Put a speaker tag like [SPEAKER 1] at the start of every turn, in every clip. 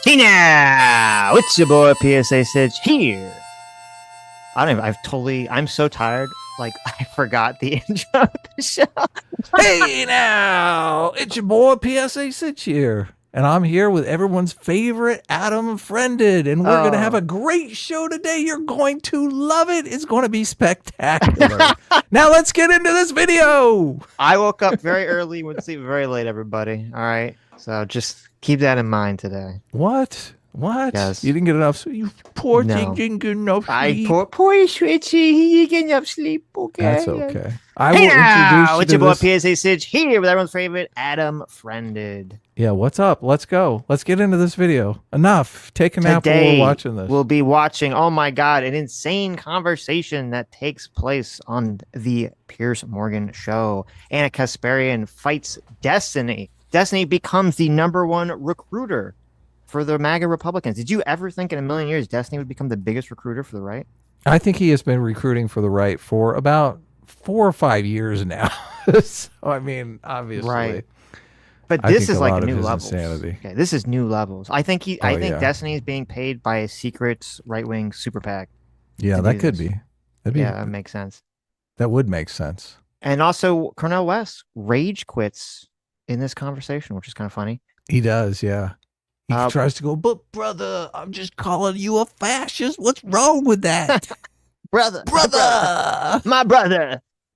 [SPEAKER 1] Hey now, it's your boy PSA Sitch here. I'm so tired. Like, I forgot the intro of the show.
[SPEAKER 2] Hey now, it's your boy PSA Sitch here. And I'm here with everyone's favorite Adam Friended. And we're going to have a great show today. You're going to love it. It's going to be spectacular. Now let's get into this video.
[SPEAKER 1] I woke up very early, went to sleep very late, everybody. All right. So just keep that in mind today.
[SPEAKER 2] What?
[SPEAKER 1] Yes.
[SPEAKER 2] You didn't get enough sleep? You poor thing
[SPEAKER 1] No.
[SPEAKER 2] didn't get enough sleep.
[SPEAKER 1] Poor Switchy. He didn't get enough sleep. Okay.
[SPEAKER 2] That's okay. I
[SPEAKER 1] Hey
[SPEAKER 2] will introduce
[SPEAKER 1] now,
[SPEAKER 2] you
[SPEAKER 1] it's
[SPEAKER 2] to
[SPEAKER 1] your boy
[SPEAKER 2] this.
[SPEAKER 1] PSA Sitch here with everyone's favorite Adam Friended.
[SPEAKER 2] Yeah, what's up? Let's go. Let's get into this video. Enough. Take a nap while
[SPEAKER 1] Today,
[SPEAKER 2] we're watching this.
[SPEAKER 1] we'll be watching, oh my God, an insane conversation that takes place on the Piers Morgan show. Anna Kasparian fights Destiny. Destiny becomes the #1 recruiter for the MAGA Republicans. Did you ever think in a million years Destiny would become the biggest recruiter for the right?
[SPEAKER 2] I think he has been recruiting for the right for about 4 or 5 years now. So, I mean, obviously.
[SPEAKER 1] Right. But
[SPEAKER 2] I
[SPEAKER 1] this
[SPEAKER 2] think
[SPEAKER 1] is
[SPEAKER 2] a
[SPEAKER 1] like
[SPEAKER 2] lot of
[SPEAKER 1] new
[SPEAKER 2] his
[SPEAKER 1] levels.
[SPEAKER 2] insanity.
[SPEAKER 1] Okay, this is new levels. I think I think
[SPEAKER 2] yeah.
[SPEAKER 1] Destiny is being paid by a secret right-wing super PAC.
[SPEAKER 2] Yeah,
[SPEAKER 1] to
[SPEAKER 2] that
[SPEAKER 1] do
[SPEAKER 2] could
[SPEAKER 1] this.
[SPEAKER 2] be. That'd be.
[SPEAKER 1] Yeah, that makes sense.
[SPEAKER 2] That would make sense.
[SPEAKER 1] And also, Cornel West rage quits in this conversation, which is kind of funny.
[SPEAKER 2] He does, yeah. He
[SPEAKER 1] Uh,
[SPEAKER 2] tries to go, but brother, I'm just calling you a fascist. What's wrong with that?
[SPEAKER 1] brother,
[SPEAKER 2] brother!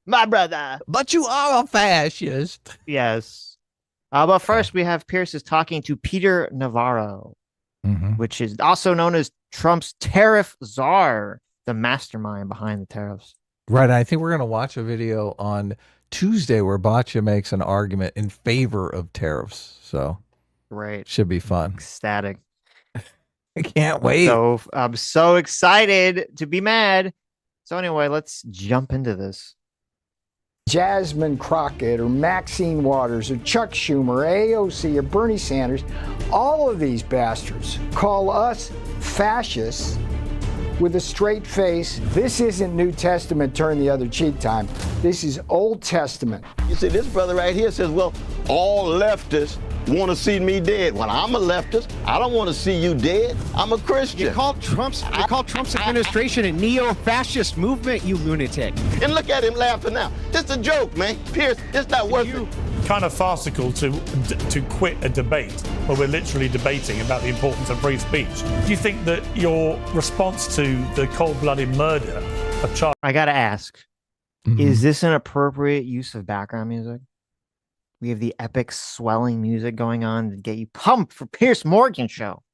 [SPEAKER 1] my brother.
[SPEAKER 2] But you are a fascist.
[SPEAKER 1] Yes. But first, we have Pierce is talking to Peter Navarro, which is also known as Trump's tariff czar, the mastermind behind the tariffs.
[SPEAKER 2] Right. I think we're going to watch a video on Tuesday where Bacha makes an argument in favor of tariffs. So,
[SPEAKER 1] right.
[SPEAKER 2] Should be fun.
[SPEAKER 1] Ecstatic.
[SPEAKER 2] I can't wait.
[SPEAKER 1] So I'm so excited to be mad. So anyway, let's jump into this.
[SPEAKER 3] Jasmine Crockett or Maxine Waters or Chuck Schumer or AOC or Bernie Sanders, all of these bastards call us fascists with a straight face. This isn't New Testament, turn the other cheek time. This is Old Testament.
[SPEAKER 4] You see, this brother right here says, well, all leftists want to see me dead. Well, I'm a leftist. I don't want to see you dead. I'm a Christian.
[SPEAKER 5] You called Trump's administration a neo-fascist movement, you lunatic.
[SPEAKER 4] And look at him laughing now. Just a joke, man. Pierce, it's not worth it.
[SPEAKER 6] Kind of farcical to quit a debate where we're literally debating about the importance of free speech. Do you think that your response to the cold-blooded murder of Charlie...
[SPEAKER 1] I gotta ask, is this an appropriate use of background music? We have the epic swelling music going on to get you pumped for Piers Morgan show.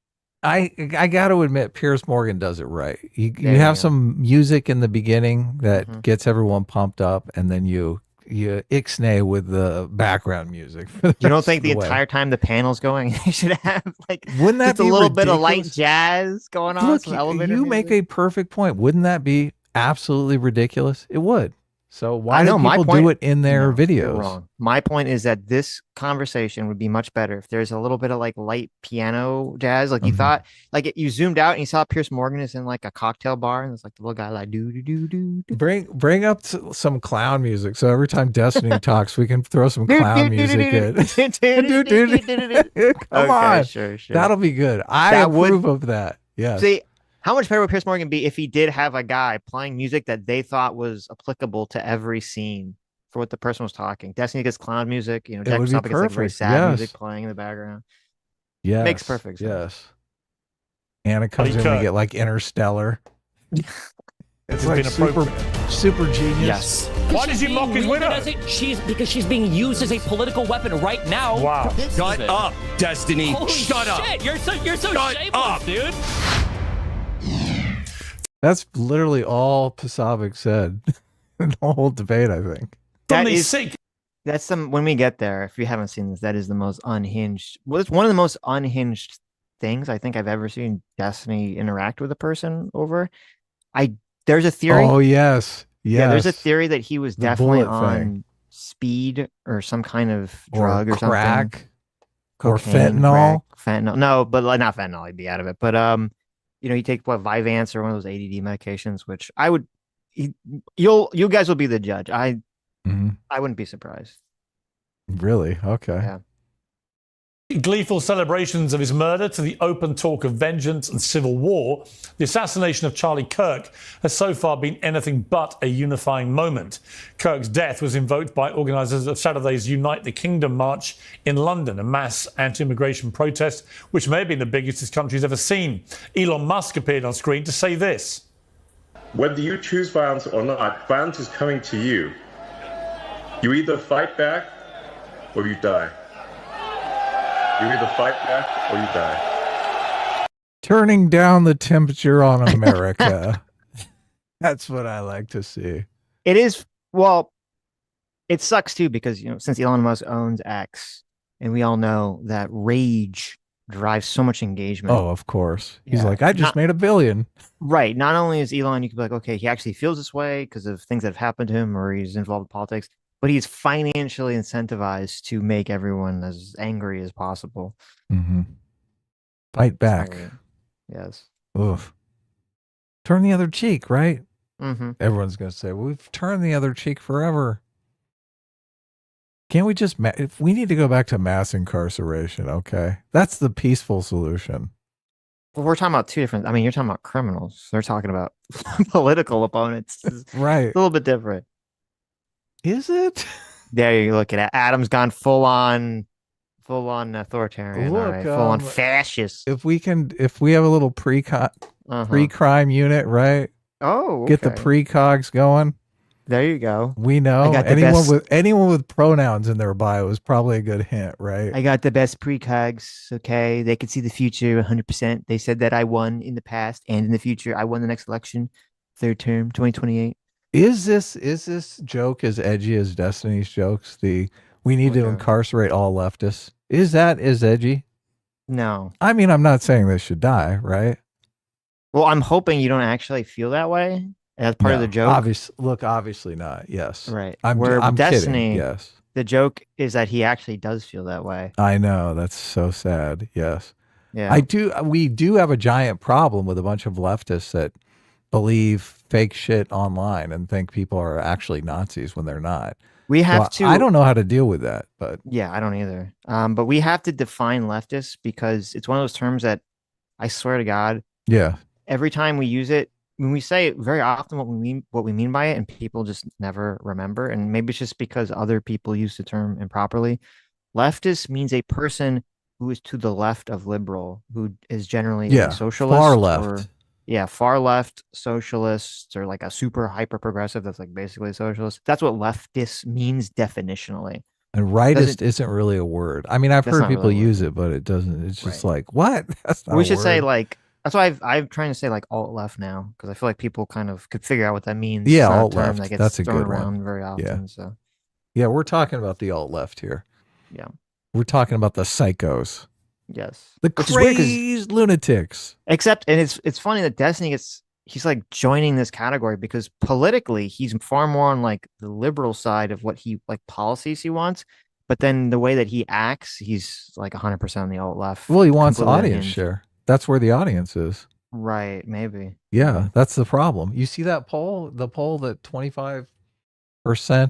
[SPEAKER 2] I got to admit, Piers Morgan does it right. You
[SPEAKER 1] you
[SPEAKER 2] have
[SPEAKER 1] go.
[SPEAKER 2] some music in the beginning that gets everyone pumped up, and then you ixnay with the background music.
[SPEAKER 1] You don't think the entire time the panel's going, you should have like
[SPEAKER 2] Wouldn't that
[SPEAKER 1] just a
[SPEAKER 2] be
[SPEAKER 1] little bit of light
[SPEAKER 2] ridiculous?
[SPEAKER 1] jazz going on?
[SPEAKER 2] Look,
[SPEAKER 1] Some elevator
[SPEAKER 2] you
[SPEAKER 1] music?
[SPEAKER 2] make a perfect point. Wouldn't that be absolutely ridiculous? It would. So why
[SPEAKER 1] I know,
[SPEAKER 2] do
[SPEAKER 1] my
[SPEAKER 2] people
[SPEAKER 1] point-
[SPEAKER 2] do it in their
[SPEAKER 1] No, you're
[SPEAKER 2] videos?
[SPEAKER 1] wrong. My point is that this conversation would be much better if there's a little bit of like light piano jazz. Like you thought, like you zoomed out and you saw Piers Morgan is in like a cocktail bar and it's like the little guy like do do do do do.
[SPEAKER 2] Bring up some clown music. So every time Destiny talks, we can throw some clown music in. Come on.
[SPEAKER 1] Sure.
[SPEAKER 2] That'll be good. I
[SPEAKER 1] That would-
[SPEAKER 2] approve of that. Yes.
[SPEAKER 1] See, how much better would Piers Morgan be if he did have a guy playing music that they thought was applicable to every scene for what the person was talking? Destiny gets clown music, you know, Jack
[SPEAKER 2] would be
[SPEAKER 1] Trump gets like very
[SPEAKER 2] perfect,
[SPEAKER 1] sad
[SPEAKER 2] yes.
[SPEAKER 1] music playing in the background.
[SPEAKER 2] Yes.
[SPEAKER 1] Makes perfect sense.
[SPEAKER 2] Yes. Anna comes in, we
[SPEAKER 6] Kirk.
[SPEAKER 2] get like Interstellar. It's
[SPEAKER 6] It's
[SPEAKER 2] like
[SPEAKER 6] been appropriate.
[SPEAKER 2] super genius.
[SPEAKER 5] Yes.
[SPEAKER 6] Why did you mock his widow?
[SPEAKER 7] Because she's being used as a political weapon right now.
[SPEAKER 6] Wow.
[SPEAKER 5] Shut up, Destiny.
[SPEAKER 7] Holy
[SPEAKER 5] Shut up.
[SPEAKER 7] shit, you're so
[SPEAKER 5] Shut
[SPEAKER 7] shameless,
[SPEAKER 5] up.
[SPEAKER 7] dude.
[SPEAKER 2] That's literally all Pasavik said in the whole debate, I think.
[SPEAKER 1] That
[SPEAKER 6] Suddenly
[SPEAKER 1] is
[SPEAKER 6] sick.
[SPEAKER 1] That's some when we get there. If you haven't seen this, that is the most unhinged. Well, it's one of the most unhinged things I think I've ever seen Destiny interact with a person over. There's a theory.
[SPEAKER 2] Oh, yes. Yes.
[SPEAKER 1] Yeah, there's a theory that he was
[SPEAKER 2] The
[SPEAKER 1] definitely
[SPEAKER 2] bullet
[SPEAKER 1] on
[SPEAKER 2] thing.
[SPEAKER 1] speed or some kind of drug or
[SPEAKER 2] crack,
[SPEAKER 1] something.
[SPEAKER 2] or
[SPEAKER 1] Cocaine,
[SPEAKER 2] fentanyl.
[SPEAKER 1] crack, fentanyl. No, but like, not fentanyl. He'd be out of it. But you know, you take what Vyvance or one of those ADD medications, which I would. You guys will be the judge. I wouldn't be surprised.
[SPEAKER 2] Really? Okay.
[SPEAKER 1] Yeah.
[SPEAKER 6] gleeful celebrations of his murder to the open talk of vengeance and civil war, the assassination of Charlie Kirk has so far been anything but a unifying moment. Kirk's death was invoked by organisers of Saturday's Unite the Kingdom march in London, a mass anti-immigration protest which may have been the biggest this country's ever seen. Elon Musk appeared on screen to say this.
[SPEAKER 8] Whether you choose violence or not, violence is coming to you. You either fight back or you die. You either fight back or you die.
[SPEAKER 2] Turning down the temperature on America. That's what I like to see.
[SPEAKER 1] It is, well, it sucks too because, since Elon Musk owns X, and we all know that rage drives so much engagement.
[SPEAKER 2] Oh, of course. He's like, I just made $1 billion.
[SPEAKER 1] Right. Not only is Elon, you could be like, okay, he actually feels this way because of things that have happened to him or he's involved in politics, but he's financially incentivized to make everyone as angry as possible.
[SPEAKER 2] Mm-hmm. Fight back.
[SPEAKER 1] So, yes.
[SPEAKER 2] Oof. Turn the other cheek, right?
[SPEAKER 1] Mm-hmm.
[SPEAKER 2] Everyone's going to say, well, we've turned the other cheek forever. Can't we just, if we need to go back to mass incarceration, okay? That's the peaceful solution.
[SPEAKER 1] Well, we're talking about two different, you're talking about criminals. They're talking about political opponents.
[SPEAKER 2] Right.
[SPEAKER 1] A little bit different.
[SPEAKER 2] Is it?
[SPEAKER 1] There you look at it. Adam's gone full on authoritarian.
[SPEAKER 2] Look,
[SPEAKER 1] all right. Full on fascist.
[SPEAKER 2] If we have a little pre-crime unit, right?
[SPEAKER 1] Oh, okay.
[SPEAKER 2] Get the precogs going.
[SPEAKER 1] There you go.
[SPEAKER 2] We know anyone with pronouns in their bio is probably a good hint, right?
[SPEAKER 1] I got the best precogs. Okay, they can see the future 100%. They said that I won in the past and in the future. I won the next election, third term, 2028.
[SPEAKER 2] Is this joke as edgy as Destiny's jokes? We need to incarcerate all leftists. Is that as edgy?
[SPEAKER 1] No.
[SPEAKER 2] I'm not saying they should die, right?
[SPEAKER 1] Well, I'm hoping you don't actually feel that way. That's part of the joke.
[SPEAKER 2] Obviously not. Yes.
[SPEAKER 1] Right.
[SPEAKER 2] I'm
[SPEAKER 1] Destiny,
[SPEAKER 2] kidding. Yes.
[SPEAKER 1] The joke is that he actually does feel that way.
[SPEAKER 2] I know. That's so sad. Yes.
[SPEAKER 1] Yeah.
[SPEAKER 2] We do have a giant problem with a bunch of leftists that believe fake shit online and think people are actually Nazis when they're not.
[SPEAKER 1] We have to.
[SPEAKER 2] I don't know how to deal with that, but
[SPEAKER 1] yeah, I don't either. But we have to define leftists because it's one of those terms that I swear to God,
[SPEAKER 2] yeah,
[SPEAKER 1] every time we use it, when we say it very often what we mean by it, and people just never remember, and maybe it's just because other people use the term improperly. Leftist means a person who is to the left of liberal, who is generally a socialist,
[SPEAKER 2] far left.
[SPEAKER 1] Far left socialists, or like a super hyper progressive that's like basically a socialist. That's what leftist means definitionally.
[SPEAKER 2] And rightist isn't really a word. I've heard people
[SPEAKER 1] really
[SPEAKER 2] use it, but it doesn't. It's just like, what? That's not
[SPEAKER 1] we should say like. That's why I'm trying to say like alt left now, because I feel like people kind of could figure out what that means.
[SPEAKER 2] Yeah, alt left. That's a good
[SPEAKER 1] around
[SPEAKER 2] one.
[SPEAKER 1] Very often.
[SPEAKER 2] Yeah.
[SPEAKER 1] So.
[SPEAKER 2] Yeah, we're talking about the alt left here.
[SPEAKER 1] Yeah.
[SPEAKER 2] We're talking about the psychos.
[SPEAKER 1] Yes.
[SPEAKER 2] The crazed lunatics.
[SPEAKER 1] Except, and it's funny that Destiny he's like joining this category because politically he's far more on like the liberal side of what he like policies he wants. But then the way that he acts, he's like 100% on the alt left.
[SPEAKER 2] Well, he wants audience share. That's where the audience is.
[SPEAKER 1] Right, maybe.
[SPEAKER 2] Yeah, that's the problem. You see that poll? The poll that 25%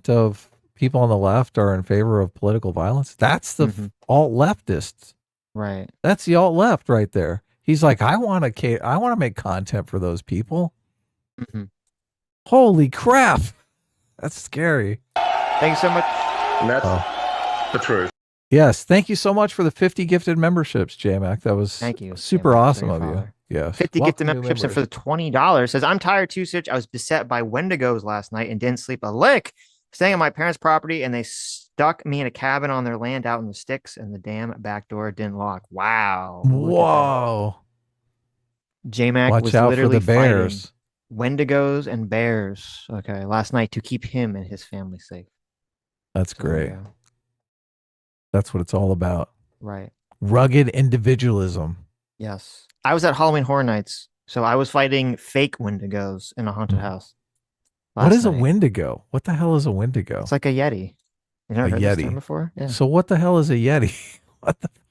[SPEAKER 2] of people on the left are in favor of political violence? That's the alt leftists.
[SPEAKER 1] Right.
[SPEAKER 2] That's the alt left right there. He's like, I want to make content for those people.
[SPEAKER 1] Mm-hmm.
[SPEAKER 2] Holy crap. That's scary.
[SPEAKER 1] Thanks so much.
[SPEAKER 8] And that's the truth.
[SPEAKER 2] Yes, thank you so much for the 50 gifted memberships, J-Mac. That was super awesome of you. Yes.
[SPEAKER 1] 50 gifted memberships and for the $20. Says, I'm tired too, Sitch. I was beset by wendigos last night and didn't sleep a lick. Staying on my parents' property, and they stuck me in a cabin on their land out in the sticks, and the damn back door didn't lock. Wow.
[SPEAKER 2] Whoa.
[SPEAKER 1] J-Mac
[SPEAKER 2] Watch
[SPEAKER 1] was
[SPEAKER 2] out
[SPEAKER 1] literally
[SPEAKER 2] for the bears.
[SPEAKER 1] Wendigos and bears. Okay, last night to keep him and his family safe.
[SPEAKER 2] That's great. That's what it's all about.
[SPEAKER 1] Right.
[SPEAKER 2] Rugged individualism.
[SPEAKER 1] Yes. I was at Halloween Horror Nights, so I was fighting fake wendigos in a haunted house.
[SPEAKER 2] What is a wendigo? What the hell is a wendigo?
[SPEAKER 1] It's like a yeti. You never heard this term before? Yeah.
[SPEAKER 2] So what the hell is a yeti?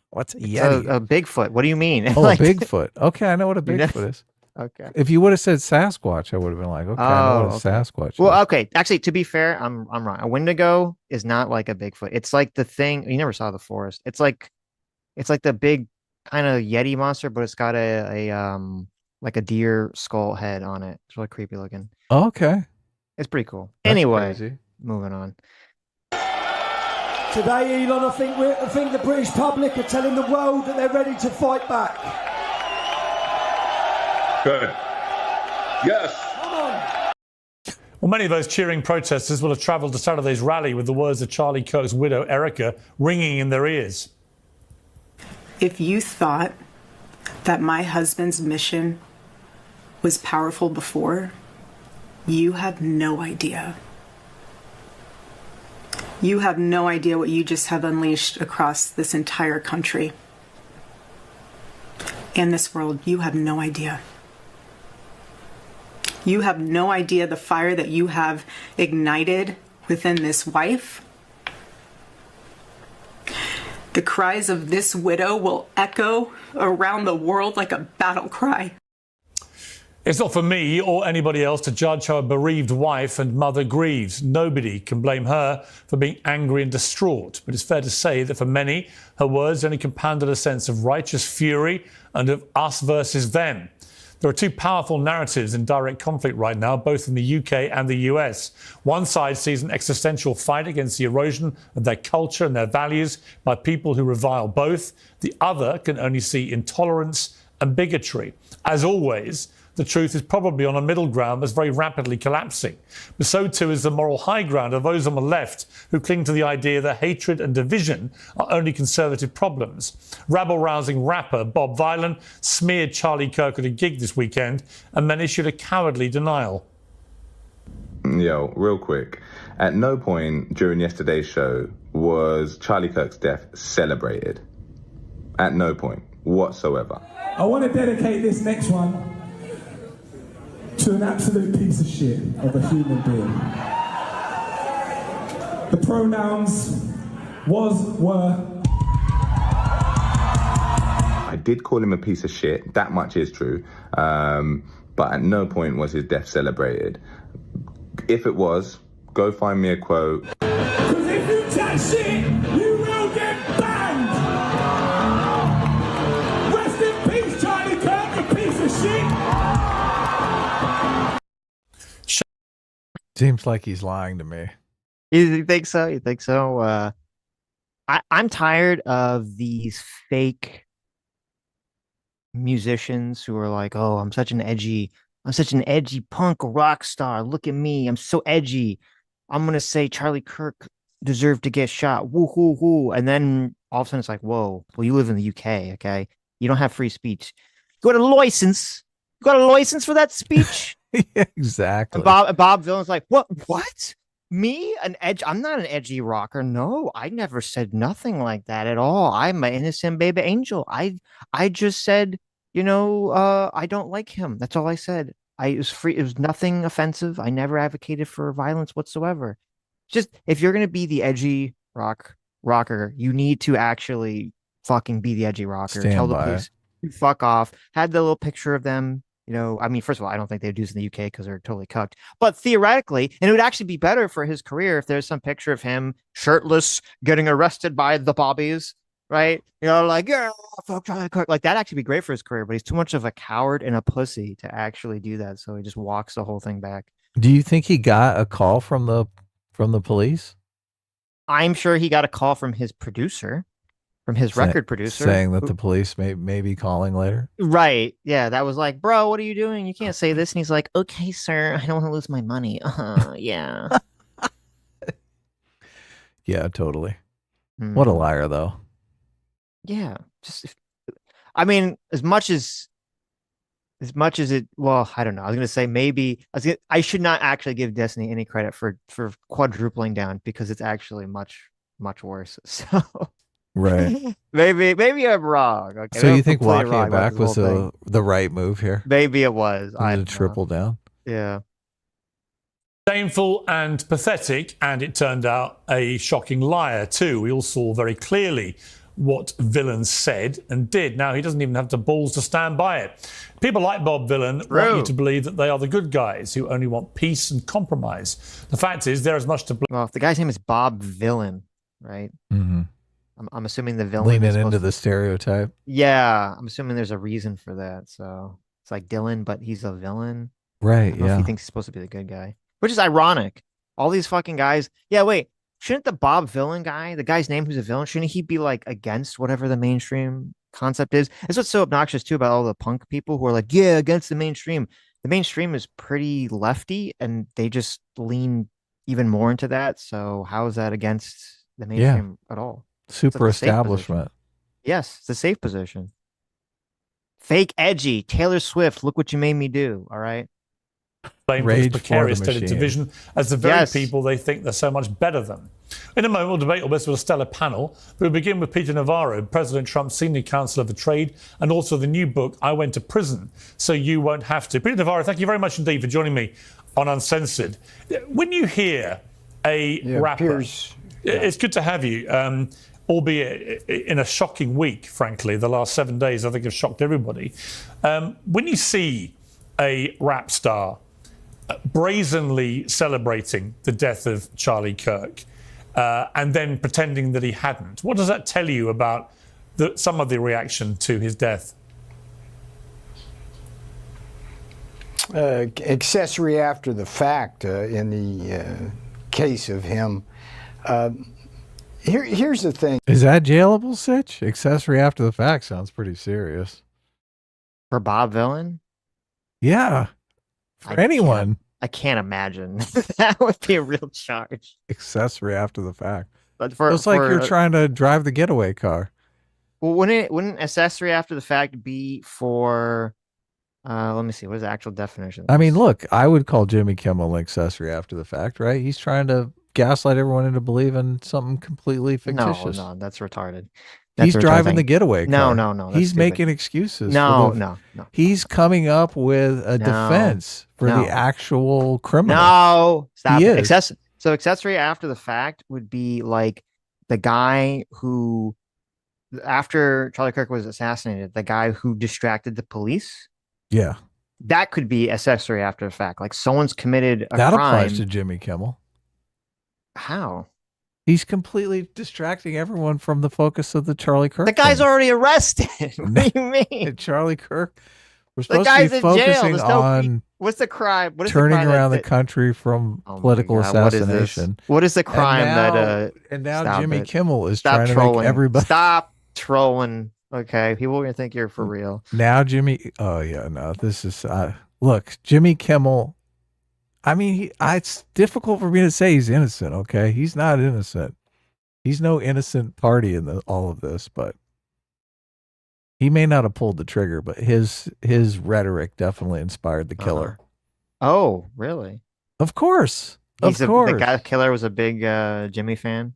[SPEAKER 2] What's a yeti?
[SPEAKER 1] A Bigfoot. What do you mean?
[SPEAKER 2] Oh, a Bigfoot. Okay, I know what a Bigfoot is.
[SPEAKER 1] Okay.
[SPEAKER 2] If you would have said Sasquatch, I would have been like, okay, I know what a Sasquatch is.
[SPEAKER 1] Well, okay. Actually, to be fair, I'm wrong. A wendigo is not like a Bigfoot. It's like the thing you never saw the forest. It's like It's like the big kind of Yeti monster, but it's got a like a deer skull head on it. It's really creepy looking.
[SPEAKER 2] Okay.
[SPEAKER 1] It's pretty cool.
[SPEAKER 2] That's
[SPEAKER 1] Anyway,
[SPEAKER 2] crazy.
[SPEAKER 1] moving on.
[SPEAKER 9] Today, Elon, I think the British public are telling the world that they're ready to fight back.
[SPEAKER 8] Good. Yes.
[SPEAKER 9] Come on.
[SPEAKER 6] Well, many of those cheering protesters will have travelled to Saturday's rally with the words of Charlie Kirk's widow, Erica, ringing in their ears.
[SPEAKER 10] If you thought that my husband's mission was powerful before, you have no idea. You have no idea what you just have unleashed across this entire country and this world. You have no idea. You have no idea the fire that you have ignited within this wife. The cries of this widow will echo around the world like a battle cry.
[SPEAKER 6] It's not for me or anybody else to judge how a bereaved wife and mother grieves. Nobody can blame her for being angry and distraught. But it's fair to say that for many, her words only compounded a sense of righteous fury and of us versus them. There are two powerful narratives in direct conflict right now, both in the UK and the US. One side sees an existential fight against the erosion of their culture and their values by people who revile both. The other can only see intolerance and bigotry. As always, the truth is probably on a middle ground that's very rapidly collapsing. But so too is the moral high ground of those on the left who cling to the idea that hatred and division are only conservative problems. Rabble-rousing rapper Bob Vylan smeared Charlie Kirk at a gig this weekend and then issued a cowardly denial.
[SPEAKER 11] Yo, real quick. At no point during yesterday's show was Charlie Kirk's death celebrated. At no point whatsoever.
[SPEAKER 9] I want to dedicate this next one to an absolute piece of shit of a human being. The pronouns was, were.
[SPEAKER 11] I did call him a piece of shit, that much is true, but at no point was his death celebrated. If it was, go find me a quote.
[SPEAKER 9] Because if you chat shit, you will get banned! Rest in peace, Charlie Kirk, a piece of shit!
[SPEAKER 2] Seems like he's lying to me.
[SPEAKER 1] You think so? You think so? I'm tired of these fake musicians who are like, "Oh, I'm such an edgy punk rock star. Look at me, I'm so edgy. I'm gonna say Charlie Kirk deserved to get shot. Woo hoo hoo." And then all of a sudden it's like, "Whoa, well, you live in the UK, okay? You don't have free speech. You got a license. You got a license for that speech."
[SPEAKER 2] Yeah, exactly.
[SPEAKER 1] And Bob Vylan's like, "What? Me? I'm not an edgy rocker. No, I never said nothing like that at all. I'm an innocent baby angel. I just said, I don't like him. That's all I said. It was free. It was nothing offensive. I never advocated for violence whatsoever. Just if you're gonna be the edgy rocker, you need to actually fucking be the edgy rocker. Tell the police, you fuck off. Had the little picture of them. First of all, I don't think they'd do this in the UK because they're totally cucked. But theoretically, and it would actually be better for his career if there's some picture of him shirtless getting arrested by the bobbies, right? Yeah, fuck Charlie Kirk. Like that'd actually be great for his career, but he's too much of a coward and a pussy to actually do that. So he just walks the whole thing back.
[SPEAKER 2] Do you think he got a call from the police?
[SPEAKER 1] I'm sure he got a call from his producer. From his record producer
[SPEAKER 2] saying that the police may be calling later.
[SPEAKER 1] Right. Yeah. That was like, "Bro, what are you doing? You can't say this." And he's like, "Okay, sir, I don't want to lose my money." Yeah.
[SPEAKER 2] Yeah, totally. What a liar though.
[SPEAKER 1] Yeah. As much as it, well, I don't know. I was going to say maybe I should not actually give Destiny any credit for quadrupling down because it's actually much, much worse. So
[SPEAKER 2] right.
[SPEAKER 1] Maybe I'm wrong. Okay.
[SPEAKER 2] So you think walking it back was the right move here?
[SPEAKER 1] Maybe it was.
[SPEAKER 2] I triple down.
[SPEAKER 1] Yeah.
[SPEAKER 6] Shameful and pathetic, and it turned out a shocking liar too. We all saw very clearly what Vylan said and did. Now, he doesn't even have the balls to stand by it. People like Bob Vylan want you to believe that they are the good guys who only want peace and compromise. The fact is, there is much to blame.
[SPEAKER 1] Well, if the guy's name is Bob Vylan, right?
[SPEAKER 2] Mm-hmm.
[SPEAKER 1] I'm assuming the villain
[SPEAKER 2] Leaning
[SPEAKER 1] is supposed
[SPEAKER 2] into
[SPEAKER 1] to-
[SPEAKER 2] the stereotype.
[SPEAKER 1] Yeah, I'm assuming there's a reason for that. So it's like Dylan, but he's a villain. I
[SPEAKER 2] Right,
[SPEAKER 1] don't know if he
[SPEAKER 2] yeah.
[SPEAKER 1] thinks he's supposed to be the good guy, which is ironic. All these fucking guys. Yeah, wait. Shouldn't the Bob villain guy, the guy's name who's a villain, shouldn't he be like against whatever the mainstream concept is? That's what's so obnoxious too about all the punk people who are like, yeah, against the mainstream. The mainstream is pretty lefty and they just lean even more into that. So how is that against the mainstream at all?
[SPEAKER 2] Super
[SPEAKER 1] It's like a safe position.
[SPEAKER 2] establishment.
[SPEAKER 1] Yes, it's a safe position. Fake edgy. Taylor Swift, look what you made me do. All right.
[SPEAKER 6] Blame for this
[SPEAKER 2] Rage for
[SPEAKER 6] precarious
[SPEAKER 2] the
[SPEAKER 6] state of
[SPEAKER 2] machine.
[SPEAKER 6] division as the very
[SPEAKER 1] Yes.
[SPEAKER 6] people they think they're so much better than. In a moment, we'll debate all this with a stellar panel. We'll begin with Peter Navarro, President Trump's senior counselor for trade, and also the new book, I Went to Prison, So You Won't Have to. Peter Navarro, thank you very much indeed for joining me on Uncensored. When you hear a rapper, it's good to have you, albeit in a shocking week, frankly. The last 7 days, I think, have shocked everybody. When you see a rap star brazenly celebrating the death of Charlie Kirk and then pretending that he hadn't, what does that tell you about some of the reaction to his death?
[SPEAKER 3] Accessory after the fact in the case of him. Here's the thing.
[SPEAKER 2] Is that jailable, Sitch? Accessory after the fact sounds pretty serious.
[SPEAKER 1] For Bob Villain?
[SPEAKER 2] Yeah. For anyone.
[SPEAKER 1] I can't imagine. That would be a real charge.
[SPEAKER 2] Accessory after the fact.
[SPEAKER 1] But
[SPEAKER 2] it's like you're trying to drive the getaway car.
[SPEAKER 1] Well, wouldn't accessory after the fact be for let me see, what is the actual definition?
[SPEAKER 2] I mean, look, I would call Jimmy Kimmel an accessory after the fact, right? He's trying to gaslight everyone into believing something completely fictitious.
[SPEAKER 1] No, that's retarded.
[SPEAKER 2] He's driving the getaway car.
[SPEAKER 1] No.
[SPEAKER 2] He's making excuses.
[SPEAKER 1] No.
[SPEAKER 2] He's coming up with a defense for the actual criminal.
[SPEAKER 1] No, stop.
[SPEAKER 2] He is.
[SPEAKER 1] So accessory after the fact would be like the guy who, after Charlie Kirk was assassinated, the guy who distracted the police.
[SPEAKER 2] Yeah.
[SPEAKER 1] That could be accessory after the fact. Like someone's committed a
[SPEAKER 2] that
[SPEAKER 1] crime.
[SPEAKER 2] applies to Jimmy Kimmel.
[SPEAKER 1] How?
[SPEAKER 2] He's completely distracting everyone from the focus of the Charlie Kirk.
[SPEAKER 1] The guy's already arrested. What do you mean?
[SPEAKER 2] Charlie Kirk. We're
[SPEAKER 1] The
[SPEAKER 2] supposed to
[SPEAKER 1] guy's
[SPEAKER 2] be
[SPEAKER 1] in jail.
[SPEAKER 2] focusing on
[SPEAKER 1] what's the crime? What is
[SPEAKER 2] turning
[SPEAKER 1] the crime
[SPEAKER 2] around the country from political assassination.
[SPEAKER 1] What is the crime
[SPEAKER 2] and now
[SPEAKER 1] stop
[SPEAKER 2] Jimmy
[SPEAKER 1] it.
[SPEAKER 2] Kimmel is
[SPEAKER 1] Stop
[SPEAKER 2] trying
[SPEAKER 1] trolling.
[SPEAKER 2] to make everybody
[SPEAKER 1] Stop trolling. Okay, people are gonna think you're for real.
[SPEAKER 2] Now Jimmy. Oh yeah, no. This is look, Jimmy Kimmel. I mean, it's difficult for me to say he's innocent. Okay, he's not innocent. He's no innocent party in all of this, but he may not have pulled the trigger. But his rhetoric definitely inspired the killer.
[SPEAKER 1] Oh, really?
[SPEAKER 2] Of course,
[SPEAKER 1] The guy killer was a big Jimmy fan.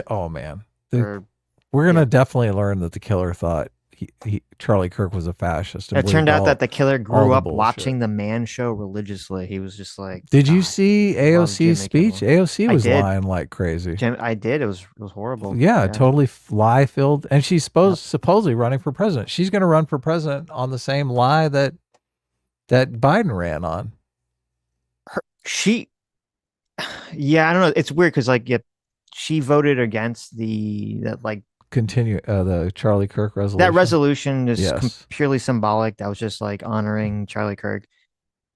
[SPEAKER 2] Oh man, we're gonna definitely learn that the killer thought Charlie Kirk was a fascist.
[SPEAKER 1] It turned out that the killer grew up watching the Man Show religiously. He was just like,
[SPEAKER 2] did you see AOC's speech?
[SPEAKER 1] Kimmel.
[SPEAKER 2] AOC was lying like crazy.
[SPEAKER 1] I did. It was horrible.
[SPEAKER 2] Yeah, totally lie filled. And she's supposedly running for president. She's going to run for president on the same lie that Biden ran on.
[SPEAKER 1] Yeah, I don't know. It's weird because she voted against the
[SPEAKER 2] Charlie Kirk resolution.
[SPEAKER 1] That resolution is purely symbolic. That was just like honoring Charlie Kirk.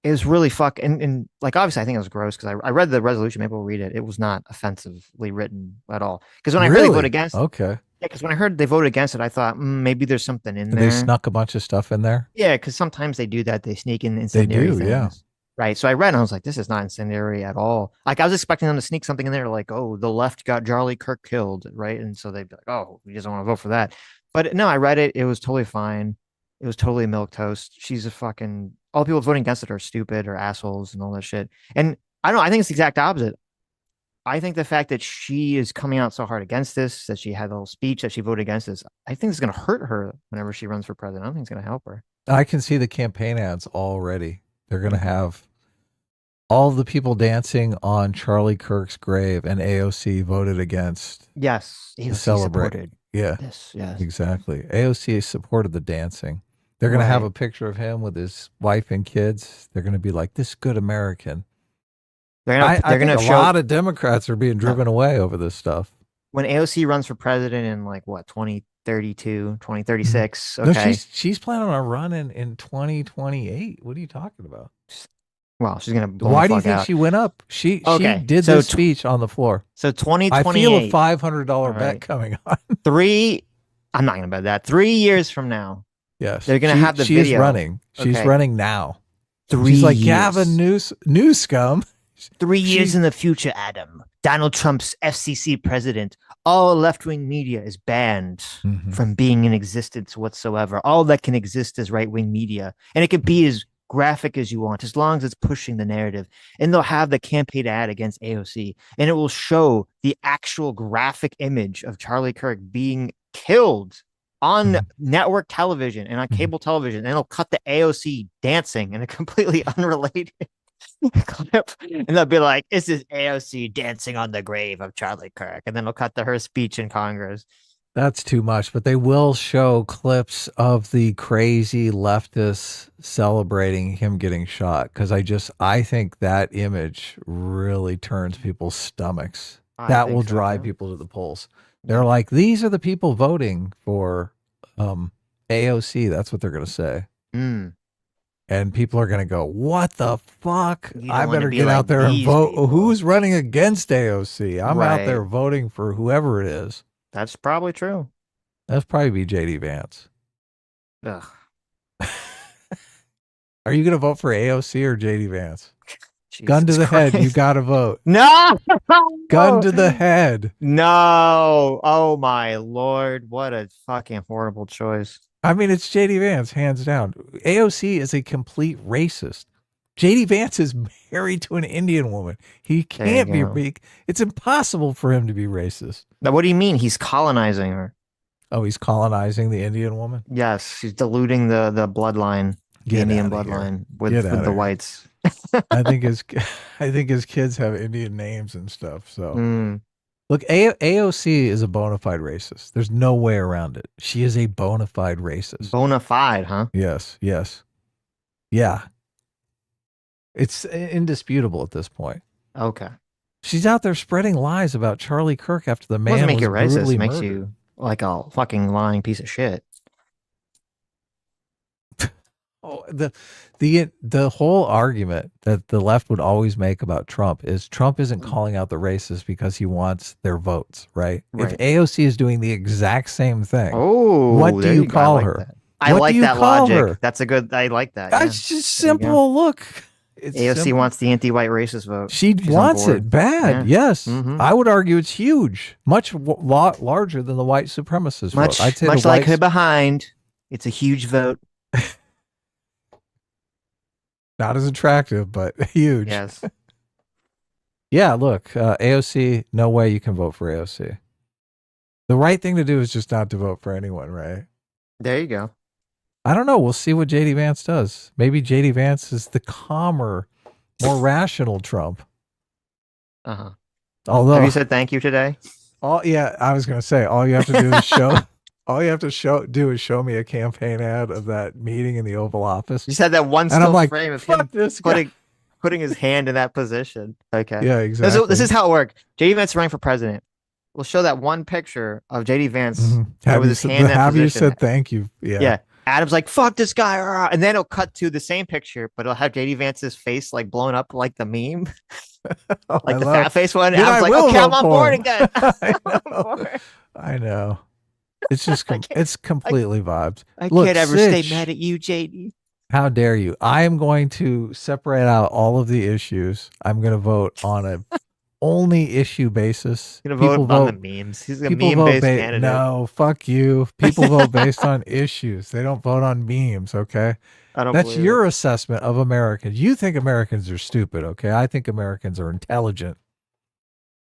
[SPEAKER 1] It was really and like obviously I think it was gross because I read the resolution. Maybe we'll read it. It was not offensively written at all. Because when I heard they voted against, because when I heard they voted against it, I thought maybe there's something in there.
[SPEAKER 2] They snuck a bunch of stuff in there.
[SPEAKER 1] Yeah, because sometimes they do that. They sneak in incendiary things. Yeah. Right. So I read and I was like, this is not incendiary at all. Like I was expecting them to sneak something in there like, oh, the left got Charlie Kirk killed. Right. And so they'd be like, oh, we just don't want to vote for that. But no, I read it. It was totally fine. It was totally milquetoast. She's all the people voting against it are stupid or assholes and all that shit. And I don't know. I think it's the exact opposite. I think the fact that she is coming out so hard against this, that she had a little speech, that she voted against this, I think it's going to hurt her whenever she runs for president. I don't think it's going to help her.
[SPEAKER 2] I can see the campaign ads already. They're going to have all the people dancing on Charlie Kirk's grave, and AOC voted against.
[SPEAKER 1] Yes,
[SPEAKER 2] AOC supported. Yeah,
[SPEAKER 1] yes,
[SPEAKER 2] exactly. AOC supported the dancing. They're going to have a picture of him with his wife and kids. They're going to be like, "This good American." I think a lot of Democrats are being driven away over this stuff.
[SPEAKER 1] when AOC runs for president in like what 2032, 2036.
[SPEAKER 2] No,
[SPEAKER 1] Okay.
[SPEAKER 2] she's planning on running in 2028. What are you talking about?
[SPEAKER 1] Well, she's gonna blow
[SPEAKER 2] Why
[SPEAKER 1] the
[SPEAKER 2] do you
[SPEAKER 1] fuck
[SPEAKER 2] think
[SPEAKER 1] out.
[SPEAKER 2] she went up? She
[SPEAKER 1] Okay,
[SPEAKER 2] did
[SPEAKER 1] so
[SPEAKER 2] this speech on the floor.
[SPEAKER 1] So 2028.
[SPEAKER 2] I feel a $500 bet
[SPEAKER 1] right.
[SPEAKER 2] coming on.
[SPEAKER 1] I'm not gonna bet that. 3 years from now,
[SPEAKER 2] Yes,
[SPEAKER 1] they're gonna have the
[SPEAKER 2] she
[SPEAKER 1] video.
[SPEAKER 2] is running. She's
[SPEAKER 1] Okay.
[SPEAKER 2] running now.
[SPEAKER 1] 3
[SPEAKER 2] She's like
[SPEAKER 1] years.
[SPEAKER 2] Gavin News scum.
[SPEAKER 1] 3 years in the future, Adam. Donald Trump's FCC president. All left-wing media is banned from being in existence whatsoever. All that can exist is right-wing media, and it can be as graphic as you want, as long as it's pushing the narrative. And they'll have the campaign ad against AOC, and it will show the actual graphic image of Charlie Kirk being killed on network television and on cable television, and it'll cut the AOC dancing in a completely unrelated clip, and they'll be like, "This is AOC dancing on the grave of Charlie Kirk," and then they'll cut to her speech in Congress.
[SPEAKER 2] That's too much, but they will show clips of the crazy leftists celebrating him getting shot, because I think that image really turns people's stomachs. That will drive people to the polls. They're like, these are the people voting for AOC. That's what they're going to say. And people are going to go, what the fuck? I better get out there and vote. Who's running against AOC? I'm out there voting for whoever it is.
[SPEAKER 1] That's probably true.
[SPEAKER 2] That's probably be JD Vance.
[SPEAKER 1] Ugh.
[SPEAKER 2] Are you going to vote for AOC or JD Vance?
[SPEAKER 1] Jesus
[SPEAKER 2] Gun to the
[SPEAKER 1] Christ.
[SPEAKER 2] head. You got to vote.
[SPEAKER 1] No!
[SPEAKER 2] Gun to the head.
[SPEAKER 1] No. Oh my Lord. What a fucking horrible choice.
[SPEAKER 2] I mean, it's JD Vance, hands down. AOC is a complete racist. JD Vance is married to an Indian woman. He can't be weak. It's impossible for him to be racist.
[SPEAKER 1] Now, what do you mean? He's colonizing her.
[SPEAKER 2] Oh, he's colonizing the Indian woman?
[SPEAKER 1] Yes, he's diluting the bloodline, the Indian bloodline with the whites.
[SPEAKER 2] I think his kids have Indian names and stuff. So look, AOC is a bona fide racist. There's no way around it. She is a bona fide racist.
[SPEAKER 1] Bona fide, huh?
[SPEAKER 2] Yes. Yeah. It's indisputable at this point.
[SPEAKER 1] Okay.
[SPEAKER 2] She's out there spreading lies about Charlie Kirk after the man
[SPEAKER 1] Doesn't make
[SPEAKER 2] was
[SPEAKER 1] you racist.
[SPEAKER 2] brutally
[SPEAKER 1] It makes
[SPEAKER 2] murdered.
[SPEAKER 1] you like a fucking lying piece of shit.
[SPEAKER 2] Oh, the whole argument that the left would always make about Trump is Trump isn't calling out the racists because he wants their votes, right? If AOC is doing the exact same thing, what do you call her?
[SPEAKER 1] I like that logic.
[SPEAKER 2] Her?
[SPEAKER 1] That's a good. I like that.
[SPEAKER 2] That's just simple. Look, it's
[SPEAKER 1] AOC
[SPEAKER 2] simple.
[SPEAKER 1] wants the anti-white racist vote.
[SPEAKER 2] She wants it bad.
[SPEAKER 1] Yeah.
[SPEAKER 2] Yes, I would argue it's huge, much larger than the white supremacist vote. I'd say
[SPEAKER 1] much like her behind. It's a huge vote.
[SPEAKER 2] Not as attractive, but huge.
[SPEAKER 1] Yes.
[SPEAKER 2] Yeah, look, AOC, no way you can vote for AOC. The right thing to do is just not to vote for anyone, right?
[SPEAKER 1] There you go.
[SPEAKER 2] I don't know. We'll see what JD Vance does. Maybe JD Vance is the calmer, more rational Trump.
[SPEAKER 1] Uh-huh.
[SPEAKER 2] Although,
[SPEAKER 1] have you said thank you today?
[SPEAKER 2] Yeah, I was going to say, all you have to do is show... All you have to show me a campaign ad of that meeting in the Oval Office.
[SPEAKER 1] You said that one
[SPEAKER 2] and I'm like,
[SPEAKER 1] frame of him putting his hand in that position. Okay.
[SPEAKER 2] Yeah, exactly.
[SPEAKER 1] This is how it worked. JD Vance running for president. We'll show that one picture of JD Vance with his hand in that
[SPEAKER 2] have
[SPEAKER 1] position.
[SPEAKER 2] You said thank you? Yeah.
[SPEAKER 1] Adam's like, fuck this guy. And then it'll cut to the same picture, but it'll have JD Vance's face like blown up like the meme. Like the fat face one. Adam's like, okay, I'm on board again.
[SPEAKER 2] I know. It's just it's completely vibes.
[SPEAKER 1] I can't ever stay mad at you, JD.
[SPEAKER 2] How dare you? I am going to separate out all of the issues. I'm going to vote on a only issue basis.
[SPEAKER 1] He's going to vote on the memes. He's a meme-based candidate.
[SPEAKER 2] No, fuck you. People vote based on issues. They don't vote on memes, okay? That's your assessment of Americans. You think Americans are stupid, okay? I think Americans are intelligent.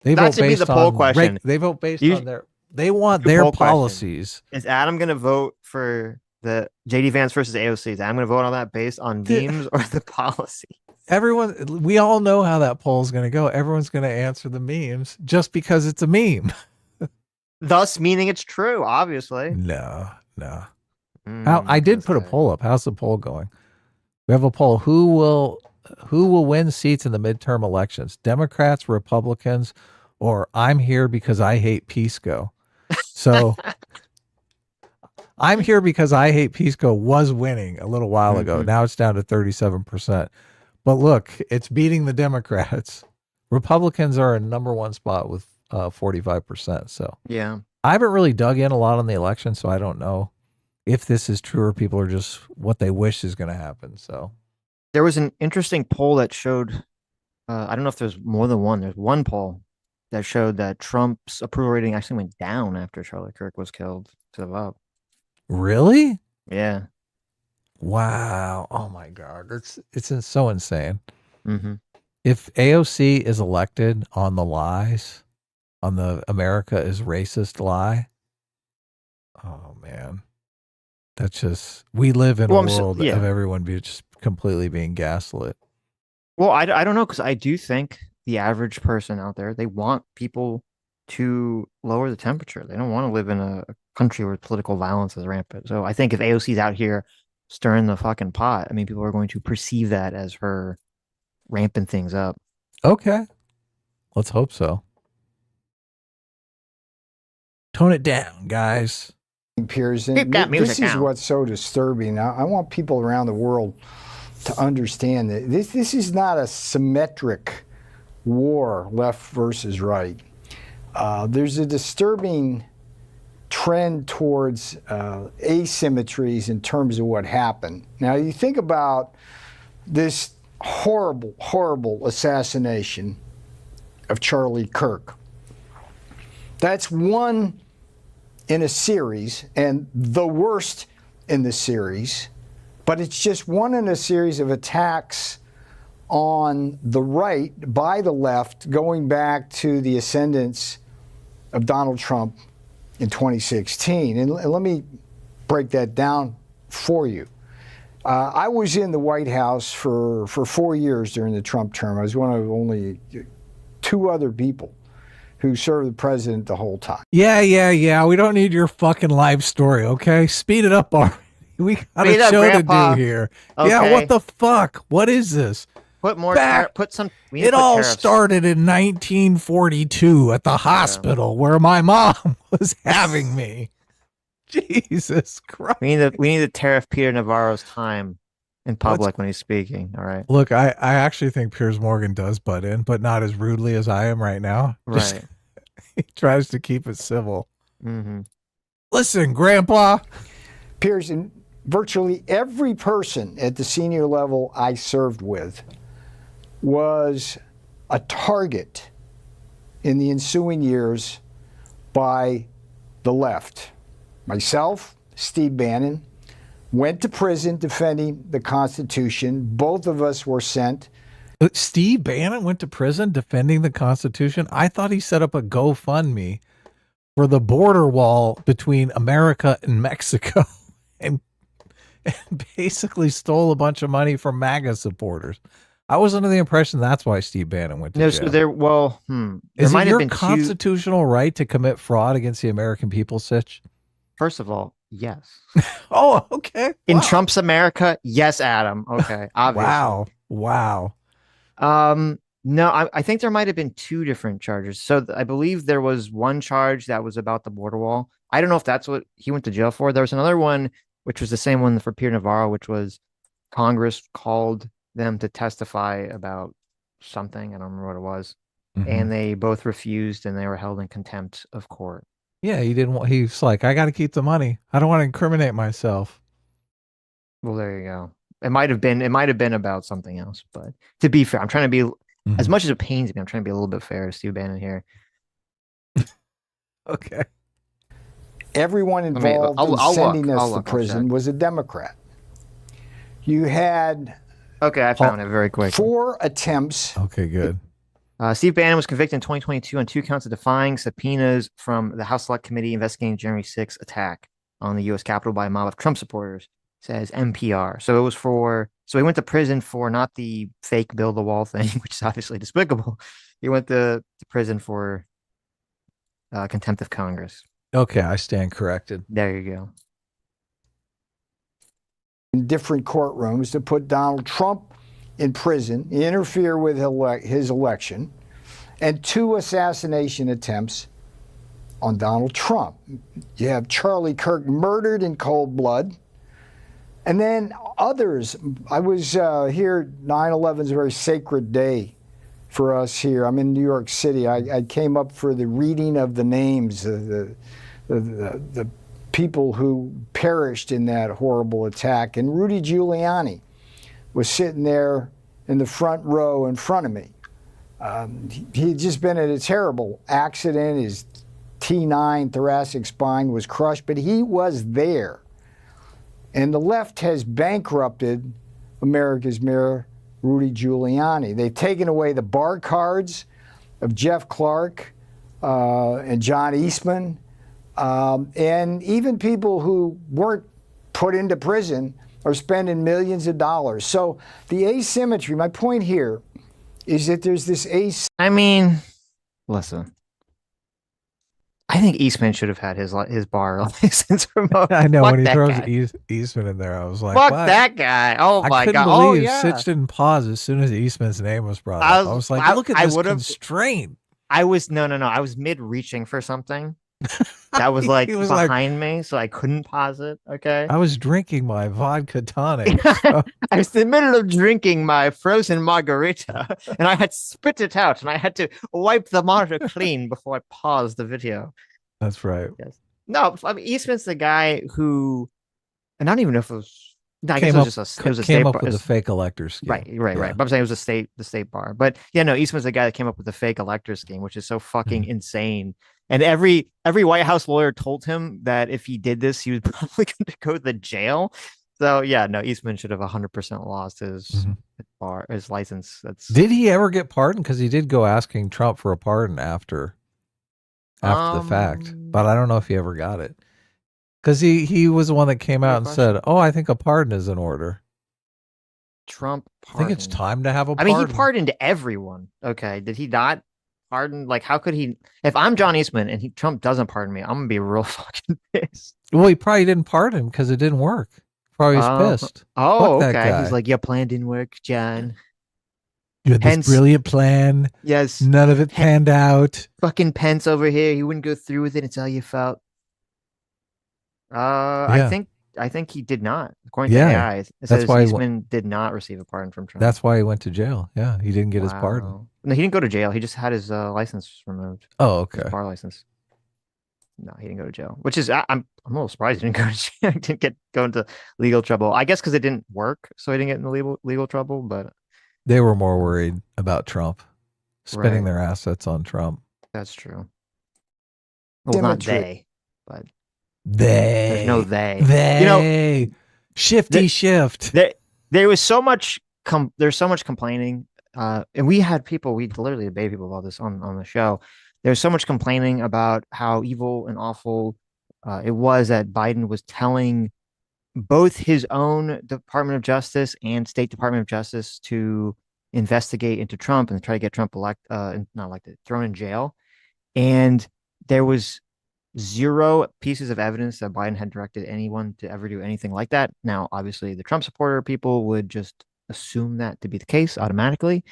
[SPEAKER 2] They
[SPEAKER 1] That
[SPEAKER 2] vote
[SPEAKER 1] should be
[SPEAKER 2] based
[SPEAKER 1] the poll
[SPEAKER 2] on
[SPEAKER 1] question.
[SPEAKER 2] They vote based on their... They want their policies.
[SPEAKER 1] Is Adam going to vote for the JD Vance versus AOC? Is Adam going to vote on that based on memes or the policy?
[SPEAKER 2] We all know how that poll is going to go. Everyone's going to answer the memes just because it's a meme.
[SPEAKER 1] Thus meaning it's true, obviously.
[SPEAKER 2] No. I did put a poll up. How's the poll going? We have a poll. Who will win seats in the midterm elections? Democrats, Republicans, or I'm here because I hate Pisco. So I'm here because I hate Pisco was winning a little while ago. Now it's down to 37%. But look, it's beating the Democrats. Republicans are in number one spot with 45%. So
[SPEAKER 1] Yeah.
[SPEAKER 2] I haven't really dug in a lot on the election, so I don't know if this is true or people are just what they wish is going to happen. So
[SPEAKER 1] There was an interesting poll that showed, I don't know if there's more than one. There's one poll that showed that Trump's approval rating actually went down after Charlie Kirk was killed to the vote.
[SPEAKER 2] really?
[SPEAKER 1] Yeah.
[SPEAKER 2] Wow. Oh my God. It's so insane.
[SPEAKER 1] Mm-hmm.
[SPEAKER 2] If AOC is elected on the lies, on the America is racist lie, oh man. That's just, we live in a world of everyone just completely being gaslit.
[SPEAKER 1] Well, I don't know, because I do think the average person out there, they want people to lower the temperature. They don't want to live in a country where political violence is rampant. So I think if AOC's out here stirring the fucking pot, I mean, people are going to perceive that as her ramping things up.
[SPEAKER 2] Okay. Let's hope so. Tone it down, guys.
[SPEAKER 3] Pearson,
[SPEAKER 1] Keep that music
[SPEAKER 3] this is
[SPEAKER 1] down.
[SPEAKER 3] what's so disturbing. I want people around the world to understand that this is not a symmetric war, left versus right. There's a disturbing trend towards asymmetries in terms of what happened. Now, you think about this horrible, horrible assassination of Charlie Kirk. That's one in a series, and the worst in the series, but it's just one in a series of attacks on the right by the left, going back to the ascendance of Donald Trump in 2016. And let me break that down for you. I was in the White House for 4 years during the Trump term. I was one of only 2 other people who served the president the whole time.
[SPEAKER 2] Yeah. We don't need your fucking life story, okay? Speed it up already. We got
[SPEAKER 1] Speed
[SPEAKER 2] a
[SPEAKER 1] up,
[SPEAKER 2] show
[SPEAKER 1] Grandpa.
[SPEAKER 2] to do here.
[SPEAKER 1] Okay.
[SPEAKER 2] Yeah, what the fuck? What is this?
[SPEAKER 1] Put more. Put some.
[SPEAKER 2] It all started in 1942 at the hospital where my mom was having me. Jesus Christ.
[SPEAKER 1] We need to tariff Peter Navarro's time in public when he's speaking. All right.
[SPEAKER 2] Look, I actually think Piers Morgan does butt in, but not as rudely as I am right now.
[SPEAKER 1] Right.
[SPEAKER 2] He tries to keep it civil.
[SPEAKER 1] Mm-hmm.
[SPEAKER 2] Listen, Grandpa.
[SPEAKER 3] Piers, and virtually every person at the senior level I served with was a target in the ensuing years by the left. Myself, Steve Bannon, went to prison defending the Constitution. Both of us were sent.
[SPEAKER 2] Steve Bannon went to prison defending the Constitution? I thought he set up a GoFundMe for the border wall between America and Mexico and basically stole a bunch of money from MAGA supporters. I was under the impression that's why Steve Bannon went to jail.
[SPEAKER 1] So there
[SPEAKER 2] Is
[SPEAKER 1] might
[SPEAKER 2] it
[SPEAKER 1] have
[SPEAKER 2] your
[SPEAKER 1] been
[SPEAKER 2] constitutional right to commit fraud against the American people, Sitch?
[SPEAKER 1] First of all, yes.
[SPEAKER 2] Oh, okay.
[SPEAKER 1] In
[SPEAKER 2] Wow.
[SPEAKER 1] Trump's America, yes, Adam. Okay, obviously.
[SPEAKER 2] Wow.
[SPEAKER 1] No, I think there might have been 2 different charges. So I believe there was one charge that was about the border wall. I don't know if that's what he went to jail for. There was another one, which was the same one for Peter Navarro, which was Congress called them to testify about something. I don't remember what it was.
[SPEAKER 2] Mm-hmm.
[SPEAKER 1] And they both refused, and they were held in contempt of court.
[SPEAKER 2] Yeah, he didn't want, he's like, I got to keep the money. I don't want to incriminate myself.
[SPEAKER 1] Well, there you go. It might have been about something else, but to be fair, I'm trying to be as much as it pains me, I'm trying to be a little bit fair to Steve Bannon here.
[SPEAKER 2] Okay.
[SPEAKER 3] Everyone involved in sending us to prison was a Democrat. You had
[SPEAKER 1] I found it very quick.
[SPEAKER 3] 4 attempts.
[SPEAKER 2] Okay, good.
[SPEAKER 1] Steve Bannon was convicted in 2022 on 2 counts of defying subpoenas from the House Select Committee investigating January 6th attack on the U.S. Capitol by a mob of Trump supporters, says NPR. So he went to prison for not the fake build the wall thing, which is obviously despicable. He went to prison for contempt of Congress.
[SPEAKER 2] Okay, I stand corrected.
[SPEAKER 1] There you go.
[SPEAKER 3] In different courtrooms to put Donald Trump in prison, interfere with his election, and 2 assassination attempts on Donald Trump. You have Charlie Kirk murdered in cold blood. And then others. I was here, 9/11 is a very sacred day for us here. I'm in New York City. I came up for the reading of the names of the people who perished in that horrible attack. And Rudy Giuliani was sitting there in the front row in front of me. He had just been in a terrible accident. His T9 thoracic spine was crushed, but he was there. And the left has bankrupted America's Mayor Rudy Giuliani. They've taken away the bar cards of Jeff Clark and John Eastman, and even people who weren't put into prison are spending millions of dollars. So the asymmetry, my point here is that there's this
[SPEAKER 1] I mean, listen. I think Eastman should have had his bar license removed.
[SPEAKER 2] I know
[SPEAKER 1] Fuck
[SPEAKER 2] when he
[SPEAKER 1] that
[SPEAKER 2] throws
[SPEAKER 1] guy.
[SPEAKER 2] Eastman in there, I was like,
[SPEAKER 1] Fuck
[SPEAKER 2] what?
[SPEAKER 1] that guy. Oh my
[SPEAKER 2] I couldn't
[SPEAKER 1] god. Oh
[SPEAKER 2] believe
[SPEAKER 1] yeah.
[SPEAKER 2] Sitch didn't pause as soon as Eastman's name was brought up. I was like, look at this constraint.
[SPEAKER 1] I was no. I was mid reaching for something that was like
[SPEAKER 2] was
[SPEAKER 1] behind me, so I couldn't pause it. Okay.
[SPEAKER 2] I was drinking my vodka tonic.
[SPEAKER 1] I was in the middle of drinking my frozen margarita, and I had spit it out, and I had to wipe the monitor clean before I paused the video.
[SPEAKER 2] That's right.
[SPEAKER 1] Yes. No, I mean Eastman's the guy who, and I don't even know if it was. No, I guess it was just a
[SPEAKER 2] came
[SPEAKER 1] state
[SPEAKER 2] up
[SPEAKER 1] bar.
[SPEAKER 2] with the fake elector scheme.
[SPEAKER 1] Right.
[SPEAKER 2] Yeah.
[SPEAKER 1] But I'm saying it was the state bar. But yeah, no, Eastman's the guy that came up with the fake elector scheme, which is so fucking insane. And every White House lawyer told him that if he did this, he was probably going to go to the jail. So yeah, no, Eastman should have 100% lost his bar, his license.
[SPEAKER 2] Did he ever get pardoned? Because he did go asking Trump for a pardon after the fact, but I don't know if he ever got it. Because he was the one that came out and said, "Oh, I think a pardon is in order."
[SPEAKER 1] Trump
[SPEAKER 2] pardoned. I think it's time to have a
[SPEAKER 1] pardon.
[SPEAKER 2] pardon.
[SPEAKER 1] I mean, he pardoned everyone. Okay, did he not pardon? Like, how could he? If I'm John Eastman and Trump doesn't pardon me, I'm gonna be real fucking pissed.
[SPEAKER 2] Well, he probably didn't pardon him because it didn't work. Probably was pissed.
[SPEAKER 1] Oh, okay. He's like, your plan didn't work, John.
[SPEAKER 2] You had this brilliant plan.
[SPEAKER 1] Yes.
[SPEAKER 2] None of it panned out.
[SPEAKER 1] Fucking Pence over here. He wouldn't go through with it. It's how you felt.
[SPEAKER 2] Yeah.
[SPEAKER 1] I think he did not. According to AI, it says Eastman did not receive a pardon from Trump.
[SPEAKER 2] That's why he went to jail. Yeah, he didn't get his pardon.
[SPEAKER 1] No, he didn't go to jail. He just had his license removed.
[SPEAKER 2] Oh, okay.
[SPEAKER 1] His bar license. No, he didn't go to jail. Which is I'm a little surprised he didn't go to jail. He didn't go into legal trouble. I guess because it didn't work, so he didn't get into legal trouble. But
[SPEAKER 2] they were more worried about Trump spending their assets on Trump.
[SPEAKER 1] That's true. Well, not they, but.
[SPEAKER 2] There's
[SPEAKER 1] no they.
[SPEAKER 2] You know, shift.
[SPEAKER 1] There was so much. There's so much complaining, and we literally debated people about this on the show. There's so much complaining about how evil and awful it was that Biden was telling both his own Department of Justice and State Department of Justice to investigate into Trump and try to get Trump thrown in jail. And there was 0 pieces of evidence that Biden had directed anyone to ever do anything like that. Now, obviously, the Trump supporter people would just assume that to be the case automatically.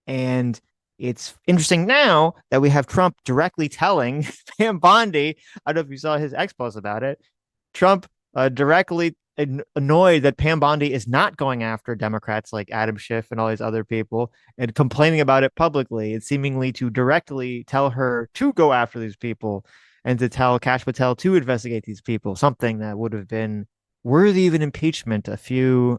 [SPEAKER 1] And it's interesting now that we have Trump directly telling Pam Bondi, I don't know if you saw his ex-post about it, Trump directly annoyed that Pam Bondi is not going after Democrats like Adam Schiff and all these other people and complaining about it publicly and seemingly to directly tell her to go after these people and to tell Kash Patel to investigate these people, something that would have been worthy of an impeachment a few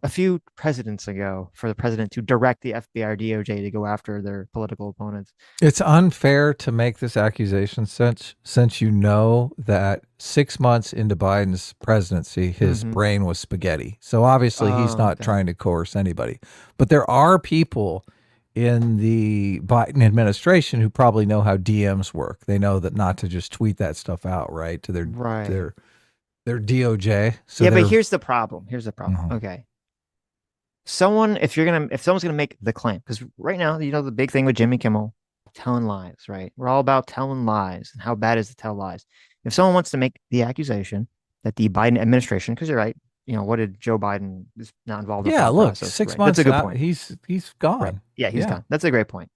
[SPEAKER 1] presidents ago for the president to direct the FBI or DOJ to go after their political opponents.
[SPEAKER 2] It's unfair to make this accusation since you know that 6 months into Biden's presidency, his brain was spaghetti. So obviously he's not trying to coerce anybody. But there are people in the Biden administration who probably know how DMs work. They know that not to just tweet that stuff out, right? To their DOJ. So
[SPEAKER 1] but here's the problem. Okay. If someone's gonna make the claim, because right now, you know, the big thing with Jimmy Kimmel, telling lies, right? We're all about telling lies and how bad it is to tell lies. If someone wants to make the accusation that the Biden administration, because you're right, you know, what did Joe Biden is not involved in?
[SPEAKER 2] Yeah, look,
[SPEAKER 1] process,
[SPEAKER 2] 6
[SPEAKER 1] right?
[SPEAKER 2] months.
[SPEAKER 1] That's a good point.
[SPEAKER 2] He's gone.
[SPEAKER 1] Right. Yeah, he's gone. That's a great point.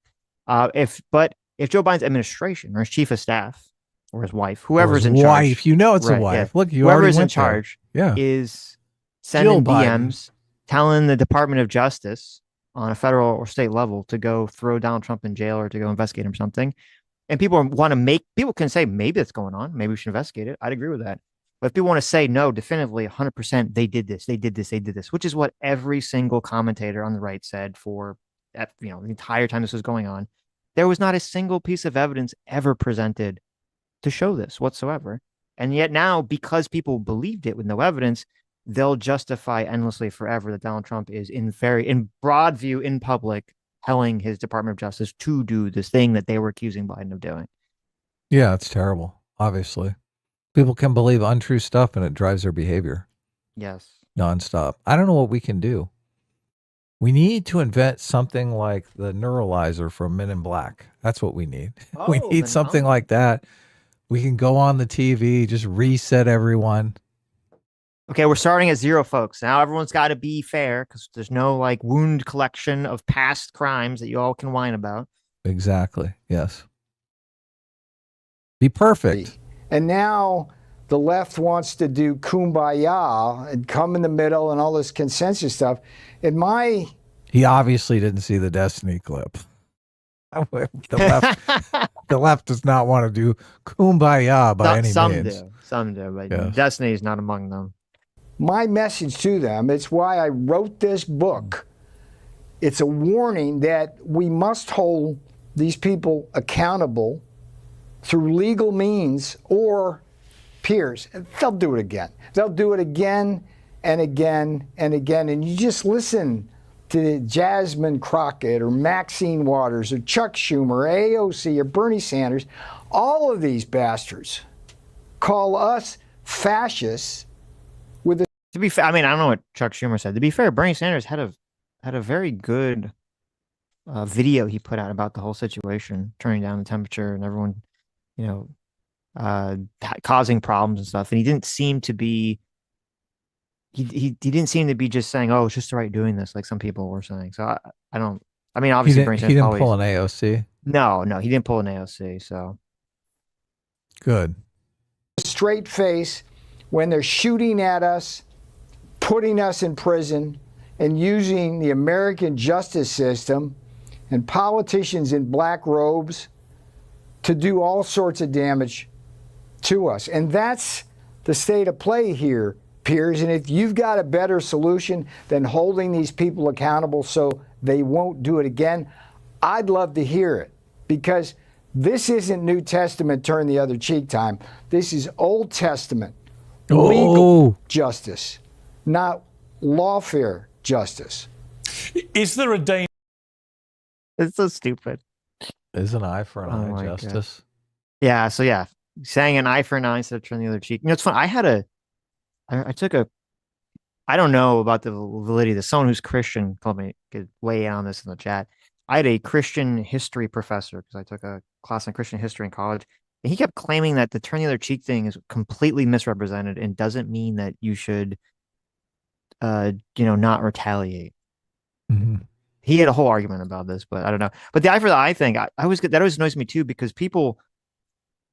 [SPEAKER 1] But if Joe Biden's administration or his chief of staff or his wife, whoever's in
[SPEAKER 2] wife,
[SPEAKER 1] charge,
[SPEAKER 2] you know it's a
[SPEAKER 1] right,
[SPEAKER 2] wife.
[SPEAKER 1] yeah,
[SPEAKER 2] Look, you
[SPEAKER 1] whoever
[SPEAKER 2] already
[SPEAKER 1] is in
[SPEAKER 2] went there.
[SPEAKER 1] charge,
[SPEAKER 2] Yeah.
[SPEAKER 1] is sending
[SPEAKER 2] Jill Biden.
[SPEAKER 1] DMs telling the Department of Justice on a federal or state level to go throw Donald Trump in jail or to go investigate him or something. And people can say maybe that's going on, maybe we should investigate it. I'd agree with that. But if people want to say no, definitively 100%, they did this, which is what every single commentator on the right said for the entire time this was going on. There was not a single piece of evidence ever presented to show this whatsoever. And yet now, because people believed it with no evidence, they'll justify endlessly forever that Donald Trump is in broad view in public telling his Department of Justice to do this thing that they were accusing Biden of doing.
[SPEAKER 2] Yeah, it's terrible. Obviously, people can believe untrue stuff and it drives their behavior.
[SPEAKER 1] Yes.
[SPEAKER 2] Nonstop. I don't know what we can do. We need to invent something like the neuralizer from Men in Black. That's what we need. We need something like that. We can go on the TV, just reset everyone.
[SPEAKER 1] Okay, we're starting at 0, folks. Now everyone's got to be fair because there's no like wound collection of past crimes that you all can whine about.
[SPEAKER 2] Exactly. Yes. Be perfect.
[SPEAKER 3] And now the left wants to do kumbaya and come in the middle and all this consensus stuff.
[SPEAKER 2] He obviously didn't see the Destiny clip. The left does not want to do kumbaya by any means.
[SPEAKER 1] Some do, but
[SPEAKER 2] Yes.
[SPEAKER 1] Destiny is not among them.
[SPEAKER 3] My message to them, it's why I wrote this book. It's a warning that we must hold these people accountable through legal means or peers. They'll do it again. They'll do it again and again and again. And you just listen to Jasmine Crockett or Maxine Waters or Chuck Schumer or AOC or Bernie Sanders. All of these bastards call us fascists with a...
[SPEAKER 1] To be fair, I mean, I don't know what Chuck Schumer said. To be fair, Bernie Sanders had a very good video he put out about the whole situation, turning down the temperature and everyone, causing problems and stuff. And he didn't seem to be just saying, "Oh, it's just the right doing this," like some people were saying. So obviously Bernie Sanders
[SPEAKER 2] he didn't pull an AOC.
[SPEAKER 1] No, he didn't pull an AOC. So
[SPEAKER 2] good.
[SPEAKER 3] Straight face when they're shooting at us, putting us in prison, and using the American justice system and politicians in black robes to do all sorts of damage to us. And that's the state of play here, peers. And if you've got a better solution than holding these people accountable so they won't do it again, I'd love to hear it, because this isn't New Testament turn the other cheek time. This is Old Testament legal justice, not lawfare justice.
[SPEAKER 6] Is there a danger?
[SPEAKER 1] it's so stupid.
[SPEAKER 2] Is an eye for an eye justice?
[SPEAKER 1] God. Yeah. So yeah, saying an eye for an eye instead of turning the other cheek. It's fun. I don't know about the validity of this. Someone who's Christian told me, could weigh in on this in the chat. I had a Christian history professor because I took a class in Christian history in college. And he kept claiming that the turn the other cheek thing is completely misrepresented and doesn't mean that you should, not retaliate.
[SPEAKER 2] Mm-hmm.
[SPEAKER 1] He had a whole argument about this, but I don't know. But the eye for the eye thing, that always annoys me too, because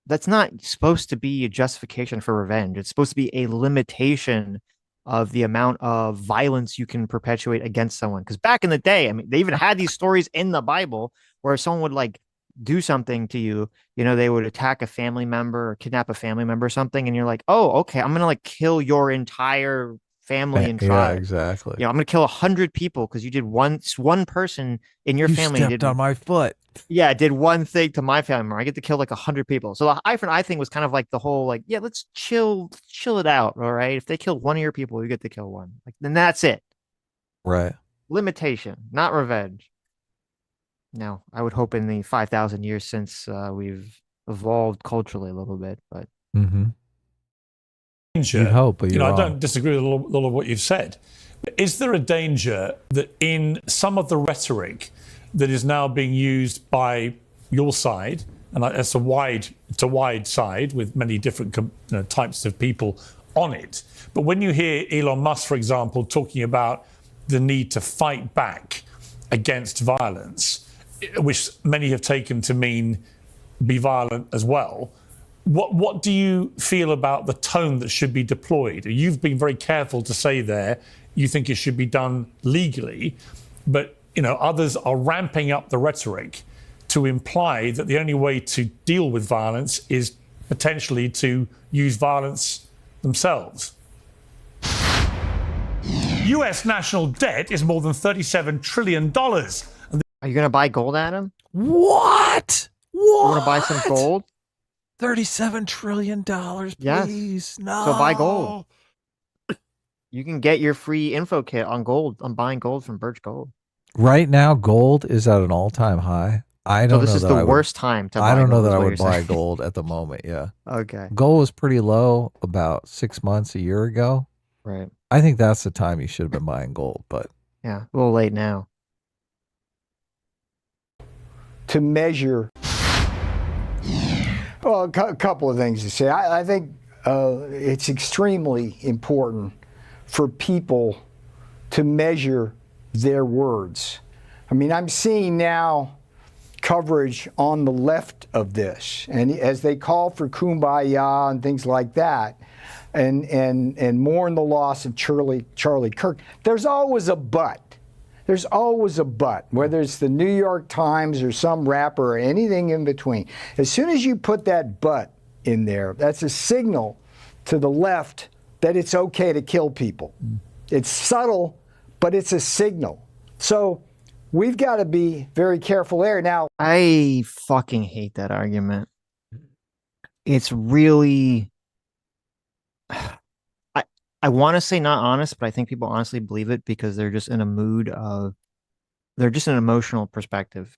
[SPEAKER 1] that's not supposed to be a justification for revenge. It's supposed to be a limitation of the amount of violence you can perpetuate against someone. Because back in the day, I mean, they even had these stories in the Bible where someone would like do something to you, they would attack a family member or kidnap a family member or something. And you're like, oh, okay, I'm going to like kill your entire family and tribe.
[SPEAKER 2] Yeah, exactly.
[SPEAKER 1] I'm going to kill 100 people because you did one person in your family.
[SPEAKER 2] Stepped on my foot.
[SPEAKER 1] Yeah, did one thing to my family member. I get to kill like 100 people. So the eye for an eye thing was kind of like the whole like, yeah, let's chill it out. All right. If they kill one of your people, you get to kill one. Like, then that's it.
[SPEAKER 2] Right.
[SPEAKER 1] Limitation, not revenge. Now, I would hope in the 5,000 years since we've evolved culturally a little bit, but
[SPEAKER 2] you hope, but
[SPEAKER 6] I don't disagree with a lot of what you've said. Is there a danger that in some of the rhetoric that is now being used by your side, and it's a wide side with many different types of people on it, but when you hear Elon Musk, for example, talking about the need to fight back against violence, which many have taken to mean be violent as well. What do you feel about the tone that should be deployed? You've been very careful to say there you think it should be done legally, but others are ramping up the rhetoric to imply that the only way to deal with violence is potentially to use violence themselves. US national debt is more than $37 trillion.
[SPEAKER 1] Are you going to buy gold, Adam?
[SPEAKER 2] What?
[SPEAKER 1] You want to buy some gold?
[SPEAKER 2] $37 trillion, please.
[SPEAKER 1] Yes.
[SPEAKER 2] No.
[SPEAKER 1] So buy gold. You can get your free info kit on gold, on buying gold from Birch Gold.
[SPEAKER 2] Right now, gold is at an all-time high. I don't know.
[SPEAKER 1] So this is the worst time to buy gold.
[SPEAKER 2] I don't know that I would buy gold at the moment, yeah.
[SPEAKER 1] Okay.
[SPEAKER 2] Gold was pretty low about 6 months, a year ago.
[SPEAKER 1] Right.
[SPEAKER 2] I think that's the time you should have been buying gold, but...
[SPEAKER 1] Yeah, a little late now.
[SPEAKER 3] To measure... Well, a couple of things to say. I think it's extremely important for people to measure their words. I mean, I'm seeing now coverage on the left of this, and as they call for kumbaya and things like that, and mourn the loss of Charlie Kirk, there's always a but. There's always a but, whether it's the New York Times or some rapper or anything in between. As soon as you put that but in there, that's a signal to the left that it's okay to kill people. It's subtle, but it's a signal. So we've got to be very careful there. Now,
[SPEAKER 1] I fucking hate that argument. It's really... I want to say not honest, but I think people honestly believe it because they're just in a mood of, they're just an emotional perspective.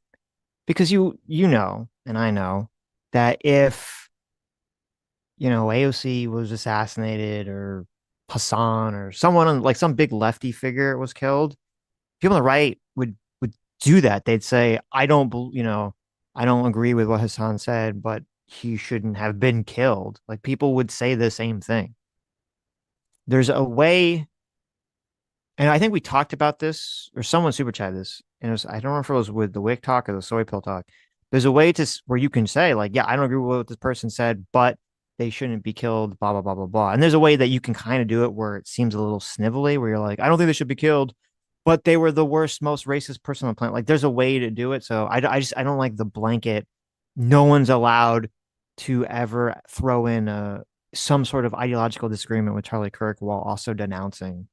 [SPEAKER 1] Because you know, and I know, that if, AOC was assassinated or Hassan or someone like some big lefty figure was killed, people on the right would do that. They'd say, I don't agree with what Hassan said, but he shouldn't have been killed. Like people would say the same thing. There's a way, and I think we talked about this, or someone super chatted this, and I don't remember if it was with the Wick talk or the soy pill talk. There's a way where you can say, like, yeah, I don't agree with what this person said, but they shouldn't be killed, blah, blah, blah, blah, blah. And there's a way that you can kind of do it where it seems a little snivelly, where you're like, I don't think they should be killed, but they were the worst, most racist person on the planet. Like, there's a way to do it. So I don't like the blanket. No one's allowed to ever throw in some sort of ideological disagreement with Charlie Kirk while also denouncing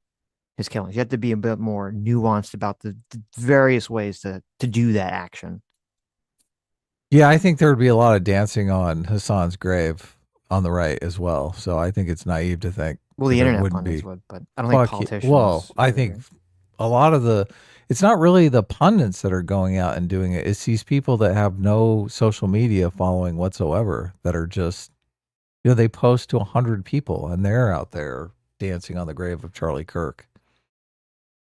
[SPEAKER 1] his killings. You have to be a bit more nuanced about the various ways to do that action.
[SPEAKER 2] Yeah, I think there would be a lot of dancing on Hassan's grave on the right as well. So I think it's naive to think.
[SPEAKER 1] Well, the internet pundits would, but I don't think politicians.
[SPEAKER 2] Well, I think a lot of it's not really the pundits that are going out and doing it. It's these people that have no social media following whatsoever that are just, they post to 100 people and they're out there dancing on the grave of Charlie Kirk.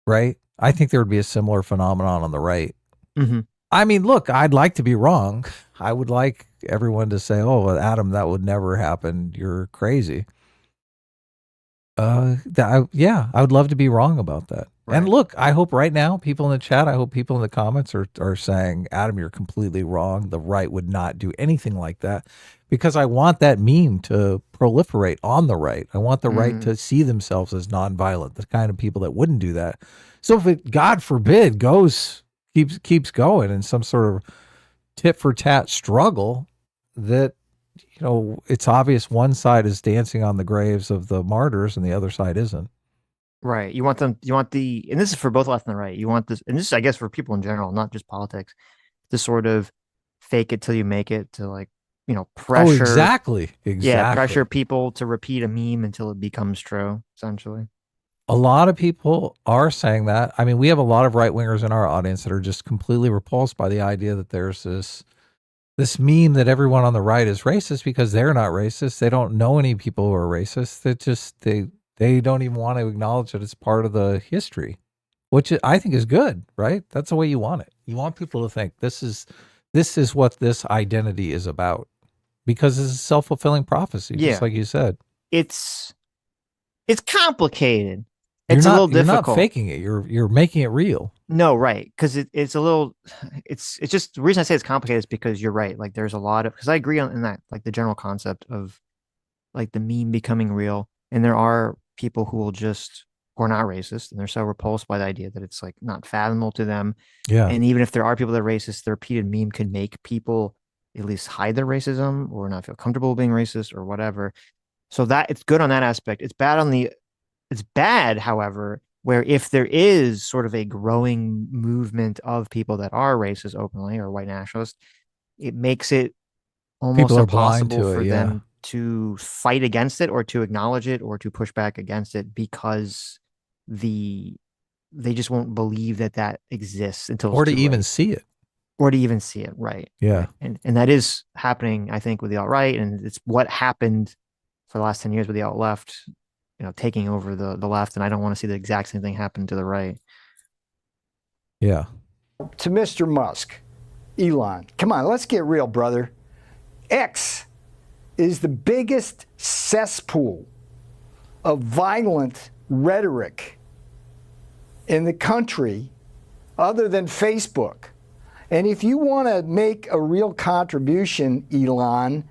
[SPEAKER 2] Right? I think there would be a similar phenomenon on the right.
[SPEAKER 1] Mm-hmm.
[SPEAKER 2] I mean, look, I'd like to be wrong. I would like everyone to say, oh, Adam, that would never happen. You're crazy. I would love to be wrong about that. Right. And look, I hope right now, people in the chat, I hope people in the comments are saying, Adam, you're completely wrong. The right would not do anything like that, because I want that meme to proliferate on the right. I want the right to see themselves as nonviolent, the kind of people that wouldn't do that. So if it, God forbid, keeps going in some sort of tit for tat struggle, that it's obvious one side is dancing on the graves of the martyrs and the other side isn't.
[SPEAKER 1] Right. You want and this is for both left and the right. You want this, and this is, I guess, for people in general, not just politics, to sort of fake it till you make it, to pressure.
[SPEAKER 2] Oh, exactly.
[SPEAKER 1] Yeah, pressure people to repeat a meme until it becomes true, essentially.
[SPEAKER 2] A lot of people are saying that. I mean, we have a lot of right-wingers in our audience that are just completely repulsed by the idea that there's this meme that everyone on the right is racist, because they're not racist. They don't know any people who are racist. They don't even want to acknowledge that it's part of the history, which I think is good, right? That's the way you want it. You want people to think this is what this identity is about, because it's a self-fulfilling prophecy, just like you said.
[SPEAKER 1] It's complicated. It's a little
[SPEAKER 2] You're
[SPEAKER 1] difficult.
[SPEAKER 2] not faking it. You're making it real.
[SPEAKER 1] No, right. Because it's a little, it's just the reason I say it's complicated is because you're right. Like there's a lot of, because I agree on in that, like the general concept of like the meme becoming real. And there are people who will just, who are not racist and they're so repulsed by the idea that it's like not fathomable to them.
[SPEAKER 2] Yeah.
[SPEAKER 1] And even if there are people that are racist, the repeated meme could make people at least hide their racism or not feel comfortable being racist or whatever. So that it's good on that aspect. It's bad, however, where if there is sort of a growing movement of people that are racist openly or white nationalists, it makes it almost
[SPEAKER 2] People are blind
[SPEAKER 1] impossible
[SPEAKER 2] to it,
[SPEAKER 1] for
[SPEAKER 2] yeah.
[SPEAKER 1] them to fight against it or to acknowledge it or to push back against it because they just won't believe that exists until
[SPEAKER 2] Or to
[SPEAKER 1] it's too
[SPEAKER 2] even
[SPEAKER 1] late.
[SPEAKER 2] see it.
[SPEAKER 1] Or to even see it, right?
[SPEAKER 2] Yeah.
[SPEAKER 1] Right. And that is happening, I think, with the alt-right, and it's what happened for the last 10 years with the alt-left, taking over the left, and I don't want to see the exact same thing happen to the right.
[SPEAKER 2] Yeah.
[SPEAKER 3] To Mr. Musk, Elon, come on, let's get real, brother. X is the biggest cesspool of violent rhetoric in the country other than Facebook. And if you want to make a real contribution, Elon,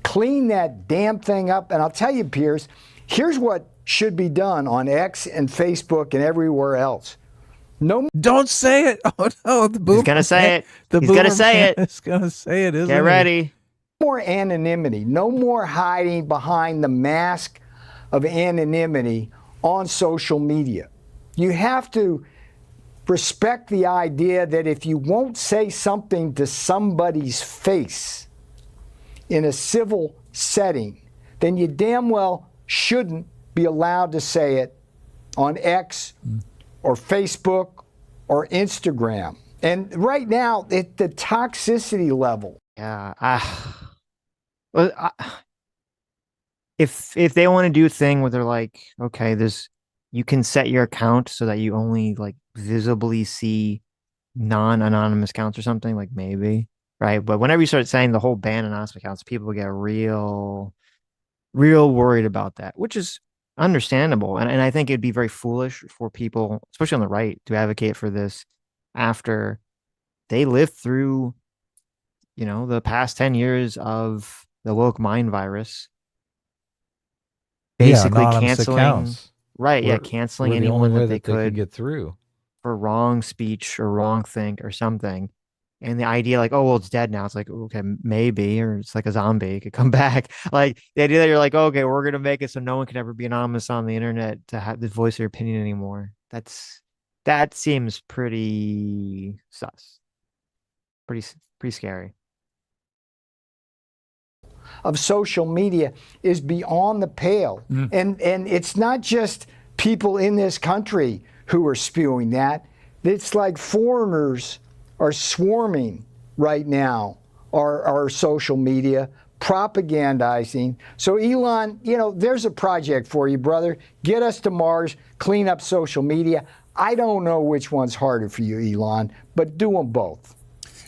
[SPEAKER 3] clean that damn thing up. And I'll tell you, Pierce, here's what should be done on X and Facebook and everywhere else. No,
[SPEAKER 2] don't say it. Oh no, the boomer.
[SPEAKER 1] He's gonna say it.
[SPEAKER 2] He's
[SPEAKER 1] gonna say it.
[SPEAKER 2] He's gonna say it. Isn't
[SPEAKER 1] Get ready.
[SPEAKER 3] No more anonymity. No more hiding behind the mask of anonymity on social media. You have to respect the idea that if you won't say something to somebody's face in a civil setting, then you damn well shouldn't be allowed to say it on X or Facebook or Instagram. And right now, at the toxicity level.
[SPEAKER 1] Yeah. If they want to do a thing where they're like, okay, you can set your account so that you only like visibly see non-anonymous accounts or something, like maybe, right? But whenever you start saying the whole ban anonymous accounts, people get real worried about that, which is understandable. And I think it'd be very foolish for people, especially on the right, to advocate for this after they lived through, the past 10 years of the woke mind virus. Basically canceling
[SPEAKER 2] accounts.
[SPEAKER 1] Right, yeah, canceling anyone that they could
[SPEAKER 2] get through
[SPEAKER 1] for wrong speech or wrong think or something. And the idea like, oh, well, it's dead now. It's like, okay, maybe, or it's like a zombie. It could come back. Like the idea that you're like, okay, we're going to make it so no one can ever be anonymous on the internet to have the voice of your opinion anymore. That seems pretty sus. Pretty scary.
[SPEAKER 3] Of social media is beyond the pale. And it's not just people in this country who are spewing that. It's like foreigners are swarming right now our social media, propagandizing. So Elon, there's a project for you, brother. Get us to Mars, clean up social media. I don't know which one's harder for you, Elon, but do them both.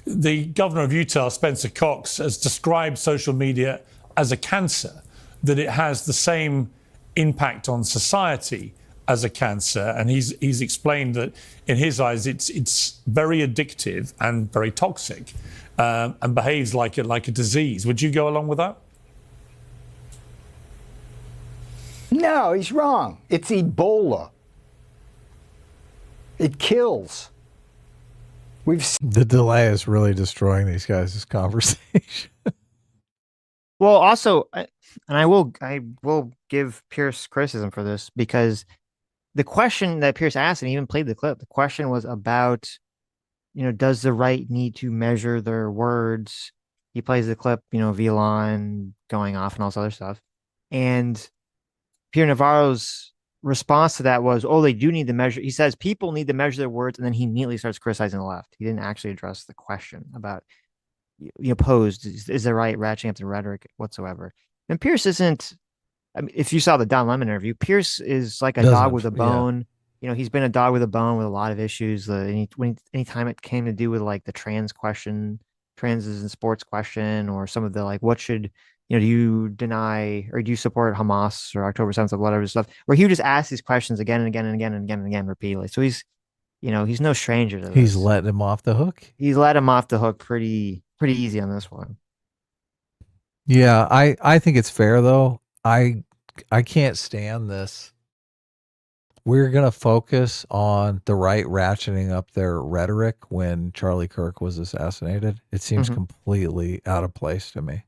[SPEAKER 6] The governor of Utah, Spencer Cox, has described social media as a cancer, that it has the same impact on society as a cancer. And he's explained that in his eyes, it's very addictive and very toxic, and behaves like a disease. Would you go along with that?
[SPEAKER 3] No, he's wrong. It's Ebola. It kills.
[SPEAKER 2] The delay is really destroying these guys' conversation.
[SPEAKER 1] Well, also, and I will give Pierce criticism for this, because the question that Pierce asked, and he even played the clip, the question was about, does the right need to measure their words? He plays the clip, Vylan going off and all this other stuff. And Pierre Navarro's response to that was, oh, they do need to measure. He says people need to measure their words, and then he immediately starts criticizing the left. He didn't actually address the question about, posed, is the right ratcheting up the rhetoric whatsoever. And Pierce isn't, I mean, if you saw the Don Lemon interview, Pierce is like a dog with a bone. Yeah. He's been a dog with a bone with a lot of issues. Anytime it came to do with like the trans question, transes in sports question, or some of the like, what should do you deny or do you support Hamas or October 7th or whatever stuff, where he would just ask these questions again and again and again and again and again repeatedly. So he's no stranger to this.
[SPEAKER 2] He's letting him off the hook.
[SPEAKER 1] He's let him off the hook pretty easy on this one.
[SPEAKER 2] Yeah, I think it's fair though. I can't stand this. We're going to focus on the right ratcheting up their rhetoric when Charlie Kirk was assassinated. It seems completely out of place to me.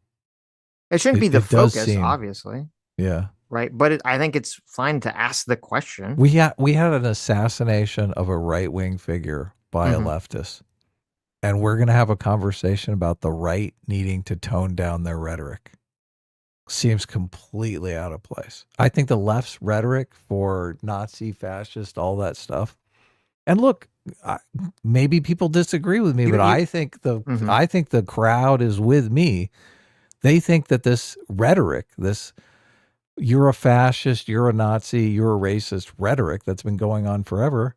[SPEAKER 1] It shouldn't be the focus, obviously.
[SPEAKER 2] Yeah.
[SPEAKER 1] Right. But I think it's fine to ask the question.
[SPEAKER 2] We had an assassination of a right-wing figure by a leftist. And we're going to have a conversation about the right needing to tone down their rhetoric. Seems completely out of place. I think the left's rhetoric for Nazi, fascist, all that stuff. And look, maybe people disagree with me, but I think the crowd is with me. They think that this rhetoric, this you're a fascist, you're a Nazi, you're a racist rhetoric that's been going on forever,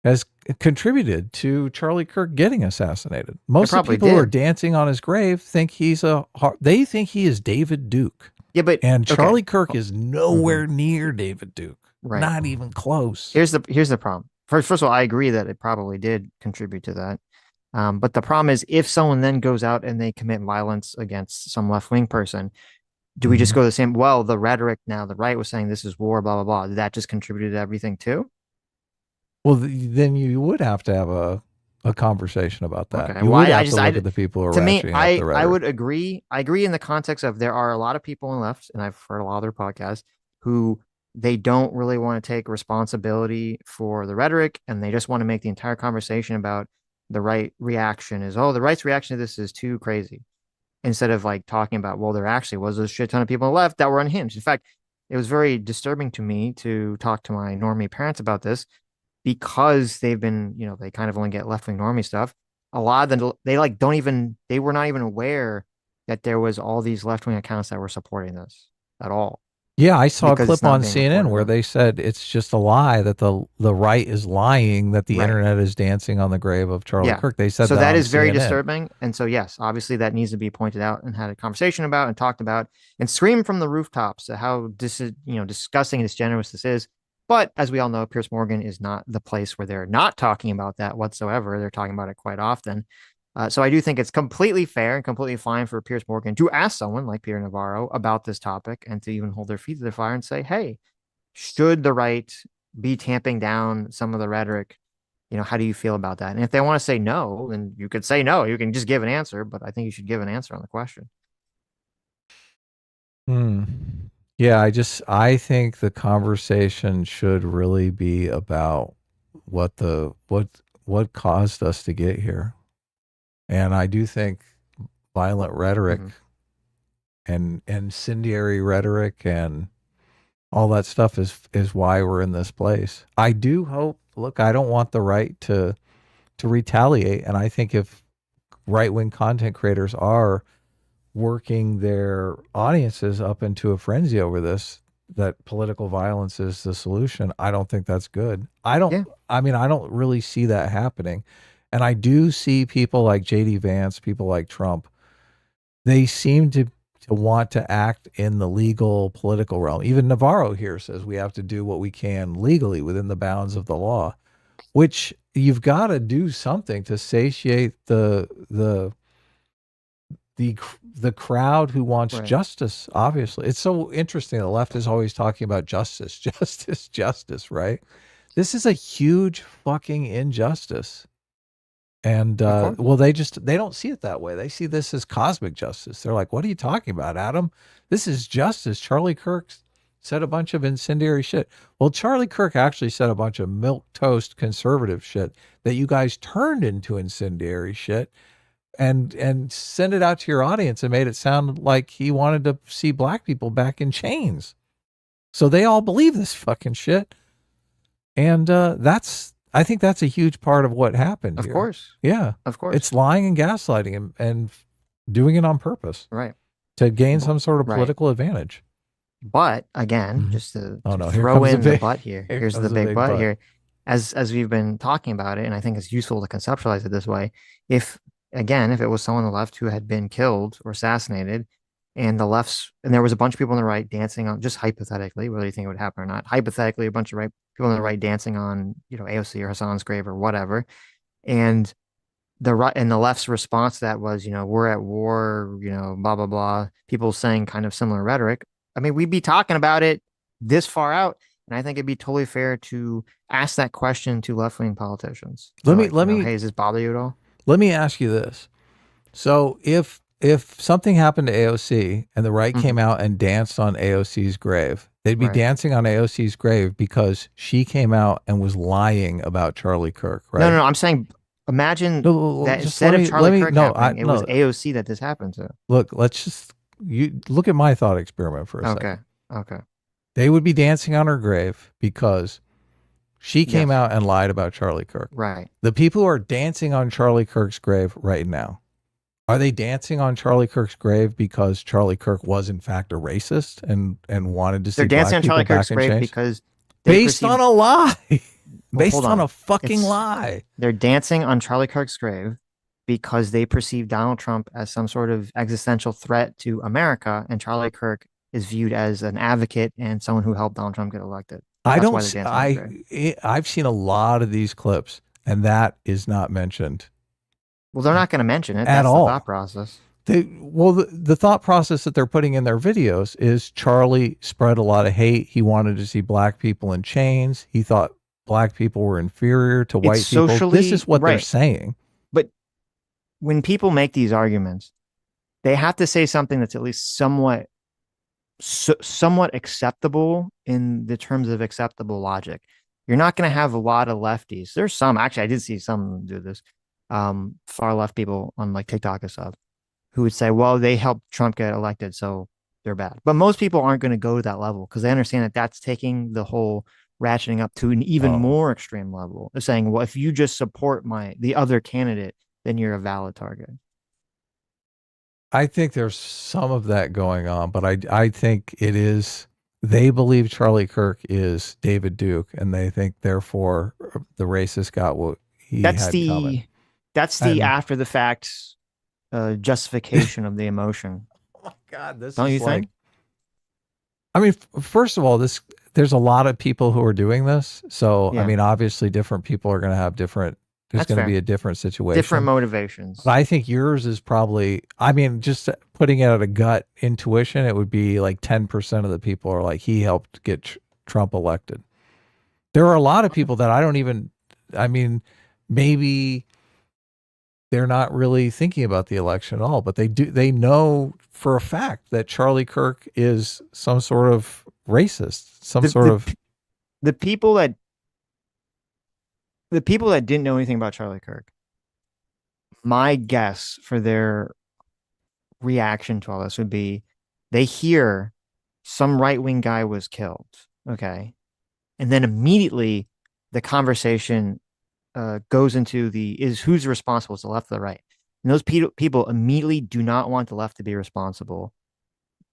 [SPEAKER 2] has contributed to Charlie Kirk getting assassinated. Most of the people who are dancing on his grave think they think he is David Duke.
[SPEAKER 1] Yeah, but
[SPEAKER 2] Charlie Kirk is nowhere near David Duke. Right. Not even close.
[SPEAKER 1] Here's the problem. First of all, I agree that it probably did contribute to that. But the problem is, if someone then goes out and they commit violence against some left-wing person, do we just go the same? Well, the rhetoric now, the right was saying this is war, blah, blah, blah. Did that just contribute to everything too?
[SPEAKER 2] Well, then you would have to have a conversation about that.
[SPEAKER 1] Okay.
[SPEAKER 2] You would have to look at the people who are ratcheting up the rhetoric.
[SPEAKER 1] I would agree. I agree in the context of there are a lot of people on the left, and I've heard a lot of their podcasts, who they don't really want to take responsibility for the rhetoric, and they just want to make the entire conversation about the right reaction is, the right's reaction to this is too crazy. Instead of like talking about, well, there actually was a shit ton of people on the left that were unhinged. In fact, it was very disturbing to me to talk to my normie parents about this, because they've been, they kind of only get left-wing normie stuff. A lot of them, they were not even aware that there was all these left-wing accounts that were supporting this at all.
[SPEAKER 2] Yeah, I saw a clip on CNN where they said it's just a lie, that the right is lying, that the internet is dancing on the grave of Charlie Kirk. They said
[SPEAKER 1] so that is very
[SPEAKER 2] CNN.
[SPEAKER 1] disturbing. And so, yes, obviously that needs to be pointed out and had a conversation about and talked about and screamed from the rooftops at how disgusting and disingenuous this is. But as we all know, Piers Morgan is not the place where they're not talking about that whatsoever. They're talking about it quite often. So I do think it's completely fair and completely fine for Piers Morgan to ask someone like Peter Navarro about this topic and to even hold their feet to the fire and say, hey, should the right be tamping down some of the rhetoric? How do you feel about that? And if they want to say no, then you could say no. You can just give an answer, but I think you should give an answer on the question.
[SPEAKER 2] Yeah, I think the conversation should really be about what caused us to get here. And I do think violent rhetoric and incendiary rhetoric and all that stuff is why we're in this place. I do hope, look, I don't want the right to retaliate. And I think if right-wing content creators are working their audiences up into a frenzy over this, that political violence is the solution, I don't think that's good. I don't really see that happening. And I do see people like JD Vance, people like Trump, they seem to want to act in the legal political realm. Even Navarro here says we have to do what we can legally within the bounds of the law, which you've got to do something to satiate the crowd who wants justice. Obviously, it's so interesting. The left is always talking about justice, right? This is a huge fucking injustice. And they don't see it that way. They see this as cosmic justice. They're like, what are you talking about, Adam? This is justice. Charlie Kirk said a bunch of incendiary shit. Well, Charlie Kirk actually said a bunch of milquetoast conservative shit that you guys turned into incendiary shit and sent it out to your audience and made it sound like he wanted to see black people back in chains. So they all believe this fucking shit. And I think that's a huge part of what happened.
[SPEAKER 1] Of
[SPEAKER 2] here.
[SPEAKER 1] course.
[SPEAKER 2] Yeah.
[SPEAKER 1] Of course.
[SPEAKER 2] It's lying and gaslighting and doing it on purpose.
[SPEAKER 1] Right.
[SPEAKER 2] To gain some sort of political advantage.
[SPEAKER 1] But again, just to
[SPEAKER 2] throw
[SPEAKER 1] in the butt here. Here's the big butt here. As we've been talking about it, and I think it's useful to conceptualize it this way. If it was someone on the left who had been killed or assassinated, and the left's, and there was a bunch of people on the right dancing on, just hypothetically, whether you think it would happen or not, hypothetically, a bunch of people on the right dancing on, AOC or Hassan's grave or whatever. And the right and the left's response to that was, we're at war, blah, blah, blah. People saying kind of similar rhetoric. I mean, we'd be talking about it this far out. And I think it'd be totally fair to ask that question to left-wing politicians.
[SPEAKER 2] Let me,
[SPEAKER 1] hey, does this bother you at all?
[SPEAKER 2] Let me ask you this. So if something happened to AOC and the right came out and danced on AOC's grave, they'd be dancing on AOC's grave because she came out and was lying about Charlie Kirk, right?
[SPEAKER 1] No, I'm saying, imagine that instead of Charlie Kirk happening, it was AOC that this happened to.
[SPEAKER 2] Look, you look at my thought experiment for a second.
[SPEAKER 1] Okay.
[SPEAKER 2] They would be dancing on her grave because she came out and lied about Charlie Kirk.
[SPEAKER 1] Right.
[SPEAKER 2] The people who are dancing on Charlie Kirk's grave right now, are they dancing on Charlie Kirk's grave because Charlie Kirk was in fact a racist and wanted to see
[SPEAKER 1] They're dancing on Charlie Kirk's grave because
[SPEAKER 2] based on a lie. Based on a fucking
[SPEAKER 1] It's
[SPEAKER 2] lie.
[SPEAKER 1] They're dancing on Charlie Kirk's grave because they perceive Donald Trump as some sort of existential threat to America, and Charlie Kirk is viewed as an advocate and someone who helped Donald Trump get elected. I've
[SPEAKER 2] seen a lot of these clips, and that is not mentioned.
[SPEAKER 1] Well, they're not going to mention it.
[SPEAKER 2] That's all.
[SPEAKER 1] The thought process.
[SPEAKER 2] The thought process that they're putting in their videos is Charlie spread a lot of hate. He wanted to see black people in chains. He thought black people were inferior to white people. This is what they're saying.
[SPEAKER 1] But when people make these arguments, they have to say something that's at least somewhat acceptable in the terms of acceptable logic. You're not going to have a lot of lefties. There's some, actually, I did see some do this, far left people on like TikTok and stuff, who would say, well, they helped Trump get elected, so they're bad. But most people aren't going to go to that level because they understand that that's taking the whole ratcheting up to an even more extreme level. They're saying, well, if you just support the other candidate, then you're a valid target.
[SPEAKER 2] I think there's some of that going on, but I think it is, they believe Charlie Kirk is David Duke, and they think therefore the racist got what he had coming.
[SPEAKER 1] That's the after the fact justification of the emotion.
[SPEAKER 2] Oh my God, this
[SPEAKER 1] don't
[SPEAKER 2] is
[SPEAKER 1] you think?
[SPEAKER 2] I mean, first of all, there's a lot of people who are doing this. So, I mean, obviously different people are going to have different, there's going to be a different situation.
[SPEAKER 1] Different motivations.
[SPEAKER 2] But I think yours is probably, I mean, just putting it at a gut intuition, it would be like 10% of the people are like, he helped get Trump elected. There are a lot of people that I don't even, I mean, maybe they're not really thinking about the election at all, but they know for a fact that Charlie Kirk is some sort of racist,
[SPEAKER 1] the people that didn't know anything about Charlie Kirk, my guess for their reaction to all this would be they hear some right-wing guy was killed. Okay. And then immediately the conversation goes into who's responsible, is the left or the right? And those people immediately do not want the left to be responsible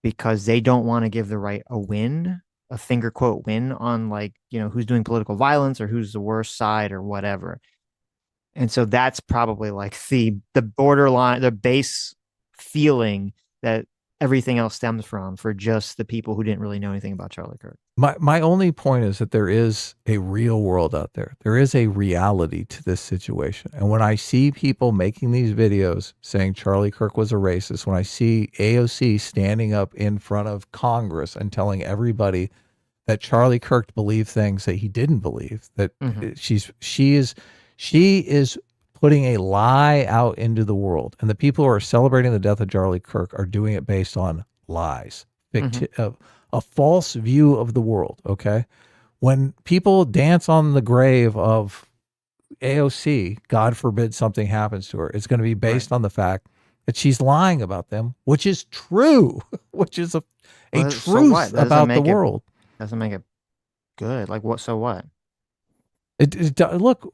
[SPEAKER 1] because they don't want to give the right a win, a finger quote win on who's doing political violence or who's the worst side or whatever. And so that's probably like the borderline, the base feeling that everything else stems from for just the people who didn't really know anything about Charlie Kirk.
[SPEAKER 2] My only point is that there is a real world out there. There is a reality to this situation. And when I see people making these videos saying Charlie Kirk was a racist, when I see AOC standing up in front of Congress and telling everybody that Charlie Kirk believed things that he didn't believe, that she is putting a lie out into the world. And the people who are celebrating the death of Charlie Kirk are doing it based on lies, a false view of the world. Okay. When people dance on the grave of AOC, God forbid something happens to her, it's going to be based on the fact that she's lying about them, which is true, which is a truth about the world.
[SPEAKER 1] Doesn't make it good. Like what? So what?
[SPEAKER 2] Look,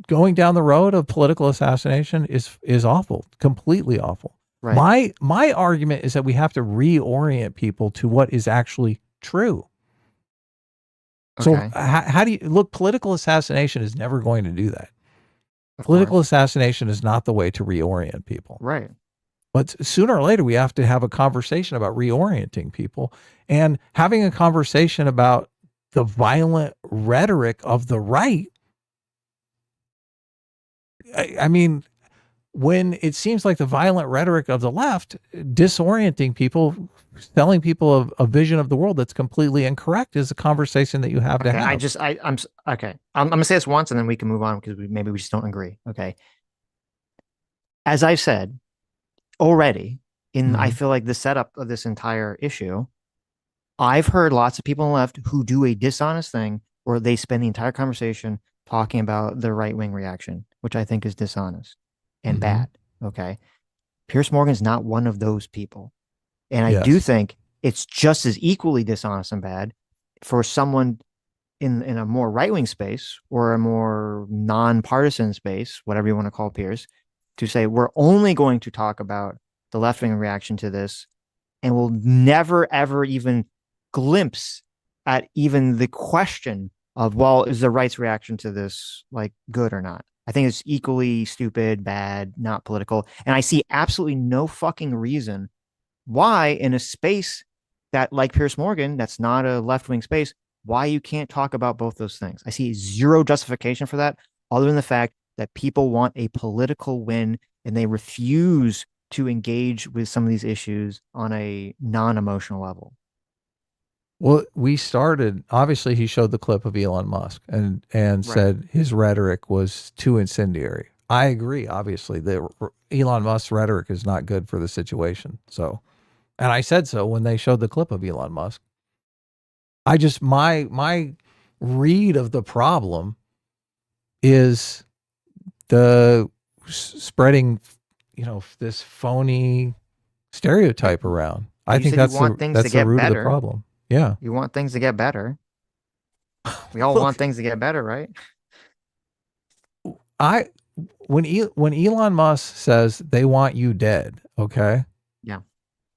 [SPEAKER 2] going down the road of political assassination is awful, completely awful. Right. My argument is that we have to reorient people to what is actually true. Okay. So how do you look? Political assassination is never going to do that. Political assassination is not the way to reorient people.
[SPEAKER 1] Right.
[SPEAKER 2] But sooner or later, we have to have a conversation about reorienting people and having a conversation about the violent rhetoric of the right. I mean, when it seems like the violent rhetoric of the left disorienting people, telling people a vision of the world that's completely incorrect is a conversation that you have to have.
[SPEAKER 1] I'm okay. I'm gonna say this once and then we can move on because maybe we just don't agree. Okay. As I said already, I feel like the setup of this entire issue, I've heard lots of people on the left who do a dishonest thing where they spend the entire conversation talking about the right-wing reaction, which I think is dishonest and bad. Okay. Piers Morgan's not one of those people. And I do think it's just as equally dishonest and bad for someone in a more right-wing space or a more non-partisan space, whatever you want to call Piers, to say we're only going to talk about the left-wing reaction to this and we'll never, ever even glimpse at even the question of, well, is the right's reaction to this like good or not? I think it's equally stupid, bad, not political. And I see absolutely no fucking reason why in a space that, like Piers Morgan, that's not a left-wing space, why you can't talk about both those things. I see zero justification for that other than the fact that people want a political win and they refuse to engage with some of these issues on a non-emotional level.
[SPEAKER 2] Well, we started, obviously he showed the clip of Elon Musk and said his rhetoric was too incendiary. I agree, obviously. Elon Musk's rhetoric is not good for the situation. So, and I said so when they showed the clip of Elon Musk. I just, my read of the problem is the spreading, this phony stereotype around. I think that's the root of the problem. Yeah.
[SPEAKER 1] You want things to get better. We all want things to get better, right?
[SPEAKER 2] When Elon Musk says they want you dead, okay?
[SPEAKER 1] Yeah.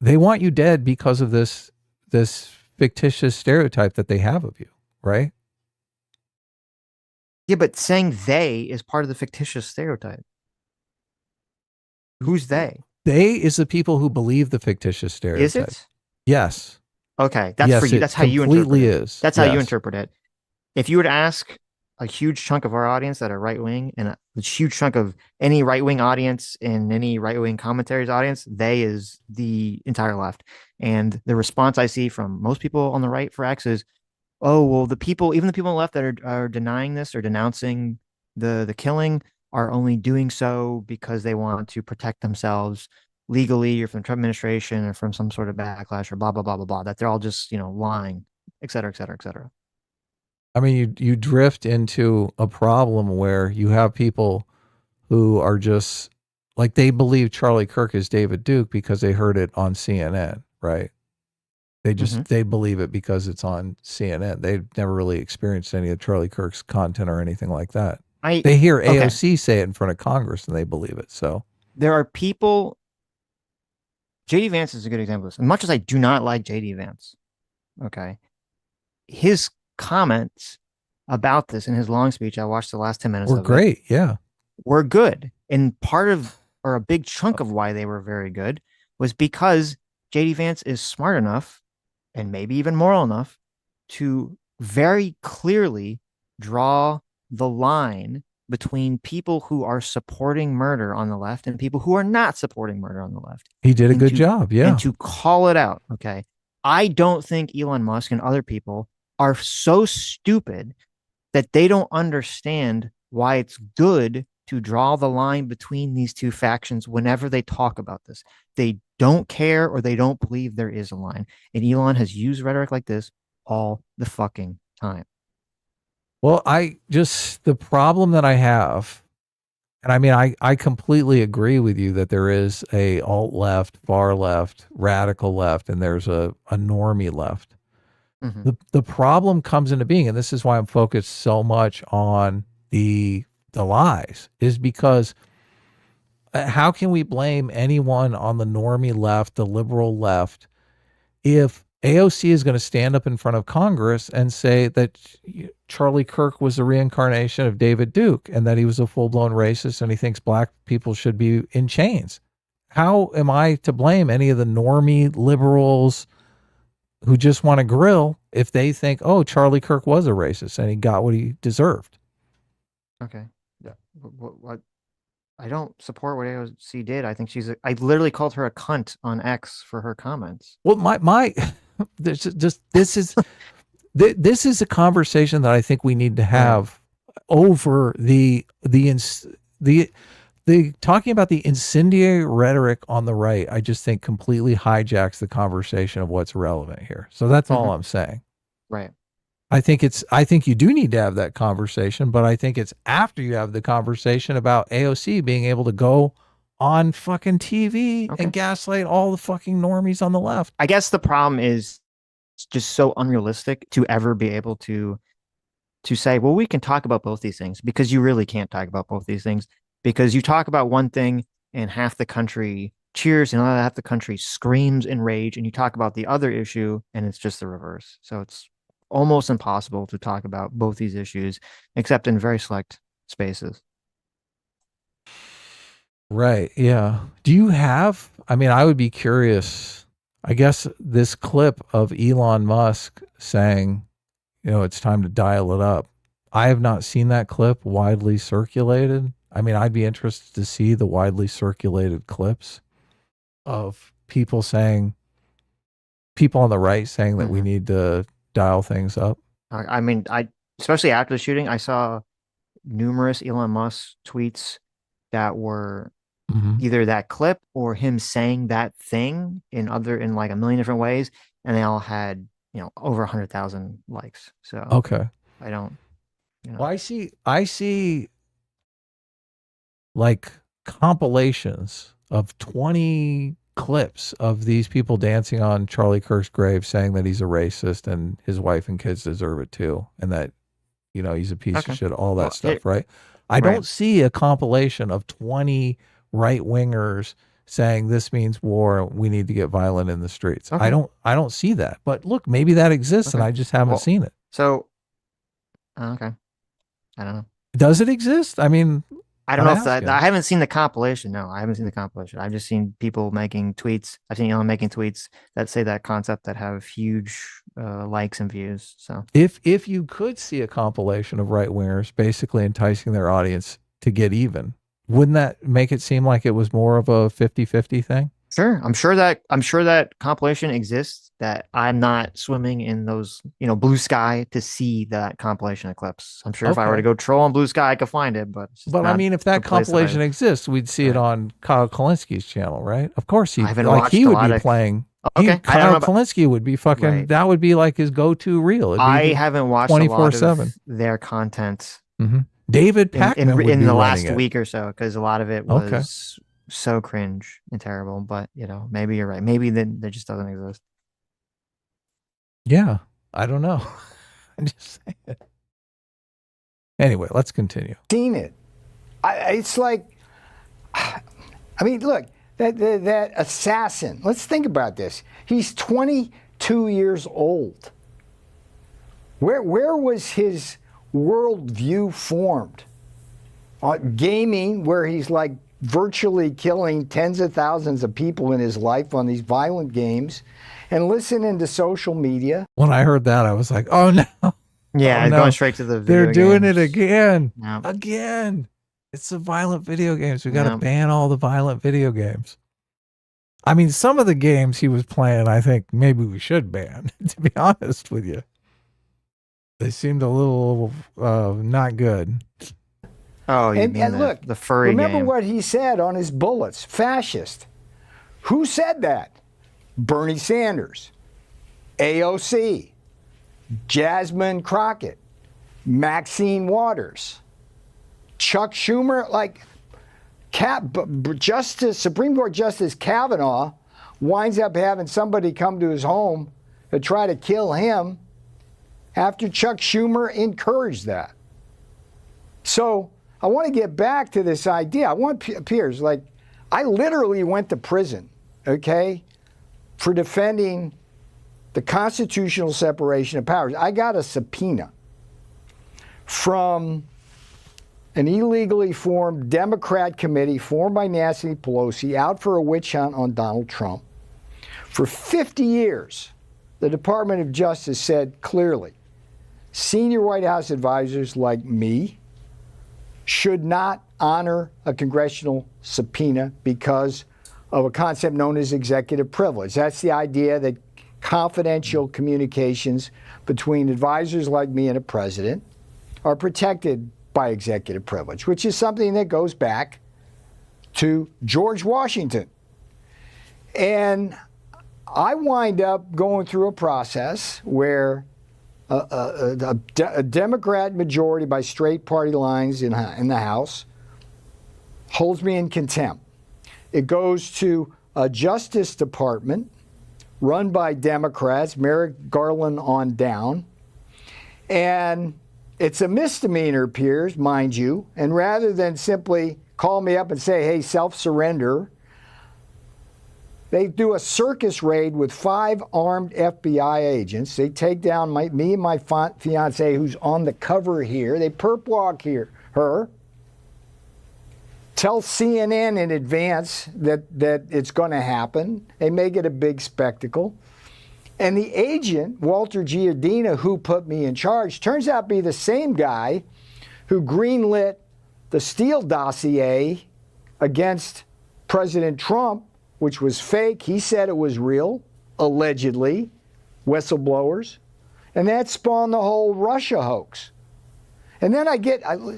[SPEAKER 2] They want you dead because of this fictitious stereotype that they have of you, right?
[SPEAKER 1] Yeah, but saying they is part of the fictitious stereotype. Who's they?
[SPEAKER 2] They is the people who believe the fictitious stereotype.
[SPEAKER 1] Is it?
[SPEAKER 2] Yes.
[SPEAKER 1] Okay, that's for you. That's how you interpret it. That's how you interpret it. If you were to ask a huge chunk of our audience that are right wing and a huge chunk of any right wing audience and any right wing commentaries audience, they is the entire left. And the response I see from most people on the right for X is, oh, well, even the people on the left that are denying this or denouncing the killing are only doing so because they want to protect themselves legally or from the Trump administration or from some sort of backlash or blah, blah, blah, blah, blah, that they're all just, lying, et cetera, et cetera, et cetera.
[SPEAKER 2] I mean, you drift into a problem where you have people who are just like, they believe Charlie Kirk is David Duke because they heard it on CNN, right? They just, they believe it because it's on CNN. They've never really experienced any of Charlie Kirk's content or anything like that. They hear AOC say it in front of Congress and they believe it. So
[SPEAKER 1] there are people. JD Vance is a good example of this. As much as I do not like JD Vance, okay, his comments about this in his long speech, I watched the last 10 minutes
[SPEAKER 2] were great. Yeah.
[SPEAKER 1] Were good. And part of, or a big chunk of why they were very good was because JD Vance is smart enough and maybe even moral enough to very clearly draw the line between people who are supporting murder on the left and people who are not supporting murder on the left.
[SPEAKER 2] He did a good job, yeah.
[SPEAKER 1] And to call it out, okay? I don't think Elon Musk and other people are so stupid that they don't understand why it's good to draw the line between these two factions whenever they talk about this. They don't care or they don't believe there is a line. And Elon has used rhetoric like this all the fucking time.
[SPEAKER 2] Well, the problem that I have, and I mean, I completely agree with you that there is a alt left, far left, radical left, and there's a normie left. The problem comes into being, and this is why I'm focused so much on the lies, is because how can we blame anyone on the normie left, the liberal left, if AOC is going to stand up in front of Congress and say that Charlie Kirk was a reincarnation of David Duke and that he was a full-blown racist and he thinks black people should be in chains? how am I to blame any of the normie liberals who just want to grill if they think, oh, Charlie Kirk was a racist and he got what he deserved?
[SPEAKER 1] Okay. Yeah. What? I don't support what AOC did. I think I literally called her a cunt on X for her comments.
[SPEAKER 2] Well, this is a conversation that I think we need to have over the talking about the incendiary rhetoric on the right. I just think completely hijacks the conversation of what's relevant here. So that's all I'm saying.
[SPEAKER 1] Right.
[SPEAKER 2] I think you do need to have that conversation, but I think it's after you have the conversation about AOC being able to go on fucking TV and gaslight all the fucking normies on the left.
[SPEAKER 1] I guess the problem is it's just so unrealistic to ever be able to say, well, we can talk about both these things, because you really can't talk about both these things, because you talk about one thing and half the country cheers and half the country screams in rage, and you talk about the other issue and it's just the reverse. So it's almost impossible to talk about both these issues except in very select spaces.
[SPEAKER 2] Right. Yeah. Do you have, I mean, I would be curious, I guess this clip of Elon Musk saying, you know, it's time to dial it up. I have not seen that clip widely circulated. I mean, I'd be interested to see the widely circulated clips of people on the right saying that we need to dial things up.
[SPEAKER 1] I mean, especially after the shooting, I saw numerous Elon Musk tweets that were either that clip or him saying that thing in like a million different ways, and they all had, you know, over 100,000 likes. So
[SPEAKER 2] okay,
[SPEAKER 1] I don't. You know.
[SPEAKER 2] Well, I see like compilations of 20 clips of these people dancing on Charlie Kirk's grave saying that he's a racist and his wife and kids deserve it too, and that, you know, he's a piece of shit, all that stuff, right? I don't see a compilation of 20 right-wingers saying this means war, we need to get violent in the streets. I don't see that. But look, maybe that exists and I just haven't seen it.
[SPEAKER 1] So okay. I don't know.
[SPEAKER 2] Does it exist? I mean,
[SPEAKER 1] I don't know if I haven't seen the compilation. No, I haven't seen the compilation. I've just seen people making tweets. I've seen Elon making tweets that say that concept that have huge likes and views. So
[SPEAKER 2] if you could see a compilation of right wingers basically enticing their audience to get even, wouldn't that make it seem like it was more of a 50-50 thing?
[SPEAKER 1] Sure. I'm sure that compilation exists, that I'm not swimming in those, you know, Blue Sky to see that compilation of clips. I'm sure if I were to go troll on Blue Sky, I could find it, but
[SPEAKER 2] I mean, if that compilation exists, we'd see it on Kyle Kalinski's channel, right? Of course, he would be playing.
[SPEAKER 1] Okay.
[SPEAKER 2] Kyle Kalinski would be fucking, that would be like his go-to reel.
[SPEAKER 1] I haven't watched 24/7 of their content.
[SPEAKER 2] David Pakman
[SPEAKER 1] in the last week or so, because a lot of it was so cringe and terrible. But, you know, maybe you're right. Maybe then that just doesn't exist.
[SPEAKER 2] Yeah, I don't know. I'm just saying. Anyway, let's continue.
[SPEAKER 3] Seen it. It's like, I mean, look, that assassin. Let's think about this. He's 22 years old. Where was his worldview formed? Gaming, where he's like virtually killing tens of thousands of people in his life on these violent games, and listening to social media.
[SPEAKER 2] When I heard that, I was like, oh no.
[SPEAKER 1] Yeah, going straight to the video
[SPEAKER 2] They're doing
[SPEAKER 1] games.
[SPEAKER 2] it again.
[SPEAKER 1] Yeah.
[SPEAKER 2] Again. It's the violent video games. We got to ban all the violent video games. I mean, some of the games he was playing, I think maybe we should ban, to be honest with you. They seemed a little not good.
[SPEAKER 1] Oh, you mean
[SPEAKER 3] look,
[SPEAKER 1] the furry
[SPEAKER 3] remember
[SPEAKER 1] game.
[SPEAKER 3] what he said on his bullets, fascist. Who said that? Bernie Sanders, AOC, Jasmine Crockett, Maxine Waters, Chuck Schumer, like Supreme Court Justice Kavanaugh winds up having somebody come to his home to try to kill him after Chuck Schumer encouraged that. So I want to get back to this idea. I want Piers, like, I literally went to prison, okay, for defending the constitutional separation of powers. I got a subpoena from an illegally formed Democrat committee formed by Nancy Pelosi out for a witch hunt on Donald Trump. For 50 years, the Department of Justice said clearly, senior White House advisors like me should not honor a congressional subpoena because of a concept known as executive privilege. That's the idea that confidential communications between advisors like me and a president are protected by executive privilege, which is something that goes back to George Washington. And I wind up going through a process where a Democrat majority by straight party lines in the House holds me in contempt. It goes to a Justice Department run by Democrats, Merrick Garland on down, and it's a misdemeanor, Piers, mind you, and rather than simply call me up and say, hey, self-surrender, they do a circus raid with 5 armed FBI agents. They take down me and my fiance, who's on the cover here. They perp walk her, tell CNN in advance that it's going to happen. They make it a big spectacle. And the agent, Walter Giardina, who put me in charge, turns out to be the same guy who greenlit the Steele dossier against President Trump, which was fake. He said it was real, allegedly, whistleblowers. And that spawned the whole Russia hoax. And then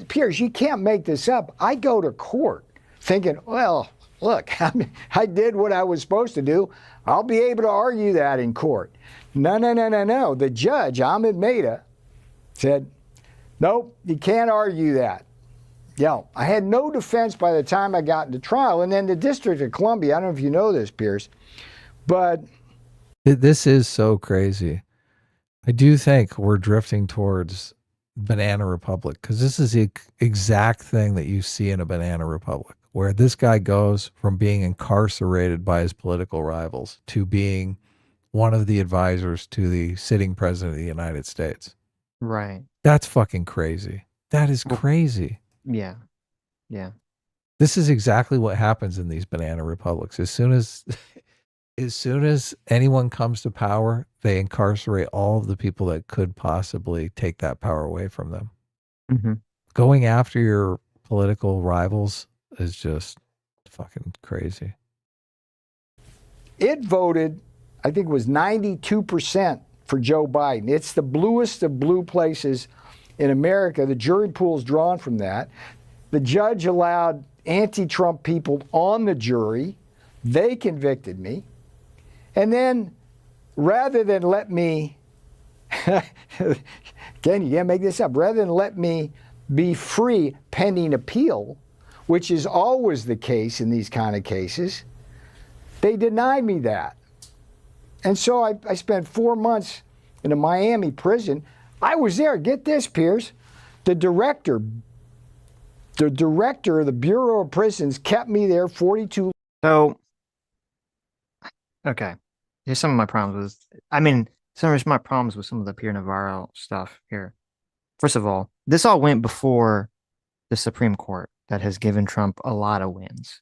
[SPEAKER 3] Piers, you can't make this up. I go to court thinking, well, look, I did what I was supposed to do. I'll be able to argue that in court. No. The judge, Ahmed Maida, said, nope, you can't argue that. I had no defense by the time I got into trial. And then the District of Columbia, I don't know if you know this, Piers, but...
[SPEAKER 2] This is so crazy. I do think we're drifting towards banana republic, because this is the exact thing that you see in a banana republic, where this guy goes from being incarcerated by his political rivals to being one of the advisors to the sitting president of the United States.
[SPEAKER 1] Right.
[SPEAKER 2] That's fucking crazy. That is crazy.
[SPEAKER 1] Yeah.
[SPEAKER 2] This is exactly what happens in these banana republics. As soon as anyone comes to power, they incarcerate all of the people that could possibly take that power away from them.
[SPEAKER 1] Mm-hmm.
[SPEAKER 2] Going after your political rivals is just fucking crazy.
[SPEAKER 3] It voted, I think it was 92% for Joe Biden. It's the bluest of blue places in America. The jury pool's drawn from that. The judge allowed anti-Trump people on the jury. They convicted me. And then, rather than let me, again, you can't make this up, rather than let me be free pending appeal, which is always the case in these kind of cases, they denied me that. And so I spent 4 months in a Miami prison. I was there, get this, Piers, the director of the Bureau of Prisons kept me there 42.
[SPEAKER 1] So, okay. Here's some of my problems with some of the Pierre Navarro stuff here. First of all, this all went before the Supreme Court that has given Trump a lot of wins.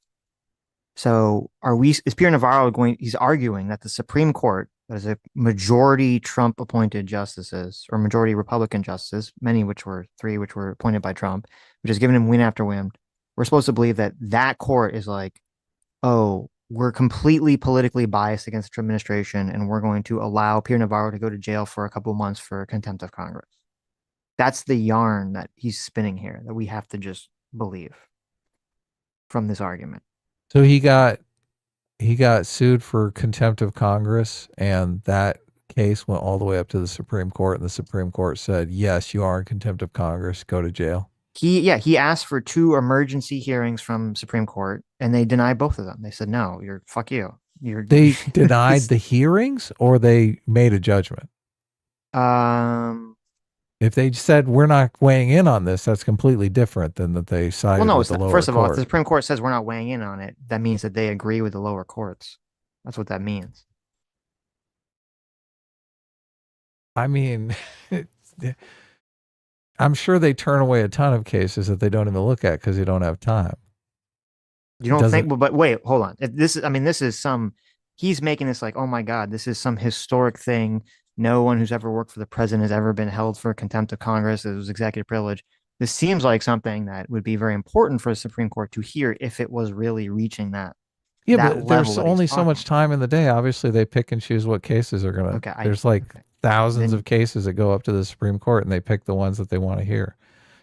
[SPEAKER 1] So is Pierre Navarro he's arguing that the Supreme Court, that is a majority Trump appointed justices or majority Republican justices, three which were appointed by Trump, which has given him win after win. We're supposed to believe that court is like, oh, we're completely politically biased against the Trump administration, and we're going to allow Pierre Navarro to go to jail for a couple of months for contempt of Congress. That's the yarn that he's spinning here, that we have to just believe from this argument.
[SPEAKER 2] So he got sued for contempt of Congress, and that case went all the way up to the Supreme Court, and the Supreme Court said, yes, you are in contempt of Congress, go to jail.
[SPEAKER 1] He asked for 2 emergency hearings from Supreme Court, and they denied both of them. They said, no, fuck you.
[SPEAKER 2] They denied the hearings, or they made a judgment? If they said, we're not weighing in on this, that's completely different than that they sided with the lower court.
[SPEAKER 1] First of all, if the Supreme Court says we're not weighing in on it, that means that they agree with the lower courts. That's what that means.
[SPEAKER 2] I mean, I'm sure they turn away a ton of cases that they don't even look at because they don't have time.
[SPEAKER 1] You don't think, but wait, hold on. If this is, I mean, this is some, he's making this like, oh my God, this is some historic thing. No one who's ever worked for the president has ever been held for contempt of Congress. It was executive privilege. This seems like something that would be very important for the Supreme Court to hear if it was really reaching that.
[SPEAKER 2] Yeah,
[SPEAKER 1] that
[SPEAKER 2] but there's
[SPEAKER 1] level
[SPEAKER 2] only so much time in the day. Obviously, they pick and choose what cases are going to.
[SPEAKER 1] Okay,
[SPEAKER 2] there's like thousands of cases that go up to the Supreme Court, and they pick the ones that they want to hear.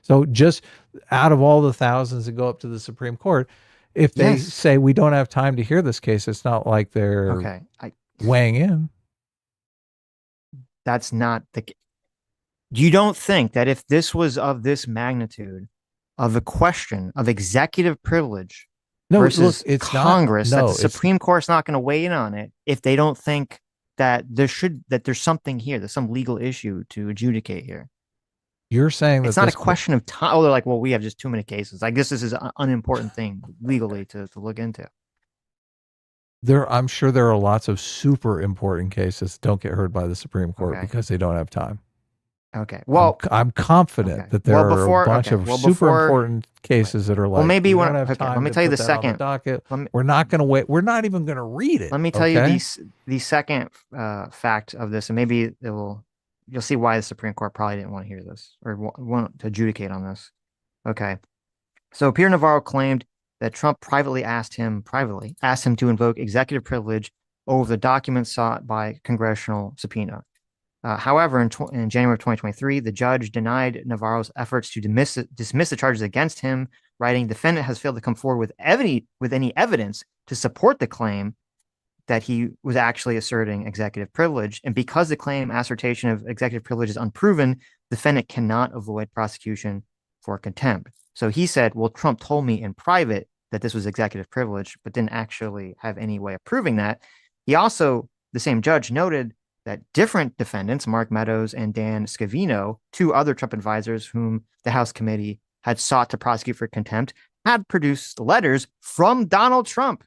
[SPEAKER 2] So just out of all the thousands that go up to the Supreme Court, if they say we don't have time to hear this case, it's not like they're weighing in.
[SPEAKER 1] That's not the. You don't think that if this was of this magnitude, of a question of executive privilege versus
[SPEAKER 2] look, it's
[SPEAKER 1] Congress,
[SPEAKER 2] not,
[SPEAKER 1] that the Supreme Court's not going to weigh in on it if they don't think that there's something here, there's some legal issue to adjudicate here.
[SPEAKER 2] You're saying
[SPEAKER 1] it's not a question of time. Oh, they're like, well, we have just too many cases. Like this is an unimportant thing legally to look into.
[SPEAKER 2] I'm sure there are lots of super important cases that don't get heard by the Supreme Court because they don't have time.
[SPEAKER 1] Okay. Well,
[SPEAKER 2] I'm confident that there are a bunch of super important cases that are like,
[SPEAKER 1] well, maybe
[SPEAKER 2] we don't have time.
[SPEAKER 1] Let me tell you the second
[SPEAKER 2] docket. We're not going to wait. We're not even going to read it.
[SPEAKER 1] Let me tell you the second fact of this, and maybe you'll see why the Supreme Court probably didn't want to hear this or want to adjudicate on this. Okay. So Pierre Navarro claimed that Trump privately asked him to invoke executive privilege over the documents sought by congressional subpoena. However, in January of 2023, the judge denied Navarro's efforts to dismiss the charges against him, writing, "Defendant has failed to come forward with any evidence to support the claim that he was actually asserting executive privilege. And because the claim assertion of executive privilege is unproven, defendant cannot avoid prosecution for contempt." So he said, well, Trump told me in private that this was executive privilege, but didn't actually have any way of proving that. He also, the same judge, noted that different defendants, Mark Meadows and Dan Scavino, two other Trump advisors whom the House committee had sought to prosecute for contempt, had produced letters from Donald Trump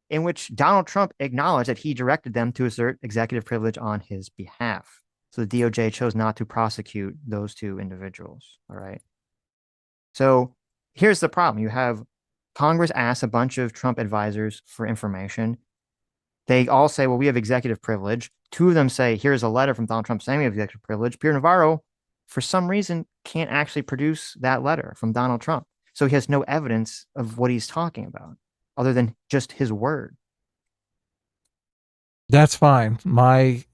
[SPEAKER 1] in which Donald Trump acknowledged that he directed them to assert executive privilege on his behalf. So the DOJ chose not to prosecute those two individuals. All right. So here's the problem. You have Congress ask a bunch of Trump advisors for information. They all say, well, we have executive privilege. Two of them say, here's a letter from Donald Trump saying we have executive privilege. Pierre Navarro, for some reason, can't actually produce that letter from Donald Trump. So he has no evidence of what he's talking about other than just his word.
[SPEAKER 2] That's fine. I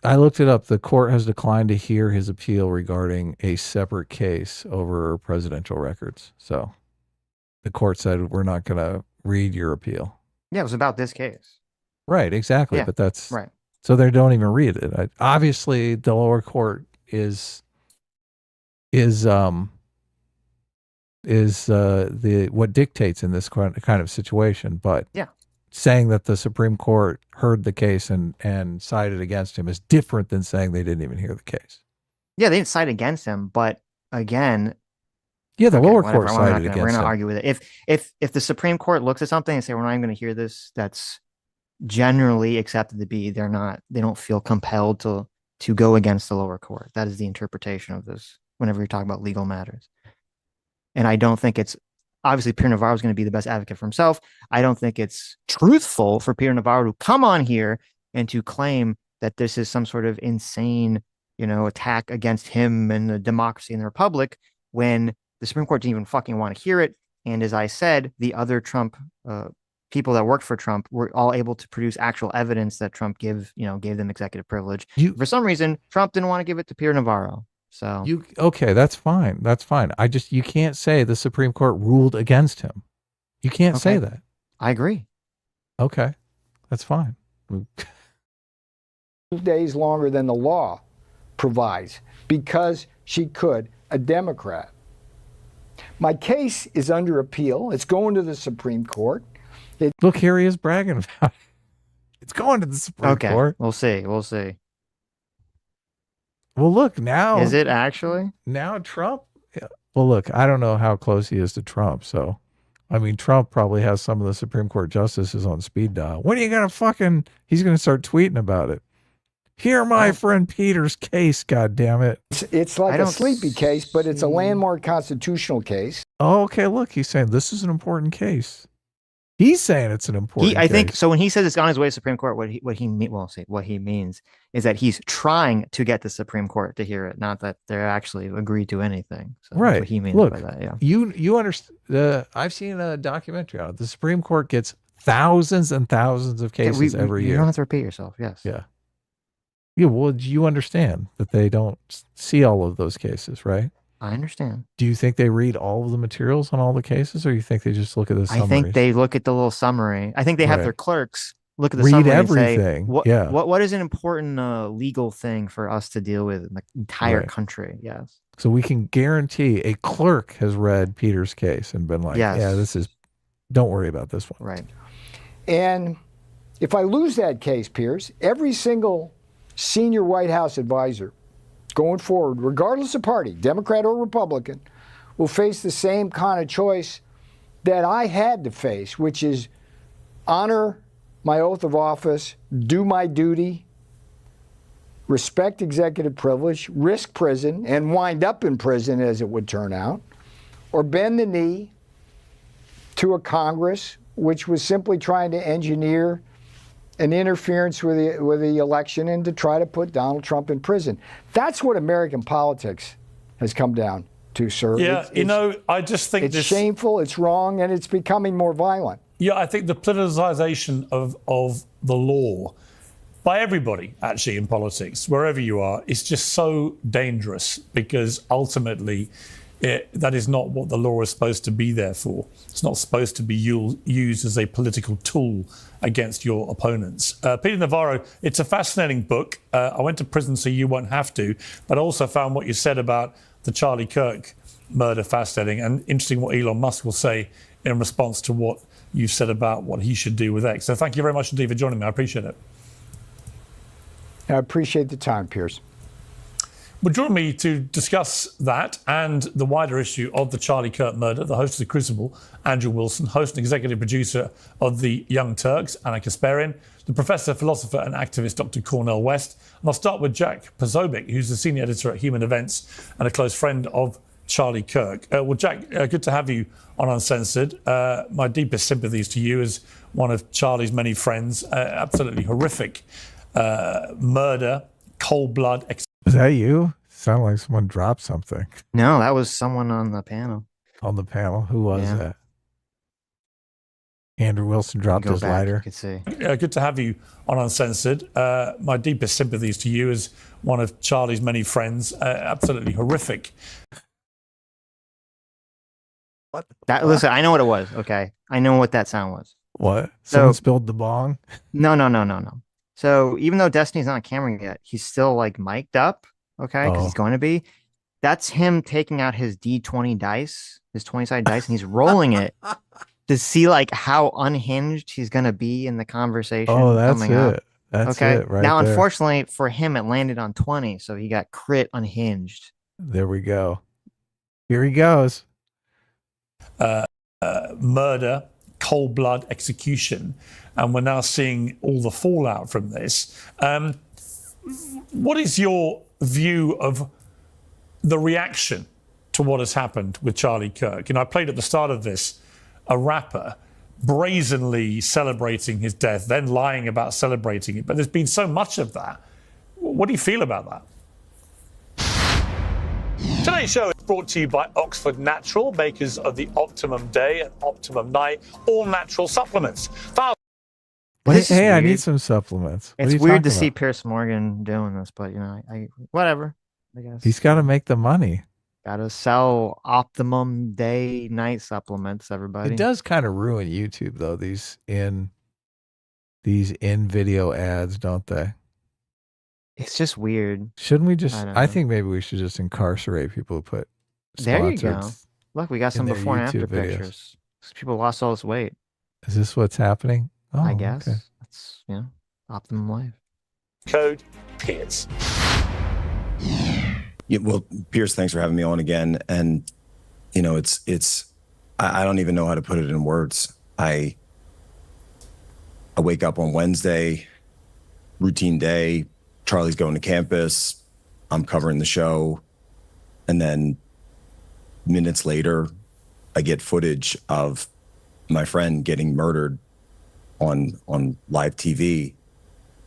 [SPEAKER 2] looked it up. The court has declined to hear his appeal regarding a separate case over presidential records. So the court said, we're not going to read your appeal.
[SPEAKER 1] Yeah, it was about this case.
[SPEAKER 2] Right, exactly.
[SPEAKER 1] Yeah,
[SPEAKER 2] but that's
[SPEAKER 1] right.
[SPEAKER 2] So they don't even read it. Obviously, the lower court is what dictates in this kind of situation. But saying that the Supreme Court heard the case and sided against him is different than saying they didn't even hear the case.
[SPEAKER 1] Yeah, they didn't side against him, but again,
[SPEAKER 2] the lower court sided against him.
[SPEAKER 1] We're going to argue with it. If the Supreme Court looks at something and say we're not even going to hear this, that's generally accepted to be they don't feel compelled to go against the lower court. That is the interpretation of this whenever you're talking about legal matters. And I don't think it's obviously Pierre Navarro is going to be the best advocate for himself. I don't think it's truthful for Pierre Navarro to come on here and to claim that this is some sort of insane, attack against him and the democracy and the republic when the Supreme Court didn't even fucking want to hear it. And as I said, the other Trump people that worked for Trump were all able to produce actual evidence that Trump gave them executive privilege. For some reason, Trump didn't want to give it to Pierre Navarro. So
[SPEAKER 2] okay, that's fine. That's fine. You can't say the Supreme Court ruled against him. You can't say that.
[SPEAKER 1] I agree.
[SPEAKER 2] Okay, that's fine.
[SPEAKER 3] Days longer than the law provides because she could, a Democrat. My case is under appeal. It's going to the Supreme Court.
[SPEAKER 2] Look, here he is bragging about it. It's going to the Supreme Court.
[SPEAKER 1] We'll see.
[SPEAKER 2] Well, look, now...
[SPEAKER 1] Is it actually?
[SPEAKER 2] Now Trump... Yeah. Well, look, I don't know how close he is to Trump, so... I mean, Trump probably has some of the Supreme Court justices on speed dial. When are you going to he's going to start tweeting about it. Hear my friend Peter's case, God damn it.
[SPEAKER 3] It's like a sleepy case, but it's a landmark constitutional case.
[SPEAKER 2] Oh, okay, look, he's saying this is an important case. He's saying it's an important case.
[SPEAKER 1] I think so. When he says it's on his way to Supreme Court, what he means is that he's trying to get the Supreme Court to hear it, not that they're actually agreed to anything. So
[SPEAKER 2] right.
[SPEAKER 1] That's what he means
[SPEAKER 2] look,
[SPEAKER 1] by that. Yeah.
[SPEAKER 2] You understand? I've seen a documentary on it. The Supreme Court gets thousands and thousands of cases every year.
[SPEAKER 1] You don't have to repeat yourself. Yes.
[SPEAKER 2] Yeah. Yeah. Well, you understand that they don't see all of those cases, right?
[SPEAKER 1] I understand.
[SPEAKER 2] Do you think they read all of the materials on all the cases, or you think they just look at the summaries?
[SPEAKER 1] I think they look at the little summary. I think they have their clerks look at the
[SPEAKER 2] read
[SPEAKER 1] summary
[SPEAKER 2] everything.
[SPEAKER 1] And say, what is an important legal thing for us to deal with in the entire country? Yes.
[SPEAKER 2] So we can guarantee a clerk has read Peter's case and been like, yeah, don't worry about this one.
[SPEAKER 1] Right.
[SPEAKER 3] And if I lose that case, Pierce, every single senior White House advisor going forward, regardless of party, Democrat or Republican, will face the same kind of choice that I had to face, which is honor my oath of office, do my duty, respect executive privilege, risk prison, and wind up in prison as it would turn out, or bend the knee to a Congress which was simply trying to engineer an interference with the election and to try to put Donald Trump in prison. That's what American politics has come down to, sir.
[SPEAKER 6] Yeah, I just think
[SPEAKER 3] it's shameful, it's wrong, and it's becoming more violent.
[SPEAKER 6] Yeah, I think the politicization of the law by everybody, actually, in politics, wherever you are, is just so dangerous because ultimately that is not what the law is supposed to be there for. It's not supposed to be used as a political tool against your opponents. Peter Navarro, it's a fascinating book. I went to prison so you won't have to, but I also found what you said about the Charlie Kirk murder fascinating and interesting what Elon Musk will say in response to what you said about what he should do with X. So thank you very much indeed for joining me. I appreciate it.
[SPEAKER 3] I appreciate the time, Piers.
[SPEAKER 6] Well, join me to discuss that and the wider issue of the Charlie Kirk murder. The host of The Crucible, Andrew Wilson, host and executive producer of The Young Turks, Anna Kasparian, the professor, philosopher and activist, Dr. Cornel West. And I'll start with Jack Posobiec, who's the senior editor at Human Events and a close friend of Charlie Kirk. Well, Jack, good to have you on Uncensored. My deepest sympathies to you as one of Charlie's many friends. Absolutely horrific murder, cold blood.
[SPEAKER 2] Is that you? Sound like someone dropped something.
[SPEAKER 1] No, that was someone on the panel.
[SPEAKER 2] On the panel? Who was that? Andrew Wilson dropped his lighter.
[SPEAKER 1] You could see.
[SPEAKER 6] Good to have you on Uncensored. My deepest sympathies to you as one of Charlie's many friends. Absolutely horrific.
[SPEAKER 1] Listen, I know what it was. Okay, I know what that sound was.
[SPEAKER 2] What? Someone spilled the bong?
[SPEAKER 1] No. So even though Destiny's not on camera yet, he's still like mic'd up. Okay, because he's going to be. That's him taking out his D20 dice, his 20-sided dice, and he's rolling it to see like how unhinged he's going to be in the conversation.
[SPEAKER 2] Oh, that's
[SPEAKER 1] coming up.
[SPEAKER 2] That's it right
[SPEAKER 1] now,
[SPEAKER 2] there.
[SPEAKER 1] unfortunately for him, it landed on 20, so he got crit unhinged.
[SPEAKER 2] There we go. Here he goes.
[SPEAKER 6] Murder, cold blood execution, and we're now seeing all the fallout from this. What is your view of the reaction to what has happened with Charlie Kirk? I played at the start of this a rapper brazenly celebrating his death, then lying about celebrating it. But there's been so much of that. What do you feel about that? Today's show is brought to you by Oxford Natural, makers of the Optimum Day and Optimum Night, all natural supplements.
[SPEAKER 2] Hey, I need some supplements.
[SPEAKER 1] It's weird to see Piers Morgan doing this, but whatever. I guess
[SPEAKER 2] he's got to make the money.
[SPEAKER 1] Got to sell Optimum Day Night supplements. Everybody.
[SPEAKER 2] It does kind of ruin YouTube though. These in video ads, don't they?
[SPEAKER 1] It's just weird.
[SPEAKER 2] Shouldn't we just? I think maybe we should just incarcerate people who put.
[SPEAKER 1] There you go. Look, we got some before and after pictures. People lost all this weight.
[SPEAKER 2] Is this what's happening? Oh,
[SPEAKER 1] I guess
[SPEAKER 2] okay.
[SPEAKER 1] That's optimum life.
[SPEAKER 6] Code Piers.
[SPEAKER 12] Yeah, well, Piers, thanks for having me on again. And it's I don't even know how to put it in words. I wake up on Wednesday, routine day, Charlie's going to campus. I'm covering the show. And then minutes later, I get footage of my friend getting murdered on live TV.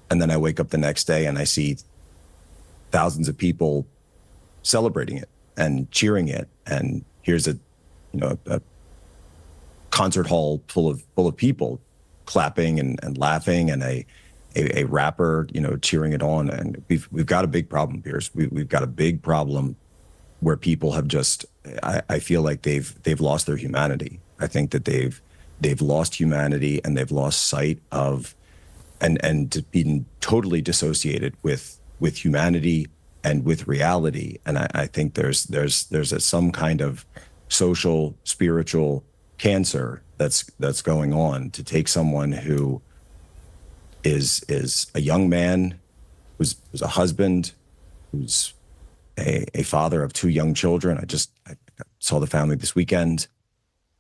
[SPEAKER 12] And then I wake up the next day and I see thousands of people celebrating it and cheering it. And here's a concert hall full of people clapping and laughing, and a rapper, cheering it on. And we've got a big problem, Piers. We've got a big problem where people have just, I feel like they've lost their humanity. I think that they've lost humanity, and they've lost sight of, and been totally dissociated with humanity and with reality. And I think there's some kind of social, spiritual cancer that's going on, to take someone who is a young man, who's a husband, who's a father of 2 young children. I saw the family this weekend,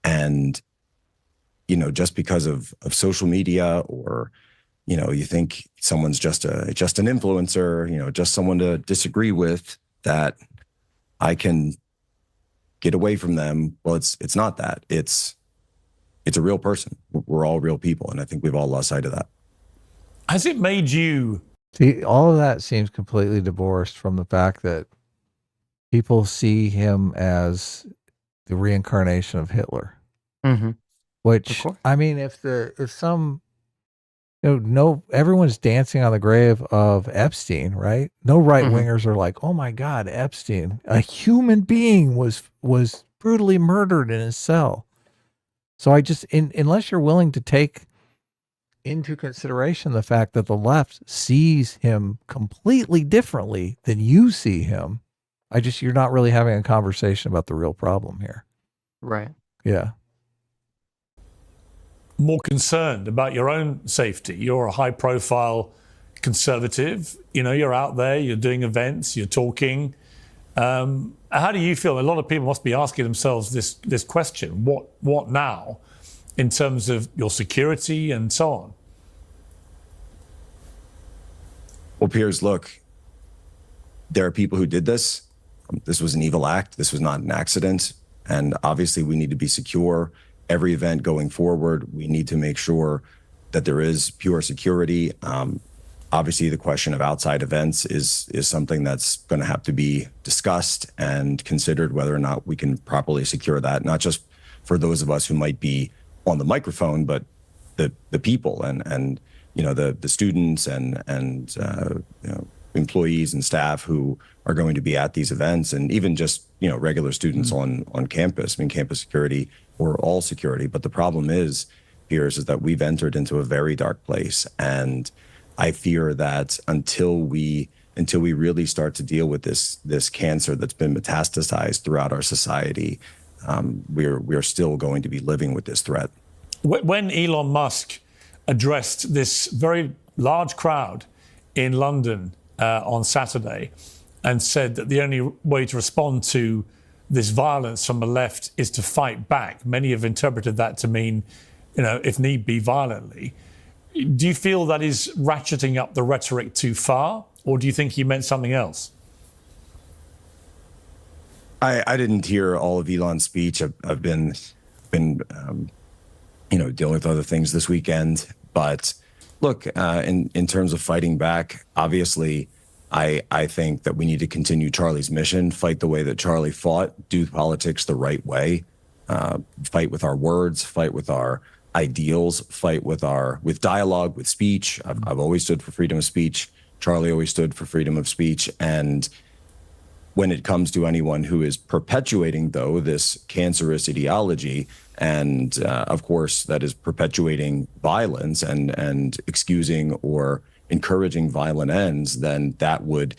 [SPEAKER 12] and just because of social media, or you think someone's just an influencer, just someone to disagree with, that I can get away from them. Well, it's not that. It's a real person. We're all real people, and I think we've all lost sight of that.
[SPEAKER 6] Has it made you...
[SPEAKER 2] See, all of that seems completely divorced from the fact that people see him as the reincarnation of Hitler.
[SPEAKER 1] Mm-hmm.
[SPEAKER 2] Which, I mean, if some, everyone's dancing on the grave of Epstein, right? No right wingers are like, oh my God, Epstein, a human being was brutally murdered in his cell. So I just, unless you're willing to take into consideration the fact that the left sees him completely differently than you see him, you're not really having a conversation about the real problem here.
[SPEAKER 1] Right.
[SPEAKER 2] Yeah.
[SPEAKER 6] More concerned about your own safety. You're a high profile conservative, you're out there, you're doing events, you're talking. How do you feel? A lot of people must be asking themselves this question, what now, in terms of your security and so on?
[SPEAKER 12] Well, Piers, look, there are people who did this. This was an evil act. This was not an accident. And obviously we need to be secure. Every event going forward, we need to make sure that there is pure security. Obviously, the question of outside events is something that's going to have to be discussed and considered, whether or not we can properly secure that, not just for those of us who might be on the microphone, but the people and the students and employees and staff who are going to be at these events, and even just regular students on campus. I mean, campus security, or all security. But the problem is, Piers, is that we've entered into a very dark place, and I fear that until we really start to deal with this cancer that's been metastasized throughout our society, we're still going to be living with this threat.
[SPEAKER 6] When Elon Musk addressed this very large crowd in London on Saturday, and said that the only way to respond to this violence from the left is to fight back, many have interpreted that to mean, if need be, violently. Do you feel that is ratcheting up the rhetoric too far, or do you think he meant something else?
[SPEAKER 12] I didn't hear all of Elon's speech. I've been dealing with other things this weekend. But look, in terms of fighting back, obviously, I think that we need to continue Charlie's mission, fight the way that Charlie fought, do politics the right way, fight with our words, fight with our ideals, fight with dialogue, with speech. I've always stood for freedom of speech. Charlie always stood for freedom of speech. And when it comes to anyone who is perpetuating, though, this cancerous ideology, and of course, that is perpetuating violence and excusing or encouraging violent ends, then that would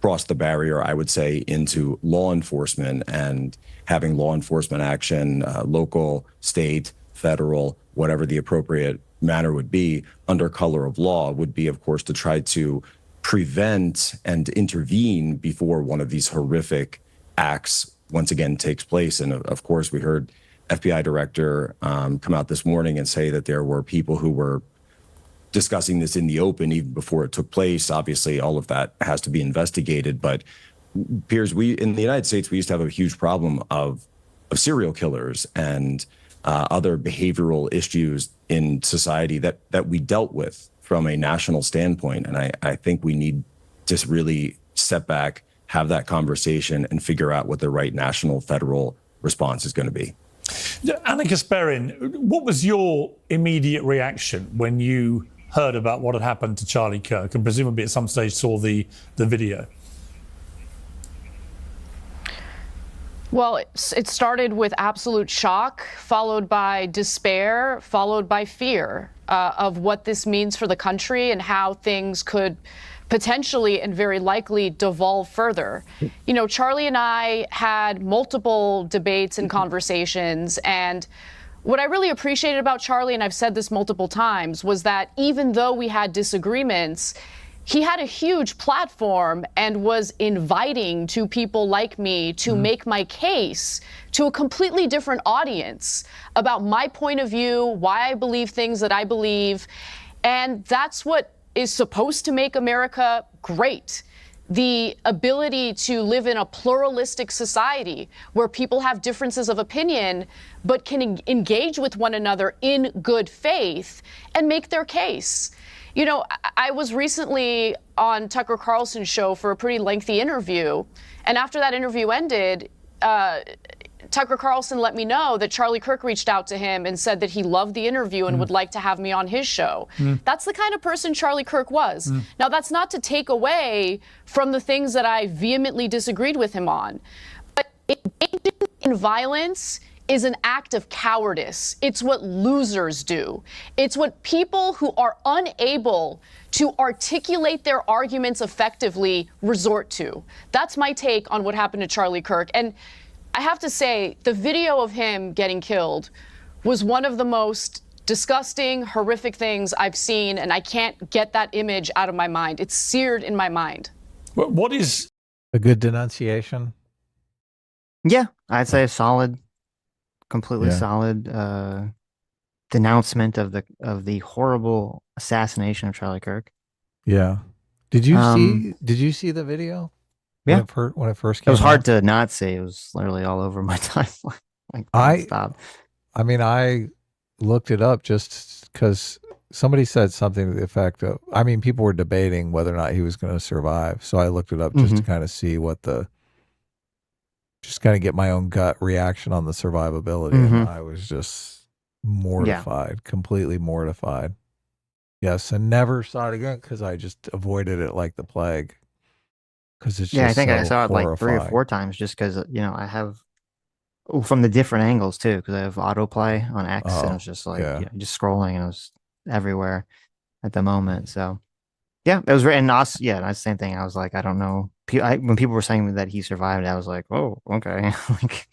[SPEAKER 12] cross the barrier, I would say, into law enforcement, and having law enforcement action, local, state, federal, whatever the appropriate manner would be, under color of law, would be, of course, to try to prevent and intervene before one of these horrific acts once again takes place. And of course, we heard FBI director come out this morning and say that there were people who were discussing this in the open even before it took place. Obviously, all of that has to be investigated. But Piers, we in the United States, we used to have a huge problem of serial killers and other behavioral issues in society that we dealt with from a national standpoint. And I think we need to really step back, have that conversation, and figure out what the right national, federal response is going to be.
[SPEAKER 6] Anna Kasparian, what was your immediate reaction when you heard about what had happened to Charlie Kirk, and presumably at some stage saw the video?
[SPEAKER 13] Well, it started with absolute shock, followed by despair, followed by fear of what this means for the country and how things could potentially and very likely devolve further. You know, Charlie and I had multiple debates and conversations, and what I really appreciated about Charlie, and I've said this multiple times, was that even though we had disagreements, he had a huge platform and was inviting to people like me to make my case to a completely different audience about my point of view, why I believe things that I believe. And that's what is supposed to make America great. The ability to live in a pluralistic society where people have differences of opinion but can engage with one another in good faith and make their case. You know, I was recently on Tucker Carlson's show for a pretty lengthy interview, and after that interview ended, Tucker Carlson let me know that Charlie Kirk reached out to him and said that he loved the interview and would like to have me on his show. That's the kind of person Charlie Kirk was. Now, that's not to take away from the things that I vehemently disagreed with him on, but engaging in violence is an act of cowardice. It's what losers do. It's what people who are unable to articulate their arguments effectively resort to. That's my take on what happened to Charlie Kirk. And I have to say, the video of him getting killed was one of the most disgusting, horrific things I've seen, and I can't get that image out of my mind. It's seared in my mind.
[SPEAKER 6] What is
[SPEAKER 2] a good denunciation?
[SPEAKER 1] Yeah, I'd say a solid, completely solid denouncement of the horrible assassination of Charlie Kirk.
[SPEAKER 2] Yeah. Did you see the video?
[SPEAKER 1] Yeah.
[SPEAKER 2] When it first came
[SPEAKER 1] It was
[SPEAKER 2] out?
[SPEAKER 1] hard to not see. It was literally all over my timeline.
[SPEAKER 2] I mean, I looked it up just because somebody said something to the effect of, I mean, people were debating whether or not he was going to survive. So I looked it up just to kind of see just kind of get my own gut reaction on the survivability. And I was just mortified, completely mortified. Yes. And never saw it again because I just avoided it like the plague. Because it's just
[SPEAKER 1] I think I saw it like 3 or
[SPEAKER 2] horrifying.
[SPEAKER 1] 4 times just because, you know, I have from the different angles too, because I have autoplay on X and it was just like, you know, just scrolling and it was everywhere at the moment. So yeah, it was, and that's the same thing. I was like, I don't know. When people were saying that he survived, I was like, oh, okay. Like,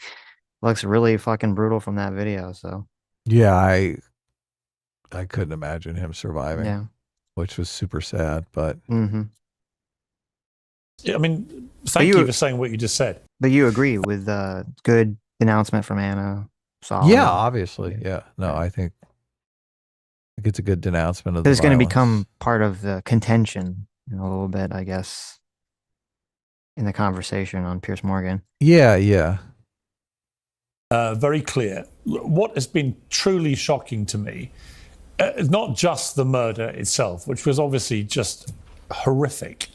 [SPEAKER 1] looks really fucking brutal from that video. So
[SPEAKER 2] yeah, I couldn't imagine him surviving.
[SPEAKER 1] Yeah.
[SPEAKER 2] Which was super sad, but
[SPEAKER 6] I mean, thank you for saying what you just said.
[SPEAKER 1] But you agree with good denouncement from Anna? Solid.
[SPEAKER 2] Yeah, obviously. Yeah. No, I think it's a good denouncement of the
[SPEAKER 1] It's going to
[SPEAKER 2] violence.
[SPEAKER 1] become part of the contention in a little bit, I guess, in the conversation on Piers Morgan.
[SPEAKER 2] Yeah, yeah.
[SPEAKER 6] Very clear. What has been truly shocking to me is not just the murder itself, which was obviously just horrific,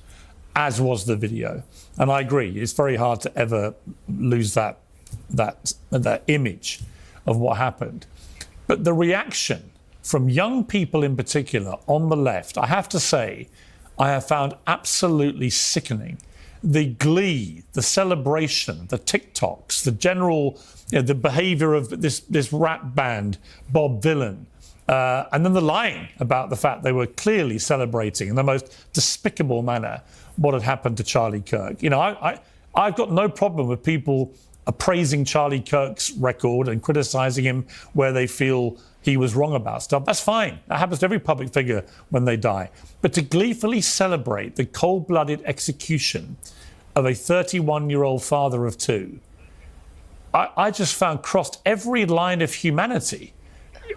[SPEAKER 6] as was the video. And I agree, it's very hard to ever lose that image of what happened. But the reaction from young people in particular on the left, I have to say, I have found absolutely sickening. The glee, the celebration, the TikToks, the general, the behavior of this rap band, Bob Vylan, and then the lying about the fact they were clearly celebrating in the most despicable manner what had happened to Charlie Kirk. You know, I've got no problem with people appraising Charlie Kirk's record and criticizing him where they feel he was wrong about stuff. That's fine. That happens to every public figure when they die. But to gleefully celebrate the cold-blooded execution of a 31-year-old father of 2, I just found crossed every line of humanity.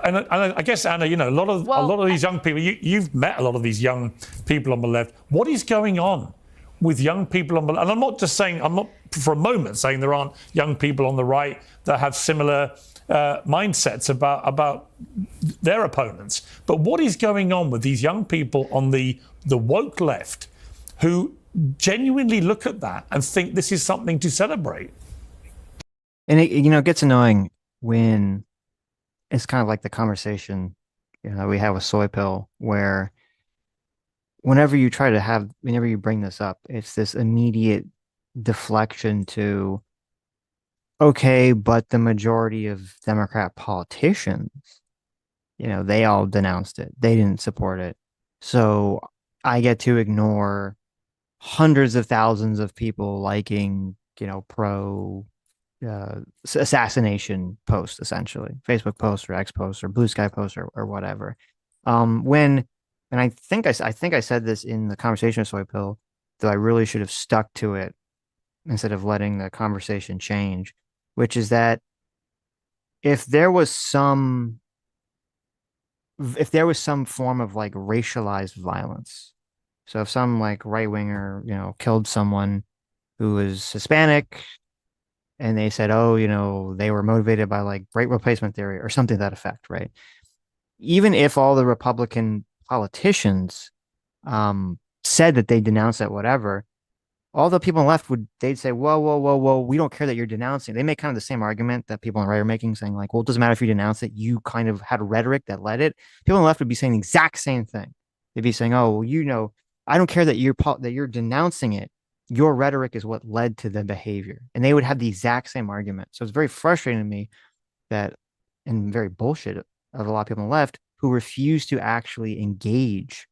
[SPEAKER 6] And I guess, Anna, you know, a lot of these young people. You've met a lot of these young people on the left. What is going on with young people on the left? And I'm not just saying, I'm not for a moment saying there aren't young people on the right that have similar mindsets about their opponents. But what is going on with these young people on the woke left who genuinely look at that and think this is something to celebrate?
[SPEAKER 1] And it gets annoying when it's kind of like the conversation, we have with Soy Pill, where whenever you bring this up, it's this immediate deflection to, okay, but the majority of Democrat politicians, they all denounced it. They didn't support it. So I get to ignore hundreds of thousands of people liking, pro assassination posts, essentially Facebook posts or X posts or Blue Sky posts or whatever. And I think I said this in the conversation with Soy Pill, that I really should have stuck to it instead of letting the conversation change, which is that if there was some form of like racialized violence, so if some like right winger, killed someone who was Hispanic, and they said, oh, they were motivated by like great replacement theory or something to that effect, right? Even if all the Republican politicians said that they denounced it, whatever, all the people on the left they'd say, whoa, we don't care that you're denouncing. They make kind of the same argument that people on the right are making, saying like, well, it doesn't matter if you denounce it. You kind of had rhetoric that led it. People on the left would be saying the exact same thing. They'd be saying, oh, well, I don't care that you're denouncing it. Your rhetoric is what led to the behavior. And they would have the exact same argument. So it's very frustrating to me and very bullshit of a lot of people on the left who refuse to actually engage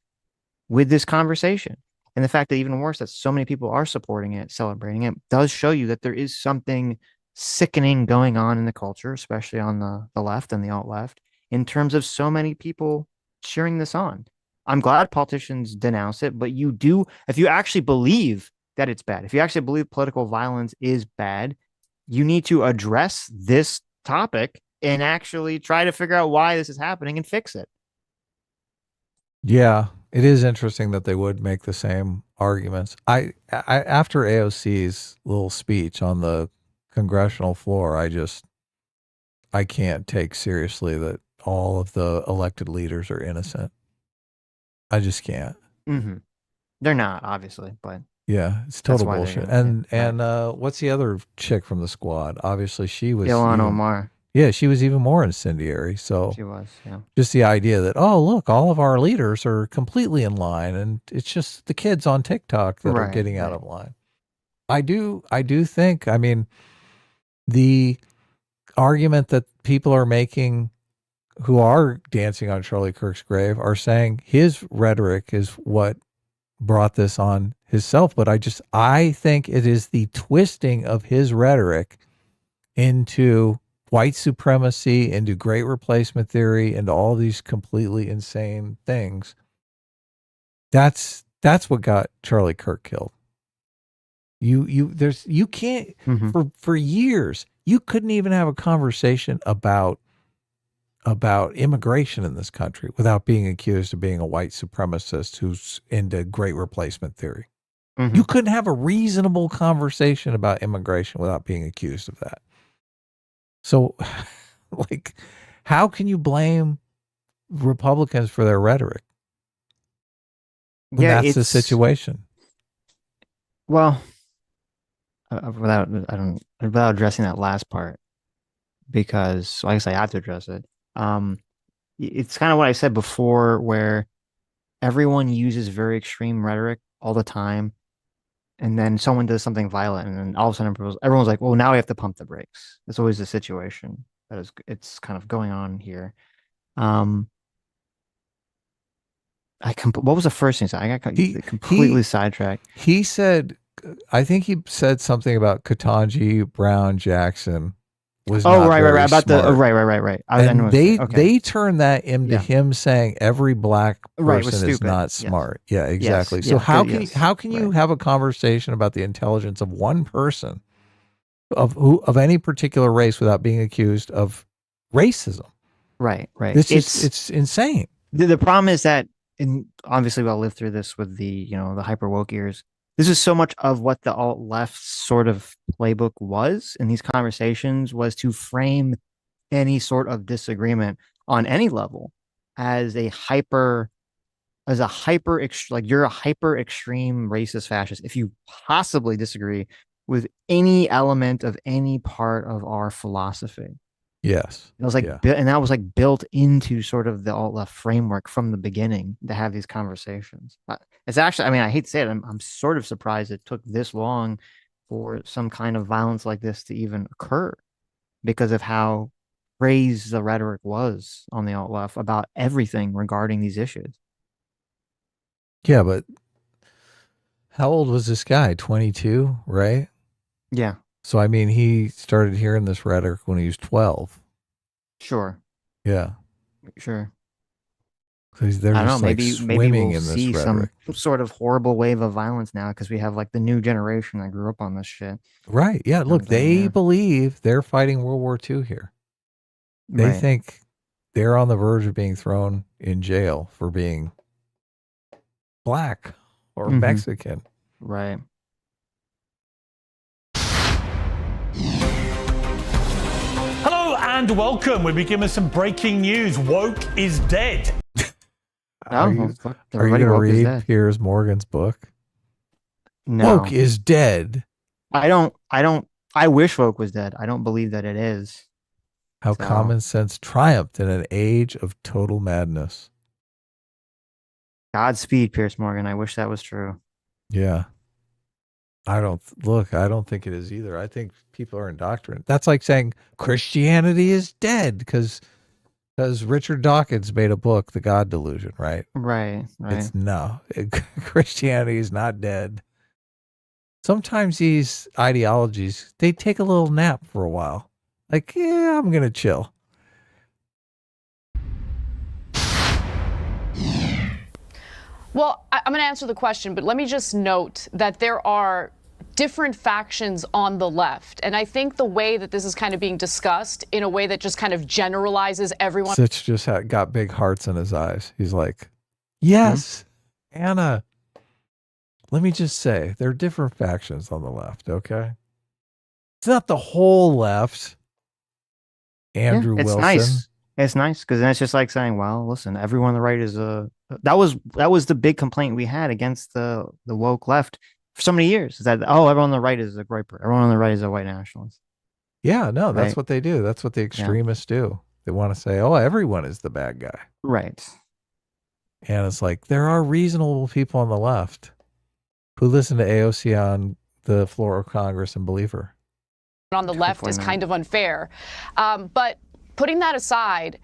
[SPEAKER 1] with this conversation. And the fact that even worse, that so many people are supporting it, celebrating it, does show you that there is something sickening going on in the culture, especially on the left and the alt-left, in terms of so many people cheering this on. I'm glad politicians denounce it, but if you actually believe that it's bad, if you actually believe political violence is bad, you need to address this topic and actually try to figure out why this is happening and fix it.
[SPEAKER 2] Yeah, it is interesting that they would make the same arguments. I after AOC's little speech on the congressional floor, I can't take seriously that all of the elected leaders are innocent. I just can't.
[SPEAKER 1] Mm-hmm. They're not, obviously, but
[SPEAKER 2] yeah, it's total bullshit. And what's the other chick from the squad? Obviously, she was
[SPEAKER 1] Ilhan Omar.
[SPEAKER 2] Yeah, she was even more incendiary. So
[SPEAKER 1] she was, yeah. Just
[SPEAKER 2] the idea that, oh, look, all of our leaders are completely in line, and it's just the kids on TikTok that are getting out of line. I do think, I mean, the argument that people are making who are dancing on Charlie Kirk's grave are saying his rhetoric is what brought this on himself. But I think it is the twisting of his rhetoric into white supremacy, into great replacement theory, and all these completely insane things. That's what got Charlie Kirk killed. You can't for years you couldn't even have a conversation about immigration in this country without being accused of being a white supremacist who's into great replacement theory. Mm-hmm. You couldn't have a reasonable conversation about immigration without being accused of that. So, like, how can you blame Republicans for their rhetoric when that's the situation?
[SPEAKER 1] Well, without addressing that last part, because like I say, I have to address it. It's kind of what I said before, where everyone uses very extreme rhetoric all the time, and then someone does something violent, and then all of a sudden everyone's like, well, now we have to pump the brakes. That's always the situation it's kind of going on here. What was the first thing? I got completely sidetracked.
[SPEAKER 2] He said, I think he said something about Ketanji Brown Jackson was
[SPEAKER 1] right
[SPEAKER 2] about
[SPEAKER 1] smart. Right.
[SPEAKER 2] And they turned that into him saying every black person is not smart. Yes. Yeah, exactly. Yes. So how can you have a conversation about the intelligence of one person of any particular race without being accused of racism?
[SPEAKER 1] Right.
[SPEAKER 2] It's insane.
[SPEAKER 1] The problem is that, and obviously we'll live through this with the the hyper woke ears. This is so much of what the alt left sort of playbook was in these conversations, was to frame any sort of disagreement on any level as a hyper like you're a hyper extreme racist fascist if you possibly disagree with any element of any part of our philosophy.
[SPEAKER 2] Yes.
[SPEAKER 1] It was like, and that was like built into sort of the alt left framework from the beginning to have these conversations. It's actually, I mean, I hate to say it, I'm sort of surprised it took this long for some kind of violence like this to even occur, because of how crazed the rhetoric was on the alt left about everything regarding these issues.
[SPEAKER 2] Yeah, but how old was this guy? 22, right?
[SPEAKER 1] Yeah.
[SPEAKER 2] So, I mean, he started hearing this rhetoric when he was 12.
[SPEAKER 1] Sure.
[SPEAKER 2] Yeah.
[SPEAKER 1] Sure.
[SPEAKER 2] Because they're just like swimming in this
[SPEAKER 1] see
[SPEAKER 2] rhetoric.
[SPEAKER 1] Some sort of horrible wave of violence now because we have like the new generation that grew up on this shit.
[SPEAKER 2] Right. Yeah. Look, they believe they're fighting World War II here. They think they're on the verge of being thrown in jail for being black or Mexican.
[SPEAKER 1] Right.
[SPEAKER 6] Hello and welcome. We begin with some breaking news. Woke is dead.
[SPEAKER 2] Are you going to read Piers Morgan's book?
[SPEAKER 1] No.
[SPEAKER 2] Woke is dead.
[SPEAKER 1] I wish woke was dead. I don't believe that it is.
[SPEAKER 2] How common sense triumphed in an age of total madness.
[SPEAKER 1] Godspeed, Piers Morgan. I wish that was true.
[SPEAKER 2] Yeah. I don't think it is either. I think people are indoctrinated. That's like saying Christianity is dead because Richard Dawkins made a book, The God Delusion, right?
[SPEAKER 1] Right.
[SPEAKER 2] Christianity is not dead. Sometimes these ideologies, they take a little nap for a while. Like, yeah, I'm going to chill.
[SPEAKER 13] Well, I'm going to answer the question, but let me just note that there are different factions on the left. And I think the way that this is kind of being discussed in a way that just kind of generalizes everyone.
[SPEAKER 2] Sitch just got big hearts in his eyes. He's like, yes, Anna. Let me just say, there are different factions on the left, okay? It's not the whole left. Andrew Wilson.
[SPEAKER 1] Nice. It's nice because then it's just like saying, well, listen, everyone on the right is that was the big complaint we had against the woke left for so many years, is that everyone on the right is a griper, everyone on the right is a white nationalist.
[SPEAKER 2] Yeah, no, that's what they do. That's what the extremists do. They want to say, everyone is the bad guy.
[SPEAKER 1] Right.
[SPEAKER 2] And it's like, there are reasonable people on the left who listen to AOC on the floor of Congress and believe her.
[SPEAKER 13] On the left is kind of unfair. But putting that aside,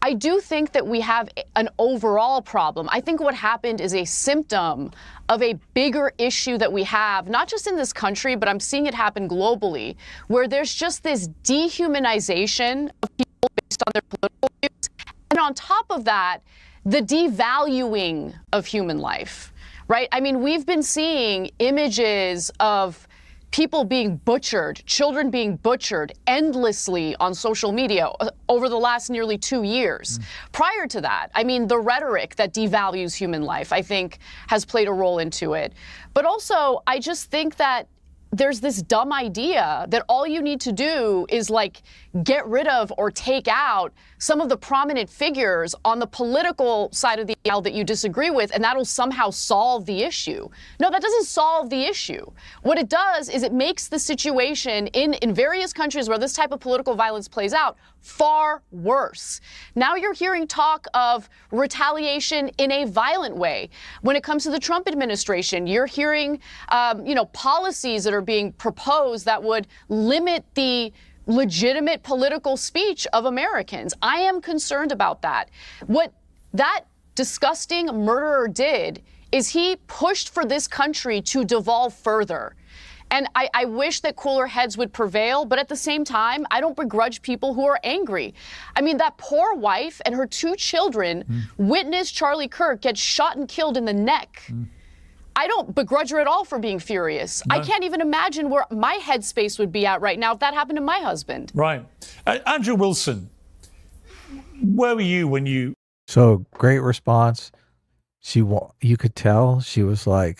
[SPEAKER 13] I do think that we have an overall problem. I think what happened is a symptom of a bigger issue that we have, not just in this country, but I'm seeing it happen globally, where there's just this dehumanization of people based on their political views. And on top of that, the devaluing of human life, right? I mean, we've been seeing images of people being butchered, children being butchered endlessly on social media over the last nearly 2 years. Prior to that, I mean, the rhetoric that devalues human life, I think, has played a role into it. But also, I just think that there's this dumb idea that all you need to do is like get rid of or take out some of the prominent figures on the political side of the aisle that you disagree with, and that'll somehow solve the issue. No, that doesn't solve the issue. What it does is it makes the situation in various countries where this type of political violence plays out far worse. Now you're hearing talk of retaliation in a violent way. When it comes to the Trump administration, you're hearing, policies that are being proposed that would limit the legitimate political speech of Americans. I am concerned about that. What that disgusting murderer did is he pushed for this country to devolve further. And I wish that cooler heads would prevail, but at the same time, I don't begrudge people who are angry. I mean, that poor wife and her 2 children witnessed Charlie Kirk get shot and killed in the neck. I don't begrudge her at all for being furious. No. I can't even imagine where my headspace would be at right now if that happened to my husband.
[SPEAKER 6] Right. Andrew Wilson, Where were you when you?
[SPEAKER 2] So great response. You could tell she was like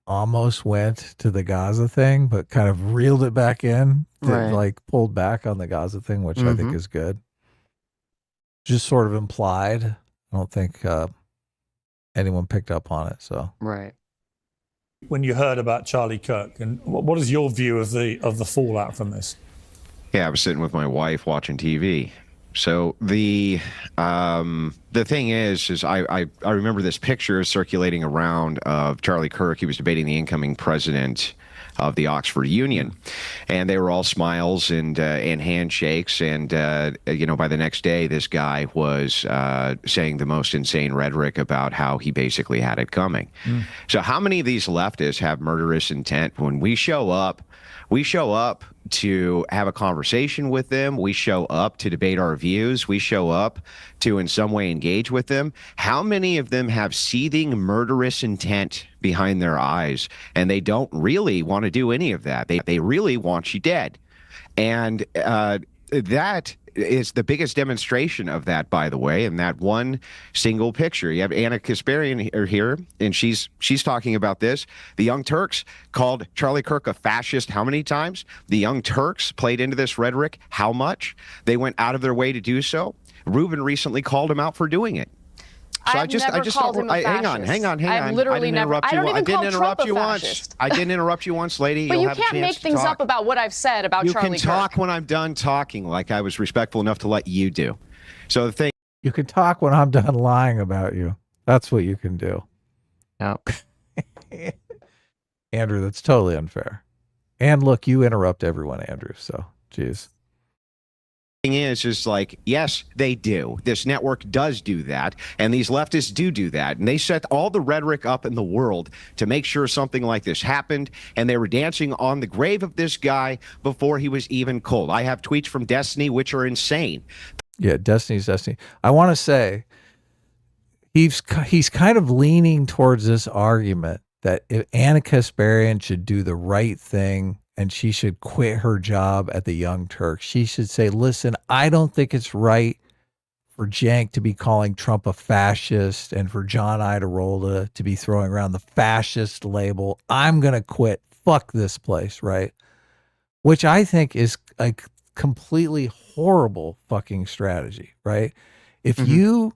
[SPEAKER 2] almost went to the Gaza thing, but kind of reeled it back in,
[SPEAKER 1] Right.
[SPEAKER 2] like pulled back on the Gaza thing, which I think is good. Just sort of implied. I don't think anyone picked up on it. So
[SPEAKER 1] right.
[SPEAKER 6] When you heard about Charlie Kirk, and what is your view of the fallout from this?
[SPEAKER 14] Yeah, I was sitting with my wife watching TV. So the thing is I remember this picture circulating around of Charlie Kirk. He was debating the incoming president of the Oxford Union, and they were all smiles and handshakes. And by the next day, this guy was saying the most insane rhetoric about how he basically had it coming. So how many of these leftists have murderous intent? When we show up to have a conversation with them. We show up to debate our views. We show up to in some way engage with them. How many of them have seething murderous intent behind their eyes, and they don't really want to do any of that? They really want you dead. And that is the biggest demonstration of that, by the way, in that one single picture. You have Anna Kasparian here, and she's talking about this. The Young Turks called Charlie Kirk a fascist how many times? The Young Turks played into this rhetoric how much? They went out of their way to do so. Rubin recently called him out for doing it. So
[SPEAKER 13] I've never called him a fascist.
[SPEAKER 14] Hang on.
[SPEAKER 13] I've literally never. I don't even call Trump a
[SPEAKER 14] once.
[SPEAKER 13] fascist.
[SPEAKER 14] I didn't interrupt you once, lady.
[SPEAKER 13] But
[SPEAKER 14] You'll
[SPEAKER 13] you
[SPEAKER 14] have a
[SPEAKER 13] can't
[SPEAKER 14] chance
[SPEAKER 13] make
[SPEAKER 14] to
[SPEAKER 13] things
[SPEAKER 14] talk.
[SPEAKER 13] up about what I've said about
[SPEAKER 14] You
[SPEAKER 13] Charlie
[SPEAKER 14] can talk
[SPEAKER 13] Kirk.
[SPEAKER 14] when I'm done talking, like I was respectful enough to let you do. So the thing.
[SPEAKER 2] you can talk when I'm done lying about you. That's what you can do.
[SPEAKER 1] No.
[SPEAKER 2] Andrew, that's totally unfair. And look, you interrupt everyone, Andrew. So, geez.
[SPEAKER 14] Is like, yes, they do. This network does do that, and these leftists do that, and they set all the rhetoric up in the world to make sure something like this happened, and they were dancing on the grave of this guy before he was even cold. I have tweets from Destiny which are insane.
[SPEAKER 2] Yeah, Destiny's Destiny. I want to say he's kind of leaning towards this argument that if Anna Kasparian should do the right thing and she should quit her job at the Young Turks. She should say, listen, I don't think it's right for Cenk to be calling Trump a fascist and for John Iadarola to be throwing around the fascist label. I'm going to quit. Fuck this place, right? Which I think is a completely horrible fucking strategy, right? If you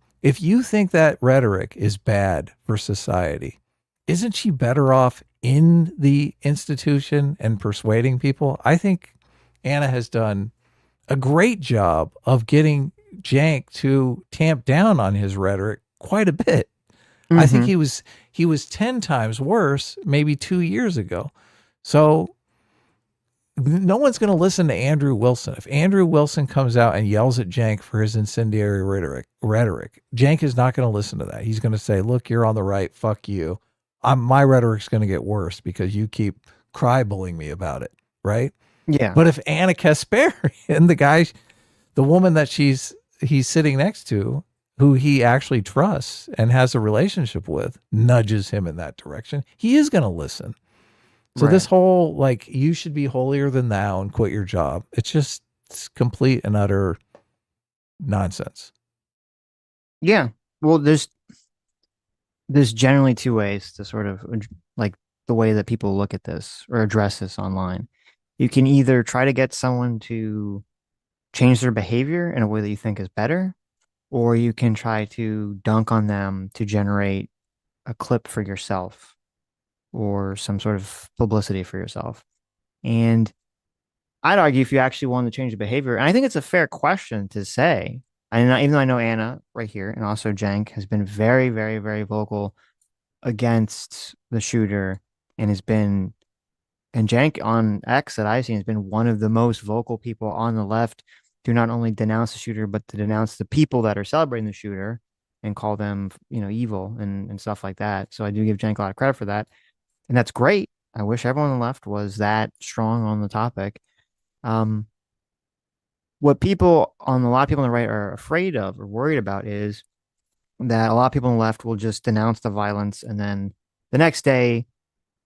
[SPEAKER 2] think that rhetoric is bad for society, isn't she better off in the institution and persuading people? I think Anna has done a great job of getting Cenk to tamp down on his rhetoric quite a bit. I think he was 10 times worse maybe 2 years ago. So no one's going to listen to Andrew Wilson. If Andrew Wilson comes out and yells at Cenk for his incendiary rhetoric, Cenk is not going to listen to that. He's going to say, look, you're on the right. Fuck you. My rhetoric's going to get worse because you keep cry-bullying me about it, right?
[SPEAKER 1] Yeah.
[SPEAKER 2] But if Anna Kasparian, the woman that he's sitting next to, who he actually trusts and has a relationship with, nudges him in that direction, he is going to listen. So this whole, like, you should be holier than thou and quit your job, it's complete and utter nonsense.
[SPEAKER 1] Yeah. Well, there's generally two ways to sort of like the way that people look at this or address this online. You can either try to get someone to change their behavior in a way that you think is better, or you can try to dunk on them to generate a clip for yourself or some sort of publicity for yourself. And I'd argue if you actually want to change the behavior, and I think it's a fair question to say, and even though I know Anna right here and also Cenk has been very, very, very vocal against the shooter and Cenk on X that I've seen has been one of the most vocal people on the left to not only denounce the shooter, but to denounce the people that are celebrating the shooter and call them, evil and stuff like that. So I do give Cenk a lot of credit for that. And that's great. I wish everyone on the left was that strong on the topic. What a lot of people on the right are afraid of or worried about is that a lot of people on the left will just denounce the violence, and then the next day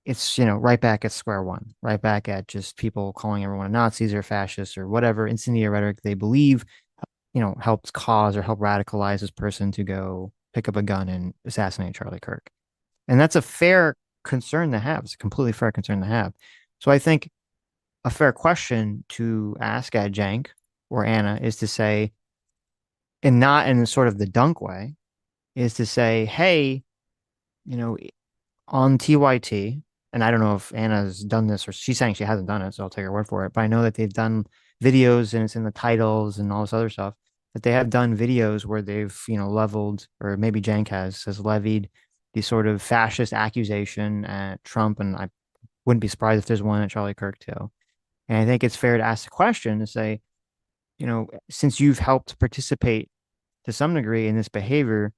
[SPEAKER 1] it's, right back at square one, right back at just people calling everyone Nazis or fascists or whatever incendiary rhetoric they believe, helped cause or help radicalize this person to go pick up a gun and assassinate Charlie Kirk. And that's a fair concern to have. It's a completely fair concern to have. So I think a fair question to ask at Jank or Anna is to say, and not in sort of the dunk way, is to say, hey, on TYT, and I don't know if Anna's done this or she's saying she hasn't done it, so I'll take her word for it. But I know that they've done videos and it's in the titles and all this other stuff, that they have done videos where they've, leveled, or maybe Jank has levied the sort of fascist accusation at Trump. And I wouldn't be surprised if there's one at Charlie Kirk too. And I think it's fair to ask the question to say, since you've helped participate to some degree in this behavior,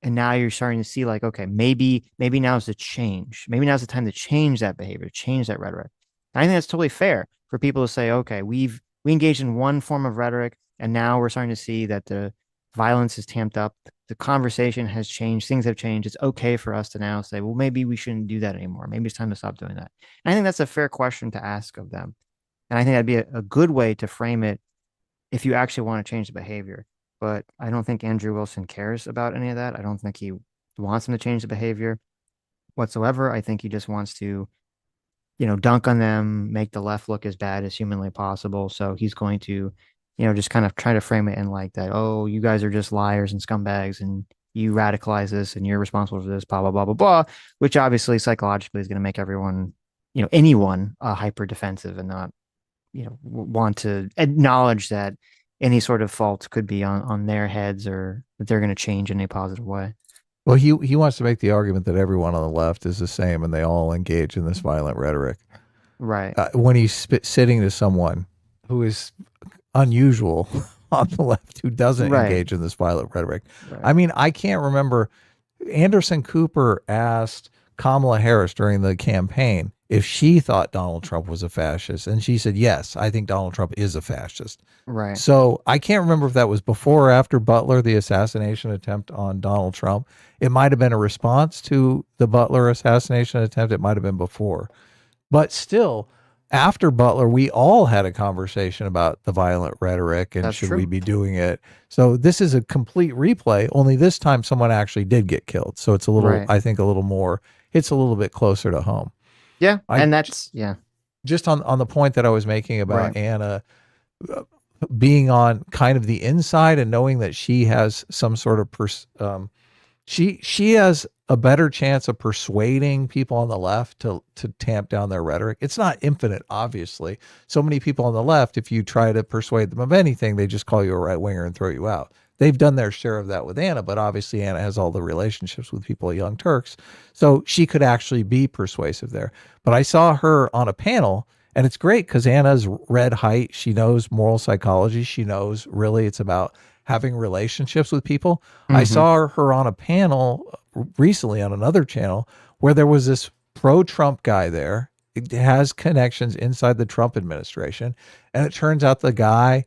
[SPEAKER 1] and now you're starting to see like, okay, maybe now's the change. Maybe now's the time to change that behavior, change that rhetoric. And I think that's totally fair for people to say, okay, we engaged in one form of rhetoric, and now we're starting to see that the violence is tamped up, the conversation has changed, things have changed. It's okay for us to now say, well, maybe we shouldn't do that anymore. Maybe it's time to stop doing that. And I think that's a fair question to ask of them. And I think that'd be a good way to frame it if you actually want to change the behavior. But I don't think Andrew Wilson cares about any of that. I don't think he wants them to change the behavior whatsoever. I think he just wants to, dunk on them, make the left look as bad as humanly possible. So he's going to, just kind of try to frame it in like that. Oh, you guys are just liars and scumbags, and you radicalize this, and you're responsible for this, blah, blah, blah, blah, blah, which obviously psychologically is going to make everyone, anyone hyper defensive and not, want to acknowledge that any sort of fault could be on their heads, or that they're going to change in a positive way.
[SPEAKER 2] Well, he wants to make the argument that everyone on the left is the same and they all engage in this violent rhetoric.
[SPEAKER 1] Right.
[SPEAKER 2] When he's sitting to someone who is unusual on the left, who doesn't engage in this violent rhetoric. Right. I mean, I can't remember. Anderson Cooper asked Kamala Harris during the campaign if she thought Donald Trump was a fascist. And she said, yes, I think Donald Trump is a fascist.
[SPEAKER 1] Right.
[SPEAKER 2] So I can't remember if that was before or after Butler, the assassination attempt on Donald Trump. It might have been a response to the Butler assassination attempt. It might have been before. But still, after Butler, we all had a conversation about the violent rhetoric and should we be doing it. So this is a complete replay, only this time someone actually did get killed. So it's a little, I think a little more, it's a little bit closer to home.
[SPEAKER 1] Yeah. And that's,
[SPEAKER 2] just on the point that I was making about Anna being on kind of the inside and knowing that she has some sort of, she has a better chance of persuading people on the left to tamp down their rhetoric. It's not infinite, obviously. So many people on the left, if you try to persuade them of anything, they just call you a right winger and throw you out. They've done their share of that with Anna, but obviously Anna has all the relationships with people at Young Turks. So she could actually be persuasive there. But I saw her on a panel, and it's great because Anna's read Height. She knows moral psychology. She knows really it's about having relationships with people. Mm-hmm. I saw her on a panel recently on another channel where there was this pro-Trump guy there. It has connections inside the Trump administration. And it turns out the guy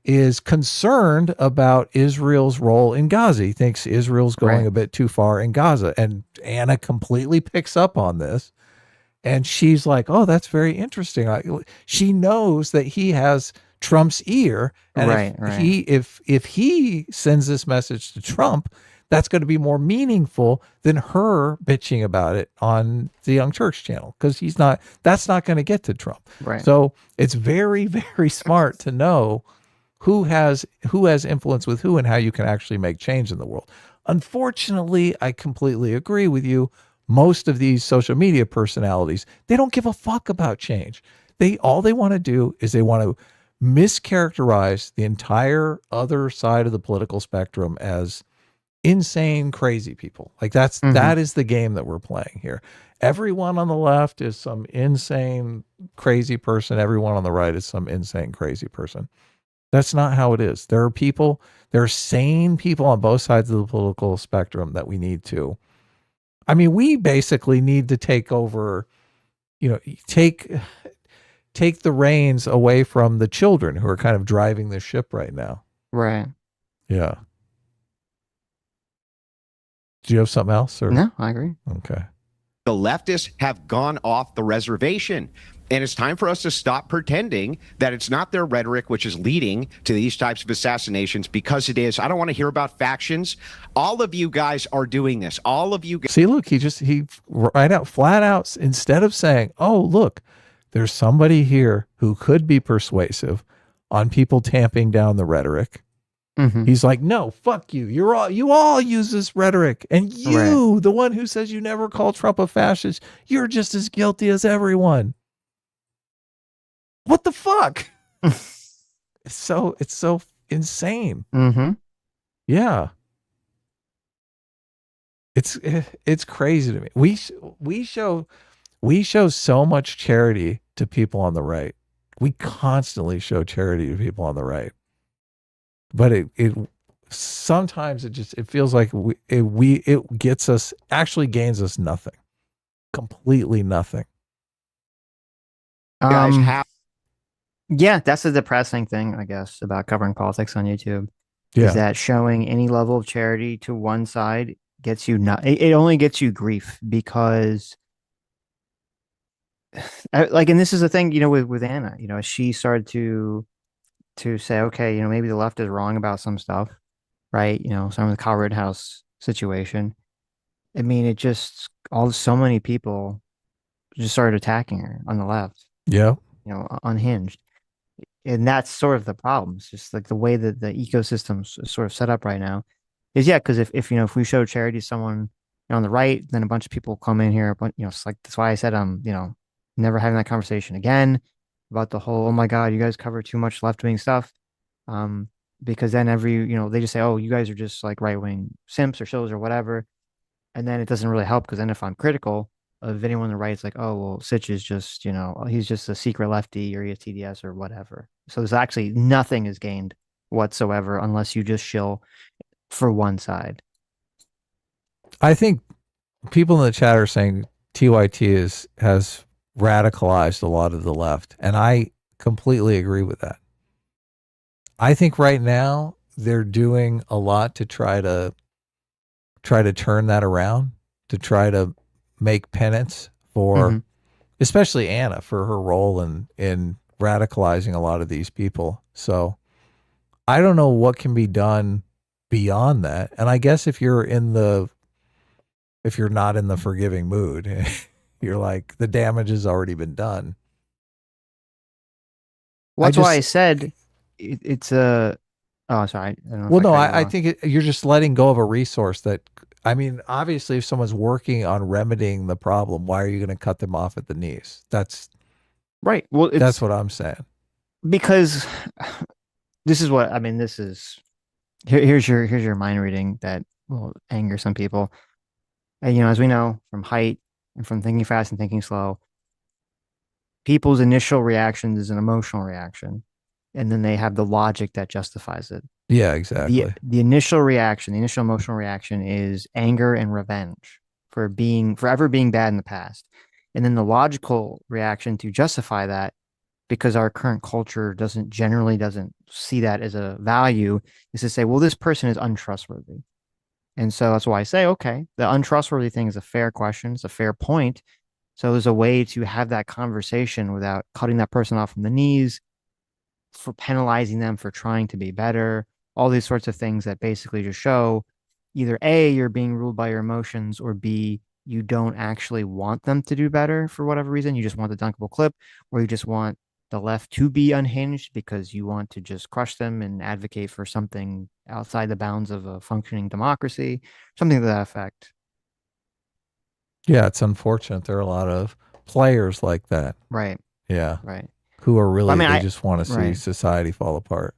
[SPEAKER 2] is concerned about Israel's role in Gaza. He thinks Israel's going a bit too far in Gaza. And Anna completely picks up on this. And she's like, oh, that's very interesting. She knows that he has Trump's ear. And if he sends this message to Trump, that's going to be more meaningful than her bitching about it on the Young Turks channel. Because that's not going to get to Trump.
[SPEAKER 1] Right.
[SPEAKER 2] So it's very, very smart to know who has influence with who and how you can actually make change in the world. Unfortunately, I completely agree with you. Most of these social media personalities, they don't give a fuck about change. All they want to do is they want to mischaracterize the entire other side of the political spectrum as insane, crazy people. Like that is the game that we're playing here. Everyone on the left is some insane, crazy person. Everyone on the right is some insane, crazy person. That's not how it is. There are sane people on both sides of the political spectrum that we need to. I mean, we basically need to take over, take the reins away from the children who are kind of driving the ship right now.
[SPEAKER 1] Right.
[SPEAKER 2] Yeah. Do you have something else? Or?
[SPEAKER 1] No, I agree.
[SPEAKER 2] Okay.
[SPEAKER 14] The leftists have gone off the reservation. And it's time for us to stop pretending that it's not their rhetoric which is leading to these types of assassinations, because it is. I don't want to hear about factions. All of you guys are doing this. All of you guys.
[SPEAKER 2] See, look, he right out, flat out, instead of saying, oh, look, there's somebody here who could be persuasive on people tamping down the rhetoric. He's like, no, fuck you. You all use this rhetoric. And you, the one who says you never call Trump a fascist, you're just as guilty as everyone. What the fuck? It's so insane. Yeah. It's crazy to me. We show so much charity to people on the right. We constantly show charity to people on the right. But it sometimes it feels like it gets us, actually gains us nothing. Completely nothing.
[SPEAKER 1] Yeah, that's the depressing thing, I guess, about covering politics on YouTube.
[SPEAKER 2] Yeah.
[SPEAKER 1] Is that showing any level of charity to one side gets you it only gets you grief, because like, and this is the thing, with Anna, she started to say, okay, maybe the left is wrong about some stuff, right? Some of the Kyle Rittenhouse situation. I mean, it just, so many people just started attacking her on the left.
[SPEAKER 2] Yeah.
[SPEAKER 1] Unhinged. And that's sort of the problem. It's just like the way that the ecosystem's sort of set up right now is, because if we show charity to someone on the right, then a bunch of people come in here, but it's like, that's why I said never having that conversation again about the whole, oh my God, you guys cover too much left-wing stuff. Because then they just say, oh, you guys are just like right-wing simps or shows or whatever. And then it doesn't really help, because then if I'm critical of anyone on the right, it's like, oh, well, Sitch is just, he's just a secret lefty, or he has TDS or whatever. So there's actually nothing is gained whatsoever unless you just shill for one side.
[SPEAKER 2] I think people in the chat are saying TYT has radicalized a lot of the left, and I completely agree with that. I think right now they're doing a lot to try to turn that around, to try to make penance for especially Anna, for her role in radicalizing a lot of these people. So I don't know what can be done beyond that. And I guess if you're not in the forgiving mood, you're like, the damage has already been done.
[SPEAKER 1] Well, that's why I said it's a. Oh, sorry.
[SPEAKER 2] I think you're just letting go of a resource that, I mean, obviously, if someone's working on remedying the problem, why are you going to cut them off at the knees? That's
[SPEAKER 1] right. Well,
[SPEAKER 2] that's what I'm saying.
[SPEAKER 1] Because this is what I mean. This is here's your mind reading that will anger some people. And, as we know from Height and from Thinking Fast and Thinking Slow, people's initial reaction is an emotional reaction, and then they have the logic that justifies it.
[SPEAKER 2] Yeah, exactly.
[SPEAKER 1] The initial reaction, the initial emotional reaction is anger and revenge for forever being bad in the past. And then the logical reaction to justify that, because our current culture doesn't see that as a value, is to say, well, this person is untrustworthy. And so that's why I say, okay, the untrustworthy thing is a fair question. It's a fair point. So there's a way to have that conversation without cutting that person off from the knees, for penalizing them for trying to be better, all these sorts of things that basically just show either A, you're being ruled by your emotions, or B, you don't actually want them to do better for whatever reason. You just want the dunkable clip, or you just want the left to be unhinged because you want to just crush them and advocate for something outside the bounds of a functioning democracy, something to that effect.
[SPEAKER 2] Yeah, it's unfortunate. There are a lot of players like that.
[SPEAKER 1] Right.
[SPEAKER 2] Yeah.
[SPEAKER 1] Right.
[SPEAKER 2] Who are really, they just want to see society fall apart.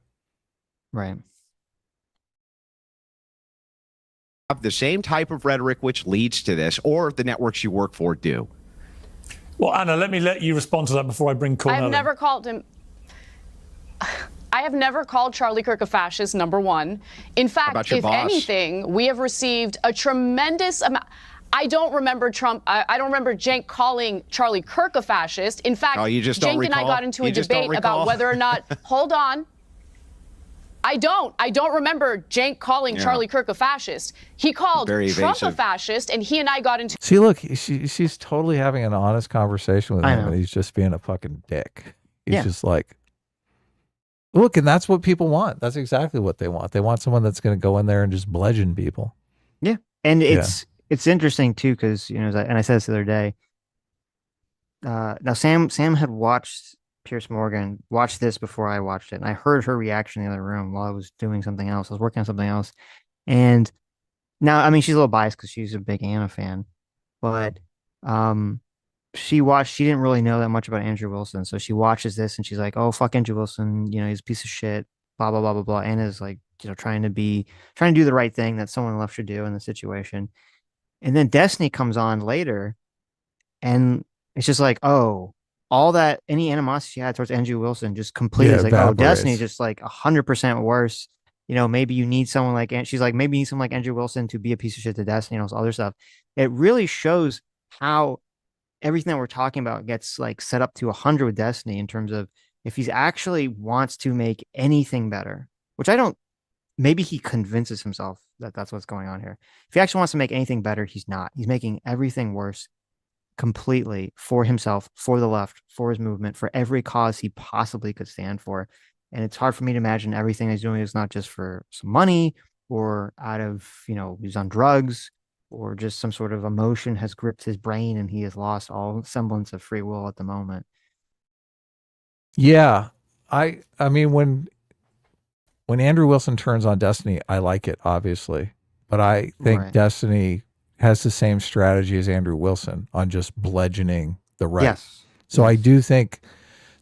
[SPEAKER 1] Right.
[SPEAKER 14] The same type of rhetoric which leads to this, or the networks you work for do.
[SPEAKER 6] Well, Anna, let you respond to that before I bring Cornel.
[SPEAKER 13] I have never called him. I have never called Charlie Kirk a fascist, number one. In fact, if anything, we have received a tremendous amount. I don't remember Trump. I don't remember Cenk calling Charlie Kirk a fascist. In fact, Cenk and I got into a debate about whether or not. Hold on. I don't remember Cenk calling Charlie Kirk a fascist. He called Trump a fascist, and he and I got into.
[SPEAKER 2] See, look, she's totally having an honest conversation with him, and he's just being a fucking dick. He's just like, look, and that's what people want. That's exactly what they want. They want someone that's going to go in there and just bludgeon people.
[SPEAKER 1] Yeah, and it's interesting too, because and I said this the other day. Now Sam had watched Piers Morgan watched this before I watched it, and I heard her reaction in the other room while I was doing something else. I was working on something else, and now I mean she's a little biased because she's a big Anna fan, but she didn't really know that much about Andrew Wilson, so she watches this and she's like, oh fuck Andrew Wilson, he's a piece of shit, blah blah blah blah blah. Anna's like trying to do the right thing that someone left should do in the situation, and then Destiny comes on later, and it's just like, oh, all that, any animosity she had towards Andrew Wilson just completely is like, oh, Destiny's just like 100% worse. Maybe you need someone like, she's like, maybe you need someone like Andrew Wilson to be a piece of shit to Destiny and all this other stuff. It really shows how everything that we're talking about gets like set up to 100 with Destiny in terms of if he actually wants to make anything better, which maybe he convinces himself that that's what's going on here. If he actually wants to make anything better, he's not. He's making everything worse completely for himself, for the left, for his movement, for every cause he possibly could stand for. And it's hard for me to imagine everything he's doing is not just for some money or out of, he's on drugs or just some sort of emotion has gripped his brain and he has lost all semblance of free will at the moment.
[SPEAKER 2] Yeah. I mean, when Andrew Wilson turns on Destiny, I like it, obviously. But I think Destiny has the same strategy as Andrew Wilson on just bludgeoning the right.
[SPEAKER 1] Yes.
[SPEAKER 2] So I do think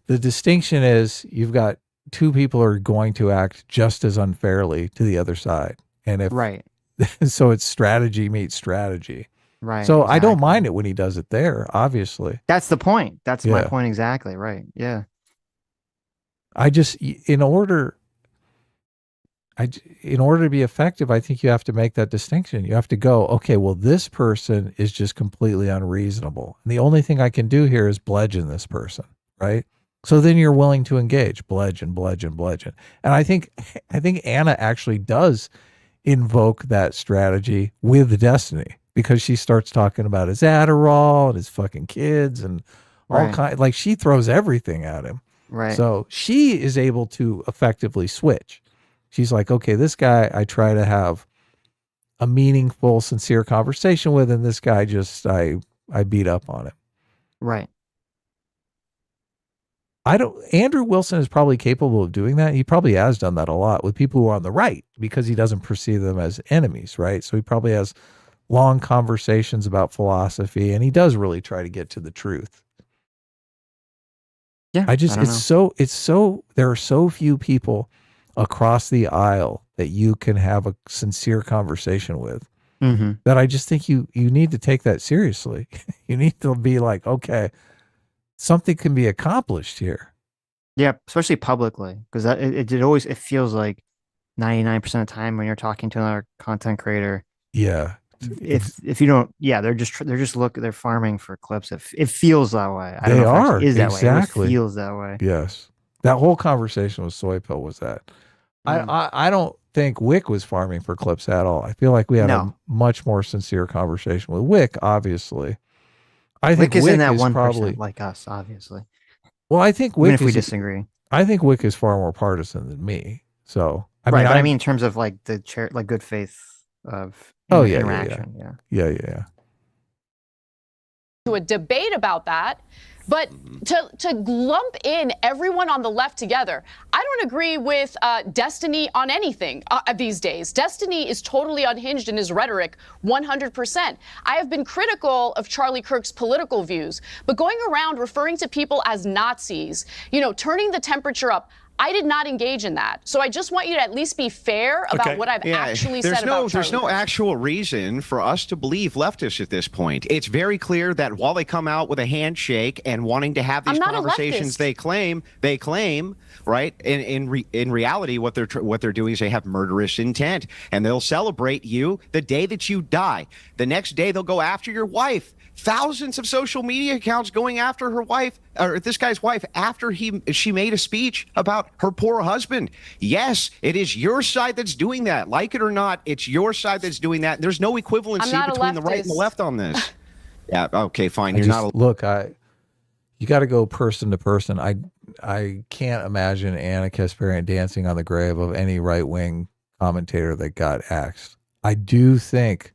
[SPEAKER 2] the distinction is you've got two people who are going to act just as unfairly to the other side. And if so it's strategy meets strategy.
[SPEAKER 1] Right.
[SPEAKER 2] So I don't mind it when he does it there, obviously.
[SPEAKER 1] That's the point. That's my point exactly. Right. Yeah.
[SPEAKER 2] I just, in order to be effective, I think you have to make that distinction. You have to go, okay, well, this person is just completely unreasonable. And the only thing I can do here is bludgeon this person, right? So then you're willing to engage, bludgeon. And I think Anna actually does invoke that strategy with Destiny because she starts talking about his Adderall and his fucking kids and all kind. Like she throws everything at him.
[SPEAKER 1] Right.
[SPEAKER 2] So she is able to effectively switch. She's like, okay, this guy I try to have a meaningful, sincere conversation with, and this guy just I beat up on him.
[SPEAKER 1] Right.
[SPEAKER 2] Andrew Wilson is probably capable of doing that. He probably has done that a lot with people who are on the right because he doesn't perceive them as enemies, right? So he probably has long conversations about philosophy, and he does really try to get to the truth.
[SPEAKER 1] Yeah.
[SPEAKER 2] It's so there are so few people across the aisle that you can have a sincere conversation with that I just think you need to take that seriously. You need to be like, okay, something can be accomplished here.
[SPEAKER 1] Yeah, especially publicly, because it feels like 99% of the time when you're talking to another content creator.
[SPEAKER 2] Yeah.
[SPEAKER 1] If you don't, they're farming for clips. It feels that way. I don't
[SPEAKER 2] They
[SPEAKER 1] know
[SPEAKER 2] are.
[SPEAKER 1] If it is that
[SPEAKER 2] Exactly.
[SPEAKER 1] way. It feels that way.
[SPEAKER 2] Yes. That whole conversation with Soy Pill was that. I don't think Wick was farming for clips at all. I feel like we had a much more sincere conversation with Wick, obviously. I think
[SPEAKER 1] Wick is in that
[SPEAKER 2] is
[SPEAKER 1] 1%
[SPEAKER 2] probably
[SPEAKER 1] like us, obviously.
[SPEAKER 2] Well, I think Wick
[SPEAKER 1] Even if we disagree.
[SPEAKER 2] I think Wick is far more partisan than me. So I mean
[SPEAKER 1] in terms of like the good faith of interaction.
[SPEAKER 2] Yeah.
[SPEAKER 13] To a debate about that. But to lump in everyone on the left together, I don't agree with Destiny on anything these days. Destiny is totally unhinged in his rhetoric, 100%. I have been critical of Charlie Kirk's political views, but going around referring to people as Nazis, turning the temperature up, I did not engage in that. So I just want you to at least be fair about what I've actually said about Charlie
[SPEAKER 14] There's no actual reason for us to believe leftists at this point. It's very clear that while they come out with a handshake and wanting to have these conversations, they claim, right? In reality, what they're doing is they have murderous intent, and they'll celebrate you the day that you die. The next day, they'll go after your wife. Thousands of social media accounts going after her wife or this guy's wife after she made a speech about her poor husband. Yes, it is your side that's doing that. Like it or not, it's your side that's doing that. There's no equivalency between the right and the left on this. Yeah, okay, fine. You're not
[SPEAKER 2] you got to go person to person. I can't imagine Anna Kasparian dancing on the grave of any right-wing commentator that got axed. I do think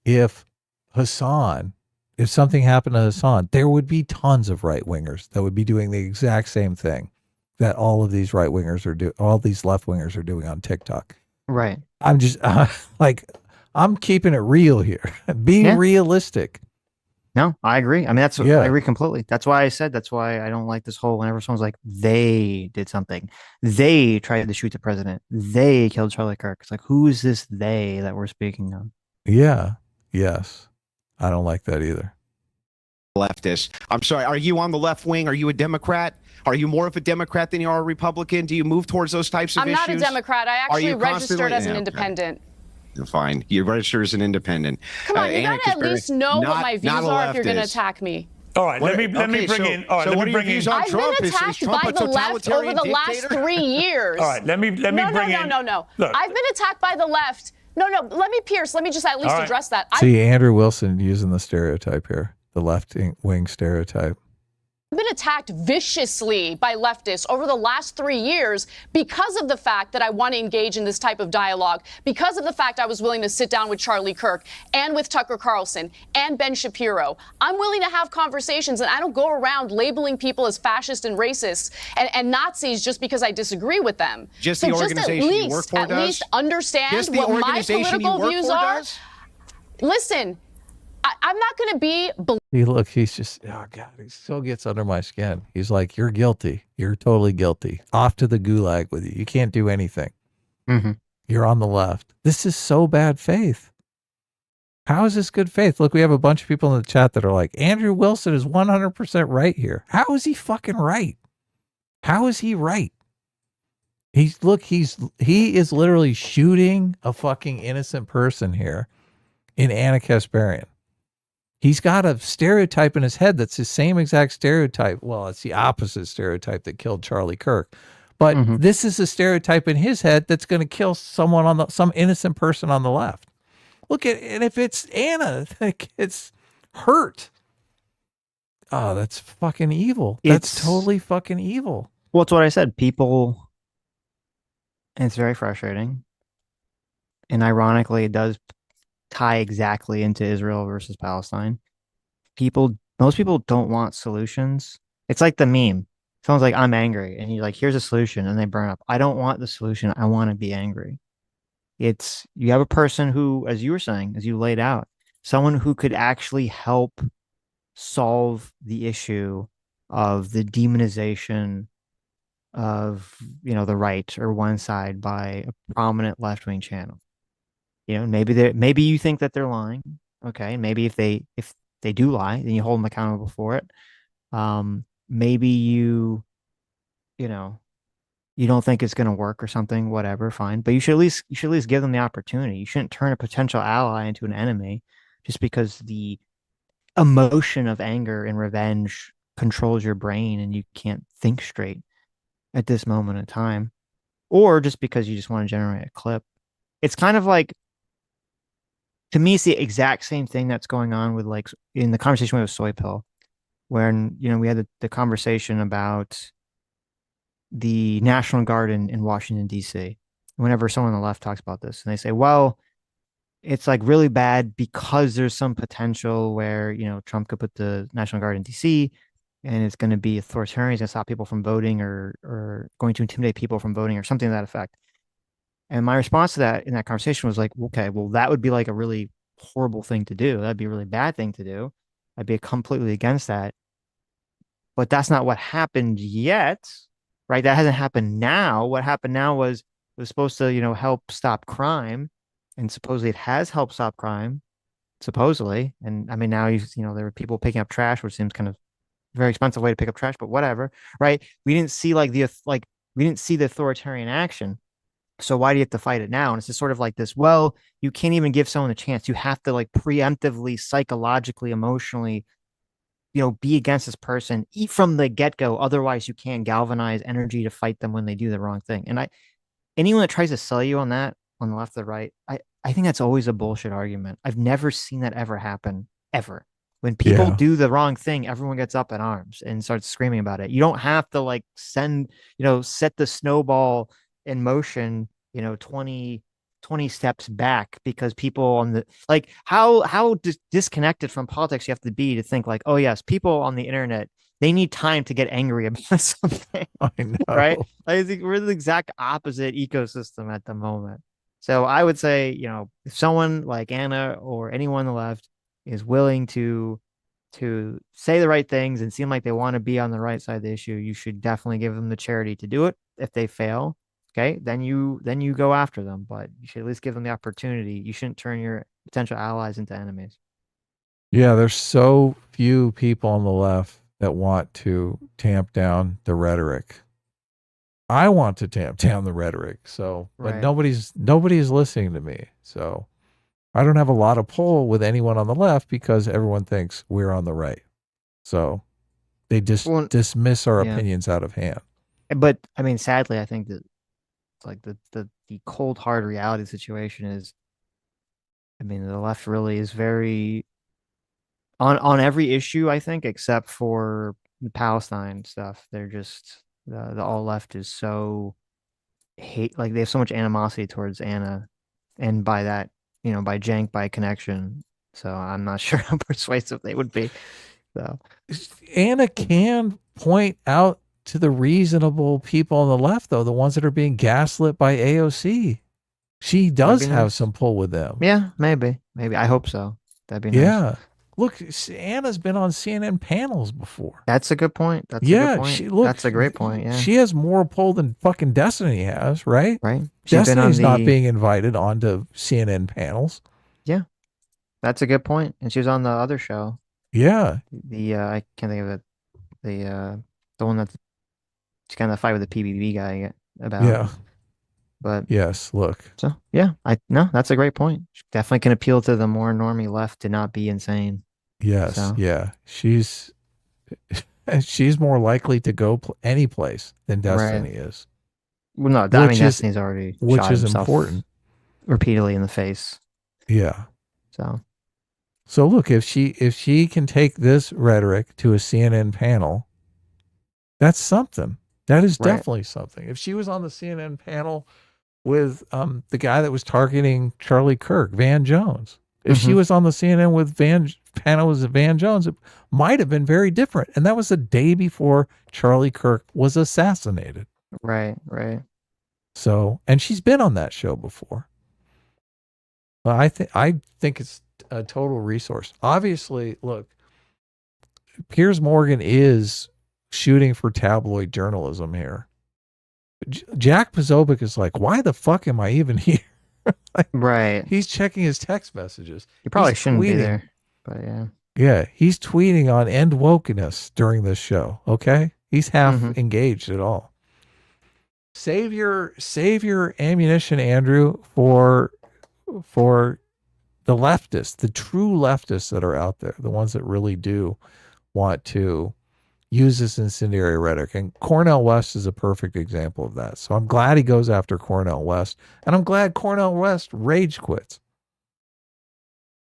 [SPEAKER 2] if something happened to Hassan, there would be tons of right-wingers that would be doing the exact same thing that all of these right-wingers all these left-wingers are doing on TikTok.
[SPEAKER 1] Right.
[SPEAKER 2] I'm just I'm keeping it real here. Being realistic.
[SPEAKER 1] No, I agree. I mean, I agree completely. That's why I don't like this whole, whenever someone's like, they did something, they tried to shoot the president, they killed Charlie Kirk. It's like, who is this they that we're speaking of?
[SPEAKER 2] Yeah. Yes. I don't like that either.
[SPEAKER 14] Leftist. I'm sorry. Are you on the left wing? Are you a Democrat? Are you more of a Democrat than you are a Republican? Do you move towards those types of issues?
[SPEAKER 13] I'm not a Democrat. I actually registered as an independent.
[SPEAKER 14] Fine. You register as an independent.
[SPEAKER 13] Come on, you gotta at least know what my views are if you're going to attack me.
[SPEAKER 6] All right, let me bring in. All right, let me bring in.
[SPEAKER 13] I've been attacked by the left over the last 3 years.
[SPEAKER 6] All right, let me bring in.
[SPEAKER 13] No.
[SPEAKER 6] Look.
[SPEAKER 13] I've been attacked by the left. No. Let me just at least address that.
[SPEAKER 2] See, Andrew Wilson using the stereotype here, the left wing stereotype.
[SPEAKER 13] I've been attacked viciously by leftists over the last 3 years because of the fact that I want to engage in this type of dialogue, because of the fact I was willing to sit down with Charlie Kirk and with Tucker Carlson and Ben Shapiro. I'm willing to have conversations, and I don't go around labeling people as fascist and racist and Nazis just because I disagree with them.
[SPEAKER 14] Just the organization you work for does?
[SPEAKER 13] At least understand what my political views are. Listen, I'm not going to be.
[SPEAKER 2] He's just, oh God, he so gets under my skin. He's like, you're guilty. You're totally guilty. Off to the gulag with you. You can't do anything.
[SPEAKER 1] Mm-hmm.
[SPEAKER 2] You're on the left. This is so bad faith. How is this good faith? Look, we have a bunch of people in the chat that are like, Andrew Wilson is 100% right here. How is he fucking right? How is he right? He is literally shooting a fucking innocent person here in Anna Kasparian. He's got a stereotype in his head that's the same exact stereotype. Well, it's the opposite stereotype that killed Charlie Kirk. But this is a stereotype in his head that's going to kill someone some innocent person on the left. Look at, and if it's Anna, it's hurt. Oh, that's fucking evil. That's totally fucking evil.
[SPEAKER 1] Well, it's what I said. People, and it's very frustrating. And ironically, it does tie exactly into Israel versus Palestine. Most people don't want solutions. It's like the meme. Someone's like, I'm angry. And you're like, here's a solution. And they burn up. I don't want the solution. I want to be angry. You have a person who, as you were saying, as you laid out, someone who could actually help solve the issue of the demonization of, the right or one side by a prominent left-wing channel. Maybe you think that they're lying. Okay. And maybe if they do lie, then you hold them accountable for it. Maybe you don't think it's going to work or something, whatever, fine. But you should at least give them the opportunity. You shouldn't turn a potential ally into an enemy just because the emotion of anger and revenge controls your brain and you can't think straight at this moment in time, or just because you just want to generate a clip. It's kind of like, to me, it's the exact same thing that's going on with, like, in the conversation with Soy Pill, when, we had the conversation about the National Guard in Washington, D.C. Whenever someone on the left talks about this, and they say, well, it's like really bad because there's some potential where, Trump could put the National Guard in D.C. and it's going to be authoritarian, it's going to stop people from voting or going to intimidate people from voting or something to that effect. And my response to that in that conversation was like, okay, well, that would be like a really horrible thing to do. That'd be a really bad thing to do. I'd be completely against that. But that's not what happened yet, right? That hasn't happened now. What happened now was it was supposed to, help stop crime. And supposedly it has helped stop crime, supposedly. And I mean, now, there were people picking up trash, which seems kind of a very expensive way to pick up trash, but whatever, right? We didn't see we didn't see the authoritarian action. So why do you have to fight it now? And it's just sort of like this, well, you can't even give someone a chance. You have to, like, preemptively, psychologically, emotionally be against this person from the get-go. Otherwise, you can't galvanize energy to fight them when they do the wrong thing. And anyone that tries to sell you on that, on the left or right, I think that's always a bullshit argument. I've never seen that ever happen, ever. When people do the wrong thing, everyone gets up in arms and starts screaming about it. You don't have to like set the snowball in motion, 20 steps back because people on the how disconnected from politics you have to be to think like, oh yes, people on the internet, they need time to get angry about something.
[SPEAKER 2] I know.
[SPEAKER 1] Right? I think we're the exact opposite ecosystem at the moment. So I would say, if someone like Anna or anyone on the left is willing to say the right things and seem like they want to be on the right side of the issue, you should definitely give them the charity to do it. If they fail, okay, then you go after them, but you should at least give them the opportunity. You shouldn't turn your potential allies into enemies.
[SPEAKER 2] Yeah, there's so few people on the left that want to tamp down the rhetoric. I want to tamp down the rhetoric, but nobody's listening to me. So I don't have a lot of pull with anyone on the left because everyone thinks we're on the right. So they just dismiss our opinions out of hand.
[SPEAKER 1] But I mean, sadly, I think that like the cold hard reality situation is, I mean, the left really is very on every issue, I think, except for the Palestine stuff. They're just the all left is so they have so much animosity towards Anna, and by that, by jank, by connection. So I'm not sure how persuasive they would be. So
[SPEAKER 2] Anna can point out to the reasonable people on the left, though, the ones that are being gaslit by AOC. She does have some pull with them.
[SPEAKER 1] Yeah, maybe. I hope so. That'd be nice.
[SPEAKER 2] Yeah. Look, Anna's been on CNN panels before.
[SPEAKER 1] That's a good point. That's a good point. That's a great point. Yeah.
[SPEAKER 2] She has more pull than fucking Destiny has, right?
[SPEAKER 1] Right.
[SPEAKER 2] Destiny's not being invited onto CNN panels.
[SPEAKER 1] Yeah. That's a good point. And she was on the other show.
[SPEAKER 2] Yeah.
[SPEAKER 1] I can't think of it. The one that's kind of fight with the PBB guy about.
[SPEAKER 2] Yeah.
[SPEAKER 1] But
[SPEAKER 2] yes, look.
[SPEAKER 1] So yeah, that's a great point. She definitely can appeal to the more normie left to not be insane.
[SPEAKER 2] Yes,
[SPEAKER 1] so.
[SPEAKER 2] Yeah. She's more likely to go any place than Destiny is.
[SPEAKER 1] Well, no, I mean Destiny's already
[SPEAKER 2] which
[SPEAKER 1] shot
[SPEAKER 2] is
[SPEAKER 1] himself
[SPEAKER 2] important
[SPEAKER 1] repeatedly in the face.
[SPEAKER 2] Yeah.
[SPEAKER 1] So
[SPEAKER 2] look, if she can take this rhetoric to a CNN panel, that's something. That is definitely something. If she was on the CNN panel with the guy that was targeting Charlie Kirk, Van Jones, if she was on the CNN with Van Jones, it might have been very different. And that was the day before Charlie Kirk was assassinated.
[SPEAKER 1] Right.
[SPEAKER 2] So, and she's been on that show before. Well, I think it's a total resource. Obviously, look, Piers Morgan is shooting for tabloid journalism here. Jack Posobiec is like, why the fuck am I even here?
[SPEAKER 1] Right.
[SPEAKER 2] He's checking his text messages.
[SPEAKER 1] He probably shouldn't be there, but yeah.
[SPEAKER 2] Yeah, he's tweeting on end wokeness during this show. Okay, he's half engaged at all. Save your ammunition, Andrew, for the leftists, the true leftists that are out there, the ones that really do want to use this incendiary rhetoric. And Cornel West is a perfect example of that. So I'm glad he goes after Cornel West, and I'm glad Cornel West rage quits.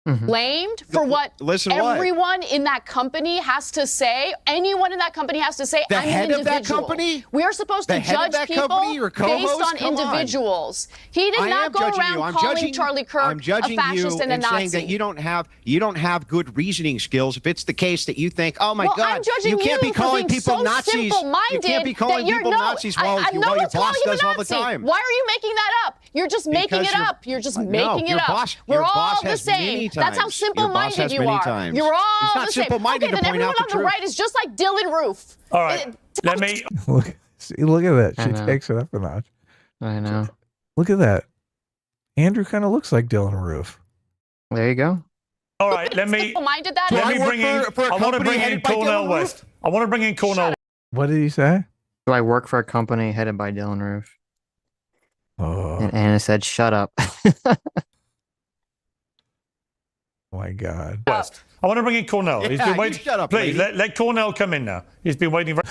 [SPEAKER 13] Blamed for what everyone in that company has to say. Anyone in that company has to say.
[SPEAKER 15] The
[SPEAKER 13] I'm
[SPEAKER 15] head
[SPEAKER 13] an
[SPEAKER 15] of that
[SPEAKER 13] individual.
[SPEAKER 15] company?
[SPEAKER 13] We are supposed to judge people based on individuals. He did not go around calling Charlie Kirk a fascist and a Nazi.
[SPEAKER 15] Saying that you don't have good reasoning skills. If it's the case that you think, oh my God,
[SPEAKER 13] I'm judging
[SPEAKER 15] you can't be calling people
[SPEAKER 13] so
[SPEAKER 15] Nazis. You can't be calling people Nazis while your boss does all the time.
[SPEAKER 13] Why are you making that up? You're just making it up. You're just making it up. We're all the same. That's how simple-minded you are. You're all the same. Okay, then everyone on the right is just like Dylan Roof.
[SPEAKER 6] All right, let me
[SPEAKER 2] look at that. She takes it up a notch.
[SPEAKER 1] I know.
[SPEAKER 2] Look at that. Andrew kind of looks like Dylan Roof.
[SPEAKER 1] There you go.
[SPEAKER 6] All right, let me bring in. I want to bring in Cornel West. I want to bring in Cornel.
[SPEAKER 2] What did he say?
[SPEAKER 1] Do I work for a company headed by Dylan Roof?
[SPEAKER 2] Oh.
[SPEAKER 1] And Anna said, "Shut up."
[SPEAKER 2] My God.
[SPEAKER 6] West. I want to bring in Cornel. He's been waiting.
[SPEAKER 15] Shut up,
[SPEAKER 6] Please,
[SPEAKER 15] lady.
[SPEAKER 6] let Cornel come in now. He's been waiting for...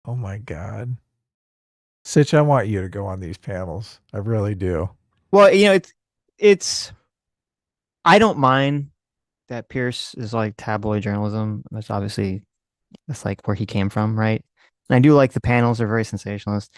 [SPEAKER 2] Oh my God. Sitch, I want you to go on these panels. I really do.
[SPEAKER 1] Well, it's I don't mind that Pierce is like tabloid journalism. That's like where he came from, right? And I do like the panels are very sensationalist.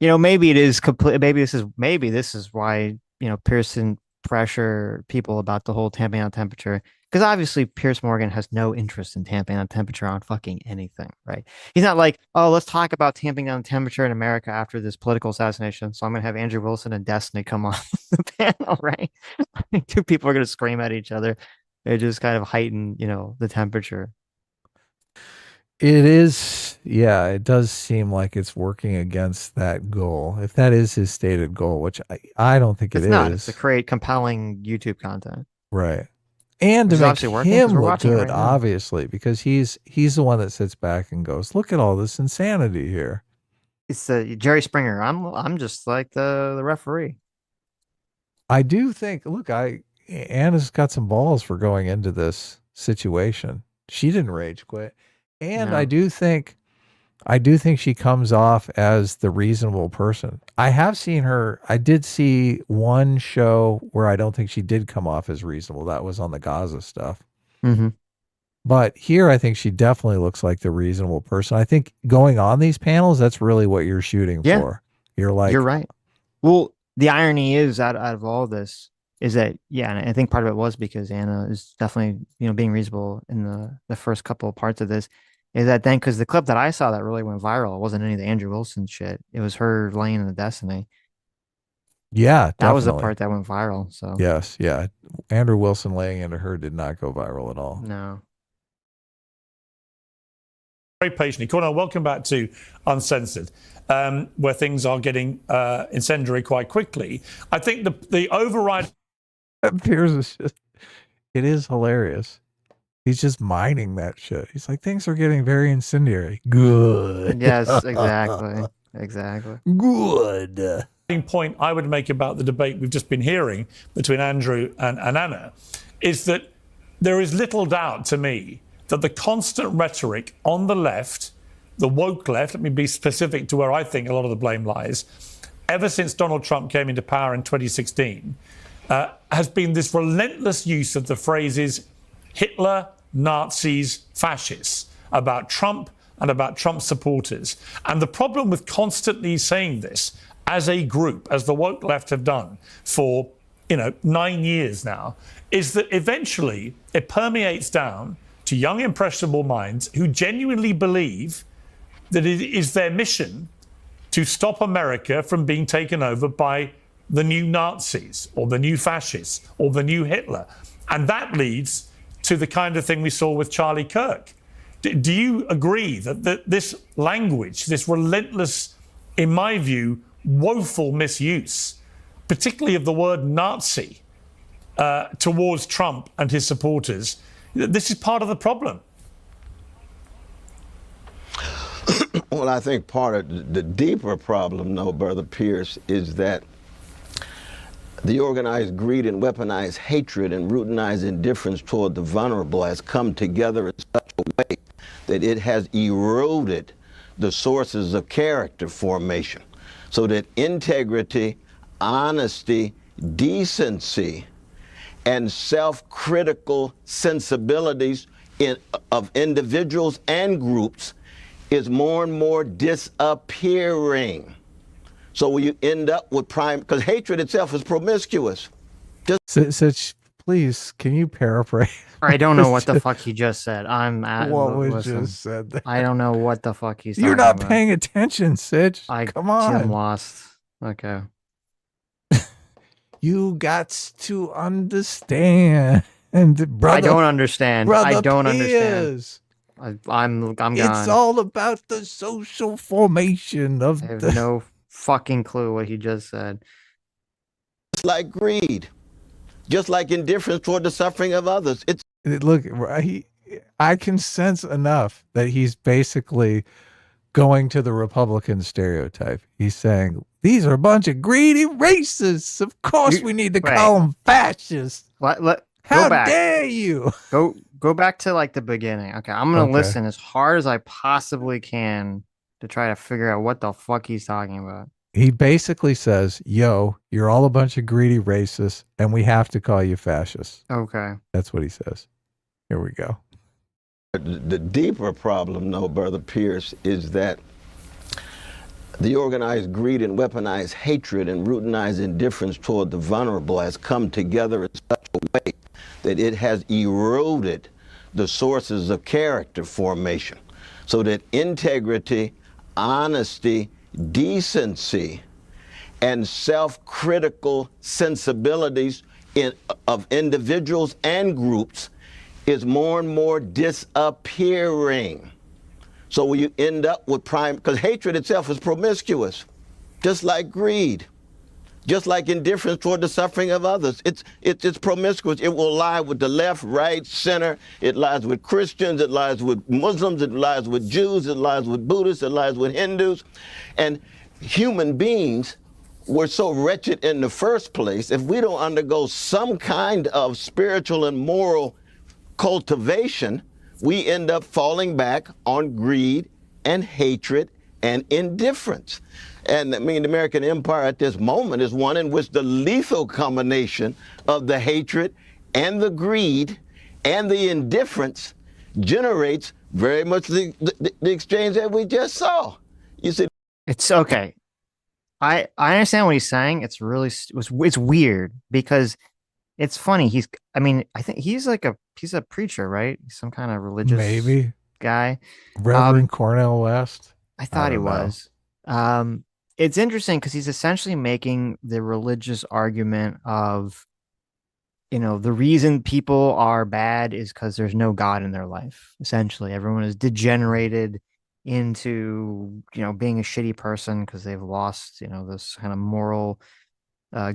[SPEAKER 1] Maybe it is complete. Maybe this is why Pierce didn't pressure people about the whole tamping down temperature, because obviously Pierce Morgan has no interest in tamping down temperature on fucking anything, right? He's not like, oh, let's talk about tamping down temperature in America after this political assassination. So I'm gonna have Andrew Wilson and Destiny come on the panel, right? I think two people are gonna scream at each other. It just kind of heighten, the temperature.
[SPEAKER 2] It is, yeah, it does seem like it's working against that goal. If that is his stated goal, which I don't think
[SPEAKER 1] It's not. It's to create compelling YouTube content.
[SPEAKER 2] Right. And to
[SPEAKER 1] Which is
[SPEAKER 2] make
[SPEAKER 1] obviously working, 'cause
[SPEAKER 2] him
[SPEAKER 1] we're
[SPEAKER 2] look
[SPEAKER 1] watching it
[SPEAKER 2] good,
[SPEAKER 1] right now.
[SPEAKER 2] obviously, because he's the one that sits back and goes, look at all this insanity here.
[SPEAKER 1] It's Jerry Springer. I'm just like the referee.
[SPEAKER 2] I do think, look, Anna's got some balls for going into this situation. She didn't rage quit. And
[SPEAKER 1] No.
[SPEAKER 2] I do think she comes off as the reasonable person. I have seen her. I did see one show where I don't think she did come off as reasonable. That was on the Gaza stuff.
[SPEAKER 1] Mm-hmm.
[SPEAKER 2] But here, I think she definitely looks like the reasonable person. I think going on these panels, that's really what you're shooting for. You're
[SPEAKER 1] right. Well, the irony is out of all this is that, and I think part of it was because Anna is definitely, being reasonable in the first couple of parts of this, is that then, because the clip that I saw that really went viral, it wasn't any of the Andrew Wilson shit. It was her laying in the Destiny.
[SPEAKER 2] Yeah,
[SPEAKER 1] that was the
[SPEAKER 2] definitely.
[SPEAKER 1] part that went viral. So
[SPEAKER 2] Yes, yeah. Andrew Wilson laying into her did not go viral at all.
[SPEAKER 1] No.
[SPEAKER 6] Very patiently. Cornel, welcome back to Uncensored, where things are getting incendiary quite quickly. I think the override...
[SPEAKER 2] Piers is just, it is hilarious. He's just mining that shit. He's like, things are getting very incendiary. Good.
[SPEAKER 1] Yes, exactly. Exactly.
[SPEAKER 2] Good.
[SPEAKER 6] Point I would make about the debate we've just been hearing between Andrew and Anna is that there is little doubt to me that the constant rhetoric on the left, the woke left, let me be specific to where I think a lot of the blame lies, ever since Donald Trump came into power in 2016, has been this relentless use of the phrases Hitler, Nazis, fascists about Trump and about Trump supporters. And the problem with constantly saying this as a group, as the woke left have done for 9 years now, is that eventually it permeates down to young impressionable minds who genuinely believe that it is their mission to stop America from being taken over by the new Nazis or the new fascists or the new Hitler. And that leads to the kind of thing we saw with Charlie Kirk. Do you agree that this language, this relentless, in my view, woeful misuse, particularly of the word Nazi, towards Trump and his supporters, this is part of the problem?
[SPEAKER 4] Well, I think part of the deeper problem, though, Brother Pierce, is that the organized greed and weaponized hatred and routinized indifference toward the vulnerable has come together in such a way that it has eroded the sources of character formation, so that integrity, honesty, decency, and self-critical sensibilities of individuals and groups is more and more disappearing. So you end up with because hatred itself is promiscuous.
[SPEAKER 2] Sitch, please, can you paraphrase?
[SPEAKER 1] I don't know what the fuck he just said.
[SPEAKER 2] What was just said there?
[SPEAKER 1] I don't know what the fuck he's
[SPEAKER 2] You're
[SPEAKER 1] talking
[SPEAKER 2] not
[SPEAKER 1] about.
[SPEAKER 2] paying attention, Sitch. Come on.
[SPEAKER 1] I'm lost. Okay.
[SPEAKER 2] You got to understand. Brother,
[SPEAKER 1] I don't understand. I don't understand.
[SPEAKER 2] Piers.
[SPEAKER 1] I'm gone.
[SPEAKER 2] It's all about the social formation of
[SPEAKER 1] I have no fucking clue what he just said.
[SPEAKER 4] It's like greed, just like indifference toward the suffering of others.
[SPEAKER 2] Look, I can sense enough that he's basically going to the Republican stereotype. He's saying These are a bunch of greedy racists. Of course we need to call them fascists. How dare you?
[SPEAKER 1] Go back to like the beginning. Okay, I'm gonna listen as hard as I possibly can to try to figure out what the fuck he's talking about.
[SPEAKER 2] He basically says, yo, you're all a bunch of greedy racists, and we have to call you fascists.
[SPEAKER 1] Okay.
[SPEAKER 2] That's what he says. Here we go.
[SPEAKER 4] The deeper problem, though, Brother Pierce, is that the organized greed and weaponized hatred and routinized indifference toward the vulnerable has come together in such a way that it has eroded the sources of character formation, so that integrity, honesty, decency, and self-critical sensibilities of individuals and groups is more and more disappearing. So you end up with because hatred itself is promiscuous, just like greed, just like indifference toward the suffering of others. It's promiscuous. It will lie with the left, right, center. It lies with Christians. It lies with Muslims. It lies with Jews. It lies with Buddhists. It lies with Hindus. And human beings were so wretched in the first place. If we don't undergo some kind of spiritual and moral cultivation, we end up falling back on greed and hatred and indifference. And I mean, the American empire at this moment is one in which the lethal combination of the hatred and the greed and the indifference generates very much the exchange that we just saw. You see,
[SPEAKER 1] it's okay. I understand what he's saying. It's really it's weird because it's funny. I think he's a preacher, right? Some kind of religious guy.
[SPEAKER 2] Reverend Cornel West.
[SPEAKER 1] I thought he was. It's interesting because he's essentially making the religious argument of, the reason people are bad is because there's no God in their life. Essentially, everyone is degenerated into, being a shitty person because they've lost, this kind of moral,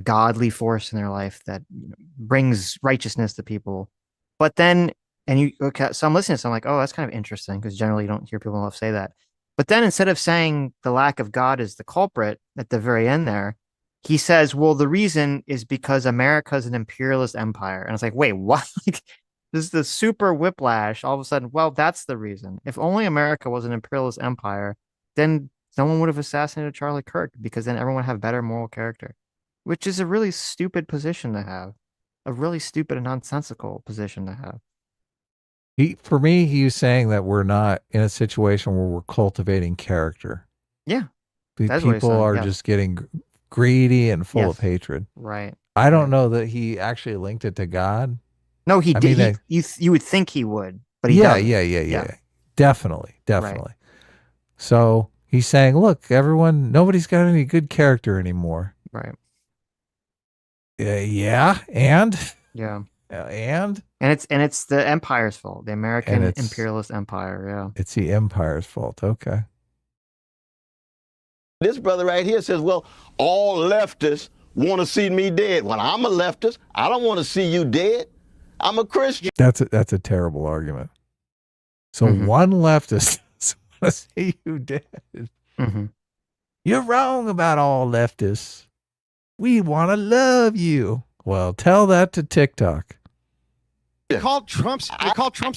[SPEAKER 1] godly force in their life that brings righteousness to people. But then, so I'm listening to I'm like, oh, that's kind of interesting because generally you don't hear people enough say that. But then instead of saying the lack of God is the culprit at the very end there, he says, well, the reason is because America is an imperialist empire. And it's like, wait, what? This is the super whiplash. All of a sudden, well, that's the reason. If only America was an imperialist empire, then no one would have assassinated Charlie Kirk because then everyone would have better moral character, which is a really stupid position to have, a really stupid and nonsensical position to have.
[SPEAKER 2] For me, he was saying that we're not in a situation where we're cultivating character.
[SPEAKER 1] Yeah.
[SPEAKER 2] People are just getting greedy and full of hatred.
[SPEAKER 1] Right.
[SPEAKER 2] I don't know that he actually linked it to God.
[SPEAKER 1] No, he did. You would think he would, but he doesn't.
[SPEAKER 2] Yeah. Definitely. Right. So he's saying, look, nobody's got any good character anymore.
[SPEAKER 1] Right.
[SPEAKER 2] Yeah. And
[SPEAKER 1] it's the empire's fault, the American imperialist empire. Yeah,
[SPEAKER 2] it's the empire's fault. Okay.
[SPEAKER 4] This brother right here says, well, all leftists want to see me dead. Well, I'm a leftist. I don't want to see you dead. I'm a Christian.
[SPEAKER 2] That's a terrible argument. So one leftist want to see you dead. You're wrong about all leftists. We want to love you. Well, tell that to TikTok.
[SPEAKER 15] You call Trump's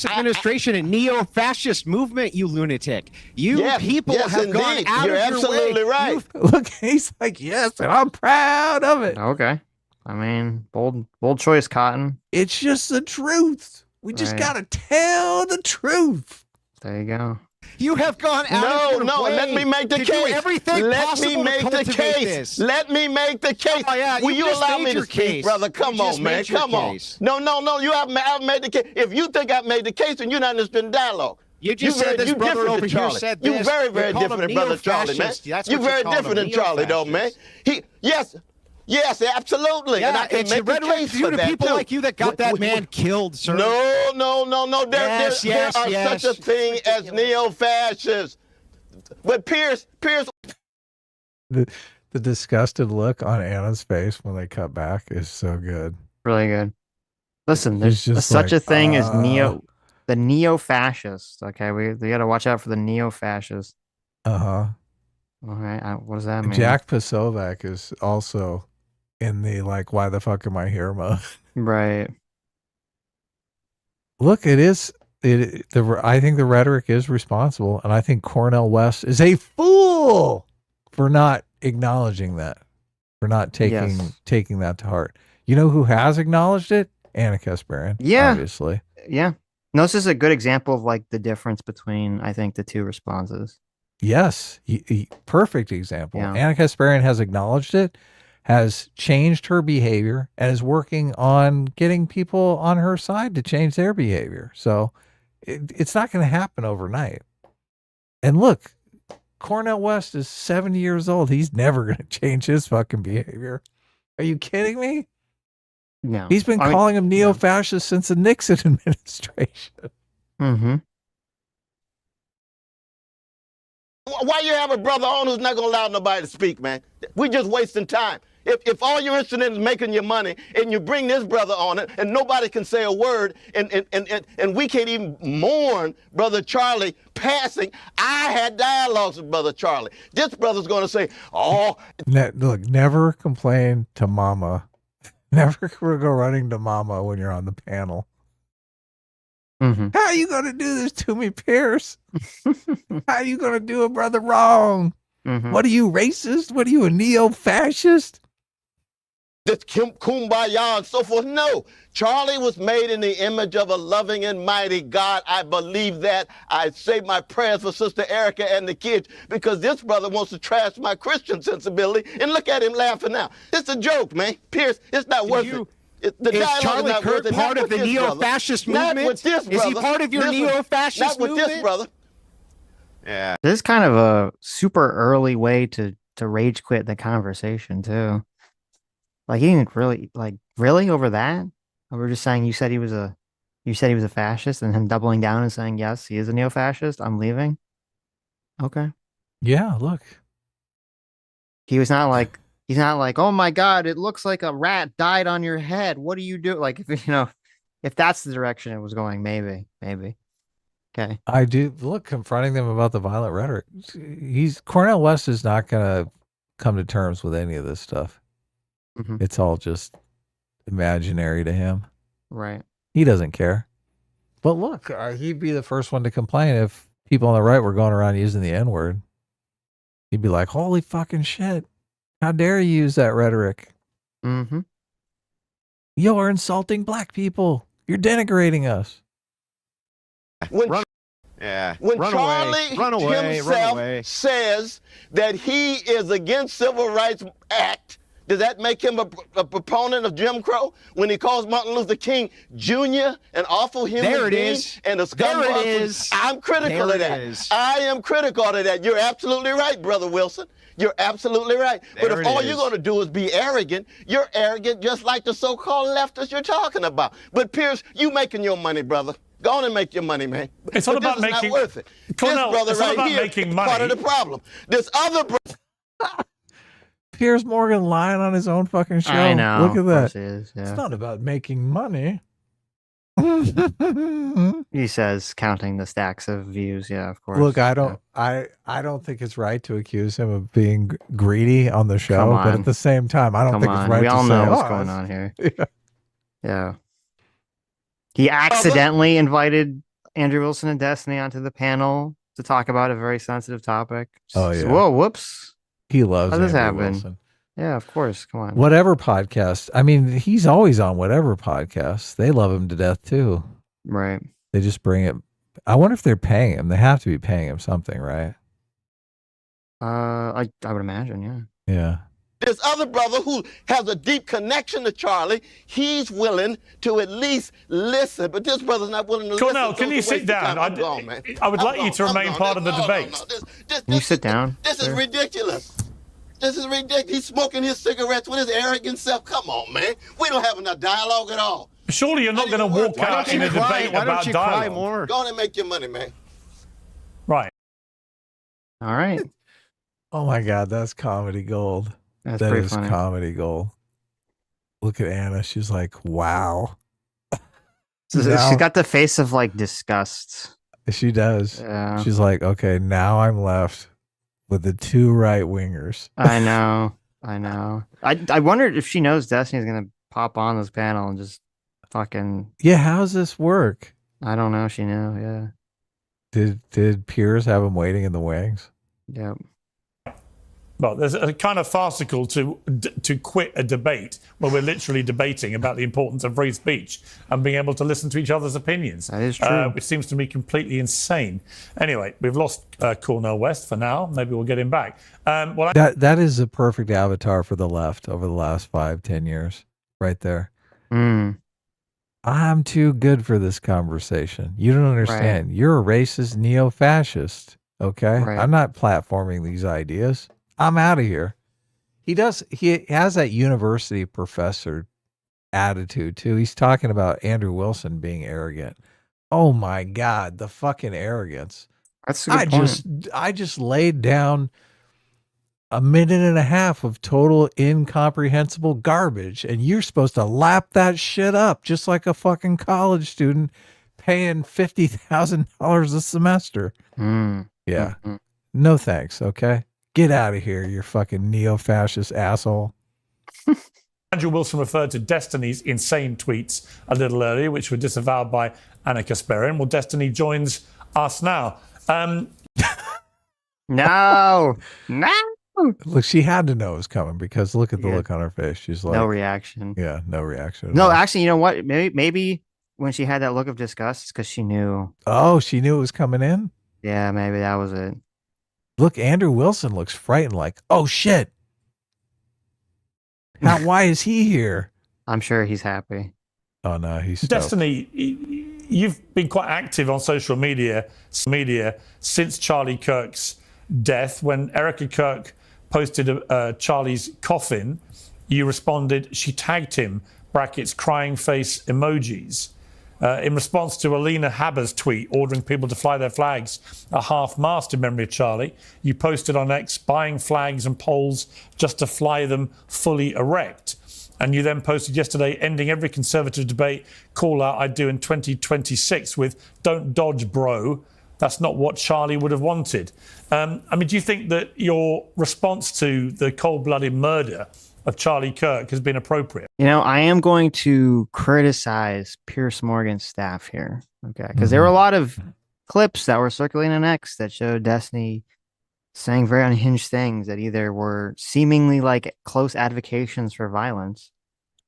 [SPEAKER 15] administration a neo-fascist movement, you lunatic. People have gone out
[SPEAKER 4] You're
[SPEAKER 15] of your
[SPEAKER 4] absolutely
[SPEAKER 15] way.
[SPEAKER 4] right.
[SPEAKER 2] Look, he's like, yes, and I'm proud of it.
[SPEAKER 1] Okay. I mean, bold choice, Cotton.
[SPEAKER 2] It's just the truth. We just got to tell the truth.
[SPEAKER 1] There you go.
[SPEAKER 15] You have gone out of your way.
[SPEAKER 4] Let me make the
[SPEAKER 15] to
[SPEAKER 4] case.
[SPEAKER 15] do everything
[SPEAKER 4] Let me
[SPEAKER 15] possible
[SPEAKER 4] make
[SPEAKER 15] to
[SPEAKER 4] the
[SPEAKER 15] cultivate
[SPEAKER 4] case.
[SPEAKER 15] this.
[SPEAKER 4] Let me make the case.
[SPEAKER 15] Oh, yeah,
[SPEAKER 4] Will you
[SPEAKER 15] just
[SPEAKER 4] allow
[SPEAKER 15] made
[SPEAKER 4] me to
[SPEAKER 15] your
[SPEAKER 4] speak,
[SPEAKER 15] case.
[SPEAKER 4] brother? Come
[SPEAKER 15] You
[SPEAKER 4] on,
[SPEAKER 15] just
[SPEAKER 4] man.
[SPEAKER 15] made your
[SPEAKER 4] Come on.
[SPEAKER 15] case.
[SPEAKER 4] No. You haven't made the case. If you think I've made the case, then you're not interested in dialogue.
[SPEAKER 15] You just said this brother over here said this.
[SPEAKER 4] You're very, very different than Brother Charlie, man. You're very different than Charlie, though, man. Yes, absolutely.
[SPEAKER 15] Yeah,
[SPEAKER 4] and I can make the case for that,
[SPEAKER 15] people
[SPEAKER 4] too.
[SPEAKER 15] like you that got that man killed, sir.
[SPEAKER 4] No. There are such a thing as neo-fascists. But Pierce.
[SPEAKER 2] The disgusted look on Anna's face when they cut back is so good.
[SPEAKER 1] Really good. Listen, there's such a thing as the neo-fascists. Okay, we got to watch out for the neo-fascists. All right. What does that mean?
[SPEAKER 2] Jack Pasovac is also in the like, why the fuck am I here mode.
[SPEAKER 1] Right.
[SPEAKER 2] Look, it is. I think the rhetoric is responsible, and I think Cornel West is a fool for not acknowledging that, for not taking that to heart. You know who has acknowledged it? Anna Kasparian.
[SPEAKER 1] Yeah.
[SPEAKER 2] Obviously.
[SPEAKER 1] Yeah. No, this is a good example of like the difference between, I think, the two responses.
[SPEAKER 2] Yes. Perfect example.
[SPEAKER 1] Yeah.
[SPEAKER 2] Anna Kasparian has acknowledged it, has changed her behavior, and is working on getting people on her side to change their behavior. So it's not going to happen overnight. And look, Cornel West is 70 years old. He's never going to change his fucking behavior. Are you kidding me?
[SPEAKER 1] No.
[SPEAKER 2] He's been calling him neo-fascist since the Nixon administration.
[SPEAKER 1] Mm-hmm.
[SPEAKER 4] Why you have a brother on who's not gonna allow nobody to speak, man? We just wasting time. If all you're interested in is making your money, and you bring this brother on it, and nobody can say a word, and we can't even mourn Brother Charlie passing. I had dialogues with Brother Charlie. This brother's gonna say, "Oh,
[SPEAKER 2] Look, never complain to Mama. Never go running to Mama when you're on the panel.
[SPEAKER 1] Mm-hmm.
[SPEAKER 2] How are you going to do this to me, Pierce? How are you going to do a brother wrong?
[SPEAKER 1] Mm-hmm.
[SPEAKER 2] What are you, racist? What are you, a neo-fascist?
[SPEAKER 4] this kumbaya and so forth." No, Charlie was made in the image of a loving and mighty God. I believe that. I say my prayers for Sister Erica and the kids, because this brother wants to trash my Christian sensibility, and look at him laughing now. It's a joke, man. Pierce, it's not worth it.
[SPEAKER 15] Is Charlie Kirk part of the neo-fascist movement?
[SPEAKER 4] Not with this brother.
[SPEAKER 15] Is he part of your neo-fascist movement?
[SPEAKER 4] Not with this brother.
[SPEAKER 15] Yeah.
[SPEAKER 1] This is kind of a super early way to rage quit the conversation too. Like he didn't really over that. Or we're just saying you said he was a fascist, and him doubling down and saying yes, he is a neo-fascist. I'm leaving. Okay.
[SPEAKER 2] Yeah, look.
[SPEAKER 1] He's not like, oh my God, it looks like a rat died on your head. What do you do? Like, if that's the direction it was going, maybe. Okay.
[SPEAKER 2] I do look, confronting them about the violent rhetoric. Cornel West is not going to come to terms with any of this stuff.
[SPEAKER 1] Mm-hmm.
[SPEAKER 2] It's all just imaginary to him.
[SPEAKER 1] Right.
[SPEAKER 2] He doesn't care. But look, he'd be the first one to complain if people on the right were going around using the N-word. He'd be like, holy fucking shit. How dare you use that rhetoric?
[SPEAKER 1] Mm-hmm.
[SPEAKER 2] You're insulting black people. You're denigrating us.
[SPEAKER 4] When
[SPEAKER 15] Run
[SPEAKER 4] Charlie himself says that he is against Civil Rights Act, does that make him a proponent of Jim Crow? When he calls Martin Luther King Jr. an awful human being and a scumbag? I'm critical of that. I am critical of that. You're absolutely right, Brother Wilson. You're absolutely right. But if all you're going to do is be arrogant, you're arrogant just like the so-called leftists you're talking about. But Pierce, you making your money, brother. Go on and make your money, man.
[SPEAKER 6] It's not about
[SPEAKER 4] making. Not worth it.
[SPEAKER 6] Cornel,
[SPEAKER 4] this brother
[SPEAKER 6] it's not
[SPEAKER 4] right
[SPEAKER 6] about
[SPEAKER 4] here
[SPEAKER 6] making money.
[SPEAKER 4] Part of the problem. This other brother.
[SPEAKER 2] Piers Morgan lying on his own fucking show.
[SPEAKER 1] I know.
[SPEAKER 2] Look at that.
[SPEAKER 1] Yeah.
[SPEAKER 2] It's not about making money.
[SPEAKER 1] He says counting the stacks of views. Yeah, of course.
[SPEAKER 2] Look, I don't think it's right to accuse him of being greedy on the show, but at the same time, I don't think it's right
[SPEAKER 1] we
[SPEAKER 2] to
[SPEAKER 1] all
[SPEAKER 2] say,
[SPEAKER 1] know what's going on here. Yeah. He accidentally invited Andrew Wilson and Destiny onto the panel to talk about a very sensitive topic.
[SPEAKER 2] Oh, yeah.
[SPEAKER 1] Whoa, whoops.
[SPEAKER 2] He loves
[SPEAKER 1] How does this
[SPEAKER 2] Andrew
[SPEAKER 1] happen?
[SPEAKER 2] Wilson.
[SPEAKER 1] Yeah, of course. Come on.
[SPEAKER 2] Whatever podcast. I mean, he's always on whatever podcast. They love him to death, too.
[SPEAKER 1] Right.
[SPEAKER 2] They just bring it. I wonder if they're paying him. They have to be paying him something, right?
[SPEAKER 1] I would imagine, yeah.
[SPEAKER 2] Yeah.
[SPEAKER 4] This other brother who has a deep connection to Charlie, he's willing to at least listen, but this brother's not willing to
[SPEAKER 6] Cornel,
[SPEAKER 4] listen.
[SPEAKER 6] can you sit down? I would like you to remain part of the debate.
[SPEAKER 1] Can you sit down?
[SPEAKER 4] This is ridiculous. This is ridiculous. He's smoking his cigarettes with his arrogant self. Come on, man. We don't have enough dialogue at all.
[SPEAKER 6] Surely you're not going to walk out in a debate about dialogue.
[SPEAKER 15] More?
[SPEAKER 4] Go on and make your money, man.
[SPEAKER 6] Right.
[SPEAKER 1] All right.
[SPEAKER 2] Oh, my God. That's comedy gold.
[SPEAKER 1] That's
[SPEAKER 2] that
[SPEAKER 1] pretty
[SPEAKER 2] is
[SPEAKER 1] funny.
[SPEAKER 2] Comedy gold. Look at Anna. She's like, wow.
[SPEAKER 1] She's got the face of like disgust.
[SPEAKER 2] She does.
[SPEAKER 1] Yeah.
[SPEAKER 2] She's like, okay, now I'm left with the two right wingers.
[SPEAKER 1] I know. I wondered if she knows Destiny's gonna pop on this panel and just fucking.
[SPEAKER 2] Yeah, how's this work?
[SPEAKER 1] I don't know. She knew. Yeah.
[SPEAKER 2] Did Piers have him waiting in the wings?
[SPEAKER 1] Yep.
[SPEAKER 6] Well, there's a kind of farcical to quit a debate where we're literally debating about the importance of free speech and being able to listen to each other's opinions.
[SPEAKER 1] That is true.
[SPEAKER 6] Which seems to me completely insane. Anyway, we've lost Cornel West for now. Maybe we'll get him back.
[SPEAKER 2] That is a perfect avatar for the left over the last 5-10 years, right there. I'm too good for this conversation. You don't understand. Right. You're a racist neo-fascist. Okay, right. I'm not platforming these ideas. I'm out of here. He has that university professor attitude too. He's talking about Andrew Wilson being arrogant. Oh my God, the fucking arrogance.
[SPEAKER 1] That's a good point.
[SPEAKER 2] I just laid down a minute and a half of total incomprehensible garbage, and you're supposed to lap that shit up just like a fucking college student paying $50,000 a semester. Yeah. No thanks, okay? Get out of here, you fucking neo-fascist asshole.
[SPEAKER 6] Andrew Wilson referred to Destiny's insane tweets a little earlier, which were disavowed by Anna Kasparian. Well, Destiny joins us now.
[SPEAKER 1] No.
[SPEAKER 2] Look, she had to know it was coming because look at the look on her face. She's like,
[SPEAKER 1] no reaction.
[SPEAKER 2] Yeah, no reaction.
[SPEAKER 1] No, actually, you know what? Maybe when she had that look of disgust, it's because she knew.
[SPEAKER 2] Oh, she knew it was coming in?
[SPEAKER 1] Yeah, maybe that was it.
[SPEAKER 2] Look, Andrew Wilson looks frightened, like, oh shit. Why is he here?
[SPEAKER 1] I'm sure he's happy.
[SPEAKER 2] Oh no, he's stoked.
[SPEAKER 6] Destiny, you've been quite active on social media since Charlie Kirk's death. When Erica Kirk posted Charlie's coffin, you responded, she tagged him, brackets, crying face emojis. In response to Alina Haber's tweet ordering people to fly their flags at half-mast in memory of Charlie, you posted on X buying flags and poles just to fly them fully erect. And you then posted yesterday ending every conservative debate call out I'd do in 2026 with don't dodge, bro. That's not what Charlie would have wanted. I mean, do you think that your response to the cold-blooded murder of Charlie Kirk has been appropriate?
[SPEAKER 1] You know, I am going to criticize Piers Morgan's staff here, okay? Because there were a lot of clips that were circulating on X that showed Destiny saying very unhinged things that either were seemingly like close advocations for violence,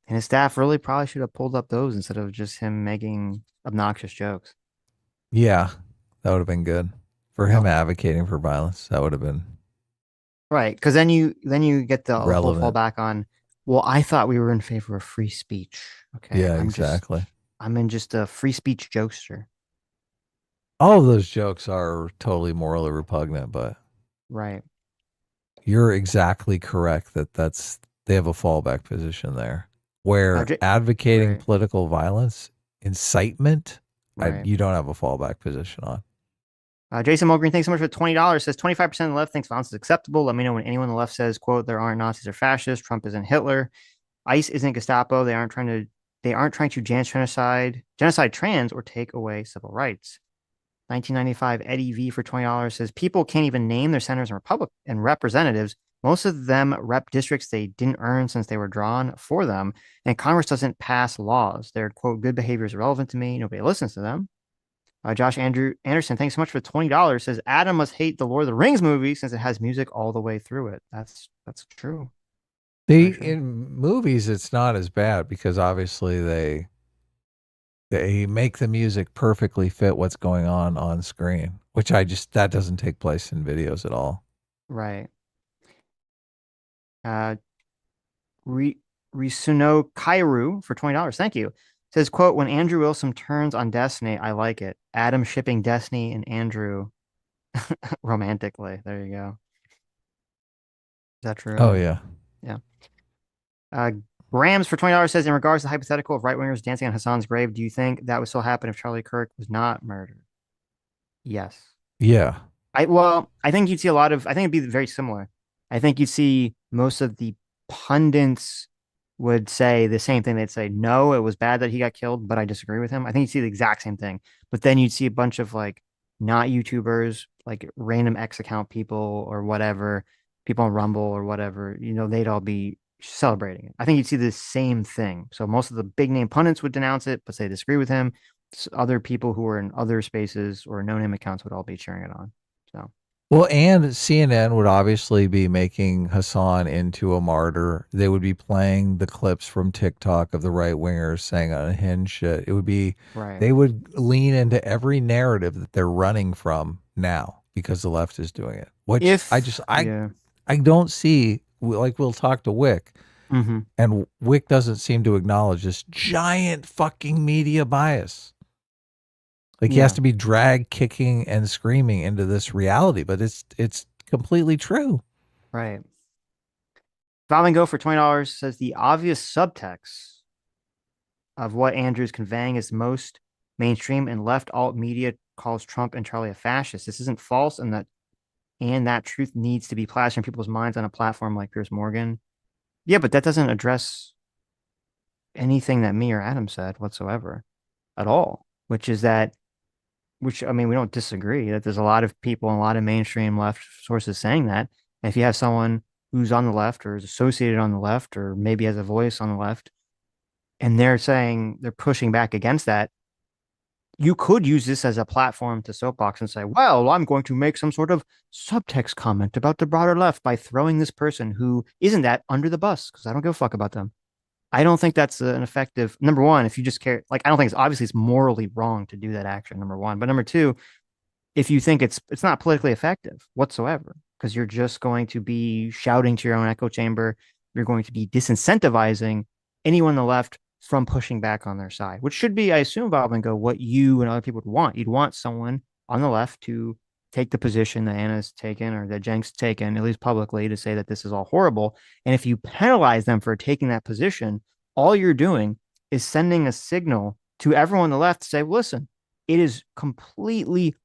[SPEAKER 1] and his staff really probably should have pulled up those instead of just him making obnoxious jokes.
[SPEAKER 2] Yeah, that would have been good for him advocating for violence. That would have been
[SPEAKER 1] right, because then you get the whole fallback on. Well, I thought we were in favor of free speech. Okay.
[SPEAKER 2] Yeah, exactly.
[SPEAKER 1] I'm in just a free speech jokester.
[SPEAKER 2] All of those jokes are totally morally repugnant, but
[SPEAKER 1] right.
[SPEAKER 2] You're exactly correct that they have a fallback position there where advocating political violence, incitement, you don't have a fallback position on.
[SPEAKER 1] Jason Mulgreen, thanks so much for $20. Says 25% of the left thinks violence is acceptable. Let me know when anyone on the left says, quote, there aren't Nazis or fascists. Trump isn't Hitler. ICE isn't Gestapo. They aren't trying to genocide trans or take away civil rights. 1995 Eddie V for $20 says people can't even name their senators and representatives. Most of them rep districts they didn't earn since they were drawn for them. And Congress doesn't pass laws. Their quote, good behavior is irrelevant to me. Nobody listens to them. Josh Anderson, thanks so much for $20. Says Adam must hate the Lord of the Rings movie since it has music all the way through it. That's true.
[SPEAKER 2] In movies, it's not as bad because obviously they make the music perfectly fit what's going on screen, which that doesn't take place in videos at all.
[SPEAKER 1] Right. Risuno Kairu for $20. Thank you. Says, quote, when Andrew Wilson turns on Destiny, I like it. Adam shipping Destiny and Andrew romantically. There you go. Is that true?
[SPEAKER 2] Oh, yeah.
[SPEAKER 1] Yeah. Grams for $20 says, in regards to the hypothetical of right-wingers dancing on Hassan's grave, do you think that would still happen if Charlie Kirk was not murdered? Yes.
[SPEAKER 2] Yeah.
[SPEAKER 1] I think you'd see I think it'd be very similar. I think you'd see most of the pundits would say the same thing. They'd say, no, it was bad that he got killed, but I disagree with him. I think you'd see the exact same thing. But then you'd see a bunch of like not YouTubers, like random X account people or whatever, people on Rumble or whatever, they'd all be celebrating it. I think you'd see the same thing. So most of the big name pundits would denounce it, but they disagree with him. Other people who are in other spaces or no name accounts would all be cheering it on. So.
[SPEAKER 2] Well, and CNN would obviously be making Hassan into a martyr. They would be playing the clips from TikTok of the right wingers saying unhinged shit. It would be, They would lean into every narrative that they're running from now because the left is doing it. Which I don't see, like we'll talk to Wick, and Wick doesn't seem to acknowledge this giant fucking media bias. Like he has to be dragged kicking and screaming into this reality, but it's completely true.
[SPEAKER 1] Right. Vylan Go for $20 says the obvious subtext of what Andrew's conveying is most mainstream and left alt media calls Trump and Charlie a fascist. This isn't false, and that truth needs to be plastered in people's minds on a platform like Piers Morgan. Yeah, but that doesn't address anything that me or Adam said whatsoever at all, which is that we don't disagree that there's a lot of people and a lot of mainstream left sources saying that. And if you have someone who's on the left or is associated on the left or maybe has a voice on the left, and they're pushing back against that, you could use this as a platform to soapbox and say, well, I'm going to make some sort of subtext comment about the broader left by throwing this person who isn't that under the bus because I don't give a fuck about them. I don't think that's an effective, number one, if you just care, I don't think it's morally wrong to do that action, number one. But number two, if you think it's not politically effective whatsoever, because you're just going to be shouting to your own echo chamber, you're going to be disincentivizing anyone on the left from pushing back on their side, which should be, I assume, Vylan Go, what you and other people would want. You'd want someone on the left to take the position that Anna's taken or that Cenk's taken, at least publicly, to say that this is all horrible. And if you penalize them for taking that position, all you're doing is sending a signal to everyone on the left to say, listen, it is completely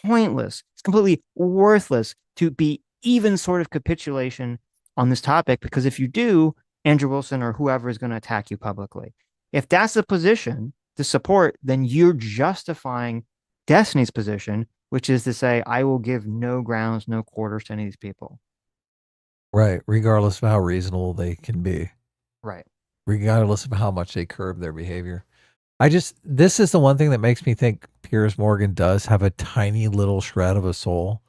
[SPEAKER 1] pointless. It's completely worthless to be even sort of capitulation on this topic, because if you do, Andrew Wilson or whoever is going to attack you publicly. If that's the position to support, then you're justifying Destiny's position, which is to say, I will give no grounds, no quarters to any of these people.
[SPEAKER 2] Right. Regardless of how reasonable they can be.
[SPEAKER 1] Right.
[SPEAKER 2] Regardless of how much they curb their behavior. This is the one thing that makes me think Piers Morgan does have a tiny little shred of a soul,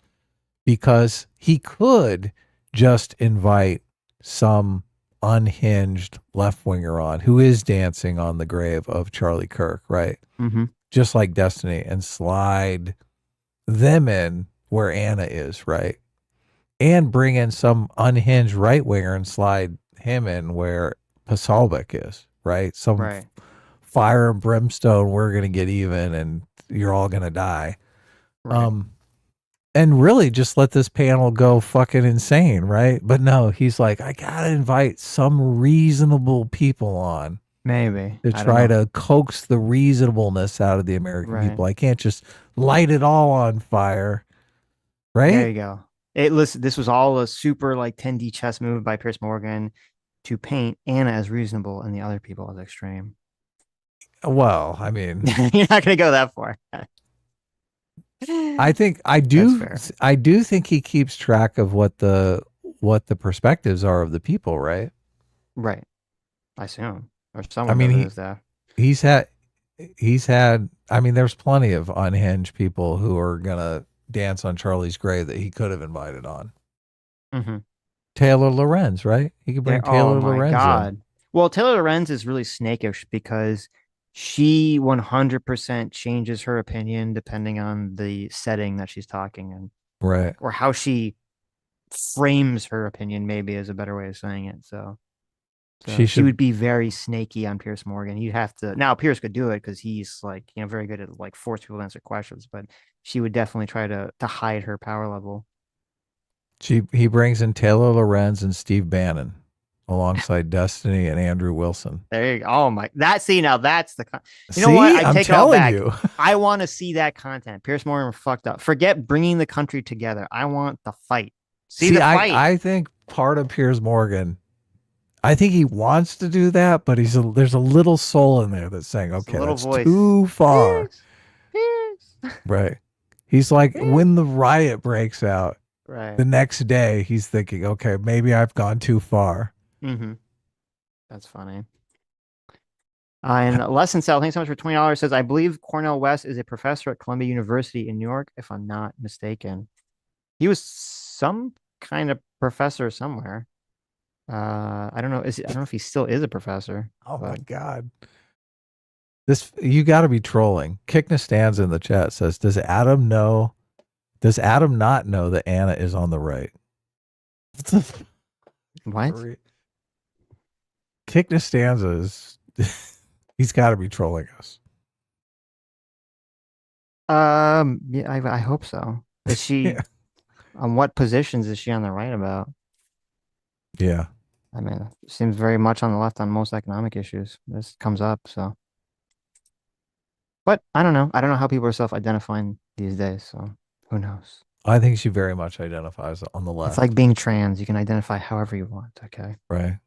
[SPEAKER 2] because he could just invite some unhinged left-winger on who is dancing on the grave of Charlie Kirk, right? Just like Destiny, and slide them in where Anna is, right? And bring in some unhinged right-winger and slide him in where Pasalbeck is, right? Some fire and brimstone, we're going to get even and you're all going to die. Right. And really just let this panel go fucking insane, right? But no, he's like, I got to invite some reasonable people on.
[SPEAKER 1] Maybe.
[SPEAKER 2] To try to coax the reasonableness out of the American people. I can't just light it all on fire. Right?
[SPEAKER 1] There you go. This was all a super 10D chess move by Piers Morgan to paint Anna as reasonable and the other people as extreme.
[SPEAKER 2] Well, I mean,
[SPEAKER 1] you're not going to go that far.
[SPEAKER 2] I do think he keeps track of what the perspectives are of the people, right?
[SPEAKER 1] Right. I assume. Or someone knows that.
[SPEAKER 2] He's had, there's plenty of unhinged people who are going to dance on Charlie's grave that he could have invited on. Taylor Lorenz, right? He could bring Taylor Lorenz in.
[SPEAKER 1] Well, Taylor Lorenz is really snakish because she 100% changes her opinion depending on the setting that she's talking in.
[SPEAKER 2] Right.
[SPEAKER 1] Or how she frames her opinion, maybe, is a better way of saying it. So she would be very snaky on Piers Morgan. You'd have to, now Piers could do it because he's very good at force people to answer questions, but she would definitely try to hide her power level.
[SPEAKER 2] He brings in Taylor Lorenz and Steve Bannon alongside Destiny and Andrew Wilson.
[SPEAKER 1] There you go. Oh my, that's the what? I take it all back. I want to see that content. Piers Morgan fucked up. Forget bringing the country together. I want the fight. See the fight.
[SPEAKER 2] I think part of Piers Morgan, I think he wants to do that, but there's a little soul in there that's saying, okay, that's too far.
[SPEAKER 1] Piers.
[SPEAKER 2] Right. He's like, when the riot breaks out,
[SPEAKER 1] Right.
[SPEAKER 2] the next day, he's thinking, okay, maybe I've gone too far.
[SPEAKER 1] Mm-hmm. That's funny. And Lesson Cell, thanks so much for $20. Says, I believe Cornel West is a professor at Columbia University in New York, if I'm not mistaken. He was some kind of professor somewhere. I don't know. I don't know if he still is a professor.
[SPEAKER 2] Oh my God. You got to be trolling. Kickna stands in the chat says, does Adam not know that Anna is on the right?
[SPEAKER 1] What?
[SPEAKER 2] Kickna stands is he's got to be trolling us.
[SPEAKER 1] Yeah, I hope so. Is she
[SPEAKER 2] Yeah.
[SPEAKER 1] On what positions is she on the right about?
[SPEAKER 2] Yeah.
[SPEAKER 1] I mean, seems very much on the left on most economic issues. This comes up, so. But I don't know. I don't know how people are self-identifying these days, so who knows?
[SPEAKER 2] I think she very much identifies on the left.
[SPEAKER 1] It's like being trans. You can identify however you want, okay?
[SPEAKER 2] Right.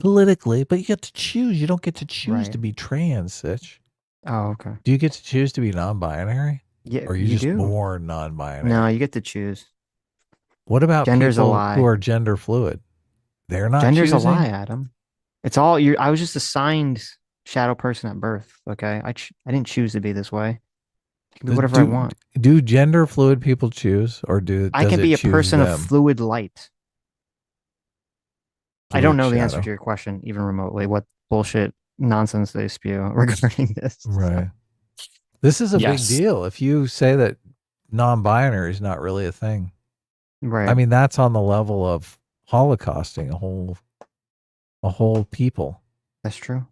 [SPEAKER 2] Politically, but you get to choose. You don't get to choose
[SPEAKER 1] Right.
[SPEAKER 2] to be trans, Sitch.
[SPEAKER 1] Oh, okay.
[SPEAKER 2] Do you get to choose to be non-binary?
[SPEAKER 1] Yeah,
[SPEAKER 2] Or are you just
[SPEAKER 1] do.
[SPEAKER 2] born non-binary?
[SPEAKER 1] No, you get to choose.
[SPEAKER 2] What about
[SPEAKER 1] Gender's a
[SPEAKER 2] people
[SPEAKER 1] lie.
[SPEAKER 2] who are gender fluid? They're not
[SPEAKER 1] Gender's
[SPEAKER 2] choosing?
[SPEAKER 1] a lie, Adam. It's all you. I was just assigned shadow person at birth, okay? I didn't choose to be this way. I can be whatever I want.
[SPEAKER 2] Do gender fluid people choose, or
[SPEAKER 1] I can be a person
[SPEAKER 2] them?
[SPEAKER 1] of fluid light. I don't know the answer
[SPEAKER 2] shadow.
[SPEAKER 1] to your question, even remotely. What bullshit nonsense they spew regarding this.
[SPEAKER 2] Right. This is a
[SPEAKER 7] Yes.
[SPEAKER 2] big deal. If you say that non-binary is not really a thing,
[SPEAKER 1] Right.
[SPEAKER 2] I mean, that's on the level of holocausting a whole people.
[SPEAKER 1] That's true.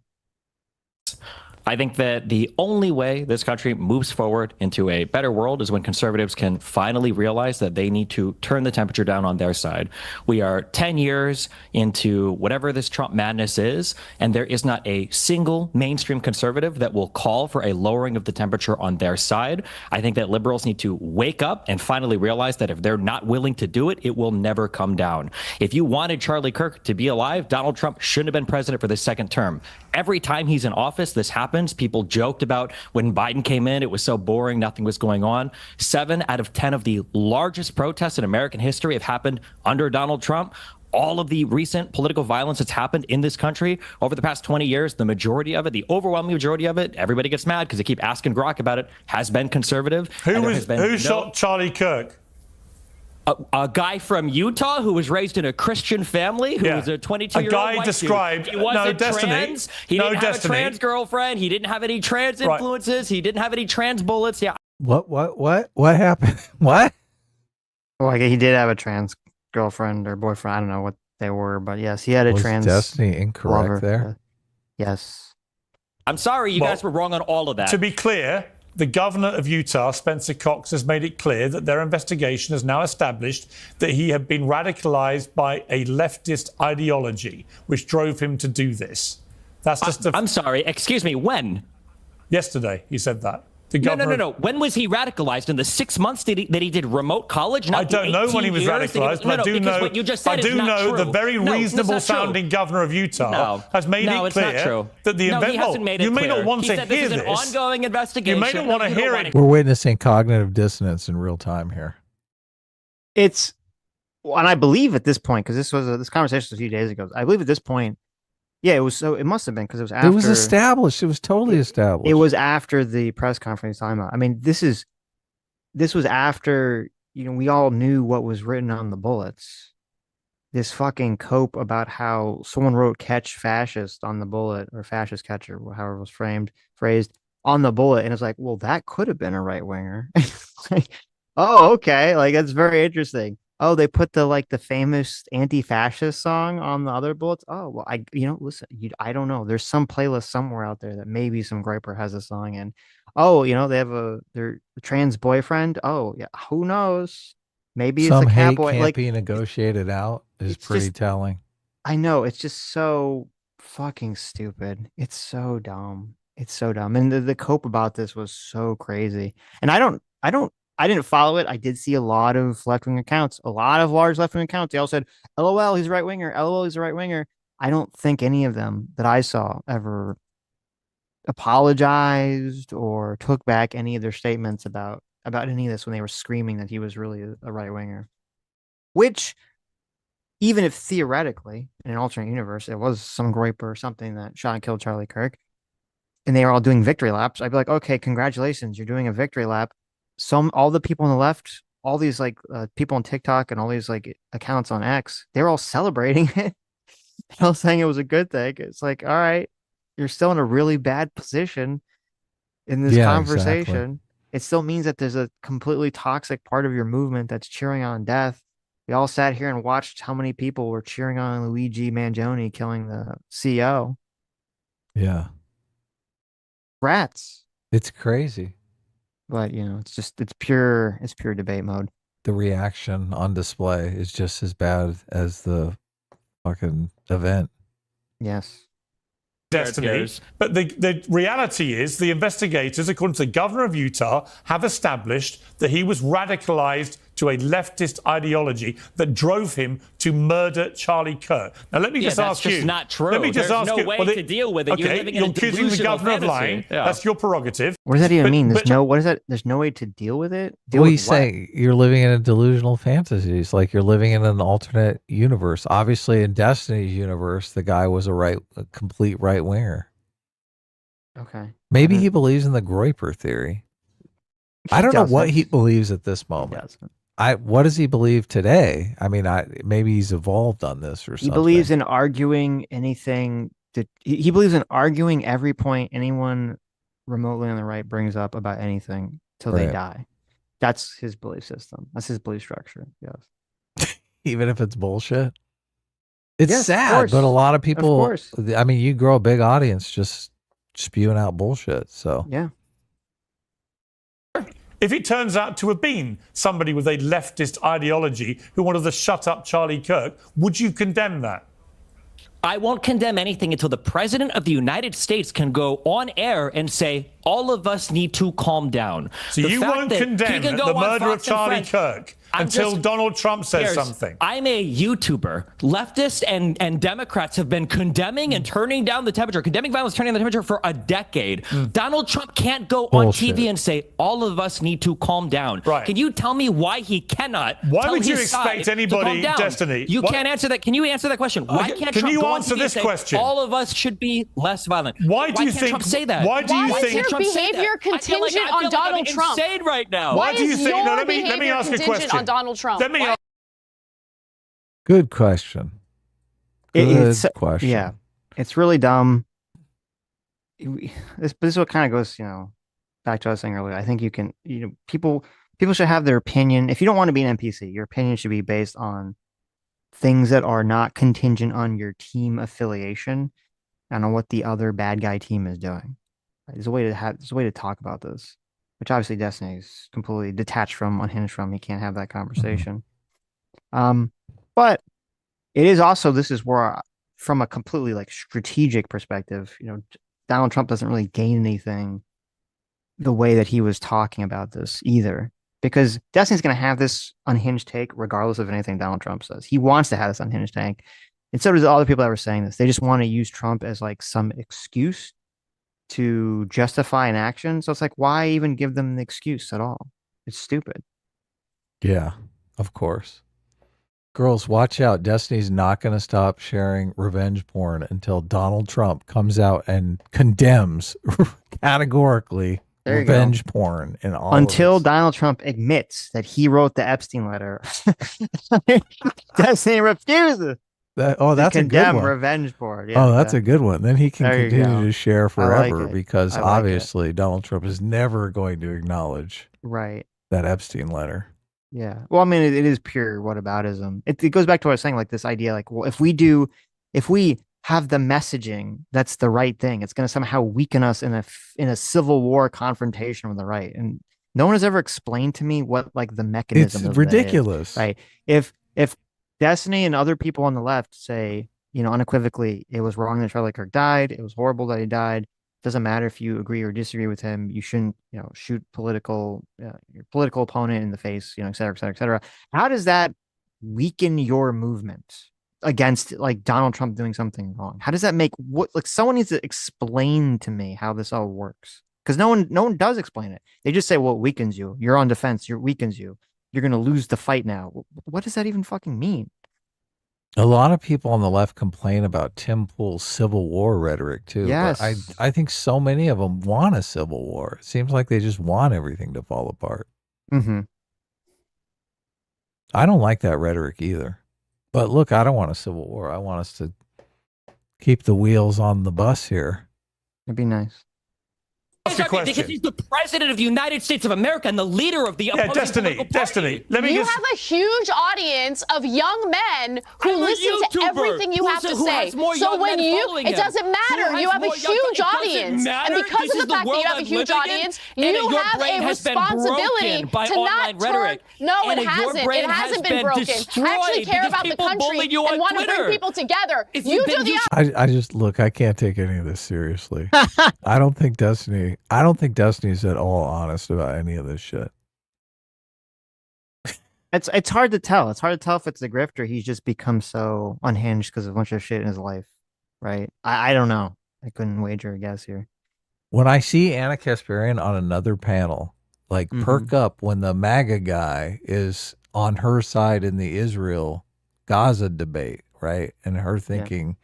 [SPEAKER 7] I think that the only way this country moves forward into a better world is when conservatives can finally realize that they need to turn the temperature down on their side. We are 10 years into whatever this Trump madness is, and there is not a single mainstream conservative that will call for a lowering of the temperature on their side. I think that liberals need to wake up and finally realize that if they're not willing to do it, it will never come down. If you wanted Charlie Kirk to be alive, Donald Trump shouldn't have been president for the second term. Every time he's in office, this happens. People joked about when Biden came in, it was so boring, nothing was going on. 7 out of 10 of the largest protests in American history have happened under Donald Trump. All of the recent political violence that's happened in this country over the past 20 years, the majority of it, the overwhelming majority of it, everybody gets mad because they keep asking Grok about it, has been conservative.
[SPEAKER 6] Who shot Charlie Kirk?
[SPEAKER 7] A guy from Utah who was raised in a Christian family, who was a 22-year-old
[SPEAKER 6] A guy
[SPEAKER 7] white
[SPEAKER 6] described-
[SPEAKER 7] dude. He wasn't
[SPEAKER 6] Destiny.
[SPEAKER 7] trans. He
[SPEAKER 6] No,
[SPEAKER 7] didn't have
[SPEAKER 6] Destiny.
[SPEAKER 7] a trans girlfriend. He didn't have any trans influences. He didn't have any trans bullets. Yeah.
[SPEAKER 2] What happened? What?
[SPEAKER 1] Well, like, he did have a trans girlfriend or boyfriend. I don't know what they were, but yes, he had a
[SPEAKER 2] Was
[SPEAKER 1] trans
[SPEAKER 2] Destiny incorrect
[SPEAKER 1] lover.
[SPEAKER 2] there?
[SPEAKER 1] Yes.
[SPEAKER 7] I'm sorry, you guys were wrong on all of that.
[SPEAKER 6] To be clear, the governor of Utah, Spencer Cox, has made it clear that their investigation has now established that he had been radicalized by a leftist ideology, which drove him to do this. That's just
[SPEAKER 7] I'm sorry, excuse me, when?
[SPEAKER 6] Yesterday, he said that.
[SPEAKER 7] No. When was he radicalized? In the 6 months that he did remote college? Not
[SPEAKER 6] I don't know when he was radicalized, but I do know.
[SPEAKER 7] What you just said
[SPEAKER 6] I do
[SPEAKER 7] is not
[SPEAKER 6] know
[SPEAKER 7] true.
[SPEAKER 6] the very
[SPEAKER 7] No,
[SPEAKER 6] reasonable
[SPEAKER 7] that's not true.
[SPEAKER 6] sounding governor of Utah has made
[SPEAKER 7] No,
[SPEAKER 6] it
[SPEAKER 7] it's not
[SPEAKER 6] clear
[SPEAKER 7] true.
[SPEAKER 6] that the
[SPEAKER 7] No,
[SPEAKER 6] event.
[SPEAKER 7] he hasn't made it
[SPEAKER 6] you may
[SPEAKER 7] clear.
[SPEAKER 6] not want
[SPEAKER 7] He
[SPEAKER 6] to
[SPEAKER 7] said
[SPEAKER 6] hear
[SPEAKER 7] this is an ongoing investigation.
[SPEAKER 6] You may not want to hear it.
[SPEAKER 2] We're witnessing cognitive dissonance in real time here.
[SPEAKER 1] It's, and I believe at this point, because this conversation was a few days ago. I believe at this point, yeah, it was. So it must have been because it was after.
[SPEAKER 2] It was established. It was totally established.
[SPEAKER 1] It was after the press conference time. I mean, this was after, we all knew what was written on the bullets. This fucking cope about how someone wrote "catch fascist" on the bullet, or fascist catch, or however it was phrased on the bullet, and it's like, well, that could have been a right winger. Like, oh, okay, like that's very interesting. Oh, they put the famous anti-fascist song on the other bullets. Oh, well, listen, I don't know. There's some playlist somewhere out there that maybe some griper has a song in. Oh, they have their trans boyfriend. Oh, yeah, who knows? Maybe it's
[SPEAKER 2] Some
[SPEAKER 1] a
[SPEAKER 2] hate
[SPEAKER 1] catboy.
[SPEAKER 2] can't be negotiated out is pretty telling.
[SPEAKER 1] I know, it's just so fucking stupid. It's so dumb. It's so dumb. And the cope about this was so crazy. And I didn't follow it. I did see a lot of left-wing accounts, a lot of large left-wing accounts. They all said, LOL, he's a right winger. LOL, he's a right winger. I don't think any of them that I saw ever apologized or took back any of their statements about about any of this when they were screaming that he was really a right winger. Which, even if theoretically in an alternate universe it was some groiper or something that shot and killed Charlie Kirk, and they were all doing victory laps, I'd be like, okay, congratulations, you're doing a victory lap. All the people on the left, all these like people on TikTok and all these like accounts on X, they're all celebrating it. They're all saying it was a good thing. It's like, all right, you're still in a really bad position in this conversation. Exactly. It still means that there's a completely toxic part of your movement that's cheering on death. We all sat here and watched how many people were cheering on Luigi Mangione killing the CEO.
[SPEAKER 2] Yeah.
[SPEAKER 1] Rats.
[SPEAKER 2] It's crazy.
[SPEAKER 1] But, it's pure debate mode.
[SPEAKER 2] The reaction on display is just as bad as the fucking event.
[SPEAKER 1] Yes.
[SPEAKER 6] Destiny. But the reality is the investigators, according to the governor of Utah, have established that he was radicalized to a leftist ideology that drove him to murder Charlie Kirk. Now, let me just ask you.
[SPEAKER 7] That's just not true.
[SPEAKER 6] Let me just ask
[SPEAKER 7] no
[SPEAKER 6] you.
[SPEAKER 7] way to deal with it.
[SPEAKER 6] Okay,
[SPEAKER 7] you're living in
[SPEAKER 6] you're
[SPEAKER 7] a
[SPEAKER 6] accusing the governor of lying.
[SPEAKER 7] Yeah.
[SPEAKER 6] That's your prerogative.
[SPEAKER 1] What does that even mean? What is that? There's no way to deal with it?
[SPEAKER 2] You say you're living in a delusional fantasy. It's like you're living in an alternate universe. Obviously, in Destiny's universe, the guy was a complete right winger.
[SPEAKER 1] Okay.
[SPEAKER 2] Maybe he believes in the Groiper theory. I don't know what he believes at this moment. What does he believe today? I mean, maybe he's evolved on this or something.
[SPEAKER 1] He believes in arguing anything. He believes in arguing every point anyone remotely on the right brings up about anything till they die. That's his belief system. That's his belief structure. Yes.
[SPEAKER 2] Even if it's bullshit. It's sad, but a lot of people. I mean, you grow a big audience just spewing out bullshit. So
[SPEAKER 1] yeah.
[SPEAKER 6] If it turns out to have been somebody with a leftist ideology who wanted to shut up Charlie Kirk, would you condemn that?
[SPEAKER 7] I won't condemn anything until the president of the United States can go on air and say, all of us need to calm down.
[SPEAKER 6] So you won't condemn the murder of Charlie Kirk until Donald Trump says something.
[SPEAKER 7] I'm a YouTuber. Leftists and Democrats have been condemning and turning down the temperature, condemning violence, turning down the temperature for a decade. Donald Trump can't go on TV and say, all of us need to calm down.
[SPEAKER 6] Right.
[SPEAKER 7] Can you tell me why he cannot?
[SPEAKER 6] Why would you expect anybody, Destiny?
[SPEAKER 7] You can't answer that. Can you answer that question? Why can't Trump go on TV and say, all of us should be less violent?
[SPEAKER 6] Why do you
[SPEAKER 7] can't
[SPEAKER 6] think
[SPEAKER 7] Trump say that?
[SPEAKER 6] Why do you
[SPEAKER 13] Why
[SPEAKER 6] think
[SPEAKER 13] is your behavior contingent on Donald Trump?
[SPEAKER 7] Insane right now.
[SPEAKER 6] Why do you
[SPEAKER 13] is
[SPEAKER 6] think?
[SPEAKER 13] your
[SPEAKER 6] Let me ask a question.
[SPEAKER 13] On Donald Trump?
[SPEAKER 2] good question. Good question.
[SPEAKER 1] Yeah, it's really dumb. This is what kind of goes, back to what I was saying earlier. I think you can, people should have their opinion. If you don't want to be an NPC, your opinion should be based on things that are not contingent on your team affiliation and on what the other bad guy team is doing. There's a way to talk about this, which obviously Destiny is completely detached from, unhinged from. He can't have that conversation. But it is also, this is where, from a completely like strategic perspective, Donald Trump doesn't really gain anything the way that he was talking about this either, because Destiny's going to have this unhinged take regardless of anything Donald Trump says. He wants to have this unhinged take, and so does all the people that were saying this. They just want to use Trump as like some excuse to justify an action. So it's like, why even give them the excuse at all? It's stupid.
[SPEAKER 2] Yeah, of course. Girls, watch out. Destiny's not going to stop sharing revenge porn until Donald Trump comes out and condemns categorically revenge porn in all
[SPEAKER 1] until Donald Trump admits that he wrote the Epstein letter. Destiny refuses.
[SPEAKER 2] That's a good one.
[SPEAKER 1] Revenge porn. Yeah,
[SPEAKER 2] that's a good one. Then he can continue to share forever because obviously Donald Trump is never going to acknowledge that Epstein letter.
[SPEAKER 1] Yeah. Well, I mean, it is pure whataboutism. It goes back to what I was saying, like this idea, like, well, if we have the messaging that's the right thing, it's going to somehow weaken us in a civil war confrontation with the right. And no one has ever explained to me what like the mechanism.
[SPEAKER 2] It's ridiculous,
[SPEAKER 1] right? If Destiny and other people on the left say, unequivocally, it was wrong that Charlie Kirk died. It was horrible that he died. Doesn't matter if you agree or disagree with him. You shouldn't, shoot your political opponent in the face, et cetera, et cetera, et cetera. How does that weaken your movement against like Donald Trump doing something wrong? How does that make someone needs to explain to me how this all works? because no one does explain it. They just say, well, it weakens you. You're on defense. It weakens you. You're going to lose the fight now. What does that even fucking mean?
[SPEAKER 2] A lot of people on the left complain about Tim Pool's Civil War rhetoric too.
[SPEAKER 1] Yes.
[SPEAKER 2] But I think so many of them want a civil war. It seems like they just want everything to fall apart.
[SPEAKER 1] Mm-hmm.
[SPEAKER 2] I don't like that rhetoric either. But look, I don't want a civil war. I want us to keep the wheels on the bus here.
[SPEAKER 1] It'd be nice.
[SPEAKER 7] Because he's the president of the United States of America and the leader of the opposing
[SPEAKER 6] Destiny. Let me
[SPEAKER 13] you have a huge audience of young men who listen to everything you have to say. So when it doesn't matter. You have a huge audience, and because of the fact that you have a huge audience, you have a responsibility to not turn. No, it hasn't. It hasn't been broken. I actually care about the country and want to bring people together. You do the
[SPEAKER 2] I just look. I can't take any of this seriously. I don't think Destiny's at all honest about any of this shit.
[SPEAKER 1] It's hard to tell. It's hard to tell if it's a grift or he's just become so unhinged because of a bunch of shit in his life, right? I don't know. I couldn't wager a guess here.
[SPEAKER 2] When I see Anna Kasparian on another panel, like perk up when the MAGA guy is on her side in the Israel-Gaza debate, right? And her thinking,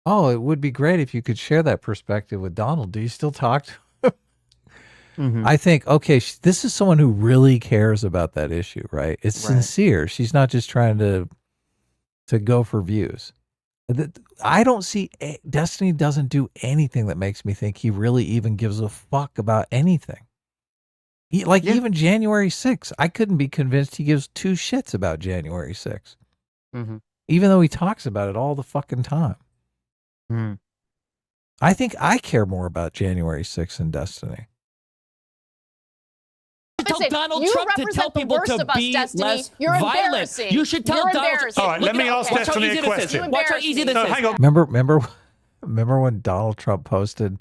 [SPEAKER 2] oh, it would be great if you could share that perspective with Donald. Do you still talk to him? I think, okay, this is someone who really cares about that issue, right? It's sincere. She's not just trying to go for views. I don't see, Destiny doesn't do anything that makes me think he really even gives a fuck about anything. Even January 6th, I couldn't be convinced he gives two shits about January 6th. Even though he talks about it all the fucking time. I think I care more about January 6th than Destiny.
[SPEAKER 7] Tell Donald Trump to tell people to be less
[SPEAKER 13] You're
[SPEAKER 7] violent.
[SPEAKER 13] embarrassing.
[SPEAKER 7] You should tell Donald.
[SPEAKER 6] All right, let me ask Destiny a question.
[SPEAKER 7] Watch how easy this is.
[SPEAKER 6] Hang on.
[SPEAKER 2] Remember when Donald Trump posted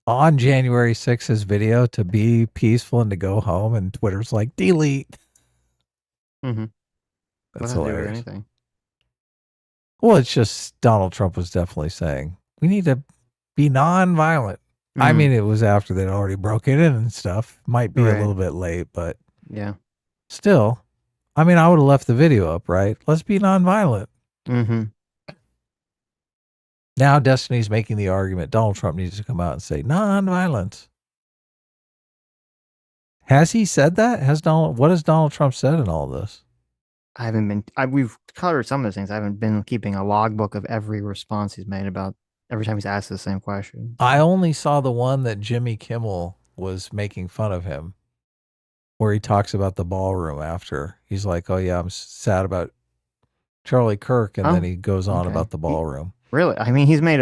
[SPEAKER 2] on January 6th his video to be peaceful and to go home, and Twitter's like, delete. That's hilarious. Well, it's just Donald Trump was definitely saying we need to be non-violent. I mean, it was after they'd already broken in and stuff. Might be a little bit late, but still, I mean, I would have left the video up, right? Let's be nonviolent. Now Destiny's making the argument Donald Trump needs to come out and say nonviolence. Has he said that? What has Donald Trump said in all this?
[SPEAKER 1] I haven't been. We've covered some of those things. I haven't been keeping a logbook of every response he's made about every time he's asked the same question.
[SPEAKER 2] I only saw the one that Jimmy Kimmel was making fun of him, where he talks about the ballroom after. He's like, oh yeah, I'm sad about Charlie Kirk, and then he goes on about the ballroom.
[SPEAKER 1] Really? I mean, he's made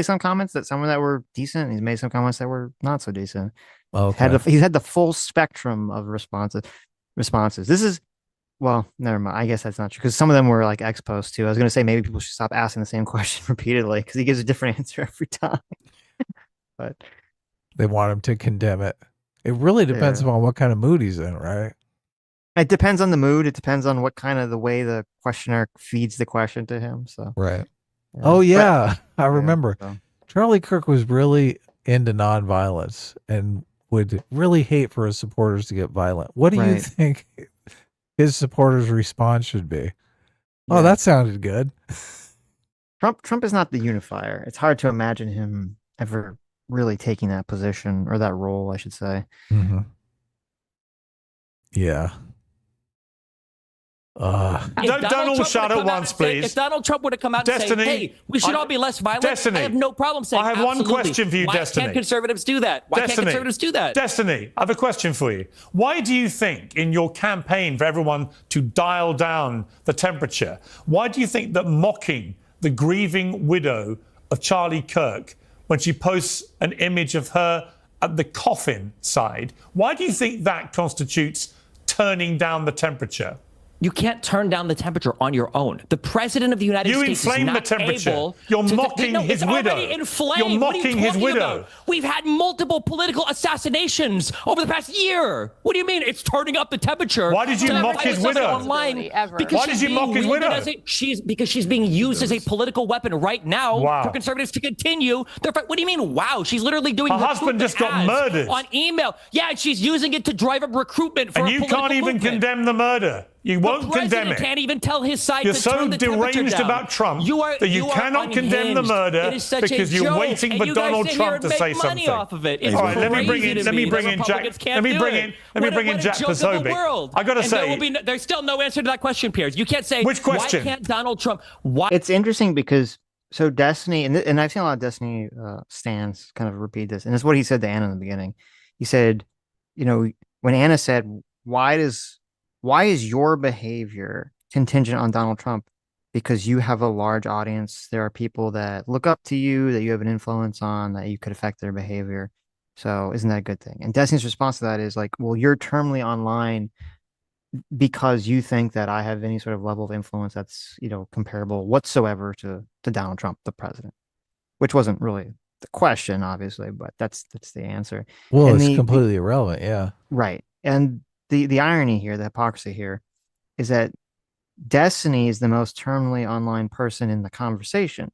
[SPEAKER 1] some comments that some of that were decent, and he's made some comments that were not so decent.
[SPEAKER 2] Okay.
[SPEAKER 1] He's had the full spectrum of responses. This is, well, never mind. I guess that's not true because some of them were like ex post too. I was going to say maybe people should stop asking the same question repeatedly because he gives a different answer every time. But
[SPEAKER 2] they want him to condemn it. It really depends upon what kind of mood he's in, right?
[SPEAKER 1] It depends on the mood. It depends on what kind of the way the questioner feeds the question to him. So
[SPEAKER 2] right. Oh yeah, I remember. Charlie Kirk was really into nonviolence and would really hate for his supporters to get violent. What do you think his supporters' response should be? Oh, that sounded good.
[SPEAKER 1] Trump is not the unifier. It's hard to imagine him ever really taking that position or that role, I should say.
[SPEAKER 2] Yeah.
[SPEAKER 6] Don't all shout at once, please.
[SPEAKER 7] If Donald Trump would have come out and say, hey, we should all be less violent, I have no problem saying
[SPEAKER 6] I have one question for you, Destiny.
[SPEAKER 7] Why can't conservatives do that? Why can't conservatives do that?
[SPEAKER 6] Destiny, I have a question for you. Why do you think in your campaign for everyone to dial down the temperature, why do you think that mocking the grieving widow of Charlie Kirk when she posts an image of her at the coffin side, why do you think that constitutes turning down the temperature?
[SPEAKER 7] You can't turn down the temperature on your own. The president of the United States is not
[SPEAKER 6] the temperature.
[SPEAKER 7] able.
[SPEAKER 6] You're
[SPEAKER 7] to
[SPEAKER 6] mocking his
[SPEAKER 7] it's
[SPEAKER 6] widow.
[SPEAKER 7] Already inflamed.
[SPEAKER 6] You're
[SPEAKER 7] What are
[SPEAKER 6] mocking
[SPEAKER 7] you
[SPEAKER 6] his
[SPEAKER 7] talking
[SPEAKER 6] widow.
[SPEAKER 7] about? We've had multiple political assassinations over the past year. What do you mean? It's turning up the temperature.
[SPEAKER 6] Why did you mock his widow?
[SPEAKER 7] Online because
[SPEAKER 6] Why did you mock his widow?
[SPEAKER 7] Because she's being used as a political weapon right now for conservatives to continue. What do you mean? Wow, she's literally doing.
[SPEAKER 6] Her husband just got murdered
[SPEAKER 7] on email. Yeah, and she's using it to drive up recruitment for.
[SPEAKER 6] And you can't even condemn the murder. You won't condemn it.
[SPEAKER 7] Can't even tell his side.
[SPEAKER 6] You're
[SPEAKER 7] to
[SPEAKER 6] so
[SPEAKER 7] turn the
[SPEAKER 6] deranged
[SPEAKER 7] down.
[SPEAKER 6] about Trump that you cannot condemn the
[SPEAKER 7] unhinged.
[SPEAKER 6] murder
[SPEAKER 7] It is such
[SPEAKER 6] because
[SPEAKER 7] a
[SPEAKER 6] you're
[SPEAKER 7] joke,
[SPEAKER 6] waiting
[SPEAKER 7] and
[SPEAKER 6] for
[SPEAKER 7] you guys
[SPEAKER 6] Donald
[SPEAKER 7] sit here
[SPEAKER 6] Trump
[SPEAKER 7] and
[SPEAKER 6] to say
[SPEAKER 7] make money
[SPEAKER 6] something.
[SPEAKER 7] off of it. It's
[SPEAKER 6] All right, let me bring
[SPEAKER 7] crazy
[SPEAKER 6] in
[SPEAKER 7] to me that
[SPEAKER 6] Jack.
[SPEAKER 7] Republicans can't
[SPEAKER 6] Let me
[SPEAKER 7] do
[SPEAKER 6] bring
[SPEAKER 7] it.
[SPEAKER 6] in. Let me bring in Jack Posobiec. I gotta say,
[SPEAKER 7] there's still no answer to that question, Piers. You can't say
[SPEAKER 6] which question?
[SPEAKER 7] Why can't Donald Trump? Why?
[SPEAKER 1] It's interesting because so Destiny and I've seen a lot of Destiny stans kind of repeat this, and it's what he said to Anna in the beginning. He said, you know, when Anna said, why is your behavior contingent on Donald Trump? Because you have a large audience. There are people that look up to you, that you have an influence on, that you could affect their behavior. So isn't that a good thing? And Destiny's response to that is like, well, you're terminally online because you think that I have any sort of level of influence that's, you know, comparable whatsoever to Donald Trump, the president, which wasn't really the question, obviously, but that's the answer.
[SPEAKER 2] Well,
[SPEAKER 1] and
[SPEAKER 2] it's completely irrelevant. Yeah.
[SPEAKER 1] Right. And the irony here, the hypocrisy here is that Destiny is the most terminally online person in the conversation,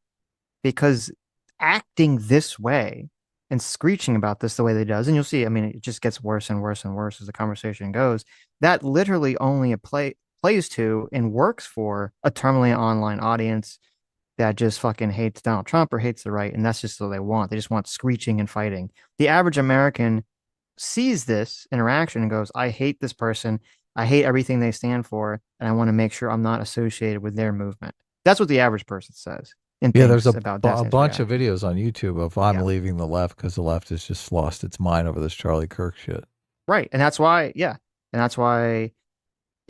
[SPEAKER 1] because acting this way and screeching about this the way they does, and you'll see, I mean, it just gets worse and worse and worse as the conversation goes. That literally only plays to and works for a terminally online audience that just fucking hates Donald Trump or hates the right, and that's just what they want. They just want screeching and fighting. The average American sees this interaction and goes, I hate this person. I hate everything they stand for, and I want to make sure I'm not associated with their movement. That's what the average person says.
[SPEAKER 2] Yeah, there's a bunch of videos on YouTube of I'm leaving the left because the left has just lost its mind over this Charlie Kirk shit.
[SPEAKER 1] Right, and that's why, you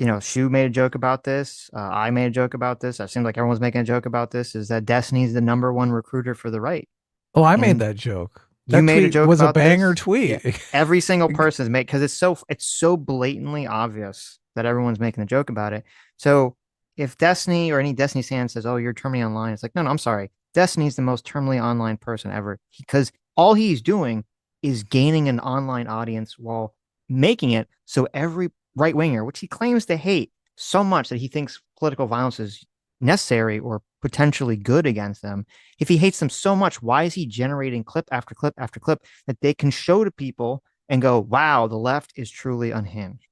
[SPEAKER 1] know, Shu made a joke about this. I made a joke about this. It seems like everyone's making a joke about this. Is that Destiny's the #1 recruiter for the right?
[SPEAKER 2] Oh, I made that joke.
[SPEAKER 1] You made a joke
[SPEAKER 2] was
[SPEAKER 1] about
[SPEAKER 2] a banger
[SPEAKER 1] this?
[SPEAKER 2] tweet.
[SPEAKER 1] Yeah. Every single person is made, because it's so blatantly obvious that everyone's making a joke about it. So if Destiny or any Destiny fan says, "Oh, you're terminally online," it's like, no, I'm sorry. Destiny's the most terminally online person ever, because all he's doing is gaining an online audience while making it so every right winger, which he claims to hate so much that he thinks political violence is necessary or potentially good against them. If he hates them so much, why is he generating clip after clip after clip that they can show to people and go, wow, the left is truly unhinged?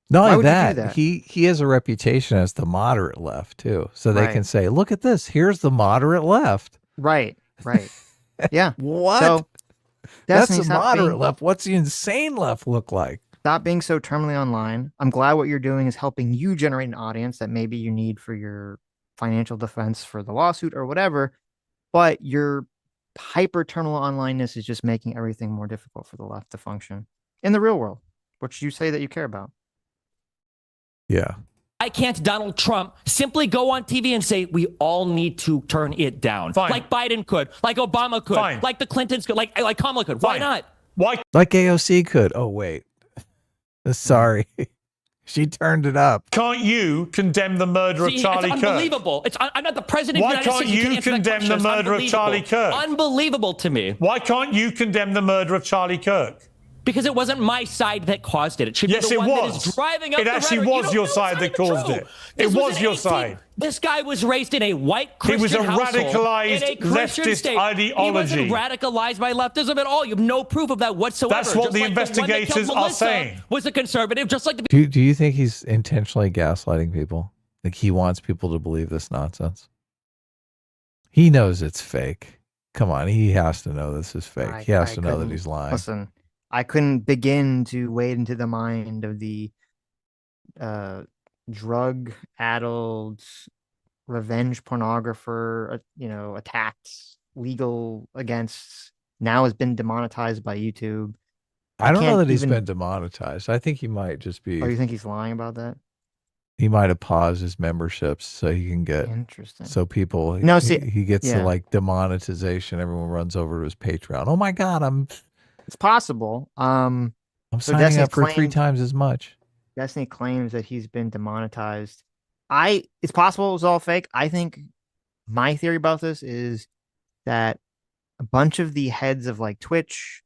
[SPEAKER 2] Not only that, he has a reputation as the moderate left too. So they can say, look at this, here's the moderate left.
[SPEAKER 1] Right. Yeah.
[SPEAKER 2] What?
[SPEAKER 1] So
[SPEAKER 2] that's the moderate left. What's the insane left look like?
[SPEAKER 1] Stop being so terminally online. I'm glad what you're doing is helping you generate an audience that maybe you need for your financial defense for the lawsuit or whatever, but your hyper terminal onlineness is just making everything more difficult for the left to function in the real world, which you say that you care about.
[SPEAKER 2] Yeah.
[SPEAKER 7] Why can't Donald Trump simply go on TV and say, we all need to turn it down?
[SPEAKER 6] Fine.
[SPEAKER 7] Like Biden could, like Obama could,
[SPEAKER 6] Fine.
[SPEAKER 7] like the Clintons could, like Kamala could. Why
[SPEAKER 6] Fine.
[SPEAKER 7] not?
[SPEAKER 6] Why?
[SPEAKER 2] Like AOC could. Oh, wait. Sorry. She turned it up.
[SPEAKER 6] Can't you condemn the murder of Charlie Kirk?
[SPEAKER 7] It's unbelievable. I'm not the president
[SPEAKER 6] Why
[SPEAKER 7] of the United
[SPEAKER 6] can't
[SPEAKER 7] States.
[SPEAKER 6] you condemn the murder of Charlie Kirk?
[SPEAKER 7] Unbelievable to me.
[SPEAKER 6] Why can't you condemn the murder of Charlie Kirk?
[SPEAKER 7] Because it wasn't my side that caused it. It should be the one that is driving up
[SPEAKER 6] It actually was your side that caused it. It was your side.
[SPEAKER 7] This guy was raised in a white Christian household.
[SPEAKER 6] He was a radicalized leftist ideology.
[SPEAKER 7] He wasn't radicalized by leftism at all. You have no proof of that whatsoever.
[SPEAKER 6] That's what the investigators are saying.
[SPEAKER 7] Was a conservative, just like the.
[SPEAKER 2] Do you think he's intentionally gaslighting people? Like he wants people to believe this nonsense? He knows it's fake. Come on, he has to know this is fake. He has to know that he's lying.
[SPEAKER 1] Listen, I couldn't begin to wade into the mind of the drug-addled revenge pornographer, attacked, legal against, now has been demonetized by YouTube.
[SPEAKER 2] I don't know that he's been demonetized. I think he might just be.
[SPEAKER 1] Oh, you think he's lying about that?
[SPEAKER 2] He might have paused his memberships so he can get.
[SPEAKER 1] Interesting.
[SPEAKER 2] So people,
[SPEAKER 1] no, see,
[SPEAKER 2] he gets the like demonetization. Everyone runs over to his Patreon. Oh my God,
[SPEAKER 1] It's possible.
[SPEAKER 2] I'm signing up for 3 times as much.
[SPEAKER 1] Destiny claims that he's been demonetized. It's possible it was all fake. I think my theory about this is that a bunch of the heads of like Twitch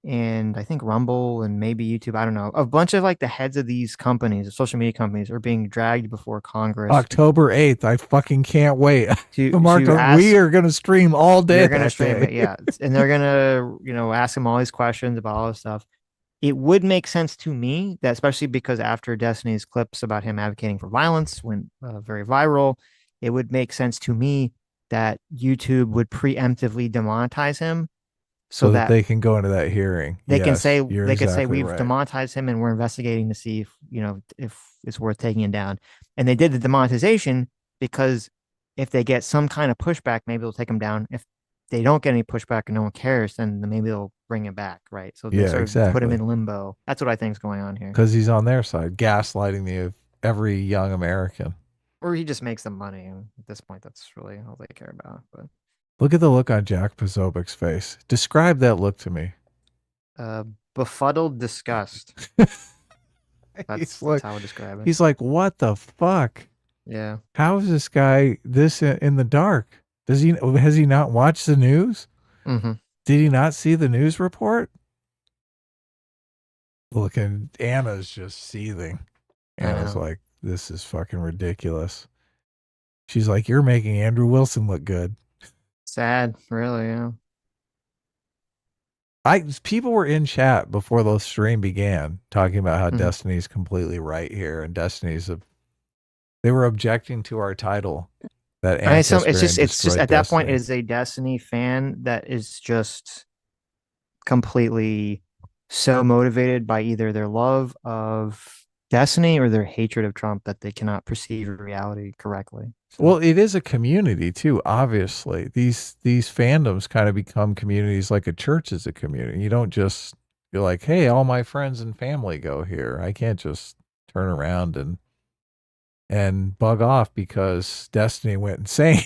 [SPEAKER 1] and I think Rumble and maybe YouTube, I don't know, a bunch of like the heads of these companies, social media companies, are being dragged before Congress.
[SPEAKER 2] October 8th. I fucking can't wait.
[SPEAKER 1] Mark,
[SPEAKER 2] we are going to stream all day.
[SPEAKER 1] You're going to stream it, yeah. And they're going to, ask him all these questions about all this stuff. It would make sense to me that, especially because after Destiny's clips about him advocating for violence went very viral, it would make sense to me that YouTube would preemptively demonetize him
[SPEAKER 2] so that they can go into that hearing.
[SPEAKER 1] They can say we've demonetized him and we're investigating to see if it's worth taking him down. And they did the demonetization because if they get some kind of pushback, maybe they'll take him down. If they don't get any pushback and no one cares, then maybe they'll bring him back, right? So they sort of put him in limbo. That's what I think is going on here.
[SPEAKER 2] Because he's on their side, gaslighting every young American.
[SPEAKER 1] Or he just makes them money. And at this point, that's really all they care about. But
[SPEAKER 2] look at the look on Jack Pozobic's face. Describe that look to me.
[SPEAKER 1] Befuddled disgust. That's how I would describe it.
[SPEAKER 2] He's like, what the fuck?
[SPEAKER 1] Yeah.
[SPEAKER 2] How is this guy this in the dark? Has he not watched the news?
[SPEAKER 1] Mm-hmm.
[SPEAKER 2] Did he not see the news report? Look, and Anna's just seething. Anna's like, this is fucking ridiculous. She's like, you're making Andrew Wilson look good.
[SPEAKER 1] Sad, really, yeah.
[SPEAKER 2] People were in chat before the stream began talking about how Destiny's completely right here, and they were objecting to our title. It's just at that point, it is a Destiny fan that is just completely so motivated by either their love of Destiny or their hatred of Trump that they cannot perceive reality correctly. So. Well, it is a community too. Obviously, these fandoms kind of become communities, like a church is a community. You don't just you're like, hey, all my friends and family go here. I can't just turn around and bug off because Destiny went insane.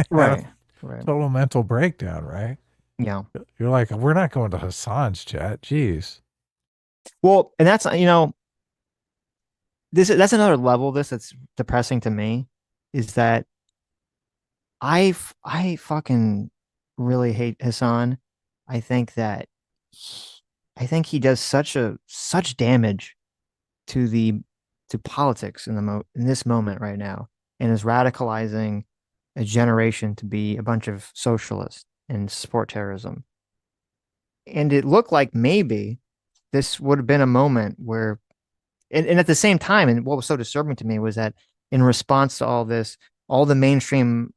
[SPEAKER 2] Right. Total mental breakdown, right?
[SPEAKER 1] Yeah.
[SPEAKER 2] You're like, we're not going to Hassan's chat. Jeez.
[SPEAKER 1] Well, and that's, that's another level of this that's depressing to me, is that I fucking really hate Hassan. I think he does such damage to politics in this moment right now, and is radicalizing a generation to be a bunch of socialists and support terrorism. And it looked like maybe this would have been a moment where, and at the same time, and what was so disturbing to me was that in response to all this, all the mainstream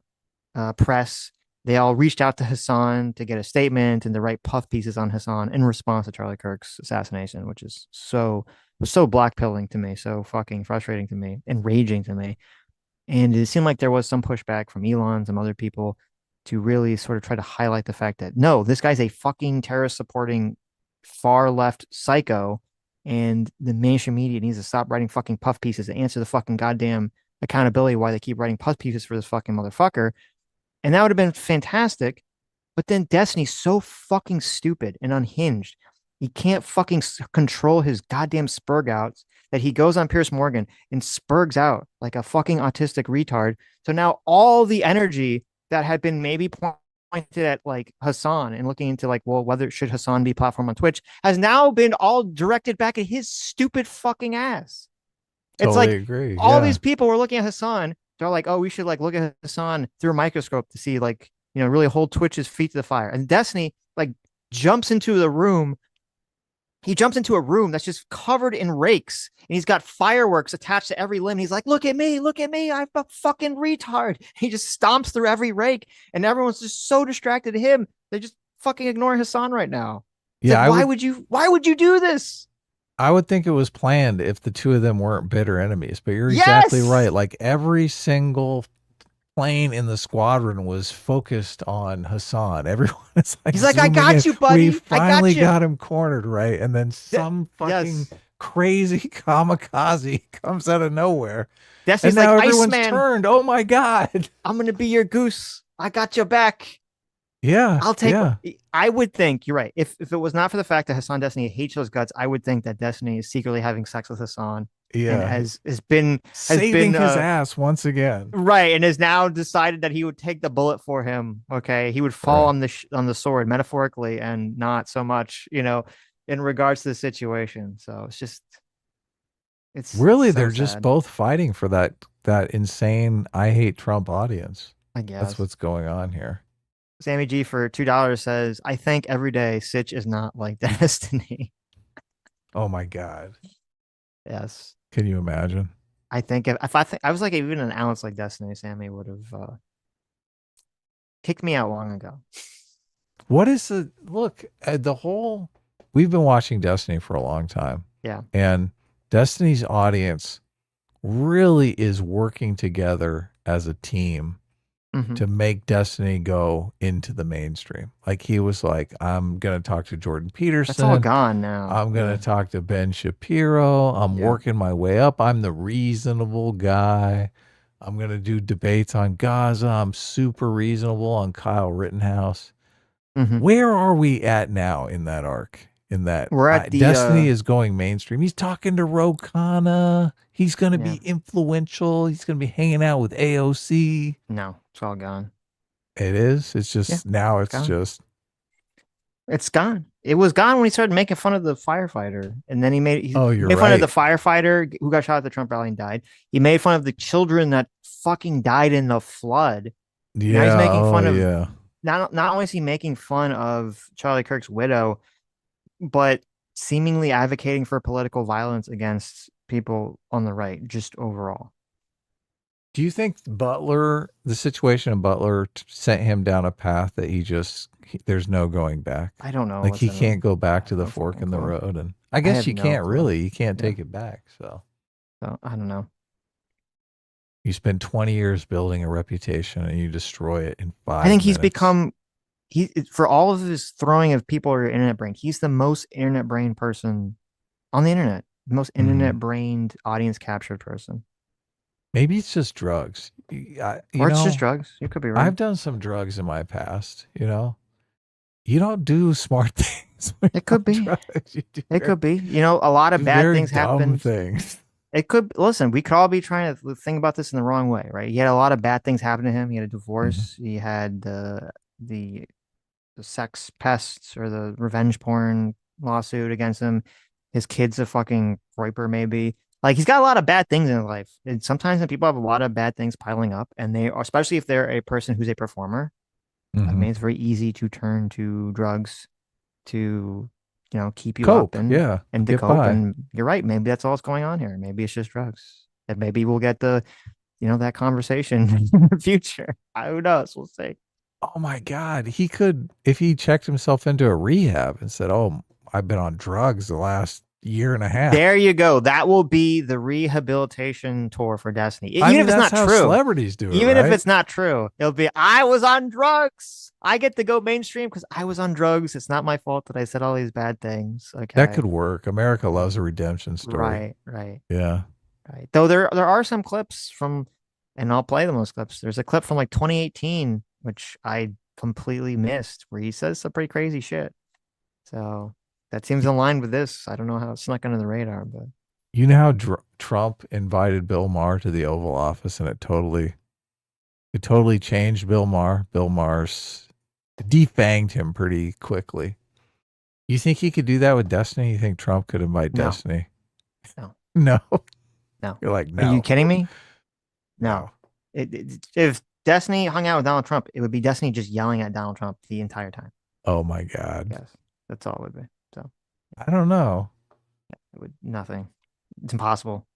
[SPEAKER 1] press, they all reached out to Hassan to get a statement and to write puff pieces on Hassan in response to Charlie Kirk's assassination, which is so blackpilling to me, so fucking frustrating to me, enraging to me. And it seemed like there was some pushback from Elon, some other people, to really sort of try to highlight the fact that, no, this guy's a fucking terrorist supporting far left psycho, and the mainstream media needs to stop writing fucking puff pieces to answer the fucking goddamn accountability why they keep writing puff pieces for this fucking motherfucker. And that would have been fantastic. But then Destiny's so fucking stupid and unhinged. He can't fucking control his goddamn spurg outs that he goes on Piers Morgan and spurgs out like a fucking autistic retard. So now all the energy that had been maybe pointed at like Hassan and looking into like, well, whether should Hassan be platform on Twitch, has now been all directed back at his stupid fucking ass. It's
[SPEAKER 2] totally
[SPEAKER 1] like
[SPEAKER 2] agree.
[SPEAKER 1] All these people were looking at Hassan. They're like, oh, we should like look at Hassan through a microscope to see like, really hold Twitch's feet to the fire. And Destiny like jumps into the room. He jumps into a room that's just covered in rakes, and he's got fireworks attached to every limb. He's like, look at me, I'm a fucking retard. He just stomps through every rake, and everyone's just so distracted to him. They just fucking ignore Hassan right now. It's
[SPEAKER 2] yeah.
[SPEAKER 1] Like, why would you do this?
[SPEAKER 2] I would think it was planned if the two of them weren't bitter enemies, but you're exactly right. Like every single plane in the squadron was focused on Hassan. Everyone is like,
[SPEAKER 1] he's like, I got you, buddy.
[SPEAKER 2] We finally got him cornered, right? And then some fucking crazy kamikaze comes out of nowhere.
[SPEAKER 1] Destiny's
[SPEAKER 2] and now
[SPEAKER 1] like,
[SPEAKER 2] everyone's
[SPEAKER 1] Iceman,
[SPEAKER 2] turned. Oh my God.
[SPEAKER 1] I'm going to be your goose. I got your back.
[SPEAKER 2] Yeah.
[SPEAKER 1] I'll take.
[SPEAKER 2] Yeah.
[SPEAKER 1] I would think you're right. If it was not for the fact that Hassan Destiny hates those guts, I would think that Destiny is secretly having sex with Hassan.
[SPEAKER 2] Yeah.
[SPEAKER 1] And has been
[SPEAKER 2] saving his ass once again.
[SPEAKER 1] Right, and has now decided that he would take the bullet for him. Okay, he would fall on the sword metaphorically, and not so much, in regards to the situation. So it's
[SPEAKER 2] really
[SPEAKER 1] so
[SPEAKER 2] they're
[SPEAKER 1] sad.
[SPEAKER 2] just both fighting for that insane I hate Trump audience.
[SPEAKER 1] I guess
[SPEAKER 2] that's what's going on here.
[SPEAKER 1] Sammy G for $2 says, "I think every day Sitch is not like Destiny."
[SPEAKER 2] Oh my god.
[SPEAKER 1] Yes.
[SPEAKER 2] Can you imagine?
[SPEAKER 1] I think if I was like even an ounce like Destiny, Sammy would have kicked me out long ago.
[SPEAKER 2] What is the look at the whole? We've been watching Destiny for a long time.
[SPEAKER 1] Yeah.
[SPEAKER 2] And Destiny's audience really is working together as a team to make Destiny go into the mainstream. Like he was like, I'm going to talk to Jordan Peterson.
[SPEAKER 1] That's all gone now.
[SPEAKER 2] I'm going to talk to Ben Shapiro. I'm working my way up. I'm the reasonable guy. I'm going to do debates on Gaza. I'm super reasonable on Kyle Rittenhouse. Where are we at now in that arc? In that
[SPEAKER 1] we're at
[SPEAKER 2] Destiny is going mainstream. He's talking to Ro Khanna. He's going to be influential. He's going to be hanging out with AOC.
[SPEAKER 1] No, it's all gone.
[SPEAKER 2] It is. It's just now. It's just.
[SPEAKER 1] It's gone. It was gone when he started making fun of the firefighter, and then he made fun of the firefighter who got shot at the Trump rally and died. He made fun of the children that fucking died in the flood.
[SPEAKER 2] Yeah.
[SPEAKER 1] Now he's making fun of. Not only is he making fun of Charlie Kirk's widow, but seemingly advocating for political violence against people on the right, just overall.
[SPEAKER 2] Do you think the situation in Butler sent him down a path that there's no going back?
[SPEAKER 1] I don't know.
[SPEAKER 2] Like he can't go back to the fork in the road. And I guess you can't really, you can't take it back. So
[SPEAKER 1] I don't know.
[SPEAKER 2] You spend 20 years building a reputation and you destroy it in 5
[SPEAKER 1] I think
[SPEAKER 2] minutes.
[SPEAKER 1] he's become, for all of his throwing of people or internet brain, he's the most internet brain person on the internet, the most internet brained audience captured person.
[SPEAKER 2] Maybe it's just drugs.
[SPEAKER 1] It's just drugs. You could be right.
[SPEAKER 2] I've done some drugs in my past, You don't do smart things.
[SPEAKER 1] It could be. It could be. A lot of bad things happen. It could, listen, we could all be trying to think about this in the wrong way, right? He had a lot of bad things happen to him. He had a divorce. He had the sex pests or the revenge porn lawsuit against him. His kid's a fucking raper, maybe. Like, he's got a lot of bad things in his life. And sometimes when people have a lot of bad things piling up, and they are, especially if they're a person who's a performer, I mean, it's very easy to turn to drugs to, keep you
[SPEAKER 2] cope,
[SPEAKER 1] up and to cope. By. And you're right. Maybe that's all that's going on here. Maybe it's just drugs. And maybe we'll get that conversation in the future. Who knows? We'll see.
[SPEAKER 2] Oh my God. He could, if he checked himself into a rehab and said, "Oh, I've been on drugs the last year and a half."
[SPEAKER 1] There you go. That will be the rehabilitation tour for Destiny. Even if it's not true.
[SPEAKER 2] Celebrities do it.
[SPEAKER 1] Even if it's not true, it'll be, I was on drugs. I get to go mainstream because I was on drugs. It's not my fault that I said all these bad things. Okay.
[SPEAKER 2] That could work. America loves a redemption story.
[SPEAKER 1] Right.
[SPEAKER 2] Yeah.
[SPEAKER 1] Right. Though there are some clips from, and I'll play those clips. There's a clip from like 2018, which I completely missed, where he says some pretty crazy shit. So that seems in line with this. I don't know how it snuck under the radar, but
[SPEAKER 2] you know how Trump invited Bill Maher to the Oval Office, and it totally changed Bill Maher. Bill Maher's defanged him pretty quickly. You think he could do that with Destiny? You think Trump could invite Destiny? No. You're like, no.
[SPEAKER 1] Are you kidding me? No. If Destiny hung out with Donald Trump, it would be Destiny just yelling at Donald Trump the entire time.
[SPEAKER 2] Oh my God.
[SPEAKER 1] Yes, that's all it would be. So
[SPEAKER 2] I don't know.
[SPEAKER 1] It would nothing. It's impossible.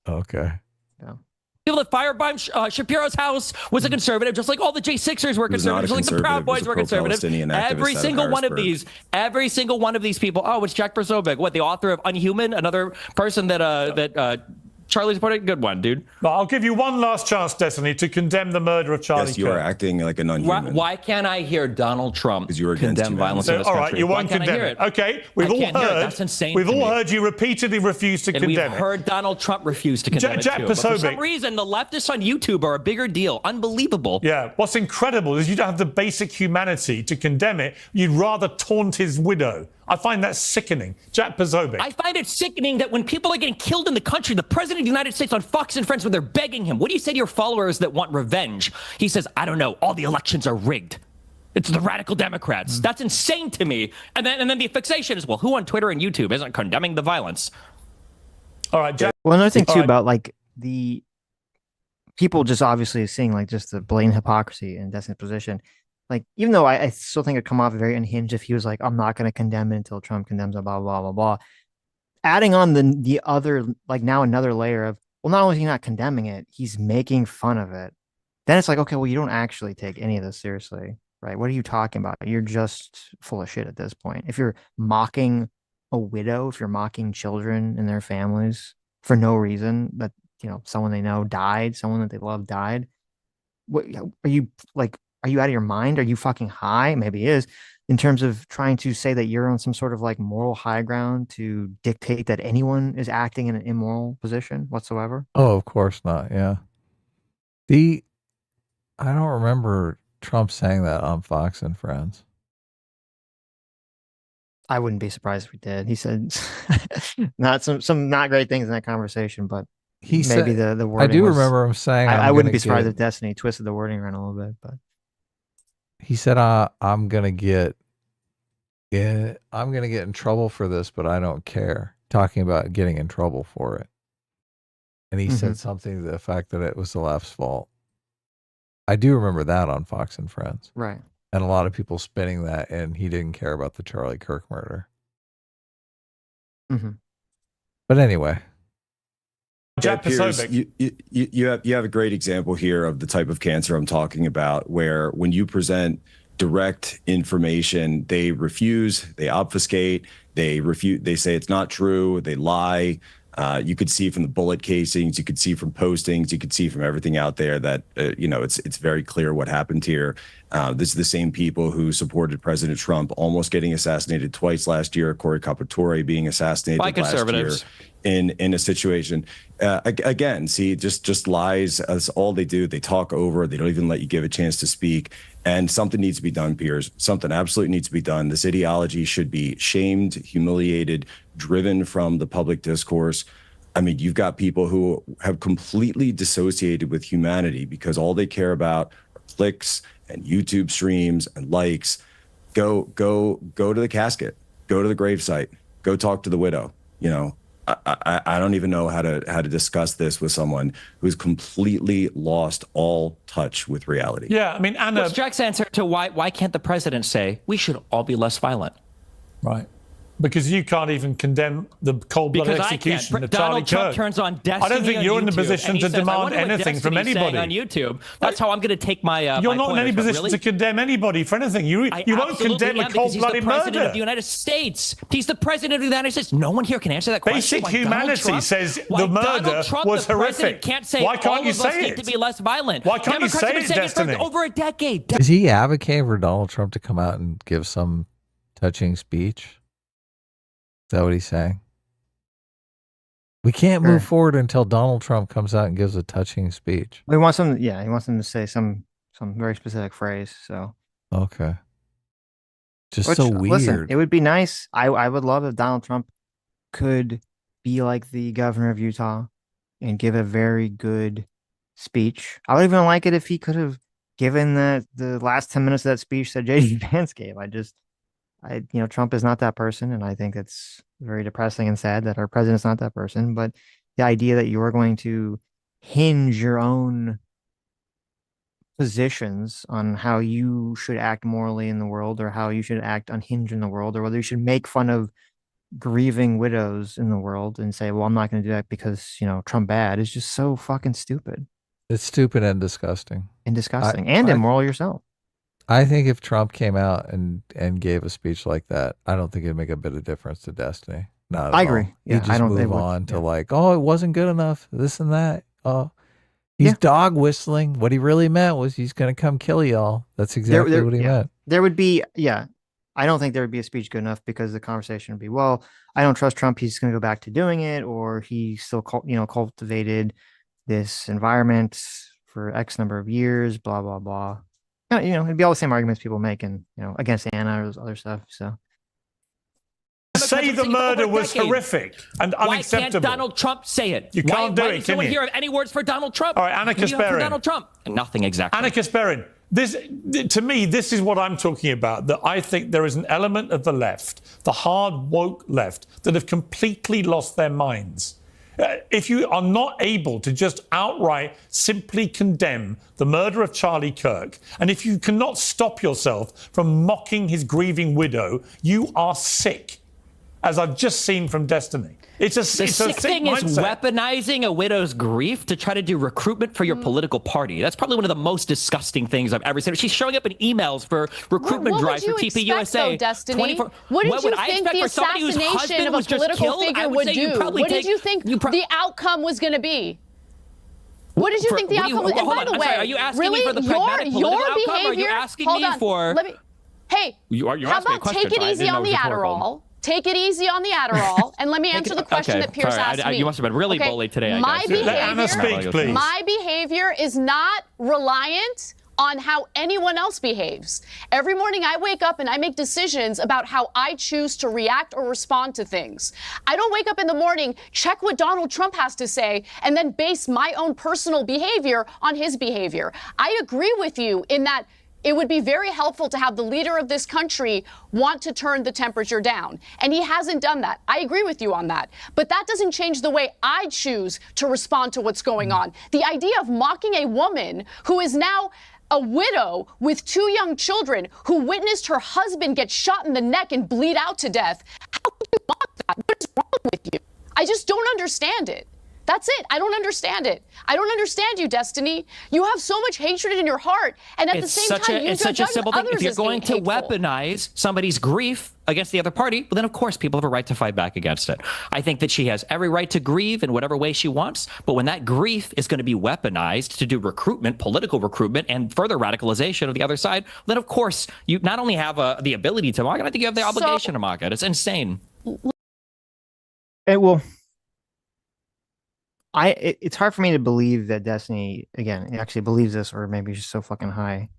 [SPEAKER 2] Okay.
[SPEAKER 1] No.
[SPEAKER 7] People that firebomb Shapiro's house was a conservative, just like all the J6ers were conservative, just like the Proud Boys were conservative. Every single one of these people. Oh, it's Jack Verzobek, what, the author of Unhuman, another person that Charlie's put a good one, dude.
[SPEAKER 6] But I'll give you one last chance, Destiny, to condemn the murder of Charlie
[SPEAKER 12] Yes, you are
[SPEAKER 6] Kirk.
[SPEAKER 12] acting like an unhuman.
[SPEAKER 7] Why can't I hear Donald Trump condemn violence in this
[SPEAKER 6] all
[SPEAKER 7] country?
[SPEAKER 6] right, you
[SPEAKER 7] Why
[SPEAKER 6] won't
[SPEAKER 7] can't I
[SPEAKER 6] condemn
[SPEAKER 7] hear
[SPEAKER 6] it. Okay, we've
[SPEAKER 7] I
[SPEAKER 6] all
[SPEAKER 7] can't hear it.
[SPEAKER 6] heard.
[SPEAKER 7] That's insane.
[SPEAKER 6] We've
[SPEAKER 7] to
[SPEAKER 6] all
[SPEAKER 7] me.
[SPEAKER 6] heard you repeatedly refuse to
[SPEAKER 7] And
[SPEAKER 6] condemn
[SPEAKER 7] we've
[SPEAKER 6] it.
[SPEAKER 7] heard Donald Trump refuse to condemn
[SPEAKER 6] Jack
[SPEAKER 7] it too. But for some
[SPEAKER 6] Posobiec.
[SPEAKER 7] reason, the leftists on YouTube are a bigger deal. Unbelievable.
[SPEAKER 6] Yeah, what's incredible is you don't have the basic humanity to condemn it. You'd rather taunt his widow. I find that sickening. Jack Posobiec.
[SPEAKER 7] I find it sickening that when people are getting killed in the country, the president of the United States on Fox and Friends, when they're begging him, what do you say to your followers that want revenge? He says, I don't know, all the elections are rigged. It's the radical Democrats. That's insane to me. And then the fixation is, well, who on Twitter and YouTube isn't condemning the violence?
[SPEAKER 6] All right, Jack.
[SPEAKER 1] Well, another thing too about like the people just obviously seeing like just the blatant hypocrisy in Destiny's position. Like, even though I still think it'd come off very unhinged if he was like, I'm not going to condemn it until Trump condemns it, blah, blah, blah, blah. Adding on the other, like now another layer of, well, not only is he not condemning it, he's making fun of it. Then it's like, okay, well, you don't actually take any of this seriously, right? What are you talking about? You're just full of shit at this point. If you're mocking a widow, if you're mocking children and their families for no reason, that, you know, someone they know died, someone that they love died, what are you like? Are you out of your mind? Are you fucking high? Maybe it is, in terms of trying to say that you're on some sort of like moral high ground to dictate that anyone is acting in an immoral position whatsoever.
[SPEAKER 2] Oh, of course not. Yeah. I don't remember Trump saying that on Fox and Friends.
[SPEAKER 1] I wouldn't be surprised if we did. He said not some not great things in that conversation, but
[SPEAKER 2] He
[SPEAKER 1] maybe
[SPEAKER 2] said,
[SPEAKER 1] the wording.
[SPEAKER 2] I do
[SPEAKER 1] was,
[SPEAKER 2] remember him saying,
[SPEAKER 1] I wouldn't be surprised
[SPEAKER 2] get,
[SPEAKER 1] if Destiny twisted the wording around a little bit, but
[SPEAKER 2] he said, I'm gonna get in trouble for this, but I don't care. Talking about getting in trouble for it. And he said something to the effect that it was the left's fault. I do remember that on Fox and Friends.
[SPEAKER 1] Right.
[SPEAKER 2] And a lot of people spinning that, and he didn't care about the Charlie Kirk murder. But anyway.
[SPEAKER 12] Jack Posobiec, you have a great example here of the type of cancer I'm talking about, where when you present direct information, they refuse, they obfuscate, they refute, they say it's not true, they lie. You could see from the bullet casings, you could see from postings, you could see from everything out there that it's very clear what happened here. This is the same people who supported President Trump almost getting assassinated twice last year, Corey Capatore being assassinated
[SPEAKER 7] By
[SPEAKER 12] last
[SPEAKER 7] conservatives.
[SPEAKER 12] year in a situation. Again, see, just lies. That's all they do. They talk over. They don't even let you give a chance to speak. And something needs to be done, Piers. Something absolutely needs to be done. This ideology should be shamed, humiliated, driven from the public discourse. I mean, you've got people who have completely dissociated with humanity because all they care about are clicks and YouTube streams and likes. Go to the casket. Go to the gravesite. Go talk to the widow. You know, I don't even know how to discuss this with someone who's completely lost all touch with reality.
[SPEAKER 6] Yeah, I mean, Anna.
[SPEAKER 7] What's Jack's answer to why can't the president say we should all be less violent?
[SPEAKER 6] Right. Because you can't even condemn the cold-blooded execution of Charlie
[SPEAKER 7] Donald Trump
[SPEAKER 6] Kirk.
[SPEAKER 7] turns on Destiny.
[SPEAKER 6] I don't think you're in the
[SPEAKER 7] YouTube,
[SPEAKER 6] position
[SPEAKER 7] and he
[SPEAKER 6] to
[SPEAKER 7] says,
[SPEAKER 6] demand anything from anybody
[SPEAKER 7] on YouTube. That's how I'm going to take my.
[SPEAKER 6] You're
[SPEAKER 7] my
[SPEAKER 6] not in
[SPEAKER 7] pointers,
[SPEAKER 6] any
[SPEAKER 7] but
[SPEAKER 6] position
[SPEAKER 7] really?
[SPEAKER 6] to condemn anybody for anything. You won't
[SPEAKER 7] Absolutely
[SPEAKER 6] condemn a
[SPEAKER 7] am, because he's
[SPEAKER 6] cold-blooded
[SPEAKER 7] the president
[SPEAKER 6] murder.
[SPEAKER 7] of the United States. He's the president of the United States. No one here can answer that question.
[SPEAKER 6] Basic
[SPEAKER 7] Why Donald
[SPEAKER 6] humanity
[SPEAKER 7] Trump-
[SPEAKER 6] says
[SPEAKER 7] why
[SPEAKER 6] the murder
[SPEAKER 7] Donald Trump,
[SPEAKER 6] was
[SPEAKER 7] the president,
[SPEAKER 6] horrific.
[SPEAKER 7] Can't say
[SPEAKER 6] Why can't
[SPEAKER 7] all
[SPEAKER 6] you
[SPEAKER 7] of
[SPEAKER 6] say
[SPEAKER 7] us need
[SPEAKER 6] it?
[SPEAKER 7] to be less violent.
[SPEAKER 6] Why can't you
[SPEAKER 7] Democrats
[SPEAKER 6] say
[SPEAKER 7] have been
[SPEAKER 6] it,
[SPEAKER 7] saying
[SPEAKER 6] Destiny?
[SPEAKER 7] for over a decade.
[SPEAKER 2] Is he advocating for Donald Trump to come out and give some touching speech? Is that what he's saying? We can't move forward until Donald Trump comes out and gives a touching speech.
[SPEAKER 1] he wants them. Yeah, he wants them to say some very specific phrase. So
[SPEAKER 2] Okay. Just
[SPEAKER 1] Which,
[SPEAKER 2] so weird.
[SPEAKER 1] Listen, it would be nice. I would love if Donald Trump could be like the governor of Utah and give a very good speech. I would even like it if he could have given the last 10 minutes of that speech that JD Vance gave. Trump is not that person, and I think it's very depressing and sad that our president's not that person. But the idea that you're going to hinge your own positions on how you should act morally in the world, or how you should act unhinged in the world, or whether you should make fun of grieving widows in the world and say, well, I'm not going to do that because, Trump bad, is just so fucking stupid.
[SPEAKER 2] It's stupid and disgusting.
[SPEAKER 1] And immoral yourself.
[SPEAKER 2] I think if Trump came out and gave a speech like that, I don't think it'd make a bit of difference to Destiny. Not at
[SPEAKER 1] I agree.
[SPEAKER 2] all.
[SPEAKER 1] Yeah,
[SPEAKER 2] You just
[SPEAKER 1] I don't.
[SPEAKER 2] move on to like, oh, it wasn't good enough. This and that. Oh, he's dog whistling. What he really meant was he's going to come kill y'all. That's exactly what he meant.
[SPEAKER 1] There would be, I don't think there would be a speech good enough because the conversation would be, well, I don't trust Trump. He's going to go back to doing it, or he still, cultivated this environment for X number of years, blah, blah, blah. It'd be all the same arguments people make against Anna or other stuff. So.
[SPEAKER 6] Say the murder was horrific and unacceptable.
[SPEAKER 7] Why can't Donald Trump say it?
[SPEAKER 6] You can't do it,
[SPEAKER 7] Why does no one hear any words for Donald Trump?
[SPEAKER 6] All right, Anna Kasparian.
[SPEAKER 7] Donald Trump. Nothing exactly.
[SPEAKER 6] Anna Kasparian. To me, this is what I'm talking about, that I think there is an element of the left, the hard woke left, that have completely lost their minds. If you are not able to just outright simply condemn the murder of Charlie Kirk, and if you cannot stop yourself from mocking his grieving widow, you are sick, as I've just seen from Destiny.
[SPEAKER 7] The sick thing is weaponizing a widow's grief to try to do recruitment for your political party. That's probably one of the most disgusting things I've ever seen. She's showing up in emails for recruitment drives for TPUSA.
[SPEAKER 13] Destiny? What did you think the assassination of a political figure would do? What did you think the outcome was going to be? What did you think the outcome was? And by the way,
[SPEAKER 7] are you asking me for the pragmatic political outcome, or are you asking me for?
[SPEAKER 13] Hey, how about take it easy on the Adderall? Take it easy on the Adderall, and let me answer the question that Pierce asked me.
[SPEAKER 7] You must have been really bullied today, I guess.
[SPEAKER 6] Let Anna speak, please.
[SPEAKER 13] My behavior is not reliant on how anyone else behaves. Every morning I wake up and I make decisions about how I choose to react or respond to things. I don't wake up in the morning, check what Donald Trump has to say, and then base my own personal behavior on his behavior. I agree with you in that it would be very helpful to have the leader of this country want to turn the temperature down. And he hasn't done that. I agree with you on that. But that doesn't change the way I choose to respond to what's going on. The idea of mocking a woman who is now a widow with 2 young children who witnessed her husband get shot in the neck and bleed out to death. How can you mock that? What is wrong with you? I just don't understand it. That's it. I don't understand it. I don't understand you, Destiny. You have so much hatred in your heart, and at the same time, you
[SPEAKER 7] it's such a
[SPEAKER 13] judge
[SPEAKER 7] simple thing.
[SPEAKER 13] others
[SPEAKER 7] If you're
[SPEAKER 13] as
[SPEAKER 7] going to
[SPEAKER 13] being hateful.
[SPEAKER 7] weaponize somebody's grief against the other party, well, then of course people have a right to fight back against it. I think that she has every right to grieve in whatever way she wants, but when that grief is going to be weaponized to do recruitment, political recruitment, and further radicalization of the other side, then of course you not only have the ability to mock it, I think you have the obligation to mock it. It's insane.
[SPEAKER 1] It will. It's hard for me to believe that Destiny, again, actually believes this, or maybe she's so fucking high,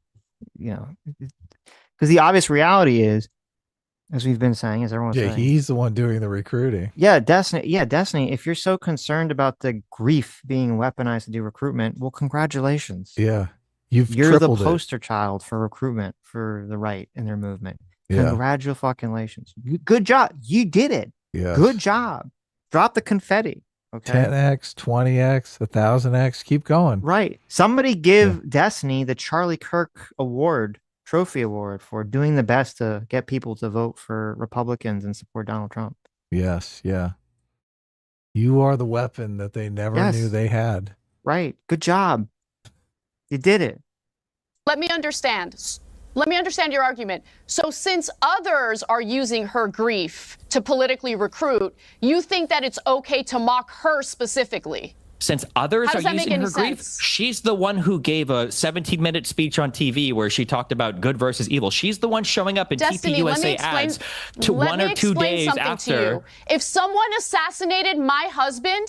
[SPEAKER 1] because the obvious reality is, as we've been saying, as everyone's saying,
[SPEAKER 2] he's the one doing the recruiting.
[SPEAKER 1] Destiny, if you're so concerned about the grief being weaponized to do recruitment, well, congratulations.
[SPEAKER 2] Yeah.
[SPEAKER 1] You're the
[SPEAKER 2] tripled
[SPEAKER 1] poster child for recruitment for the right and their movement.
[SPEAKER 2] Yeah.
[SPEAKER 1] Congratulations. Good job. You did it.
[SPEAKER 2] Yeah.
[SPEAKER 1] Good job. Drop the confetti. Okay.
[SPEAKER 2] 10x, 20x, 1000x, keep going.
[SPEAKER 1] Right. Somebody give Destiny the Charlie Kirk trophy award for doing the best to get people to vote for Republicans and support Donald Trump.
[SPEAKER 2] Yes, yeah. You are the weapon that they never knew they had.
[SPEAKER 1] Right. Good job. You did it.
[SPEAKER 13] Let me understand. Let me understand your argument. So since others are using her grief to politically recruit, you think that it's okay to mock her specifically?
[SPEAKER 7] Since others are using her grief,
[SPEAKER 13] sense?
[SPEAKER 7] she's the one who gave a 17-minute speech on TV where she talked about good versus evil. She's the one showing up in
[SPEAKER 13] Destiny,
[SPEAKER 7] TPUSA ads to 1 or 2 days after.
[SPEAKER 13] If someone assassinated my husband,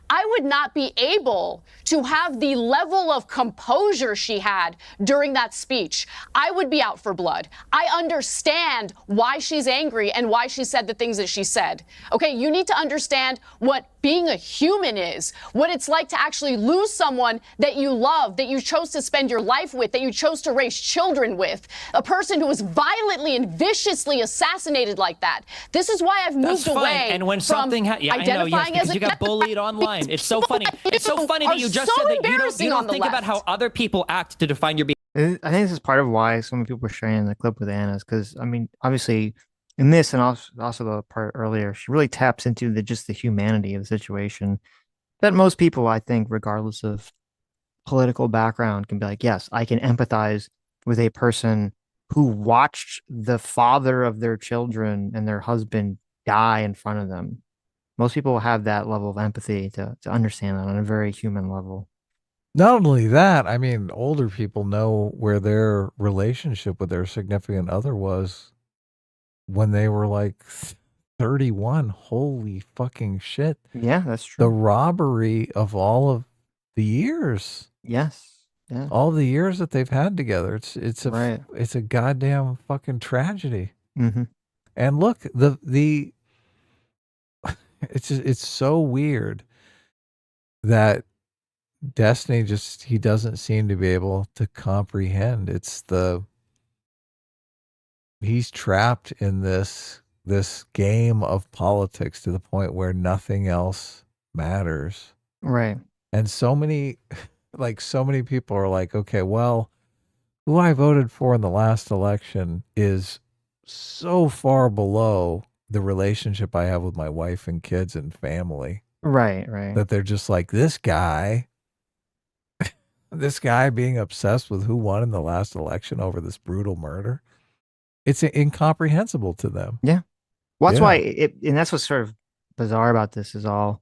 [SPEAKER 13] I would not be able to have the level of composure she had during that speech. I would be out for blood. I understand why she's angry and why she said the things that she said. Okay, you need to understand what being a human is, what it's like to actually lose someone that you love, that you chose to spend your life with, that you chose to raise children with, a person who was violently and viciously assassinated like that. This is why I've moved away
[SPEAKER 7] and when
[SPEAKER 13] from
[SPEAKER 7] something
[SPEAKER 13] identifying as a
[SPEAKER 7] you got bullied online. It's so funny. It's so funny that you just said that you don't think about how other people act to define your behavior.
[SPEAKER 1] I think this is part of why so many people were sharing the clip with Anna's, because I mean, obviously, in this and also the part earlier, she really taps into just the humanity of the situation that most people, I think, regardless of political background, can be like, yes, I can empathize with a person who watched the father of their children and their husband die in front of them. Most people have that level of empathy to understand that on a very human level.
[SPEAKER 2] Not only that, I mean, older people know where their relationship with their significant other was when they were like 31. Holy fucking shit.
[SPEAKER 1] Yeah, that's true.
[SPEAKER 2] The robbery of all of the years.
[SPEAKER 1] Yes. Yeah.
[SPEAKER 2] All the years that they've had together. It's a goddamn fucking tragedy.
[SPEAKER 1] Mm-hmm.
[SPEAKER 2] And look, it's so weird that Destiny he doesn't seem to be able to comprehend. He's trapped in this game of politics to the point where nothing else matters.
[SPEAKER 1] Right.
[SPEAKER 2] And so many people are like, okay, well, who I voted for in the last election is so far below the relationship I have with my wife and kids and family.
[SPEAKER 1] Right.
[SPEAKER 2] That they're just like, this guy being obsessed with who won in the last election over this brutal murder. It's incomprehensible to them.
[SPEAKER 1] Yeah. Well, that's why and that's what's sort of bizarre about this is all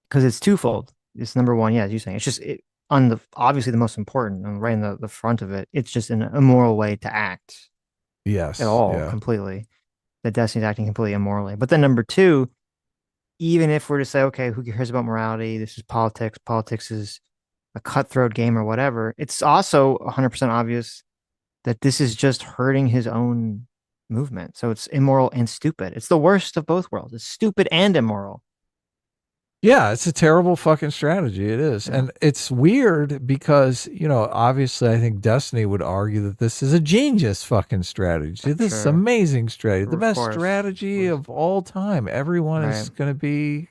[SPEAKER 1] because it's twofold. It's number one, yeah, as you're saying, it's just obviously the most important and right in the front of it. It's just an immoral way to act.
[SPEAKER 2] Yes.
[SPEAKER 1] At all, completely. That Destiny's acting completely immorally. But then number two, even if we're to say, okay, who cares about morality? This is politics. Politics is a cutthroat game or whatever. It's also 100% obvious that this is just hurting his own movement. So it's immoral and stupid. It's the worst of both worlds. It's stupid and immoral.
[SPEAKER 2] Yeah, it's a terrible fucking strategy. It is. Yeah. And it's weird because, obviously I think Destiny would argue that this is a genius fucking strategy. This is amazing strategy. The best strategy of all time. Everyone is going to be,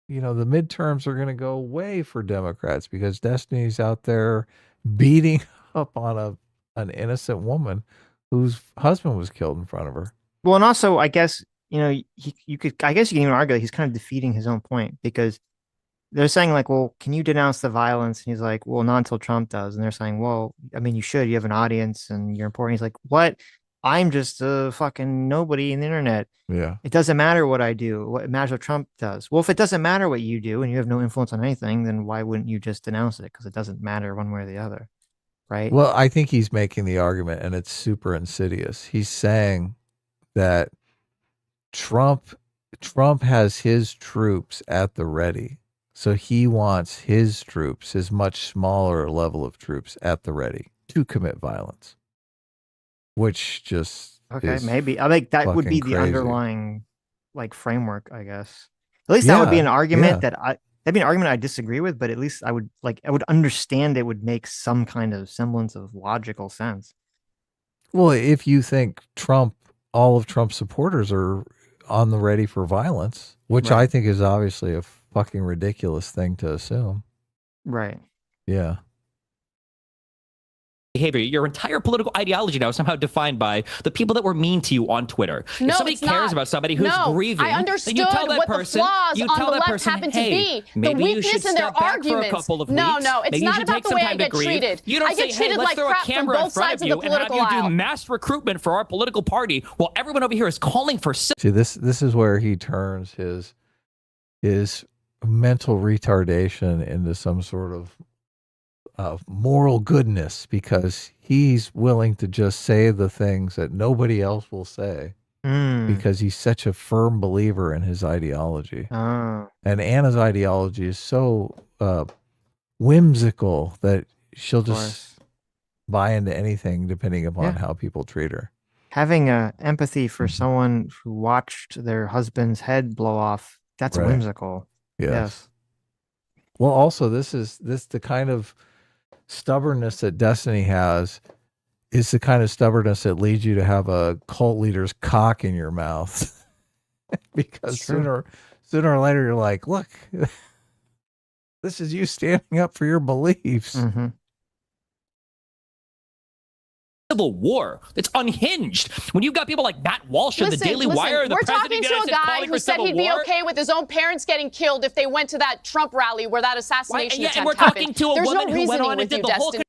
[SPEAKER 2] the midterms are going to go way for Democrats because Destiny's out there beating up on an innocent woman whose husband was killed in front of her.
[SPEAKER 1] Well, and also, I guess, you can even argue that he's kind of defeating his own point because they're saying like, well, can you denounce the violence? And he's like, well, not until Trump does. And they're saying, well, I mean, you should, you have an audience and you're important. He's like, what? I'm just a fucking nobody in the internet.
[SPEAKER 2] Yeah.
[SPEAKER 1] It doesn't matter what I do. What matters what Trump does. Well, if it doesn't matter what you do and you have no influence on anything, then why wouldn't you just denounce it? Because it doesn't matter one way or the other. Right.
[SPEAKER 2] Well, I think he's making the argument and it's super insidious. He's saying that Trump has his troops at the ready. So he wants his troops, his much smaller level of troops at the ready to commit violence. Which just
[SPEAKER 1] maybe. I think that would be the underlying framework, I guess. At least that would be an argument that'd be an argument I disagree with, but at least I would understand it would make some kind of semblance of logical sense.
[SPEAKER 2] Well, if you think all of Trump's supporters are on the ready for violence, which I think is obviously a fucking ridiculous thing to assume.
[SPEAKER 1] Right.
[SPEAKER 2] Yeah.
[SPEAKER 7] Behavior. Your entire political ideology now is somehow defined by the people that were mean to you on Twitter.
[SPEAKER 13] No,
[SPEAKER 7] if somebody cares about somebody who's grieving,
[SPEAKER 13] I understood
[SPEAKER 7] then you tell that
[SPEAKER 13] what
[SPEAKER 7] person,
[SPEAKER 13] the flaws
[SPEAKER 7] you
[SPEAKER 13] on
[SPEAKER 7] tell
[SPEAKER 13] the
[SPEAKER 7] that
[SPEAKER 13] left
[SPEAKER 7] person,
[SPEAKER 13] happen
[SPEAKER 7] hey,
[SPEAKER 13] to be.
[SPEAKER 7] maybe
[SPEAKER 13] The
[SPEAKER 7] you
[SPEAKER 13] weakness
[SPEAKER 7] should
[SPEAKER 13] in their
[SPEAKER 7] step back
[SPEAKER 13] arguments.
[SPEAKER 7] for a couple of
[SPEAKER 13] No,
[SPEAKER 7] weeks.
[SPEAKER 13] no, it's
[SPEAKER 7] maybe
[SPEAKER 13] not
[SPEAKER 7] you should
[SPEAKER 13] about
[SPEAKER 7] take
[SPEAKER 13] the
[SPEAKER 7] some
[SPEAKER 13] way I
[SPEAKER 7] time to
[SPEAKER 13] get
[SPEAKER 7] grieve.
[SPEAKER 13] treated.
[SPEAKER 7] You don't
[SPEAKER 13] I
[SPEAKER 7] say,
[SPEAKER 13] get
[SPEAKER 7] hey,
[SPEAKER 13] treated
[SPEAKER 7] let's
[SPEAKER 13] like
[SPEAKER 7] throw a
[SPEAKER 13] crap from
[SPEAKER 7] camera in
[SPEAKER 13] both
[SPEAKER 7] front
[SPEAKER 13] sides
[SPEAKER 7] of
[SPEAKER 13] of
[SPEAKER 7] you
[SPEAKER 13] the
[SPEAKER 7] and have
[SPEAKER 13] political
[SPEAKER 7] you do
[SPEAKER 13] aisle.
[SPEAKER 7] mass recruitment for our political party while everyone over here is calling for.
[SPEAKER 2] See, this is where he turns his mental retardation into some sort of moral goodness because he's willing to just say the things that nobody else will say because he's such a firm believer in his ideology. And Anna's ideology is so whimsical that she'll just buy into anything depending upon how people treat her.
[SPEAKER 1] Having empathy for someone who watched their husband's head blow off, that's whimsical. Yes.
[SPEAKER 2] Well, also, this the kind of stubbornness that Destiny has is the kind of stubbornness that leads you to have a cult leader's cock in your mouth. Because sooner or later you're like, look, this is you standing up for your beliefs.
[SPEAKER 1] Mm-hmm.
[SPEAKER 7] Civil war. It's unhinged. When you've got people like Matt Walsh of the Daily Wire, the
[SPEAKER 13] we're
[SPEAKER 7] president
[SPEAKER 13] talking to a guy who said he'd be okay with his own parents getting killed if they went to that Trump rally where that assassination attempt
[SPEAKER 7] and we're
[SPEAKER 13] happened.
[SPEAKER 7] talking to a
[SPEAKER 13] There's
[SPEAKER 7] woman
[SPEAKER 13] no
[SPEAKER 7] who went
[SPEAKER 13] reasoning
[SPEAKER 7] on and
[SPEAKER 13] with
[SPEAKER 7] did
[SPEAKER 13] you,
[SPEAKER 7] the whole
[SPEAKER 13] Destiny.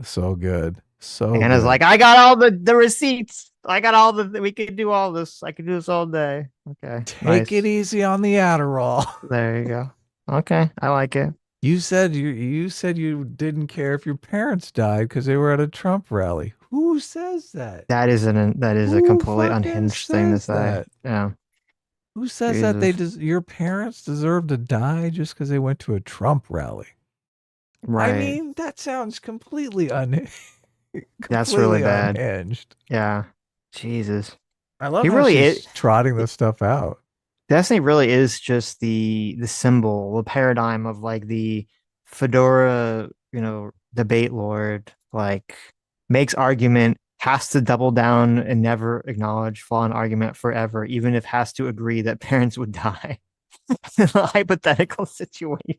[SPEAKER 2] So good. So
[SPEAKER 1] Anna's
[SPEAKER 2] good.
[SPEAKER 1] like, I got all the receipts. I got all we could do all this. I could do this all day. Okay.
[SPEAKER 2] Take it easy on the Adderall.
[SPEAKER 1] There you go. Okay. I like it.
[SPEAKER 2] You said you didn't care if your parents died because they were at a Trump rally. Who says that?
[SPEAKER 1] That is a completely unhinged thing to say.
[SPEAKER 2] That?
[SPEAKER 1] Yeah.
[SPEAKER 2] Who says that your parents deserve to die just because they went to a Trump rally?
[SPEAKER 1] Right.
[SPEAKER 2] I mean, that sounds completely
[SPEAKER 1] That's really bad.
[SPEAKER 2] Unhinged.
[SPEAKER 1] Yeah. Jesus.
[SPEAKER 2] I love
[SPEAKER 1] he
[SPEAKER 2] how
[SPEAKER 1] really
[SPEAKER 2] she's
[SPEAKER 1] is
[SPEAKER 2] trotting this stuff out.
[SPEAKER 1] Destiny really is just the symbol, the paradigm of like the fedora, debate lord, like makes argument, has to double down and never acknowledge flaw in argument forever, even if has to agree that parents would die in a hypothetical situation.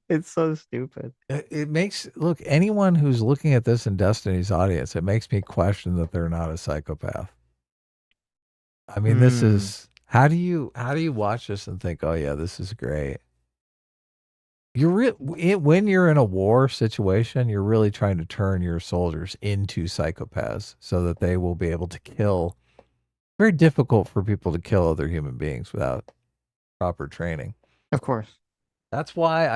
[SPEAKER 1] It's so stupid.
[SPEAKER 2] It makes anyone who's looking at this in Destiny's audience, it makes me question that they're not a psychopath. I mean, this is how do you watch this and think, oh yeah, this is great. When you're in a war situation, you're really trying to turn your soldiers into psychopaths so that they will be able to kill. Very difficult for people to kill other human beings without proper training.
[SPEAKER 1] Of course.
[SPEAKER 2] That's why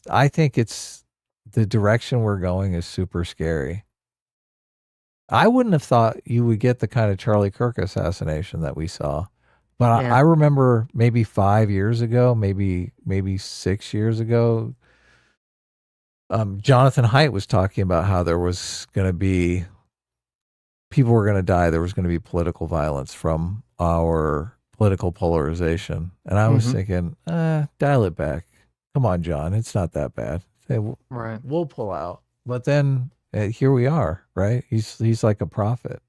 [SPEAKER 2] I think it's the direction we're going is super scary. I wouldn't have thought you would get the kind of Charlie Kirk assassination that we saw. But
[SPEAKER 1] Yeah.
[SPEAKER 2] I remember maybe 5 years ago, maybe 6 years ago, Jonathan Haidt was talking about how there was going to be people were going to die. There was going to be political violence from our political polarization. And I was thinking, dial it back. Come on, John. It's not that bad.
[SPEAKER 1] Right.
[SPEAKER 2] We'll pull out. But then here we are, right? He's like a prophet.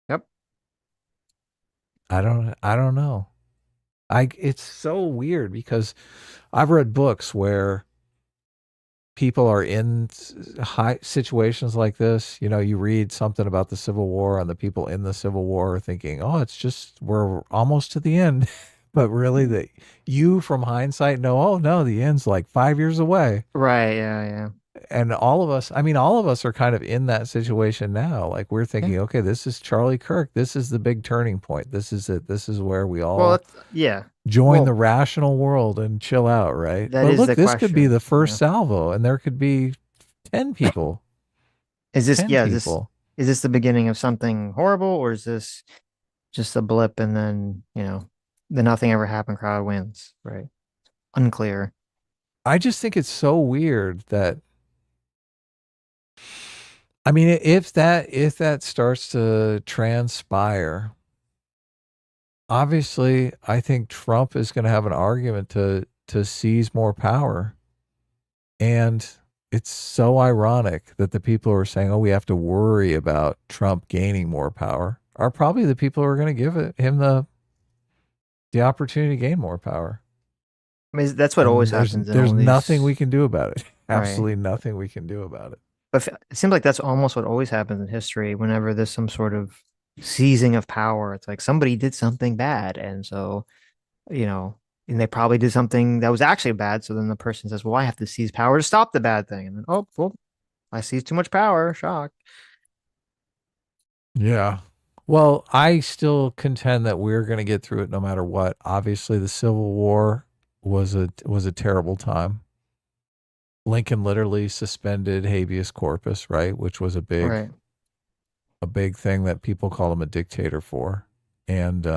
[SPEAKER 1] Yep.
[SPEAKER 2] I don't know. It's so weird because I've read books where people are in high situations like this. You read something about the Civil War and the people in the Civil War are thinking, oh, it's just, we're almost to the end. But really that you from hindsight know, oh no, the end's like 5 years away.
[SPEAKER 1] Right. Yeah.
[SPEAKER 2] And all of us are kind of in that situation now. Like we're thinking, okay, this is Charlie Kirk. This is the big turning point. This is it. This is where we all join the rational world and chill out, right? But look, this could be the first salvo and there could be 10 people.
[SPEAKER 1] Is this is this the beginning of something horrible, or is this just a blip and then, the nothing ever happened crowd wins, right? Unclear.
[SPEAKER 2] I just think it's so weird that, I mean, if that starts to transpire, obviously, I think Trump is going to have an argument to seize more power. And it's so ironic that the people who are saying, oh, we have to worry about Trump gaining more power are probably the people who are going to give him the opportunity to gain more power.
[SPEAKER 1] I mean, that's what always happens.
[SPEAKER 2] There's nothing we can do about it. Absolutely nothing we can do about it.
[SPEAKER 1] But it seems like that's almost what always happens in history. Whenever there's some sort of seizing of power, it's like somebody did something bad. And so, and they probably did something that was actually bad. So then the person says, well, I have to seize power to stop the bad thing. And then, oh, well, I seized too much power. Shock.
[SPEAKER 2] Yeah. Well, I still contend that we're going to get through it no matter what. Obviously, the Civil War was a terrible time. Lincoln literally suspended habeas corpus, right? Which was a big thing that people call him a dictator for. And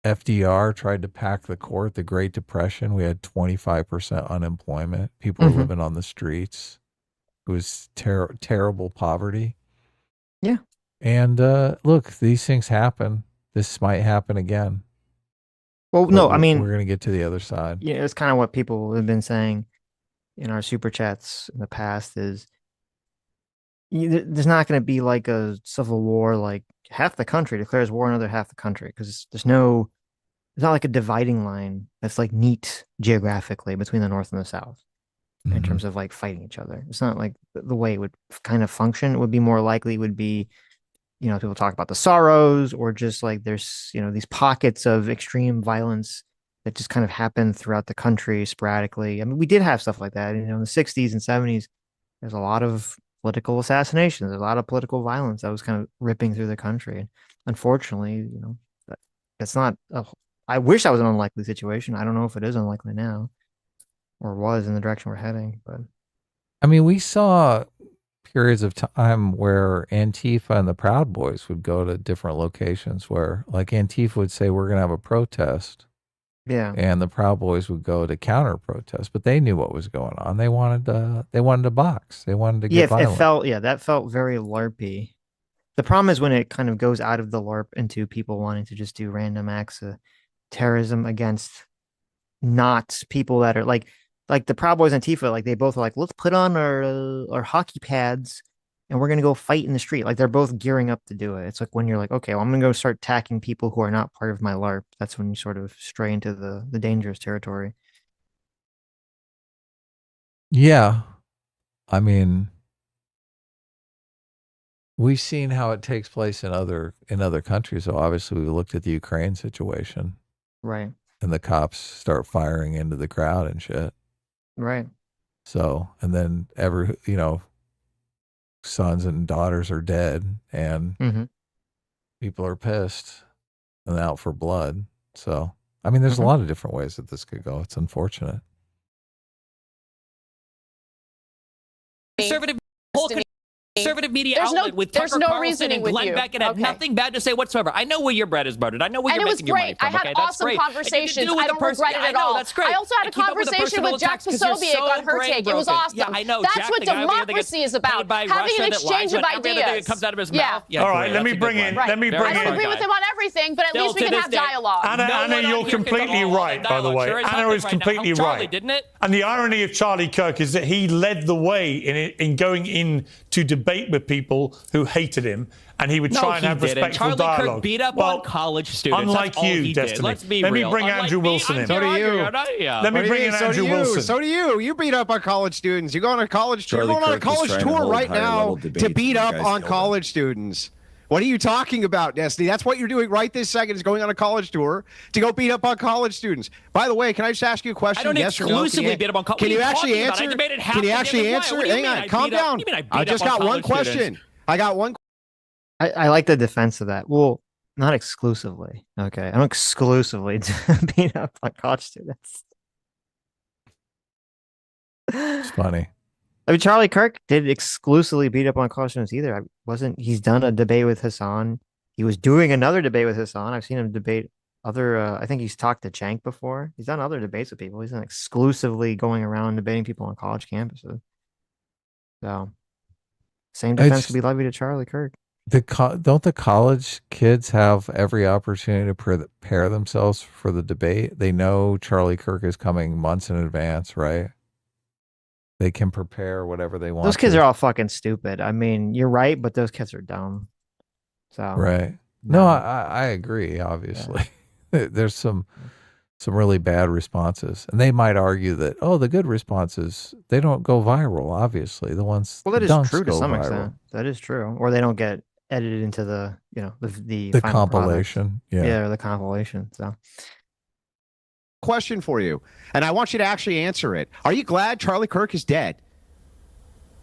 [SPEAKER 2] FDR tried to pack the court. The Great Depression, we had 25% unemployment. People were living on the streets. It was terrible poverty.
[SPEAKER 1] Yeah.
[SPEAKER 2] And look, these things happen. This might happen again.
[SPEAKER 1] Well, no, I mean,
[SPEAKER 2] we're going to get to the other side.
[SPEAKER 1] Yeah, it's kind of what people have been saying in our super chats in the past is there's not going to be like a civil war, like half the country declares war on another half the country, because there's not like a dividing line that's like neat geographically between the North and the South in terms of like fighting each other. It's not like the way it would kind of function. It would be more likely would be, people talk about the sorrows, or just like there's, these pockets of extreme violence that just kind of happen throughout the country sporadically. I mean, we did have stuff like that, in the 60s and 70s. There's a lot of political assassinations, a lot of political violence that was kind of ripping through the country. And unfortunately, it's not. I wish that was an unlikely situation. I don't know if it is unlikely now, or was in the direction we're heading. But
[SPEAKER 2] I mean, we saw periods of time where Antifa and the Proud Boys would go to different locations where, like, Antifa would say, we're going to have a protest.
[SPEAKER 1] Yeah.
[SPEAKER 2] And the Proud Boys would go to counter protest, but they knew what was going on. They wanted to box. They wanted to get violent.
[SPEAKER 1] That felt very LARPy. The problem is when it kind of goes out of the LARP into people wanting to just do random acts of terrorism against not people that are like the Proud Boys and Antifa, like they both are like, let's put on our hockey pads and we're gonna go fight in the street. Like they're both gearing up to do it. It's like when you're like, okay, well, I'm gonna go start attacking people who are not part of my LARP. That's when you sort of stray into the dangerous territory.
[SPEAKER 2] Yeah. I mean, we've seen how it takes place in other countries. So obviously we looked at the Ukraine situation.
[SPEAKER 1] Right.
[SPEAKER 2] And the cops start firing into the crowd and shit.
[SPEAKER 1] Right.
[SPEAKER 2] So, and then sons and daughters are dead and people are pissed and out for blood. So, I mean, there's a lot of different ways that this could go. It's unfortunate.
[SPEAKER 7] Conservative media outlet with Tucker Carlson and Glenn Beck and had nothing bad to say whatsoever. I know where your bread is buttered. I know where you're making your money from.
[SPEAKER 13] And it was great. I had awesome conversations. I don't regret it at all.
[SPEAKER 7] That's great.
[SPEAKER 13] I also had a conversation with Jack Posobiec on her take. It was awesome.
[SPEAKER 7] Yeah, I know.
[SPEAKER 13] That's what democracy is about. Having an exchange of ideas.
[SPEAKER 7] Comes out of his mouth.
[SPEAKER 6] All right, let me bring in.
[SPEAKER 13] I don't agree with him on everything, but at least we can have dialogue.
[SPEAKER 6] Anna, you're completely right, by the way. Anna is completely right.
[SPEAKER 7] Didn't it?
[SPEAKER 6] And the irony of Charlie Kirk is that he led the way in going in to debate with people who hated him, and he would try and have respectful dialogue.
[SPEAKER 7] Charlie Kirk beat up on college students.
[SPEAKER 6] Unlike you, Destiny.
[SPEAKER 7] Let's be
[SPEAKER 6] Let
[SPEAKER 7] real.
[SPEAKER 6] me bring Andrew Wilson in.
[SPEAKER 15] So do you.
[SPEAKER 6] Let me bring in Andrew Wilson.
[SPEAKER 15] So do you. You beat up on college students. You go on a college tour. You're going on a college tour right now to beat up on college students. What are you talking about, Destiny? That's what you're doing right this second, is going on a college tour to go beat up on college students. By the way, can I just ask you a question?
[SPEAKER 7] I don't exclusively beat up on college.
[SPEAKER 15] Can you actually answer? Can you actually answer? Hang on, calm down. I just got one question. I got one.
[SPEAKER 1] I like the defense of that. Well, not exclusively. Okay. I don't exclusively beat up on college students.
[SPEAKER 2] It's funny.
[SPEAKER 1] I mean, Charlie Kirk did exclusively beat up on college students either. He's done a debate with Hassan. He was doing another debate with Hassan. I've seen him debate other, I think he's talked to Cenk before. He's done other debates with people. He's not exclusively going around debating people on college campuses. So, same defense could be levied to Charlie Kirk.
[SPEAKER 2] Don't the college kids have every opportunity to prepare themselves for the debate? They know Charlie Kirk is coming months in advance, right? They can prepare whatever they want.
[SPEAKER 1] Those kids are all fucking stupid. I mean, you're right, but those kids are dumb. So
[SPEAKER 2] right. No, I agree. Obviously, there's some really bad responses, and they might argue that the good responses, they don't go viral. Obviously, the ones
[SPEAKER 1] that is true to some extent. That is true, or they don't get edited into the the
[SPEAKER 2] compilation.
[SPEAKER 1] Yeah, or the compilation. So.
[SPEAKER 15] Question for you, and I want you to actually answer it. Are you glad Charlie Kirk is dead?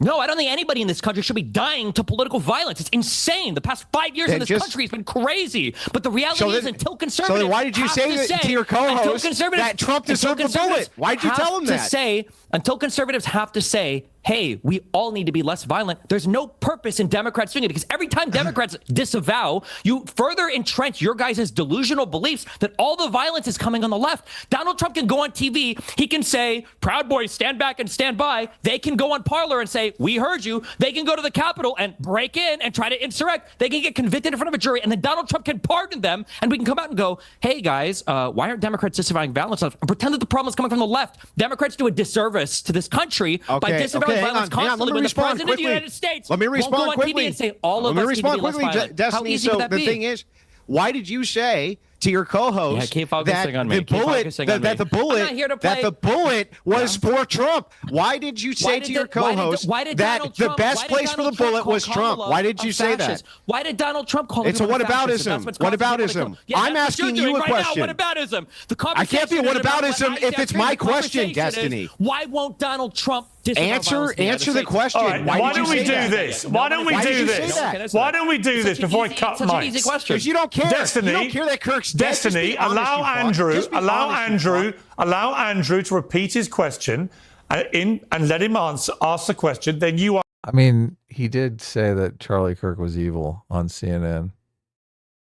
[SPEAKER 7] No, I don't think anybody in this country should be dying to political violence. It's insane. The past 5 years in this country has been crazy. But the reality is, until conservatives,
[SPEAKER 15] so then why did you say to your co-host that Trump deserved a bullet? Why did you tell him that?
[SPEAKER 7] Until conservatives have to say, hey, we all need to be less violent, there's no purpose in Democrats doing it, because every time Democrats disavow, you further entrench your guys' delusional beliefs that all the violence is coming on the left. Donald Trump can go on TV. He can say, Proud Boys, stand back and stand by. They can go on Parler and say, we heard you. They can go to the Capitol and break in and try to insurrect. They can get convicted in front of a jury, and then Donald Trump can pardon them, and we can come out and go, hey, guys, why aren't Democrats disavowing violence? And pretend that the problem is coming from the left. Democrats do a disservice to this country by disavowing violence constantly when the president of the United States won't go on TV and say all of us need to be less violent.
[SPEAKER 15] Destiny, so the thing is, why did you say to your co-host
[SPEAKER 7] Yeah, keep focusing on me.
[SPEAKER 15] the
[SPEAKER 7] Keep
[SPEAKER 15] bullet
[SPEAKER 7] focusing on me.
[SPEAKER 15] that the bullet
[SPEAKER 7] I'm not here to play.
[SPEAKER 15] that the bullet was for Trump. Why did you say to your co-host that the best place for the bullet was Trump? Why did you say that?
[SPEAKER 7] Why did Donald Trump call
[SPEAKER 15] It's a
[SPEAKER 7] everyone
[SPEAKER 15] whataboutism.
[SPEAKER 7] fascist? That's what's
[SPEAKER 15] Whataboutism.
[SPEAKER 7] Yeah,
[SPEAKER 15] I'm
[SPEAKER 7] that's what
[SPEAKER 15] asking
[SPEAKER 7] you're
[SPEAKER 15] you
[SPEAKER 7] doing
[SPEAKER 15] a
[SPEAKER 7] right
[SPEAKER 15] question.
[SPEAKER 7] Now, whataboutism. The
[SPEAKER 15] I can't be a
[SPEAKER 7] conversation is about
[SPEAKER 15] whataboutism
[SPEAKER 7] what
[SPEAKER 15] if it's my
[SPEAKER 7] the
[SPEAKER 15] question,
[SPEAKER 7] conversation
[SPEAKER 15] Destiny.
[SPEAKER 7] is, why won't Donald Trump disavow violence in the
[SPEAKER 15] Answer
[SPEAKER 7] United
[SPEAKER 15] the
[SPEAKER 7] States?
[SPEAKER 15] question.
[SPEAKER 6] All right, why don't we do this? Why don't we do this? Why don't we do this before I cut
[SPEAKER 7] Such an easy
[SPEAKER 6] mics?
[SPEAKER 7] question.
[SPEAKER 15] Because you don't care.
[SPEAKER 6] Destiny,
[SPEAKER 15] you don't care that Kirk's dead. Just
[SPEAKER 6] Destiny,
[SPEAKER 15] be honest,
[SPEAKER 6] allow
[SPEAKER 15] you fuck.
[SPEAKER 6] Andrew,
[SPEAKER 15] Just be
[SPEAKER 6] allow
[SPEAKER 15] honest, you
[SPEAKER 6] Andrew,
[SPEAKER 15] fuck.
[SPEAKER 6] allow Andrew to repeat his question and let him ask the question. Then you.
[SPEAKER 2] I mean, he did say that Charlie Kirk was evil on CNN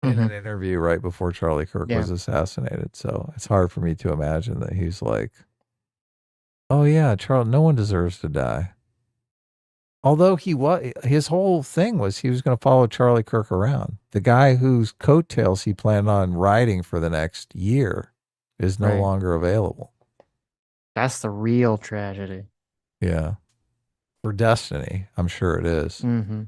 [SPEAKER 2] in an interview right before Charlie Kirk was assassinated. So it's hard for me to imagine that he's like, oh yeah, Charlie, no one deserves to die. Although his whole thing was he was going to follow Charlie Kirk around. The guy whose coattails he planned on riding for the next year is no longer available.
[SPEAKER 1] That's the real tragedy.
[SPEAKER 2] Yeah. For Destiny, I'm sure it is.
[SPEAKER 1] Mm-hmm.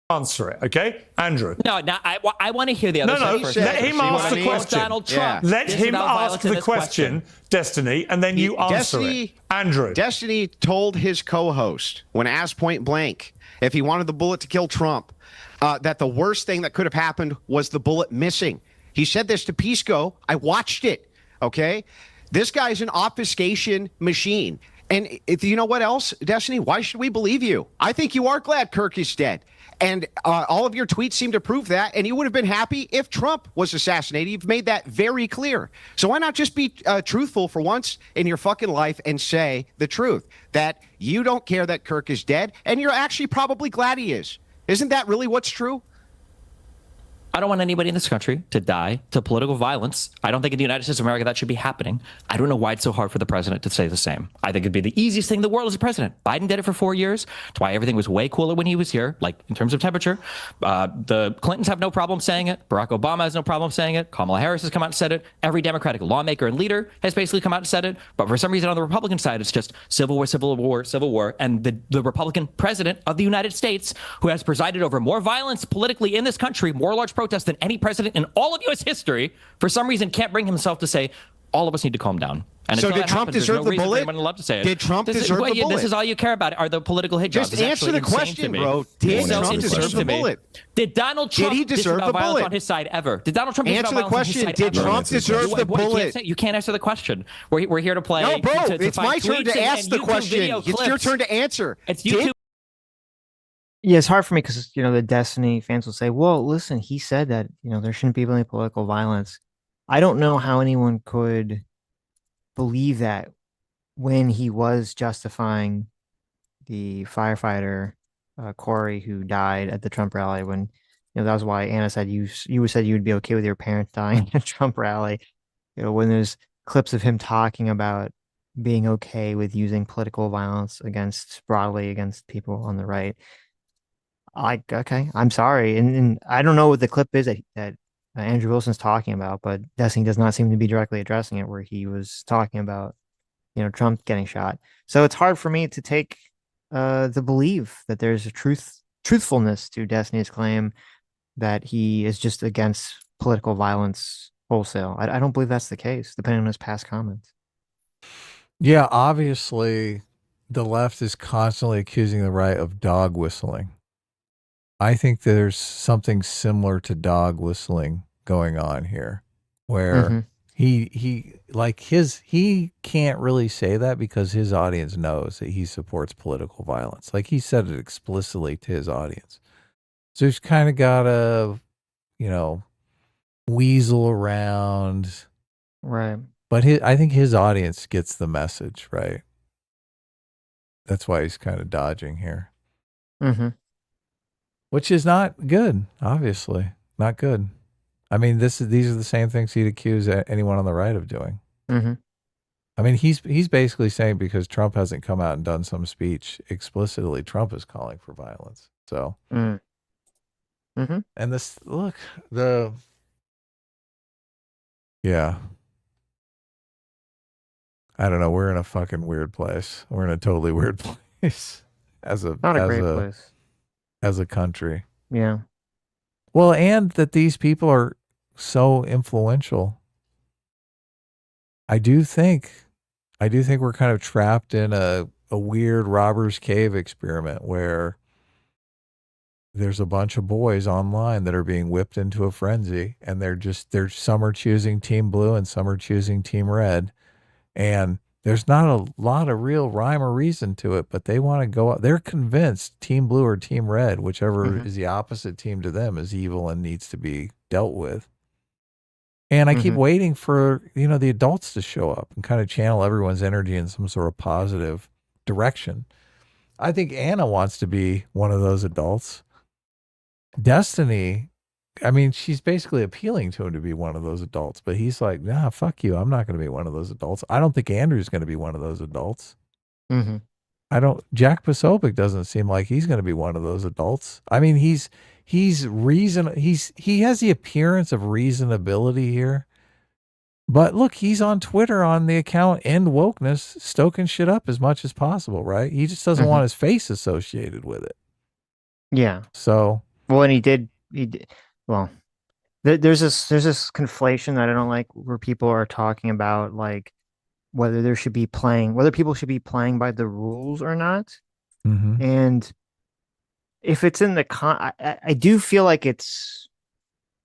[SPEAKER 6] Answer it, okay, Andrew?
[SPEAKER 7] No, I want to hear the other side first.
[SPEAKER 6] Let him ask the question.
[SPEAKER 7] Donald Trump.
[SPEAKER 6] Let him ask the question, Destiny, and then you answer it. Andrew.
[SPEAKER 15] Destiny told his co-host, when asked point blank if he wanted the bullet to kill Trump, that the worst thing that could have happened was the bullet missing. He said this to Pisco. I watched it, okay? This guy's an obfuscation machine. And if you know what else, Destiny, why should we believe you? I think you are glad Kirk is dead. And all of your tweets seem to prove that. And you would have been happy if Trump was assassinated. You've made that very clear. So why not just be truthful for once in your fucking life and say the truth, that you don't care that Kirk is dead, and you're actually probably glad he is. Isn't that really what's true?
[SPEAKER 7] I don't want anybody in this country to die to political violence. I don't think in the United States of America that should be happening. I don't know why it's so hard for the president to say the same. I think it'd be the easiest thing in the world as a president. Biden did it for 4 years. That's why everything was way cooler when he was here, like in terms of temperature. The Clintons have no problem saying it. Barack Obama has no problem saying it. Kamala Harris has come out and said it. Every Democratic lawmaker and leader has basically come out and said it. But for some reason on the Republican side, it's just civil war, civil war, civil war. And the Republican president of the United States, who has presided over more violence politically in this country, more large protests than any president in all of U.S. history, for some reason can't bring himself to say, all of us need to calm down. And
[SPEAKER 15] so
[SPEAKER 7] until
[SPEAKER 15] did
[SPEAKER 7] that
[SPEAKER 15] Trump
[SPEAKER 7] happens, there's
[SPEAKER 15] deserve
[SPEAKER 7] no
[SPEAKER 15] the
[SPEAKER 7] reason for
[SPEAKER 15] bullet?
[SPEAKER 7] anyone to love to say it.
[SPEAKER 15] Did Trump deserve the bullet?
[SPEAKER 7] This is all you care about are the political hit jobs.
[SPEAKER 15] Just answer the question, bro. Did Trump deserve the bullet?
[SPEAKER 7] Did Donald Trump
[SPEAKER 15] Did he deserve the
[SPEAKER 7] violence
[SPEAKER 15] bullet
[SPEAKER 7] on his side ever? Did Donald Trump
[SPEAKER 15] answer the question? Did Trump deserve the bullet?
[SPEAKER 7] You can't answer the question. We're here to play.
[SPEAKER 15] No, bro. It's my turn to ask the
[SPEAKER 7] YouTube
[SPEAKER 15] question.
[SPEAKER 7] video
[SPEAKER 15] It's your
[SPEAKER 7] clips.
[SPEAKER 15] turn to answer.
[SPEAKER 7] It's YouTube.
[SPEAKER 1] Yeah, it's hard for me because, the Destiny fans will say, well, listen, he said that, there shouldn't be any political violence. I don't know how anyone could believe that when he was justifying the firefighter, Corey, who died at the Trump rally, when, that was why Anna said you said you would be okay with your parents dying at a Trump rally. When there's clips of him talking about being okay with using political violence broadly against people on the right. Okay, I'm sorry. And I don't know what the clip is that Andrew Wilson's talking about, but Destiny does not seem to be directly addressing it, where he was talking about, Trump getting shot. So it's hard for me to take the belief that there's a truthfulness to Destiny's claim that he is just against political violence wholesale. I don't believe that's the case, depending on his past comments.
[SPEAKER 2] Yeah, obviously, the left is constantly accusing the right of dog whistling. I think there's something similar to dog whistling going on here, where he can't really say that because his audience knows that he supports political violence. Like, he said it explicitly to his audience. So he's kind of got to, weasel around.
[SPEAKER 1] Right.
[SPEAKER 2] But I think his audience gets the message, right? That's why he's kind of dodging here.
[SPEAKER 1] Mm-hmm.
[SPEAKER 2] Which is not good, obviously. Not good. I mean, these are the same things he'd accuse anyone on the right of doing.
[SPEAKER 1] Mm-hmm.
[SPEAKER 2] I mean, he's basically saying because Trump hasn't come out and done some speech explicitly, Trump is calling for violence. So,
[SPEAKER 1] Mm-hmm.
[SPEAKER 2] and yeah. I don't know. We're in a fucking weird place. We're in a totally weird place
[SPEAKER 1] Not a great place.
[SPEAKER 2] As a country.
[SPEAKER 1] Yeah.
[SPEAKER 2] Well, and that these people are so influential. I do think we're kind of trapped in a weird robber's cave experiment where there's a bunch of boys online that are being whipped into a frenzy, and some are choosing team blue and some are choosing team red. And there's not a lot of real rhyme or reason to it, but they want to go out. They're convinced team blue or team red, whichever is the opposite team to them, is evil and needs to be dealt with. And I keep waiting for, the adults to show up and kind of channel everyone's energy in some sort of positive direction. I think Anna wants to be one of those adults. Destiny, I mean, she's basically appealing to him to be one of those adults, but he's like, nah, fuck you. I'm not going to be one of those adults. I don't think Andrew's going to be one of those adults. Jack Posobiec doesn't seem like he's going to be one of those adults. I mean, he has the appearance of reasonability here, but look, he's on Twitter on the account End Wokeness, stoking shit up as much as possible, right? He just doesn't want his face associated with it.
[SPEAKER 1] Yeah.
[SPEAKER 2] So,
[SPEAKER 1] well, and he did. Well, there's this conflation that I don't like, where people are talking about like whether people should be playing by the rules or not. And if it's in the I do feel like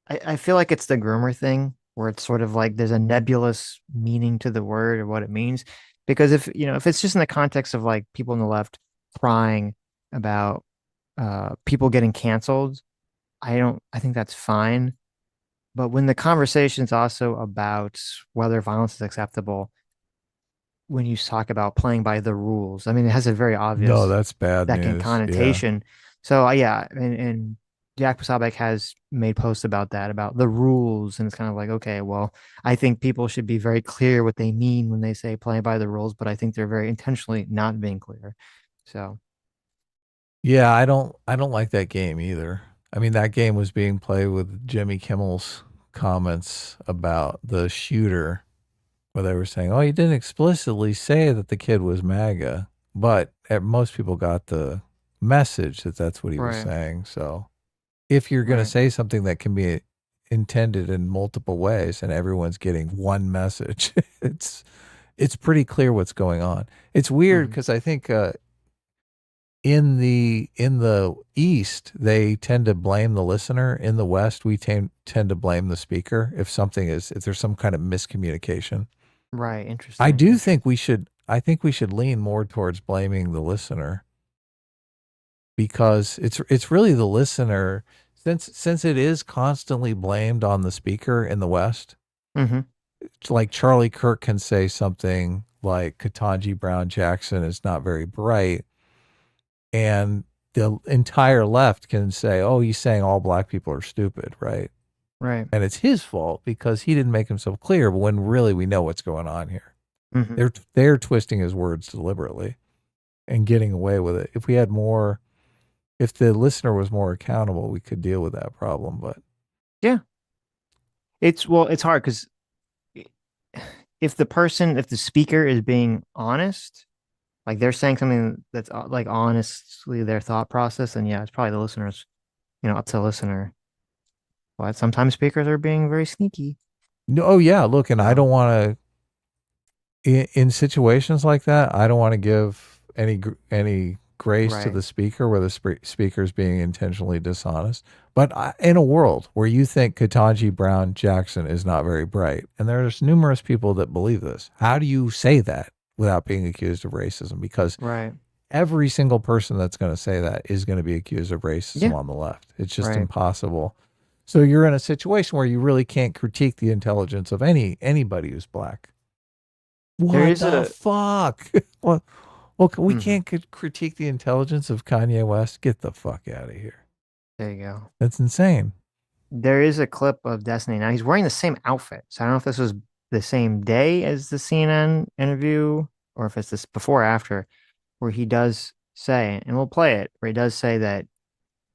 [SPEAKER 1] I feel like it's the groomer thing, where it's sort of like there's a nebulous meaning to the word or what it means. Because if it's just in the context of like people on the left crying about people getting canceled, I think that's fine. But when the conversation is also about whether violence is acceptable, when you talk about playing by the rules, I mean, it has a very obvious
[SPEAKER 2] that's bad news.
[SPEAKER 1] connotation.
[SPEAKER 2] Yeah.
[SPEAKER 1] So and Jack Posobiec has made posts about that, about the rules, and it's kind of like, okay, well, I think people should be very clear what they mean when they say playing by the rules, but I think they're very intentionally not being clear. So
[SPEAKER 2] yeah, I don't like that game either. I mean, that game was being played with Jimmy Kimmel's comments about the shooter, where they were saying, oh, he didn't explicitly say that the kid was MAGA, but most people got the message that that's what he was saying. So if you're going to say something that can be intended in multiple ways and everyone's getting one message, it's pretty clear what's going on. It's weird because I think in the East, they tend to blame the listener. In the West, we tend to blame the speaker if there's some kind of miscommunication.
[SPEAKER 1] Right. Interesting.
[SPEAKER 2] I think we should lean more towards blaming the listener, because it's really the listener, since it is constantly blamed on the speaker in the West. Like Charlie Kirk can say something like Ketanji Brown Jackson is not very bright, and the entire left can say, oh, he's saying all black people are stupid, right?
[SPEAKER 1] Right.
[SPEAKER 2] And it's his fault because he didn't make himself clear, but when really we know what's going on here. They're twisting his words deliberately and getting away with it. If the listener was more accountable, we could deal with that problem. But
[SPEAKER 1] yeah, it's hard because if the speaker is being honest, like they're saying something that's like honestly their thought process, then yeah, it's probably the listener's, up to the listener. But sometimes speakers are being very sneaky.
[SPEAKER 2] No, oh yeah, look, and I don't want to. In situations like that, I don't want to give any grace to the speaker where the speaker is being intentionally dishonest. But in a world where you think Ketanji Brown Jackson is not very bright, and there's numerous people that believe this, how do you say that without being accused of racism? Because every single person that's going to say that is going to be accused of racism on the left. It's just impossible. So you're in a situation where you really can't critique the intelligence of anybody who's black. What the fuck? Well, we can't critique the intelligence of Kanye West. Get the fuck out of here.
[SPEAKER 1] There you go.
[SPEAKER 2] That's insane.
[SPEAKER 1] There is a clip of Destiny. Now he's wearing the same outfit. So I don't know if this was the same day as the CNN interview or if it's this before or after, where he does say, and we'll play it, where he does say that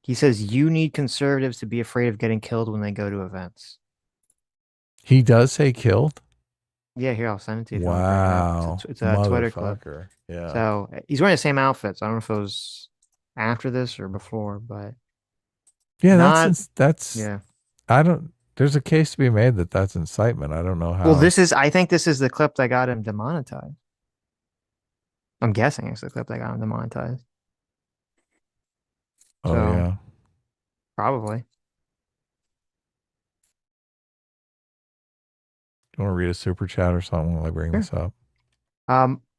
[SPEAKER 1] he says, you need conservatives to be afraid of getting killed when they go to events.
[SPEAKER 2] He does say killed?
[SPEAKER 1] Yeah, here, I'll send it to you.
[SPEAKER 2] Wow.
[SPEAKER 1] It's a Twitter clip.
[SPEAKER 2] Yeah.
[SPEAKER 1] So he's wearing the same outfit. So I don't know if it was after this or before, but
[SPEAKER 2] yeah, that's There's a case to be made that that's incitement. I don't know how.
[SPEAKER 1] Well, I think this is the clip that got him demonetized. I'm guessing it's the clip that got him demonetized.
[SPEAKER 2] Oh, yeah.
[SPEAKER 1] Probably.
[SPEAKER 2] Do you want to read a super chat or something while I bring this up?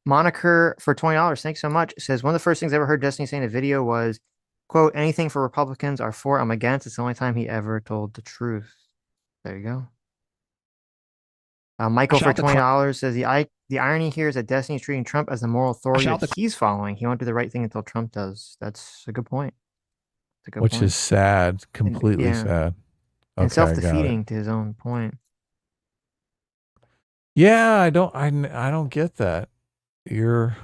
[SPEAKER 1] Moniker for $20. Thanks so much. It says, one of the first things I ever heard Destiny say in a video was, quote, anything for Republicans are for, I'm against. It's the only time he ever told the truth. There you go. Michael for $20 says, the irony here is that Destiny is treating Trump as the moral authority that he's following. He won't do the right thing until Trump does. That's a good point.
[SPEAKER 2] Which is sad. Completely sad.
[SPEAKER 1] And self-defeating to his own point.
[SPEAKER 2] Yeah, I don't get that. You're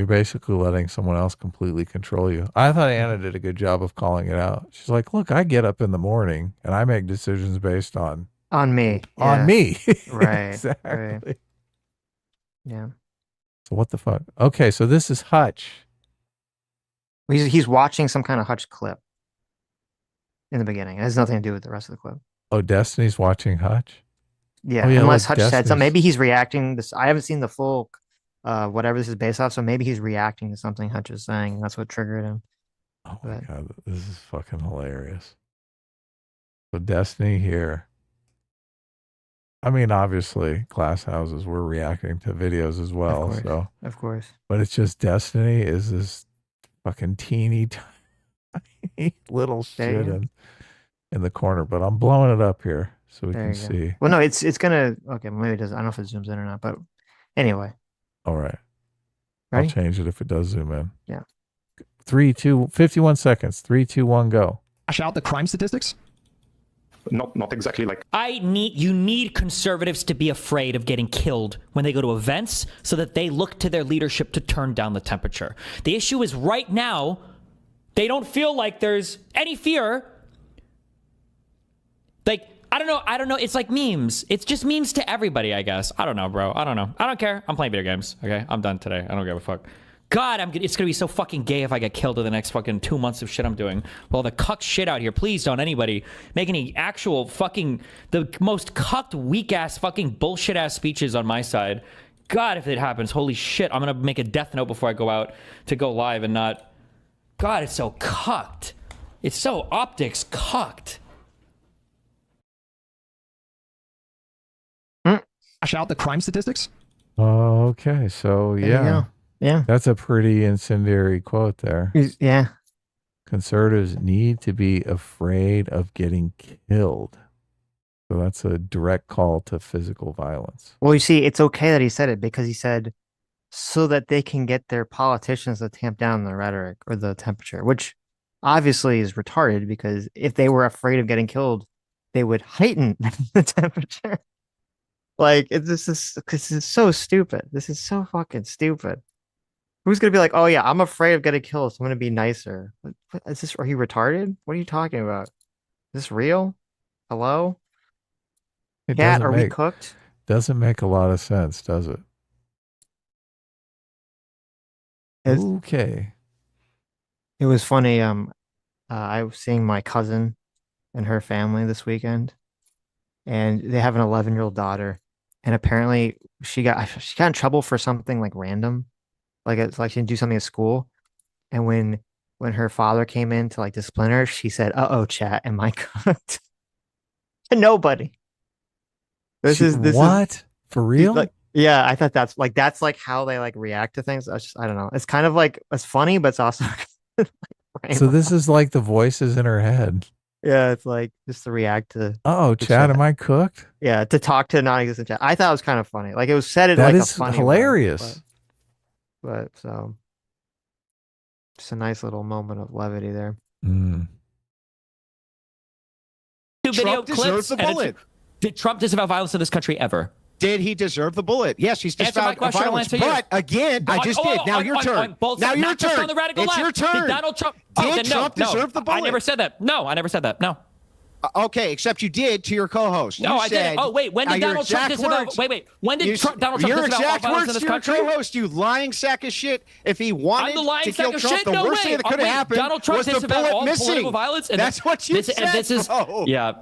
[SPEAKER 2] basically letting someone else completely control you. I thought Anna did a good job of calling it out. She's like, look, I get up in the morning and I make decisions based on
[SPEAKER 1] me.
[SPEAKER 2] On me.
[SPEAKER 1] Right.
[SPEAKER 2] Exactly.
[SPEAKER 1] Right. Yeah.
[SPEAKER 2] So what the fuck? Okay, so this is Hutch.
[SPEAKER 1] He's watching some kind of Hutch clip in the beginning. It has nothing to do with the rest of the clip.
[SPEAKER 2] Oh, Destiny's watching Hutch?
[SPEAKER 1] Yeah, unless Hutch said something. Maybe he's reacting. I haven't seen the full whatever this is based off, so maybe he's reacting to something Hutch is saying, and that's what triggered him.
[SPEAKER 2] Oh my God, this is fucking hilarious. So Destiny here. I mean, obviously, class houses were reacting to videos as well.
[SPEAKER 1] Of course.
[SPEAKER 2] But it's just Destiny is this fucking teeny tiny little shit in the corner. But I'm blowing it up here so we can see.
[SPEAKER 1] Well, no, it's gonna. Okay, maybe it doesn't. I don't know if it zooms in or not. But anyway.
[SPEAKER 2] All right.
[SPEAKER 1] Ready?
[SPEAKER 2] I'll change it if it does zoom in.
[SPEAKER 1] Yeah.
[SPEAKER 2] 51 seconds. 3, 2, 1, go.
[SPEAKER 16] Ash out the crime statistics. Not exactly like.
[SPEAKER 17] You need conservatives to be afraid of getting killed when they go to events so that they look to their leadership to turn down the temperature. The issue is right now, they don't feel like there's any fear. Like, I don't know. It's like memes. It's just memes to everybody, I guess. I don't know, bro. I don't know. I don't care. I'm playing video games. Okay. I'm done today. I don't give a fuck. God, it's going to be so fucking gay if I get killed in the next fucking 2 months of shit I'm doing. Well, the cucked shit out here. Please don't anybody make any actual fucking, the most cucked, weak-ass, fucking bullshit-ass speeches on my side. God, if it happens, holy shit, I'm going to make a death note before I go out to go live and not. God, it's so cucked. It's so optics cucked.
[SPEAKER 16] Ash out the crime statistics.
[SPEAKER 2] Okay, so yeah.
[SPEAKER 1] Yeah.
[SPEAKER 2] That's a pretty incendiary quote there.
[SPEAKER 1] Yeah.
[SPEAKER 2] Conservatives need to be afraid of getting killed. So that's a direct call to physical violence.
[SPEAKER 1] Well, you see, it's okay that he said it because he said so that they can get their politicians to tamp down the rhetoric or the temperature, which obviously is retarded because if they were afraid of getting killed, they would heighten the temperature. Like, this is so stupid. This is so fucking stupid. Who's going to be like, oh, yeah, I'm afraid of getting killed, so I'm going to be nicer. What is this? Are you retarded? What are you talking about? Is this real? Hello? Cat, are we cooked?
[SPEAKER 2] Doesn't make a lot of sense, does it? Okay.
[SPEAKER 1] It was funny. I was seeing my cousin and her family this weekend, and they have an 11-year-old daughter, and apparently she got in trouble for something like random. Like it's like she didn't do something at school, and when her father came in to like discipline her, she said, "Uh-oh, chat, am I cooked?" And nobody. This is
[SPEAKER 2] for real?
[SPEAKER 1] Like, yeah, I thought that's like how they like react to things. I don't know. It's kind of like it's funny, but it's also like,
[SPEAKER 2] so this is like the voices in her head.
[SPEAKER 1] Yeah, it's like just to react to.
[SPEAKER 2] Oh, chat, am I cooked?
[SPEAKER 1] Yeah, to talk to non-existent chat. I thought it was kind of funny. Like it was said in
[SPEAKER 2] that
[SPEAKER 1] like
[SPEAKER 2] is
[SPEAKER 1] a funny
[SPEAKER 2] hilarious.
[SPEAKER 1] Way, but so just a nice little moment of levity there.
[SPEAKER 17] Video
[SPEAKER 15] deserves the bullet.
[SPEAKER 17] Did Trump disavow violence in this country ever?
[SPEAKER 15] Did he deserve the bullet? Yes, he's disavowed violence.
[SPEAKER 17] But
[SPEAKER 15] again, I just did. Now your turn. Now your turn. It's your turn.
[SPEAKER 17] Did Donald Trump?
[SPEAKER 15] Did Trump deserve the bullet?
[SPEAKER 17] I never said that. No, I never said that. No.
[SPEAKER 15] Okay, except you did to your co-host.
[SPEAKER 17] No, I didn't. Oh, wait. When did Donald Trump disavow? Wait. When did Donald Trump disavow all violence in this country?
[SPEAKER 15] Your co-host, you lying sack of shit. If he wanted to kill Trump, the worst thing that could have happened
[SPEAKER 17] Donald Trump
[SPEAKER 15] was the
[SPEAKER 17] disavowed all
[SPEAKER 15] bullet missing.
[SPEAKER 17] Political violence. And
[SPEAKER 15] that's what you said.
[SPEAKER 17] And this is,
[SPEAKER 15] bro.
[SPEAKER 17] Yeah.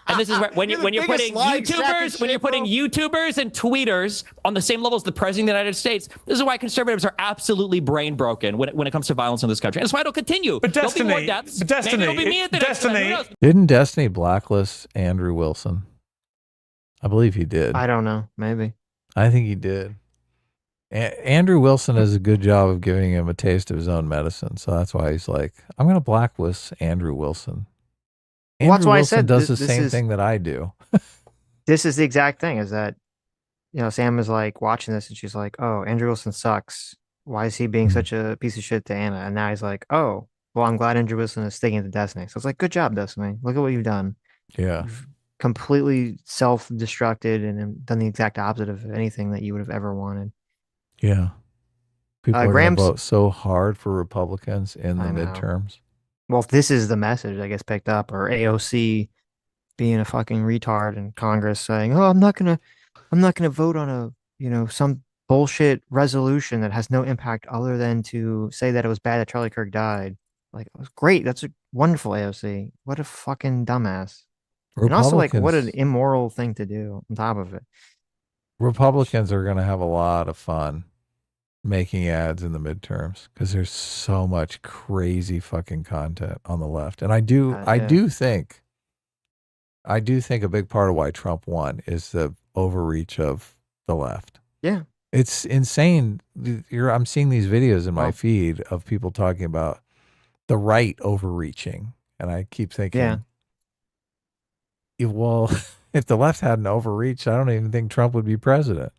[SPEAKER 17] And this is where when you're putting YouTubers and tweeters on the same level as the president of the United States, this is why conservatives are absolutely brain broken when it comes to violence in this country. And that's why it'll continue.
[SPEAKER 6] But
[SPEAKER 17] There'll be more deaths. Maybe it'll be me at the next event. Who knows?
[SPEAKER 2] Didn't Destiny blacklist Andrew Wilson? I believe he did.
[SPEAKER 1] I don't know. Maybe.
[SPEAKER 2] I think he did. Andrew Wilson does a good job of giving him a taste of his own medicine. So that's why he's like, I'm going to blacklist Andrew Wilson.
[SPEAKER 1] Well, that's why
[SPEAKER 2] Wilson
[SPEAKER 1] I said
[SPEAKER 2] does the same thing that I do.
[SPEAKER 1] This is the exact thing, is that, Sam is like watching this and she's like, oh, Andrew Wilson sucks. Why is he being such a piece of shit to Anna? And now he's like, oh, well, I'm glad Andrew Wilson is sticking to Destiny. So it's like, good job, Destiny. Look at what you've done.
[SPEAKER 2] Yeah.
[SPEAKER 1] You've completely self-destructed and done the exact opposite of anything that you would have ever wanted.
[SPEAKER 2] Yeah. People are going to
[SPEAKER 1] Graham's
[SPEAKER 2] vote so hard for Republicans in the
[SPEAKER 1] I know.
[SPEAKER 2] midterms.
[SPEAKER 1] Well, if this is the message that gets picked up, or AOC being a fucking retard in Congress saying, "Oh, I'm not gonna vote on some bullshit resolution that has no impact other than to say that it was bad that Charlie Kirk died." Like, it was great. That's a wonderful, AOC. What a fucking dumbass. And also, like, what an immoral thing to do on top of it.
[SPEAKER 2] Republicans are going to have a lot of fun making ads in the midterms because there's so much crazy fucking content on the left. And I do think a big part of why Trump won is the overreach of the left.
[SPEAKER 1] Yeah.
[SPEAKER 2] It's insane. I'm seeing these videos in my feed of people talking about the right overreaching. And I keep thinking, well, if the left hadn't overreached, I don't even think Trump would be president.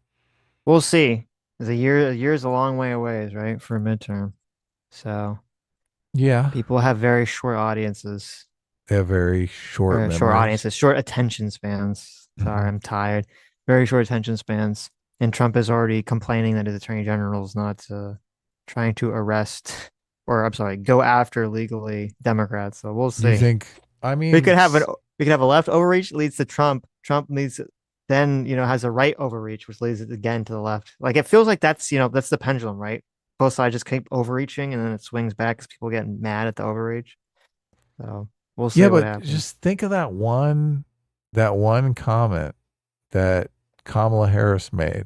[SPEAKER 1] We'll see. A year's a long way away, right, for a midterm. So,
[SPEAKER 2] yeah,
[SPEAKER 1] people have very short audiences.
[SPEAKER 2] They have very short
[SPEAKER 1] audiences, short attention spans. Sorry, I'm tired. Very short attention spans. And Trump is already complaining that his attorney general is not trying to arrest, go after legally Democrats. So we'll see.
[SPEAKER 2] You think? I mean,
[SPEAKER 1] we could have a left overreach leads to Trump. Trump leads. Then, has a right overreach, which leads it again to the left. Like, it feels like that's the pendulum, right? Both sides just keep overreaching and then it swings back because people get mad at the overreach. So we'll see what happens.
[SPEAKER 2] Just think of that one comment that Kamala Harris made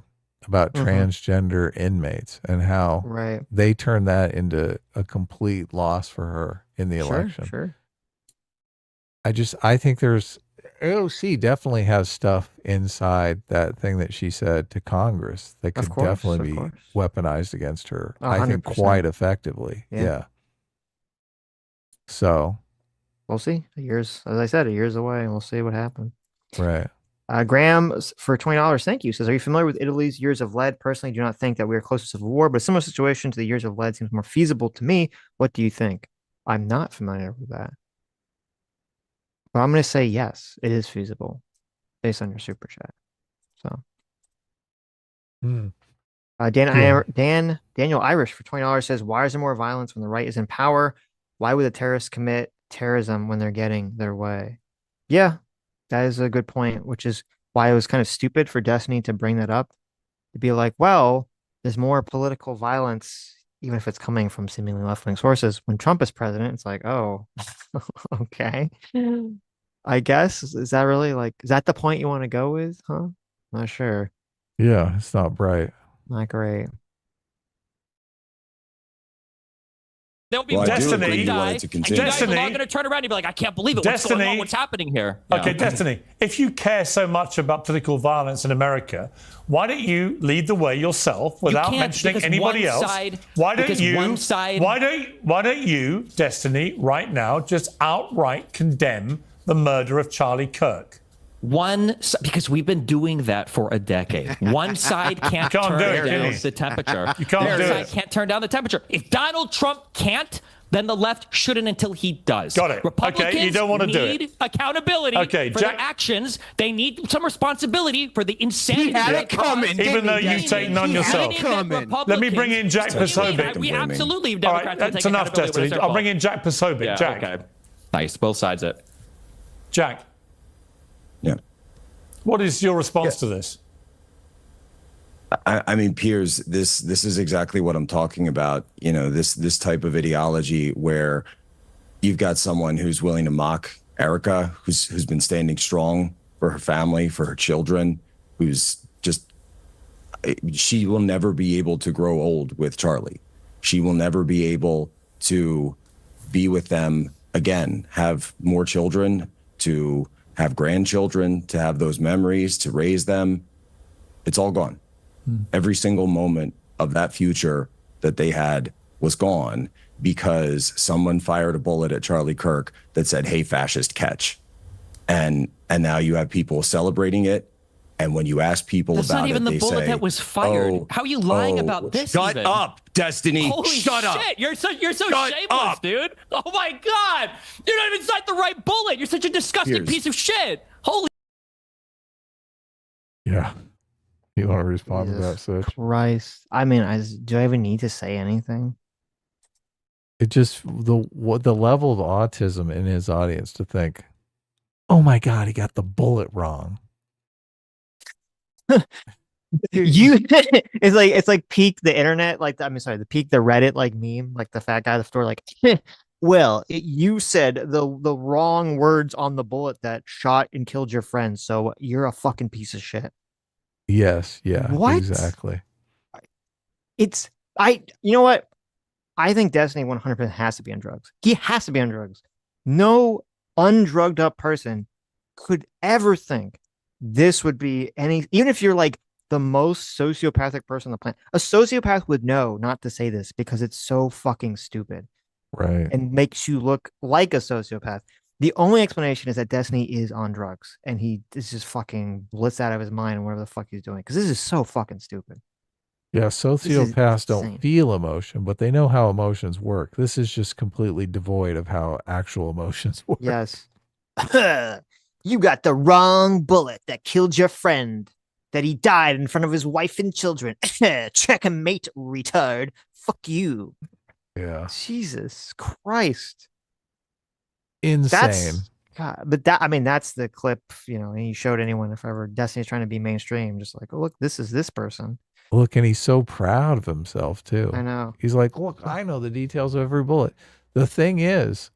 [SPEAKER 2] about transgender inmates and how they turned that into a complete loss for her in the election.
[SPEAKER 1] Sure.
[SPEAKER 2] I think AOC definitely has stuff inside that thing that she said to Congress that could definitely be weaponized against her. 100%. I think quite effectively. Yeah. So
[SPEAKER 1] we'll see. As I said, a year's away, and we'll see what happens.
[SPEAKER 2] Right.
[SPEAKER 1] Graham for $20. Thank you. Says, are you familiar with Italy's years of lead? Personally, do not think that we are close to civil war, but a similar situation to the years of lead seems more feasible to me. What do you think? I'm not familiar with that. But I'm going to say yes, it is feasible based on your super chat. So, Daniel Irish for $20 says, why is there more violence when the right is in power? Why would the terrorists commit terrorism when they're getting their way? Yeah, that is a good point, which is why it was kind of stupid for Destiny to bring that up. To be like, well, there's more political violence, even if it's coming from seemingly left-wing sources. When Trump is president, it's like, oh, okay. I guess. Is that really is that the point you want to go with? Huh? Not sure.
[SPEAKER 2] Yeah, it's not bright.
[SPEAKER 1] Not great.
[SPEAKER 17] There'll be
[SPEAKER 6] Destiny.
[SPEAKER 17] Destiny. Are going to turn around and be like, I can't believe it. What's going on? What's happening here?
[SPEAKER 6] Okay, Destiny. If you care so much about political violence in America, why don't you lead the way yourself without mentioning anybody else? Why don't you, Destiny, right now, just outright condemn the murder of Charlie Kirk?
[SPEAKER 17] Because we've been doing that for a decade. One side can't turn down the temperature.
[SPEAKER 6] You can't do it.
[SPEAKER 17] Can't turn down the temperature. If Donald Trump can't, then the left shouldn't until he does.
[SPEAKER 6] Got it.
[SPEAKER 17] Republicans
[SPEAKER 6] you don't want to do it.
[SPEAKER 17] need accountability for their actions. They need some responsibility for the insanity.
[SPEAKER 15] He had it coming,
[SPEAKER 6] even though you take none yourself. Let me bring in Jack Posobiec.
[SPEAKER 17] We absolutely,
[SPEAKER 6] Democrats. All right, that's enough, Destiny. I'll bring in Jack Posobiec. Jack.
[SPEAKER 17] Okay. Nice. Both sides it.
[SPEAKER 6] Jack.
[SPEAKER 12] Yeah.
[SPEAKER 6] What is your response to this?
[SPEAKER 12] I mean, Piers, this is exactly what I'm talking about. You know, this type of ideology where you've got someone who's willing to mock Erica, who's been standing strong for her family, for her children, who's just, she will never be able to grow old with Charlie. She will never be able to be with them again, have more children, to have grandchildren, to have those memories, to raise them. It's all gone. Every single moment of that future that they had was gone because someone fired a bullet at Charlie Kirk that said, "Hey, fascist, catch." And now you have people celebrating it. And when you ask people
[SPEAKER 17] That's
[SPEAKER 12] about
[SPEAKER 17] not even
[SPEAKER 12] it,
[SPEAKER 17] the
[SPEAKER 12] they
[SPEAKER 17] bullet
[SPEAKER 12] say,
[SPEAKER 17] that was fired.
[SPEAKER 12] "Oh,
[SPEAKER 17] How are you lying about this?
[SPEAKER 12] Shut
[SPEAKER 17] even?
[SPEAKER 12] up, Destiny.
[SPEAKER 17] Holy
[SPEAKER 12] Shut up.
[SPEAKER 17] shit! You're so
[SPEAKER 12] Shut
[SPEAKER 17] shameless,
[SPEAKER 12] up.
[SPEAKER 17] dude. Oh my god! You're not even inside the right bullet. You're such a disgusting
[SPEAKER 12] Piers.
[SPEAKER 17] piece of shit. Holy.
[SPEAKER 2] Yeah. You want to respond to that, Sitch?
[SPEAKER 1] Christ. I mean, do I even need to say anything?
[SPEAKER 2] It just the level of autism in his audience to think, oh my god, he got the bullet wrong.
[SPEAKER 1] It's like peak the internet, like the peak the Reddit like meme, like the fat guy at the store, like, well, you said the wrong words on the bullet that shot and killed your friend, so you're a fucking piece of shit.
[SPEAKER 2] Yes, yeah,
[SPEAKER 1] What?
[SPEAKER 2] exactly.
[SPEAKER 1] You know what? I think Destiny 100% has to be on drugs. He has to be on drugs. No undrugged up person could ever think this would be even if you're like the most sociopathic person on the planet, a sociopath would know not to say this because it's so fucking stupid.
[SPEAKER 2] Right.
[SPEAKER 1] And makes you look like a sociopath. The only explanation is that Destiny is on drugs and he is just fucking blitzed out of his mind and whatever the fuck he's doing. Because this is so fucking stupid.
[SPEAKER 2] Yeah, sociopaths don't feel emotion, but they know how emotions work. This is just completely devoid of how actual emotions work.
[SPEAKER 1] Yes. You got the wrong bullet that killed your friend. That he died in front of his wife and children. Checkmate, retard. Fuck you.
[SPEAKER 2] Yeah.
[SPEAKER 1] Jesus Christ.
[SPEAKER 2] Insane.
[SPEAKER 1] God, but that's the clip, and he showed anyone if ever Destiny's trying to be mainstream, just like, oh, look, this is this person.
[SPEAKER 2] Look, and he's so proud of himself too.
[SPEAKER 1] I know.
[SPEAKER 2] He's like, look, I know the details of every bullet. The thing is,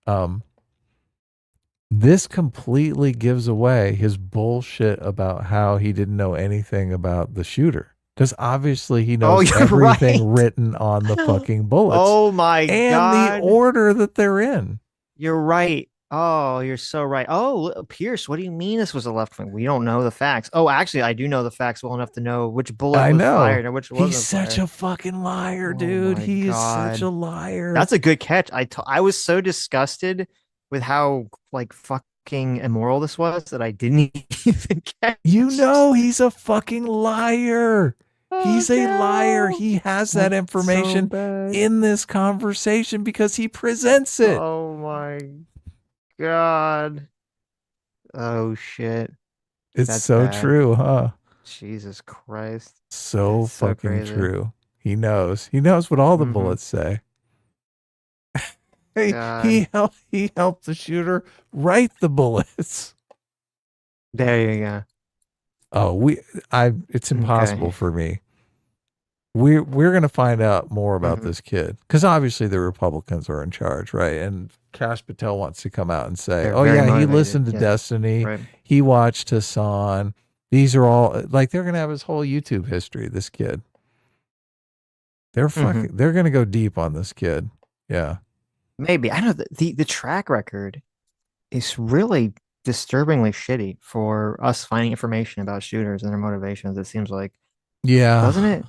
[SPEAKER 2] this completely gives away his bullshit about how he didn't know anything about the shooter. Because obviously he knows everything written on the fucking bullets.
[SPEAKER 1] Oh my God.
[SPEAKER 2] And the order that they're in.
[SPEAKER 1] You're right. Oh, you're so right. Oh, Pierce, what do you mean this was a left wing? We don't know the facts. Oh, actually, I do know the facts well enough to know which bullet was fired and which wasn't.
[SPEAKER 2] He's such a fucking liar, dude. He is such a liar.
[SPEAKER 1] That's a good catch. I was so disgusted with how like fucking immoral this was that I didn't even catch.
[SPEAKER 2] He's a fucking liar. He's a liar. He has that information in this conversation because he presents it.
[SPEAKER 1] Oh my God. Oh shit.
[SPEAKER 2] It's so true, huh?
[SPEAKER 1] Jesus Christ.
[SPEAKER 2] So fucking true. He knows. He knows what all the bullets say. He helped the shooter write the bullets.
[SPEAKER 1] There you go.
[SPEAKER 2] Oh, it's impossible for me. We're going to find out more about this kid because obviously the Republicans are in charge, right? And Kash Patel wants to come out and say,
[SPEAKER 1] They're
[SPEAKER 2] "Oh
[SPEAKER 1] very
[SPEAKER 2] yeah, he
[SPEAKER 1] motivated.
[SPEAKER 2] listened to
[SPEAKER 1] Yes.
[SPEAKER 2] Destiny.
[SPEAKER 1] Right.
[SPEAKER 2] He watched Hassan. These are all like they're going to have his whole YouTube history. This kid. They're fucking. They're going to go deep on this kid. Yeah.
[SPEAKER 1] Maybe. I know the track record is really disturbingly shitty for us finding information about shooters and their motivations. It seems like, doesn't it?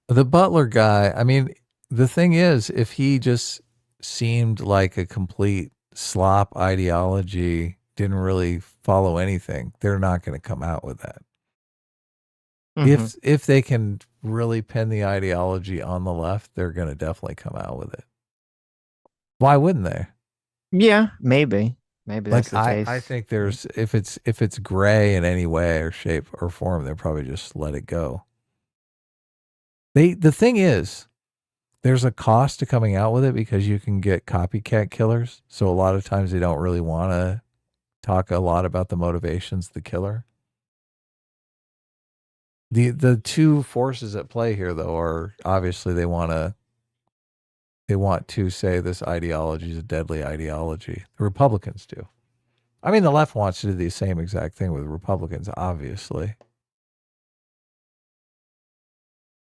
[SPEAKER 2] The Butler guy, I mean, the thing is, if he just seemed like a complete slop ideology, didn't really follow anything, they're not going to come out with that. If they can really pin the ideology on the left, they're going to definitely come out with it. Why wouldn't they?
[SPEAKER 1] Yeah, maybe that's the case.
[SPEAKER 2] I think there's if it's gray in any way or shape or form, they'll probably just let it go. The thing is, there's a cost to coming out with it because you can get copycat killers. So a lot of times they don't really want to talk a lot about the motivations of the killer. The two forces at play here, though, are obviously they want to say this ideology is a deadly ideology. The Republicans do. I mean, the left wants to do the same exact thing with Republicans, obviously.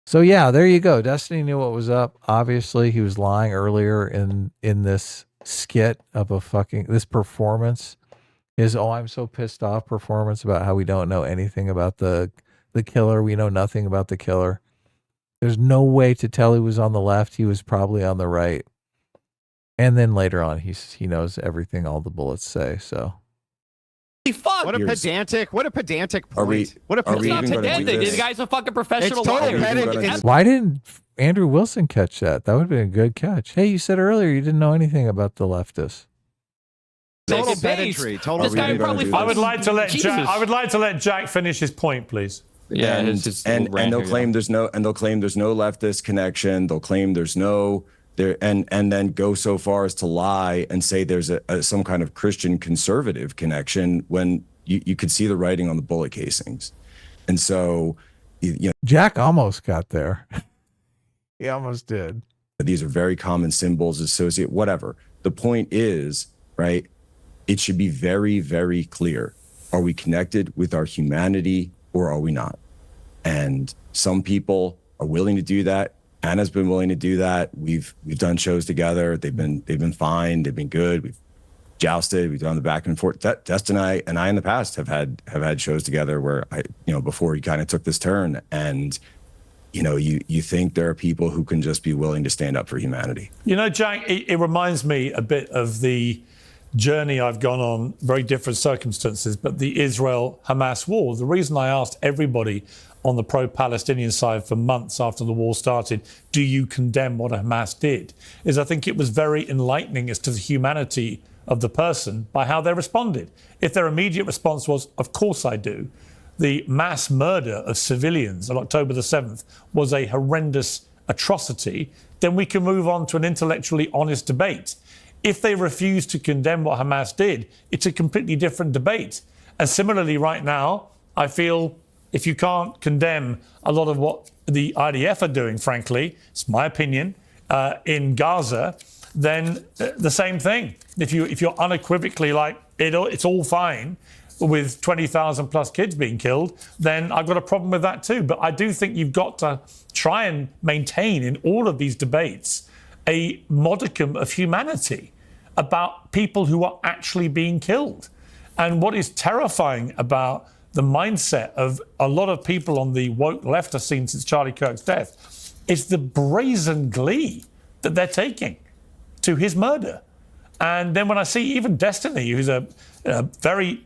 [SPEAKER 2] So yeah, there you go. Destiny knew what was up. Obviously, he was lying earlier in this skit of this performance. His I'm so pissed off performance about how we don't know anything about the killer. We know nothing about the killer. There's no way to tell he was on the left. He was probably on the right. And then later on, he knows everything all the bullets say. So.
[SPEAKER 15] Fuck. What a pedantic point. What a
[SPEAKER 17] It's not pedantic. This guy's a fucking professional liar.
[SPEAKER 2] Why didn't Andrew Wilson catch that? That would have been a good catch. Hey, you said earlier you didn't know anything about the leftists.
[SPEAKER 15] Total pedantry. Total pedantry.
[SPEAKER 6] I would like to let Jack finish his point, please.
[SPEAKER 12] Yeah, and they'll claim there's no leftist connection. They'll claim there's no there, and then go so far as to lie and say there's some kind of Christian conservative connection when you could see the writing on the bullet casings. And so,
[SPEAKER 2] Jack almost got there. He almost did.
[SPEAKER 12] These are very common symbols associated, whatever. The point is, right, it should be very, very clear. Are we connected with our humanity or are we not? And some people are willing to do that. Anna's been willing to do that. We've done shows together. They've been fine. They've been good. We've jousted. We've done the back and forth. Destin and I in the past have had shows together where before he kind of took this turn, and you think there are people who can just be willing to stand up for humanity.
[SPEAKER 6] Jack, it reminds me a bit of the journey I've gone on, very different circumstances, but the Israel-Hamas war. The reason I asked everybody on the pro-Palestinian side for months after the war started, do you condemn what Hamas did, is I think it was very enlightening as to the humanity of the person by how they responded. If their immediate response was, of course I do, the mass murder of civilians on October the 7th was a horrendous atrocity, then we can move on to an intellectually honest debate. If they refuse to condemn what Hamas did, it's a completely different debate. And similarly, right now, I feel if you can't condemn a lot of what the IDF are doing, frankly, it's my opinion, in Gaza, then the same thing. If you're unequivocally like, it's all fine with 20,000 plus kids being killed, then I've got a problem with that too. But I do think you've got to try and maintain in all of these debates a modicum of humanity about people who are actually being killed. And what is terrifying about the mindset of a lot of people on the woke left I've seen since Charlie Kirk's death is the brazen glee that they're taking to his murder. And then when I see even Destiny, who's a very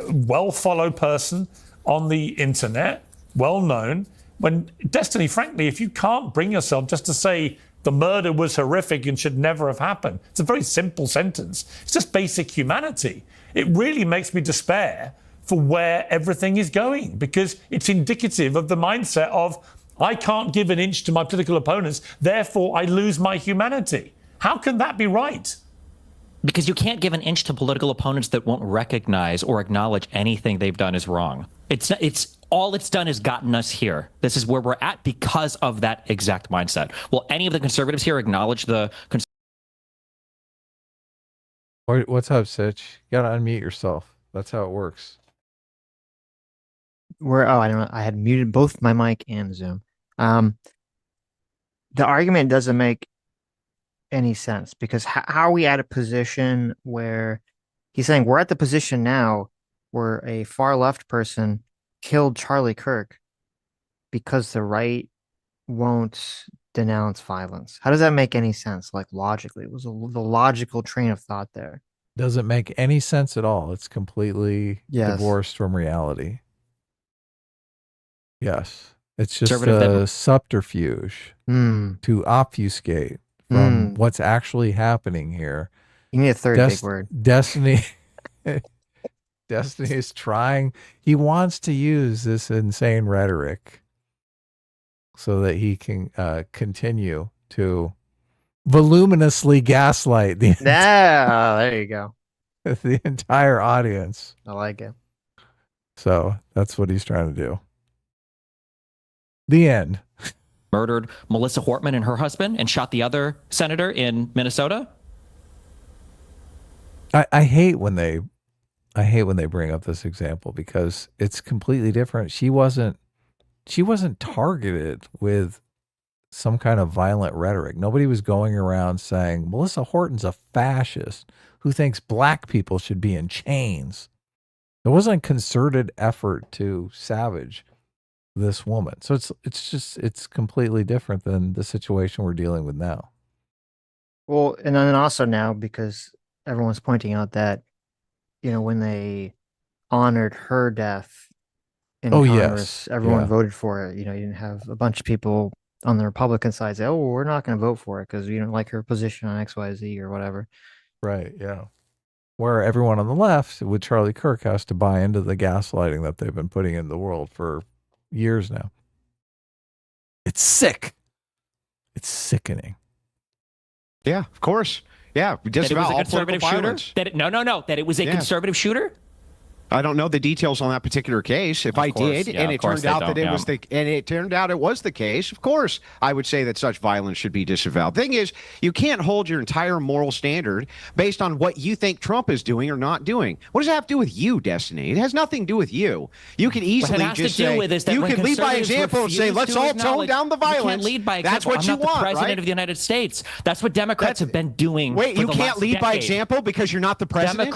[SPEAKER 6] well-followed person on the internet, well-known, when Destiny, frankly, if you can't bring yourself just to say the murder was horrific and should never have happened, it's a very simple sentence. It's just basic humanity. It really makes me despair for where everything is going, because it's indicative of the mindset of, I can't give an inch to my political opponents, therefore I lose my humanity. How can that be right?
[SPEAKER 17] Because you can't give an inch to political opponents that won't recognize or acknowledge anything they've done is wrong. It's all it's done is gotten us here. This is where we're at because of that exact mindset. Will any of the conservatives here acknowledge the...
[SPEAKER 2] What's up, Sitch? You gotta unmute yourself. That's how it works.
[SPEAKER 1] I don't know. I had muted both my mic and Zoom. The argument doesn't make any sense, because how are we at a position where he's saying we're at the position now where a far left person killed Charlie Kirk because the right won't denounce violence? How does that make any sense? Like logically, it was the logical train of thought there.
[SPEAKER 2] Doesn't make any sense at all. It's completely divorced from reality. Yes. It's just a subterfuge to obfuscate from what's actually happening here.
[SPEAKER 1] You need a third big word.
[SPEAKER 2] Destiny is trying. He wants to use this insane rhetoric so that he can continue to voluminously gaslight the
[SPEAKER 1] there you go.
[SPEAKER 2] the entire audience.
[SPEAKER 1] I like it.
[SPEAKER 2] So that's what he's trying to do. The end.
[SPEAKER 7] Murdered Melissa Hortman and her husband and shot the other senator in Minnesota.
[SPEAKER 2] I hate when they bring up this example because it's completely different. She wasn't targeted with some kind of violent rhetoric. Nobody was going around saying Melissa Horton's a fascist who thinks black people should be in chains. There wasn't a concerted effort to savage this woman. So it's completely different than the situation we're dealing with now.
[SPEAKER 1] Well, and then also now, because everyone's pointing out that, when they honored her death in Congress, everyone voted for it. You didn't have a bunch of people on the Republican side say, oh, we're not going to vote for it because we don't like her position on XYZ or whatever.
[SPEAKER 2] Right, yeah. Where everyone on the left with Charlie Kirk has to buy into the gaslighting that they've been putting into the world for years now. It's sick. It's sickening.
[SPEAKER 15] Yeah, of course. Yeah, just
[SPEAKER 7] that it was
[SPEAKER 15] about
[SPEAKER 7] a
[SPEAKER 15] all
[SPEAKER 7] conservative
[SPEAKER 15] political
[SPEAKER 7] shooter.
[SPEAKER 15] violence.
[SPEAKER 7] That it was a conservative shooter.
[SPEAKER 15] I don't know the details on that particular case. If I did, and it turned out that it was the case, of course, I would say that such violence should be disavowed. Thing is, you can't hold your entire moral standard based on what you think Trump is doing or not doing. What does that have to do with you, Destiny? It has nothing to do with you. You can easily just say, you can lead by example and say, let's all tone down the violence.
[SPEAKER 7] You can't lead by example.
[SPEAKER 15] That's what you
[SPEAKER 7] I'm not
[SPEAKER 15] want,
[SPEAKER 7] the president
[SPEAKER 15] right?
[SPEAKER 7] of the United States. That's what Democrats have been doing.
[SPEAKER 15] Wait,
[SPEAKER 7] for
[SPEAKER 15] you
[SPEAKER 7] the
[SPEAKER 15] can't
[SPEAKER 7] last
[SPEAKER 15] lead by
[SPEAKER 7] decade.
[SPEAKER 15] example because you're not the president?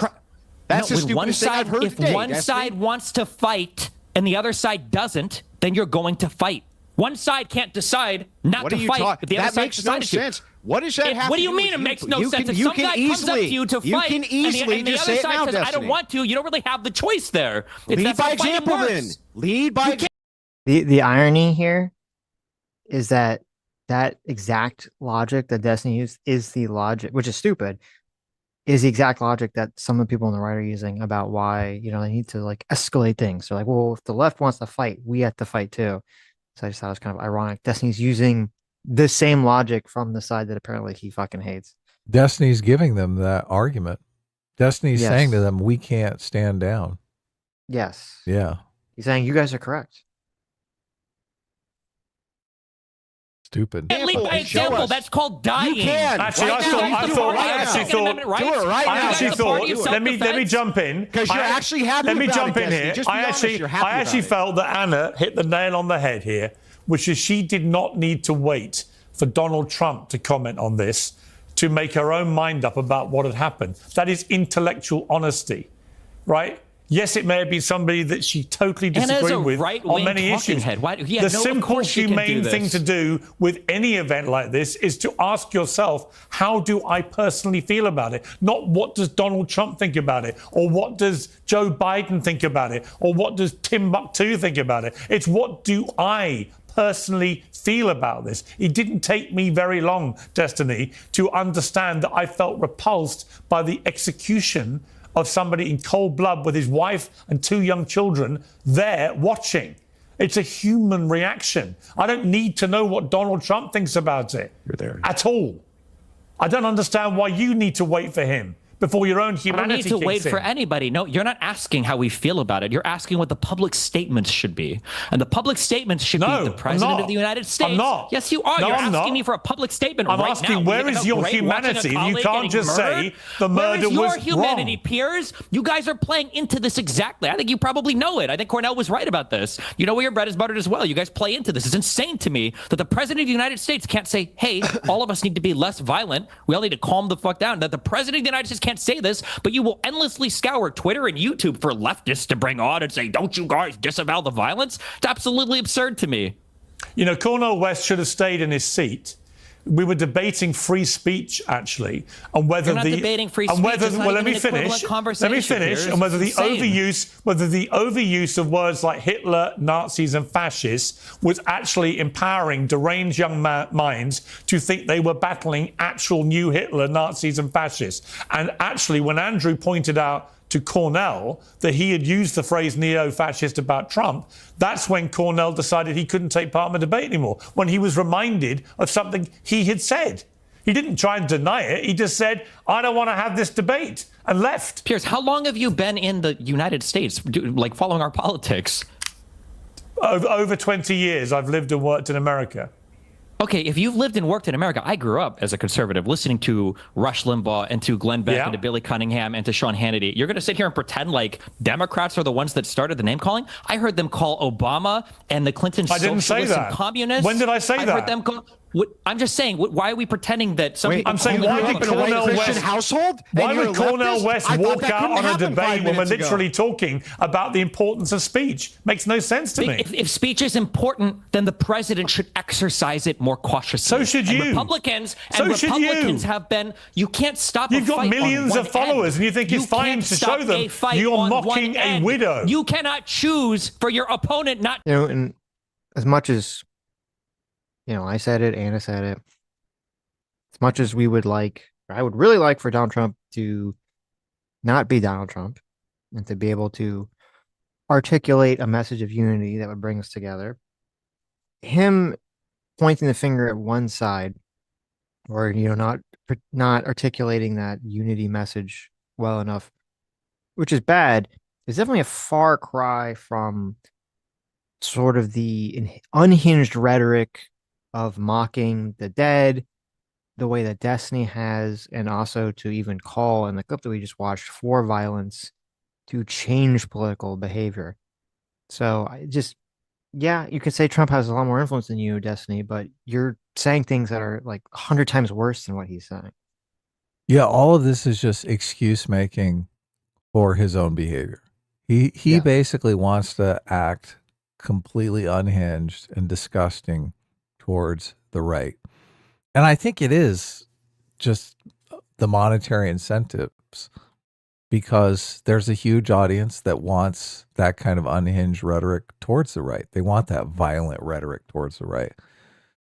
[SPEAKER 15] That's the stupidest thing I've heard
[SPEAKER 7] if
[SPEAKER 15] today.
[SPEAKER 7] one side wants to fight and the other side doesn't, then you're going to fight. One side can't decide not to fight. If the other
[SPEAKER 15] That
[SPEAKER 7] side
[SPEAKER 15] makes no
[SPEAKER 7] decided
[SPEAKER 15] sense.
[SPEAKER 7] to.
[SPEAKER 15] What does that have
[SPEAKER 7] What
[SPEAKER 15] to
[SPEAKER 7] do you
[SPEAKER 15] do
[SPEAKER 7] mean
[SPEAKER 15] with
[SPEAKER 7] it
[SPEAKER 15] you?
[SPEAKER 7] makes no
[SPEAKER 15] You
[SPEAKER 7] sense?
[SPEAKER 15] can-
[SPEAKER 7] If
[SPEAKER 15] you
[SPEAKER 7] some
[SPEAKER 15] can
[SPEAKER 7] guy comes up to
[SPEAKER 15] easily-
[SPEAKER 7] you to
[SPEAKER 15] you
[SPEAKER 7] fight,
[SPEAKER 15] can easily
[SPEAKER 7] and the
[SPEAKER 15] just
[SPEAKER 7] other
[SPEAKER 15] say it
[SPEAKER 7] side
[SPEAKER 15] now,
[SPEAKER 7] says, I don't
[SPEAKER 15] Destiny.
[SPEAKER 7] want to, you don't really have the choice there. It's-
[SPEAKER 15] Lead
[SPEAKER 7] that's
[SPEAKER 15] by
[SPEAKER 7] how fighting
[SPEAKER 15] example
[SPEAKER 7] works.
[SPEAKER 15] then. Lead by example.
[SPEAKER 1] The irony here is that exact logic that Destiny used is the logic, which is stupid, is the exact logic that some of the people on the right are using about why, they need to escalate things. They're like, well, if the left wants to fight, we have to fight too. So I just thought it was kind of ironic. Destiny's using the same logic from the side that apparently he fucking hates.
[SPEAKER 2] Destiny's giving them that argument. Destiny's
[SPEAKER 1] Yes.
[SPEAKER 2] saying to them, we can't stand down.
[SPEAKER 1] Yes.
[SPEAKER 2] Yeah.
[SPEAKER 1] He's saying you guys are correct.
[SPEAKER 2] Stupid.
[SPEAKER 7] Can't lead by example. That's called dying.
[SPEAKER 15] You can.
[SPEAKER 6] Actually, I actually thought. Let me jump in.
[SPEAKER 15] Because you're actually happy
[SPEAKER 6] Let me
[SPEAKER 15] about
[SPEAKER 6] jump
[SPEAKER 15] it,
[SPEAKER 6] in
[SPEAKER 15] Destiny.
[SPEAKER 6] here.
[SPEAKER 15] Just be honest, you're happy
[SPEAKER 6] I actually
[SPEAKER 15] about it.
[SPEAKER 6] felt that Anna hit the nail on the head here, which is she did not need to wait for Donald Trump to comment on this to make her own mind up about what had happened. That is intellectual honesty, right? Yes, it may have been somebody that she totally disagreed with on many issues. The simple, humane thing to do with any event like this is to ask yourself, how do I personally feel about it? Not what does Donald Trump think about it, or what does Joe Biden think about it, or what does Timbuktu think about it? It's what do I personally feel about this? It didn't take me very long, Destiny, to understand that I felt repulsed by the execution of somebody in cold blood with his wife and 2 young children there watching. It's a human reaction. I don't need to know what Donald Trump thinks about it.
[SPEAKER 12] You're there.
[SPEAKER 6] At all. I don't understand why you need to wait for him before your own
[SPEAKER 7] I
[SPEAKER 6] humanity
[SPEAKER 7] don't need to wait
[SPEAKER 6] kicks in.
[SPEAKER 7] for anybody. No, you're not asking how we feel about it. You're asking what the public statements should be. And the public statements should be the President of the United States.
[SPEAKER 6] I'm not.
[SPEAKER 7] Yes, you are.
[SPEAKER 6] No,
[SPEAKER 7] you're
[SPEAKER 6] I'm
[SPEAKER 7] asking
[SPEAKER 6] not.
[SPEAKER 7] me for a public statement
[SPEAKER 6] I'm
[SPEAKER 7] right
[SPEAKER 6] asking,
[SPEAKER 7] now.
[SPEAKER 6] where is your humanity? You can't just say the murder was
[SPEAKER 7] Where is your humanity,
[SPEAKER 6] wrong.
[SPEAKER 7] peers? You guys are playing into this exactly. I think you probably know it. I think Cornel was right about this. You know where your bread is buttered as well. You guys play into this. It's insane to me that the President of the United States can't say, hey, all of us need to be less violent. We all need to calm the fuck down. That the President of the United States can't say this, but you will endlessly scour Twitter and YouTube for leftists to bring on and say, don't you guys disavow the violence? It's absolutely absurd to me.
[SPEAKER 6] You know, Cornel West should have stayed in his seat. We were debating free speech, actually, and whether
[SPEAKER 7] You're not debating free
[SPEAKER 6] and
[SPEAKER 7] speech.
[SPEAKER 6] whether
[SPEAKER 7] It's not
[SPEAKER 6] well, let
[SPEAKER 7] even
[SPEAKER 6] me
[SPEAKER 7] an equivalent
[SPEAKER 6] finish. Let me
[SPEAKER 7] conversation
[SPEAKER 6] finish,
[SPEAKER 7] here.
[SPEAKER 6] and whether the
[SPEAKER 7] It's insane.
[SPEAKER 6] overuse of words like Hitler, Nazis, and fascists was actually empowering deranged young minds to think they were battling actual new Hitler, Nazis, and fascists. And actually, when Andrew pointed out to Cornel that he had used the phrase neo-fascist about Trump, that's when Cornel decided he couldn't take part in the debate anymore, when he was reminded of something he had said. He didn't try and deny it. He just said, I don't want to have this debate, and left.
[SPEAKER 7] Piers, how long have you been in the United States, like following our politics?
[SPEAKER 6] Over 20 years I've lived and worked in America.
[SPEAKER 7] Okay, if you've lived and worked in America, I grew up as a conservative listening to Rush Limbaugh and to Glenn Beck and to Billy Cunningham and to Sean Hannity. You're going to sit here and pretend like Democrats are the ones that started the name calling? I heard them call Obama and the Clinton socialists and communists.
[SPEAKER 6] When did I say that?
[SPEAKER 7] I heard them call... I'm just saying, why are we pretending that some people...
[SPEAKER 6] I'm saying, why did Cornel West...
[SPEAKER 15] household?
[SPEAKER 6] Why would Cornel West walk out on a debate when we're literally talking about the importance of speech? Makes no sense to me.
[SPEAKER 7] If speech is important, then the president should exercise it more cautiously.
[SPEAKER 6] So should you.
[SPEAKER 7] And Republicans have been... You can't stop
[SPEAKER 6] You've got millions of followers, and you think it's fine to show them you're mocking a widow.
[SPEAKER 7] You cannot choose for your opponent not...
[SPEAKER 1] You know, and as much as... You know, I said it, Anna said it. As much as we would like, or I would really like for Donald Trump to not be Donald Trump and to be able to articulate a message of unity that would bring us together. Him pointing the finger at one side, or, you know, not articulating that unity message well enough, which is bad, is definitely a far cry from sort of the unhinged rhetoric of mocking the dead, the way that Destiny has, and also to even call in the clip that we just watched for violence to change political behavior. So I just, yeah, you could say Trump has a lot more influence than you, Destiny, but you're saying things that are like 100 times worse than what he's saying.
[SPEAKER 2] Yeah, all of this is just excuse making for his own behavior. He basically wants to act completely unhinged and disgusting towards the right. And I think it is just the monetary incentives, because there's a huge audience that wants that kind of unhinged rhetoric towards the right. They want that violent rhetoric towards the right.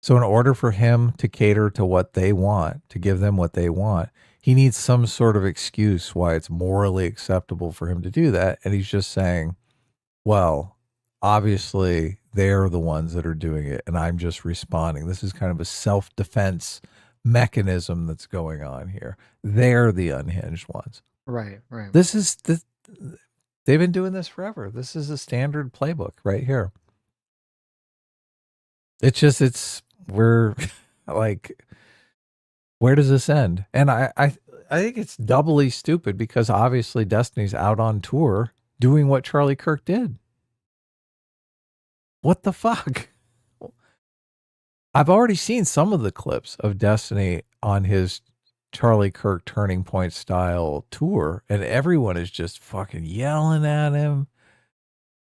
[SPEAKER 2] So in order for him to cater to what they want, to give them what they want, he needs some sort of excuse why it's morally acceptable for him to do that. And he's just saying, well, obviously they're the ones that are doing it, and I'm just responding. This is kind of a self-defense mechanism that's going on here. They're the unhinged ones.
[SPEAKER 1] Right.
[SPEAKER 2] They've been doing this forever. This is a standard playbook right here. We're like, where does this end? And I think it's doubly stupid because obviously Destiny's out on tour doing what Charlie Kirk did. What the fuck? I've already seen some of the clips of Destiny on his Charlie Kirk Turning Point style tour, and everyone is just fucking yelling at him.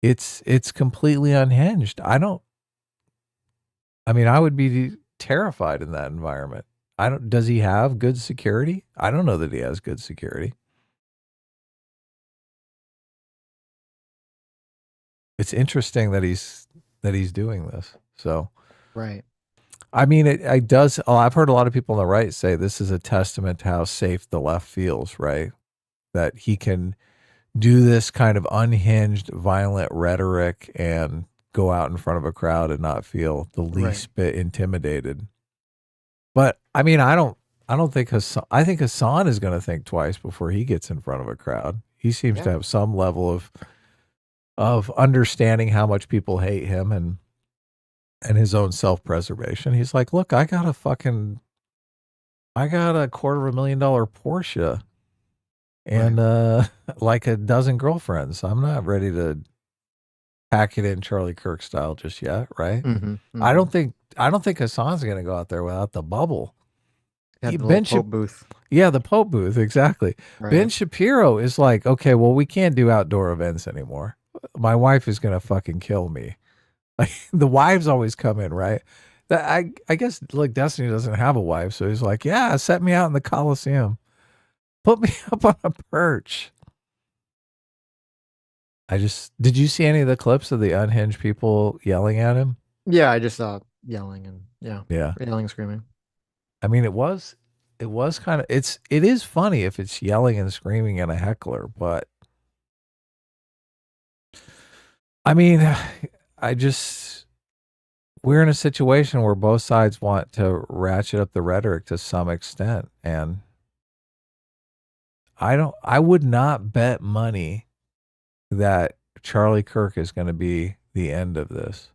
[SPEAKER 2] It's completely unhinged. I would be terrified in that environment. Does he have good security? I don't know that he has good security. It's interesting that he's doing this. So,
[SPEAKER 1] right.
[SPEAKER 2] I mean, it does. I've heard a lot of people on the right say this is a testament to how safe the left feels, right? That he can do this kind of unhinged, violent rhetoric and go out in front of a crowd and not feel the least bit intimidated. But I mean, I don't think I think Hassan is going to think twice before he gets in front of a crowd. He seems to have some level of understanding how much people hate him and his own self-preservation. He's like, look, I got a $250,000 Porsche and like a dozen girlfriends. I'm not ready to pack it in Charlie Kirk style just yet, right? I don't think Hassan's going to go out there without the bubble.
[SPEAKER 1] The Pope booth.
[SPEAKER 2] Yeah, the Pope booth, exactly.
[SPEAKER 1] Right.
[SPEAKER 2] Ben Shapiro is like, okay, well, we can't do outdoor events anymore. My wife is going to fucking kill me. Like, the wives always come in, right? I guess like Destiny doesn't have a wife, so he's like, yeah, set me out in the Coliseum. Put me up on a perch. Did you see any of the clips of the unhinged people yelling at him?
[SPEAKER 1] Yeah, I just saw yelling and yelling and screaming.
[SPEAKER 2] I mean, it was kind of, it is funny if it's yelling and screaming at a heckler, but I mean, we're in a situation where both sides want to ratchet up the rhetoric to some extent, and I would not bet money that Charlie Kirk is going to be the end of this.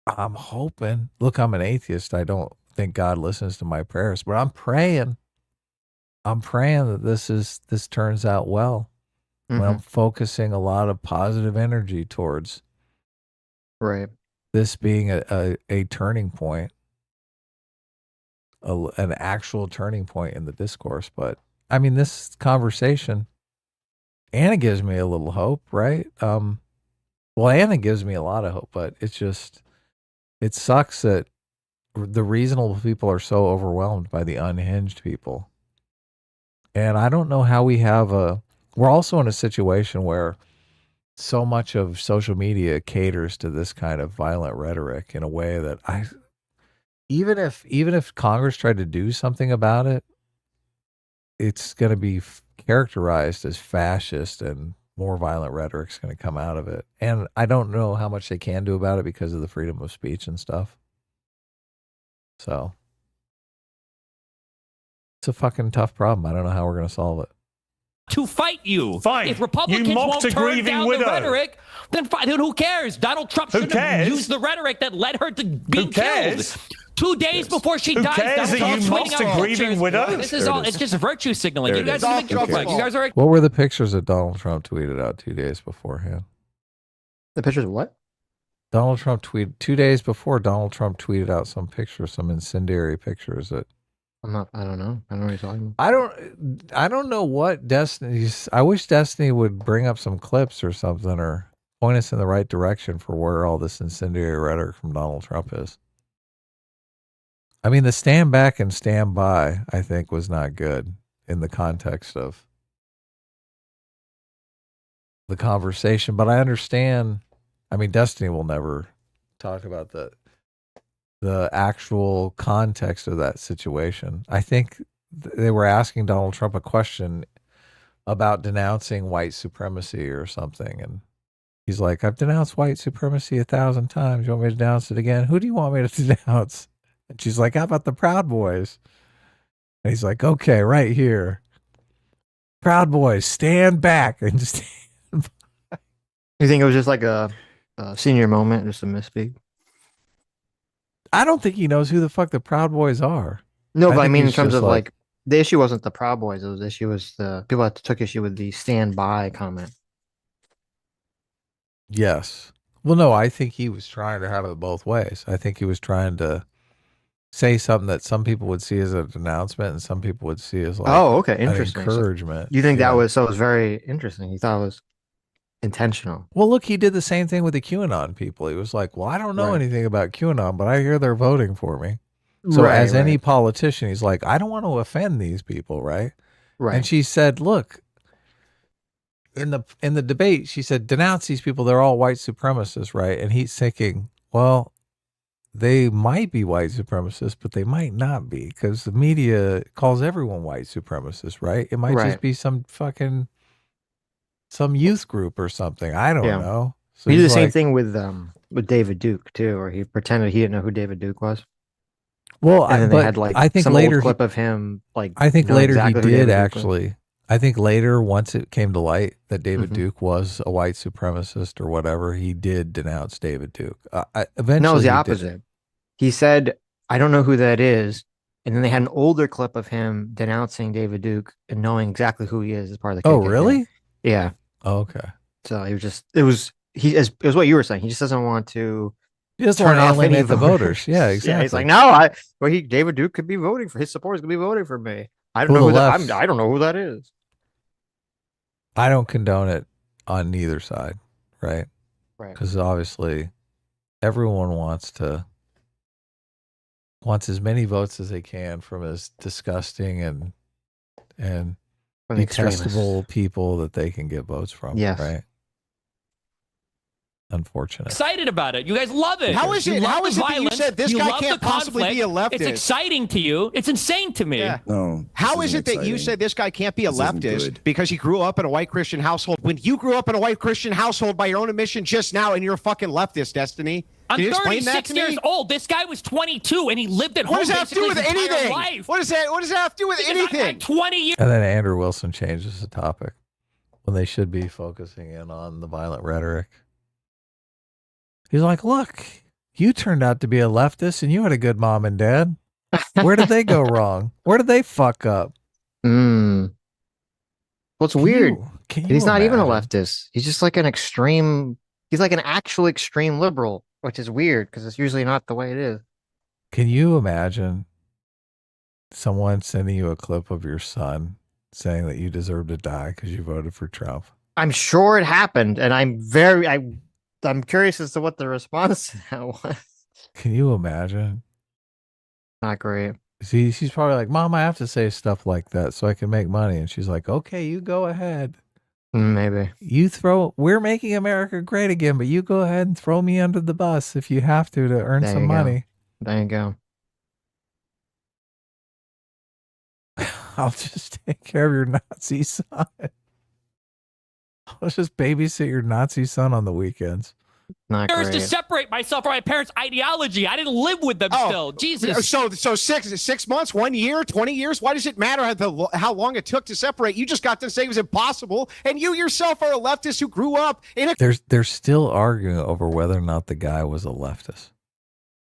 [SPEAKER 2] I'm hoping. Look, I'm an atheist. I don't think God listens to my prayers, but I'm praying. I'm praying that this turns out well.
[SPEAKER 1] Mm-hmm.
[SPEAKER 2] I'm focusing a lot of positive energy towards this being a turning point, an actual turning point in the discourse. But I mean, this conversation, Anna gives me a little hope, right? Well, Anna gives me a lot of hope, but it's just, it sucks that the reasonable people are so overwhelmed by the unhinged people. And I don't know how we're also in a situation where so much of social media caters to this kind of violent rhetoric in a way that even if Congress tried to do something about it, it's going to be characterized as fascist, and more violent rhetoric's going to come out of it. And I don't know how much they can do about it because of the freedom of speech and stuff. So it's a fucking tough problem. I don't know how we're going to solve it.
[SPEAKER 17] To fight you.
[SPEAKER 6] Fine.
[SPEAKER 17] If Republicans
[SPEAKER 6] You mocked
[SPEAKER 17] won't
[SPEAKER 6] a
[SPEAKER 17] turn
[SPEAKER 6] grieving
[SPEAKER 17] down
[SPEAKER 6] widow.
[SPEAKER 17] the rhetoric, then who cares? Donald Trump
[SPEAKER 6] Who
[SPEAKER 17] shouldn't have
[SPEAKER 6] cares?
[SPEAKER 17] used the rhetoric that led her to being
[SPEAKER 6] Who cares?
[SPEAKER 17] killed. 2 days before she
[SPEAKER 6] Who
[SPEAKER 17] dies,
[SPEAKER 6] cares
[SPEAKER 17] Donald
[SPEAKER 6] that you
[SPEAKER 17] Trump's
[SPEAKER 6] mocked
[SPEAKER 17] tweeting
[SPEAKER 6] a
[SPEAKER 17] out
[SPEAKER 6] grieving
[SPEAKER 17] pictures.
[SPEAKER 6] widow?
[SPEAKER 17] This is all. It's just virtue signaling.
[SPEAKER 2] There
[SPEAKER 17] You
[SPEAKER 2] it
[SPEAKER 17] guys
[SPEAKER 2] is.
[SPEAKER 17] are making fun. You guys are.
[SPEAKER 2] What were the pictures that Donald Trump tweeted out 2 days beforehand?
[SPEAKER 1] The pictures of what?
[SPEAKER 2] Donald Trump tweeted 2 days before. Donald Trump tweeted out some pictures, some incendiary pictures that.
[SPEAKER 1] I don't know. I don't know what you're talking about.
[SPEAKER 2] I don't know what Destiny's. I wish Destiny would bring up some clips or something, or point us in the right direction for where all this incendiary rhetoric from Donald Trump is. I mean, the stand back and stand by, I think, was not good in the context of the conversation. But I understand. I mean, Destiny will never talk about the actual context of that situation. I think they were asking Donald Trump a question about denouncing white supremacy or something. And he's like, I've denounced white supremacy 1,000 times. You want me to denounce it again? Who do you want me to denounce? And she's like, how about the Proud Boys? And he's like, okay, right here. Proud Boys, stand back and stand by.
[SPEAKER 1] You think it was just like a senior moment, just a misspeak?
[SPEAKER 2] I don't think he knows who the fuck the Proud Boys are.
[SPEAKER 1] No, but I mean, in terms of like, the issue wasn't the Proud Boys. The issue was the people that took issue with the stand by comment.
[SPEAKER 2] Yes. Well, no, I think he was trying to have it both ways. I think he was trying to say something that some people would see as a denouncement and some people would see as like
[SPEAKER 1] interesting.
[SPEAKER 2] an encouragement.
[SPEAKER 1] You think that was very interesting? You thought it was intentional.
[SPEAKER 2] Well, look, he did the same thing with the QAnon people. He was like, well, I don't know anything about QAnon, but I hear they're voting for me. So as any politician, he's like, I don't want to offend these people, right?
[SPEAKER 1] Right.
[SPEAKER 2] And she said, look, in the debate, she said, denounce these people. They're all white supremacists, right? And he's thinking, well, they might be white supremacists, but they might not be, because the media calls everyone white supremacist, right? It might just be some youth group or something. I don't know. So
[SPEAKER 1] he did the same thing with David Duke too, or he pretended he didn't know who David Duke was.
[SPEAKER 2] Well,
[SPEAKER 1] and then they had like
[SPEAKER 2] I think
[SPEAKER 1] some
[SPEAKER 2] later
[SPEAKER 1] old clip of him. Like
[SPEAKER 2] I think later
[SPEAKER 1] exactly
[SPEAKER 2] he did actually. I think later, once it came to light that David Duke was a white supremacist or whatever, he did denounce David Duke. Eventually,
[SPEAKER 1] no, it was the opposite. He said, "I don't know who that is," and then they had an older clip of him denouncing David Duke and knowing exactly who he is as part of the.
[SPEAKER 2] Oh, really?
[SPEAKER 1] Yeah.
[SPEAKER 2] Oh, okay.
[SPEAKER 1] So it was what you were saying. He just doesn't want to.
[SPEAKER 2] He doesn't want to alienate the voters. Yeah, exactly.
[SPEAKER 1] Yeah, he's like, no, David Duke could be voting for his supporters. Could be voting for me. I don't know who that. I don't know who that is.
[SPEAKER 2] I don't condone it on neither side, right?
[SPEAKER 1] Right.
[SPEAKER 2] Because obviously, everyone wants as many votes as they can from as disgusting and detestable people that they can get votes from.
[SPEAKER 1] Yes.
[SPEAKER 2] Right. Unfortunate.
[SPEAKER 17] Excited about it. You guys love it.
[SPEAKER 15] How is it? How is it that you said this guy can't possibly be a leftist?
[SPEAKER 17] It's exciting to you. It's insane to me.
[SPEAKER 15] Yeah.
[SPEAKER 12] No.
[SPEAKER 15] How is it that you said this guy can't be a leftist because he grew up in a white Christian household when you grew up in a white Christian household by your own admission just now and you're a fucking leftist, Destiny?
[SPEAKER 17] I'm
[SPEAKER 15] Can you explain that
[SPEAKER 17] 36
[SPEAKER 15] to me?
[SPEAKER 17] years old. This guy was 22, and he lived at home.
[SPEAKER 15] What does that have to do with
[SPEAKER 17] basically his entire
[SPEAKER 15] anything?
[SPEAKER 17] life.
[SPEAKER 15] What does that have to do with
[SPEAKER 17] Because
[SPEAKER 15] anything?
[SPEAKER 17] I'm 20 years.
[SPEAKER 2] And then Andrew Wilson changes the topic when they should be focusing in on the violent rhetoric. He's like, look, you turned out to be a leftist and you had a good mom and dad. Where did they go wrong? Where did they fuck up?
[SPEAKER 1] Well, it's weird. He's not even a
[SPEAKER 2] imagine?
[SPEAKER 1] leftist. He's just like an extreme. He's like an actual extreme liberal, which is weird because it's usually not the way it is.
[SPEAKER 2] Can you imagine someone sending you a clip of your son saying that you deserve to die because you voted for Trump?
[SPEAKER 1] I'm sure it happened, and I'm curious as to what the response to that was.
[SPEAKER 2] Can you imagine?
[SPEAKER 1] Not great.
[SPEAKER 2] See, she's probably like, Mom, I have to say stuff like that so I can make money. And she's like, okay, you go ahead.
[SPEAKER 1] Maybe.
[SPEAKER 2] We're making America great again, but you go ahead and throw me under the bus if you have to earn
[SPEAKER 1] There
[SPEAKER 2] some
[SPEAKER 1] you go.
[SPEAKER 2] money.
[SPEAKER 1] There you go.
[SPEAKER 2] I'll just take care of your Nazi son. I'll just babysit your Nazi son on the weekends.
[SPEAKER 1] Not
[SPEAKER 17] Years
[SPEAKER 1] great.
[SPEAKER 17] to separate myself from my parents' ideology. I didn't live with them still. Jesus.
[SPEAKER 15] So 6 months, 1 year, 20 years? Why does it matter how long it took to separate? You just got to say it was impossible, and you yourself are a leftist who grew up in a.
[SPEAKER 2] They're still arguing over whether or not the guy was a leftist.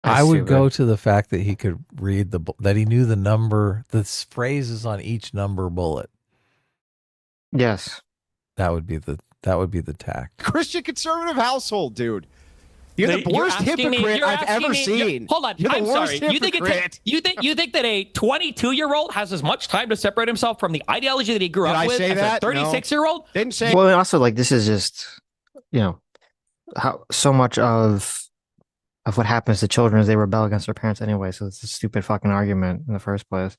[SPEAKER 2] I would go to the fact that he could read that he knew the phrases on each number bullet.
[SPEAKER 1] Yes.
[SPEAKER 2] That would be the tact.
[SPEAKER 15] Christian conservative household, dude. You're the worst hypocrite I've ever seen.
[SPEAKER 17] Hold on,
[SPEAKER 15] You're the
[SPEAKER 17] I'm
[SPEAKER 15] worst
[SPEAKER 17] sorry.
[SPEAKER 15] hypocrite.
[SPEAKER 17] You think that a 22-year-old has as much time to separate himself from the ideology that he grew
[SPEAKER 15] Did
[SPEAKER 17] up
[SPEAKER 15] I
[SPEAKER 17] with
[SPEAKER 15] say
[SPEAKER 17] as
[SPEAKER 15] that?
[SPEAKER 17] a 36-year-old?
[SPEAKER 15] Didn't say.
[SPEAKER 1] Well, and also, like, this is just, how so much of what happens to children is they rebel against their parents anyway. So it's a stupid fucking argument in the first place.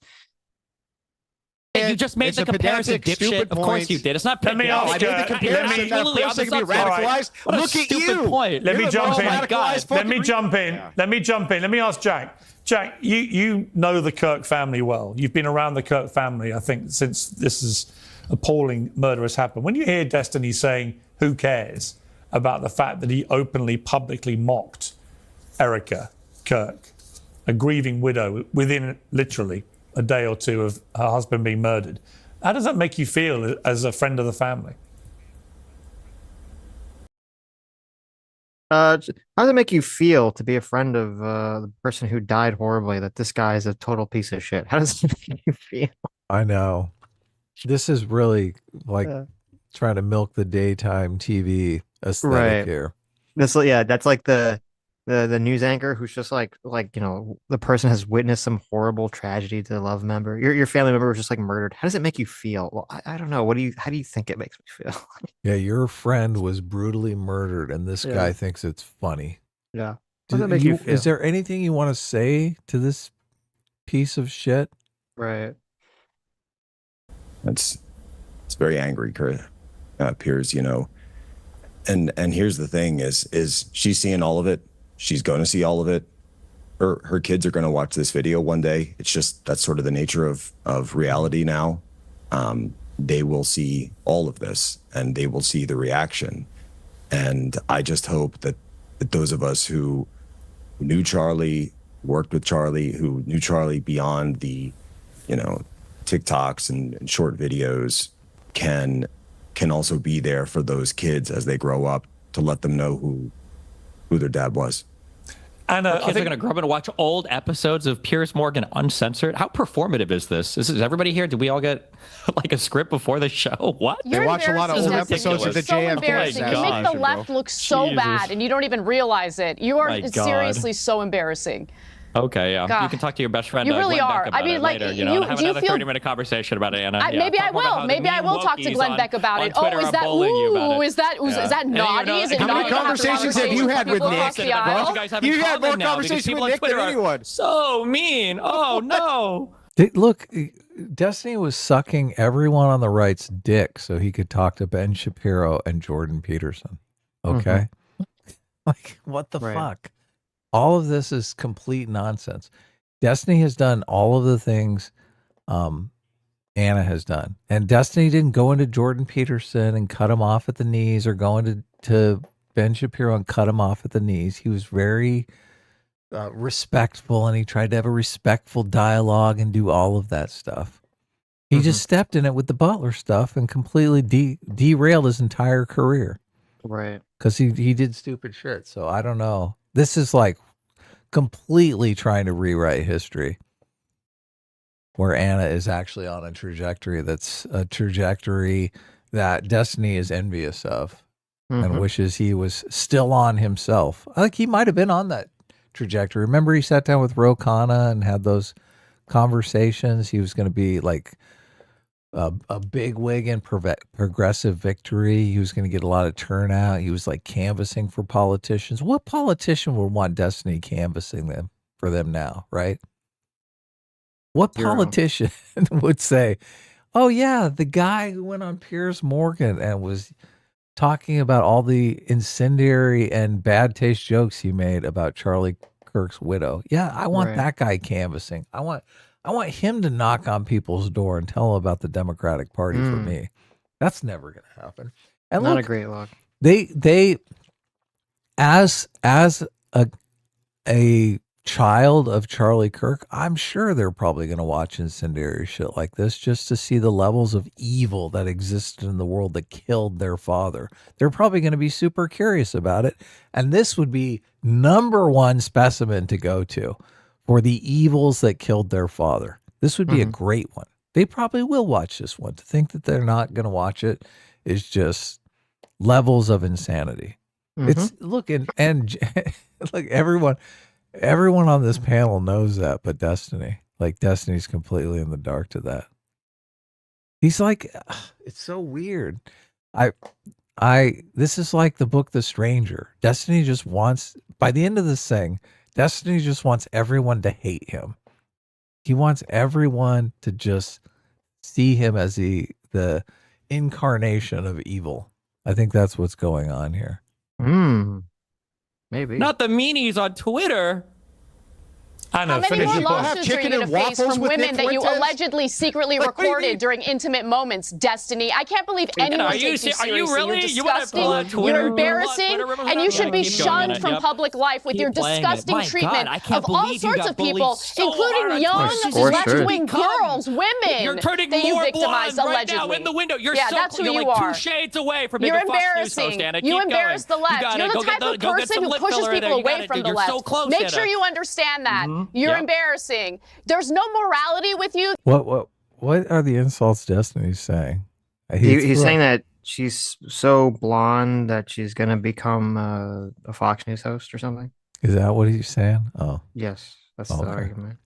[SPEAKER 17] And you just made
[SPEAKER 15] It's
[SPEAKER 17] the
[SPEAKER 15] a
[SPEAKER 17] comparison,
[SPEAKER 15] pedantic,
[SPEAKER 17] dipshit.
[SPEAKER 15] stupid
[SPEAKER 17] Of course
[SPEAKER 15] point.
[SPEAKER 17] you did. It's not
[SPEAKER 6] Let me
[SPEAKER 17] pedantic.
[SPEAKER 6] ask,
[SPEAKER 15] I made the comparison
[SPEAKER 17] You're
[SPEAKER 15] that a
[SPEAKER 17] absolutely
[SPEAKER 15] person can be
[SPEAKER 17] opposite.
[SPEAKER 15] radicalized.
[SPEAKER 17] What a
[SPEAKER 15] Look at
[SPEAKER 17] stupid
[SPEAKER 15] you.
[SPEAKER 17] point.
[SPEAKER 6] Let me
[SPEAKER 15] You're the
[SPEAKER 6] jump
[SPEAKER 15] most
[SPEAKER 6] in.
[SPEAKER 15] radicalized
[SPEAKER 6] Let me
[SPEAKER 15] fucking
[SPEAKER 6] jump in. Let me jump in. Let me ask Jack. Jack, you know the Kirk family well. You've been around the Kirk family, I think, since this is appalling murder has happened. When you hear Destiny saying, who cares, about the fact that he openly, publicly mocked Erica Kirk, a grieving widow, within literally a day or two of her husband being murdered, how does that make you feel as a friend of the family?
[SPEAKER 1] How does it make you feel to be a friend of the person who died horribly, that this guy is a total piece of shit? How does it make you feel?
[SPEAKER 2] I know. This is really like trying to milk the daytime TV aesthetic here.
[SPEAKER 1] That's like the news anchor who's just like the person has witnessed some horrible tragedy to a loved member. Your family member was just like murdered. How does it make you feel? Well, I don't know. How do you think it makes me feel?
[SPEAKER 2] Yeah, your friend was brutally murdered, and this guy thinks it's funny.
[SPEAKER 1] Yeah. How does that make you feel?
[SPEAKER 2] Is there anything you want to say to this piece of shit?
[SPEAKER 1] Right.
[SPEAKER 12] It's very angry, Piers, and here's the thing is she's seeing all of it. She's going to see all of it. Her kids are going to watch this video one day. It's just, that's sort of the nature of reality now. They will see all of this and they will see the reaction. And I just hope that those of us who knew Charlie, worked with Charlie, who knew Charlie beyond the, TikToks and short videos can also be there for those kids as they grow up, to let them know who their dad was.
[SPEAKER 6] And
[SPEAKER 17] Kids are going to grow up and watch old episodes of Piers Morgan uncensored. How performative is this? Is everybody here? Did we all get like a script before the show? What?
[SPEAKER 15] They watch a lot of old episodes of the
[SPEAKER 13] so
[SPEAKER 15] JFK.
[SPEAKER 13] embarrassing. You make the left look so bad, and you don't even realize it. You are seriously so embarrassing.
[SPEAKER 17] Okay, yeah.
[SPEAKER 13] God.
[SPEAKER 17] You can talk to your best friend.
[SPEAKER 13] You really
[SPEAKER 17] Glenn
[SPEAKER 13] are.
[SPEAKER 17] Beck about
[SPEAKER 13] I mean,
[SPEAKER 17] it
[SPEAKER 13] like,
[SPEAKER 17] later,
[SPEAKER 13] you
[SPEAKER 17] have
[SPEAKER 13] do you
[SPEAKER 17] another
[SPEAKER 13] feel
[SPEAKER 17] 30-minute conversation about it, Anna.
[SPEAKER 13] Maybe I will. Maybe I will talk to Glenn Beck about it.
[SPEAKER 17] Twitter,
[SPEAKER 13] is that is that naughty? Is it
[SPEAKER 15] How
[SPEAKER 13] naughty
[SPEAKER 15] many
[SPEAKER 13] to have
[SPEAKER 15] conversations have you had with
[SPEAKER 13] people
[SPEAKER 15] Nick?
[SPEAKER 13] across the aisle?
[SPEAKER 15] You had more conversation with Nick than anyone.
[SPEAKER 17] So mean. Oh no.
[SPEAKER 2] Look, Destiny was sucking everyone on the right's dick so he could talk to Ben Shapiro and Jordan Peterson. Okay? Like, what the fuck? All of this is complete nonsense. Destiny has done all of the things Anna has done. And Destiny didn't go into Jordan Peterson and cut him off at the knees, or go into Ben Shapiro and cut him off at the knees. He was very respectful, and he tried to have a respectful dialogue and do all of that stuff. He just stepped in it with the Butler stuff and completely derailed his entire career.
[SPEAKER 1] Right.
[SPEAKER 2] Because he did stupid shit. So I don't know. This is like completely trying to rewrite history, where Anna is actually on a trajectory that's a trajectory that Destiny is envious of and wishes he was still on himself. I think he might have been on that trajectory. Remember, he sat down with Ro Khanna and had those conversations. He was going to be like a big wig in progressive victory. He was going to get a lot of turnout. He was like canvassing for politicians. What politician would want Destiny canvassing them for them now, right? What politician would say, oh yeah, the guy who went on Piers Morgan and was talking about all the incendiary and bad taste jokes he made about Charlie Kirk's widow. Yeah, I want that guy canvassing. I want him to knock on people's door and tell them about the Democratic Party for me. That's never going to happen. And
[SPEAKER 1] not
[SPEAKER 2] look,
[SPEAKER 1] a great look.
[SPEAKER 2] They as a child of Charlie Kirk, I'm sure they're probably going to watch incendiary shit like this just to see the levels of evil that existed in the world that killed their father. They're probably going to be super curious about it. And this would be number one specimen to go to for the evils that killed their father. This would be a great one. They probably will watch this one. To think that they're not going to watch it is just levels of insanity. It's look, and look, everyone on this panel knows that, but Destiny's completely in the dark to that. He's like, it's so weird. This is like the book The Stranger. Destiny just wants, by the end of this thing, Destiny just wants everyone to hate him. He wants everyone to just see him as the incarnation of evil. I think that's what's going on here.
[SPEAKER 1] Maybe.
[SPEAKER 17] Not the meanies on Twitter.
[SPEAKER 6] I know.
[SPEAKER 13] How many more lawsuits are you going to face from women that you allegedly secretly recorded during intimate moments, Destiny? I can't believe anyone takes you seriously.
[SPEAKER 17] Are you really?
[SPEAKER 13] You're disgusting. You're embarrassing, and you should be shunned from public life with your disgusting treatment of all sorts of people, including young, left-wing girls, women
[SPEAKER 17] You're turning
[SPEAKER 13] that you
[SPEAKER 17] more
[SPEAKER 13] victimized
[SPEAKER 17] blonde right
[SPEAKER 13] allegedly.
[SPEAKER 17] now in the window.
[SPEAKER 13] That's who
[SPEAKER 17] you're
[SPEAKER 13] you
[SPEAKER 17] like
[SPEAKER 13] are.
[SPEAKER 17] 2 shades away from being
[SPEAKER 13] You're
[SPEAKER 17] a Fox News host,
[SPEAKER 13] embarrassing.
[SPEAKER 17] Anna.
[SPEAKER 13] You
[SPEAKER 17] Keep
[SPEAKER 13] embarrass the
[SPEAKER 17] going.
[SPEAKER 13] left. You're the type of person who pushes people away from the left. Make sure you understand that. You're embarrassing. There's no morality with you.
[SPEAKER 2] What are the insults Destiny's saying?
[SPEAKER 1] He's saying that she's so blonde that she's going to become a Fox News host or something.
[SPEAKER 2] Is that what he's saying? Oh.
[SPEAKER 1] Yes, that's the argument.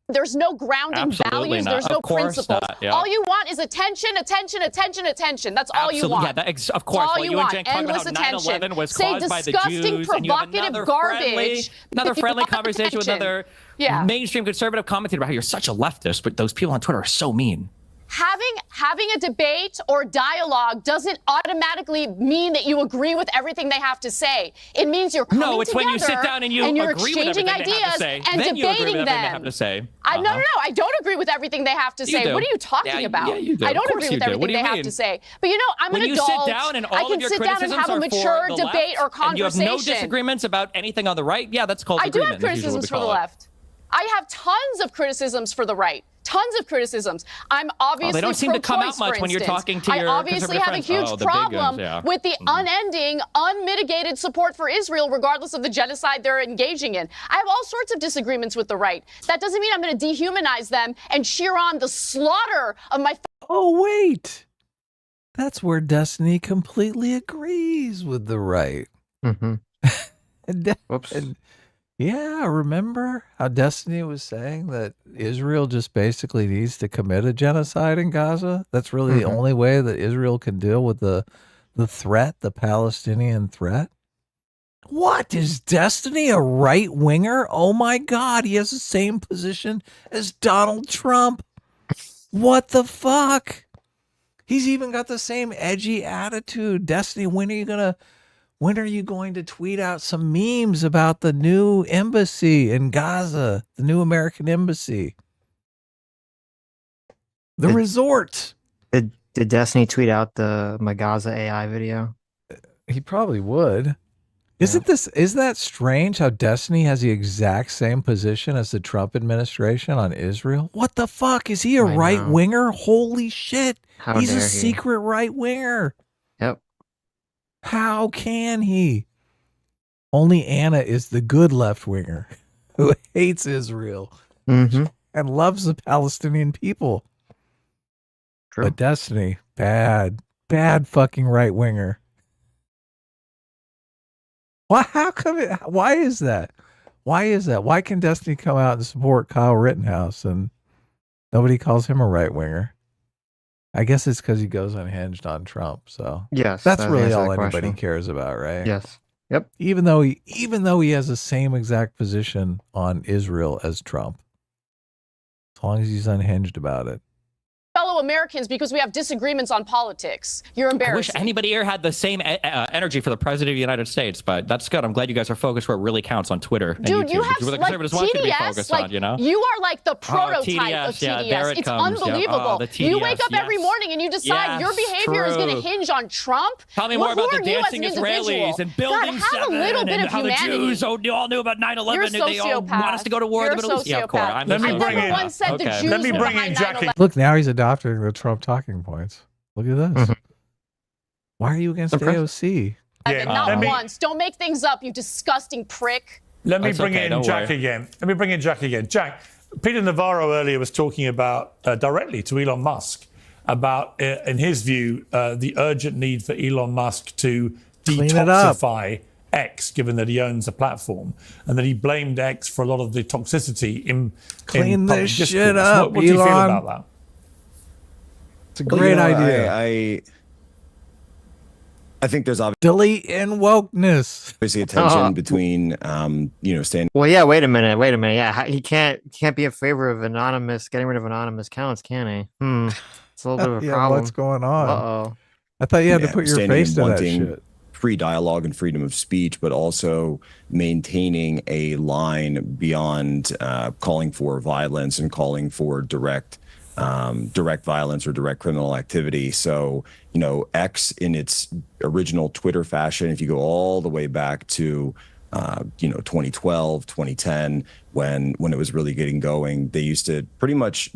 [SPEAKER 13] There's no grounding values. There's no principles. All you want is attention, attention, attention, attention. That's all you want.
[SPEAKER 17] Of course.
[SPEAKER 13] All you want. Endless attention. Say disgusting, provocative garbage.
[SPEAKER 17] Another friendly conversation with another mainstream conservative commentator about how you're such a leftist, but those people on Twitter are so mean.
[SPEAKER 13] Having a debate or dialogue doesn't automatically mean that you agree with everything they have to say. It means you're coming
[SPEAKER 17] No, it's
[SPEAKER 13] together
[SPEAKER 17] when you sit down and you're
[SPEAKER 13] exchanging ideas and
[SPEAKER 17] then
[SPEAKER 13] debating
[SPEAKER 17] you agree with everything
[SPEAKER 13] them.
[SPEAKER 17] they have to say.
[SPEAKER 13] No, I don't agree with everything they have to say.
[SPEAKER 17] do.
[SPEAKER 13] What are you talking about?
[SPEAKER 17] Yeah, you do.
[SPEAKER 13] I don't
[SPEAKER 17] Of course
[SPEAKER 13] agree with
[SPEAKER 17] you do. What
[SPEAKER 13] everything
[SPEAKER 17] do you
[SPEAKER 13] they have
[SPEAKER 17] mean?
[SPEAKER 13] to say. But I'm
[SPEAKER 17] When
[SPEAKER 13] an
[SPEAKER 17] you
[SPEAKER 13] adult.
[SPEAKER 17] sit down and all
[SPEAKER 13] I
[SPEAKER 17] of
[SPEAKER 13] can
[SPEAKER 17] your
[SPEAKER 13] sit down and
[SPEAKER 17] criticisms
[SPEAKER 13] have a
[SPEAKER 17] are
[SPEAKER 13] mature
[SPEAKER 17] for the
[SPEAKER 13] debate
[SPEAKER 17] left,
[SPEAKER 13] or conversation.
[SPEAKER 17] and you have no disagreements about anything on the right, yeah, that's called
[SPEAKER 13] I do
[SPEAKER 17] agreement.
[SPEAKER 13] have criticisms for the left. I have tons of criticisms for the right. Tons of criticisms. I'm obviously
[SPEAKER 17] they don't seem to come out
[SPEAKER 13] pro-choice,
[SPEAKER 17] much
[SPEAKER 13] for
[SPEAKER 17] when you're
[SPEAKER 13] instance.
[SPEAKER 17] talking to your
[SPEAKER 13] I obviously have a
[SPEAKER 17] conservative
[SPEAKER 13] huge
[SPEAKER 17] friends. Oh, the big
[SPEAKER 13] problem
[SPEAKER 17] guns, yeah.
[SPEAKER 13] with the unending, unmitigated support for Israel, regardless of the genocide they're engaging in. I have all sorts of disagreements with the right. That doesn't mean I'm going to dehumanize them and cheer on the slaughter of my.
[SPEAKER 2] Oh, wait. That's where Destiny completely agrees with the right.
[SPEAKER 1] Whoops.
[SPEAKER 2] Yeah, remember how Destiny was saying that Israel just basically needs to commit a genocide in Gaza? That's really the only way that Israel can deal with the threat, the Palestinian threat. What? Is Destiny a right-winger? Oh my God, he has the same position as Donald Trump. What the fuck? He's even got the same edgy attitude. Destiny, when are you going to tweet out some memes about the new embassy in Gaza, the new American embassy? The resort.
[SPEAKER 1] Did Destiny tweet out the Magaza AI video?
[SPEAKER 2] He probably would. Isn't that strange how Destiny has the exact same position as the Trump administration on Israel? What the fuck? Is he a right winger? Holy shit. He's a secret right winger.
[SPEAKER 1] Yep.
[SPEAKER 2] How can he? Only Anna is the good left winger who hates Israel and loves the Palestinian people.
[SPEAKER 1] True.
[SPEAKER 2] But Destiny, bad fucking right winger. Why? How come it? Why is that? Why is that? Why can Destiny come out and support Kyle Rittenhouse and nobody calls him a right winger? I guess it's because he goes unhinged on Trump. So
[SPEAKER 1] yes,
[SPEAKER 2] that's really all anybody cares about, right?
[SPEAKER 1] Yes. Yep.
[SPEAKER 2] Even though he has the same exact position on Israel as Trump, as long as he's unhinged about it.
[SPEAKER 13] Fellow Americans, because we have disagreements on politics. You're
[SPEAKER 7] I
[SPEAKER 13] embarrassing.
[SPEAKER 7] wish anybody here had the same energy for the president of the United States, but that's good. I'm glad you guys are focused where it really counts on Twitter and
[SPEAKER 13] Dude,
[SPEAKER 7] YouTube,
[SPEAKER 13] you have
[SPEAKER 7] which is what the
[SPEAKER 13] like
[SPEAKER 7] conservatives want you to be
[SPEAKER 13] TDS,
[SPEAKER 7] focused
[SPEAKER 13] like
[SPEAKER 7] on, you know?
[SPEAKER 13] you are like the prototype
[SPEAKER 7] TDS,
[SPEAKER 13] of TDS.
[SPEAKER 7] yeah, there it
[SPEAKER 13] It's
[SPEAKER 7] comes, yeah.
[SPEAKER 13] unbelievable.
[SPEAKER 7] The
[SPEAKER 13] You
[SPEAKER 7] TDS,
[SPEAKER 13] wake up every
[SPEAKER 7] yes.
[SPEAKER 13] morning and you decide your
[SPEAKER 7] Yes,
[SPEAKER 13] behavior is going
[SPEAKER 7] true.
[SPEAKER 13] to hinge on Trump.
[SPEAKER 7] Tell me
[SPEAKER 13] Well,
[SPEAKER 7] more about
[SPEAKER 13] who
[SPEAKER 7] the
[SPEAKER 13] are you as
[SPEAKER 7] dancing
[SPEAKER 13] an individual?
[SPEAKER 7] Israelis and Building
[SPEAKER 13] God, have
[SPEAKER 7] 7
[SPEAKER 13] a little bit
[SPEAKER 7] and
[SPEAKER 13] of
[SPEAKER 7] how the
[SPEAKER 13] humanity.
[SPEAKER 7] Jews all knew about 9/11
[SPEAKER 13] You're a
[SPEAKER 7] and they all
[SPEAKER 13] sociopath.
[SPEAKER 7] want us to go to war in the
[SPEAKER 13] You're a
[SPEAKER 7] Middle East. Yeah, of course.
[SPEAKER 13] sociopath.
[SPEAKER 7] I'm
[SPEAKER 6] Let me
[SPEAKER 13] I
[SPEAKER 6] bring
[SPEAKER 13] never
[SPEAKER 6] in-
[SPEAKER 13] once said the
[SPEAKER 7] okay.
[SPEAKER 13] Jews
[SPEAKER 6] Let me
[SPEAKER 13] were
[SPEAKER 6] bring in
[SPEAKER 13] behind
[SPEAKER 6] Jackie.
[SPEAKER 13] 9/11.
[SPEAKER 2] Look, now he's adopting the Trump talking points. Look at this. Why are you against AOC?
[SPEAKER 13] Not once. Don't make things up, you disgusting prick.
[SPEAKER 6] Let me
[SPEAKER 7] That's
[SPEAKER 6] bring
[SPEAKER 7] okay,
[SPEAKER 6] in
[SPEAKER 7] don't
[SPEAKER 6] Jack
[SPEAKER 7] worry.
[SPEAKER 6] again. Let me bring in Jack again. Jack, Peter Navarro earlier was talking about directly to Elon Musk about, in his view, the urgent need for Elon Musk to
[SPEAKER 2] Clean it up.
[SPEAKER 6] detoxify X, given that he owns a platform, and that he blamed X for a lot of the toxicity in
[SPEAKER 2] Clean
[SPEAKER 6] public
[SPEAKER 2] this
[SPEAKER 6] discourse.
[SPEAKER 2] shit up,
[SPEAKER 6] What do you feel
[SPEAKER 2] Elon.
[SPEAKER 6] about that?
[SPEAKER 2] It's a great idea.
[SPEAKER 12] I think there's
[SPEAKER 2] Delete in wokeness.
[SPEAKER 12] obviously a tension between, standing.
[SPEAKER 1] Well, yeah. Wait a minute. Yeah, he can't be in favor of getting rid of anonymous counts, can he? It's a little bit of a
[SPEAKER 2] Yeah,
[SPEAKER 1] problem.
[SPEAKER 2] what's going on?
[SPEAKER 1] Uh-oh.
[SPEAKER 2] I thought you had to put your
[SPEAKER 12] standing
[SPEAKER 2] face
[SPEAKER 12] and
[SPEAKER 2] to that
[SPEAKER 12] wanting
[SPEAKER 2] shit.
[SPEAKER 12] free dialogue and freedom of speech, but also maintaining a line beyond calling for violence and calling for direct violence or direct criminal activity. So, X in its original Twitter fashion, if you go all the way back to 2012, 2010, when it was really getting going, they used to pretty much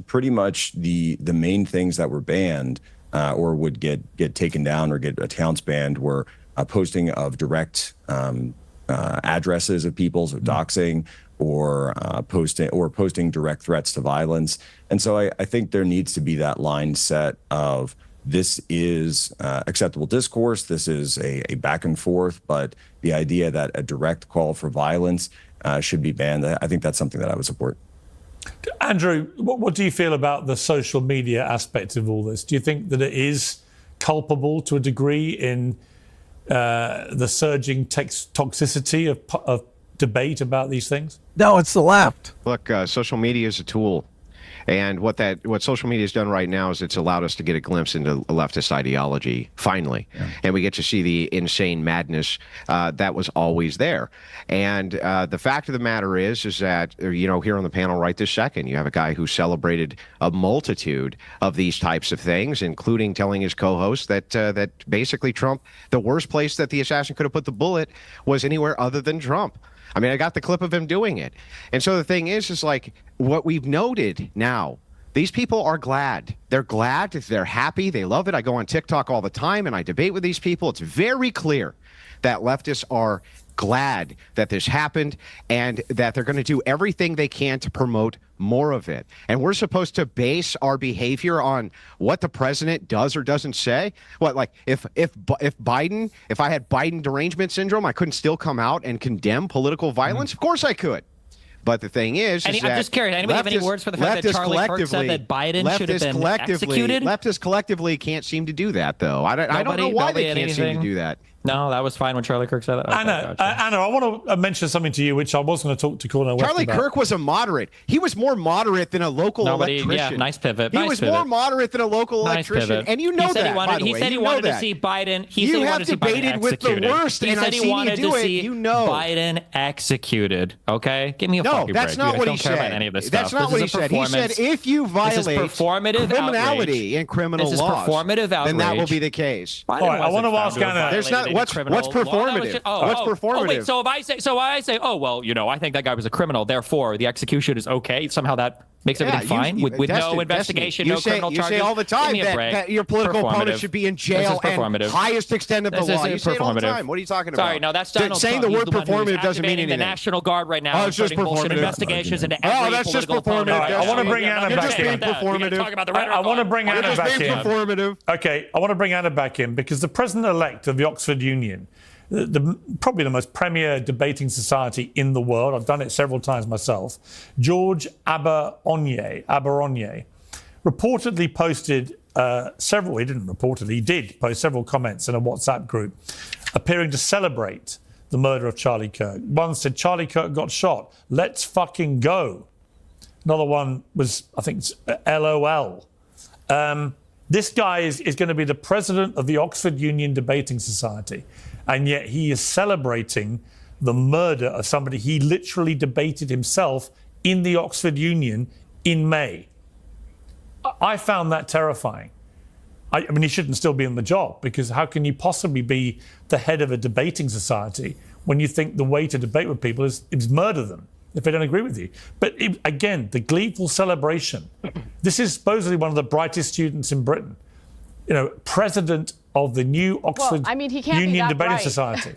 [SPEAKER 12] the main things that were banned or would get taken down or get accounts banned were posting of direct addresses of people, so doxing, or posting direct threats to violence. And so I think there needs to be that line set of this is acceptable discourse, this is a back and forth, but the idea that a direct call for violence should be banned, I think that's something that I would support.
[SPEAKER 6] Andrew, what do you feel about the social media aspect of all this? Do you think that it is culpable to a degree in the surging toxicity of debate about these things?
[SPEAKER 2] No, it's the left.
[SPEAKER 15] Look, social media is a tool. And what social media has done right now is it's allowed us to get a glimpse into leftist ideology, finally. Yeah. And we get to see the insane madness that was always there. And the fact of the matter is that, here on the panel right this second, you have a guy who celebrated a multitude of these types of things, including telling his co-host that basically Trump, the worst place that the assassin could have put the bullet was anywhere other than Trump. I mean, I got the clip of him doing it. And so the thing is like what we've noted now, these people are glad. They're glad. They're happy. They love it. I go on TikTok all the time and I debate with these people. It's very clear that leftists are glad that this happened and that they're going to do everything they can to promote more of it. And we're supposed to base our behavior on what the president does or doesn't say. What, like if I had Biden derangement syndrome, I couldn't still come out and condemn political violence? Of course I could. But the thing is
[SPEAKER 7] I'm
[SPEAKER 15] that
[SPEAKER 7] just curious. Anybody have any words for the fact that Charlie Kirk said that Biden should have been executed?
[SPEAKER 15] Leftists collectively can't seem to do that, though. I don't know why they can't seem to do that.
[SPEAKER 7] No, that was fine when Charlie Kirk said that. Okay,
[SPEAKER 6] Anna,
[SPEAKER 7] gotcha.
[SPEAKER 6] Anna, I want to mention something to you, which I was going to talk to Cornel West
[SPEAKER 15] Charlie
[SPEAKER 6] about.
[SPEAKER 15] Kirk was a moderate. He was more moderate than a local electrician.
[SPEAKER 7] Yeah, nice pivot.
[SPEAKER 15] He
[SPEAKER 7] Nice
[SPEAKER 15] was
[SPEAKER 7] pivot.
[SPEAKER 15] more moderate than a local
[SPEAKER 7] Nice
[SPEAKER 15] electrician,
[SPEAKER 7] pivot.
[SPEAKER 15] and you know
[SPEAKER 7] He said
[SPEAKER 15] that.
[SPEAKER 7] he wanted,
[SPEAKER 15] by the
[SPEAKER 7] he
[SPEAKER 15] way.
[SPEAKER 7] said he
[SPEAKER 15] You know
[SPEAKER 7] wanted to
[SPEAKER 15] that.
[SPEAKER 7] see Biden. He
[SPEAKER 15] You
[SPEAKER 7] said he
[SPEAKER 15] have
[SPEAKER 7] wanted to see Biden
[SPEAKER 15] debated with the
[SPEAKER 7] executed.
[SPEAKER 15] worst,
[SPEAKER 7] He
[SPEAKER 15] and
[SPEAKER 7] said
[SPEAKER 15] I've
[SPEAKER 7] he
[SPEAKER 15] seen you
[SPEAKER 7] wanted
[SPEAKER 15] do
[SPEAKER 7] to
[SPEAKER 15] it.
[SPEAKER 7] see
[SPEAKER 15] You know.
[SPEAKER 7] Biden executed. Okay, give me a
[SPEAKER 15] No,
[SPEAKER 7] fucking break.
[SPEAKER 15] that's not
[SPEAKER 7] You
[SPEAKER 15] what
[SPEAKER 7] guys
[SPEAKER 15] he
[SPEAKER 7] don't care
[SPEAKER 15] said.
[SPEAKER 7] about any of this
[SPEAKER 15] That's
[SPEAKER 7] stuff.
[SPEAKER 15] not what he said. He said if you violate
[SPEAKER 7] performative
[SPEAKER 15] criminality
[SPEAKER 7] outrage.
[SPEAKER 15] and criminal
[SPEAKER 7] This is
[SPEAKER 15] laws,
[SPEAKER 7] performative
[SPEAKER 15] then that will
[SPEAKER 7] outrage.
[SPEAKER 15] be the case.
[SPEAKER 6] All right, I want to ask Anna.
[SPEAKER 15] There's not what's performative. What's performative?
[SPEAKER 7] Oh, wait. So if I say, oh well, I think that guy was a criminal. Therefore, the execution is okay. Somehow that makes everything fine with no investigation, no criminal charges.
[SPEAKER 15] You say all the time that your political opponent should be in jail and highest extent of the law. You say it all the time. What are you talking about?
[SPEAKER 7] Sorry, no, that's Donald
[SPEAKER 15] saying
[SPEAKER 7] Trump.
[SPEAKER 15] the
[SPEAKER 7] He's
[SPEAKER 15] word
[SPEAKER 7] one who's
[SPEAKER 15] performative doesn't mean
[SPEAKER 7] activating
[SPEAKER 15] anything.
[SPEAKER 7] The National Guard right now.
[SPEAKER 15] Oh, it's just
[SPEAKER 7] putting bullshit
[SPEAKER 15] performative.
[SPEAKER 7] investigations into every
[SPEAKER 15] Oh, that's just
[SPEAKER 7] political
[SPEAKER 15] performative.
[SPEAKER 7] opponent.
[SPEAKER 6] I want to bring Anna
[SPEAKER 15] You're
[SPEAKER 6] back
[SPEAKER 15] just
[SPEAKER 6] in.
[SPEAKER 15] being performative.
[SPEAKER 7] Talk about the rhetoric.
[SPEAKER 6] I want to bring
[SPEAKER 15] You're
[SPEAKER 6] Anna
[SPEAKER 15] just
[SPEAKER 6] back
[SPEAKER 15] being
[SPEAKER 6] in.
[SPEAKER 15] performative.
[SPEAKER 6] Okay, I want to bring Anna back in because the president-elect of the Oxford Union, probably the most premier debating society in the world, I've done it several times myself, George Aberonye, reportedly posted he did post several comments in a WhatsApp group appearing to celebrate the murder of Charlie Kirk. One said, Charlie Kirk got shot. Let's fucking go. Another one was, I think, LOL. This guy is going to be the president of the Oxford Union Debating Society, and yet he is celebrating the murder of somebody he literally debated himself in the Oxford Union in May. I found that terrifying. I mean, he shouldn't still be in the job, because how can you possibly be the head of a debating society when you think the way to debate with people is murder them if they don't agree with you? But again, the gleeful celebration. This is supposedly one of the brightest students in Britain. President of the new Oxford
[SPEAKER 13] he can't be
[SPEAKER 6] Union
[SPEAKER 13] that
[SPEAKER 6] Debating
[SPEAKER 13] bright.
[SPEAKER 6] Society.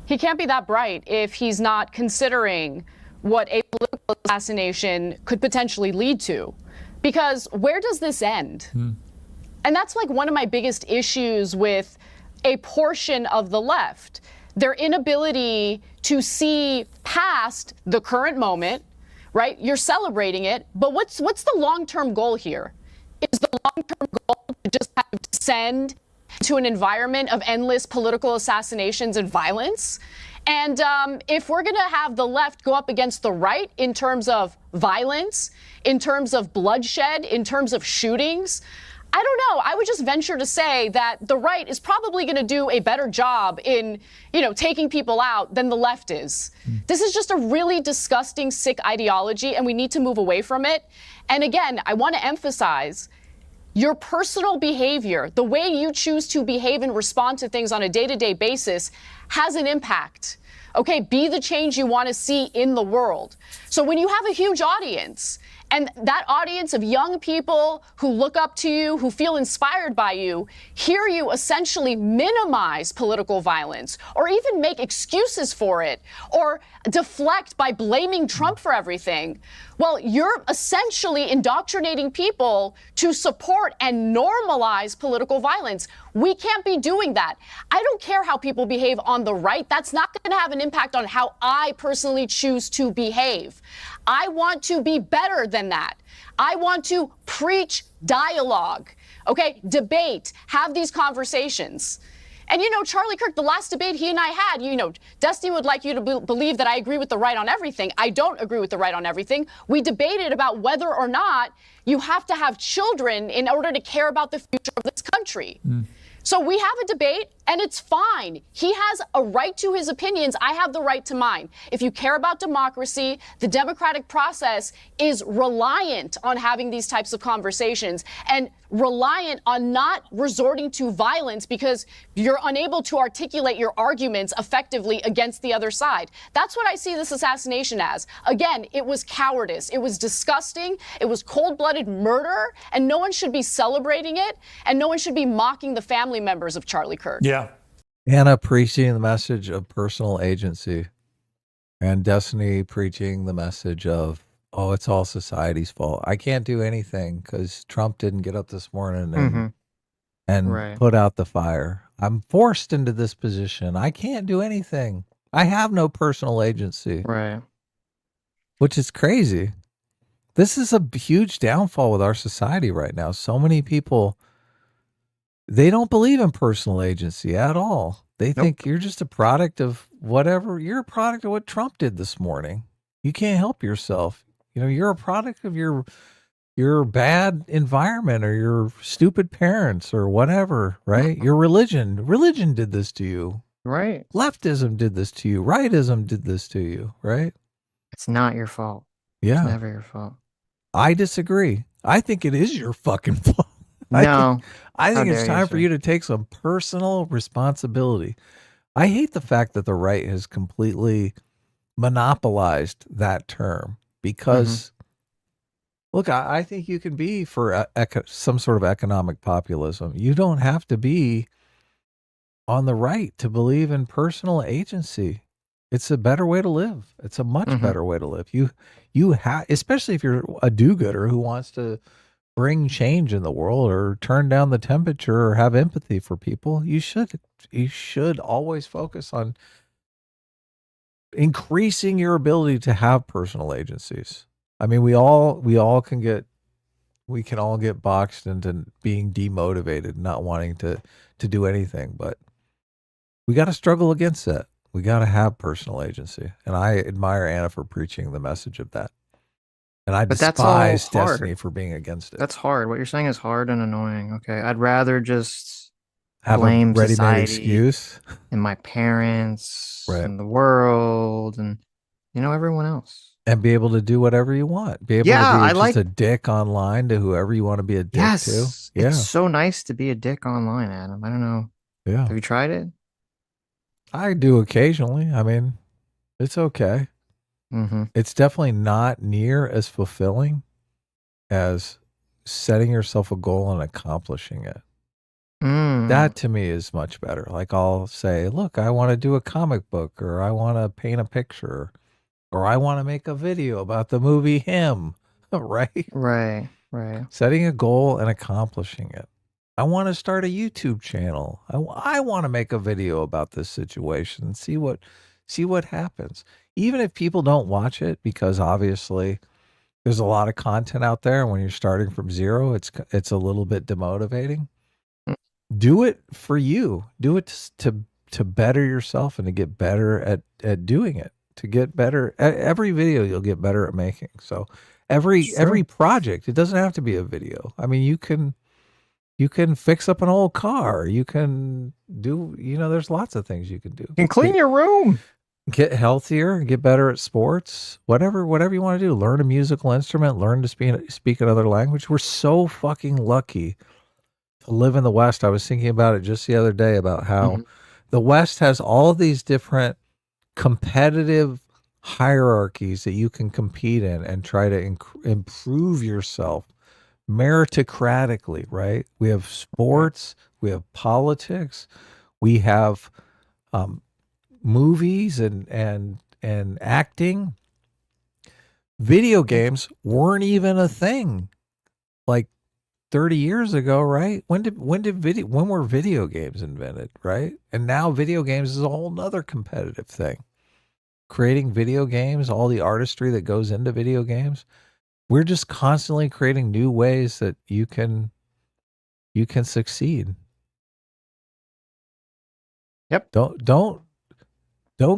[SPEAKER 13] He can't be that bright if he's not considering what a political assassination could potentially lead to. Because where does this end? And that's like one of my biggest issues with a portion of the left. Their inability to see past the current moment, right? You're celebrating it, but what's the long-term goal here? Is the long-term goal to just kind of descend to an environment of endless political assassinations and violence? And if we're going to have the left go up against the right in terms of violence, in terms of bloodshed, in terms of shootings, I don't know. I would just venture to say that the right is probably going to do a better job in, taking people out than the left is. This is just a really disgusting, sick ideology, and we need to move away from it. And again, I want to emphasize your personal behavior, the way you choose to behave and respond to things on a day-to-day basis has an impact. Okay, be the change you want to see in the world. So when you have a huge audience, and that audience of young people who look up to you, who feel inspired by you, hear you essentially minimize political violence or even make excuses for it or deflect by blaming Trump for everything, well, you're essentially indoctrinating people to support and normalize political violence. We can't be doing that. I don't care how people behave on the right. That's not going to have an impact on how I personally choose to behave. I want to be better than that. I want to preach dialogue, okay? Debate, have these conversations. And Charlie Kirk, the last debate he and I had, Destiny would like you to believe that I agree with the right on everything. I don't agree with the right on everything. We debated about whether or not you have to have children in order to care about the future of this country. So we have a debate, and it's fine. He has a right to his opinions. I have the right to mine. If you care about democracy, the democratic process is reliant on having these types of conversations and reliant on not resorting to violence because you're unable to articulate your arguments effectively against the other side. That's what I see this assassination as. Again, it was cowardice. It was disgusting. It was cold-blooded murder, and no one should be celebrating it, and no one should be mocking the family members of Charlie Kirk.
[SPEAKER 6] Yeah.
[SPEAKER 2] Anna preaching the message of personal agency, and Destiny preaching the message of, oh, it's all society's fault. I can't do anything because Trump didn't get up this morning and put out the fire. I'm forced into this position. I can't do anything. I have no personal agency.
[SPEAKER 1] Right.
[SPEAKER 2] Which is crazy. This is a huge downfall with our society right now. So many people They don't believe in personal agency at all. They think you're just a product of whatever. You're a product of what Trump did this morning. You can't help yourself. You're a product of your bad environment or your stupid parents or whatever, right? Your religion did this to you.
[SPEAKER 1] Right.
[SPEAKER 2] Leftism did this to you. Rightism did this to you, right?
[SPEAKER 1] It's not your fault.
[SPEAKER 2] Yeah.
[SPEAKER 1] It's never your fault.
[SPEAKER 2] I disagree. I think it is your fucking fault.
[SPEAKER 1] No.
[SPEAKER 2] I think it's time for you to take some personal responsibility. I hate the fact that the right has completely monopolized that term because, look, I think you can be for some sort of economic populism. You don't have to be on the right to believe in personal agency. It's a better way to live. It's a much better way to live. You have, especially if you're a do-gooder who wants to bring change in the world or turn down the temperature or have empathy for people, you should always focus on increasing your ability to have personal agencies. I mean, we can all get boxed into being demotivated, not wanting to do anything, but we got to struggle against that. We got to have personal agency. And I admire Anna for preaching the message of that. And I despise Destiny for being against it.
[SPEAKER 1] That's hard. What you're saying is hard and annoying. Okay. I'd rather just
[SPEAKER 2] have
[SPEAKER 1] blame
[SPEAKER 2] a ready-made
[SPEAKER 1] society
[SPEAKER 2] excuse
[SPEAKER 1] and my parents and the world and, everyone else.
[SPEAKER 2] And be able to do whatever you want. Be able to be just a dick online to whoever you want to be a dick to. Yeah.
[SPEAKER 1] It's so nice to be a dick online, Adam. I don't know.
[SPEAKER 2] Yeah.
[SPEAKER 1] Have you tried it?
[SPEAKER 2] I do occasionally. I mean, it's okay. It's definitely not near as fulfilling as setting yourself a goal and accomplishing it. That to me is much better. Like I'll say, look, I want to do a comic book, or I want to paint a picture, or I want to make a video about the movie Him, right?
[SPEAKER 1] Right.
[SPEAKER 2] Setting a goal and accomplishing it. I want to start a YouTube channel. I want to make a video about this situation and see what happens. Even if people don't watch it, because obviously there's a lot of content out there. And when you're starting from zero, it's a little bit demotivating. Do it for you. Do it to better yourself and to get better at doing it. To get better at every video, you'll get better at making. So every project, it doesn't have to be a video. I mean, you can fix up an old car. You can do, there's lots of things you can do.
[SPEAKER 1] You can clean your room.
[SPEAKER 2] Get healthier, get better at sports, whatever you want to do. Learn a musical instrument, learn to speak another language. We're so fucking lucky to live in the West. I was thinking about it just the other day about how the West has all of these different competitive hierarchies that you can compete in and try to improve yourself meritocratically, right? We have sports, we have politics, we have movies and acting. Video games weren't even a thing like 30 years ago, right? When were video games invented, right? And now video games is a whole nother competitive thing. Creating video games, all the artistry that goes into video games. We're just constantly creating new ways that you can succeed.
[SPEAKER 1] Yep.
[SPEAKER 2] Don't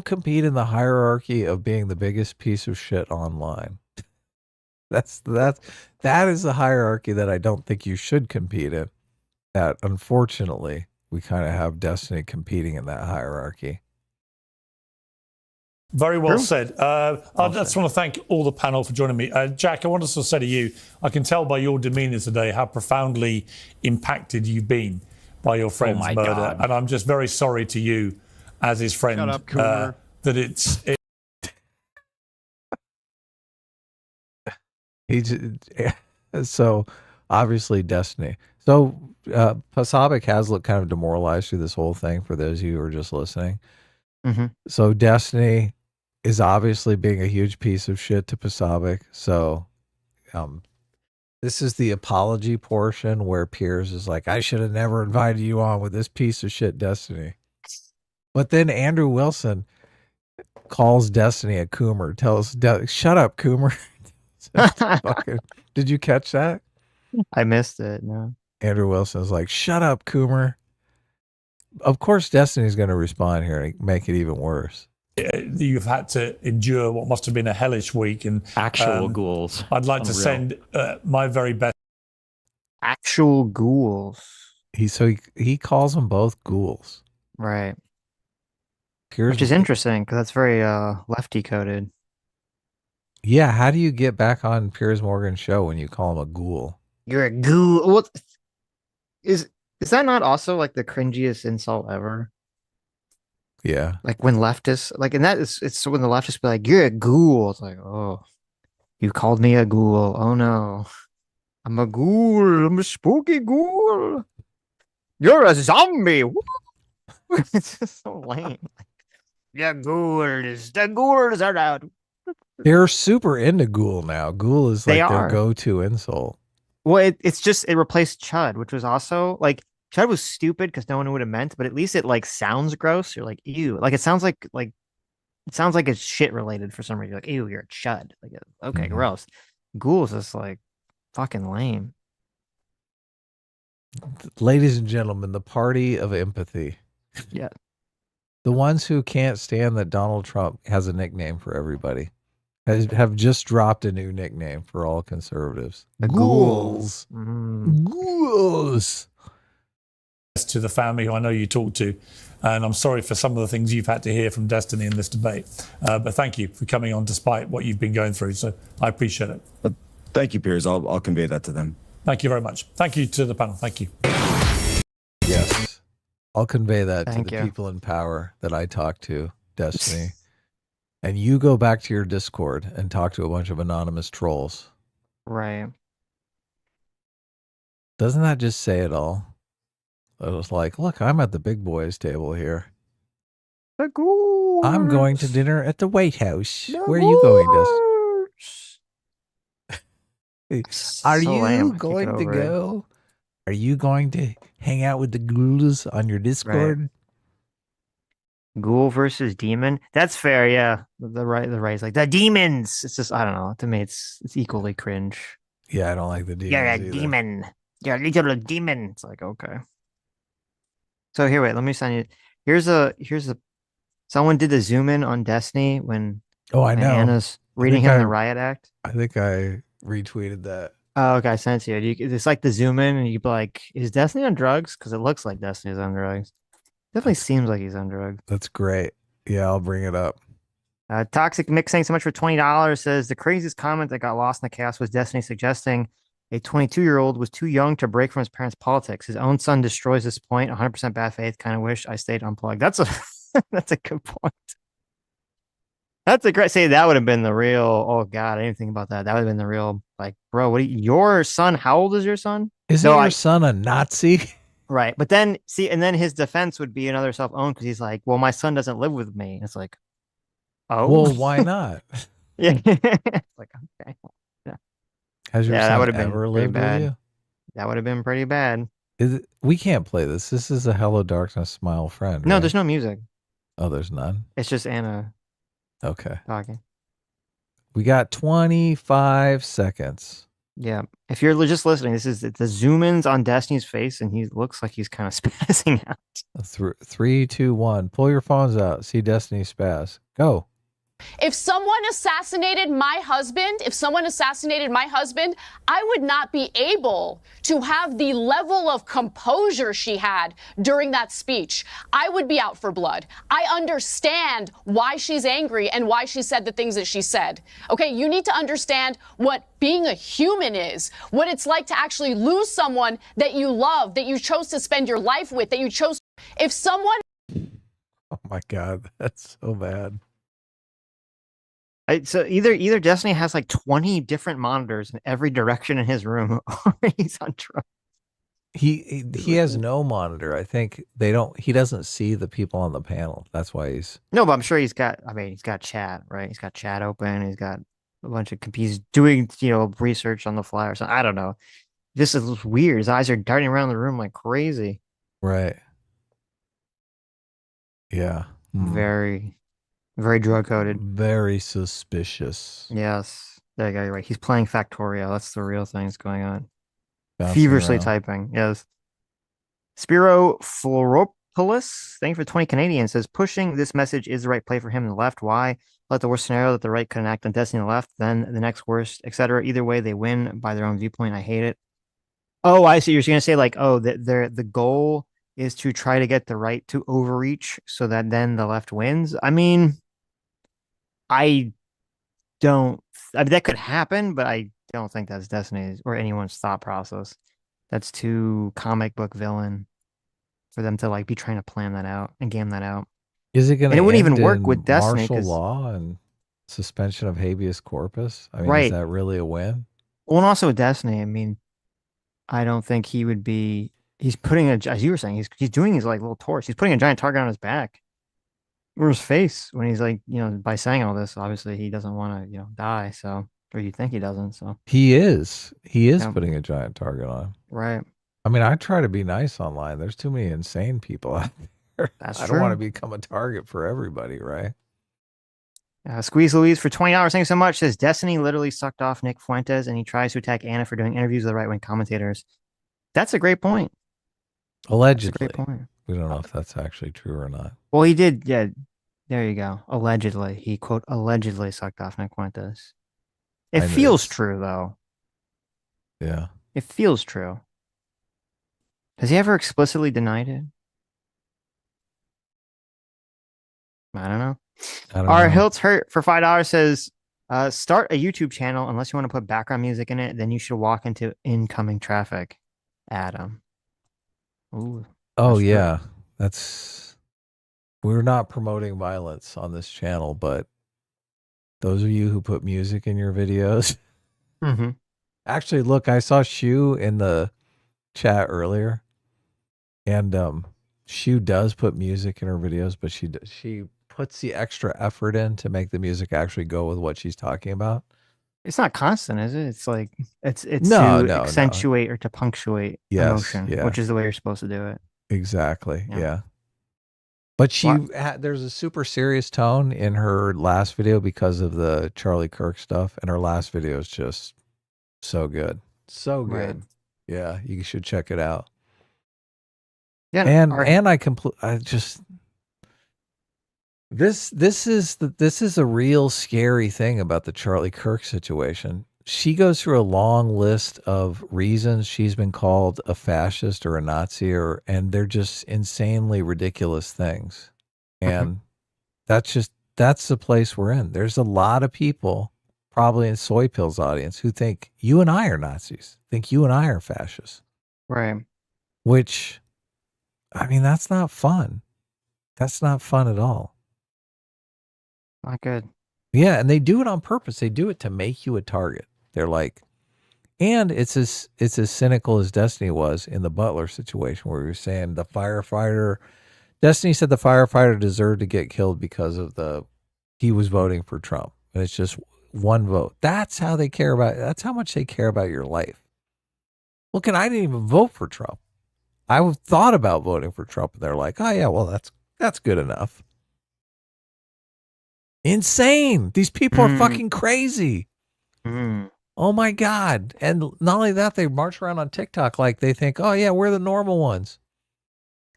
[SPEAKER 2] compete in the hierarchy of being the biggest piece of shit online. That is a hierarchy that I don't think you should compete in. That unfortunately we kind of have Destiny competing in that hierarchy.
[SPEAKER 6] Very well said. I just want to thank all the panel for joining me. Jack, I want to sort of say to you, I can tell by your demeanour today how profoundly impacted you've been by your friend's murder. God. And I'm just very sorry to you as his friend.
[SPEAKER 15] Shut up, Cooper.
[SPEAKER 6] That it's...
[SPEAKER 2] So obviously Destiny. So Pasabic has looked kind of demoralized through this whole thing for those of you who are just listening. So Destiny is obviously being a huge piece of shit to Pasabic. So this is the apology portion where Piers is like, I should have never invited you on with this piece of shit Destiny. But then Andrew Wilson calls Destiny a Coomer, tells shut up, Coomer. Did you catch that?
[SPEAKER 1] I missed it. No.
[SPEAKER 2] Andrew Wilson's like, shut up, Coomer. Of course, Destiny's going to respond here and make it even worse.
[SPEAKER 6] You've had to endure what must have been a hellish week, and
[SPEAKER 7] actual ghouls.
[SPEAKER 6] I'd like to send my very best.
[SPEAKER 1] Actual ghouls.
[SPEAKER 2] He calls them both ghouls,
[SPEAKER 1] right? Which is interesting because that's very lefty coded.
[SPEAKER 2] Yeah, how do you get back on Piers Morgan's show when you call him a ghoul?
[SPEAKER 1] You're a ghoul. What is that not also like the cringiest insult ever?
[SPEAKER 2] Yeah.
[SPEAKER 1] Like when leftists and it's when the leftists be like, you're a ghoul. It's like, oh, you called me a ghoul. Oh no. I'm a ghoul. I'm a spooky ghoul. You're a zombie. It's just so lame. Yeah, ghouls. The ghouls are out.
[SPEAKER 2] They're super into ghoul now. Ghoul is like their go-to insult.
[SPEAKER 1] Well, it replaced Chud, which was also like Chud was stupid because no one knew what it meant, but at least it like sounds gross. You're like, ew. Like it sounds like it's shit related for some reason. You're like, ew, you're a Chud. Like, okay, gross. Ghouls is like fucking lame.
[SPEAKER 2] Ladies and gentlemen, the party of empathy.
[SPEAKER 1] Yeah.
[SPEAKER 2] The ones who can't stand that Donald Trump has a nickname for everybody have just dropped a new nickname for all conservatives.
[SPEAKER 1] The
[SPEAKER 2] ghouls.
[SPEAKER 6] Ghouls. To the family who I know you talked to, and I'm sorry for some of the things you've had to hear from Destiny in this debate, but thank you for coming on despite what you've been going through, so I appreciate it.
[SPEAKER 12] Thank you, Piers. I'll convey that to them.
[SPEAKER 6] Thank you very much. Thank you to the panel. Thank you.
[SPEAKER 2] Yes. I'll convey that
[SPEAKER 1] Thank
[SPEAKER 2] to the
[SPEAKER 1] you.
[SPEAKER 2] people in power that I talk to, Destiny. And you go back to your Discord and talk to a bunch of anonymous trolls.
[SPEAKER 1] Right.
[SPEAKER 2] Doesn't that just say it all? It was like, look, I'm at the big boys table here.
[SPEAKER 1] The ghouls.
[SPEAKER 2] I'm going to dinner at the White House. Where are you going, Destiny? Are
[SPEAKER 1] So
[SPEAKER 2] you
[SPEAKER 1] lame.
[SPEAKER 2] going to
[SPEAKER 1] Take it over.
[SPEAKER 2] go? Are you going to hang out with the ghouls on your Discord?
[SPEAKER 1] Ghoul versus demon. That's fair, yeah. The right's like the demons. It's just I don't know. To me, it's equally cringe.
[SPEAKER 2] Yeah, I don't like the demons.
[SPEAKER 1] You're a
[SPEAKER 2] either.
[SPEAKER 1] demon. You're a little demon. It's like okay. So here, wait. Let me send you. Here's a. Someone did the zoom in on Destiny when.
[SPEAKER 2] Oh, I
[SPEAKER 1] when
[SPEAKER 2] know.
[SPEAKER 1] Anna's reading him the riot act.
[SPEAKER 2] I think I retweeted that.
[SPEAKER 1] Oh, okay. I sent it to you. It's like the zoom in, and you be like, "Is Destiny on drugs?" Because it looks like Destiny's on drugs. Definitely seems like he's on drugs.
[SPEAKER 2] That's great. Yeah, I'll bring it up.
[SPEAKER 1] Toxic Mix saying so much for $20 says the craziest comment that got lost in the chaos was Destiny suggesting a 22-year-old was too young to break from his parents' politics. His own son destroys this point. 100% bad faith. Kind of wish I stayed unplugged. That's a that's a good point. That's a great say. That would have been the real. Oh God, I didn't think about that. That would have been the real. Like, bro, what? Your son? How old is your son?
[SPEAKER 2] Isn't your son a Nazi?
[SPEAKER 1] Right, but then see, and then his defense would be another self-owned because he's like, well, my son doesn't live with me. And it's like, oh,
[SPEAKER 2] well, why not?
[SPEAKER 1] Yeah, it's like okay. Yeah,
[SPEAKER 2] Has your son
[SPEAKER 1] that would have been
[SPEAKER 2] ever
[SPEAKER 1] pretty
[SPEAKER 2] lived with
[SPEAKER 1] bad.
[SPEAKER 2] you?
[SPEAKER 1] That would have been pretty bad.
[SPEAKER 2] We can't play this. This is a Hello Darkness Smile friend.
[SPEAKER 1] No,
[SPEAKER 2] right?
[SPEAKER 1] there's no music.
[SPEAKER 2] Oh, there's none.
[SPEAKER 1] It's just Anna
[SPEAKER 2] Okay.
[SPEAKER 1] talking.
[SPEAKER 2] We got 25 seconds.
[SPEAKER 1] Yeah, if you're just listening, this is the zoom-ins on Destiny's face, and he looks like he's kind of spazzing out.
[SPEAKER 2] 3, 2, 1. Pull your phones out. See Destiny spaz. Go.
[SPEAKER 13] If someone assassinated my husband, I would not be able to have the level of composure she had during that speech. I would be out for blood. I understand why she's angry and why she said the things that she said. Okay, you need to understand what being a human is, what it's like to actually lose someone that you love, that you chose to spend your life with, that you chose. If someone.
[SPEAKER 2] Oh my God, that's so bad.
[SPEAKER 1] So either Destiny has like 20 different monitors in every direction in his room, or he's on drugs.
[SPEAKER 2] He has no monitor. I think he doesn't see the people on the panel. That's why he's.
[SPEAKER 1] No, but I'm sure he's got chat, right? He's got chat open. He's got a bunch of he's doing, research on the fly or something. I don't know. This is weird. His eyes are darting around the room like crazy.
[SPEAKER 2] Right. Yeah.
[SPEAKER 1] Very, very drug coded.
[SPEAKER 2] Very suspicious.
[SPEAKER 1] Yes. There you go. You're right. He's playing Factorio. That's the real thing that's going on. feverishly typing. Yes. Spiro Floropoulos, thank you for 20 Canadian, says pushing this message is the right play for him and the left. Why? Let the worst scenario that the right could enact on Destiny on the left, then the next worst, etc. Either way, they win by their own viewpoint. I hate it. Oh, I see. You're going to say like, oh, the goal is to try to get the right to overreach so that then the left wins. I mean, I don't. I mean, that could happen, but I don't think that's Destiny's or anyone's thought process. That's too comic book villain for them to like be trying to plan that out and game that out.
[SPEAKER 2] Is it going to?
[SPEAKER 1] And it wouldn't even work with Destiny.
[SPEAKER 2] Martial law and suspension of habeas corpus. I mean,
[SPEAKER 1] right.
[SPEAKER 2] Is that really a win?
[SPEAKER 1] Well, and also with Destiny, I mean, I don't think he would be. He's putting as you were saying, he's doing his like little torch. He's putting a giant target on his back or his face when he's like, by saying all this, obviously he doesn't want to, die. So, or you think he doesn't. So
[SPEAKER 2] he is putting a giant target on him.
[SPEAKER 1] Right.
[SPEAKER 2] I mean, I try to be nice online. There's too many insane people out there.
[SPEAKER 1] That's
[SPEAKER 2] I
[SPEAKER 1] true.
[SPEAKER 2] don't want to become a target for everybody, right?
[SPEAKER 1] Squeeze Louise for $20. Thank you so much. Says Destiny literally sucked off Nick Fuentes and he tries to attack Anna for doing interviews with the right-wing commentators. That's a great point.
[SPEAKER 2] Allegedly.
[SPEAKER 1] That's a great point.
[SPEAKER 2] We don't know if that's actually true or not.
[SPEAKER 1] Well, he did. Yeah. There you go. Allegedly. He, quote, allegedly sucked off Nick Fuentes. It feels true, though.
[SPEAKER 2] Yeah.
[SPEAKER 1] It feels true. Has he ever explicitly denied it? I don't know. Our Hilt's Hurt for $5 says, start a YouTube channel unless you want to put background music in it, then you should walk into incoming traffic. Adam. Ooh.
[SPEAKER 2] Oh, yeah. We're not promoting violence on this channel, but those of you who put music in your videos.
[SPEAKER 1] Mm-hmm.
[SPEAKER 2] Actually, look, I saw Shu in the chat earlier, and Shu does put music in her videos, but she puts the extra effort in to make the music actually go with what she's talking about.
[SPEAKER 1] It's not constant, is it? It's like it's
[SPEAKER 2] no,
[SPEAKER 1] to accentuate or to punctuate emotion, which is the way you're supposed to do it.
[SPEAKER 2] Exactly. Yeah. But there's a super serious tone in her last video because of the Charlie Kirk stuff, and her last video is just so good. So good.
[SPEAKER 1] Right.
[SPEAKER 2] Yeah, you should check it out.
[SPEAKER 1] Yeah,
[SPEAKER 2] This is a real scary thing about the Charlie Kirk situation. She goes through a long list of reasons she's been called a fascist or a Nazi, and they're just insanely ridiculous things. And that's the place we're in. There's a lot of people, probably in Soy Pill's audience, who think you and I are Nazis, think you and I are fascists.
[SPEAKER 1] Right.
[SPEAKER 2] Which, I mean, that's not fun. That's not fun at all.
[SPEAKER 1] Not good.
[SPEAKER 2] Yeah, and they do it on purpose. They do it to make you a target. They're like, and it's as cynical as Destiny was in the Butler situation where we were saying Destiny said the firefighter deserved to get killed because he was voting for Trump. And it's just one vote. That's how much they care about your life. Look, and I didn't even vote for Trump. I thought about voting for Trump, and they're like, oh yeah, well, that's good enough. Insane. These people are fucking crazy. Oh my God. And not only that, they march around on TikTok like they think, oh yeah, we're the normal ones.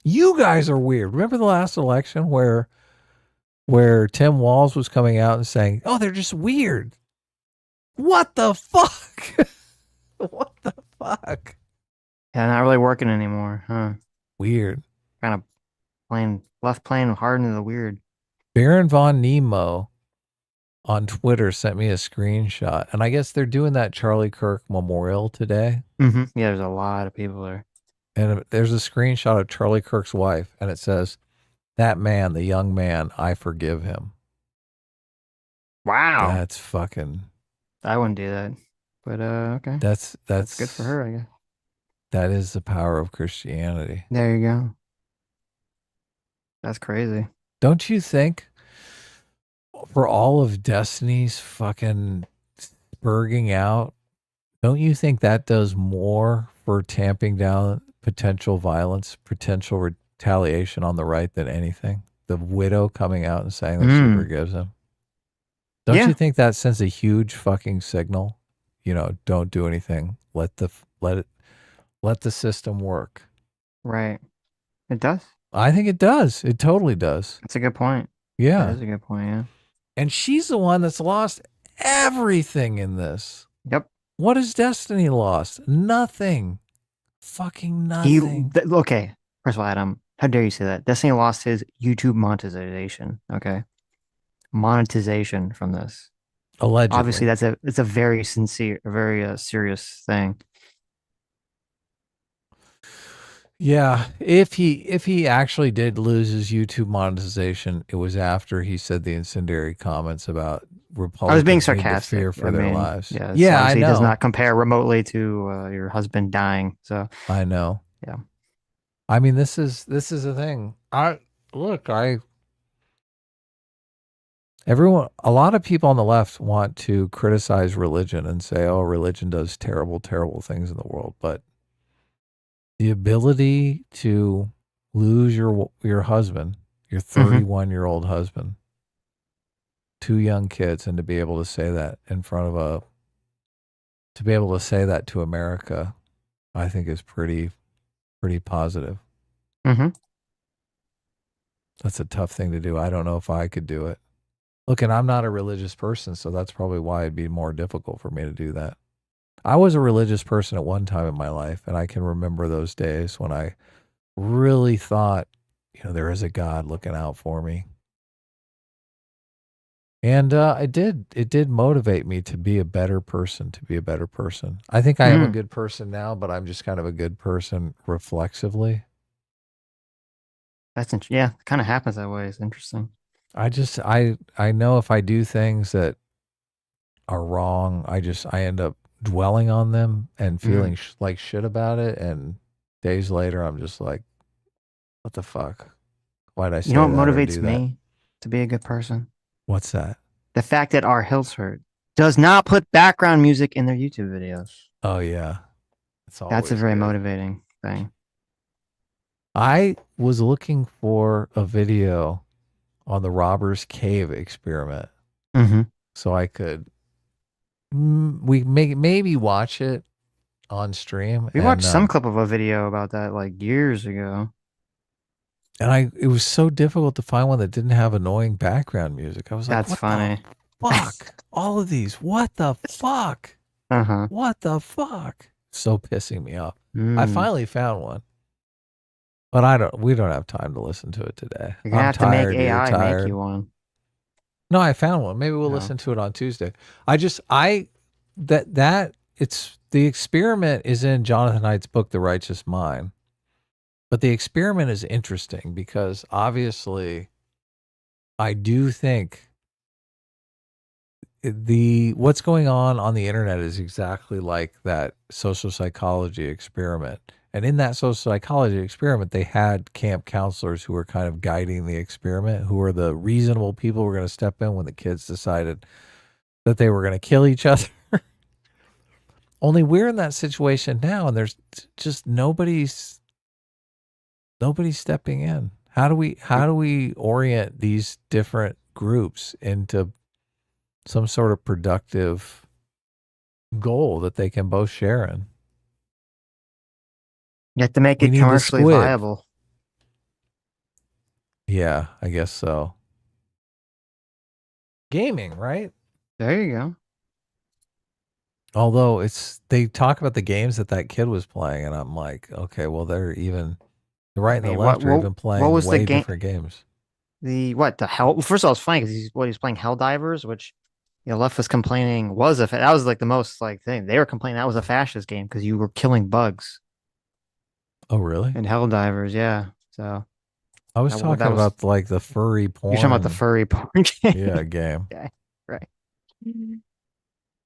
[SPEAKER 2] You guys are weird. Remember the last election where Tim Walz was coming out and saying, oh, they're just weird. What the fuck? What the fuck?
[SPEAKER 1] Yeah, not really working anymore, huh?
[SPEAKER 2] Weird.
[SPEAKER 1] Kind of playing hard into the weird.
[SPEAKER 2] Baron von Nemo on Twitter sent me a screenshot, and I guess they're doing that Charlie Kirk memorial today.
[SPEAKER 1] Mm-hmm. Yeah, there's a lot of people there.
[SPEAKER 2] And there's a screenshot of Charlie Kirk's wife, and it says, that man, the young man, I forgive him.
[SPEAKER 1] Wow.
[SPEAKER 2] That's fucking...
[SPEAKER 1] I wouldn't do that. But, okay.
[SPEAKER 2] That's
[SPEAKER 1] good for her, I guess.
[SPEAKER 2] That is the power of Christianity.
[SPEAKER 1] There you go. That's crazy.
[SPEAKER 2] Don't you think for all of Destiny's fucking spurging out, don't you think that does more for tamping down potential violence, potential retaliation on the right than anything? The widow coming out and saying that she forgives him. Don't you think that sends a huge fucking signal? Don't do anything. Let it. Let the system work.
[SPEAKER 1] Right. It does.
[SPEAKER 2] I think it does. It totally does.
[SPEAKER 1] That's a good point.
[SPEAKER 2] Yeah.
[SPEAKER 1] That is a good point, yeah.
[SPEAKER 2] And she's the one that's lost everything in this.
[SPEAKER 1] Yep.
[SPEAKER 2] What has Destiny lost? Nothing. Fucking nothing.
[SPEAKER 1] Okay. First of all, Adam, how dare you say that? Destiny lost his YouTube monetization. Okay. Monetization from this.
[SPEAKER 2] Allegedly.
[SPEAKER 1] Obviously, it's a very sincere, very serious thing.
[SPEAKER 2] Yeah, if he actually did lose his YouTube monetization, it was after he said the incendiary comments about Republicans.
[SPEAKER 1] I was being
[SPEAKER 2] need to
[SPEAKER 1] sarcastic.
[SPEAKER 2] fear for their lives.
[SPEAKER 1] Yeah,
[SPEAKER 2] I know.
[SPEAKER 1] It does not compare remotely to your husband dying. So
[SPEAKER 2] I know.
[SPEAKER 1] Yeah.
[SPEAKER 2] I mean, this is a thing. A lot of people on the left want to criticize religion and say, "Oh, religion does terrible, terrible things in the world," but the ability to lose your husband, your 31-year-old husband, 2 young kids, and to be able to say that to America, I think is pretty positive.
[SPEAKER 1] Mm-hmm.
[SPEAKER 2] That's a tough thing to do. I don't know if I could do it. Look, and I'm not a religious person, so that's probably why it'd be more difficult for me to do that. I was a religious person at one time in my life, and I can remember those days when I really thought, there is a God looking out for me. And it did motivate me to be a better person, I think I am a good person now, but I'm just kind of a good person reflexively.
[SPEAKER 1] That's interesting. Yeah, it kind of happens that way. It's interesting.
[SPEAKER 2] I know if I do things that are wrong, I end up dwelling on them and feeling like shit about it, and days later I'm just like, what the fuck? Why'd I say that?
[SPEAKER 1] You know what motivates me to be a good person?
[SPEAKER 2] What's that?
[SPEAKER 1] The fact that our Hillsford does not put background music in their YouTube videos.
[SPEAKER 2] Oh yeah.
[SPEAKER 1] That's a very motivating thing.
[SPEAKER 2] I was looking for a video on the Robbers Cave experiment. So I could maybe watch it on stream.
[SPEAKER 1] We watched some clip of a video about that like years ago.
[SPEAKER 2] And it was so difficult to find one that didn't have annoying background music. I was like,
[SPEAKER 1] that's funny.
[SPEAKER 2] Fuck. All of these. What the fuck? What the fuck? So pissing me off. I finally found one. But we don't have time to listen to it today.
[SPEAKER 1] You're gonna have to make AI make you one.
[SPEAKER 2] No, I found one. Maybe we'll listen to it on Tuesday. It's the experiment is in Jonathan Haidt's book, The Righteous Mind. But the experiment is interesting because obviously I do think what's going on the internet is exactly like that social psychology experiment. And in that social psychology experiment, they had camp counselors who were kind of guiding the experiment, who were the reasonable people who were going to step in when the kids decided that they were going to kill each other. Only we're in that situation now, and there's just nobody's stepping in. How do we orient these different groups into some sort of productive goal that they can both share in?
[SPEAKER 1] You have to make it commercially viable.
[SPEAKER 2] Yeah, I guess so. Gaming, right?
[SPEAKER 1] There you go.
[SPEAKER 2] Although they talk about the games that kid was playing, and I'm like, okay, well, they're right and the left are even playing way different games.
[SPEAKER 1] The hell? Well, first of all, it's funny because he was playing Helldivers, which left was complaining that was like the most thing. They were complaining that was a fascist game because you were killing bugs.
[SPEAKER 2] Oh, really?
[SPEAKER 1] And Helldivers, yeah. So
[SPEAKER 2] I was talking about the furry porn.
[SPEAKER 1] You're talking about the furry porn game.
[SPEAKER 2] Yeah, game.
[SPEAKER 1] Okay, right.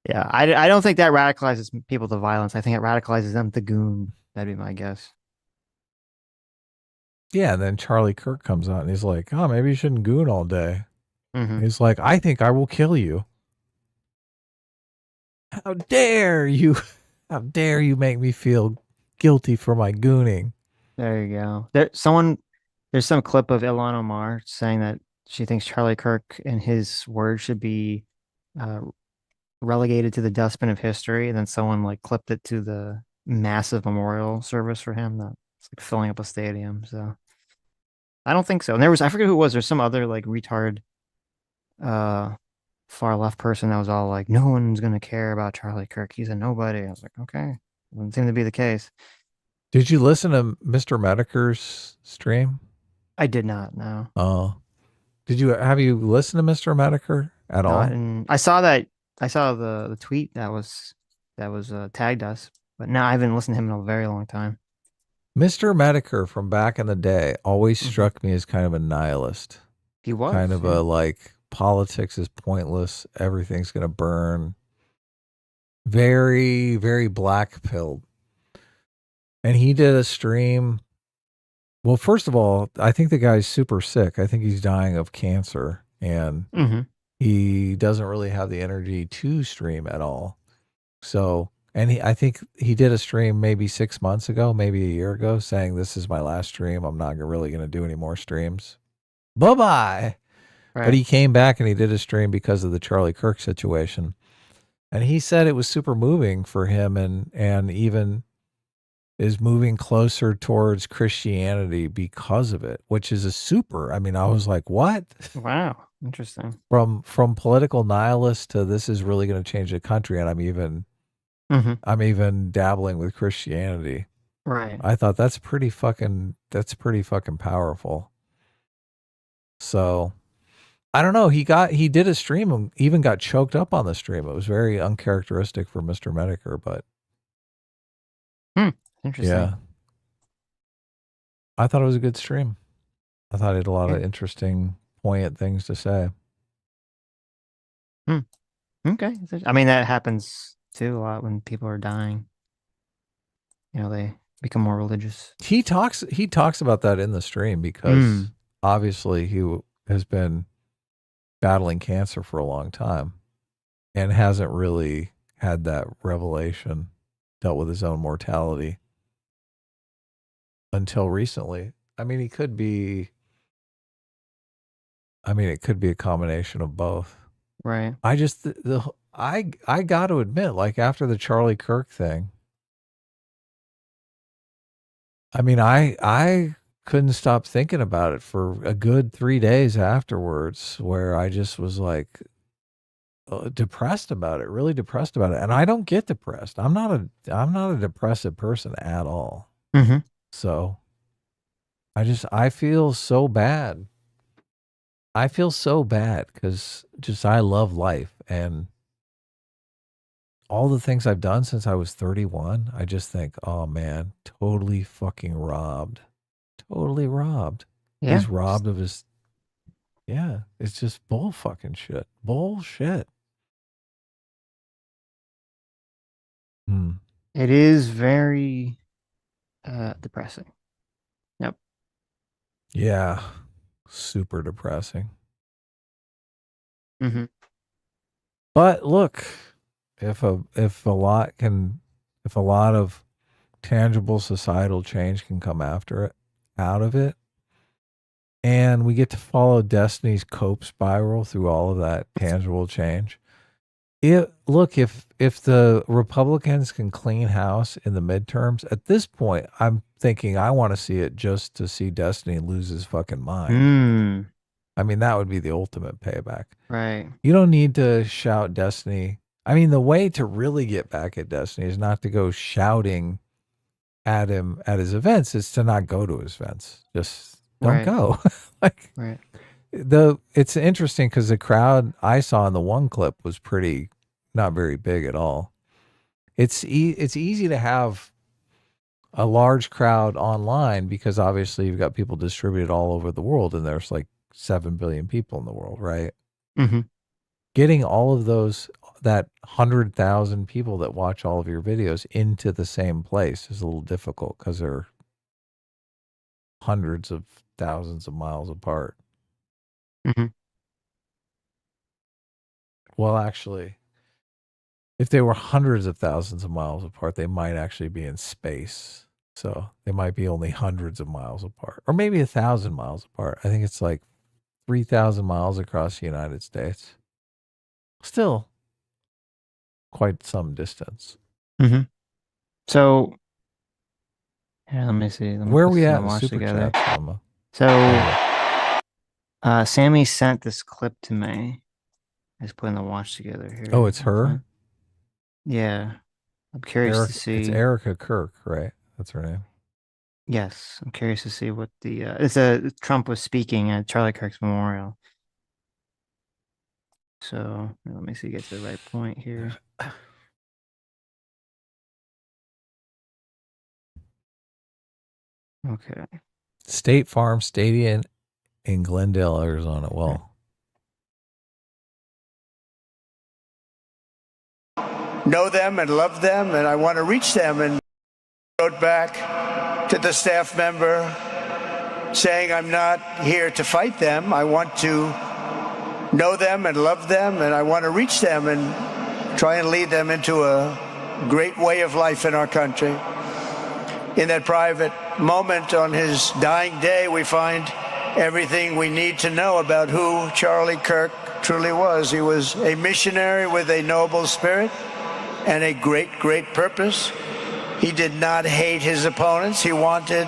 [SPEAKER 1] Yeah, I don't think that radicalizes people to violence. I think it radicalizes them to goon. That'd be my guess.
[SPEAKER 2] Yeah, and then Charlie Kirk comes out and he's like, oh, maybe you shouldn't goon all day. He's like, I think I will kill you. How dare you? How dare you make me feel guilty for my gooning?
[SPEAKER 1] There you go. There's some clip of Ilhan Omar saying that she thinks Charlie Kirk and his words should be relegated to the dustbin of history, and then someone clipped it to the massive memorial service for him that's like filling up a stadium. So I don't think so. And I forget who it was. There's some other like retard, uh, far left person that was all like, no one's gonna care about Charlie Kirk. He's a nobody. I was like, okay, doesn't seem to be the case.
[SPEAKER 2] Did you listen to Mr. Mediker's stream?
[SPEAKER 1] I did not know.
[SPEAKER 2] Oh, have you listened to Mr. Mediker at all?
[SPEAKER 1] And I saw the tweet that was tagged us, but no, I haven't listened to him in a very long time.
[SPEAKER 2] Mr. Mediker from back in the day always struck me as kind of a nihilist.
[SPEAKER 1] He was
[SPEAKER 2] kind of a like politics is pointless. Everything's going to burn. Very, very black pilled. And he did a stream. Well, first of all, I think the guy's super sick. I think he's dying of cancer and he doesn't really have the energy to stream at all. So, and I think he did a stream maybe 6 months ago, maybe a year ago, saying this is my last stream. I'm not really going to do any more streams. Bye-bye. Right. But he came back and he did a stream because of the Charlie Kirk situation. And he said it was super moving for him and even is moving closer towards Christianity because of it, which is I was like, what?
[SPEAKER 1] Wow. Interesting.
[SPEAKER 2] From political nihilist to this is really going to change the country. And I'm even dabbling with Christianity.
[SPEAKER 1] Right.
[SPEAKER 2] I thought that's pretty fucking powerful. So I don't know. He did a stream and even got choked up on the stream. It was very uncharacteristic for Mr. Mediker, but
[SPEAKER 1] interesting.
[SPEAKER 2] Yeah. I thought it was a good stream. I thought he had a lot of interesting, poignant things to say.
[SPEAKER 1] Okay. I mean, that happens too a lot when people are dying. You know, they become more religious.
[SPEAKER 2] He talks about that in the stream because obviously he has been battling cancer for a long time and hasn't really had that revelation, dealt with his own mortality until recently. I mean, it could be a combination of both.
[SPEAKER 1] Right.
[SPEAKER 2] I just, I got to admit, like after the Charlie Kirk thing, I mean, I couldn't stop thinking about it for a good 3 days afterwards, where I just was like depressed about it, really depressed about it. And I don't get depressed. I'm not a depressive person at all. So I feel so bad. I feel so bad because I love life and all the things I've done since I was 31. I just think, oh man, totally fucking robbed. Totally robbed.
[SPEAKER 1] Yeah.
[SPEAKER 2] He's robbed of his. Yeah, it's just bull fucking shit. Bullshit.
[SPEAKER 1] It is very depressing. Yep.
[SPEAKER 2] Yeah. Super depressing. But look, if a lot of tangible societal change can come out of it, and we get to follow Destiny's cope spiral through all of that tangible change. If the Republicans can clean house in the midterms, at this point, I'm thinking I want to see it just to see Destiny lose his fucking mind. I mean, that would be the ultimate payback.
[SPEAKER 1] Right.
[SPEAKER 2] You don't need to shout Destiny. I mean, the way to really get back at Destiny is not to go shouting at him at his events. It's to not go to his events. Just don't go.
[SPEAKER 1] Right.
[SPEAKER 2] It's interesting because the crowd I saw in the one clip was not very big at all. It's easy to have a large crowd online because obviously you've got people distributed all over the world and there's like 7 billion people in the world, right? Getting all of that 100,000 people that watch all of your videos into the same place is a little difficult because they're hundreds of thousands of miles apart. Well, actually, if they were hundreds of thousands of miles apart, they might actually be in space. So they might be only hundreds of miles apart, or maybe 1,000 miles apart. I think it's like 3,000 miles across the United States. Still quite some distance.
[SPEAKER 1] So, here, let me see. Let me
[SPEAKER 2] Where are
[SPEAKER 1] put
[SPEAKER 2] we
[SPEAKER 1] this in
[SPEAKER 2] at
[SPEAKER 1] the
[SPEAKER 2] in the
[SPEAKER 1] watch
[SPEAKER 2] super
[SPEAKER 1] together.
[SPEAKER 2] chat, Selma?
[SPEAKER 1] So, Sammy sent this clip to me. Let's put in the watch together here.
[SPEAKER 2] Oh, it's her?
[SPEAKER 1] Yeah. I'm curious to see.
[SPEAKER 2] It's Erica Kirk, right? That's her name.
[SPEAKER 1] Yes, I'm curious to see what the Trump was speaking at Charlie Kirk's memorial. So let me see, get to the right point here. Okay.
[SPEAKER 2] State Farm Stadium in Glendale, Arizona. Well,
[SPEAKER 18] know them and love them, and I want to reach them. And wrote back to the staff member saying, I'm not here to fight them. I want to know them and love them, and I want to reach them and try and lead them into a great way of life in our country. In that private moment on his dying day, we find everything we need to know about who Charlie Kirk truly was. He was a missionary with a noble spirit and a great, great purpose. He did not hate his opponents. He wanted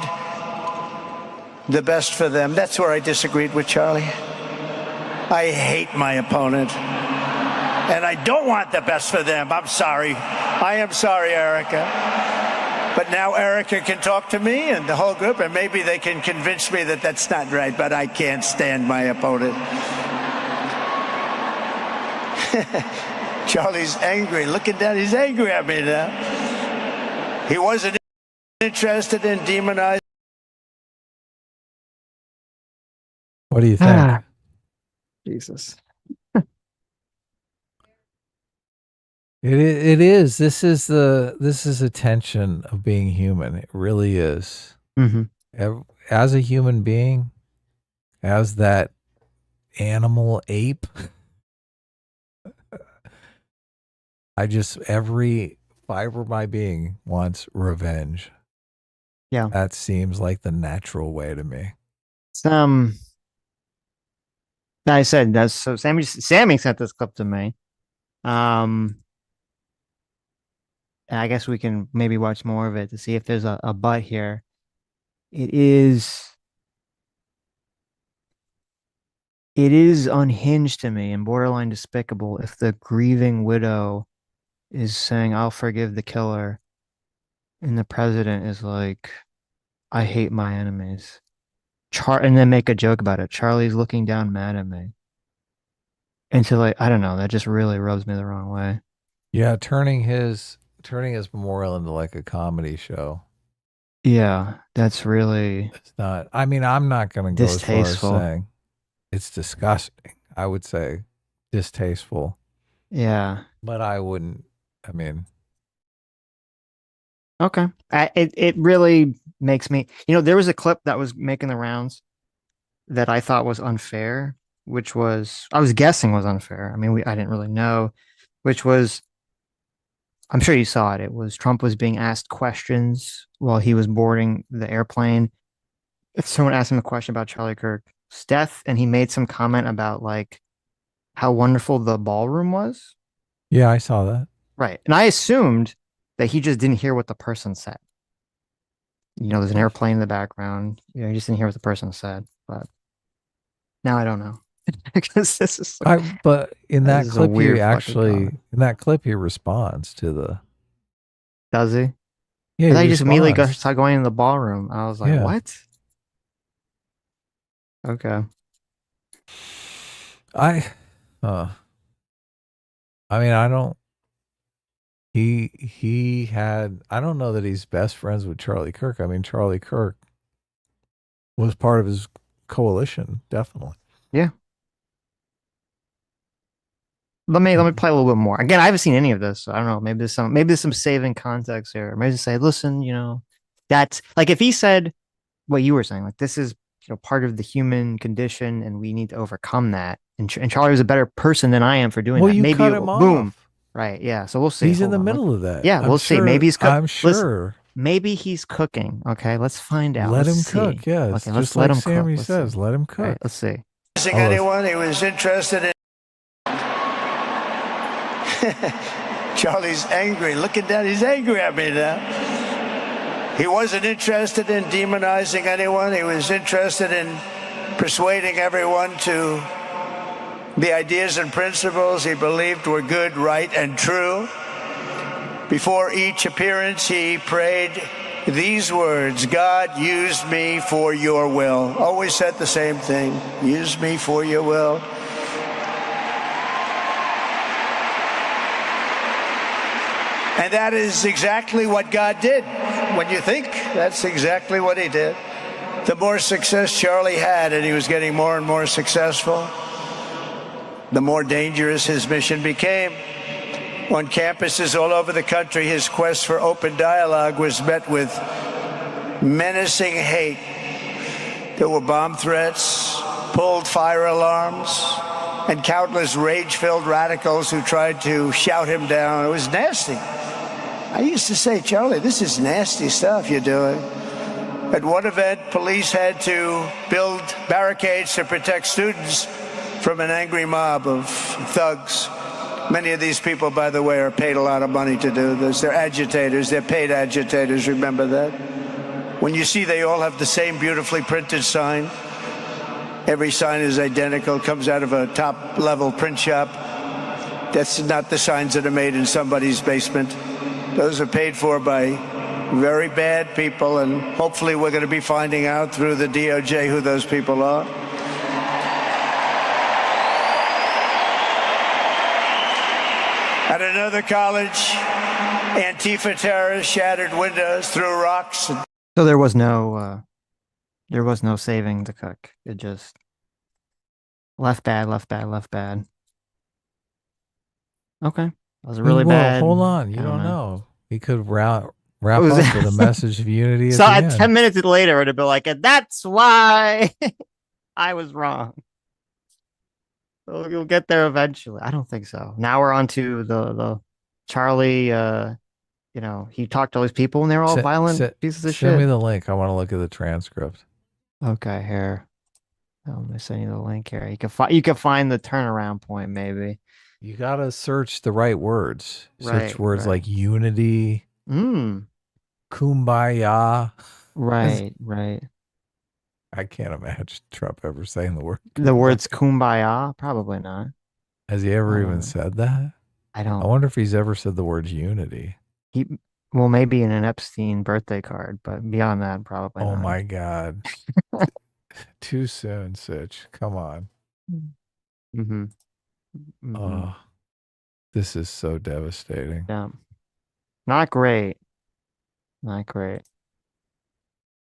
[SPEAKER 18] the best for them. That's where I disagreed with Charlie. I hate my opponent, and I don't want the best for them. I'm sorry. I am sorry, Erica. But now Erica can talk to me and the whole group, and maybe they can convince me that that's not right, but I can't stand my opponent. Charlie's angry. Look at that. He's angry at me now. He wasn't interested in demonizing.
[SPEAKER 2] what do you think?
[SPEAKER 1] Jesus.
[SPEAKER 2] It is. This is a tension of being human. It really is.
[SPEAKER 1] Mm-hmm.
[SPEAKER 2] As a human being, as that animal ape, every fiber of my being wants revenge.
[SPEAKER 1] Yeah.
[SPEAKER 2] That seems like the natural way to me.
[SPEAKER 1] I said that's so. Sammy sent this clip to me. And I guess we can maybe watch more of it to see if there's a but here. It is unhinged to me and borderline despicable if the grieving widow is saying, I'll forgive the killer, and the president is like, I hate my enemies. And then make a joke about it. Charlie's looking down mad at me. And so, like, I don't know, that just really rubs me the wrong way.
[SPEAKER 2] Yeah, turning his memorial into like a comedy show.
[SPEAKER 1] Yeah, that's really.
[SPEAKER 2] It's not. I mean, I'm not going to go as far as
[SPEAKER 1] distasteful.
[SPEAKER 2] saying it's disgusting. I would say distasteful.
[SPEAKER 1] Yeah.
[SPEAKER 2] But I wouldn't. I mean.
[SPEAKER 1] Okay. It really makes me. There was a clip that was making the rounds that I thought was unfair, which was, I was guessing was unfair. I mean, I didn't really know, which was, I'm sure you saw it. It was Trump was being asked questions while he was boarding the airplane. Someone asked him a question about Charlie Kirk's death, and he made some comment about like how wonderful the ballroom was.
[SPEAKER 2] Yeah, I saw that.
[SPEAKER 1] Right. And I assumed that he just didn't hear what the person said. There's an airplane in the background. He just didn't hear what the person said. But now I don't know. Because this is.
[SPEAKER 2] But in that clip, he responds to the.
[SPEAKER 1] Does he?
[SPEAKER 2] Yeah.
[SPEAKER 1] I just immediately started going in the ballroom. I was like, what? Okay.
[SPEAKER 2] I mean, I don't. He had. I don't know that he's best friends with Charlie Kirk. I mean, Charlie Kirk was part of his coalition, definitely.
[SPEAKER 1] Yeah. Let me play a little bit more. Again, I haven't seen any of this, so I don't know. Maybe there's some saving context here. Maybe just say, listen, that's like if he said what you were saying, like this is part of the human condition, and we need to overcome that. And Charlie was a better person than I am for doing that.
[SPEAKER 2] You
[SPEAKER 1] maybe
[SPEAKER 2] cut him
[SPEAKER 1] boom.
[SPEAKER 2] off.
[SPEAKER 1] Right. Yeah. So we'll see.
[SPEAKER 2] He's in the middle of that.
[SPEAKER 1] Yeah, we'll see. Maybe he's cooking.
[SPEAKER 2] I'm sure.
[SPEAKER 1] Maybe he's cooking. Okay, let's find out.
[SPEAKER 2] Let him
[SPEAKER 1] see.
[SPEAKER 2] cook. Yeah.
[SPEAKER 1] Okay,
[SPEAKER 2] let's
[SPEAKER 1] let him
[SPEAKER 2] Sammy
[SPEAKER 1] cook.
[SPEAKER 2] says, let him cook.
[SPEAKER 1] Right, let's see.
[SPEAKER 18] Anyone he was interested in. Charlie's angry. Look at that. He's angry at me now. He wasn't interested in demonizing anyone. He was interested in persuading everyone to the ideas and principles he believed were good, right, and true. Before each appearance, he prayed these words: God, use me for your will. Always said the same thing: use me for your will. And that is exactly what God did. When you think, that's exactly what he did. The more success Charlie had, and he was getting more and more successful, the more dangerous his mission became. On campuses all over the country, his quest for open dialogue was met with menacing hate. There were bomb threats, pulled fire alarms, and countless rage-filled radicals who tried to shout him down. It was nasty. I used to say, Charlie, this is nasty stuff you're doing. At one event, police had to build barricades to protect students from an angry mob of thugs. Many of these people, by the way, are paid a lot of money to do this. They're agitators. They're paid agitators. Remember that? When you see they all have the same beautifully printed sign, every sign is identical, comes out of a top-level print shop. That's not the signs that are made in somebody's basement. Those are paid for by very bad people, and hopefully we're going to be finding out through the DOJ who those people are. At another college, Antifa terrorists shattered windows, threw rocks.
[SPEAKER 1] So there was no saving the Cook. It just left bad, left bad, left bad. Okay, that was really bad.
[SPEAKER 2] Hold on, you don't know. He could wrap up with a message of unity.
[SPEAKER 1] So
[SPEAKER 2] at the end.
[SPEAKER 1] 10 minutes later, it'd be like, and that's why I was wrong. So you'll get there eventually. I don't think so. Now we're on to the Charlie. He talked to all these people, and they're all violent pieces of shit.
[SPEAKER 2] Send me the link. I want to look at the transcript.
[SPEAKER 1] Okay, here. Let me send you the link here. You can find the turnaround point, maybe.
[SPEAKER 2] You gotta search the right words.
[SPEAKER 1] Right,
[SPEAKER 2] Search words
[SPEAKER 1] right.
[SPEAKER 2] like unity, kumbaya.
[SPEAKER 1] Right.
[SPEAKER 2] I can't imagine Trump ever saying the word.
[SPEAKER 1] The words kumbaya? Probably not.
[SPEAKER 2] Has he ever even said that?
[SPEAKER 1] I don't.
[SPEAKER 2] I wonder if he's ever said the word unity.
[SPEAKER 1] Well, maybe in an Epstein birthday card, but beyond that, probably not.
[SPEAKER 2] Oh my God. Too soon, Sitch. Come on.
[SPEAKER 1] Mm-hmm.
[SPEAKER 2] Oh, this is so devastating.
[SPEAKER 1] Yeah. Not great. Not great.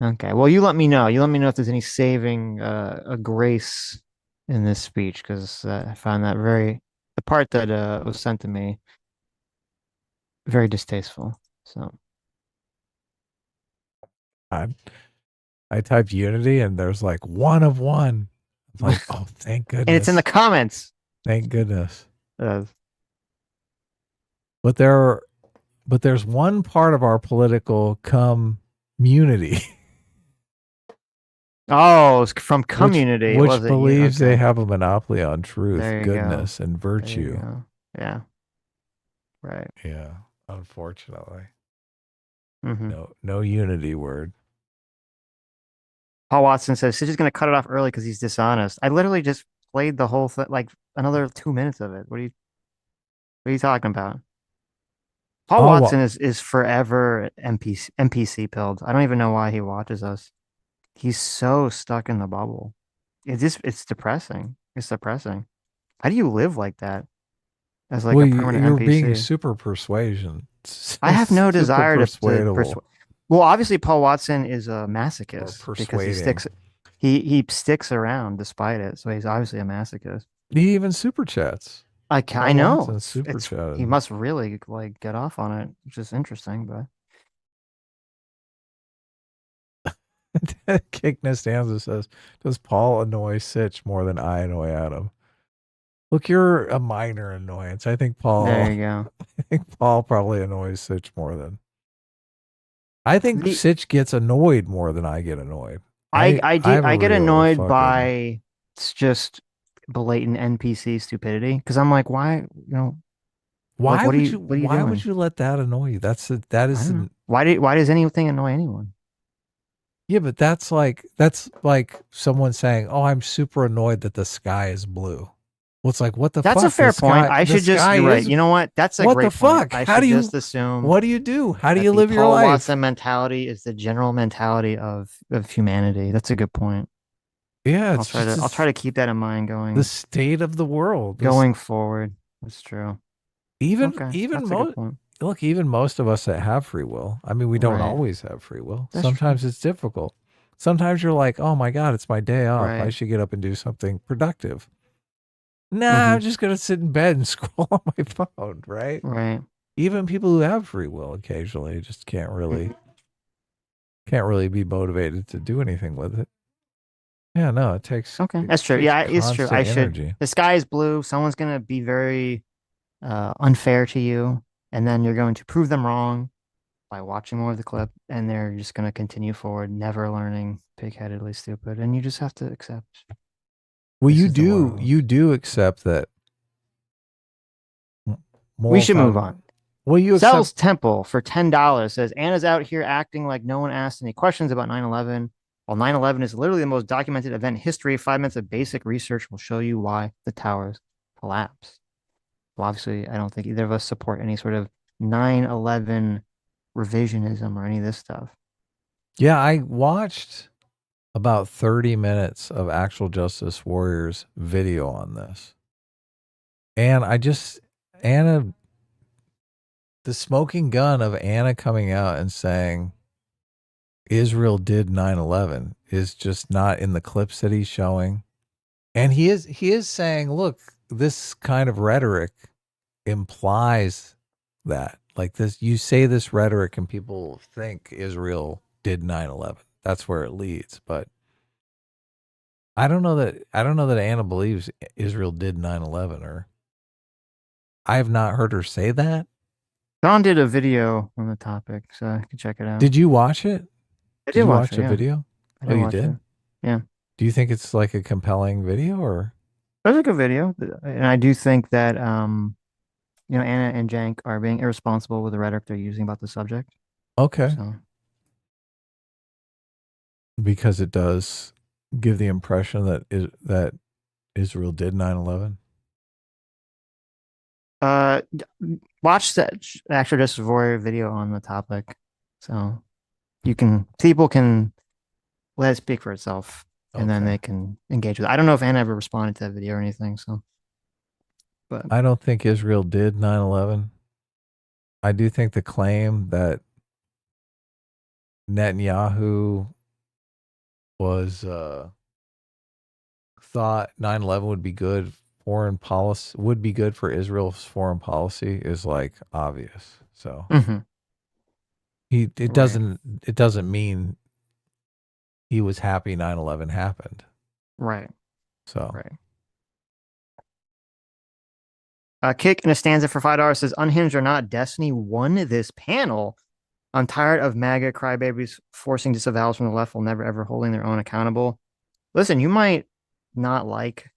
[SPEAKER 1] Okay. Well, you let me know. You let me know if there's any saving a grace in this speech, because I found that the part that was sent to me very distasteful. So
[SPEAKER 2] I typed unity and there's like one of one. I'm like, oh, thank goodness.
[SPEAKER 1] And it's in the comments.
[SPEAKER 2] Thank goodness.
[SPEAKER 1] Yes.
[SPEAKER 2] But there's one part of our political community.
[SPEAKER 1] Oh, it's from community.
[SPEAKER 2] Which believes they have a monopoly on truth, goodness, and virtue.
[SPEAKER 1] Yeah. Right.
[SPEAKER 2] Yeah. Unfortunately.
[SPEAKER 1] Mm-hmm.
[SPEAKER 2] No unity word.
[SPEAKER 1] Paul Watson says, Sitch is going to cut it off early because he's dishonest. I literally just played the whole thing, like another 2 minutes of it. What are you talking about? Paul Watson is forever NPC pilled. I don't even know why he watches us. He's so stuck in the bubble. It's depressing. It's depressing. How do you live like that? As like a permanent
[SPEAKER 2] you're
[SPEAKER 1] NPC?
[SPEAKER 2] Being super persuasion.
[SPEAKER 1] I have no desire to
[SPEAKER 2] persuadable.
[SPEAKER 1] persuade. Well, obviously, Paul Watson is a masochist because he sticks around despite it. So he's obviously a masochist.
[SPEAKER 2] He even super chats.
[SPEAKER 1] I know.
[SPEAKER 2] Super chat.
[SPEAKER 1] He must really like get off on it, which is interesting. But
[SPEAKER 2] Kick Nastanza says, "Does Paul annoy Sitch more than I annoy Adam?" Look, you're a minor annoyance. I think Paul.
[SPEAKER 1] There you go.
[SPEAKER 2] I think Paul probably annoys Sitch more than. I think Sitch gets annoyed more than I get annoyed.
[SPEAKER 1] I get annoyed by it's just blatant NPC stupidity because I'm like, why,
[SPEAKER 2] Why
[SPEAKER 1] what
[SPEAKER 2] would
[SPEAKER 1] you what are you
[SPEAKER 2] why
[SPEAKER 1] doing?
[SPEAKER 2] would you let that annoy you? That is
[SPEAKER 1] Why does anything annoy anyone?
[SPEAKER 2] Yeah, but that's like someone saying, "Oh, I'm super annoyed that the sky is blue." Well, it's like, what the fuck?
[SPEAKER 1] That's a fair point. I
[SPEAKER 2] The
[SPEAKER 1] should just,
[SPEAKER 2] sky
[SPEAKER 1] you're right.
[SPEAKER 2] is,
[SPEAKER 1] You know what? That's a
[SPEAKER 2] what
[SPEAKER 1] great
[SPEAKER 2] the
[SPEAKER 1] point.
[SPEAKER 2] fuck?
[SPEAKER 1] I
[SPEAKER 2] How
[SPEAKER 1] should
[SPEAKER 2] do you
[SPEAKER 1] just assume.
[SPEAKER 2] What do you do? How do
[SPEAKER 1] that
[SPEAKER 2] you
[SPEAKER 1] the
[SPEAKER 2] live your
[SPEAKER 1] Paul
[SPEAKER 2] life?
[SPEAKER 1] Watson mentality is the general mentality of humanity. That's a good point.
[SPEAKER 2] Yeah,
[SPEAKER 1] I'll try to keep that in mind
[SPEAKER 2] the state of the world
[SPEAKER 1] going forward. That's true.
[SPEAKER 2] Even
[SPEAKER 1] Okay,
[SPEAKER 2] even
[SPEAKER 1] that's a good
[SPEAKER 2] most
[SPEAKER 1] point.
[SPEAKER 2] look, even most of us that have free will. I mean, we don't
[SPEAKER 1] Right.
[SPEAKER 2] always have free will.
[SPEAKER 1] That's
[SPEAKER 2] Sometimes it's difficult. Sometimes you're like, "Oh my God, it's my day off. I
[SPEAKER 1] Right.
[SPEAKER 2] should get up and do something productive." Nah,
[SPEAKER 1] Mhm.
[SPEAKER 2] I'm just gonna sit in bed and scroll on my phone, right?
[SPEAKER 1] Right.
[SPEAKER 2] Even people who have free will occasionally just can't really be motivated to do anything with it. Yeah, no, it takes
[SPEAKER 1] Okay, that's true.
[SPEAKER 2] takes
[SPEAKER 1] Yeah, it's true.
[SPEAKER 2] constant energy.
[SPEAKER 1] The sky is blue. Someone's gonna be very unfair to you, and then you're going to prove them wrong by watching more of the clip, and they're just gonna continue forward, never learning, pig-headedly stupid, and you just have to accept.
[SPEAKER 2] Well,
[SPEAKER 1] This
[SPEAKER 2] you
[SPEAKER 1] is the world.
[SPEAKER 2] do accept that.
[SPEAKER 1] We should move on.
[SPEAKER 2] Well, you
[SPEAKER 1] Sells
[SPEAKER 2] accept.
[SPEAKER 1] Temple for $10 says Anna's out here acting like no one asked any questions about 9/11. While 9/11 is literally the most documented event in history, 5 minutes of basic research will show you why the towers collapsed. Well, obviously, I don't think either of us support any sort of 9/11 revisionism or any of this stuff.
[SPEAKER 2] Yeah, I watched about 30 minutes of Actual Justice Warriors video on this. And Anna, the smoking gun of Anna coming out and saying Israel did 9/11 is just not in the clips that he's showing. And he is saying, look, this kind of rhetoric implies that. Like this, you say this rhetoric and people think Israel did 9/11. That's where it leads. But I don't know that Anna believes Israel did 9/11, or I have not heard her say that.
[SPEAKER 1] John did a video on the topic, so you can check it out.
[SPEAKER 2] Did you watch it?
[SPEAKER 1] I
[SPEAKER 2] Did you
[SPEAKER 1] watch
[SPEAKER 2] watch
[SPEAKER 1] it,
[SPEAKER 2] the
[SPEAKER 1] yeah.
[SPEAKER 2] video?
[SPEAKER 1] I
[SPEAKER 2] Oh, you
[SPEAKER 1] watch
[SPEAKER 2] did?
[SPEAKER 1] it. Yeah.
[SPEAKER 2] Do you think it's like a compelling video, or?
[SPEAKER 1] It was a good video, and I do think that Anna and Jank are being irresponsible with the rhetoric they're using about the subject.
[SPEAKER 2] Okay.
[SPEAKER 1] So.
[SPEAKER 2] Because it does give the impression that Israel did 9/11.
[SPEAKER 1] Watch that Actual Justice Warrior video on the topic, so people can let it speak for itself, and then they can engage with it. I don't know if Anna ever responded to that video or anything, so. But
[SPEAKER 2] I don't think Israel did 9/11. I do think the claim that Netanyahu was thought 9/11 would be good for Israel's foreign policy is like obvious. So it doesn't mean he was happy 9/11 happened.
[SPEAKER 1] Right.
[SPEAKER 2] So
[SPEAKER 1] right. Kick in a stanza for $5 says, unhinged or not, Destiny won this panel. I'm tired of MAGA crybabies forcing disavowals from the left while never ever holding their own accountable. Listen, you might not like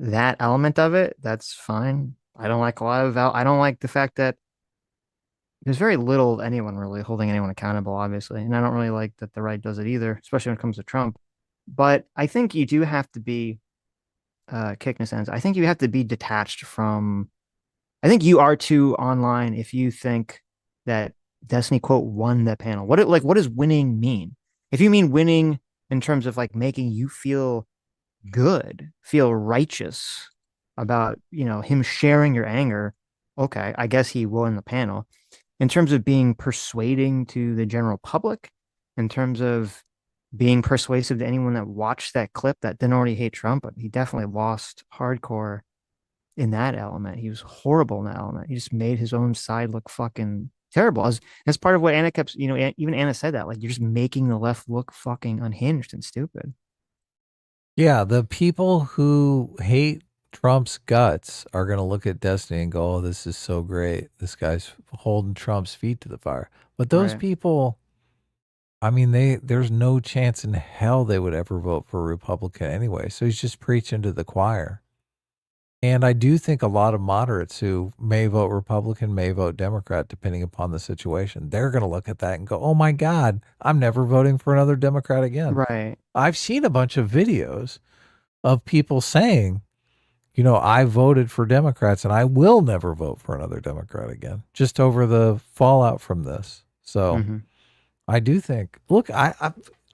[SPEAKER 1] that element of it. That's fine. I don't like a lot of I don't like the fact that there's very little of anyone really holding anyone accountable, obviously. And I don't really like that the right does it either, especially when it comes to Trump. But I think you do have to be Kick in a sense. I think you have to be detached from. I think you are too online if you think that Destiny quote won that panel. What does winning mean? If you mean winning in terms of like making you feel good, feel righteous about him sharing your anger, okay, I guess he won the panel. In terms of being persuading to the general public, in terms of being persuasive to anyone that watched that clip that didn't already hate Trump, but he definitely lost hardcore in that element. He was horrible in that element. He just made his own side look fucking terrible. That's part of what Anna kept, even Anna said that, like, you're just making the left look fucking unhinged and stupid.
[SPEAKER 2] Yeah, the people who hate Trump's guts are going to look at Destiny and go, oh, this is so great. This guy's holding Trump's feet to the fire. But those people, I mean, there's no chance in hell they would ever vote for a Republican anyway. So he's just preaching to the choir. And I do think a lot of moderates who may vote Republican, may vote Democrat, depending upon the situation, they're going to look at that and go, oh my God, I'm never voting for another Democrat again.
[SPEAKER 1] Right.
[SPEAKER 2] I've seen a bunch of videos of people saying, you know, I voted for Democrats and I will never vote for another Democrat again, just over the fallout from this. So I do think, look,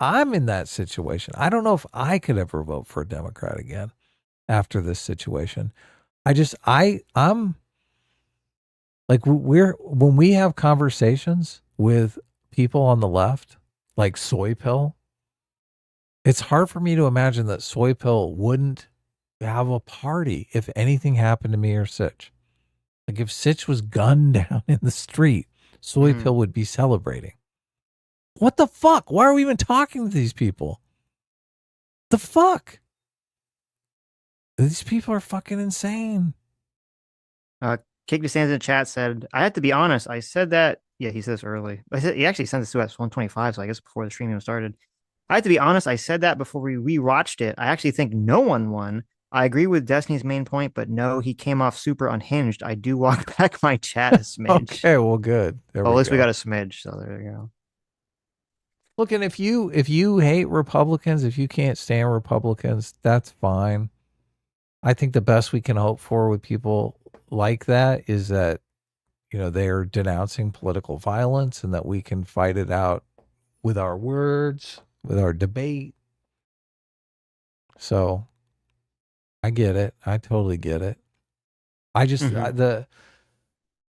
[SPEAKER 2] I'm in that situation. I don't know if I could ever vote for a Democrat again after this situation. I'm like, when we have conversations with people on the left, like Soy Pill, it's hard for me to imagine that Soy Pill wouldn't have a party if anything happened to me or Sitch. Like if Sitch was gunned down in the street, Soy Pill would be celebrating. What the fuck? Why are we even talking to these people? The fuck? These people are fucking insane.
[SPEAKER 1] Kick the Sands in the chat said, I have to be honest. I said that. Yeah, he says early. He actually sent this to us 125, so I guess before the stream even started. I have to be honest. I said that before we rewatched it. I actually think no one won. I agree with Destiny's main point, but no, he came off super unhinged. I do walk back my chat a smidge.
[SPEAKER 2] Okay, well, good.
[SPEAKER 1] Well, at least we got a smidge, so there you go.
[SPEAKER 2] Look, and if you hate Republicans, if you can't stand Republicans, that's fine. I think the best we can hope for with people like that is that, you know, they're denouncing political violence and that we can fight it out with our words, with our debate. So I get it. I totally get it. I just,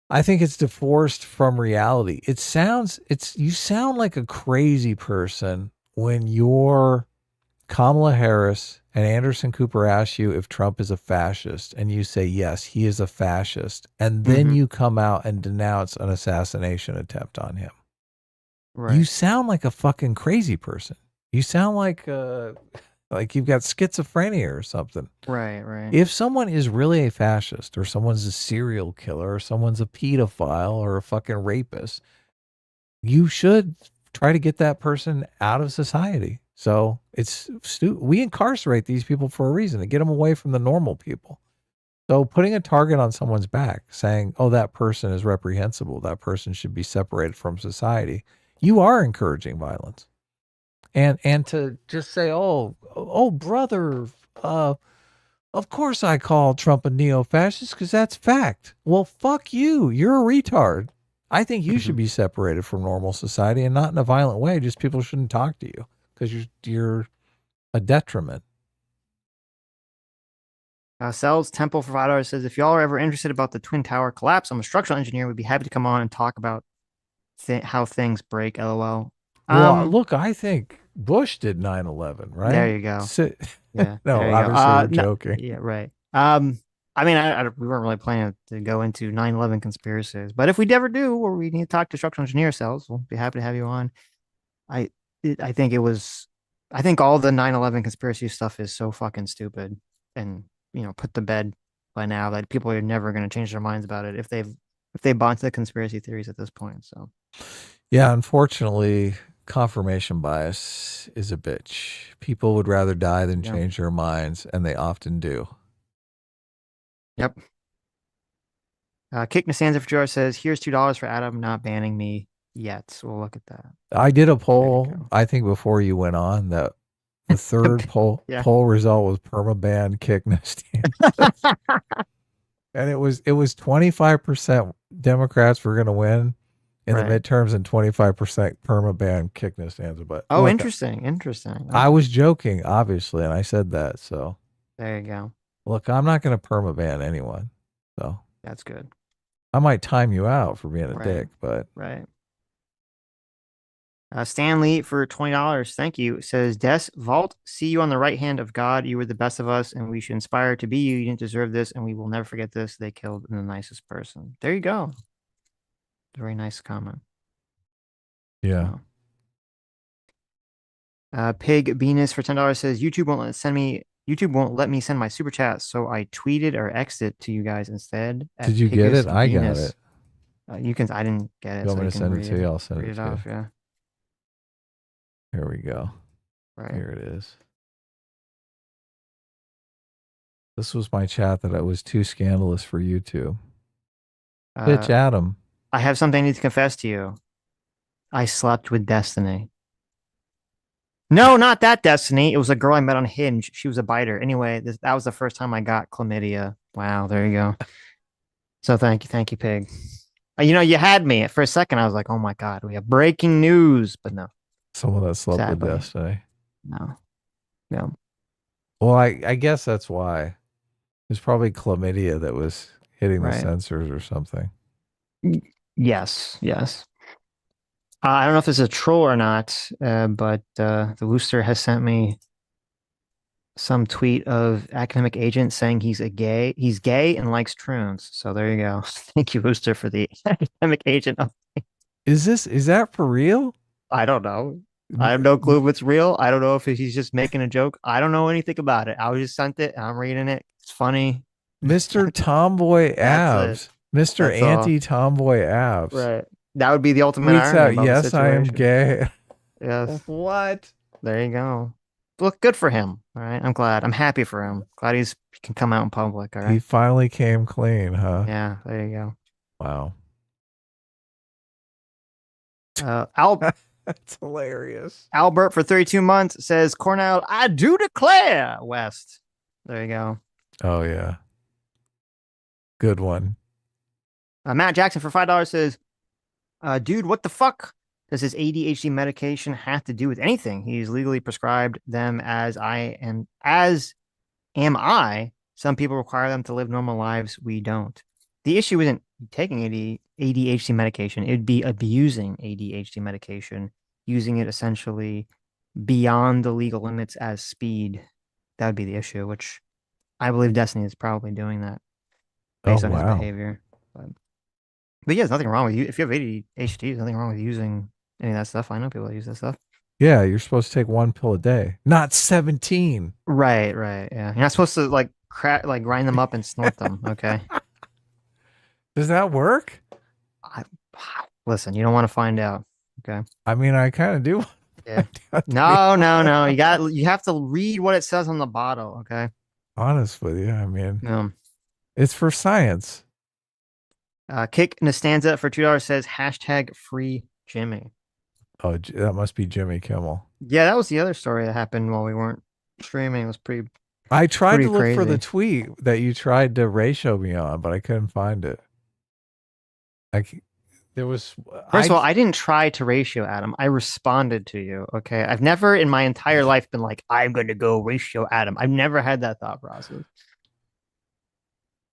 [SPEAKER 2] I think it's divorced from reality. You sound like a crazy person when you're Kamala Harris and Anderson Cooper asks you if Trump is a fascist and you say, yes, he is a fascist. And then you come out and denounce an assassination attempt on him. Right. You sound like a fucking crazy person. You sound like you've got schizophrenia or something.
[SPEAKER 1] Right, right.
[SPEAKER 2] If someone is really a fascist or someone's a serial killer or someone's a pedophile or a fucking rapist, you should try to get that person out of society. So we incarcerate these people for a reason, to get them away from the normal people. So putting a target on someone's back saying, oh, that person is reprehensible, that person should be separated from society, you are encouraging violence. And to just say, oh, brother, of course I call Trump a neo-fascist because that's fact. Well, fuck you. You're a retard. I think you should be separated from normal society, and not in a violent way. Just people shouldn't talk to you because you're a detriment.
[SPEAKER 1] Cells Temple for $5 says, if y'all are ever interested about the Twin Tower collapse, I'm a structural engineer. We'd be happy to come on and talk about how things break. LOL.
[SPEAKER 2] Well, look, I think Bush did 9/11, right?
[SPEAKER 1] There you go. Yeah,
[SPEAKER 2] no, obviously we're joking.
[SPEAKER 1] Yeah, right. I mean, we weren't really planning to go into 9/11 conspiracies, but if we ever do, or we need to talk to structural engineer cells, we'll be happy to have you on. I think all the 9/11 conspiracy stuff is so fucking stupid and, you know, put to bed by now that people are never going to change their minds about it if they bought into the conspiracy theories at this point. So,
[SPEAKER 2] yeah, unfortunately, confirmation bias is a bitch. People would rather die than change their minds, and they often do.
[SPEAKER 1] Yep. Kick Nasanza for Jar says, here's $2 for Adam not banning me yet. So we'll look at that.
[SPEAKER 2] I did a poll, I think before you went on, that the third poll result was permaban Kick Nasanza. And it was 25% Democrats were going to win in the midterms and 25% permaban Kick Nasanza. But
[SPEAKER 1] look, interesting.
[SPEAKER 2] I was joking, obviously, and I said that. So
[SPEAKER 1] there you go.
[SPEAKER 2] Look, I'm not going to permaban anyone. So
[SPEAKER 1] that's good.
[SPEAKER 2] I might time you out for being a dick, but
[SPEAKER 1] Stanley for $20. Thank you. Says, Des, Vault, see you on the right hand of God. You were the best of us, and we should inspire to be you. You didn't deserve this, and we will never forget this. They killed the nicest person. There you go. Very nice comment.
[SPEAKER 2] Yeah.
[SPEAKER 1] Pig Venus for $10 says, YouTube won't let me send my super chat, so I tweeted or X'd it to you guys instead.
[SPEAKER 2] Did you get it? I got it.
[SPEAKER 1] You can. I didn't get it.
[SPEAKER 2] You want me to send it to you? I'll send it to you.
[SPEAKER 1] Yeah.
[SPEAKER 2] Here we go.
[SPEAKER 1] Right.
[SPEAKER 2] Here it is. This was my chat that it was too scandalous for YouTube. Bitch, Adam.
[SPEAKER 1] I have something I need to confess to you. I slept with Destiny. No, not that Destiny. It was a girl I met on Hinge. She was a biter. Anyway, that was the first time I got chlamydia. Wow, there you go. So thank you, Pig. You had me. For a second, I was like, oh my God, we have breaking news. But no.
[SPEAKER 2] Someone that slept
[SPEAKER 1] Sadly.
[SPEAKER 2] with Destiny.
[SPEAKER 1] No. No.
[SPEAKER 2] Well, I guess that's why. It was probably chlamydia that was hitting the sensors or something.
[SPEAKER 1] Yes. I don't know if this is a troll or not, but the Wooster has sent me some tweet of academic agent saying he's gay and likes troons. So there you go. Thank you, Wooster, for the academic agent.
[SPEAKER 2] Is that for real?
[SPEAKER 1] I don't know. I have no clue if it's real. I don't know if he's just making a joke. I don't know anything about it. I was just sent it. I'm reading it. It's funny.
[SPEAKER 2] Mr. Tomboy Abs. Mr. Anti-Tomboy Abs.
[SPEAKER 1] Right. That would be the ultimate
[SPEAKER 2] Tweets
[SPEAKER 1] irony.
[SPEAKER 2] Out, yes, I am gay.
[SPEAKER 1] Yes.
[SPEAKER 2] What?
[SPEAKER 1] There you go. Look, good for him. All right. I'm glad. I'm happy for him. Glad he can come out in public. All right.
[SPEAKER 2] He finally came clean, huh?
[SPEAKER 1] Yeah. There you go.
[SPEAKER 2] Wow. That's hilarious.
[SPEAKER 1] Albert for 32 months says, Cornel, I do declare West. There you go.
[SPEAKER 2] Oh, yeah. Good one.
[SPEAKER 1] Matt Jackson for $5 says, dude, what the fuck does his ADHD medication have to do with anything? He's legally prescribed them as am I. Some people require them to live normal lives. We don't. The issue isn't taking ADHD medication. It would be abusing ADHD medication, using it essentially beyond the legal limits as speed. That would be the issue, which I believe Destiny is probably doing that based on his behavior. But yeah, there's nothing wrong with you. If you have ADHD, there's nothing wrong with using any of that stuff. I know people that use that stuff.
[SPEAKER 2] Yeah, you're supposed to take 1 pill a day, not 17.
[SPEAKER 1] Right. Yeah, you're not supposed to grind them up and snort them. Okay.
[SPEAKER 2] Does that work?
[SPEAKER 1] Listen, you don't want to find out. Okay.
[SPEAKER 2] I mean, I kind of do.
[SPEAKER 1] Yeah. No. You have to read what it says on the bottle. Okay.
[SPEAKER 2] Honest with you, I mean, it's for science.
[SPEAKER 1] Kick Nastanza for $2 says #free Jimmy.
[SPEAKER 2] Oh, that must be Jimmy Kimmel.
[SPEAKER 1] Yeah, that was the other story that happened while we weren't streaming. It was pretty.
[SPEAKER 2] I tried to look
[SPEAKER 1] crazy
[SPEAKER 2] for the tweet that you tried to ratio me on, but I couldn't find it. First
[SPEAKER 1] of all, I didn't try to ratio Adam. I responded to you. Okay. I've never in my entire life been like, I'm going to go ratio Adam. I've never had that thought process.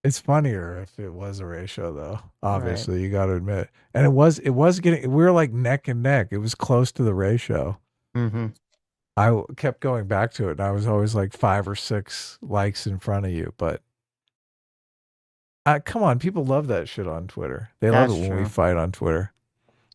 [SPEAKER 2] It's funnier if it was a ratio, though. Obviously, you got to admit. And it was getting, we were like neck and neck. It was close to the ratio.
[SPEAKER 1] Mm-hmm.
[SPEAKER 2] I kept going back to it, and I was always like 5 or 6 likes in front of you. But come on, people love that shit on Twitter. They love it when we fight on Twitter.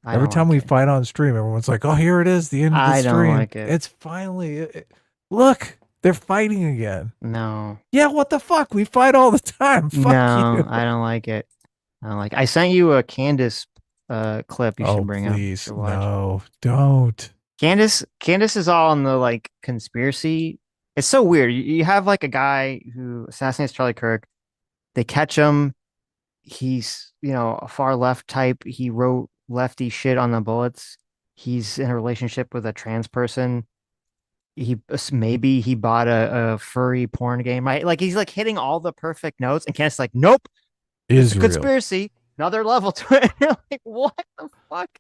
[SPEAKER 2] Every time we fight on stream, everyone's like, "Oh, here it is, the end of the stream." I don't like it. It's finally look. They're fighting again.
[SPEAKER 1] No.
[SPEAKER 2] Yeah, what the fuck? We fight all the time. Fuck you.
[SPEAKER 1] I don't like it. I sent you a Candace clip you should bring up.
[SPEAKER 2] Please, no, don't.
[SPEAKER 1] Candace is all on the conspiracy. It's so weird. You have a guy who assassinates Charlie Kirk. They catch him. He's, a far left type. He wrote lefty shit on the bullets. He's in a relationship with a trans person. Maybe he bought a furry porn game, right? He's hitting all the perfect notes, and Candace's like, nope, it's a conspiracy, another level to it. What the fuck?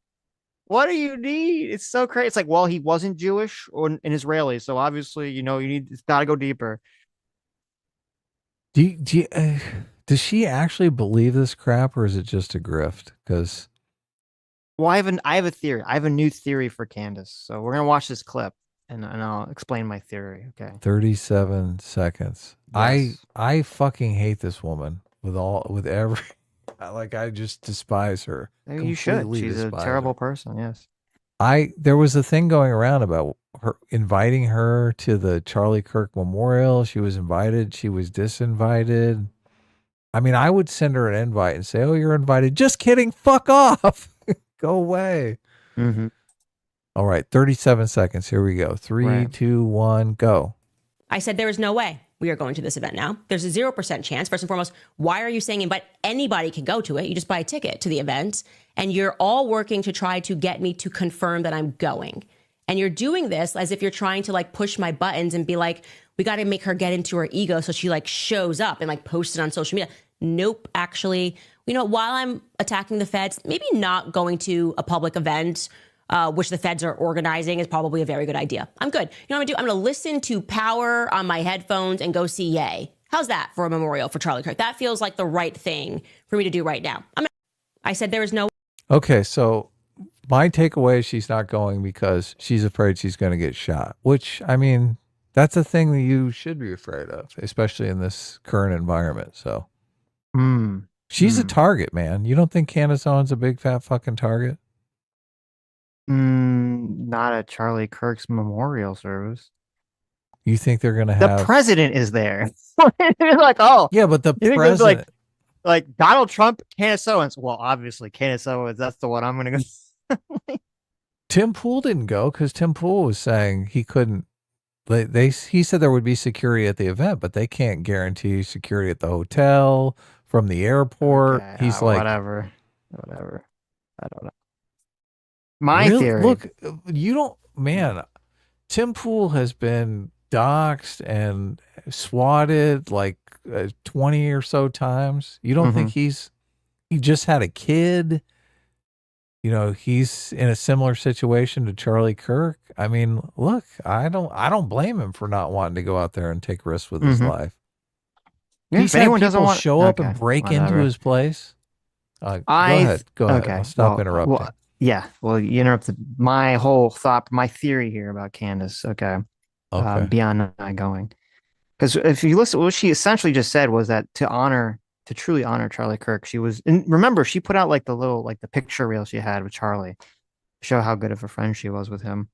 [SPEAKER 1] What do you need? It's so crazy. It's well, he wasn't Jewish or an Israeli, so obviously, it's got to go deeper.
[SPEAKER 2] Does she actually believe this crap, or is it just a grift? Because,
[SPEAKER 1] well, I have a theory. I have a new theory for Candace. So we're gonna watch this clip. And I'll explain my theory. Okay.
[SPEAKER 2] 37 seconds.
[SPEAKER 1] Yes.
[SPEAKER 2] I fucking hate this woman with every, I just despise her.
[SPEAKER 1] You should. She's a terrible person. Yes.
[SPEAKER 2] There was a thing going around about her inviting her to the Charlie Kirk memorial. She was invited. She was disinvited. I mean, I would send her an invite and say, "Oh, you're invited." Just kidding. Fuck off. Go away.
[SPEAKER 1] Mm-hmm.
[SPEAKER 2] All right, 37 seconds. Here we go. 3, 2, 1, go.
[SPEAKER 19] I said there was no way. we are going to this event now. There's a 0% chance. First and foremost, why are you saying invite anybody can go to it? You just buy a ticket to the event, and you're all working to try to get me to confirm that I'm going. And you're doing this as if you're trying to like push my buttons and be like, we got to make her get into her ego so she like shows up and like posts it on social media. Nope, actually, while I'm attacking the feds, maybe not going to a public event, which the feds are organizing, is probably a very good idea. I'm good. You know what I'm gonna do? I'm gonna listen to Power on my headphones and go see Ye. How's that for a memorial for Charlie Kirk? That feels like the right thing for me to do right now. I said there is no.
[SPEAKER 2] Okay, so my takeaway is she's not going because she's afraid she's going to get shot, which, I mean, that's a thing that you should be afraid of, especially in this current environment. So she's a target, man. You don't think Candace Owens a big fat fucking target?
[SPEAKER 1] Not at Charlie Kirk's memorial service.
[SPEAKER 2] You think they're going to have...
[SPEAKER 1] The president is there. You're like, oh.
[SPEAKER 2] Yeah, but the president...
[SPEAKER 1] Like Donald Trump, Candace Owens. Well, obviously, Candace Owens, that's the one I'm going to go.
[SPEAKER 2] Tim Pool didn't go because Tim Pool was saying he couldn't... He said there would be security at the event, but they can't guarantee security at the hotel, from the airport.
[SPEAKER 1] Okay,
[SPEAKER 2] He's like...
[SPEAKER 1] Whatever. I don't know. My theory.
[SPEAKER 2] Look, you don't, man, Tim Pool has been doxxed and swatted like 20 or so times. You don't think he just had a kid? He's in a similar situation to Charlie Kirk. I mean, look, I don't blame him for not wanting to go out there and take risks with his life.
[SPEAKER 1] Yeah,
[SPEAKER 2] He's had people show up and break into his place. Go ahead.
[SPEAKER 1] Okay.
[SPEAKER 2] I'll stop interrupting.
[SPEAKER 1] Well, you interrupted my whole thought, my theory here about Candace. Okay. Beyond not going. Because if you listen, what she essentially just said was that to truly honor Charlie Kirk, she was, and remember, she put out like the picture reel she had with Charlie to show how good of a friend she was with him.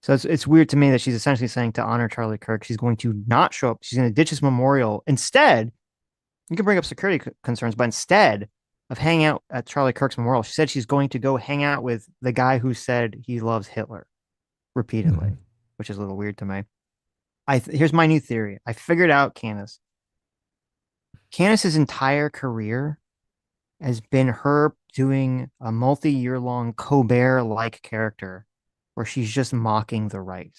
[SPEAKER 1] So it's weird to me that she's essentially saying to honor Charlie Kirk, she's going to not show up. She's going to ditch his memorial. Instead, you can bring up security concerns, but instead of hanging out at Charlie Kirk's memorial, she said she's going to go hang out with the guy who said he loves Hitler repeatedly, which is a little weird to me. Here's my new theory. I figured out Candace. Candace's entire career has been her doing a multi-year-long Colbert-like character where she's just mocking the right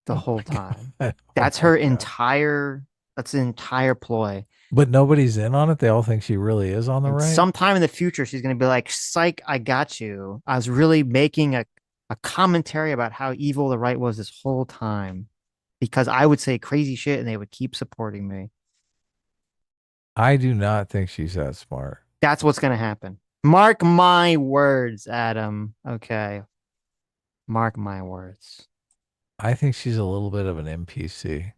[SPEAKER 1] the whole time. That's her that's an entire ploy.
[SPEAKER 2] But nobody's in on it. They all think she really is on the right.
[SPEAKER 1] Sometime in the future, she's going to be like, psych, I got you. I was really making a commentary about how evil the right was this whole time because I would say crazy shit and they would keep supporting me.
[SPEAKER 2] I do not think she's that smart.
[SPEAKER 1] That's what's going to happen. Mark my words, Adam. Okay. Mark my words.
[SPEAKER 2] I think she's a little bit of an NPC.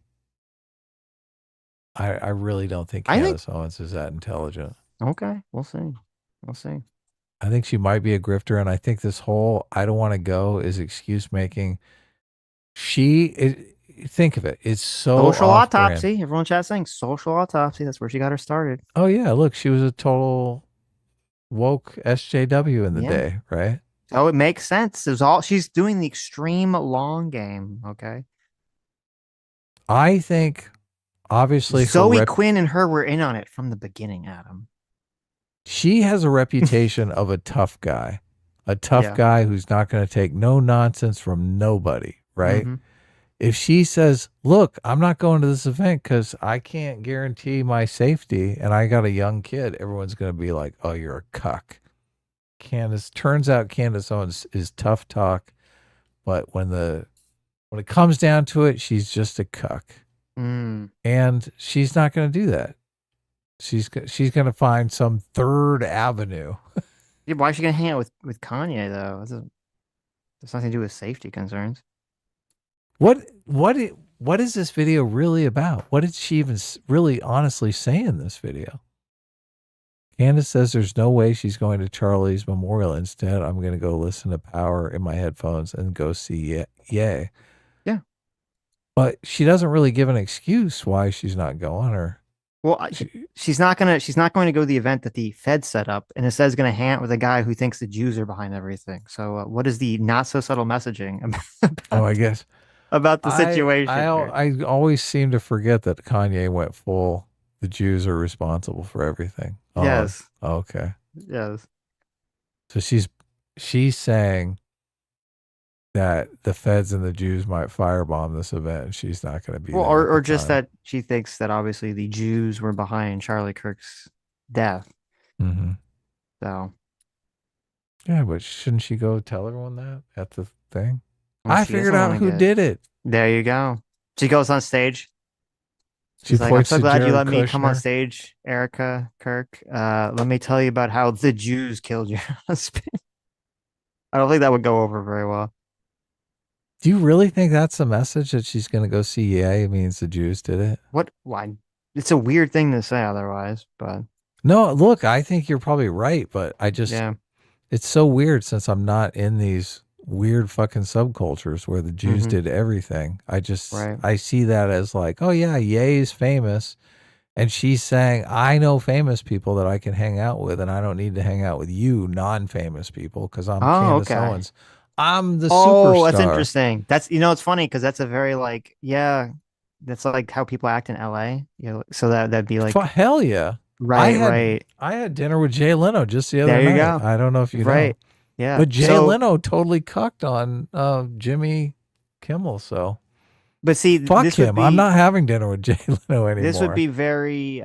[SPEAKER 2] I really don't think Candace Owens is that intelligent.
[SPEAKER 1] Okay. We'll see.
[SPEAKER 2] I think she might be a grifter, and I think this whole I don't want to go is excuse making. Think of it. It's so
[SPEAKER 1] social autopsy. Everyone chat saying social autopsy. That's where she got her started.
[SPEAKER 2] Oh yeah, look, she was a total woke SJW in the day, right?
[SPEAKER 1] Oh, it makes sense. It was all she's doing the extreme long game. Okay.
[SPEAKER 2] I think obviously
[SPEAKER 1] Zoe Quinn and her were in on it from the beginning, Adam.
[SPEAKER 2] She has a reputation of a tough guy who's not going to take no nonsense from nobody, right? If she says, look, I'm not going to this event because I can't guarantee my safety and I got a young kid, everyone's going to be like, oh, you're a cuck. Turns out Candace Owens is tough talk, but when it comes down to it, she's just a cuck. And she's not going to do that. She's going to find some third avenue.
[SPEAKER 1] Yeah, why is she going to hang out with Kanye, though? There's nothing to do with safety concerns.
[SPEAKER 2] What is this video really about? What did she even really honestly say in this video? Candace says there's no way she's going to Charlie's memorial. Instead, I'm going to go listen to Power in my headphones and go see Ye.
[SPEAKER 1] Yeah.
[SPEAKER 2] But she doesn't really give an excuse why she's not going, or...
[SPEAKER 1] Well, she's not going to go to the event that the Fed set up, and it says going to hang out with a guy who thinks the Jews are behind everything. So what is the not so subtle messaging about
[SPEAKER 2] I guess
[SPEAKER 1] about the situation.
[SPEAKER 2] I always seem to forget that Kanye went full. The Jews are responsible for everything.
[SPEAKER 1] Yes.
[SPEAKER 2] Okay.
[SPEAKER 1] Yes.
[SPEAKER 2] So she's saying that the feds and the Jews might firebomb this event, and she's not going to be.
[SPEAKER 1] Well,
[SPEAKER 2] there
[SPEAKER 1] or just that she thinks that obviously the Jews were behind Charlie Kirk's death.
[SPEAKER 2] Mm-hmm.
[SPEAKER 1] So.
[SPEAKER 2] Yeah, but shouldn't she go tell everyone that at the thing?
[SPEAKER 1] Well,
[SPEAKER 2] I figured out who did it.
[SPEAKER 1] There you go. She goes on stage. She's
[SPEAKER 2] She
[SPEAKER 1] like, I'm
[SPEAKER 2] points
[SPEAKER 1] so
[SPEAKER 2] to
[SPEAKER 1] glad you
[SPEAKER 2] Jared
[SPEAKER 1] let me come on
[SPEAKER 2] Kushner.
[SPEAKER 1] stage, Erica Kirk. Let me tell you about how the Jews killed your husband. I don't think that would go over very well.
[SPEAKER 2] Do you really think that's the message that she's going to go see? Yeah, it means the Jews did it.
[SPEAKER 1] What? Why? It's a weird thing to say otherwise, but
[SPEAKER 2] No, look, I think you're probably right, but I just, it's so weird since I'm not in these weird fucking subcultures where the Jews did everything. I just, I see that as like, oh yeah, Ye's famous. And she's saying, I know famous people that I can hang out with, and I don't need to hang out with you non-famous people because I'm Candace Owens. I'm the superstar.
[SPEAKER 1] Oh, that's interesting. That's, you know, it's funny because that's a very like, that's like how people act in LA. You know, so that'd be like,
[SPEAKER 2] hell yeah.
[SPEAKER 1] Right.
[SPEAKER 2] I had dinner with Jay Leno just the other
[SPEAKER 1] There you
[SPEAKER 2] night.
[SPEAKER 1] go.
[SPEAKER 2] I don't know if you know.
[SPEAKER 1] Yeah.
[SPEAKER 2] But Jay Leno totally cucked on Jimmy Kimmel, so.
[SPEAKER 1] But see,
[SPEAKER 2] fuck
[SPEAKER 1] this
[SPEAKER 2] him. I'm not having dinner with Jay Leno anymore.
[SPEAKER 1] This would be very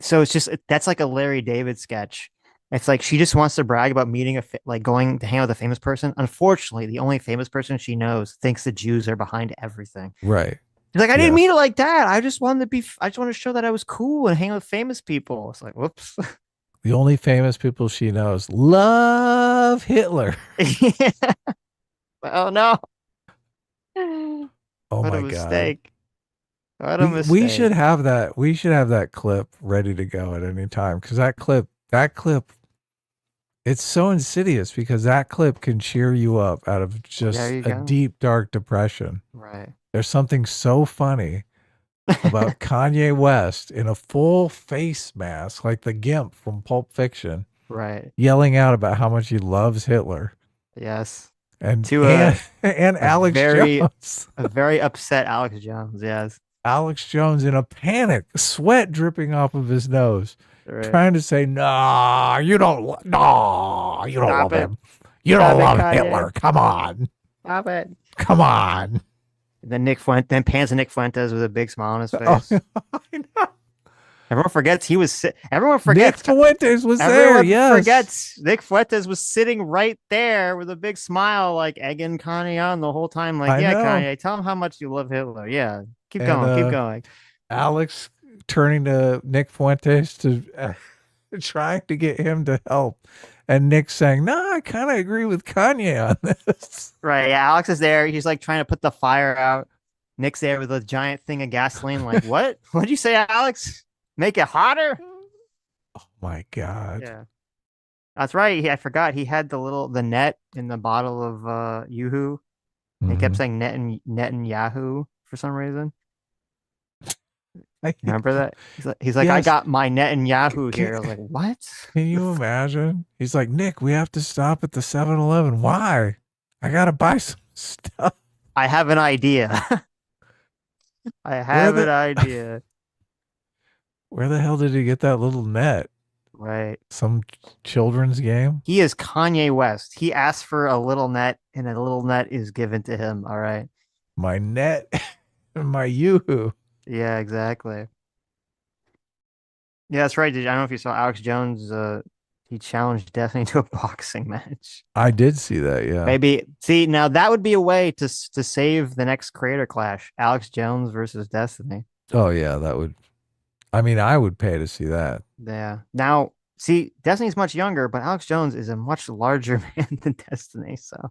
[SPEAKER 1] so it's just that's like a Larry David sketch. It's like she just wants to brag about meeting like going to hang out with a famous person. Unfortunately, the only famous person she knows thinks the Jews are behind everything.
[SPEAKER 2] Right.
[SPEAKER 1] She's like, I didn't mean it like that. I just wanted to show that I was cool and hang out with famous people. It's like, whoops.
[SPEAKER 2] The only famous people she knows love Hitler.
[SPEAKER 1] Oh no.
[SPEAKER 2] Oh
[SPEAKER 1] what
[SPEAKER 2] my
[SPEAKER 1] a mistake.
[SPEAKER 2] God.
[SPEAKER 1] What a mistake.
[SPEAKER 2] We should have that. We should have that clip ready to go at any time because that clip, it's so insidious because that clip can cheer you up out of just a deep, dark depression.
[SPEAKER 1] Right.
[SPEAKER 2] There's something so funny about Kanye West in a full face mask, like the Gimp from Pulp Fiction,
[SPEAKER 1] right,
[SPEAKER 2] yelling out about how much he loves Hitler.
[SPEAKER 1] Yes.
[SPEAKER 2] And
[SPEAKER 1] to
[SPEAKER 2] and Alex Jones.
[SPEAKER 1] A very upset Alex Jones, yes.
[SPEAKER 2] Alex Jones in a panic, sweat dripping off of his nose, trying to say, "Nah, you don't love him. You don't love Hitler. Come on.
[SPEAKER 1] Stop it.
[SPEAKER 2] Come on."
[SPEAKER 1] And then pans to Nick Fuentes with a big smile on his face. Oh, I know. Everyone forgets everyone forgets
[SPEAKER 2] Nick Fuentes was there. Yes.
[SPEAKER 1] Forgets Nick Fuentes was sitting right there with a big smile, like egging Kanye on the whole time. Like, Kanye, tell him how much you love Hitler. Yeah. Keep going.
[SPEAKER 2] Alex turning to Nick Fuentes to trying to get him to help. And Nick saying, "No, I kind of agree with Kanye on this."
[SPEAKER 1] Right. Yeah. Alex is there. He's like trying to put the fire out. Nick's there with a giant thing of gasoline. Like, what? What'd you say, Alex? Make it hotter?
[SPEAKER 2] Oh my God.
[SPEAKER 1] Yeah. That's right. I forgot. He had the net in the bottle of Yoo-hoo. He kept saying net and Yahoo for some reason. Remember that? He's like, I got my net and Yahoo here. I was like, what?
[SPEAKER 2] Can you imagine? He's like, Nick, we have to stop at the 7-Eleven. Why? I got to buy some stuff.
[SPEAKER 1] I have an idea. I have an idea.
[SPEAKER 2] Where the hell did he get that little net?
[SPEAKER 1] Right.
[SPEAKER 2] Some children's game?
[SPEAKER 1] He is Kanye West. He asked for a little net, and a little net is given to him. All right.
[SPEAKER 2] My net and my Yoo-hoo.
[SPEAKER 1] Yeah, exactly. Yeah, that's right. I don't know if you saw Alex Jones. He challenged Destiny to a boxing match.
[SPEAKER 2] I did see that. Yeah.
[SPEAKER 1] Maybe see now that would be a way to save the next creator clash: Alex Jones versus Destiny.
[SPEAKER 2] Oh yeah, that would. I mean, I would pay to see that.
[SPEAKER 1] Yeah. Now, see, Destiny's much younger, but Alex Jones is a much larger man than Destiny. So.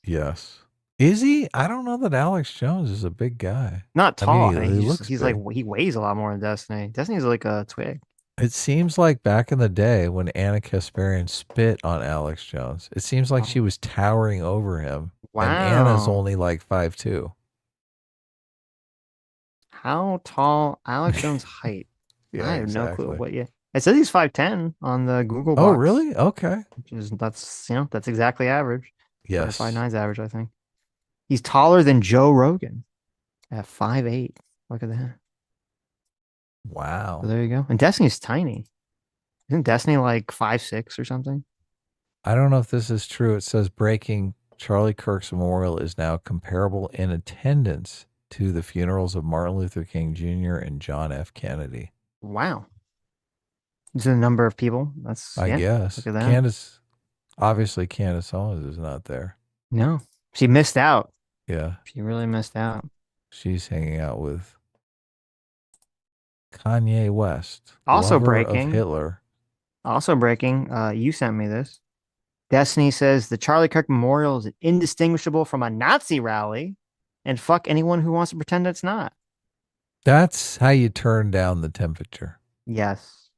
[SPEAKER 2] Yes. Is he? I don't know that Alex Jones is a big guy.
[SPEAKER 1] Not tall.
[SPEAKER 2] I mean,
[SPEAKER 1] he's like he weighs a lot more than Destiny. Destiny's like a twig.
[SPEAKER 2] It seems like back in the day when Anna Kasparian spit on Alex Jones, it seems like she was towering over him.
[SPEAKER 1] Wow.
[SPEAKER 2] And Anna's only like 5'2".
[SPEAKER 1] How tall Alex Jones' height?
[SPEAKER 2] Yeah,
[SPEAKER 1] I have
[SPEAKER 2] exactly.
[SPEAKER 1] no clue what. Yeah, it says he's 5'10" on the Google.
[SPEAKER 2] Oh,
[SPEAKER 1] box,
[SPEAKER 2] really? Okay.
[SPEAKER 1] Which is that's exactly average.
[SPEAKER 2] Yes.
[SPEAKER 1] 5'9's average, I think. He's taller than Joe Rogan at 5'8". Look at that.
[SPEAKER 2] Wow.
[SPEAKER 1] So there you go. And Destiny's tiny. Isn't Destiny like 5'6" or something?
[SPEAKER 2] I don't know if this is true. It says breaking Charlie Kirk's memorial is now comparable in attendance to the funerals of Martin Luther King Jr. and John F. Kennedy.
[SPEAKER 1] Wow. Is a number of people? That's
[SPEAKER 2] I guess.
[SPEAKER 1] Look at that.
[SPEAKER 2] Candace Owens is not there.
[SPEAKER 1] No. She missed out.
[SPEAKER 2] Yeah.
[SPEAKER 1] She really missed out.
[SPEAKER 2] She's hanging out with Kanye West.
[SPEAKER 1] Also
[SPEAKER 2] lover
[SPEAKER 1] breaking.
[SPEAKER 2] Of Hitler.
[SPEAKER 1] Also breaking. You sent me this. Destiny says the Charlie Kirk Memorial is indistinguishable from a Nazi rally, and fuck anyone who wants to pretend it's not.
[SPEAKER 2] That's how you turn down the temperature.
[SPEAKER 1] Yes.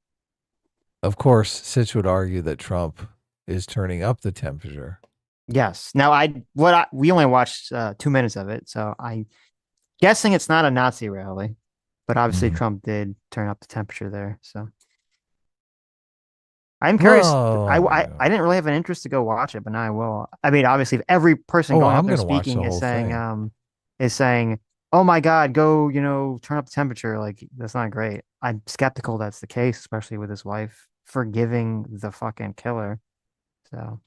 [SPEAKER 2] Of course, Sitch would argue that Trump is turning up the temperature.
[SPEAKER 1] Yes. Now, we only watched 2 minutes of it, so I'm guessing it's not a Nazi rally, but obviously Trump did turn up the temperature there. So I'm curious. I didn't really have an interest to go watch it, but now I will. I mean, obviously, if every person going up there speaking is saying, "Oh my God, go, turn up the temperature," like that's not great. I'm skeptical that's the case, especially with his wife forgiving the fucking killer. So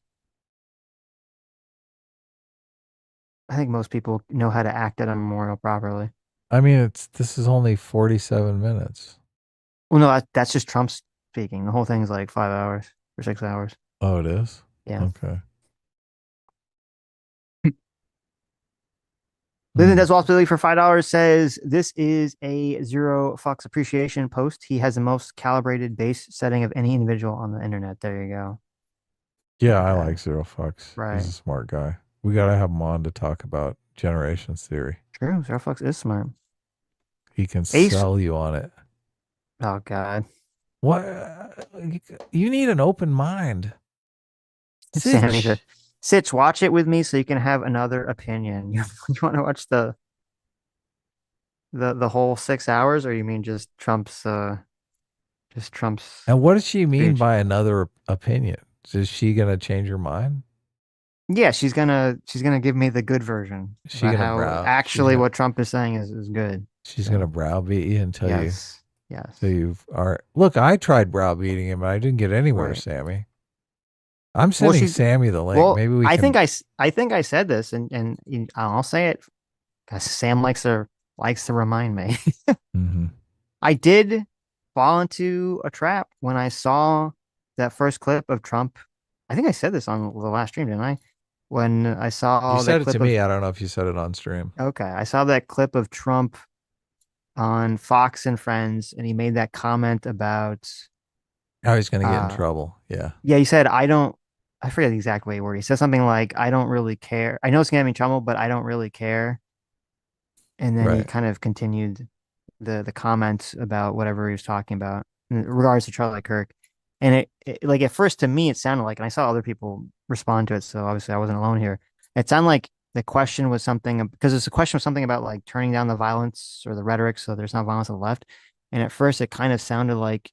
[SPEAKER 1] I think most people know how to act at a memorial properly.
[SPEAKER 2] I mean, this is only 47 minutes.
[SPEAKER 1] Well, no, that's just Trump speaking. The whole thing's like 5 hours or 6 hours.
[SPEAKER 2] Oh, it is?
[SPEAKER 1] Yeah.
[SPEAKER 2] Okay.
[SPEAKER 1] Lyndon Does Waltz for $5 says this is a Zero Fucks appreciation post. He has the most calibrated base setting of any individual on the internet. There you go.
[SPEAKER 2] Yeah, I like Zero Fucks.
[SPEAKER 1] Right.
[SPEAKER 2] He's a smart guy. We got to have him on to talk about generations theory.
[SPEAKER 1] True. Zero Fucks is smart.
[SPEAKER 2] He can sell you on it.
[SPEAKER 1] Oh, God.
[SPEAKER 2] What? You need an open mind.
[SPEAKER 1] Sitch, watch it with me so you can have another opinion. You want to watch the whole 6 hours, or you mean just Trump's
[SPEAKER 2] And what does she mean by another opinion? Is she gonna change her mind?
[SPEAKER 1] Yeah, she's gonna give me the good version. What Trump is saying is good.
[SPEAKER 2] She's gonna browbeat you until
[SPEAKER 1] yes.
[SPEAKER 2] So you are. Look, I tried browbeating him, and I didn't get anywhere,
[SPEAKER 1] right.
[SPEAKER 2] Sammy. I'm sending Sammy the link.
[SPEAKER 1] Well,
[SPEAKER 2] maybe we.
[SPEAKER 1] I think I said this, and I'll say it because Sam likes to remind me. I did fall into a trap when I saw that first clip of Trump. I think I said this on the last stream, didn't I? When I saw
[SPEAKER 2] you said it to me. I don't know if you said it on stream.
[SPEAKER 1] Okay, I saw that clip of Trump on Fox and Friends, and he made that comment about
[SPEAKER 2] how he's going to get in trouble. Yeah.
[SPEAKER 1] Yeah, he said, I forget the exact way where he said something like, I don't really care. I know it's going to get me in trouble, but I don't really care. And then he kind of continued the comments about whatever he was talking about in regards to Charlie Kirk. And it like at first to me, it sounded like, and I saw other people respond to it, so obviously I wasn't alone here. It sounded like the question was something, because it's a question was something about like turning down the violence or the rhetoric so there's not violence on the left. And at first it kind of sounded like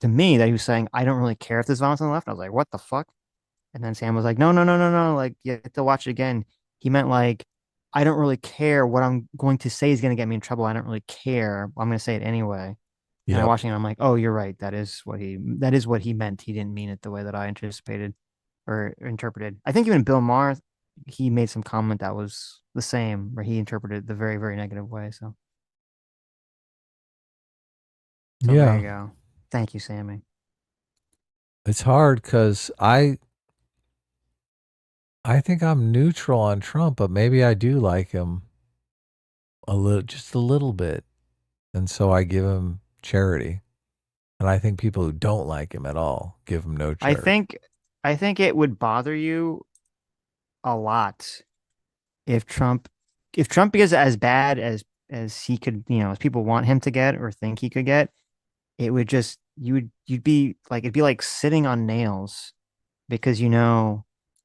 [SPEAKER 1] to me that he was saying, I don't really care if there's violence on the left. I was like, what the fuck? And then Sam was like, no. Like, you have to watch it again. He meant like, I don't really care what I'm going to say is going to get me in trouble. I don't really care. I'm going to say it anyway. And I'm watching it, I'm like, oh, you're right. That is what he meant. He didn't mean it the way that I anticipated or interpreted. I think even Bill Maher, he made some comment that was the same, where he interpreted it the very, very negative way. So there you go. Thank you, Sammy.
[SPEAKER 2] It's hard because I think I'm neutral on Trump, but maybe I do like him just a little bit. And so I give him charity. And I think people who don't like him at all give him no charity.
[SPEAKER 1] I think it would bother you a lot if Trump gets as bad as he could, as people want him to get or think he could get, it would just you'd be like, it'd be like sitting on nails, because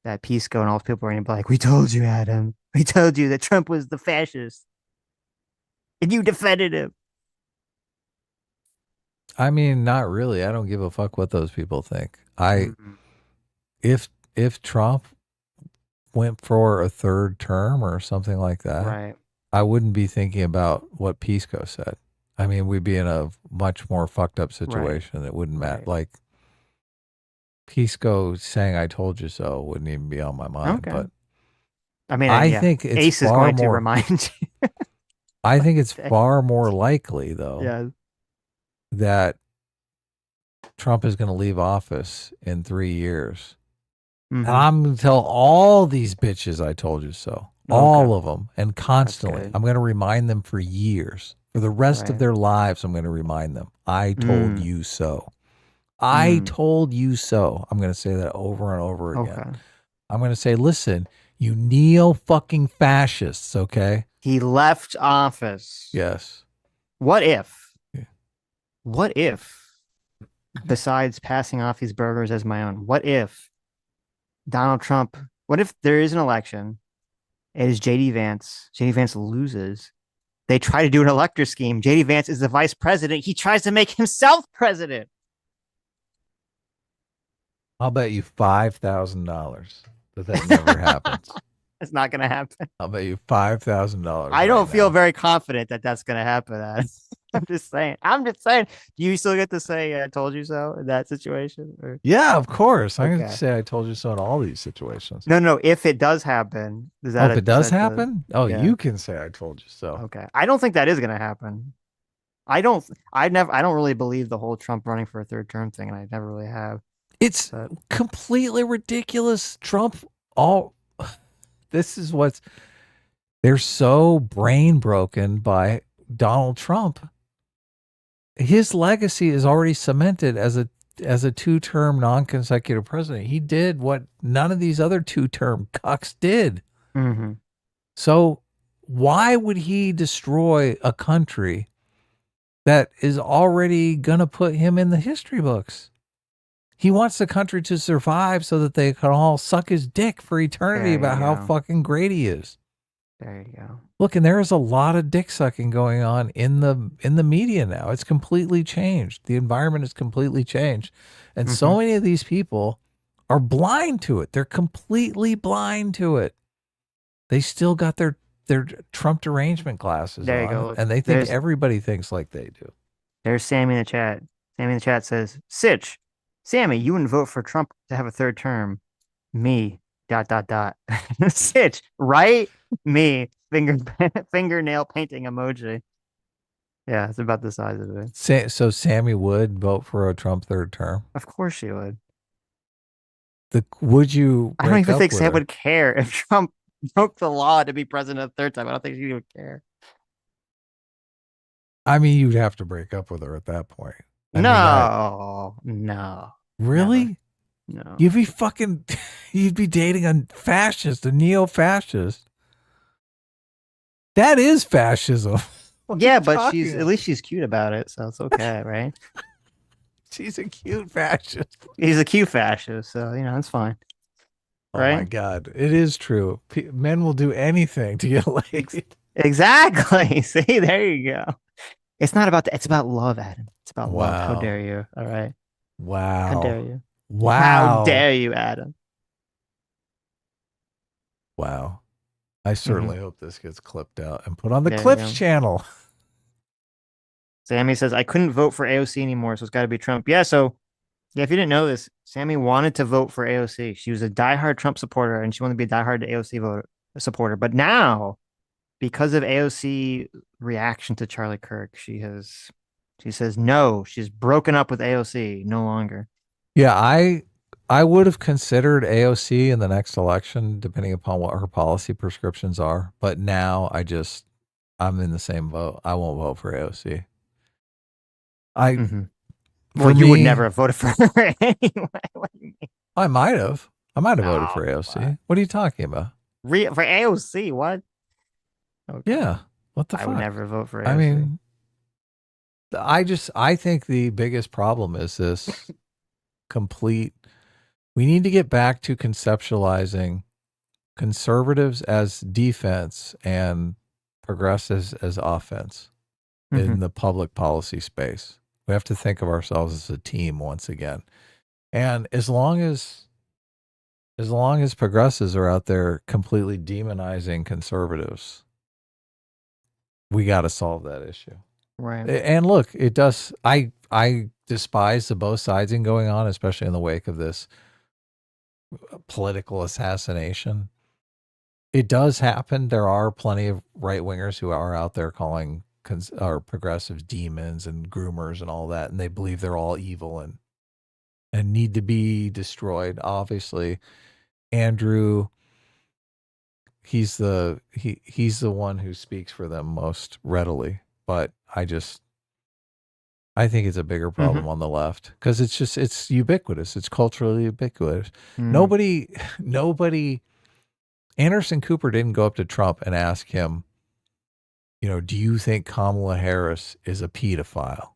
[SPEAKER 1] that peace go and all those people are going to be like, we told you, Adam. We told you that Trump was the fascist. And you defended him.
[SPEAKER 2] I mean, not really. I don't give a fuck what those people think. If Trump went for a third term or something like that,
[SPEAKER 1] Right.
[SPEAKER 2] I wouldn't be thinking about what Pisco said. I mean, we'd be in a much more fucked up situation. It wouldn't matter.
[SPEAKER 1] Right.
[SPEAKER 2] Like Pisco saying "I told you so" wouldn't even be on my mind.
[SPEAKER 1] Okay.
[SPEAKER 2] But
[SPEAKER 1] I mean,
[SPEAKER 2] I
[SPEAKER 1] yeah,
[SPEAKER 2] think it's
[SPEAKER 1] Ace is
[SPEAKER 2] far
[SPEAKER 1] going
[SPEAKER 2] more.
[SPEAKER 1] to remind you.
[SPEAKER 2] I think it's far more likely, though,
[SPEAKER 1] Yeah.
[SPEAKER 2] that Trump is going to leave office in 3 years.
[SPEAKER 1] Mhm.
[SPEAKER 2] And I'm going to tell all these bitches I told you so. All of them. And constantly.
[SPEAKER 1] good.
[SPEAKER 2] I'm going to remind them for years. For the rest of
[SPEAKER 1] Right.
[SPEAKER 2] their lives, I'm going to remind them. I told
[SPEAKER 1] Mm.
[SPEAKER 2] you so. I
[SPEAKER 1] Mm.
[SPEAKER 2] told you so. I'm going to say that over and over again.
[SPEAKER 1] Okay.
[SPEAKER 2] I'm going to say, listen, you neo-fucking-fascists, okay?
[SPEAKER 1] He left office.
[SPEAKER 2] Yes.
[SPEAKER 1] What if? What if, besides passing off these burgers as my own, what if Donald Trump, what if there is an election, it is JD Vance, JD Vance loses, they try to do an elector scheme, JD Vance is the vice president, he tries to make himself president.
[SPEAKER 2] I'll bet you $5,000 that never happens.
[SPEAKER 1] It's not going to happen.
[SPEAKER 2] I'll bet you $5,000.
[SPEAKER 1] I don't feel very confident that that's going to happen. I'm just saying. Do you still get to say "I told you so" in that situation? Or?
[SPEAKER 2] Yeah, of course. I'm going
[SPEAKER 1] Okay.
[SPEAKER 2] to say I told you so in all these situations.
[SPEAKER 1] No. If it does happen, does that?
[SPEAKER 2] If it does happen,
[SPEAKER 1] yeah.
[SPEAKER 2] you can say I told you so.
[SPEAKER 1] Okay. I don't think that is going to happen. I don't really believe the whole Trump running for a third term thing, and I never really have.
[SPEAKER 2] It's completely ridiculous. Trump, this is they're so brain broken by Donald Trump. His legacy is already cemented as a 2-term non-consecutive president. He did what none of these other 2-term cucks did.
[SPEAKER 1] Mm-hmm.
[SPEAKER 2] So why would he destroy a country that is already going to put him in the history books? He wants the country to survive so that they can all suck his dick for eternity about how fucking great he is.
[SPEAKER 1] There you go.
[SPEAKER 2] Look, and there is a lot of dick sucking going on in the media now. It's completely changed. The environment is completely changed. And so many of these people are blind to it. They're completely blind to it. They still got their Trump derangement glasses
[SPEAKER 1] there you
[SPEAKER 2] on,
[SPEAKER 1] go.
[SPEAKER 2] and they think everybody thinks like they do.
[SPEAKER 1] There's Sammy in the chat. Sammy in the chat says, Sitch, Sammy, you wouldn't vote for Trump to have a third term. Me, ... Sitch, right? Me, fingernail painting emoji. Yeah, it's about the size of it.
[SPEAKER 2] So Sammy would vote for a Trump third term?
[SPEAKER 1] Of course she would.
[SPEAKER 2] Would you?
[SPEAKER 1] I don't even think Sam would care if Trump broke the law to be president a third time. I don't think she would care.
[SPEAKER 2] I mean, you'd have to break up with her at that point.
[SPEAKER 1] No.
[SPEAKER 2] Really?
[SPEAKER 1] No.
[SPEAKER 2] You'd be dating a fascist, a neo-fascist. That is fascism.
[SPEAKER 1] Yeah, but at least she's cute about it, so it's okay, right?
[SPEAKER 2] She's a cute fascist.
[SPEAKER 1] He's a cute fascist, so it's fine. Right?
[SPEAKER 2] Oh my God, it is true. Men will do anything to get laid.
[SPEAKER 1] Exactly. See, there you go. It's not about that. It's about love, Adam. It's about love. How dare you? All right.
[SPEAKER 2] Wow.
[SPEAKER 1] How dare you?
[SPEAKER 2] Wow.
[SPEAKER 1] How dare you, Adam?
[SPEAKER 2] Wow. I certainly hope this gets clipped out and put on the Clips channel.
[SPEAKER 1] Sammy says, I couldn't vote for AOC anymore, so it's got to be Trump. Yeah, so, if you didn't know this, Sammy wanted to vote for AOC. She was a diehard Trump supporter, and she wanted to be a diehard AOC supporter. But now, because of AOC reaction to Charlie Kirk, she says no, she's broken up with AOC, no longer.
[SPEAKER 2] Yeah, I would have considered AOC in the next election, depending upon what her policy prescriptions are. But now I'm in the same boat. I won't vote for AOC.
[SPEAKER 1] Well, you would never have voted for her anyway. What do you mean?
[SPEAKER 2] I might have voted for AOC. What are you talking about?
[SPEAKER 1] For AOC, what? Okay.
[SPEAKER 2] Yeah. What the fuck?
[SPEAKER 1] I would never vote for AOC.
[SPEAKER 2] I mean, I think the biggest problem is this we need to get back to conceptualizing conservatives as defense and progressives as offense in the public policy space. We have to think of ourselves as a team once again. And as long as As long as progressives are out there completely demonizing conservatives, we got to solve that issue.
[SPEAKER 1] Right.
[SPEAKER 2] And look, it does. I despise the both sides in going on, especially in the wake of this political assassination. It does happen. There are plenty of right wingers who are out there calling our progressives demons and groomers and all that, and they believe they're all evil and need to be destroyed. Obviously, Andrew, he's the one who speaks for them most readily. But I think it's a bigger problem on the left because it's ubiquitous. It's culturally ubiquitous. Nobody, Anderson Cooper didn't go up to Trump and ask him, do you think Kamala Harris is a pedophile?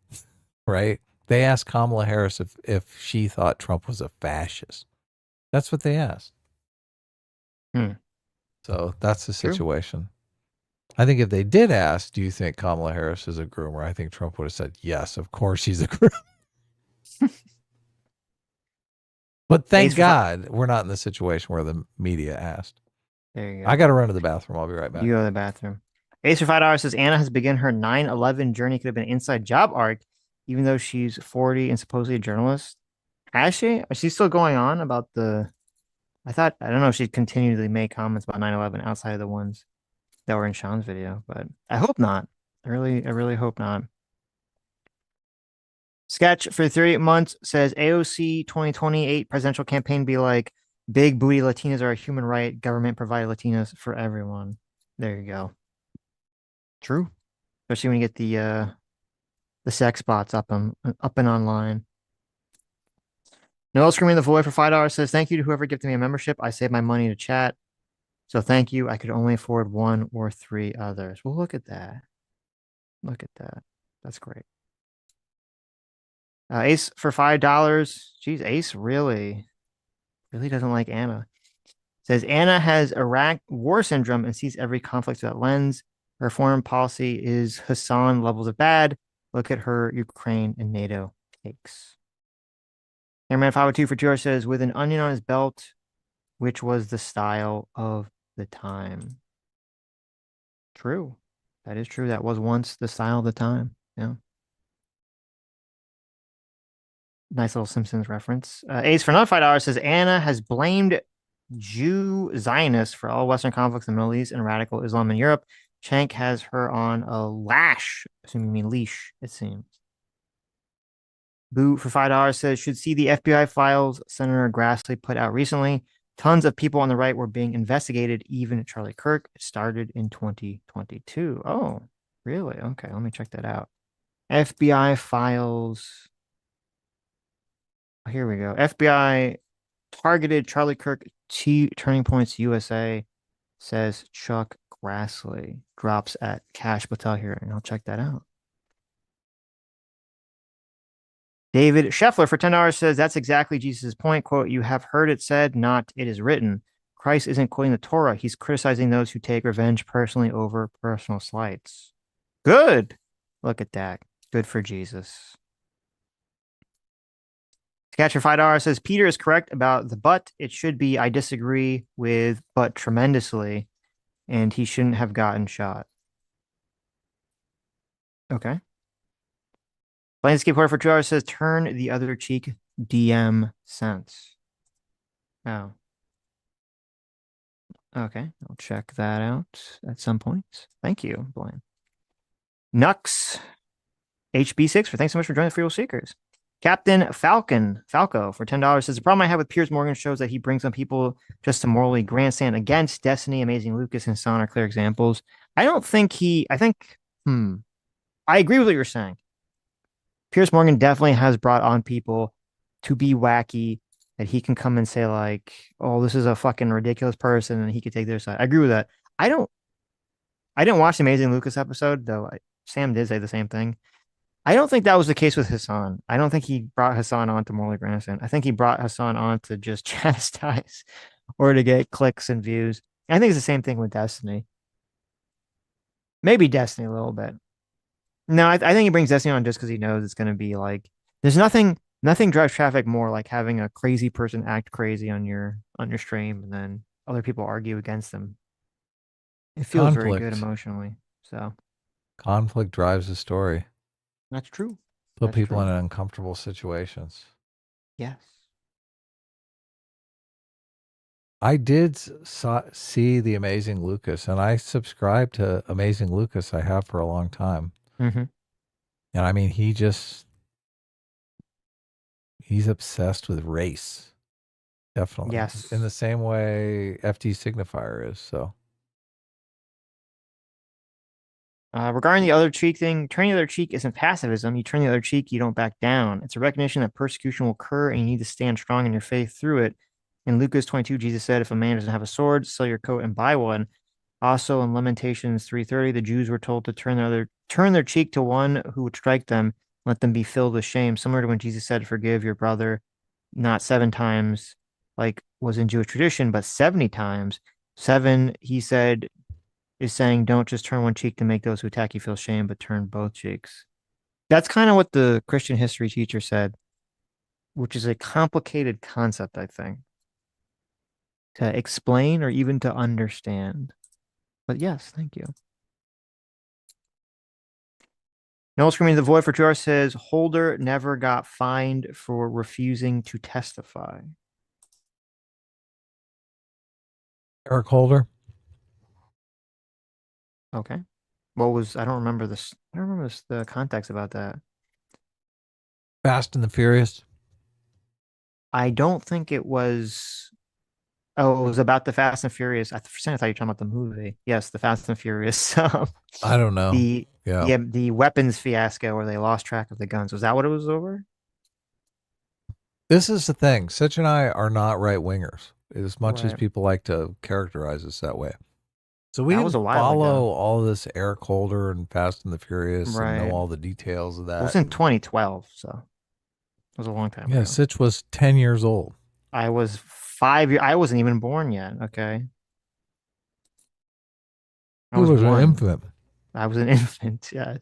[SPEAKER 2] Right? They asked Kamala Harris if she thought Trump was a fascist. That's what they asked. So that's the situation. I think if they did ask, do you think Kamala Harris is a groomer? I think Trump would have said, yes, of course she's a groomer. But thank God we're not in the situation where the media asked.
[SPEAKER 1] There you go.
[SPEAKER 2] I got to run to the bathroom. I'll be right back.
[SPEAKER 1] You go to the bathroom. Ace for $5 says Anna has begun her 9/11 journey. Could have been an inside job arc, even though she's 40 and supposedly a journalist. Has she? Is she still going on about the... I don't know if she'd continually make comments about 9/11 outside of the ones that were in Sean's video, but I hope not. I really hope not. Sketch for 38 months says AOC 2028 presidential campaign be like, big booty Latinas are a human right. Government provided Latinas for everyone. There you go. True. Especially when you get the sex bots up and online. Noel Screaming the Void for $5 says, thank you to whoever gifted me a membership. I saved my money to chat. So thank you. I could only afford one or three others. Well, look at that. Look at that. That's great. Ace for $5. Jeez, Ace really doesn't like Anna. Says Anna has Iraq war syndrome and sees every conflict through that lens. Her foreign policy is Hassan levels of bad. Look at her Ukraine and NATO takes. Airman 502 for 2 says, with an onion on his belt, which was the style of the time. True. That is true. That was once the style of the time. Yeah. Nice little Simpsons reference. Ace for another $5 says Anna has blamed Jew Zionists for all Western conflicts in the Middle East and radical Islam in Europe. Shank has her on a lash, assuming you mean leash, it seems. Boo for $5 says should see the FBI files Senator Grassley put out recently. Tons of people on the right were being investigated, even Charlie Kirk. It started in 2022. Oh, really? Okay, let me check that out. FBI files. Here we go. FBI targeted Charlie Kirk. Turning Points USA says Chuck Grassley drops at Cash Patel here, and I'll check that out. David Scheffler for $10 says that's exactly Jesus' point. Quote, you have heard it said, not it is written. Christ isn't quoting the Torah. He's criticizing those who take revenge personally over personal slights. Good. Look at that. Good for Jesus. Catcher $5 says Peter is correct about the but. It should be I disagree with but tremendously, and he shouldn't have gotten shot. Okay. Landscape Horror for $2 says turn the other cheek. DM sense. Oh. Okay, I'll check that out at some point. Thank you, Blaine. Nux HB6 for thanks so much for joining the Free Will Seekers. Captain Falco for $10 says the problem I have with Piers Morgan shows that he brings on people just to morally grandstand against Destiny, Amazing Lucas, and Son are clear examples. I agree with what you're saying. Piers Morgan definitely has brought on people to be wacky, that he can come and say like, oh, this is a fucking ridiculous person, and he could take their side. I agree with that. I didn't watch the Amazing Lucas episode, though Sam did say the same thing. I don't think that was the case with Hassan. I don't think he brought Hassan on to morally grandstand. I think he brought Hassan on to just chastise or to get clicks and views. I think it's the same thing with Destiny. Maybe Destiny a little bit. No, I think he brings Destiny on just because he knows it's going to be like, there's nothing Nothing drives traffic more like having a crazy person act crazy on your stream and then other people argue against them. It feels very good emotionally. So
[SPEAKER 2] conflict drives the story.
[SPEAKER 1] that's true.
[SPEAKER 2] Put people in uncomfortable situations.
[SPEAKER 1] Yes.
[SPEAKER 2] I did see The Amazing Lucas, and I subscribe to Amazing Lucas. I have for a long time.
[SPEAKER 1] Mm-hmm.
[SPEAKER 2] And I mean, he's obsessed with race. Definitely.
[SPEAKER 1] Yes.
[SPEAKER 2] In the same way FT Signifier is. So.
[SPEAKER 1] Regarding the other cheek thing, turning the other cheek isn't pacifism. You turn the other cheek, you don't back down. It's a recognition that persecution will occur and you need to stand strong in your faith through it. In Lucas 22, Jesus said, if a man doesn't have a sword, sell your coat and buy one. Also in Lamentations 3:30, the Jews were told to turn their cheek to one who would strike them, let them be filled with shame. Similar to when Jesus said, forgive your brother, not 7 times, like was in Jewish tradition, but 70 times. 7, he said, is saying don't just turn one cheek to make those who attack you feel shame, but turn both cheeks. That's kind of what the Christian history teacher said, which is a complicated concept, I think, to explain or even to understand. But yes, thank you. Noel Screaming the Void for 2 hours says Holder never got fined for refusing to testify.
[SPEAKER 2] Eric Holder.
[SPEAKER 1] Okay. What was, I don't remember this. I don't remember the context about that.
[SPEAKER 2] Fast and the Furious.
[SPEAKER 1] I don't think it was. Oh, it was about the Fast and Furious. For a second, I thought you were talking about the movie. Yes, the Fast and Furious.
[SPEAKER 2] I don't know.
[SPEAKER 1] The weapons fiasco where they lost track of the guns. Was that what it was over?
[SPEAKER 2] This is the thing. Sitch and I are not right wingers, as much as people like to characterize us that way. So we didn't follow all this Eric Holder and Fast and the Furious and know all the details of that.
[SPEAKER 1] It was in 2012, so it was a long time ago.
[SPEAKER 2] Yeah, Sitch was 10 years old.
[SPEAKER 1] I was 5 years. I wasn't even born yet. Okay.
[SPEAKER 2] I was an infant.
[SPEAKER 1] I was an infant. Yes.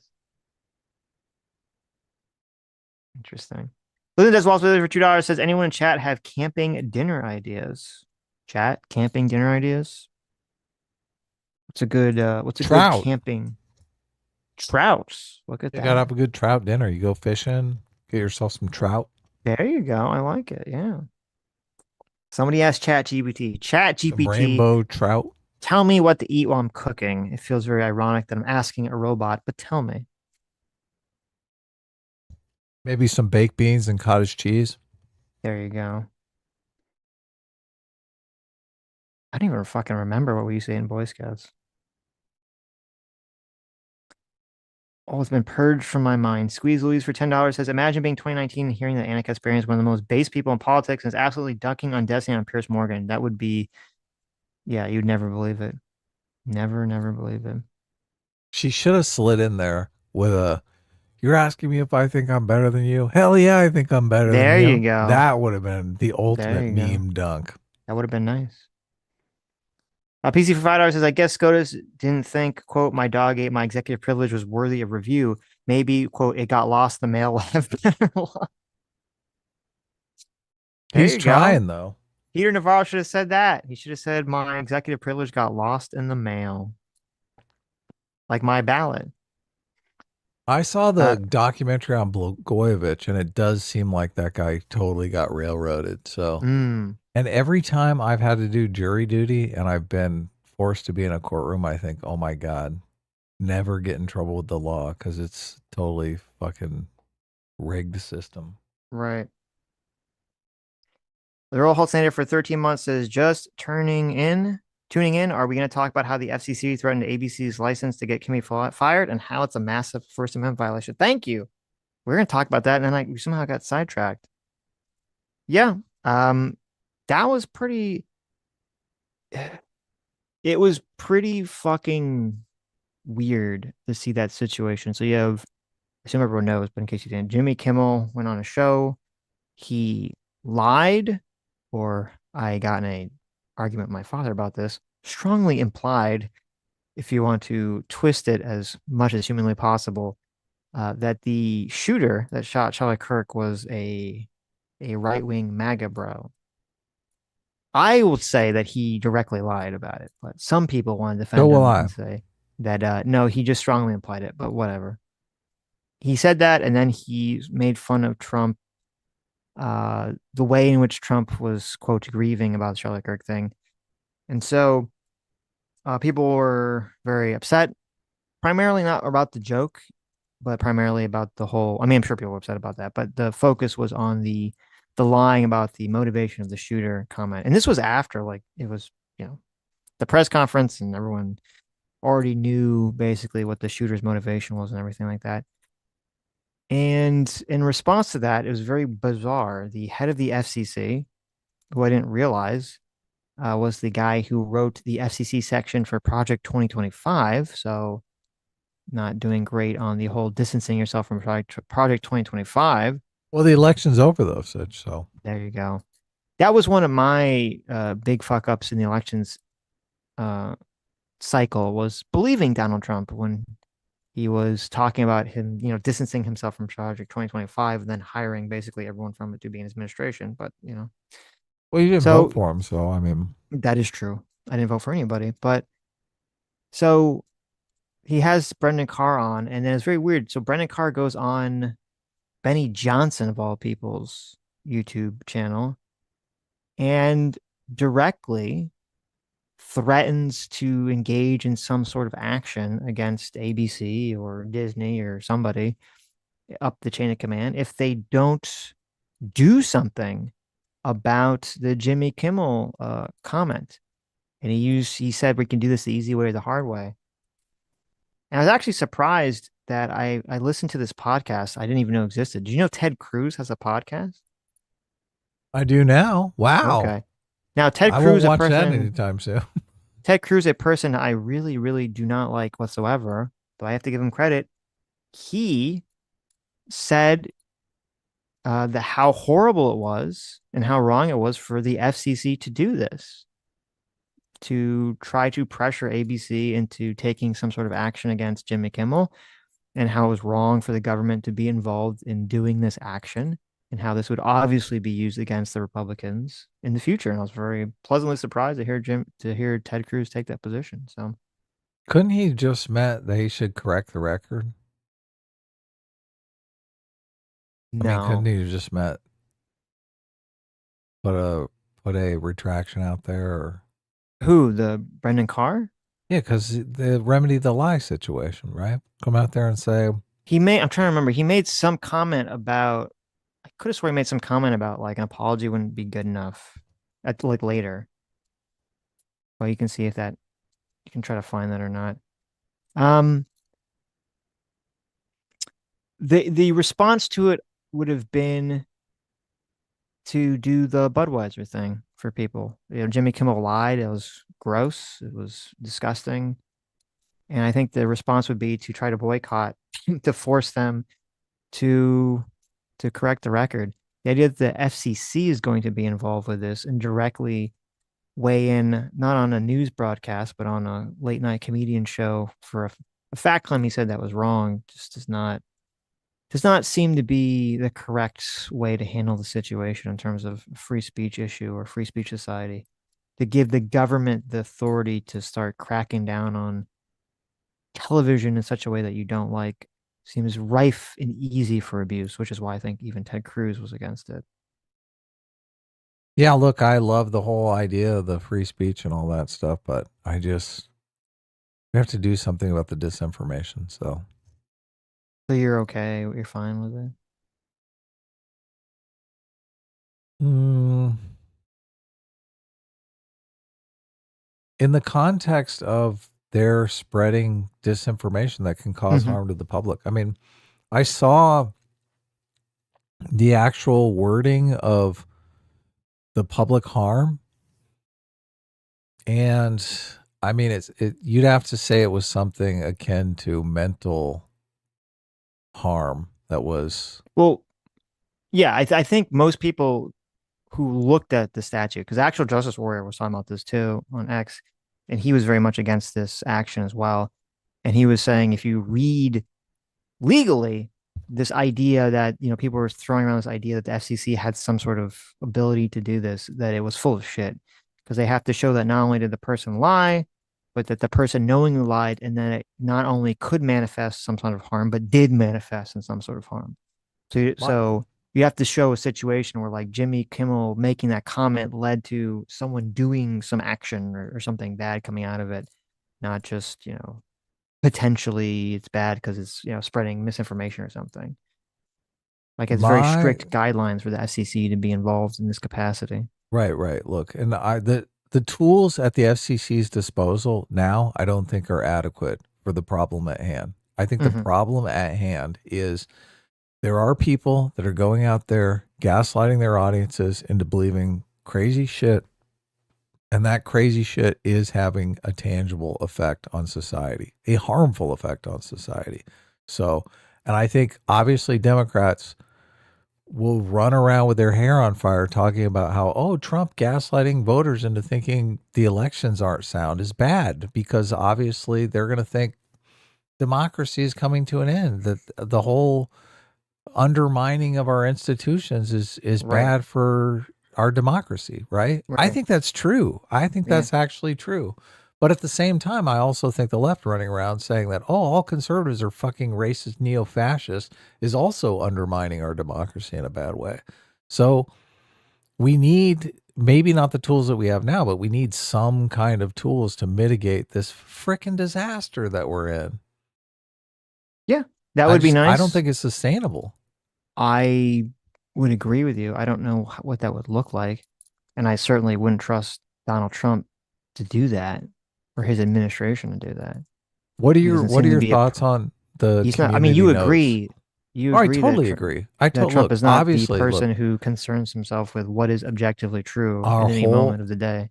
[SPEAKER 1] Interesting. Lynn does well for $2 says anyone in chat have camping dinner ideas? Chat camping dinner ideas. What's a good good camping? Trouts. Look at that.
[SPEAKER 2] You got to have a good trout dinner. You go fishing, get yourself some trout.
[SPEAKER 1] There you go. I like it. Yeah. Somebody asked ChatGPT. ChatGPT.
[SPEAKER 2] Rainbow trout.
[SPEAKER 1] Tell me what to eat while I'm cooking. It feels very ironic that I'm asking a robot, but tell me.
[SPEAKER 2] Maybe some baked beans and cottage cheese.
[SPEAKER 1] There you go. I don't even fucking remember what we used to say in Boy Scouts. Oh, it's been purged from my mind. Squeeze Louise for $10 says, imagine being 2019 and hearing that Anna Kasparian is one of the most base people in politics and is absolutely dunking on Destiny on Piers Morgan. That would be, yeah, you'd never believe it. Never believe it.
[SPEAKER 2] She should have slid in there with a, you're asking me if I think I'm better than you? Hell yeah, I think I'm better than you.
[SPEAKER 1] There you go.
[SPEAKER 2] That would have been the ultimate meme dunk.
[SPEAKER 1] That would have been nice. PC for $5 says, I guess SCOTUS didn't think, quote, my dog ate my executive privilege was worthy of review. Maybe, quote, it got lost in the mail.
[SPEAKER 2] He's trying, though.
[SPEAKER 1] Peter Navarro should have said that. He should have said, my executive privilege got lost in the mail. Like my ballot.
[SPEAKER 2] I saw the documentary on Blagojevich, and it does seem like that guy totally got railroaded. So, and every time I've had to do jury duty and I've been forced to be in a courtroom, I think, oh my God, never get in trouble with the law because it's totally fucking rigged system.
[SPEAKER 1] Right. The Royal Halt Standard for 13 months says, just tuning in. Are we going to talk about how the FCC threatened ABC's license to get Kimmy fired and how it's a massive First Amendment violation? Thank you. We're going to talk about that. And then we somehow got sidetracked. Yeah. That was pretty. It was pretty fucking weird to see that situation. So you have, I assume everyone knows, but in case you didn't, Jimmy Kimmel went on a show. He lied, or I got in a argument with my father about this, strongly implied, if you want to twist it as much as humanly possible, that the shooter that shot Charlie Kirk was a a right-wing MAGA bro. I will say that he directly lied about it, but some people want to defend
[SPEAKER 2] So
[SPEAKER 1] him
[SPEAKER 2] will I.
[SPEAKER 1] and say that no, he just strongly implied it, but whatever. He said that, and then he made fun of Trump, the way in which Trump was, quote, grieving about the Charlie Kirk thing. And so people were very upset, primarily not about the joke, but primarily about the whole. I mean, I'm sure people were upset about that, but the focus was on the lying about the motivation of the shooter comment. And this was after, like, it was, the press conference, and everyone already knew basically what the shooter's motivation was and everything like that. And in response to that, it was very bizarre. The head of the FCC, who I didn't realize was the guy who wrote the FCC section for Project 2025. So not doing great on the whole distancing yourself from Project 2025.
[SPEAKER 2] Well, the election's over though, Sitch, so
[SPEAKER 1] there you go. That was one of my big fuck ups in the elections cycle, was believing Donald Trump when he was talking about him, distancing himself from Project 2025 and then hiring basically everyone from it to be in his administration. But,
[SPEAKER 2] well, you didn't vote for him, so I mean,
[SPEAKER 1] that is true. I didn't vote for anybody, but so he has Brendan Carr on, and then it's very weird. So Brendan Carr goes on Benny Johnson, of all people's, YouTube channel, and directly threatens to engage in some sort of action against ABC or Disney or somebody up the chain of command if they don't do something about the Jimmy Kimmel comment. And he said, we can do this the easy way or the hard way. And I was actually surprised that I listened to this podcast I didn't even know existed. Do you know Ted Cruz has a podcast?
[SPEAKER 2] I do now. Wow.
[SPEAKER 1] Okay. Now, Ted
[SPEAKER 2] I
[SPEAKER 1] Cruz,
[SPEAKER 2] won't watch that anytime soon.
[SPEAKER 1] Ted Cruz, a person I really, really do not like whatsoever, though I have to give him credit. He said that how horrible it was and how wrong it was for the FCC to do this, to try to pressure ABC into taking some sort of action against Jimmy Kimmel, and how it was wrong for the government to be involved in doing this action, and how this would obviously be used against the Republicans in the future. And I was very pleasantly surprised to hear Ted Cruz take that position. So,
[SPEAKER 2] couldn't he just meant that he should correct the record?
[SPEAKER 1] No.
[SPEAKER 2] I mean, couldn't he just met put a retraction out there? Or
[SPEAKER 1] who, the Brendan Carr?
[SPEAKER 2] Yeah, because the remedy the lie situation, right? Come out there and say
[SPEAKER 1] I'm trying to remember. He made some comment about. I could have sworn he made some comment about like an apology wouldn't be good enough. Like later. Well, you can see if that. You can try to find that or not. The response to it would have been to do the Budweiser thing for people. Jimmy Kimmel lied. It was gross. It was disgusting. And I think the response would be to try to boycott, to force them to correct the record. The idea that the FCC is going to be involved with this and directly weigh in, not on a news broadcast, but on a late night comedian show for a fact claim he said that was wrong, just does not seem to be the correct way to handle the situation in terms of free speech issue or free speech society. To give the government the authority to start cracking down on television in such a way that you don't like seems rife and easy for abuse, which is why I think even Ted Cruz was against it.
[SPEAKER 2] Yeah, look, I love the whole idea of the free speech and all that stuff, but we have to do something about the disinformation. So
[SPEAKER 1] you're okay? You're fine with it?
[SPEAKER 2] In the context of they're spreading disinformation that can cause harm to the public. I mean, I saw the actual wording of the public harm, and I mean, you'd have to say it was something akin to mental harm that was.
[SPEAKER 1] Well, yeah, I think most people who looked at the statute, because Actual Justice Warrior was talking about this too on X, and he was very much against this action as well. And he was saying if you read legally this idea that, people were throwing around this idea that the FCC had some sort of ability to do this, that it was full of shit, because they have to show that not only did the person lie, but that the person knowingly lied, and that it not only could manifest some sort of harm, but did manifest in some sort of harm. So you have to show a situation where, like, Jimmy Kimmel making that comment led to someone doing some action or something bad coming out of it, not just, potentially it's bad because it's, spreading misinformation or something. Like, it's very strict guidelines for the FCC to be involved in this capacity.
[SPEAKER 2] Right. Look, and the tools at the FCC's disposal now, I don't think are adequate for the problem at hand. I think the problem at hand is there are people that are going out there gaslighting their audiences into believing crazy shit, and that crazy shit is having a tangible effect on society, a harmful effect on society. So, and I think obviously Democrats will run around with their hair on fire talking about how, Trump gaslighting voters into thinking the elections aren't sound is bad, because obviously they're going to think democracy is coming to an end, that the whole undermining of our institutions is bad for our democracy, right? I think that's true. I think that's actually true. But at the same time, I also think the left running around saying that, all conservatives are fucking racist neo-fascists is also undermining our democracy in a bad way. So we need maybe not the tools that we have now, but we need some kind of tools to mitigate this freaking disaster that we're in.
[SPEAKER 1] Yeah, that would be nice.
[SPEAKER 2] I don't think it's sustainable.
[SPEAKER 1] I would agree with you. I don't know what that would look like. And I certainly wouldn't trust Donald Trump to do that, or his administration to do that.
[SPEAKER 2] What are your thoughts on the
[SPEAKER 1] he's not, I mean, you agree. You agree.
[SPEAKER 2] I totally agree. I
[SPEAKER 1] that Trump is not the person who concerns himself with what is objectively true in any moment of the day.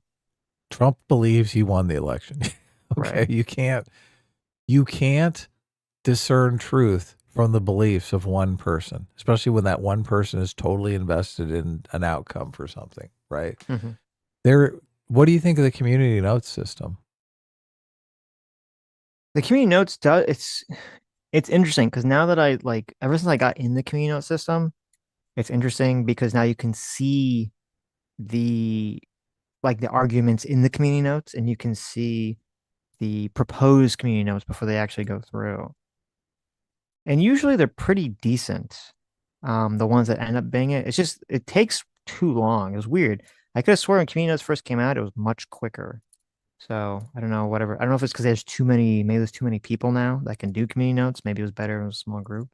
[SPEAKER 2] Trump believes he won the election. Okay. Right. You can't discern truth from the beliefs of one person, especially when that one person is totally invested in an outcome for something, right? What do you think of the community notes system?
[SPEAKER 1] The community notes it's interesting, because now that ever since I got in the community note system, it's interesting because now you can see the arguments in the community notes, and you can see the proposed community notes before they actually go through. And usually they're pretty decent. The ones that end up being it takes too long. It was weird. I could have sworn when community notes first came out, it was much quicker. So I don't know, whatever. I don't know if it's because there's too many people now that can do community notes. Maybe it was better in a small group.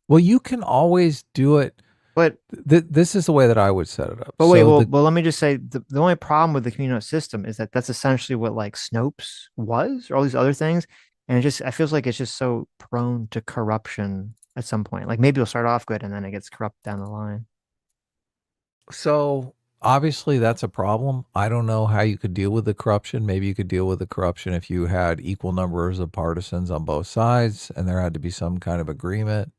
[SPEAKER 2] Well, you can always do it,
[SPEAKER 1] but
[SPEAKER 2] this is the way that I would set it up.
[SPEAKER 1] But wait, well, let me just say the only problem with the community note system is that that's essentially what Snopes was, or all these other things. And it feels like it's just so prone to corruption at some point. Like, maybe it'll start off good and then it gets corrupt down the line.
[SPEAKER 2] So obviously that's a problem. I don't know how you could deal with the corruption. Maybe you could deal with the corruption if you had equal numbers of partisans on both sides and there had to be some kind of agreement.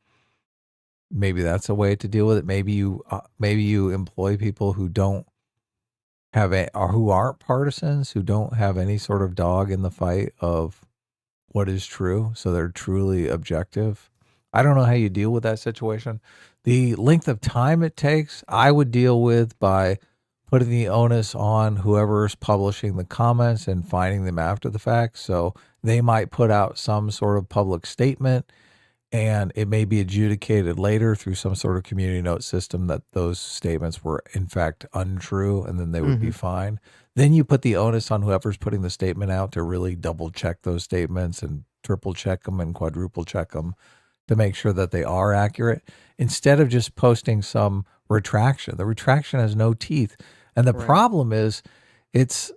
[SPEAKER 2] Maybe that's a way to deal with it. Maybe you employ people who don't have or who aren't partisans, who don't have any sort of dog in the fight of what is true, so they're truly objective. I don't know how you deal with that situation. The length of time it takes, I would deal with by putting the onus on whoever's publishing the comments and finding them after the fact. So they might put out some sort of public statement, and it may be adjudicated later through some sort of community note system that those statements were in fact untrue, and then they would be fine. Then you put the onus on whoever's putting the statement out to really double check those statements and triple check them and quadruple check them to make sure that they are accurate, instead of just posting some retraction. The retraction has no teeth. And the problem is it's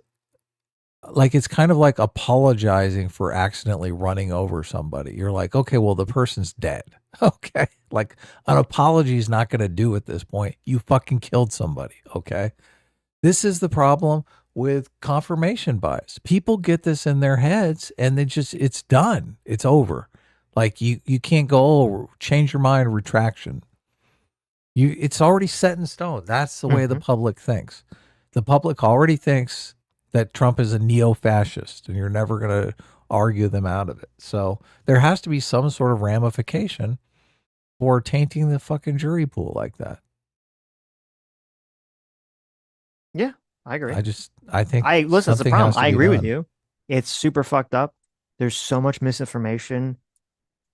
[SPEAKER 2] kind of like apologizing for accidentally running over somebody. You're like, okay, well, the person's dead. Okay. Like, an apology is not going to do at this point. You fucking killed somebody. Okay. This is the problem with confirmation bias. People get this in their heads and it's done. It's over. Like, you can't go, change your mind, retraction. It's already set in stone. That's the way the public thinks. The public already thinks that Trump is a neo-fascist, and you're never going to argue them out of it. So there has to be some sort of ramification for tainting the fucking jury pool like that.
[SPEAKER 1] Yeah, I agree.
[SPEAKER 2] I think
[SPEAKER 1] listen, that's the
[SPEAKER 2] something
[SPEAKER 1] problem.
[SPEAKER 2] has to
[SPEAKER 1] I
[SPEAKER 2] be
[SPEAKER 1] agree with
[SPEAKER 2] done.
[SPEAKER 1] you. It's super fucked up. There's so much misinformation,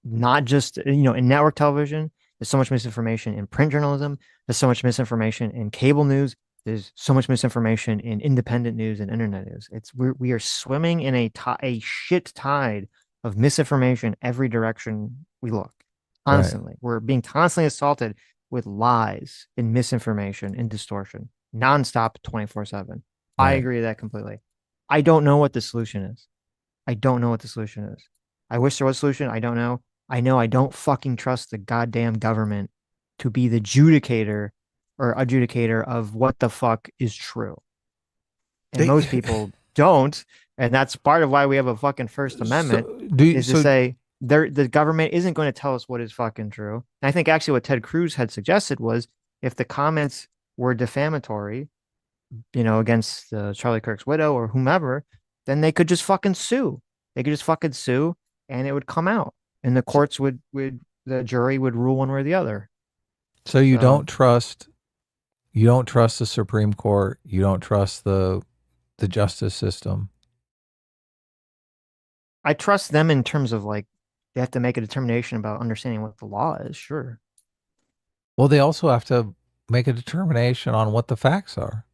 [SPEAKER 1] not just, in network television. There's so much misinformation in print journalism. There's so much misinformation in cable news. There's so much misinformation in independent news and internet news. We are swimming in a shit tide of misinformation every direction we look. Constantly. Right. We're being constantly assaulted with lies and misinformation and distortion, nonstop 24/7. Right. I agree with that completely. I don't know what the solution is. I don't know what the solution is. I wish there was a solution. I don't know. I know I don't fucking trust the goddamn government to be the adjudicator of what the fuck is true. And most people don't. And that's part of why we have a fucking First Amendment to say the government isn't going to tell us what is fucking true. And I think actually what Ted Cruz had suggested was if the comments were defamatory, against Charlie Kirk's widow or whomever, then they could just fucking sue. They could just fucking sue and it would come out. And the courts the jury would rule one way or the other.
[SPEAKER 2] So you don't trust the Supreme Court. You don't trust the justice system.
[SPEAKER 1] I trust them in terms of they have to make a determination about understanding what the law is. Sure.
[SPEAKER 2] Well, they also have to make a determination on what the facts are.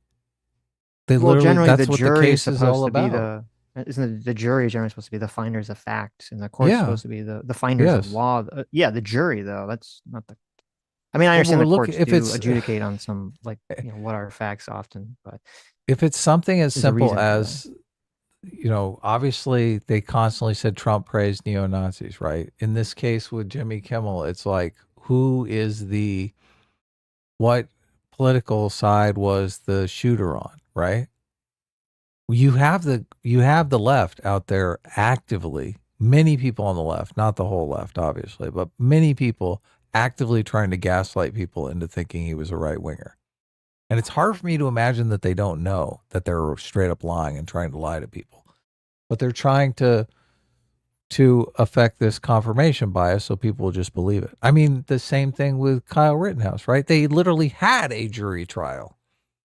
[SPEAKER 1] Generally,
[SPEAKER 2] that's
[SPEAKER 1] the
[SPEAKER 2] what
[SPEAKER 1] jury
[SPEAKER 2] the case is all about.
[SPEAKER 1] Isn't the jury generally supposed to be the finders of facts, and the court's supposed to be the finders of law? The jury though, that's not the. I mean, I understand the courts do adjudicate on some what are facts often, but
[SPEAKER 2] if it's something as simple as, obviously they constantly said Trump praised neo-Nazis, right? In this case with Jimmy Kimmel, it's like, what political side was the shooter on, right? You have the left out there actively, many people on the left, not the whole left, obviously, but many people actively trying to gaslight people into thinking he was a right winger. And it's hard for me to imagine that they don't know that they're straight up lying and trying to lie to people. But they're trying to affect this confirmation bias so people will just believe it. I mean, the same thing with Kyle Rittenhouse, right? They literally had a jury trial.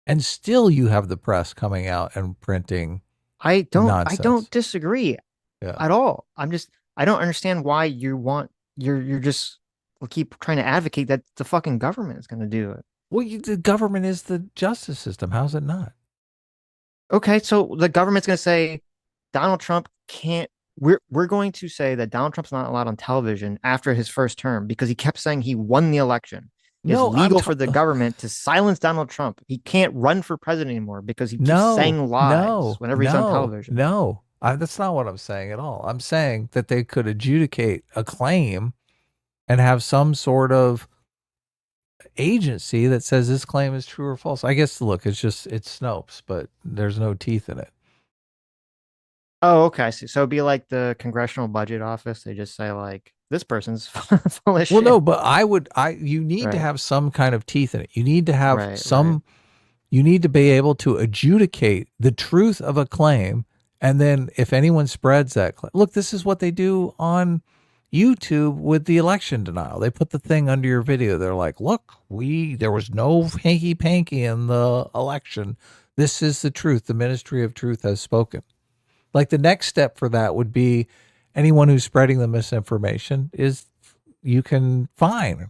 [SPEAKER 2] And still you have the press coming out and printing nonsense.
[SPEAKER 1] I don't disagree at all. I don't understand why you're just keep trying to advocate that the fucking government is going to do it.
[SPEAKER 2] Well, the government is the justice system. How's it not?
[SPEAKER 1] Okay, so the government's going to say Donald Trump can't. We're going to say that Donald Trump's not allowed on television after his first term because he kept saying he won the election. It's legal for the government to silence Donald Trump. He can't run for president anymore because he keeps saying lies whenever he's on television.
[SPEAKER 2] No, that's not what I'm saying at all. I'm saying that they could adjudicate a claim and have some sort of agency that says this claim is true or false. I guess, look, it's Snopes, but there's no teeth in it.
[SPEAKER 1] Oh, okay. I see. So it'd be like the Congressional Budget Office. They just say this person's full of shit.
[SPEAKER 2] Well, no, but you need to have some kind of teeth in it. You need to have you need to be able to adjudicate the truth of a claim. And then if anyone spreads that claim, look, this is what they do on YouTube with the election denial. They put the thing under your video. They're like, look, there was no hanky panky in the election. This is the truth. The Ministry of Truth has spoken. Like the next step for that would be anyone who's spreading the misinformation you can fine.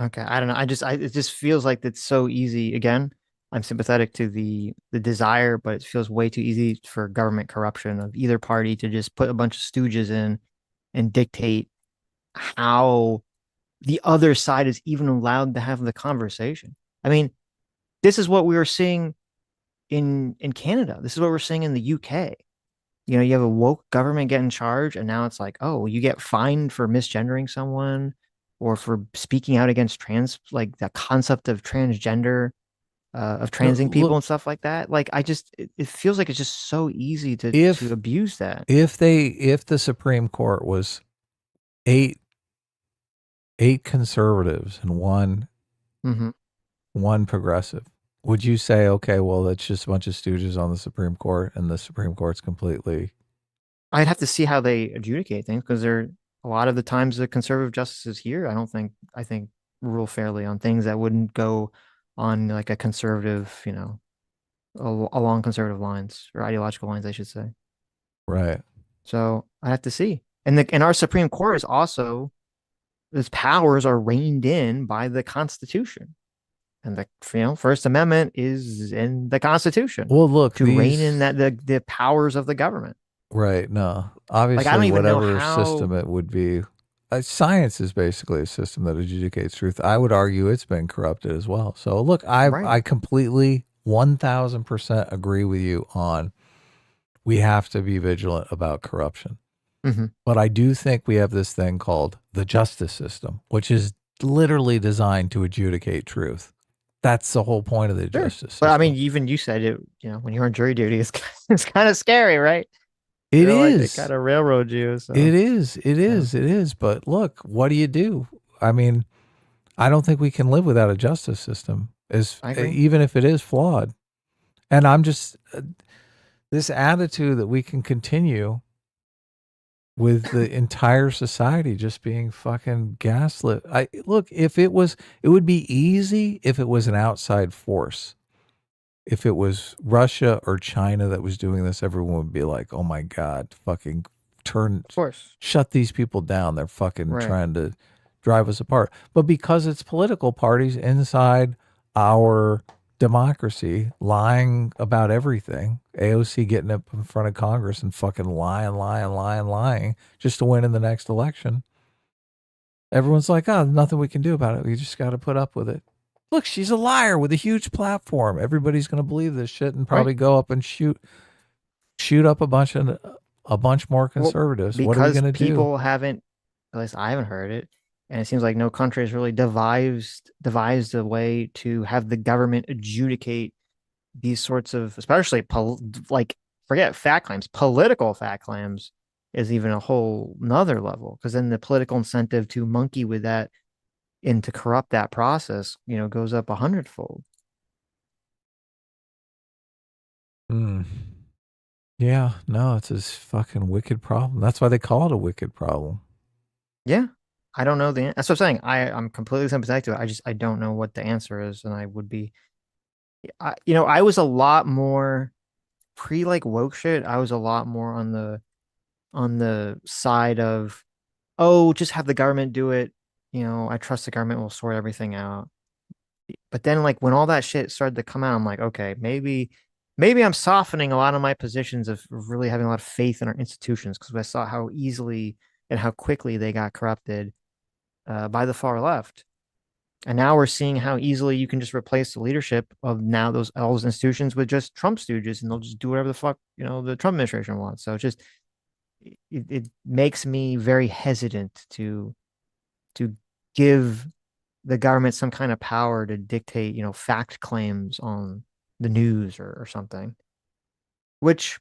[SPEAKER 1] Okay. I don't know. It just feels like it's so easy. Again, I'm sympathetic to the desire, but it feels way too easy for government corruption of either party to just put a bunch of stooges in and dictate how the other side is even allowed to have the conversation. I mean, this is what we were seeing in Canada. This is what we're seeing in the UK. You have a woke government get in charge, and now it's like, oh, you get fined for misgendering someone or for speaking out against the concept of transgender, of transing people and stuff like that. It feels like it's just so easy to abuse that.
[SPEAKER 2] If the Supreme Court was eight conservatives and one progressive, would you say, okay, well, that's just a bunch of stooges on the Supreme Court and the Supreme Court's completely...
[SPEAKER 1] I'd have to see how they adjudicate things because a lot of the times the conservative justices here, I think rule fairly on things that wouldn't go on like a conservative, along conservative lines or ideological lines, I should say.
[SPEAKER 2] Right.
[SPEAKER 1] So I have to see. And our Supreme Court is also, its powers are reined in by the Constitution. And the First Amendment is in the Constitution.
[SPEAKER 2] Well, look,
[SPEAKER 1] to rein in the powers of the government.
[SPEAKER 2] Right. No, obviously,
[SPEAKER 1] I don't even know
[SPEAKER 2] whatever
[SPEAKER 1] how...
[SPEAKER 2] system it would be, science is basically a system that adjudicates truth. I would argue it's been corrupted as well. So look, I completely 1000% agree with you on we have to be vigilant about corruption.
[SPEAKER 1] Mm-hmm.
[SPEAKER 2] But I do think we have this thing called the justice system, which is literally designed to adjudicate truth. That's the whole point of the justice system.
[SPEAKER 1] But I mean, even you said it, when you're on jury duty, it's kind of scary, right?
[SPEAKER 2] It is.
[SPEAKER 1] Like they kind of railroad you. So.
[SPEAKER 2] It is. But look, what do you do? I mean, I don't think we can live without a justice system, even if it is flawed. And I'm just, this attitude that we can continue with the entire society just being fucking gaslit. Look, if it would be easy if it was an outside force. If it was Russia or China that was doing this, everyone would be like, "Oh my God, fucking shut these people down. They're fucking trying to drive us apart." But because it's political parties inside our democracy lying about everything, AOC getting up in front of Congress and fucking lying just to win in the next election. Everyone's like, "Oh, nothing we can do about it. We just got to put up with it." Look, she's a liar with a huge platform. Everybody's going to believe this shit and probably go up and shoot up a bunch more conservatives. What are we going to do?
[SPEAKER 1] People haven't, at least I haven't heard it, and it seems like no country has really devised a way to have the government adjudicate these sorts of, especially forget fact claims, political fact claims is even a whole nother level, because then the political incentive to monkey with that and to corrupt that process, goes up 100-fold.
[SPEAKER 2] Yeah, no, it's a fucking wicked problem. That's why they call it a wicked problem.
[SPEAKER 1] Yeah, I don't know that's what I'm saying. I'm completely sympathetic to it. I don't know what the answer is, and I would be, I was a lot more pre woke shit. I was a lot more on the side of, just have the government do it. I trust the government will sort everything out. But then when all that shit started to come out, I'm like, okay, maybe I'm softening a lot of my positions of really having a lot of faith in our institutions, because I saw how easily and how quickly they got corrupted by the far left. And now we're seeing how easily you can just replace the leadership of now all those institutions with just Trump stooges, and they'll just do whatever the fuck, the Trump administration wants. So it makes me very hesitant to give the government some kind of power to dictate, fact claims on the news or something. Which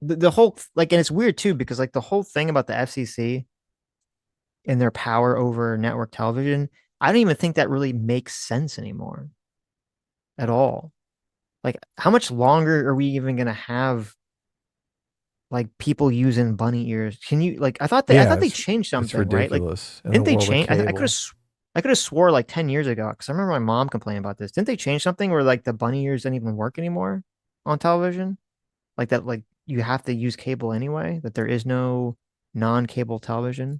[SPEAKER 1] the whole, and it's weird too, because the whole thing about the FCC and their power over network television, I don't even think that really makes sense anymore at all. How much longer are we even going to have people using bunny ears? Can you I thought they changed something,
[SPEAKER 2] it's ridiculous,
[SPEAKER 1] right? Didn't they change? I could have swore 10 years ago, because I remember my mom complaining about this. Didn't they change something where the bunny ears didn't even work anymore on television? That you have to use cable anyway, that there is no non-cable television?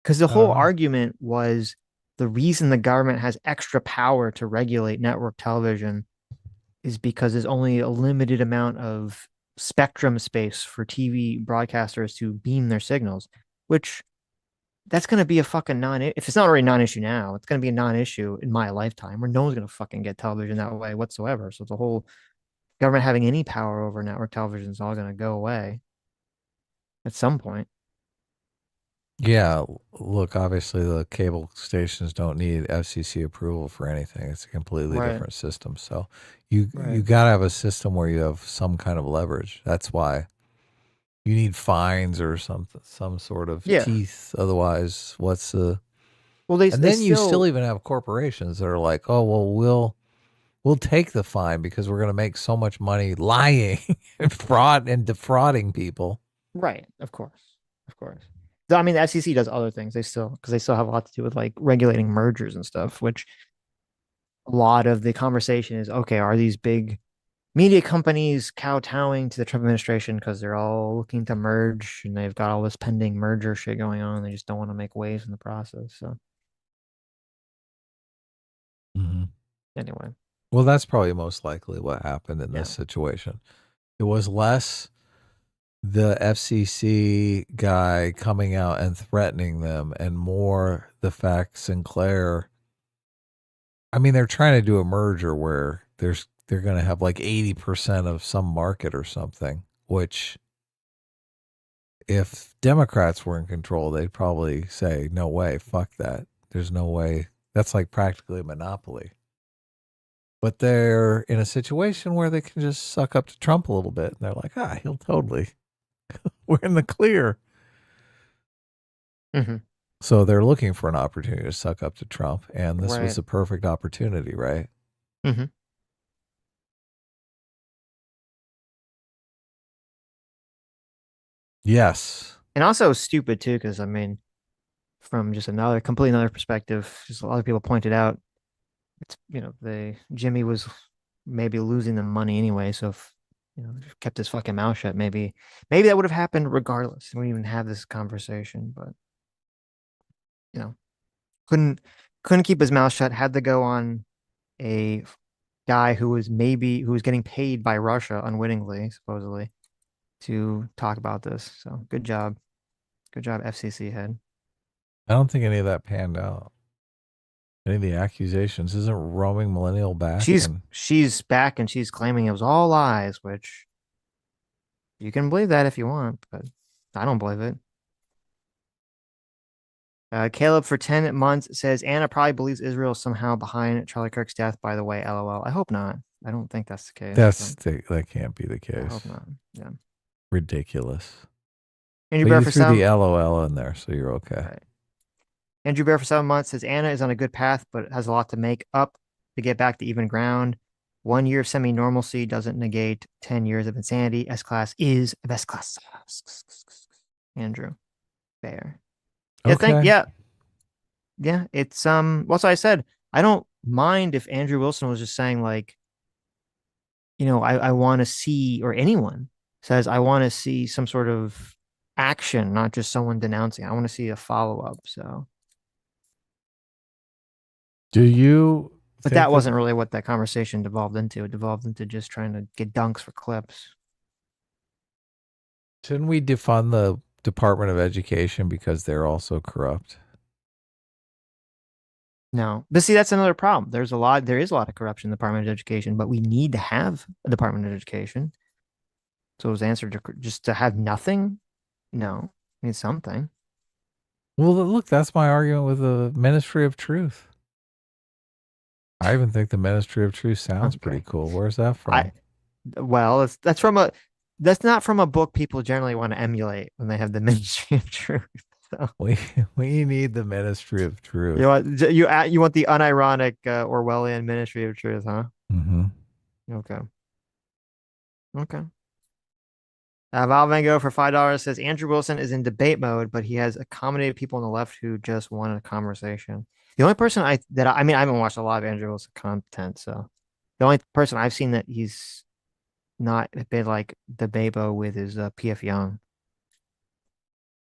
[SPEAKER 1] Because the whole argument was the reason the government has extra power to regulate network television is because there's only a limited amount of spectrum space for TV broadcasters to beam their signals, which that's going to be a fucking if it's not already non-issue now, it's going to be a non-issue in my lifetime, where no one's going to fucking get television that way whatsoever. So the whole government having any power over network television is all going to go away at some point.
[SPEAKER 2] Yeah, look, obviously the cable stations don't need FCC approval for anything. It's a completely different system. So you got to have a system where you have some kind of leverage. That's why you need fines or some sort of teeth. Otherwise, what's the... Well, you still even have corporations that are like, "Oh, well, we'll take the fine because we're going to make so much money lying and defrauding people."
[SPEAKER 1] Right. Of course. Of course. I mean, the FCC does other things. Because they still have a lot to do with like regulating mergers and stuff, which a lot of the conversation is, okay, are these big media companies kowtowing to the Trump administration because they're all looking to merge and they've got all this pending merger shit going on. They just don't want to make waves in the process. So anyway.
[SPEAKER 2] Well, that's probably most likely what happened in this situation. It was less the FCC guy coming out and threatening them and more the fact Sinclair. I mean, they're trying to do a merger where they're going to have like 80% of some market or something, which if Democrats were in control, they'd probably say, no way, fuck that. There's no way. That's like practically a monopoly. But they're in a situation where they can just suck up to Trump a little bit. And they're like, he'll totally, we're in the clear.
[SPEAKER 1] Mm-hmm.
[SPEAKER 2] So they're looking for an opportunity to suck up to Trump. And this
[SPEAKER 1] Right.
[SPEAKER 2] was the perfect opportunity, right?
[SPEAKER 1] Mm-hmm.
[SPEAKER 2] Yes.
[SPEAKER 1] And also stupid too, because I mean, from just completely another perspective, just a lot of people pointed out, it's Jimmy was maybe losing the money anyway. So if kept his fucking mouth shut, maybe that would have happened regardless. We wouldn't even have this conversation, but couldn't keep his mouth shut. Had to go on a guy who was getting paid by Russia unwittingly, supposedly, to talk about this. So good job, FCC head.
[SPEAKER 2] I don't think any of that panned out. Any of the accusations. Isn't roaming millennial back?
[SPEAKER 1] She's back and she's claiming it was all lies, which you can believe that if you want, but I don't believe it. Caleb for 10 months says Anna probably believes Israel is somehow behind Charlie Kirk's death, by the way. LOL. I hope not. I don't think that's the case.
[SPEAKER 2] That can't be the case.
[SPEAKER 1] I hope not. Yeah.
[SPEAKER 2] Ridiculous.
[SPEAKER 1] Andrew
[SPEAKER 2] But
[SPEAKER 1] Bear
[SPEAKER 2] you
[SPEAKER 1] for
[SPEAKER 2] threw
[SPEAKER 1] some.
[SPEAKER 2] the LOL in there, so you're okay.
[SPEAKER 1] Right. Andrew Bear for 7 months says Anna is on a good path, but has a lot to make up to get back to even ground. 1 year of semi-normalcy doesn't negate 10 years of insanity. S-class is best class. Andrew Bear.
[SPEAKER 2] Okay.
[SPEAKER 1] Yeah. It's what's I said. I don't mind if Andrew Wilson was just saying like, I want to see, or anyone says I want to see some sort of action, not just someone denouncing. I want to see a follow-up. So but that wasn't really what that conversation devolved into. It devolved into just trying to get dunks for clips.
[SPEAKER 2] Shouldn't we defund the Department of Education because they're also corrupt?
[SPEAKER 1] No, but see, that's another problem. There is a lot of corruption in the Department of Education, but we need to have a Department of Education. So was the answer just to have nothing? No, we need something.
[SPEAKER 2] Well, look, that's my argument with the Ministry of Truth. I even think the Ministry of Truth sounds pretty cool. Where's that from?
[SPEAKER 1] That's not from a book people generally want to emulate when they have the Ministry of Truth. So.
[SPEAKER 2] We need the Ministry of Truth.
[SPEAKER 1] You want the unironic Orwellian Ministry of Truth, huh?
[SPEAKER 2] Mm-hmm.
[SPEAKER 1] Okay. Val Van Gogh for $5 says Andrew Wilson is in debate mode, but he has accommodated people on the left who just wanted a conversation. The only person I haven't watched a lot of Andrew Wilson content, so the only person I've seen that he's not been like debate-o with is PF Young.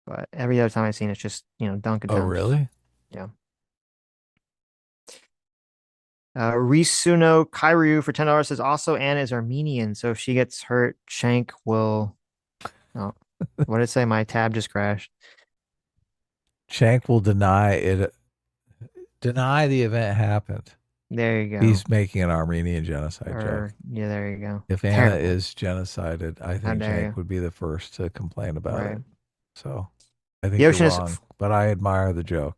[SPEAKER 1] But every other time I've seen it's just, Dunkin'
[SPEAKER 2] Oh, really?
[SPEAKER 1] Yeah. Risuno Kairyu for $10 says also Anna is Armenian, so if she gets hurt, Shank will. Oh, what did it say? My tab just crashed.
[SPEAKER 2] Shank will deny the event happened.
[SPEAKER 1] There you go.
[SPEAKER 2] He's making an Armenian genocide joke.
[SPEAKER 1] Yeah, there you go.
[SPEAKER 2] If Anna is genocided, I think Shank would be the first to complain about it. So I think you're wrong, but I admire the joke.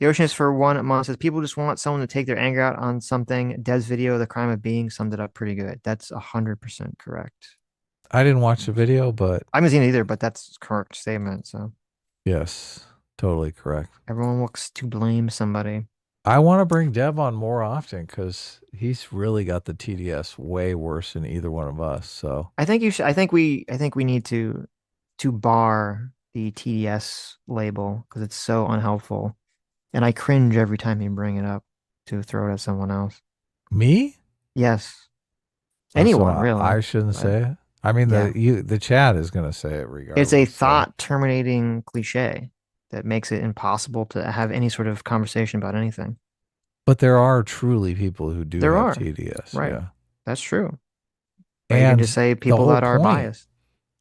[SPEAKER 1] The Ocean is for 1 month says people just want someone to take their anger out on something. Dev's video, The Crime of Being, summed it up pretty good. That's 100% correct.
[SPEAKER 2] I didn't watch the video, but
[SPEAKER 1] I haven't seen it either, but that's a correct statement. So
[SPEAKER 2] yes, totally correct.
[SPEAKER 1] Everyone looks to blame somebody.
[SPEAKER 2] I want to bring Dev on more often because he's really got the TDS way worse than either one of us. So
[SPEAKER 1] I think you should. I think we need to to bar the TDS label because it's so unhelpful. And I cringe every time you bring it up to throw it at someone else.
[SPEAKER 2] Me?
[SPEAKER 1] Yes.
[SPEAKER 2] Oh,
[SPEAKER 1] Anyone,
[SPEAKER 2] so
[SPEAKER 1] really.
[SPEAKER 2] I shouldn't say it. I mean, the chat is going to say it regardless.
[SPEAKER 1] It's a thought terminating cliche that makes it impossible to have any sort of conversation about anything.
[SPEAKER 2] But there are truly people who do
[SPEAKER 1] There
[SPEAKER 2] have
[SPEAKER 1] are.
[SPEAKER 2] TDS.
[SPEAKER 1] Right.
[SPEAKER 2] Yeah.
[SPEAKER 1] That's true. But
[SPEAKER 2] And
[SPEAKER 1] you can just say people that are biased.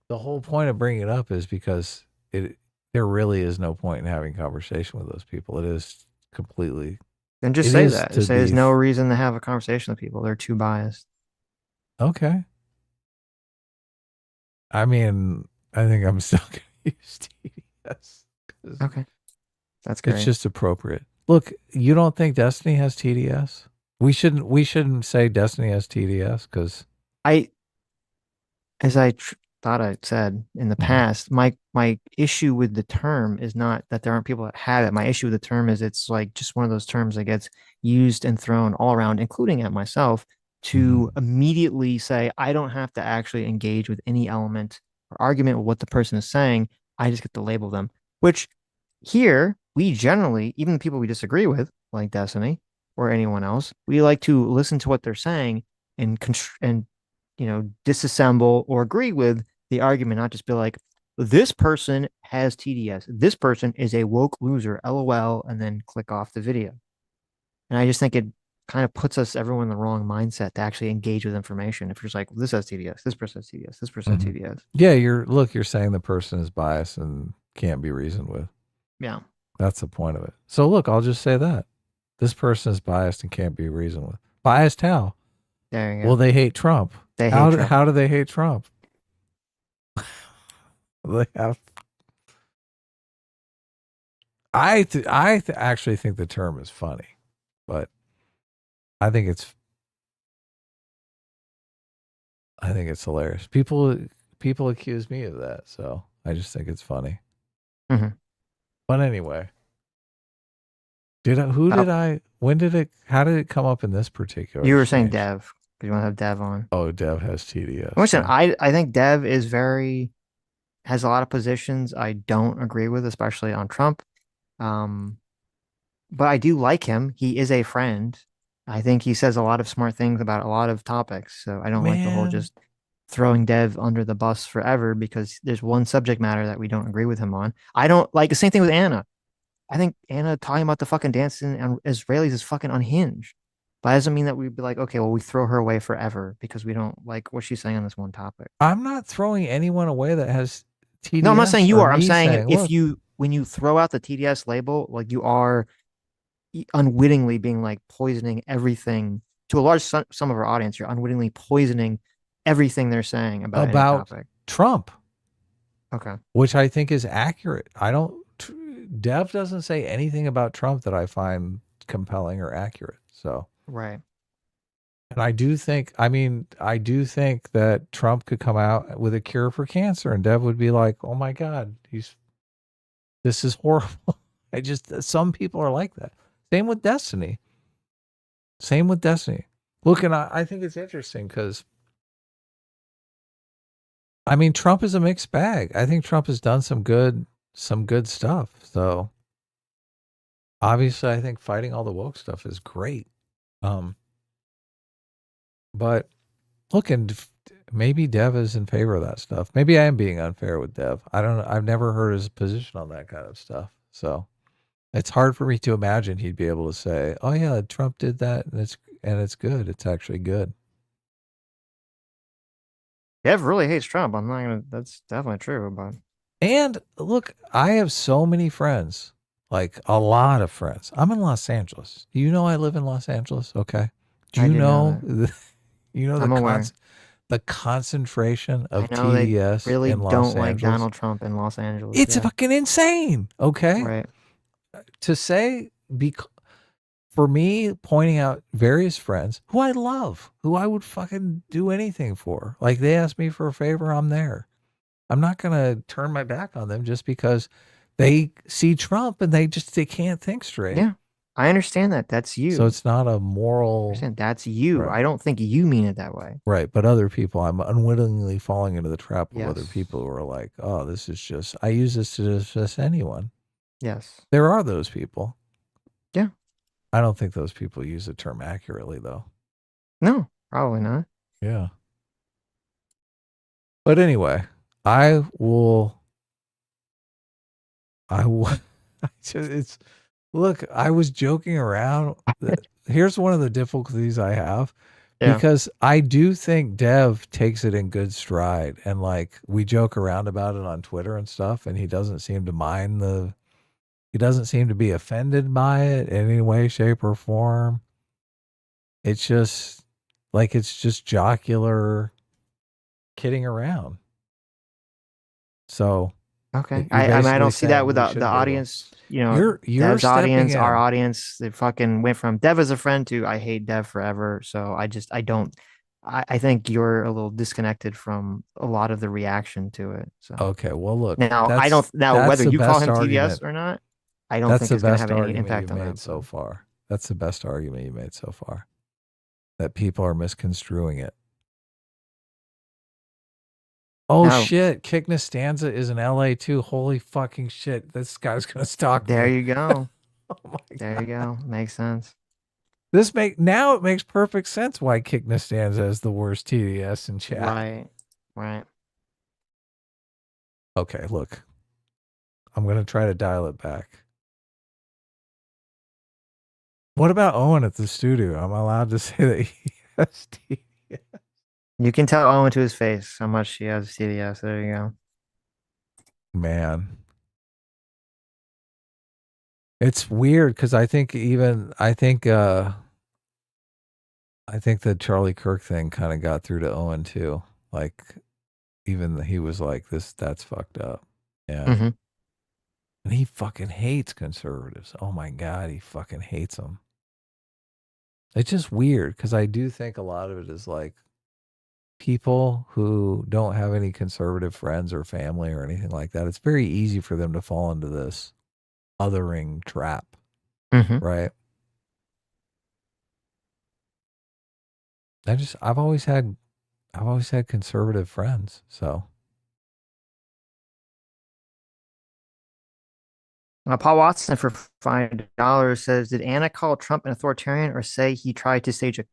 [SPEAKER 2] The whole point of bringing it up is because there really is no point in having conversation with those people. It is completely.
[SPEAKER 1] Then just say that. Just say there's no reason to have a conversation with people. They're too biased.
[SPEAKER 2] Okay. I mean, I think I'm still going to use TDS.
[SPEAKER 1] Okay. That's great.
[SPEAKER 2] It's just appropriate. Look, you don't think Destiny has TDS? We shouldn't say Destiny has TDS because
[SPEAKER 1] as I thought I said in the past, my issue with the term is not that there aren't people that have it. My issue with the term is it's like just one of those terms that gets used and thrown all around, including at myself, to immediately say, I don't have to actually engage with any element or argument with what the person is saying. I just get to label them, which here we generally, even the people we disagree with, like Destiny or anyone else, we like to listen to what they're saying and disassemble or agree with the argument, not just be like, this person has TDS. This person is a woke loser, LOL, and then click off the video. And I just think it kind of puts everyone in the wrong mindset to actually engage with information. If you're just like, this has TDS, this person has TDS, this person has TDS.
[SPEAKER 2] Yeah, you're saying the person is biased and can't be reasoned with.
[SPEAKER 1] Yeah.
[SPEAKER 2] That's the point of it. So look, I'll just say that. This person is biased and can't be reasoned with. Biased how?
[SPEAKER 1] There you go.
[SPEAKER 2] Well, they hate Trump. How do they hate Trump? They have. I actually think the term is funny, but I think it's hilarious. People accuse me of that, so I just think it's funny.
[SPEAKER 1] Mm-hmm.
[SPEAKER 2] But anyway, how did it come up in this particular?
[SPEAKER 1] You were saying Dev, because you want to have Dev on.
[SPEAKER 2] Oh, Dev has TDS.
[SPEAKER 1] Listen, I think Dev has a lot of positions I don't agree with, especially on Trump. But I do like him. He is a friend. I think he says a lot of smart things about a lot of topics. So I don't like the whole just throwing Dev under the bus forever because there's one subject matter that we don't agree with him on. I don't like the same thing with Anna. I think Anna talking about the fucking dancing and Israelis is fucking unhinged. But that doesn't mean that we'd be like, okay, well, we throw her away forever because we don't like what she's saying on this one topic.
[SPEAKER 2] I'm not throwing anyone away that has TDS.
[SPEAKER 1] No, I'm not saying you are. I'm saying when you throw out the TDS label, like you are unwittingly being like poisoning everything to a large some of our audience. You're unwittingly poisoning everything they're saying about any topic.
[SPEAKER 2] Trump.
[SPEAKER 1] Okay.
[SPEAKER 2] Which I think is accurate. Dev doesn't say anything about Trump that I find compelling or accurate. So.
[SPEAKER 1] Right.
[SPEAKER 2] And I do think that Trump could come out with a cure for cancer and Dev would be like, oh my God, this is horrible. Some people are like that. Same with Destiny. Look, and I think it's interesting because, I mean, Trump is a mixed bag. I think Trump has done some good stuff. So obviously I think fighting all the woke stuff is great. But look, and maybe Dev is in favor of that stuff. Maybe I am being unfair with Dev. I don't know. I've never heard his position on that kind of stuff. So it's hard for me to imagine he'd be able to say, oh yeah, Trump did that and it's good. It's actually good.
[SPEAKER 1] Dev really hates Trump. That's definitely true. But
[SPEAKER 2] and look, I have so many friends, like a lot of friends. I'm in Los Angeles. You know, I live in Los Angeles. Okay. Do you know the concentration of TDS
[SPEAKER 1] they really
[SPEAKER 2] in Los
[SPEAKER 1] don't
[SPEAKER 2] Angeles?
[SPEAKER 1] like Donald Trump in Los Angeles.
[SPEAKER 2] It's fucking insane. Okay.
[SPEAKER 1] Right.
[SPEAKER 2] To say, for me, pointing out various friends who I love, who I would fucking do anything for. Like they ask me for a favor, I'm there. I'm not going to turn my back on them just because they see Trump and they can't think straight.
[SPEAKER 1] Yeah. I understand that. That's you.
[SPEAKER 2] So it's not a moral.
[SPEAKER 1] That's you.
[SPEAKER 2] Right.
[SPEAKER 1] I don't think you mean it that way.
[SPEAKER 2] Right. But other people, I'm unwittingly falling into the trap of other
[SPEAKER 1] Yes.
[SPEAKER 2] people who are like, oh, this is just, I use this to dismiss anyone.
[SPEAKER 1] Yes.
[SPEAKER 2] There are those people.
[SPEAKER 1] Yeah.
[SPEAKER 2] I don't think those people use the term accurately, though.
[SPEAKER 1] No, probably not.
[SPEAKER 2] Yeah. But anyway, I will. It's look. I was joking around. Here's one of the difficulties I have, because I do think Dev takes it in good stride, and like we joke around about it on Twitter and stuff, and he doesn't seem to mind he doesn't seem to be offended by it in any way, shape, or form. It's just like it's just jocular kidding around. So
[SPEAKER 1] okay, I don't see that with the audience. You know, Dev's audience, our audience. They fucking went from Dev as a friend to I hate Dev forever. So I don't. I think you're a little disconnected from a lot of the reaction to it. So
[SPEAKER 2] okay, well look.
[SPEAKER 1] Now I don't whether you call him TDS or not. I don't think it's going to have any impact on that
[SPEAKER 2] so far. That's the best argument you made so far. That people are misconstruing it. Oh shit! Kick Nastanza is in LA too. Holy fucking shit! This guy's gonna stalk me.
[SPEAKER 1] There you go. There you go. Makes sense.
[SPEAKER 2] Now it makes perfect sense why Kick Nastanza is the worst TDS in chat.
[SPEAKER 1] Right. Right.
[SPEAKER 2] Okay, look. I'm gonna try to dial it back. What about Owen at the studio? I'm allowed to say that he has TDS.
[SPEAKER 1] You can tell Owen to his face how much he has TDS. There you go.
[SPEAKER 2] Man. It's weird because I think the Charlie Kirk thing kind of got through to Owen too. Like even he was like, that's fucked up. Yeah.
[SPEAKER 1] Mm-hmm.
[SPEAKER 2] And he fucking hates conservatives. Oh my God, he fucking hates them. It's just weird because I do think a lot of it is like people who don't have any conservative friends or family or anything like that. It's very easy for them to fall into this othering trap, right? I've always had conservative friends, so.
[SPEAKER 1] Paul Watson for $5 says, did Anna call Trump an authoritarian or say he tried to stage a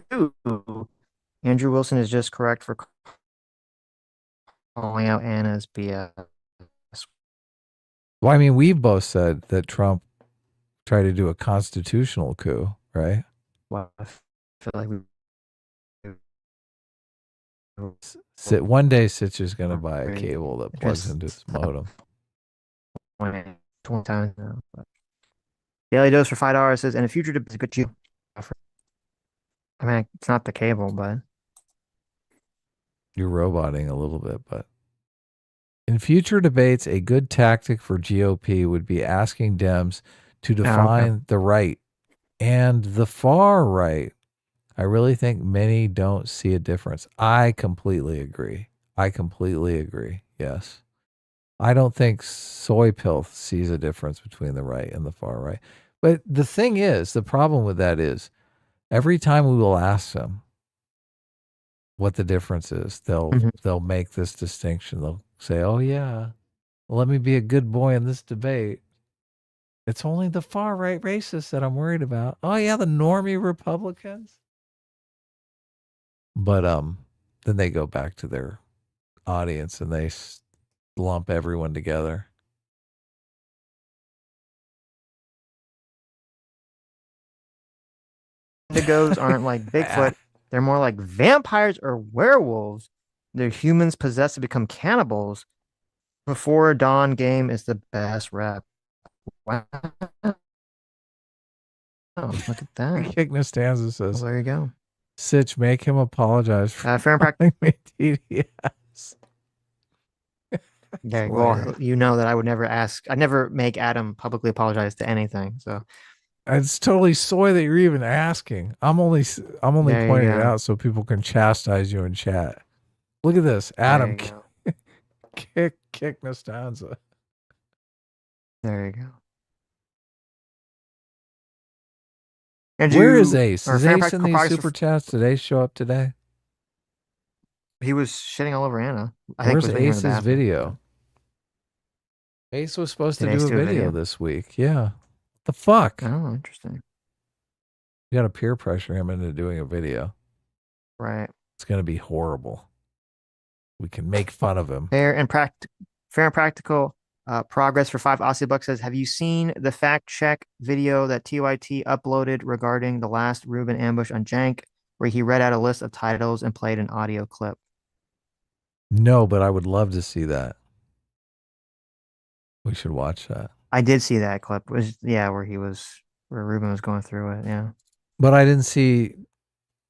[SPEAKER 1] coup? Andrew Wilson is just correct for calling out Anna's BS.
[SPEAKER 2] Well, I mean, we've both said that Trump tried to do a constitutional coup, right?
[SPEAKER 1] Well, I feel like
[SPEAKER 2] one day Sitch is going to buy a cable that plugs into his modem.
[SPEAKER 1] 20 times now. Daily Dose for $5 says, and a future debate is a good cheap offer. I mean, it's not the cable, but
[SPEAKER 2] you're roboting a little bit, but in future debates, a good tactic for GOP would be asking Dems to define the right and the far right. I really think many don't see a difference. I completely agree. Yes. I don't think Soy Pilth sees a difference between the right and the far right. But the thing is, the problem with that is every time we will ask them what the difference is, they'll make this distinction. They'll say, oh yeah, well, let me be a good boy in this debate. It's only the far right racists that I'm worried about. Oh yeah, the normie Republicans. But then they go back to their audience and they lump everyone together.
[SPEAKER 1] Wendigos aren't like Bigfoot. They're more like vampires or werewolves. They're humans possessed to become cannibals. Before Dawn game is the best rap. Wow. Oh, look at that.
[SPEAKER 2] Kick Nastanza says,
[SPEAKER 1] there you go.
[SPEAKER 2] Sitch, make him apologize for
[SPEAKER 1] fair and practical.
[SPEAKER 2] TDS.
[SPEAKER 1] Okay, well, you know that I would never I'd never make Adam publicly apologize to anything. So
[SPEAKER 2] it's totally soy that you're even asking. I'm only pointing it out so people can chastise you in chat. Look at this, Adam. Kick Nastanza.
[SPEAKER 1] There you go.
[SPEAKER 2] Where is Ace?
[SPEAKER 1] or
[SPEAKER 2] Is
[SPEAKER 1] Fair and
[SPEAKER 2] Ace in
[SPEAKER 1] Practical
[SPEAKER 2] these
[SPEAKER 1] Progress
[SPEAKER 2] super chats? Did Ace show up today?
[SPEAKER 1] He was shitting all over Anna. I think
[SPEAKER 2] Where's
[SPEAKER 1] was when he was
[SPEAKER 2] Ace's
[SPEAKER 1] in the bathroom.
[SPEAKER 2] video? Ace was supposed
[SPEAKER 1] Did
[SPEAKER 2] to
[SPEAKER 1] Ace
[SPEAKER 2] do a
[SPEAKER 1] do a
[SPEAKER 2] video
[SPEAKER 1] video?
[SPEAKER 2] this week. Yeah. What the fuck?
[SPEAKER 1] Oh, interesting.
[SPEAKER 2] You got to peer pressure him into doing a video.
[SPEAKER 1] Right.
[SPEAKER 2] It's going to be horrible. We can make fun of him.
[SPEAKER 1] Fair and Practical Progress for 5 Aussie bucks says, have you seen the fact check video that TYT uploaded regarding the last Ruben ambush on Jank, where he read out a list of titles and played an audio clip?
[SPEAKER 2] No, but I would love to see that. We should watch that.
[SPEAKER 1] I did see that clip. It was where Ruben was going through it. Yeah.
[SPEAKER 2] But I didn't see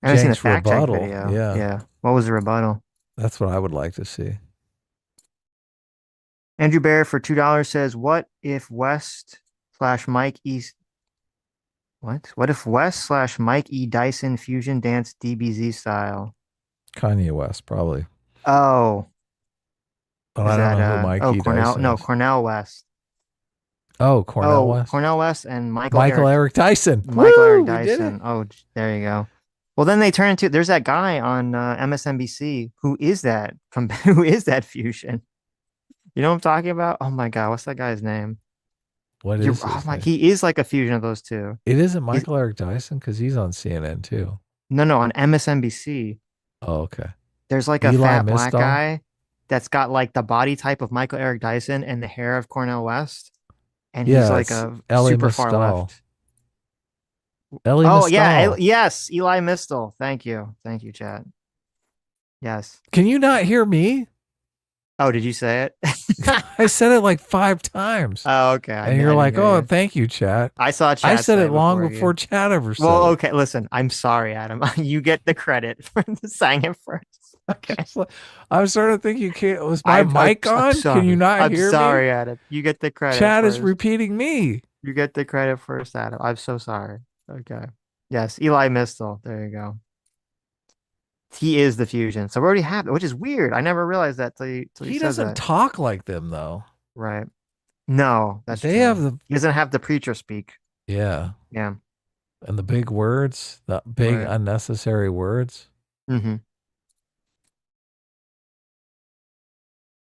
[SPEAKER 1] I haven't seen the
[SPEAKER 2] Jank's
[SPEAKER 1] fact check
[SPEAKER 2] rebuttal.
[SPEAKER 1] video.
[SPEAKER 2] Yeah.
[SPEAKER 1] Yeah. What was the rebuttal?
[SPEAKER 2] That's what I would like to see.
[SPEAKER 1] Andrew Bear for $2 says, what if West/Mike East What if West/Mike E. Dyson fusion dance DBZ style?
[SPEAKER 2] Kanye West, probably.
[SPEAKER 1] Oh.
[SPEAKER 2] But I don't know who Mike E.
[SPEAKER 1] Cornel,
[SPEAKER 2] Dyson
[SPEAKER 1] no,
[SPEAKER 2] is.
[SPEAKER 1] Cornel West.
[SPEAKER 2] Oh, Cornel West.
[SPEAKER 1] Cornel West and Michael
[SPEAKER 2] Eric Dyson.
[SPEAKER 1] Michael
[SPEAKER 2] Woo,
[SPEAKER 1] Eric
[SPEAKER 2] we did
[SPEAKER 1] Dyson.
[SPEAKER 2] it.
[SPEAKER 1] Oh, there you go. Well, then they turn into, there's that guy on MSNBC who is that fusion. You know what I'm talking about? Oh my God, what's that guy's name?
[SPEAKER 2] What is his name?
[SPEAKER 1] He is like a fusion of those two.
[SPEAKER 2] It isn't Michael Eric Dyson because he's on CNN too.
[SPEAKER 1] No, on MSNBC.
[SPEAKER 2] Oh, okay.
[SPEAKER 1] There's like a
[SPEAKER 2] Eli
[SPEAKER 1] fat black
[SPEAKER 2] Mistel?
[SPEAKER 1] guy that's got like the body type of Michael Eric Dyson and the hair of Cornel West. And
[SPEAKER 2] Yeah,
[SPEAKER 1] he's like
[SPEAKER 2] it's
[SPEAKER 1] a
[SPEAKER 2] Ellie
[SPEAKER 1] super far
[SPEAKER 2] Mistel.
[SPEAKER 1] left.
[SPEAKER 2] Ellie
[SPEAKER 1] Oh,
[SPEAKER 2] Mistel.
[SPEAKER 1] yeah. Yes. Eli Mistel. Thank you, Chad. Yes.
[SPEAKER 2] Can you not hear me?
[SPEAKER 1] Oh, did you say it?
[SPEAKER 2] I said it like 5 times.
[SPEAKER 1] Oh, okay.
[SPEAKER 2] And you're like, oh, thank you, chat.
[SPEAKER 1] I saw Chad.
[SPEAKER 2] I said
[SPEAKER 1] say
[SPEAKER 2] it long
[SPEAKER 1] you.
[SPEAKER 2] before Chad ever said
[SPEAKER 1] Well,
[SPEAKER 2] it.
[SPEAKER 1] okay. Listen, I'm sorry, Adam. You get the credit for saying it first. Okay.
[SPEAKER 2] I'm starting to think you can't. Was my mic on? Can you not hear
[SPEAKER 1] I'm sorry,
[SPEAKER 2] me?
[SPEAKER 1] Adam. You get the credit.
[SPEAKER 2] Chad is
[SPEAKER 1] first.
[SPEAKER 2] repeating me.
[SPEAKER 1] You get the credit first, Adam. I'm so sorry. Okay. Yes, Eli Mistel. There you go. He is the fusion. So we already have it, which is weird. I never realized that till he said
[SPEAKER 2] doesn't
[SPEAKER 1] that.
[SPEAKER 2] talk like them though.
[SPEAKER 1] Right. No, that's
[SPEAKER 2] They
[SPEAKER 1] true.
[SPEAKER 2] have the
[SPEAKER 1] He doesn't have the preacher speak.
[SPEAKER 2] yeah.
[SPEAKER 1] Yeah.
[SPEAKER 2] And the big words, the big
[SPEAKER 1] Right.
[SPEAKER 2] unnecessary words.
[SPEAKER 1] Mm-hmm.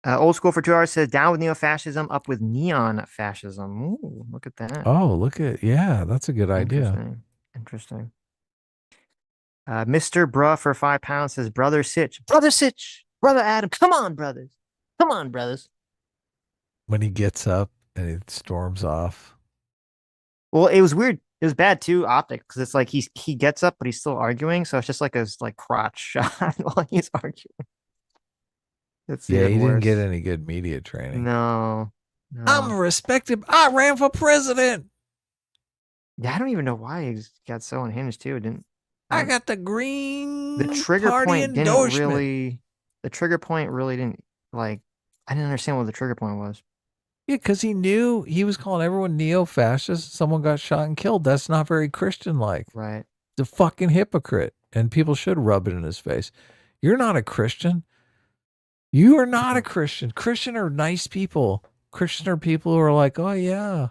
[SPEAKER 1] Old School for 2 hours says, down with neo-fascism, up with neon fascism. Ooh, look at that.
[SPEAKER 2] Oh, look at that's a good idea.
[SPEAKER 1] Interesting. Mr. Bruh for £5 says, Brother Sitch, Brother Adam, come on, brothers.
[SPEAKER 2] When he gets up and he storms off.
[SPEAKER 1] Well, it was weird. It was bad too, optic, because it's like he gets up, but he's still arguing. So it's just like a crotch shot while he's arguing. It's
[SPEAKER 2] He
[SPEAKER 1] even
[SPEAKER 2] didn't
[SPEAKER 1] worse.
[SPEAKER 2] get any good media training.
[SPEAKER 1] No.
[SPEAKER 2] I'm respected. I ran for president.
[SPEAKER 1] Yeah, I don't even know why he got so unhinged too. It didn't.
[SPEAKER 2] I got the green
[SPEAKER 1] The trigger
[SPEAKER 2] party
[SPEAKER 1] point didn't
[SPEAKER 2] endorsement.
[SPEAKER 1] really. The trigger point really didn't like. I didn't understand what the trigger point was.
[SPEAKER 2] Yeah, because he knew he was calling everyone neo-fascist. Someone got shot and killed. That's not very Christian-like.
[SPEAKER 1] Right.
[SPEAKER 2] The fucking hypocrite. And people should rub it in his face. You're not a Christian. You are not a Christian. Christian are nice people. Christian are people who are like, oh, yeah.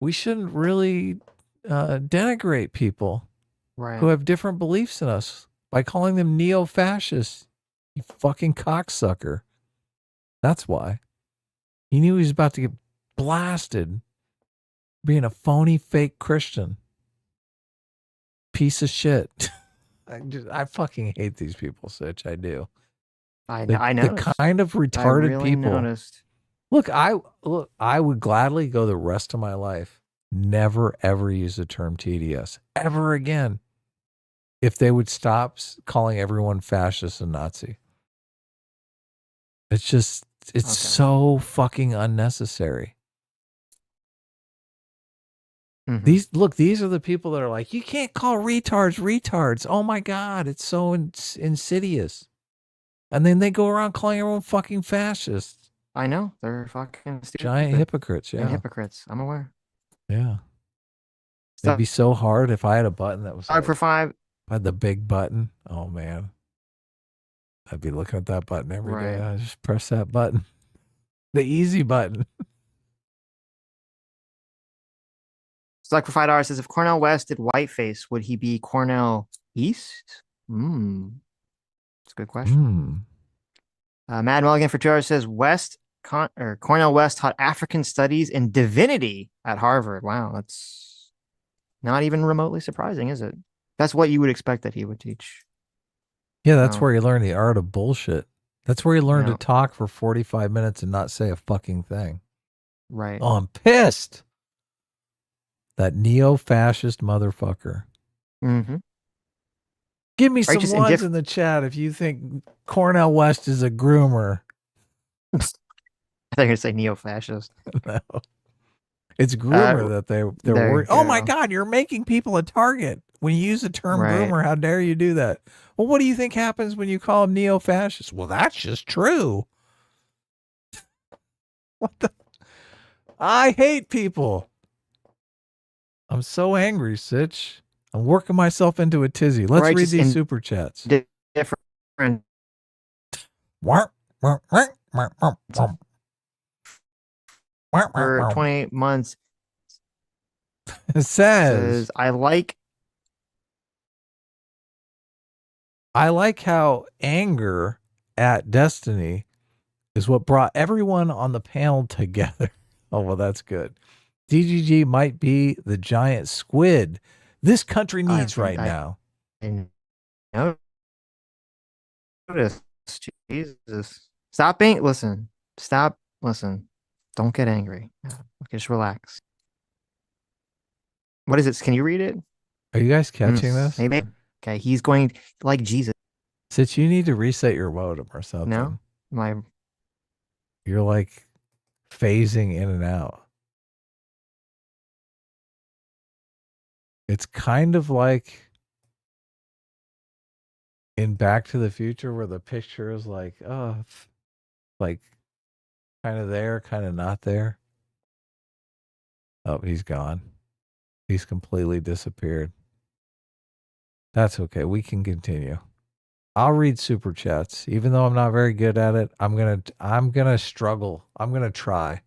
[SPEAKER 2] We shouldn't really denigrate people
[SPEAKER 1] Right.
[SPEAKER 2] who have different beliefs than us by calling them neo-fascists. You fucking cocksucker. That's why. He knew he was about to get blasted being a phony, fake Christian. Piece of shit. I fucking hate these people, Sitch. I do.
[SPEAKER 1] I
[SPEAKER 2] The
[SPEAKER 1] noticed.
[SPEAKER 2] kind of retarded
[SPEAKER 1] I really
[SPEAKER 2] people.
[SPEAKER 1] Noticed.
[SPEAKER 2] Look, I would gladly go the rest of my life never ever use the term TDS ever again if they would stop calling everyone fascist and Nazi. It's so fucking unnecessary.
[SPEAKER 1] Mhm.
[SPEAKER 2] These are the people that are like, you can't call retards. Oh my God, it's so insidious. And then they go around calling everyone fucking fascists.
[SPEAKER 1] I know they're fucking stupid.
[SPEAKER 2] Giant hypocrites.
[SPEAKER 1] They're
[SPEAKER 2] Yeah.
[SPEAKER 1] hypocrites. I'm aware.
[SPEAKER 2] Yeah.
[SPEAKER 1] So-
[SPEAKER 2] It'd be so hard if I had a button that was
[SPEAKER 1] 5 for 5.
[SPEAKER 2] if I had the big button. Oh man. I'd be looking at that button every day.
[SPEAKER 1] Right.
[SPEAKER 2] I just press that button. The easy button.
[SPEAKER 1] Select for $5 says if Cornel West did whiteface, would he be Cornel East? That's a good question. Mad Mulligan for $2 says Cornel West taught African studies and divinity at Harvard. Wow, that's not even remotely surprising, is it? That's what you would expect that he would teach.
[SPEAKER 2] Yeah, that's where you learn the art of bullshit. That's where you learn to talk for 45 minutes and not say a fucking thing.
[SPEAKER 1] Right.
[SPEAKER 2] Oh, I'm pissed. That neo-fascist motherfucker.
[SPEAKER 1] Mm-hmm.
[SPEAKER 2] Give me some ones in the chat if you think Cornel West is a groomer.
[SPEAKER 1] I thought you were going to say neo-fascist.
[SPEAKER 2] No. It's groomer that they're worried. Oh my God, you're making people a target. When you use the term groomer, how dare you do that? Well, what do you think happens when you call them neo-fascists? Well, that's just true. What the? I hate people. I'm so angry, Sitch. I'm working myself into a tizzy. Let's read these super chats.
[SPEAKER 1] Different. For 28 months.
[SPEAKER 2] It says
[SPEAKER 1] I like
[SPEAKER 2] how anger at Destiny is what brought everyone on the panel together. Oh, well, that's good. DGG might be the giant squid this country needs right now.
[SPEAKER 1] Notice, Jesus. Stop. Listen. Don't get angry. Okay, just relax. What is it? Can you read it?
[SPEAKER 2] Are you guys catching this?
[SPEAKER 1] Maybe. Okay, he's going like Jesus.
[SPEAKER 2] Sitch, you need to reset your modem or something.
[SPEAKER 1] No?
[SPEAKER 2] You're like phasing in and out. It's kind of like in Back to the Future where the picture is like, oh, like kind of there, kind of not there. Oh, he's gone. He's completely disappeared. That's okay. We can continue. I'll read super chats. Even though I'm not very good at it, I'm gonna struggle. I'm gonna try.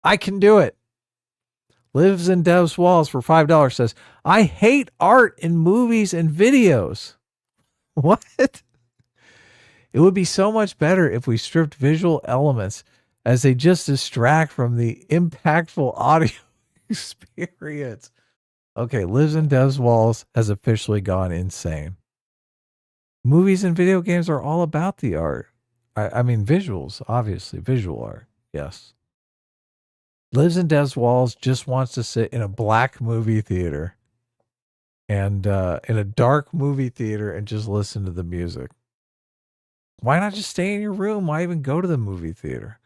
[SPEAKER 2] I can do it. Lives in Dev's Walls for $5 says, I hate art in movies and videos. What? It would be so much better if we stripped visual elements as they just distract from the impactful audio experience. Okay, Lives in Dev's Walls has officially gone insane. Movies and video games are all about the art. I mean, visuals, obviously. Visual art, yes. Lives in Dev's Walls just wants to sit in a black movie theater and in a dark movie theater and just listen to the music. Why not just stay in your room? Why even go to the movie theater?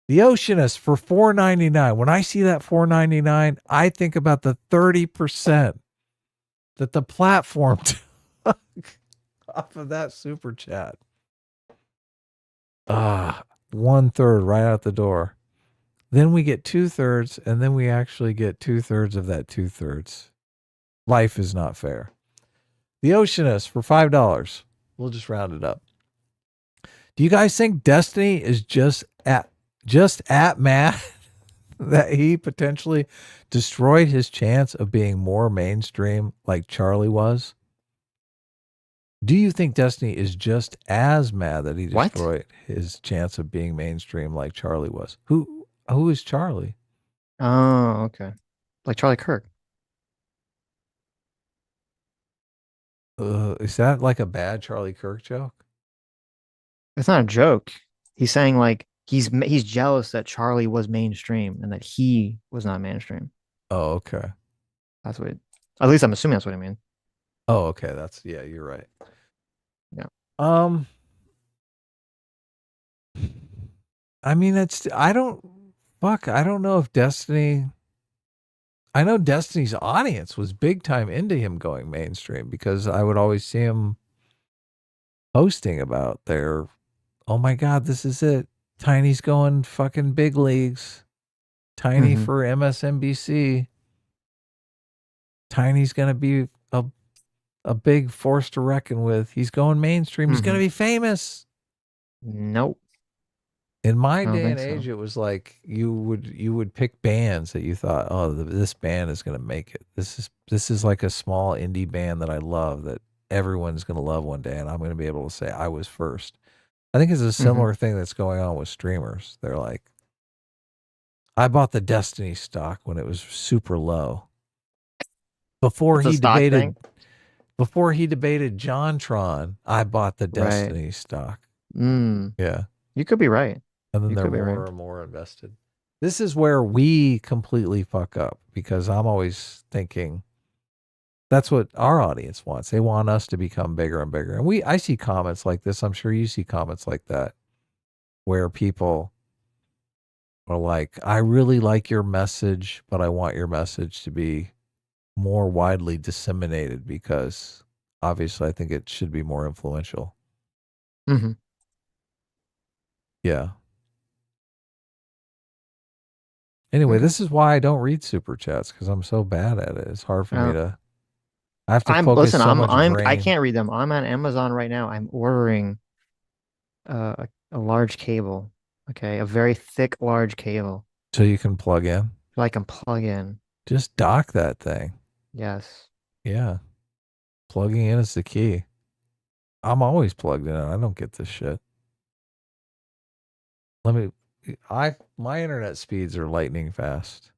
[SPEAKER 2] The Oceanist for $4.99. When I see that $4.99, I think about the 30% that the platform took off of that super chat. 1/3 right out the door. Then we get 2/3, and then we actually get 2/3 of that 2/3. Life is not fair. The Oceanist for $5. We'll just round it up. Do you guys think Destiny is just at mad that he potentially destroyed his chance of being more mainstream like Charlie was? Do you think Destiny is just as mad that he destroyed his chance of being mainstream like Charlie was? Who is Charlie?
[SPEAKER 1] Oh, okay. Like Charlie Kirk.
[SPEAKER 2] Is that like a bad Charlie Kirk joke?
[SPEAKER 1] It's not a joke. He's saying like he's jealous that Charlie was mainstream and that he was not mainstream.
[SPEAKER 2] Oh, okay.
[SPEAKER 1] That's what. At least I'm assuming that's what I mean.
[SPEAKER 2] Oh, okay. Yeah, you're right.
[SPEAKER 1] Yeah.
[SPEAKER 2] I mean, I don't know if Destiny. I know Destiny's audience was big time into him going mainstream because I would always see him posting about their, oh my God, this is it. Tiny's going fucking big leagues. Tiny for MSNBC. Tiny's going to be a big force to reckon with. He's going mainstream. He's going to be famous.
[SPEAKER 1] Nope.
[SPEAKER 2] In my
[SPEAKER 1] I don't
[SPEAKER 2] day and
[SPEAKER 1] think so.
[SPEAKER 2] age, it was like you would pick bands that you thought, oh, this band is going to make it. This is like a small indie band that I love that everyone's going to love one day, and I'm going to be able to say I was first. I think it's a similar thing that's going on with streamers. They're like, I bought the Destiny stock when it was super low. Before
[SPEAKER 1] It's a
[SPEAKER 2] he
[SPEAKER 1] stock
[SPEAKER 2] debated,
[SPEAKER 1] thing?
[SPEAKER 2] before he debated JonTron, I bought the
[SPEAKER 1] Right.
[SPEAKER 2] Destiny stock. Yeah.
[SPEAKER 1] You could be right.
[SPEAKER 2] And then
[SPEAKER 1] You
[SPEAKER 2] they're
[SPEAKER 1] could be right.
[SPEAKER 2] more and more invested. This is where we completely fuck up because I'm always thinking that's what our audience wants. They want us to become bigger and bigger. And I see comments like this. I'm sure you see comments like that where people are like, I really like your message, but I want your message to be more widely disseminated because obviously I think it should be more influential.
[SPEAKER 1] Mm-hmm.
[SPEAKER 2] Yeah. Anyway, this is why I don't read super chats because I'm so bad at it. It's hard for me to. I have to focus so much brain.
[SPEAKER 1] I can't read them. I'm on Amazon right now. I'm ordering a large cable. Okay, a very thick, large cable.
[SPEAKER 2] So you can plug in.
[SPEAKER 1] So I can plug in.
[SPEAKER 2] Just dock that thing.
[SPEAKER 1] Yes.
[SPEAKER 2] Yeah. Plugging in is the key. I'm always plugged in. I don't get this shit. My internet speeds are lightning fast.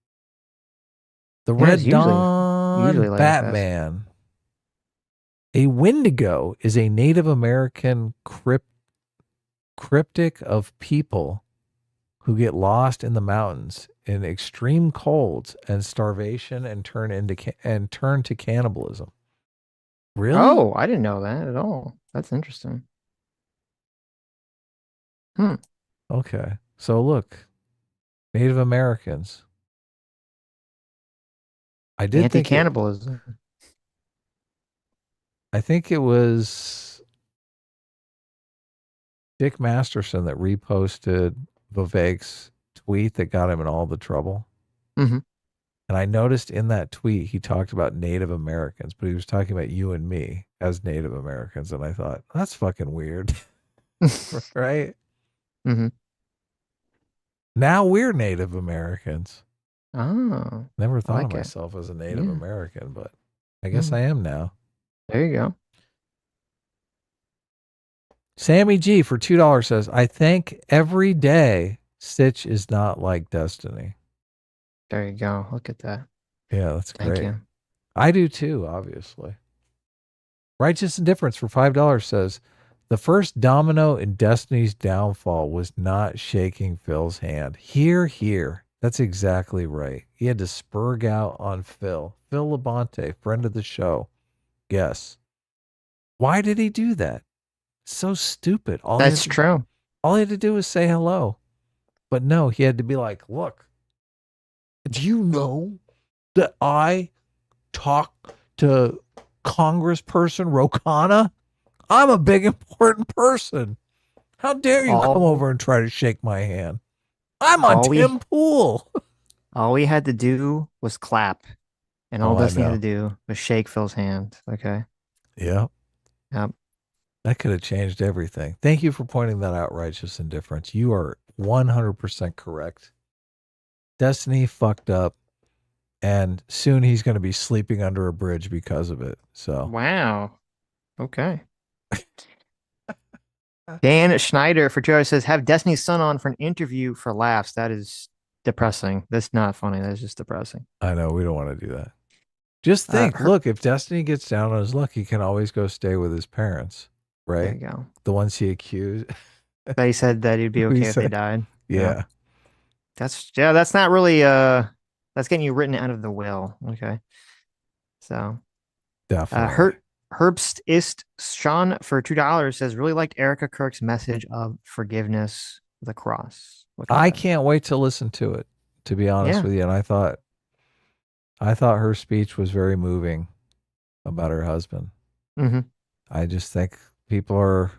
[SPEAKER 2] The Red Dawn Batman. A wendigo is a Native American cryptic of people who get lost in the mountains in extreme colds and starvation and turn to cannibalism. Really?
[SPEAKER 1] Oh, I didn't know that at all. That's interesting.
[SPEAKER 2] Okay. So look, Native Americans. I did think
[SPEAKER 1] anti-cannibalism.
[SPEAKER 2] I think it was Dick Masterson that reposted Vivek's tweet that got him in all the trouble.
[SPEAKER 1] Mm-hmm.
[SPEAKER 2] And I noticed in that tweet, he talked about Native Americans, but he was talking about you and me as Native Americans. And I thought, that's fucking weird. Right?
[SPEAKER 1] Mm-hmm.
[SPEAKER 2] Now we're Native Americans.
[SPEAKER 1] Oh.
[SPEAKER 2] Never thought of myself as a Native American, but I guess I am now.
[SPEAKER 1] There you go.
[SPEAKER 2] Sammy G for $2 says, I think every day Sitch is not like Destiny.
[SPEAKER 1] There you go. Look at that.
[SPEAKER 2] Yeah, that's great.
[SPEAKER 1] Thank you.
[SPEAKER 2] I do too, obviously. Righteous Indifference for $5 says, the first domino in Destiny's downfall was not shaking Phil's hand. Here. That's exactly right. He had to spurg out on Phil. Phil Labonte, friend of the show. Yes. Why did he do that? So stupid.
[SPEAKER 1] That's true.
[SPEAKER 2] All he had to do was say hello. But no, he had to be like, look, do you know that I talk to Congressperson Rokana? I'm a big, important person. How dare you come over and try to shake my hand? I'm on Tim Pool.
[SPEAKER 1] All we had to do was clap. And all Destiny had to do was shake Phil's hand. Okay.
[SPEAKER 2] Yeah.
[SPEAKER 1] Yep.
[SPEAKER 2] That could have changed everything. Thank you for pointing that out, Righteous Indifference. You are 100% correct. Destiny fucked up, and soon he's going to be sleeping under a bridge because of it. So
[SPEAKER 1] wow. Okay. Dan Schneider for $2 says, have Destiny's son on for an interview for laughs. That is depressing. That's not funny. That's just depressing.
[SPEAKER 2] I know. We don't want to do that. Just think, look, if Destiny gets down on his luck, he can always go stay with his parents, right?
[SPEAKER 1] There you go.
[SPEAKER 2] The ones he accused.
[SPEAKER 1] But he said that he'd be okay if they died.
[SPEAKER 2] Yeah.
[SPEAKER 1] That's not really, that's getting you written out of the will. Okay. So.
[SPEAKER 2] Definitely.
[SPEAKER 1] Herbst Sean for $2 says, really liked Erica Kirk's message of forgiveness, the cross.
[SPEAKER 2] I can't wait to listen to it, to be honest with you. And I thought her speech was very moving about her husband.
[SPEAKER 1] Mm-hmm.
[SPEAKER 2] I just think people are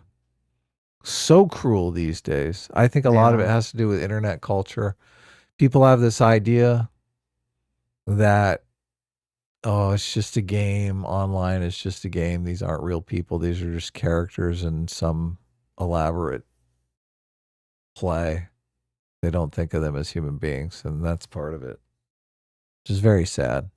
[SPEAKER 2] so cruel these days. I think a lot of it has to do with internet culture. People have this idea that, oh, it's just a game. Online, it's just a game. These aren't real people. These are just characters in some elaborate play. They don't think of them as human beings, and that's part of it, which is very sad.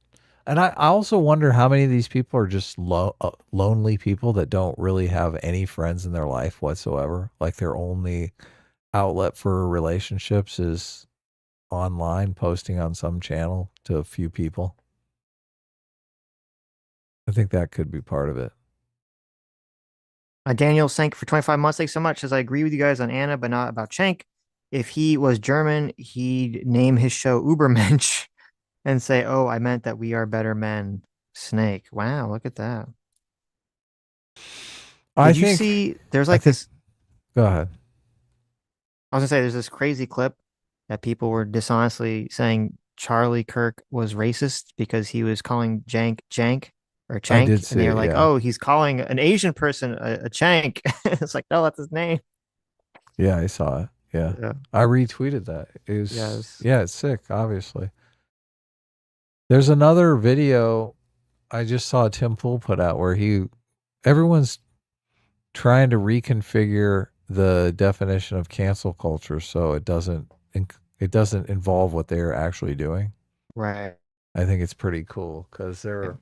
[SPEAKER 2] And I also wonder how many of these people are just lonely people that don't really have any friends in their life whatsoever. Like their only outlet for relationships is online, posting on some channel to a few people. I think that could be part of it.
[SPEAKER 1] Daniel Sank for 25 months. Thanks so much. Says I agree with you guys on Anna, but not about Schenk. If he was German, he'd name his show Ubermensch and say, "Oh, I meant that we are better men." Snake. Wow, look at that. Did you see? There's like this.
[SPEAKER 2] Go ahead.
[SPEAKER 1] I was gonna say there's this crazy clip that people were dishonestly saying Charlie Kirk was racist because he was calling Jank or Chank,
[SPEAKER 2] I did see
[SPEAKER 1] and they were
[SPEAKER 2] it,
[SPEAKER 1] like,
[SPEAKER 2] yeah.
[SPEAKER 1] "Oh, he's calling an Asian person a Chank." It's like, no, that's his name.
[SPEAKER 2] Yeah, I saw it. Yeah.
[SPEAKER 1] Yeah.
[SPEAKER 2] I retweeted that. It was,
[SPEAKER 1] Yes.
[SPEAKER 2] yeah, it's sick, obviously. There's another video I just saw Tim Pool put out where everyone's trying to reconfigure the definition of cancel culture so it doesn't involve what they're actually doing.
[SPEAKER 1] Right.
[SPEAKER 2] I think it's pretty cool because they're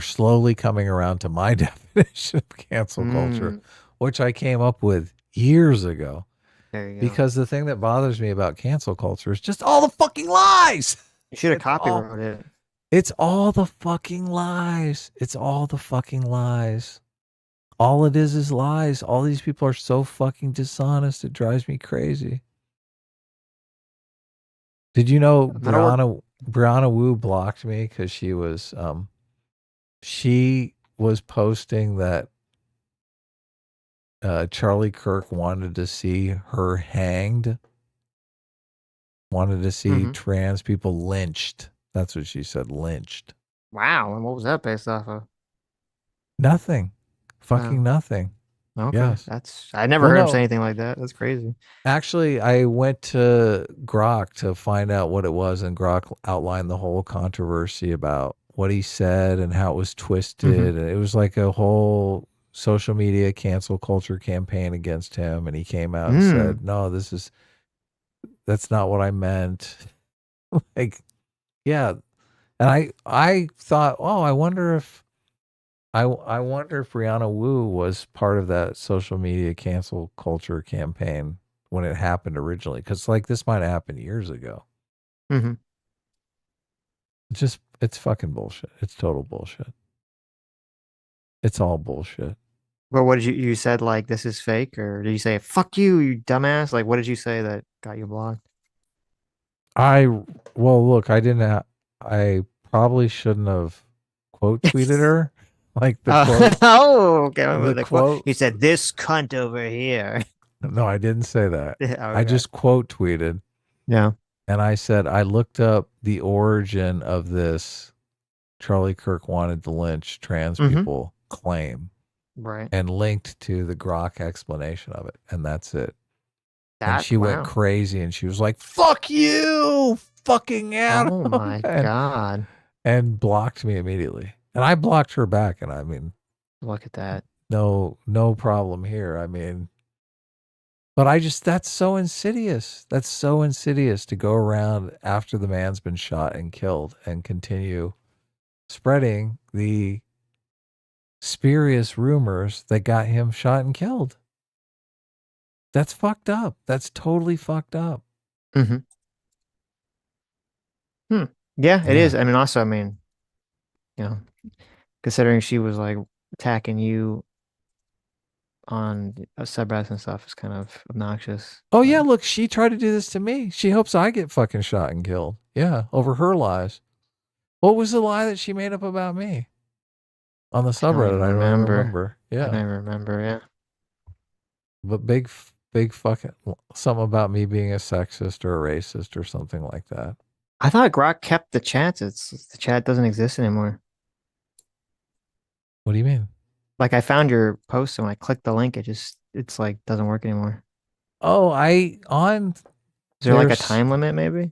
[SPEAKER 2] slowly coming around to my definition of cancel culture, which I came up with years ago.
[SPEAKER 1] There you go.
[SPEAKER 2] Because the thing that bothers me about cancel culture is just all the fucking lies.
[SPEAKER 1] You should have copywrote it.
[SPEAKER 2] It's all the fucking lies. It's all the fucking lies. All it is lies. All these people are so fucking dishonest. It drives me crazy. Did you know Brianna Wu blocked me because she was posting that Charlie Kirk wanted to see her hanged, wanted to see trans people lynched. That's what she said, lynched.
[SPEAKER 1] Wow. And what was that based off of?
[SPEAKER 2] Nothing. Fucking nothing.
[SPEAKER 1] Okay.
[SPEAKER 2] Yes.
[SPEAKER 1] I never heard him say anything like that. That's crazy.
[SPEAKER 2] Actually, I went to Grok to find out what it was, and Grok outlined the whole controversy about what he said and how it was twisted. And it was like a whole social media cancel culture campaign against him. And he came out and said, no, that's not what I meant. Like, yeah. And I thought, oh, I wonder if Brianna Wu was part of that social media cancel culture campaign when it happened originally. Because like this might have happened years ago. It's fucking bullshit. It's total bullshit. It's all bullshit.
[SPEAKER 1] Well, what did you said like this is fake, or did you say fuck you dumbass? Like what did you say that got you blocked?
[SPEAKER 2] Look, I probably shouldn't have quote tweeted her. Like the quote.
[SPEAKER 1] Oh, okay.
[SPEAKER 2] The quote.
[SPEAKER 1] You said this cunt over here.
[SPEAKER 2] No, I didn't say that.
[SPEAKER 1] Okay.
[SPEAKER 2] I just quote tweeted.
[SPEAKER 1] Yeah.
[SPEAKER 2] And I said, I looked up the origin of this Charlie Kirk wanted to lynch trans people claim.
[SPEAKER 1] Right.
[SPEAKER 2] And linked to the Grok explanation of it. And that's it. And she went crazy and she was like, fuck you, fucking Adam.
[SPEAKER 1] Oh my God.
[SPEAKER 2] And blocked me immediately. And I blocked her back. And I mean,
[SPEAKER 1] look at that.
[SPEAKER 2] No problem here. I mean, but that's so insidious. That's so insidious to go around after the man's been shot and killed and continue spreading the spurious rumors that got him shot and killed. That's fucked up. That's totally fucked up.
[SPEAKER 1] Yeah, it is. I mean, also, you know, considering she was like attacking you on subreddits and stuff is kind of obnoxious.
[SPEAKER 2] Oh yeah, look, she tried to do this to me. She hopes I get fucking shot and killed. Yeah, over her lies. What was the lie that she made up about me? On the subreddit, I don't remember. Yeah.
[SPEAKER 1] I remember, yeah.
[SPEAKER 2] But big fucking something about me being a sexist or a racist or something like that.
[SPEAKER 1] I thought Grok kept the chats. The chat doesn't exist anymore.
[SPEAKER 2] What do you mean?
[SPEAKER 1] Like I found your post and when I clicked the link, it's like doesn't work anymore.
[SPEAKER 2] Oh,
[SPEAKER 1] is there like a time limit maybe?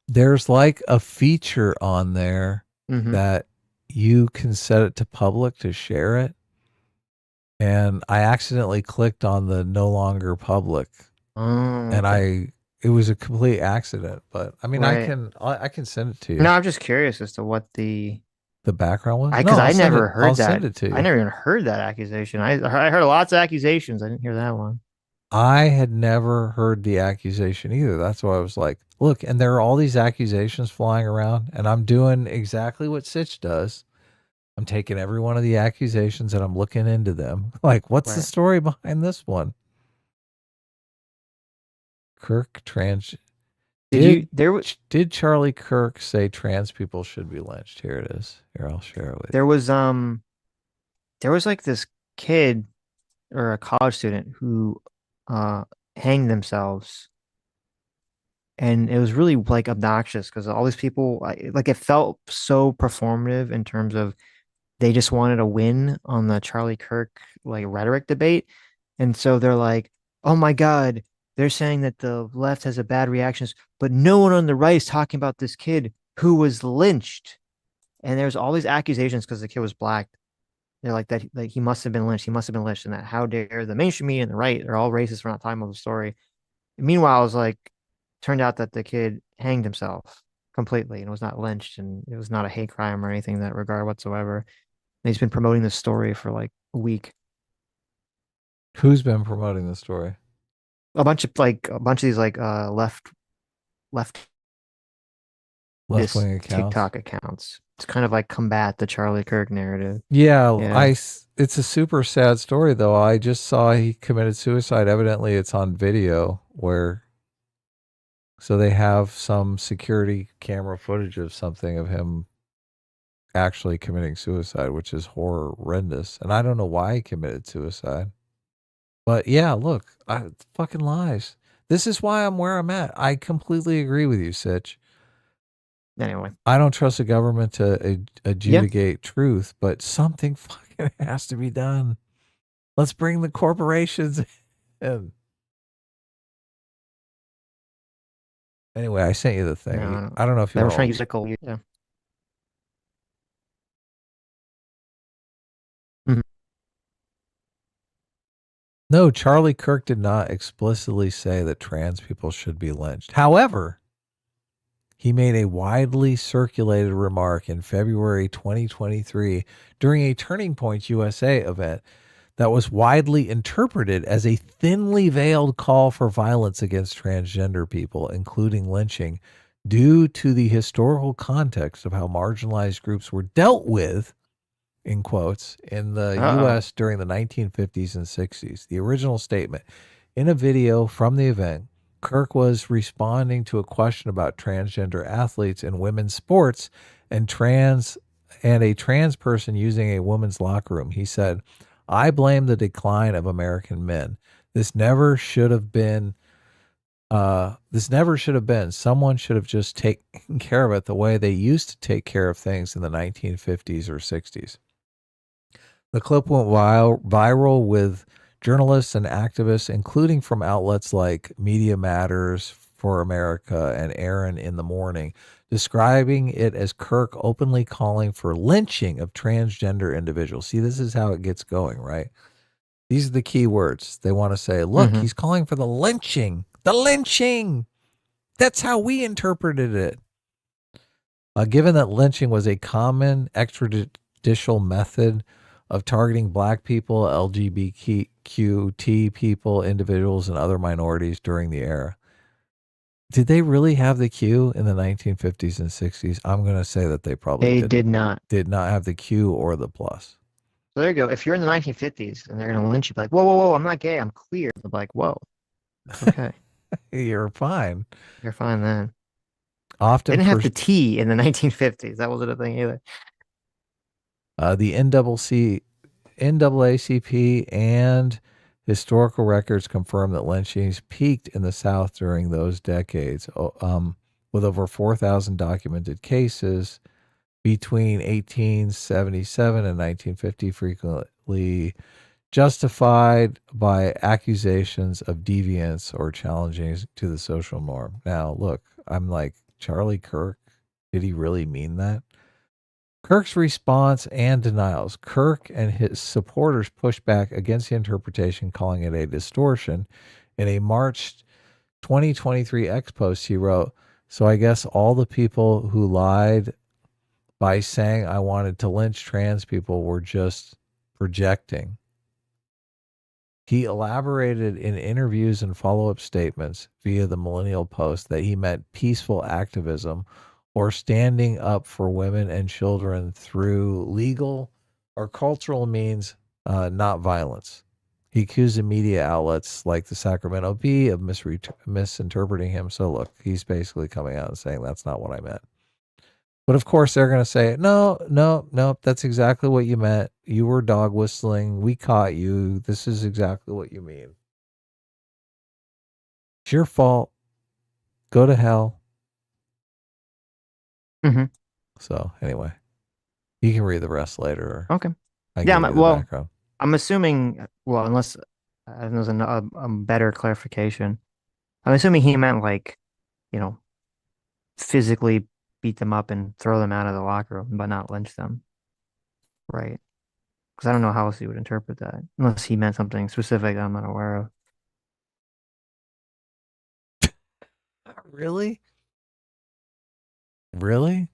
[SPEAKER 2] There's like a feature on there that you can set it to public to share it. And I accidentally clicked on the no longer public
[SPEAKER 1] Okay.
[SPEAKER 2] It was a complete accident, but I mean,
[SPEAKER 1] Right.
[SPEAKER 2] I can send it to you.
[SPEAKER 1] No, I'm just curious as to what the
[SPEAKER 2] background was.
[SPEAKER 1] because I never
[SPEAKER 2] I'll
[SPEAKER 1] heard that.
[SPEAKER 2] send it to you.
[SPEAKER 1] I never even heard that accusation. I heard lots of accusations. I didn't hear that one.
[SPEAKER 2] I had never heard the accusation either. That's why I was like, look, and there are all these accusations flying around, and I'm doing exactly what Sitch does. I'm taking every one of the accusations and I'm looking into them. Like, what's the story behind this one? Kirk trans. Did Charlie Kirk say trans people should be lynched? Here it is. Here, I'll share it with you.
[SPEAKER 1] There was like this kid or a college student who hanged themselves, and it was really like obnoxious because all these people like it felt so performative in terms of they just wanted a win on the Charlie Kirk like rhetoric debate, and so they're like, oh my God, they're saying that the left has a bad reactions, but no one on the right is talking about this kid who was lynched. And there's all these accusations because the kid was black. They're like that, like he must have been lynched. He must have been lynched, and that how dare the mainstream media and the right are all racist for not talking about the story. And meanwhile, it was like turned out that the kid hanged himself completely and was not lynched, and it was not a hate crime or anything in that regard whatsoever. And he's been promoting this story for like a week.
[SPEAKER 2] Who's been promoting the story?
[SPEAKER 1] A bunch of these like left
[SPEAKER 2] wing accounts,
[SPEAKER 1] TikTok accounts. It's kind of like combat the Charlie Kirk narrative.
[SPEAKER 2] Yeah, it's a super sad story though. I just saw he committed suicide. Evidently it's on video so they have some security camera footage of something of him actually committing suicide, which is horrendous. And I don't know why he committed suicide. But yeah, look, fucking lies. This is why I'm where I'm at. I completely agree with you, Sitch.
[SPEAKER 1] Anyway,
[SPEAKER 2] I don't trust the government to adjudicate truth, but something fucking has to be done. Let's bring the corporations in. Anyway, I sent you the thing.
[SPEAKER 1] No,
[SPEAKER 2] I don't know if you
[SPEAKER 1] were trying to use it. Yeah.
[SPEAKER 2] No, Charlie Kirk did not explicitly say that trans people should be lynched. However, he made a widely circulated remark in February 2023 during a Turning Point USA event that was widely interpreted as a thinly veiled call for violence against transgender people, including lynching, due to the historical context of how marginalized groups were dealt with, in quotes, in the U.S. during the 1950s and 60s. The original statement. In a video from the event, Kirk was responding to a question about transgender athletes in women's sports and a trans person using a woman's locker room. He said, I blame the decline of American men. This never should have been. Someone should have just taken care of it the way they used to take care of things in the 1950s or 60s. The clip went viral with journalists and activists, including from outlets like Media Matters for America and Aaron in the Morning, describing it as Kirk openly calling for lynching of transgender individuals. See, this is how it gets going, right? These are the key words. They want to say, look, he's calling for the lynching. The lynching. That's how we interpreted it. Given that lynching was a common extrajudicial method of targeting black people, LGBTQ people, individuals, and other minorities during the era. Did they really have the Q in the 1950s and 60s? I'm going to say that they probably
[SPEAKER 1] did not
[SPEAKER 2] have the Q or the plus.
[SPEAKER 1] So there you go. If you're in the 1950s and they're going to lynch you, be like, whoa, I'm not gay, I'm queer. They're like, whoa, okay.
[SPEAKER 2] You're fine.
[SPEAKER 1] You're fine then.
[SPEAKER 2] Often
[SPEAKER 1] they didn't have the T in the 1950s. That wasn't a thing either.
[SPEAKER 2] The NAACP and historical records confirm that lynchings peaked in the South during those decades, with over 4,000 documented cases between 1877 and 1950, frequently justified by accusations of deviance or challenging to the social norm. Now, look, I'm like, Charlie Kirk, did he really mean that? Kirk's response and denials. Kirk and his supporters pushed back against the interpretation, calling it a distortion. In a March 2023 X post, he wrote, so I guess all the people who lied by saying I wanted to lynch trans people were just projecting. He elaborated in interviews and follow-up statements via the Millennial Post that he meant peaceful activism or standing up for women and children through legal or cultural means, not violence. He accused the media outlets like the Sacramento Bee of misinterpreting him. So look, he's basically coming out and saying that's not what I meant. But of course they're going to say, no, that's exactly what you meant. You were dog whistling. We caught you. This is exactly what you mean. It's your fault. Go to hell.
[SPEAKER 1] Mm-hmm.
[SPEAKER 2] So anyway, you can read the rest later.
[SPEAKER 1] Okay.
[SPEAKER 2] Yeah, well,
[SPEAKER 1] I'm assuming, well, unless there's a better clarification, I'm assuming he meant like, physically beat them up and throw them out of the locker room, but not lynch them. Right. Because I don't know how else he would interpret that, unless he meant something specific I'm not aware of.
[SPEAKER 2] Really? Really?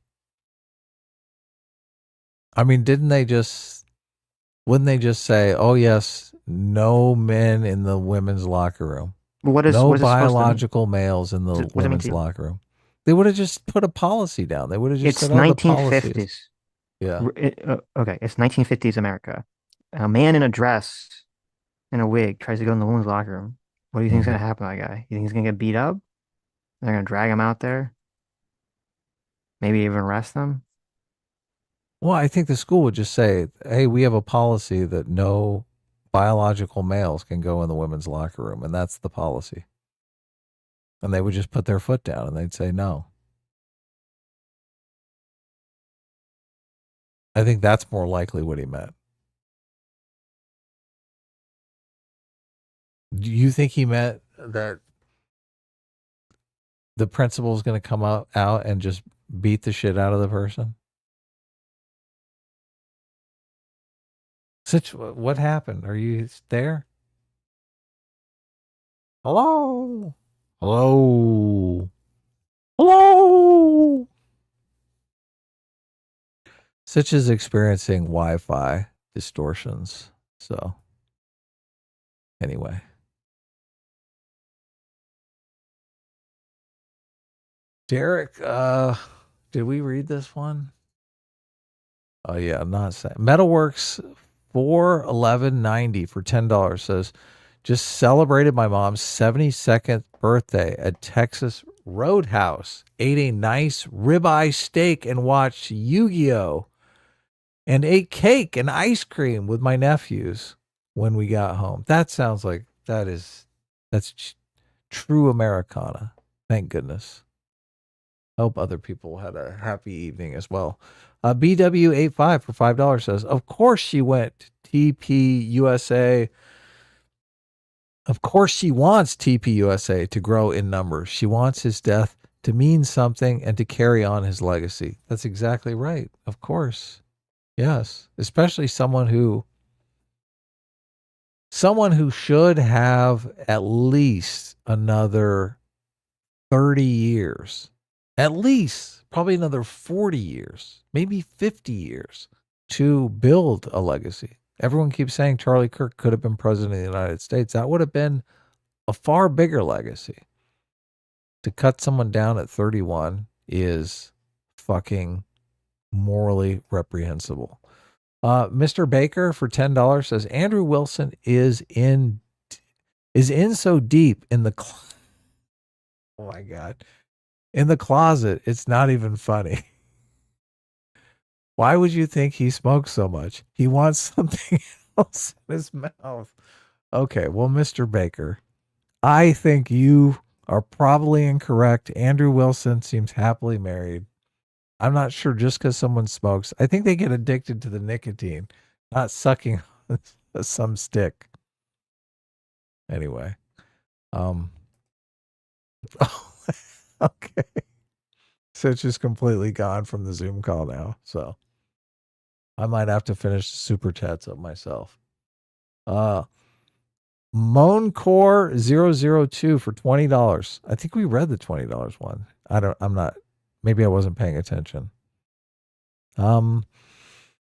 [SPEAKER 2] I mean, wouldn't they just say, oh yes, no men in the women's locker room. No biological males in the women's locker room. They would have just put a policy down. They would have just said, oh, the policies. Yeah.
[SPEAKER 1] Okay, it's 1950s America. A man in a dress, in a wig, tries to go in the women's locker room. What do you think is going to happen to that guy? You think he's going to get beat up? They're going to drag him out there? Maybe even arrest him?
[SPEAKER 2] Well, I think the school would just say, hey, we have a policy that no biological males can go in the women's locker room, and that's the policy. And they would just put their foot down and they'd say no. I think that's more likely what he meant. Do you think he meant that the principal is going to come out and just beat the shit out of the person? Sitch, what happened? Are you there? Hello? Hello? Hello? Sitch is experiencing Wi-Fi distortions. So, anyway. Derek, did we read this one? Oh yeah, I'm not saying. Metalworks 411.90 for $10 says, just celebrated my mom's 72nd birthday at Texas Roadhouse. Ate a nice ribeye steak and watched Yu-Gi-Oh! And ate cake and ice cream with my nephews when we got home. That sounds like that's true Americana. Thank goodness. I hope other people had a happy evening as well. BW85 for $5 says, of course she went TP USA. Of course she wants TP USA to grow in numbers. She wants his death to mean something and to carry on his legacy. That's exactly right. Of course. Yes. Especially someone who should have at least another 30 years. At least probably another 40 years, maybe 50 years to build a legacy. Everyone keeps saying Charlie Kirk could have been president of the United States. That would have been a far bigger legacy. To cut someone down at 31 is fucking morally reprehensible. Mr. Baker for $10 says Andrew Wilson is in so deep in the oh my God. In the closet, it's not even funny. Why would you think he smokes so much? He wants something else in his mouth. Okay, well, Mr. Baker, I think you are probably incorrect. Andrew Wilson seems happily married. I'm not sure just because someone smokes. I think they get addicted to the nicotine, not sucking some stick. Anyway. Okay. Sitch is completely gone from the Zoom call now. So I might have to finish the super chats up myself. Moancore002 for $20. I think we read the $20 one. Maybe I wasn't paying attention. One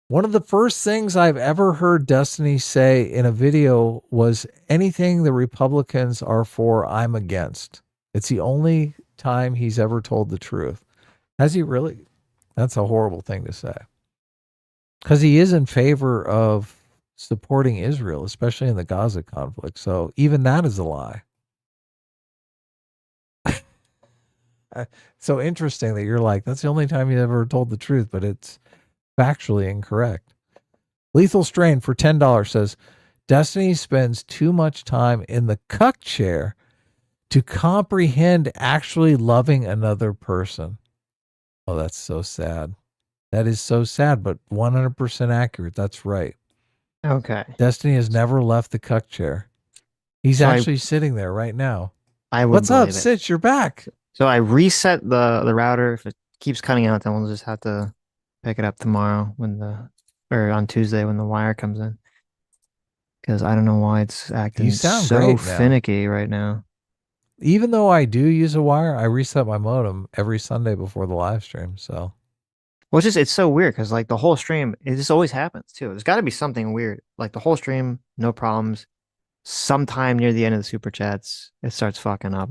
[SPEAKER 2] of the first things I've ever heard Destiny say in a video was anything the Republicans are for, I'm against. It's the only time he's ever told the truth. Has he really? That's a horrible thing to say. Because he is in favor of supporting Israel, especially in the Gaza conflict. So even that is a lie. So interesting that you're like, that's the only time you ever told the truth, but it's factually incorrect. Lethal Strain for $10 says, Destiny spends too much time in the cuck chair to comprehend actually loving another person. Oh, that's so sad. That is so sad, but 100% accurate. That's right.
[SPEAKER 1] Okay.
[SPEAKER 2] Destiny has never left the cuck chair. He's
[SPEAKER 1] So
[SPEAKER 2] actually sitting there right now.
[SPEAKER 1] I would
[SPEAKER 2] What's up,
[SPEAKER 1] believe it.
[SPEAKER 2] Sitch? You're back.
[SPEAKER 1] So I reset the router. If it keeps cutting out, then we'll just have to pick it up tomorrow or on Tuesday when the wire comes in. Because I don't know why it's acting
[SPEAKER 2] sound
[SPEAKER 1] so
[SPEAKER 2] great now.
[SPEAKER 1] finicky right now.
[SPEAKER 2] Even though I do use a wire, I reset my modem every Sunday before the live stream. So,
[SPEAKER 1] Well, it's so weird because like the whole stream, it just always happens too. There's got to be something weird. Like the whole stream, no problems. Sometime near the end of the super chats, it starts fucking up.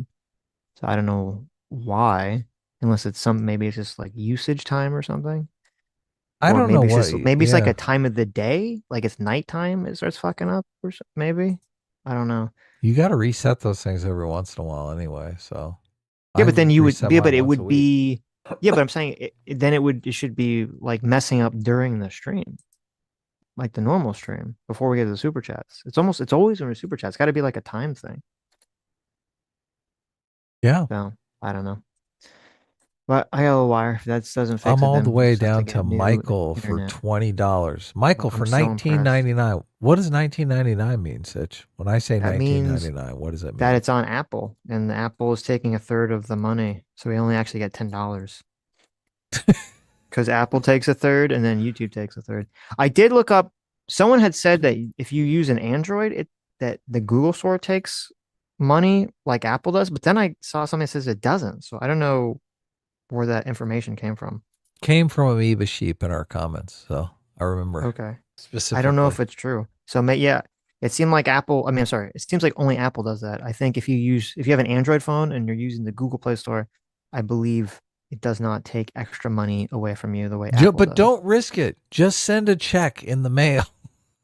[SPEAKER 1] So I don't know why, unless maybe it's just like usage time or something.
[SPEAKER 2] I don't know what.
[SPEAKER 1] Maybe it's like a time of the day, like it's nighttime. It starts fucking up or maybe. I don't know.
[SPEAKER 2] You got to reset those things every once in a while anyway. So
[SPEAKER 1] Yeah, but then you would.
[SPEAKER 2] reset
[SPEAKER 1] Yeah,
[SPEAKER 2] mine
[SPEAKER 1] but it
[SPEAKER 2] once a
[SPEAKER 1] would
[SPEAKER 2] week.
[SPEAKER 1] be. Yeah, but I'm saying it should be like messing up during the stream, like the normal stream before we get to the super chats. It's always in the super chats. It's got to be like a time thing.
[SPEAKER 2] Yeah.
[SPEAKER 1] So I don't know. But I got a wire. If that doesn't fix it,
[SPEAKER 2] I'm all
[SPEAKER 1] then
[SPEAKER 2] the
[SPEAKER 1] we'll
[SPEAKER 2] way
[SPEAKER 1] just have
[SPEAKER 2] down
[SPEAKER 1] get
[SPEAKER 2] to
[SPEAKER 1] new
[SPEAKER 2] Michael for
[SPEAKER 1] internet.
[SPEAKER 2] $20. Michael
[SPEAKER 1] I'm
[SPEAKER 2] for
[SPEAKER 1] so
[SPEAKER 2] $19.99. What does $19.99 mean, Sitch? When I say
[SPEAKER 1] That means
[SPEAKER 2] $19.99, what does that mean?
[SPEAKER 1] that it's on Apple, and Apple is taking a third of the money, so we only actually get $10. Because Apple takes a third, and then YouTube takes a third. I did look up. Someone had said that if you use an Android, that the Google Store takes money like Apple does. But then I saw something that says it doesn't. So I don't know where that information came from.
[SPEAKER 2] Came from Amoeba Sheep in our comments, so I remember.
[SPEAKER 1] Okay.
[SPEAKER 2] Specifically.
[SPEAKER 1] I don't know if it's true. So yeah, it seemed like Apple. I mean, I'm sorry. It seems like only Apple does that. I think if you have an Android phone and you're using the Google Play Store, I believe it does not take extra money away from you the way Apple
[SPEAKER 2] But
[SPEAKER 1] does.
[SPEAKER 2] don't risk it. Just send a check in the mail.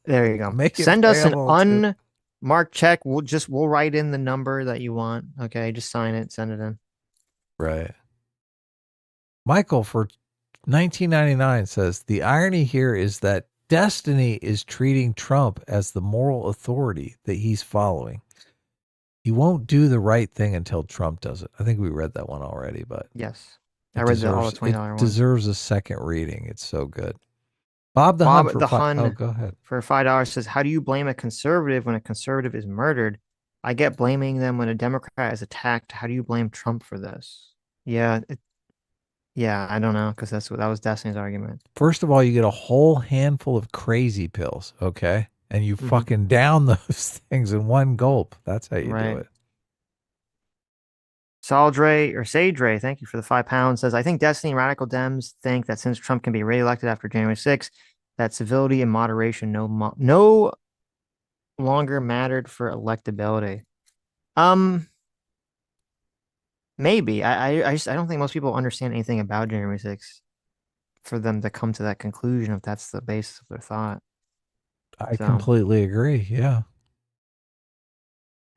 [SPEAKER 1] There you go. Send us an unmarked check. We'll write in the number that you want. Okay, just sign it, send it in.
[SPEAKER 2] Right. Michael for $19.99 says the irony here is that Destiny is treating Trump as the moral authority that he's following. He won't do the right thing until Trump does it. I think we read that one already, but
[SPEAKER 1] yes, I read all the $20 ones.
[SPEAKER 2] It deserves a second reading. It's so good. Bob the Hun go ahead.
[SPEAKER 1] For $5 says, how do you blame a conservative when a conservative is murdered? I get blaming them when a Democrat is attacked. How do you blame Trump for this? Yeah, I don't know, because that was Destiny's argument.
[SPEAKER 2] First of all, you get a whole handful of crazy pills, okay? And you fucking down those things in one gulp. That's how you do it.
[SPEAKER 1] Saldre or Sadre, thank you for the £5, says, I think Destiny and radical Dems think that since Trump can be reelected after January 6th, that civility and moderation no longer mattered for electability. Maybe. I don't think most people understand anything about January 6th for them to come to that conclusion if that's the basis of their thought.
[SPEAKER 2] I completely agree. Yeah.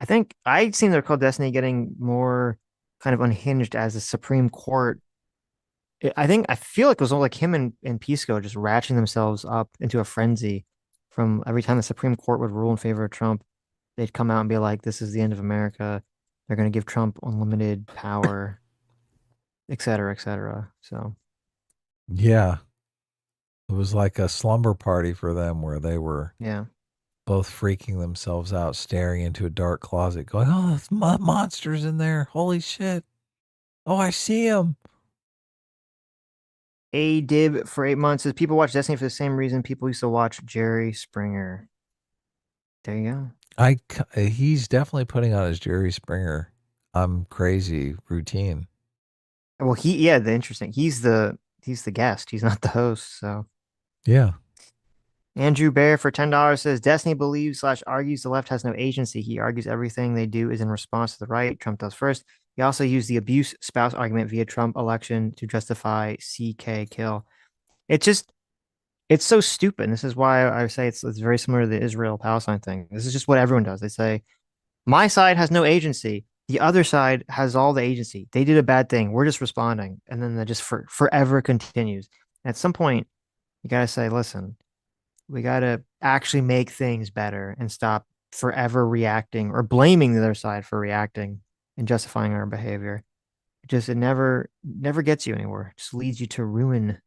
[SPEAKER 1] I think I'd seen their called Destiny getting more kind of unhinged as the Supreme Court. I feel like it was all like him and Pisco just ratcheting themselves up into a frenzy from every time the Supreme Court would rule in favor of Trump. They'd come out and be like, this is the end of America. They're going to give Trump unlimited power, et cetera, et cetera. So,
[SPEAKER 2] yeah, it was like a slumber party for them where they were both freaking themselves out, staring into a dark closet going, oh, there's monsters in there. Holy shit. Oh, I see them.
[SPEAKER 1] A Dib for 8 months says people watch Destiny for the same reason people used to watch Jerry Springer. There you go.
[SPEAKER 2] He's definitely putting on his Jerry Springer I'm crazy routine.
[SPEAKER 1] Well, the interesting. He's the guest. He's not the host. So
[SPEAKER 2] yeah.
[SPEAKER 1] Andrew Bear for $10 says Destiny believes / argues the left has no agency. He argues everything they do is in response to the right. Trump does first. He also used the abuse spouse argument via Trump election to justify CK kill. It's so stupid. This is why I say it's very similar to the Israel Palestine thing. This is just what everyone does. They say, my side has no agency. The other side has all the agency. They did a bad thing. We're just responding. And then that just forever continues. At some point, you got to say, listen, we got to actually make things better and stop forever reacting or blaming the other side for reacting and justifying our behavior. It never gets you anywhere. It just leads you to ruin.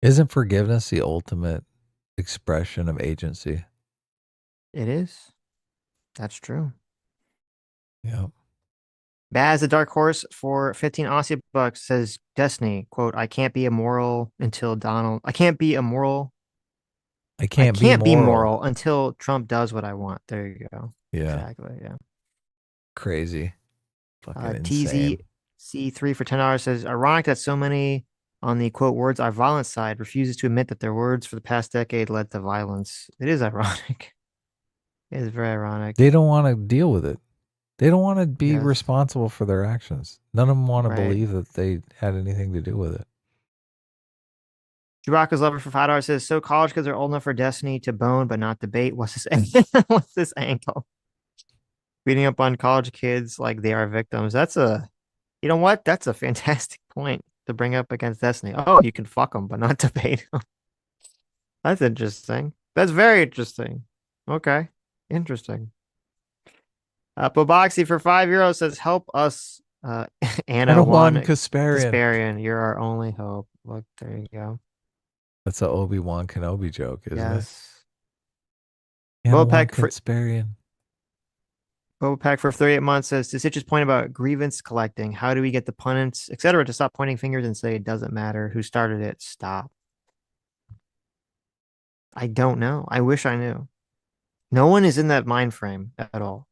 [SPEAKER 2] Isn't forgiveness the ultimate expression of agency?
[SPEAKER 1] It is. That's true.
[SPEAKER 2] Yeah.
[SPEAKER 1] Baz the Dark Horse for 15 Aussie bucks says Destiny, quote, I can't be immoral until Donald. I can't be immoral.
[SPEAKER 2] I can't be moral
[SPEAKER 1] until Trump does what I want. There you go.
[SPEAKER 2] Yeah.
[SPEAKER 1] Exactly. Yeah.
[SPEAKER 2] Crazy. Fucking insane.
[SPEAKER 1] TZC3 for $10 says ironic that so many on the quote words are violent side refuses to admit that their words for the past decade led to violence. It is ironic. It is very ironic.
[SPEAKER 2] They don't want to deal with it. They don't want to be responsible for their actions. None of them want to believe that they had anything to do with it.
[SPEAKER 1] Chewbacca's lover for $5 says, so college kids are old enough for Destiny to bone but not debate. What's this angle? Beating up on college kids like they are victims. You know what? That's a fantastic point to bring up against Destiny. Oh, you can fuck them but not debate them. That's interesting. That's very interesting. Okay. Interesting. Boboxy for €5 says, help us, Anna one Kasparian. You're our only hope. Look, there you go.
[SPEAKER 2] That's an Obi-Wan Kenobi joke, isn't it?
[SPEAKER 1] Bobopek for 38 months says, to Sitch's point about grievance collecting, how do we get the pundits, etc., to stop pointing fingers and say it doesn't matter who started it? Stop. I don't know. I wish I knew. No one is in that mind frame at all.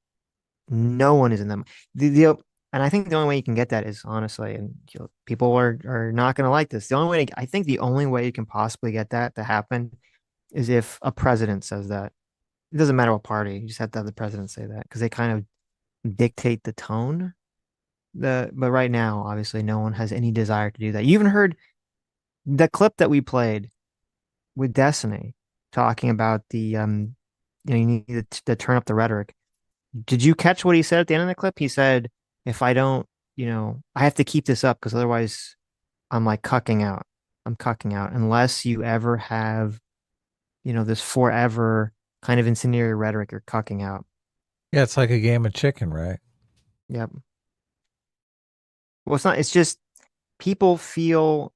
[SPEAKER 1] No one is in them. And I think the only way you can get that is honestly, and people are not going to like this. I think the only way you can possibly get that to happen is if a president says that. It doesn't matter what party. You just have to have the president say that because they kind of dictate the tone. But right now, obviously, no one has any desire to do that. You even heard the clip that we played with Destiny talking about you need to turn up the rhetoric. Did you catch what he said at the end of the clip? He said, if I don't, I have to keep this up because otherwise I'm like cucking out. I'm cucking out unless you ever have, this forever kind of incendiary rhetoric, you're cucking out.
[SPEAKER 2] Yeah, it's like a game of chicken, right?
[SPEAKER 1] Yep. Well, it's just people feel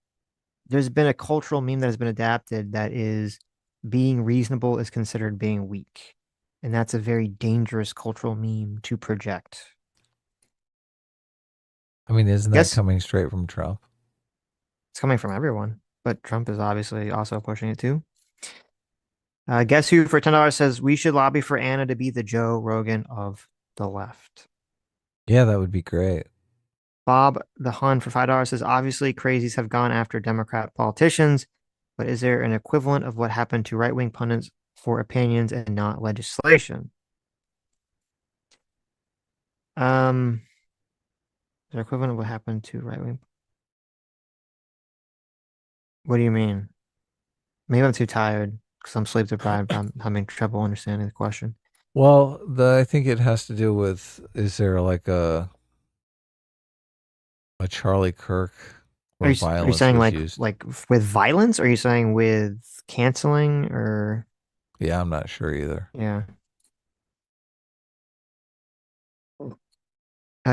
[SPEAKER 1] there's been a cultural meme that has been adapted that is being reasonable is considered being weak. And that's a very dangerous cultural meme to project.
[SPEAKER 2] I mean, isn't that coming straight from Trump?
[SPEAKER 1] It's coming from everyone, but Trump is obviously also pushing it too. Guess who for $10 says we should lobby for Anna to be the Joe Rogan of the left.
[SPEAKER 2] Yeah, that would be great.
[SPEAKER 1] Bob the Hun for $5 says obviously crazies have gone after Democrat politicians, but is there an equivalent of what happened to right-wing pundits for opinions and not legislation? The equivalent of what happened to right-wing. What do you mean? Maybe I'm too tired because I'm sleep deprived. I'm having trouble understanding the question.
[SPEAKER 2] Well, I think it has to do with, is there like a Charlie Kirk where violence
[SPEAKER 1] are you saying
[SPEAKER 2] was
[SPEAKER 1] like
[SPEAKER 2] used?
[SPEAKER 1] Like with violence? Or are you saying with canceling or?
[SPEAKER 2] Yeah, I'm not sure either.
[SPEAKER 1] Yeah.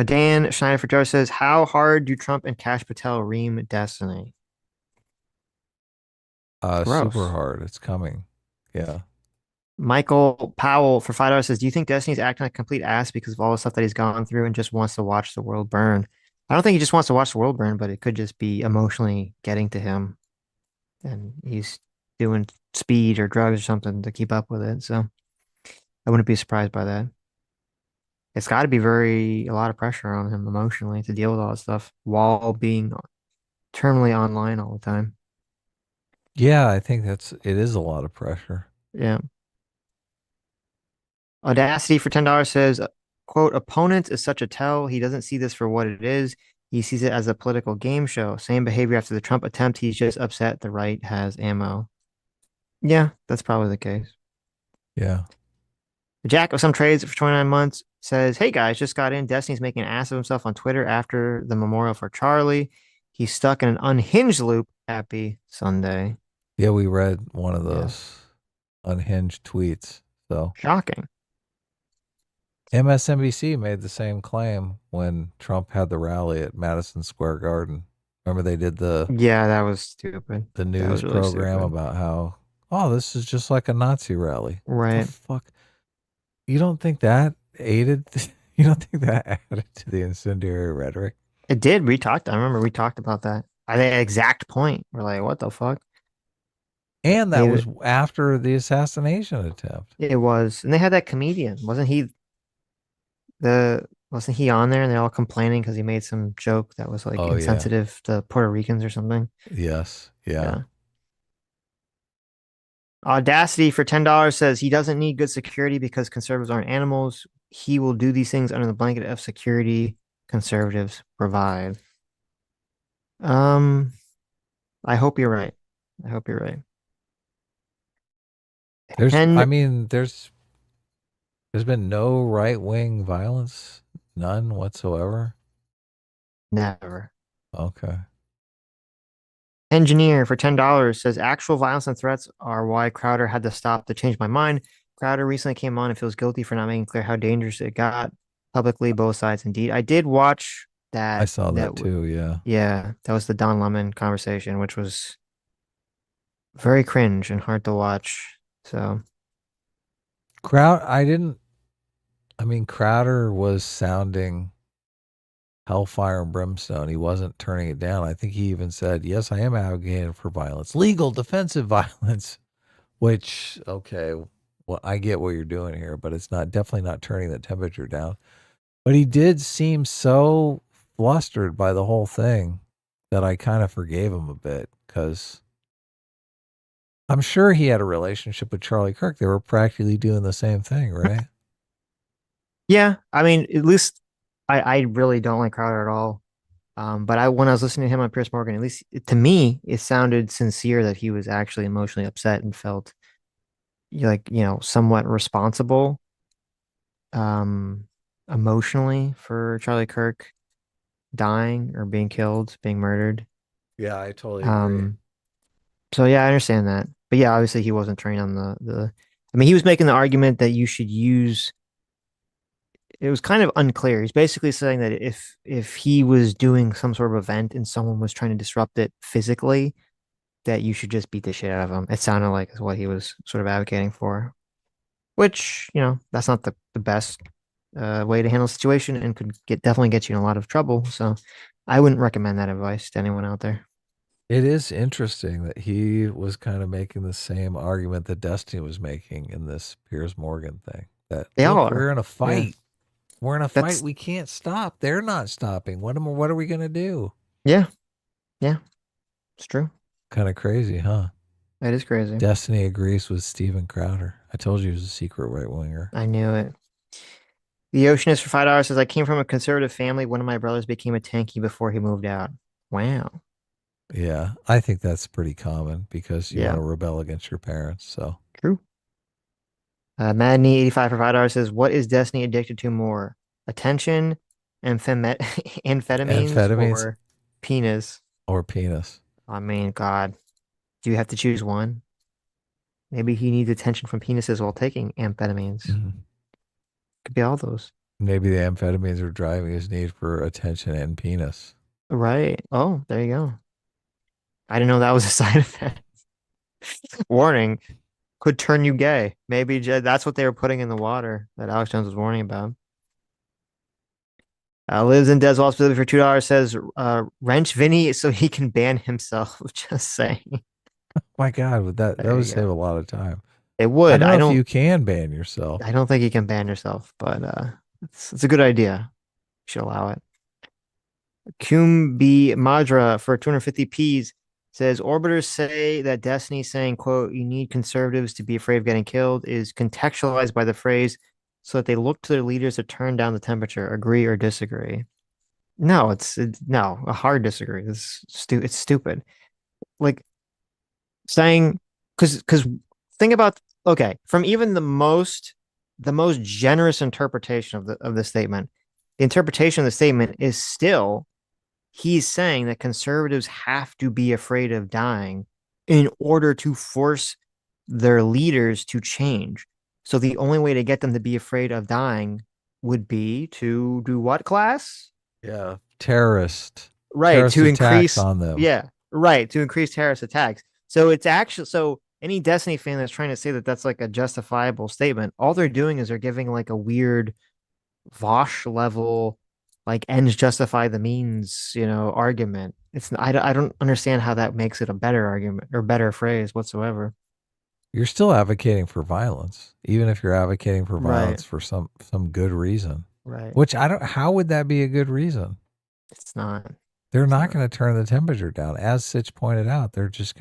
[SPEAKER 1] Dan Schneider for Joe says, how hard do Trump and Kash Patel ream Destiny?
[SPEAKER 2] Super hard. It's coming. Yeah.
[SPEAKER 1] Michael Powell for $5 says, do you think Destiny's acting like a complete ass because of all the stuff that he's gone through and just wants to watch the world burn? I don't think he just wants to watch the world burn, but it could just be emotionally getting to him. And he's doing speed or drugs or something to keep up with it. So I wouldn't be surprised by that. It's got to be a lot of pressure on him emotionally to deal with all that stuff while being terminally online all the time.
[SPEAKER 2] Yeah, I think it is a lot of pressure.
[SPEAKER 1] Yeah. Audacity for $10 says, quote, opponent is such a tell. He doesn't see this for what it is. He sees it as a political game show. Same behavior after the Trump attempt. He's just upset the right has ammo. Yeah, that's probably the case.
[SPEAKER 2] Yeah.
[SPEAKER 1] Jack of some trades for 29 months says, hey guys, just got in. Destiny's making an ass of himself on Twitter after the memorial for Charlie. He's stuck in an unhinged loop. Happy Sunday.
[SPEAKER 2] Yeah, we read one of those unhinged tweets. So
[SPEAKER 1] shocking.
[SPEAKER 2] MSNBC made the same claim when Trump had the rally at Madison Square Garden. Remember they did
[SPEAKER 1] that was stupid.
[SPEAKER 2] The news
[SPEAKER 1] really
[SPEAKER 2] program
[SPEAKER 1] stupid.
[SPEAKER 2] about how, this is just like a Nazi rally.
[SPEAKER 1] Right.
[SPEAKER 2] What the fuck? You don't think that aided? You don't think that added to the incendiary rhetoric?
[SPEAKER 1] It did. I remember we talked about that. At the exact point. We're like, what the fuck?
[SPEAKER 2] And that was after the assassination attempt.
[SPEAKER 1] It was. And they had that comedian. Wasn't he on there and they're all complaining because he made some joke that was like insensitive to Puerto Ricans or something?
[SPEAKER 2] Yes. Yeah.
[SPEAKER 1] Audacity for $10 says he doesn't need good security because conservatives aren't animals. He will do these things under the blanket of security conservatives provide. I hope you're right.
[SPEAKER 2] There's been no right-wing violence, none whatsoever.
[SPEAKER 1] Never.
[SPEAKER 2] Okay.
[SPEAKER 1] Engineer for $10 says actual violence and threats are why Crowder had to stop to change my mind. Crowder recently came on and feels guilty for not making clear how dangerous it got publicly, both sides indeed. I did watch that.
[SPEAKER 2] I saw that too, yeah.
[SPEAKER 1] Yeah, that was the Don Lemon conversation, which was very cringe and hard to watch. So
[SPEAKER 2] Crowder was sounding hellfire and brimstone. He wasn't turning it down. I think he even said, yes, I am advocating for violence, legal defensive violence, which, okay, well, I get what you're doing here, but it's definitely not turning the temperature down. But he did seem so flustered by the whole thing that I kind of forgave him a bit, because I'm sure he had a relationship with Charlie Kirk. They were practically doing the same thing, right?
[SPEAKER 1] Yeah, I mean, at least I really don't like Crowder at all. But when I was listening to him on Piers Morgan, at least to me, it sounded sincere that he was actually emotionally upset and felt like, somewhat responsible emotionally for Charlie Kirk dying or being killed, being murdered.
[SPEAKER 2] Yeah, I totally agree.
[SPEAKER 1] So yeah, I understand that. But yeah, obviously he wasn't trained on he was making the argument that you should use. It was kind of unclear. He's basically saying that if he was doing some sort of event and someone was trying to disrupt it physically, that you should just beat the shit out of him. It sounded like is what he was sort of advocating for, which, that's not the best way to handle the situation and could definitely get you in a lot of trouble. So I wouldn't recommend that advice to anyone out there.
[SPEAKER 2] It is interesting that he was kind of making the same argument that Destiny was making in this Piers Morgan thing. That we're in a fight. Yeah. We're in a fight. We can't stop. They're not stopping. What are we going to do?
[SPEAKER 1] Yeah. Yeah. It's true.
[SPEAKER 2] Kind of crazy, huh?
[SPEAKER 1] That is crazy.
[SPEAKER 2] Destiny agrees with Steven Crowder. I told you he was a secret right-winger.
[SPEAKER 1] I knew it. The Oceanist for $5 says, I came from a conservative family. One of my brothers became a tankie before he moved out. Wow.
[SPEAKER 2] Yeah, I think that's pretty common because you want to rebel against your parents. So
[SPEAKER 1] true. Madney85 for $5 says, what is Destiny addicted to more? Attention, amphetamines, or penis?
[SPEAKER 2] Or penis.
[SPEAKER 1] I mean, God, do you have to choose one? Maybe he needs attention from penises while taking amphetamines. Mm-hmm. Could be all those.
[SPEAKER 2] Maybe the amphetamines are driving his need for attention and penis.
[SPEAKER 1] Right. Oh, there you go. I didn't know that was a side effect. Warning. Could turn you gay. Maybe that's what they were putting in the water that Alex Jones was warning about. Lives in Deswall specifically for $2 says, wrench Vinny so he can ban himself. Just saying.
[SPEAKER 2] My God, that would save a lot of time.
[SPEAKER 1] It would.
[SPEAKER 2] I don't know if you can ban yourself.
[SPEAKER 1] I don't think you can ban yourself, but it's a good idea. You should allow it. Kumbi Madra for 250 Ps says orbiters say that Destiny saying, quote, you need conservatives to be afraid of getting killed is contextualized by the phrase so that they look to their leaders to turn down the temperature, agree or disagree. No, it's no, a hard disagree. It's stupid. Like saying because think about okay, from even the most generous interpretation of the statement, the interpretation of the statement is still he's saying that conservatives have to be afraid of dying in order to force their leaders to change. So the only way to get them to be afraid of dying would be to do what, class?
[SPEAKER 2] Yeah,
[SPEAKER 1] terrorist
[SPEAKER 2] to
[SPEAKER 1] increase
[SPEAKER 2] on them.
[SPEAKER 1] Yeah, right, to increase terrorist attacks. So it's actually so any Destiny fan that's trying to say that that's like a justifiable statement, all they're doing is they're giving like a weird Vosh level like ends justify the means, argument. I don't understand how that makes it a better argument or better phrase whatsoever.
[SPEAKER 2] You're still advocating for violence, even if you're advocating for violence
[SPEAKER 1] Right.
[SPEAKER 2] for some good reason.
[SPEAKER 1] Right.
[SPEAKER 2] Which how would that be a good reason?
[SPEAKER 1] It's not.
[SPEAKER 2] They're not going to turn the temperature down. As Sitch pointed out, they're just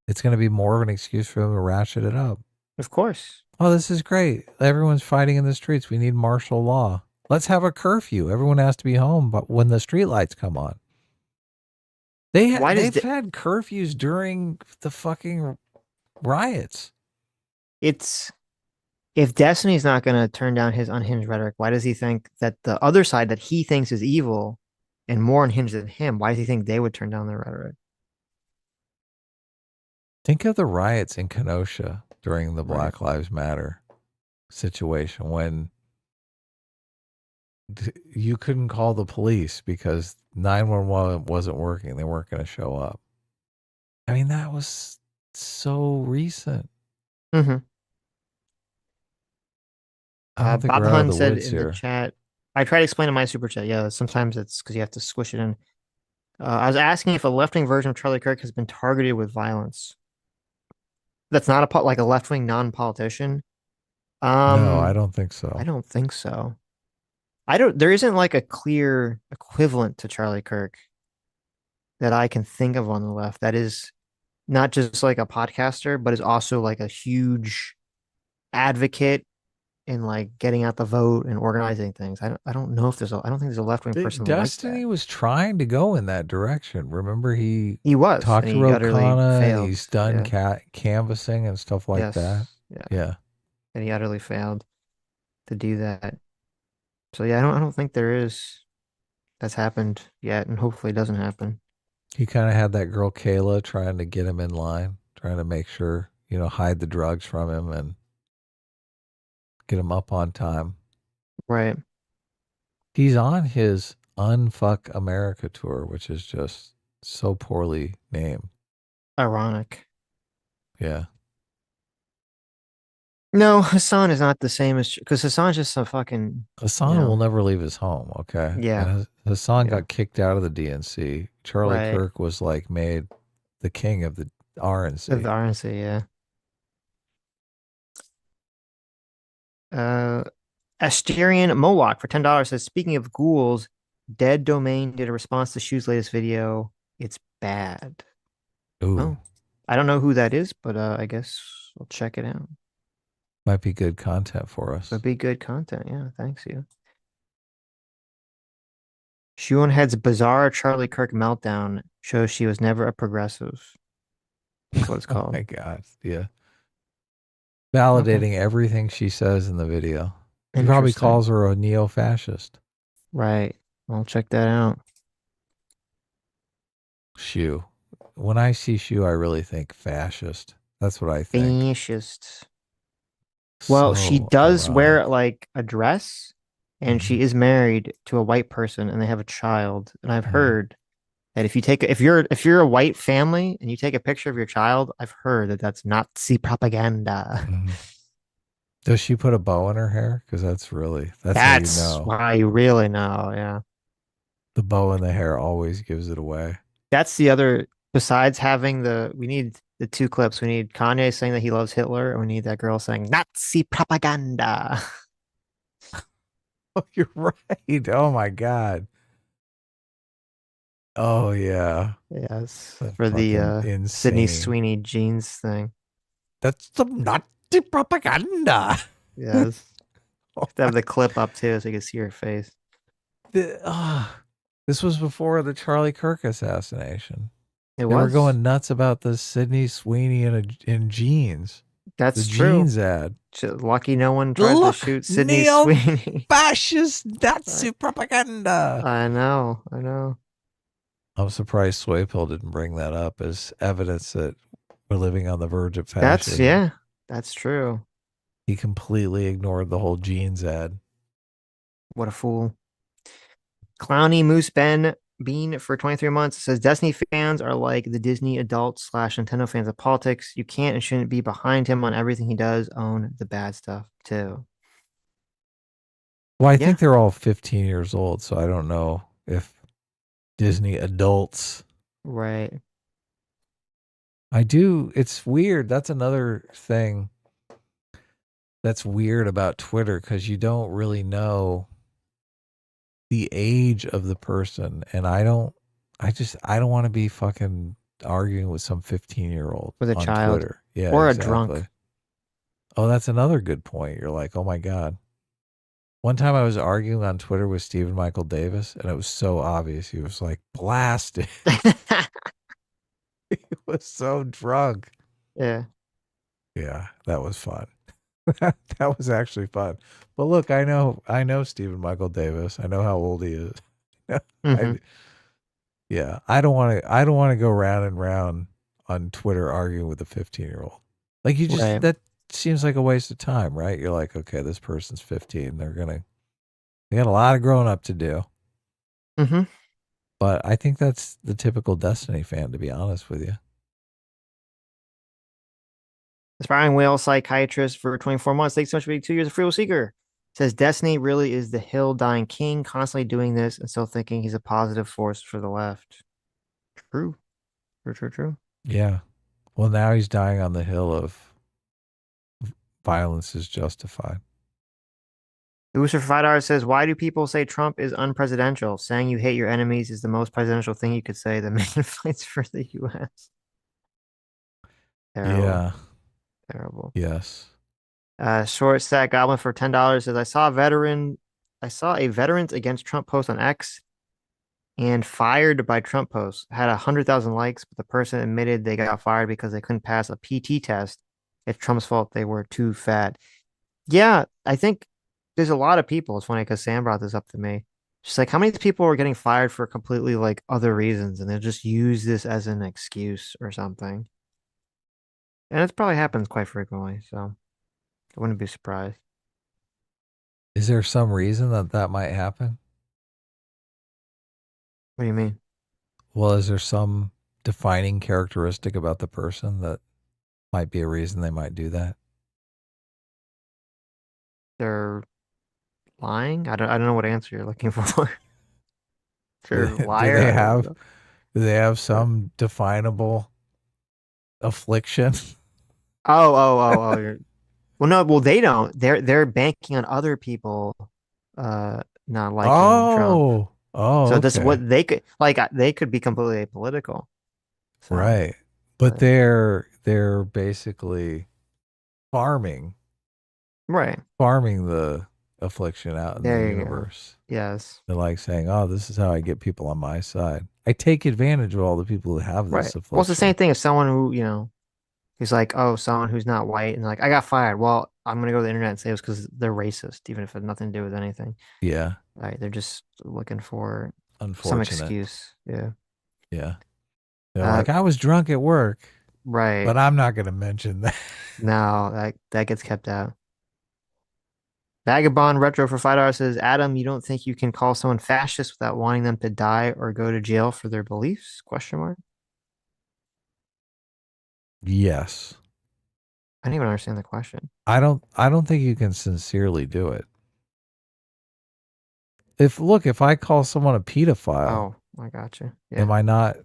[SPEAKER 2] it's going to be more of an excuse for them to ratchet it up.
[SPEAKER 1] Of course.
[SPEAKER 2] Oh, this is great. Everyone's fighting in the streets. We need martial law. Let's have a curfew. Everyone has to be home, but when the street lights come on. They've had curfews during the fucking riots.
[SPEAKER 1] It's if Destiny's not going to turn down his unhinged rhetoric, why does he think that the other side that he thinks is evil and more unhinged than him, why does he think they would turn down their rhetoric?
[SPEAKER 2] Think of the riots in Kenosha during the Black Lives Matter situation when you couldn't call the police because 911 wasn't working. They weren't going to show up. I mean, that was so recent.
[SPEAKER 1] Mm-hmm. Bob Hunt said in
[SPEAKER 2] here.
[SPEAKER 1] the chat, I try to explain in my super chat. Yeah, sometimes it's because you have to squish it in. I was asking if a left-wing version of Charlie Kirk has been targeted with violence. That's not like a left-wing non-politician.
[SPEAKER 2] No, I don't think so.
[SPEAKER 1] I don't think so. There isn't like a clear equivalent to Charlie Kirk that I can think of on the left that is not just like a podcaster, but is also like a huge advocate in like getting out the vote and organizing things. I don't know if I don't think there's a left-wing person.
[SPEAKER 2] Destiny was trying to go in that direction. Remember he
[SPEAKER 1] was
[SPEAKER 2] talked to Rokana and he's done canvassing and stuff like that. Yeah.
[SPEAKER 1] And he utterly failed to do that. So yeah, I don't think that's happened yet, and hopefully it doesn't happen.
[SPEAKER 2] He kind of had that girl Kayla trying to get him in line, trying to make sure, hide the drugs from him and get him up on time.
[SPEAKER 1] Right.
[SPEAKER 2] He's on his Unfuck America tour, which is just so poorly named.
[SPEAKER 1] Ironic.
[SPEAKER 2] Yeah.
[SPEAKER 1] No, Hassan is not the same as because Hassan's just a fucking.
[SPEAKER 2] Hassan will never leave his home. Okay.
[SPEAKER 1] Yeah.
[SPEAKER 2] And Hassan got kicked out of the DNC. Charlie Kirk was like made the king of the RNC.
[SPEAKER 1] Of the RNC, yeah. Asterian Mowak for $10 says, speaking of ghouls, Dead Domain did a response to Shu's latest video. It's bad.
[SPEAKER 2] Ooh.
[SPEAKER 1] Oh, I don't know who that is, but I guess we'll check it out.
[SPEAKER 2] Might be good content for us.
[SPEAKER 1] Would be good content. Yeah, thanks you. Shuon Head's bizarre Charlie Kirk meltdown shows she was never a progressive. That's what it's called.
[SPEAKER 2] Oh my God. Yeah. Validating everything she says in the video. He probably calls her a neo-fascist.
[SPEAKER 1] Right. I'll check that out.
[SPEAKER 2] Shu. When I see Shu, I really think fascist. That's what I think.
[SPEAKER 1] Fascist. Well, she does wear like a dress, and she is married to a white person, and they have a child. And I've heard that if you're a white family and you take a picture of your child, I've heard that that's Nazi propaganda.
[SPEAKER 2] Does she put a bow in her hair? Because that's how you know.
[SPEAKER 1] Why you really know. Yeah,
[SPEAKER 2] the bow in the hair always gives it away.
[SPEAKER 1] That's the other. Besides having we need the two clips. We need Kanye saying that he loves Hitler, and we need that girl saying Nazi propaganda.
[SPEAKER 2] Oh, you're right. Oh my God. Oh yeah.
[SPEAKER 1] Yes,
[SPEAKER 2] That's
[SPEAKER 1] for the
[SPEAKER 2] fucking
[SPEAKER 1] Sydney
[SPEAKER 2] insane.
[SPEAKER 1] Sweeney jeans thing.
[SPEAKER 2] That's some Nazi propaganda.
[SPEAKER 1] Yes. To have the clip up too, so you can see her face.
[SPEAKER 2] This was before the Charlie Kirk assassination.
[SPEAKER 1] They
[SPEAKER 2] were
[SPEAKER 1] was
[SPEAKER 2] going nuts about the Sydney Sweeney in jeans.
[SPEAKER 1] That's
[SPEAKER 2] the
[SPEAKER 1] true.
[SPEAKER 2] jeans ad.
[SPEAKER 1] Lucky no one tried to shoot Sydney Sweeney.
[SPEAKER 2] Fascist Nazi propaganda.
[SPEAKER 1] I know.
[SPEAKER 2] I'm surprised Swaypill didn't bring that up as evidence that we're living on the verge of fascism.
[SPEAKER 1] That's true.
[SPEAKER 2] He completely ignored the whole jeans ad.
[SPEAKER 1] What a fool. Clowny Moose Bean for 23 months says Destiny fans are like the Disney adults / Nintendo fans of politics. You can't and shouldn't be behind him on everything he does. Own the bad stuff too.
[SPEAKER 2] Well, I think they're all 15 years old, so I don't know if Disney adults.
[SPEAKER 1] Right.
[SPEAKER 2] I do. It's weird. That's another thing that's weird about Twitter, because you don't really know the age of the person. And I don't want to be fucking arguing with some 15-year-old
[SPEAKER 1] with a
[SPEAKER 2] on
[SPEAKER 1] child.
[SPEAKER 2] Twitter. Yeah,
[SPEAKER 1] or
[SPEAKER 2] exactly.
[SPEAKER 1] a drunk.
[SPEAKER 2] Oh, that's another good point. You're like, oh my God. One time I was arguing on Twitter with Stephen Michael Davis, and it was so obvious. He was like blasted. He was so drunk.
[SPEAKER 1] Yeah.
[SPEAKER 2] Yeah, that was fun. That was actually fun. But look, I know Stephen Michael Davis. I know how old he is.
[SPEAKER 1] Mhm.
[SPEAKER 2] I don't want to go round and round on Twitter arguing with a 15-year-old. Like you just
[SPEAKER 1] Right.
[SPEAKER 2] that seems like a waste of time, right? You're like, okay, this person's 15. They got a lot of growing up to do.
[SPEAKER 1] Mm-hmm.
[SPEAKER 2] But I think that's the typical Destiny fan, to be honest with you.
[SPEAKER 1] Aspiring whale psychiatrist for 24 months. Thanks so much for being 2 years of Free Will Seeker. Says Destiny really is the hill dying king, constantly doing this and still thinking he's a positive force for the left. True. True.
[SPEAKER 2] Yeah. Well, now he's dying on the hill of violence is justified.
[SPEAKER 1] Booster for $5 says, why do people say Trump is unpresidential? Saying you hate your enemies is the most presidential thing you could say. The man fights for the U.S. Terrible.
[SPEAKER 2] Yeah.
[SPEAKER 1] Terrible.
[SPEAKER 2] Yes.
[SPEAKER 1] Short Stack Goblin for $10 says, I saw a veterans against Trump post on X and fired by Trump post. Had 100,000 likes, but the person admitted they got fired because they couldn't pass a PT test. It's Trump's fault they were too fat. Yeah, I think there's a lot of people. It's funny because Sam brought this up to me. She's like, how many people are getting fired for completely like other reasons, and they'll just use this as an excuse or something. And it probably happens quite frequently, so I wouldn't be surprised.
[SPEAKER 2] Is there some reason that might happen?
[SPEAKER 1] What do you mean?
[SPEAKER 2] Well, is there some defining characteristic about the person that might be a reason they might do that?
[SPEAKER 1] They're lying? I don't know what answer you're looking for. They're liar.
[SPEAKER 2] Do they have some definable affliction?
[SPEAKER 1] Oh. Well, they don't. They're banking on other people not liking Trump.
[SPEAKER 2] Oh,
[SPEAKER 1] so that's
[SPEAKER 2] okay.
[SPEAKER 1] what they could they could be completely apolitical. So,
[SPEAKER 2] right. But they're basically farming.
[SPEAKER 1] Right.
[SPEAKER 2] Farming the affliction out in
[SPEAKER 1] There
[SPEAKER 2] the
[SPEAKER 1] you go.
[SPEAKER 2] universe.
[SPEAKER 1] Yes.
[SPEAKER 2] They're like saying, oh, this is how I get people on my side. I take advantage of all the people who have this affliction.
[SPEAKER 1] Well, it's the same thing as someone who, who's like, oh, someone who's not white and like, I got fired. Well, I'm going to go to the internet and say it was because they're racist, even if it had nothing to do with anything.
[SPEAKER 2] Yeah.
[SPEAKER 1] Right. They're just looking for some
[SPEAKER 2] Unfortunate.
[SPEAKER 1] excuse. Yeah.
[SPEAKER 2] Yeah. They're like, I was drunk at work.
[SPEAKER 1] Right.
[SPEAKER 2] But I'm not going to mention that.
[SPEAKER 1] No, that gets kept out. Vagabond Retro for $5 says, Adam, you don't think you can call someone fascist without wanting them to die or go to jail for their beliefs? ?
[SPEAKER 2] Yes.
[SPEAKER 1] I don't even understand the question.
[SPEAKER 2] I don't think you can sincerely do it. If I call someone a pedophile,
[SPEAKER 1] Oh, I got you. Yeah.
[SPEAKER 2] am I not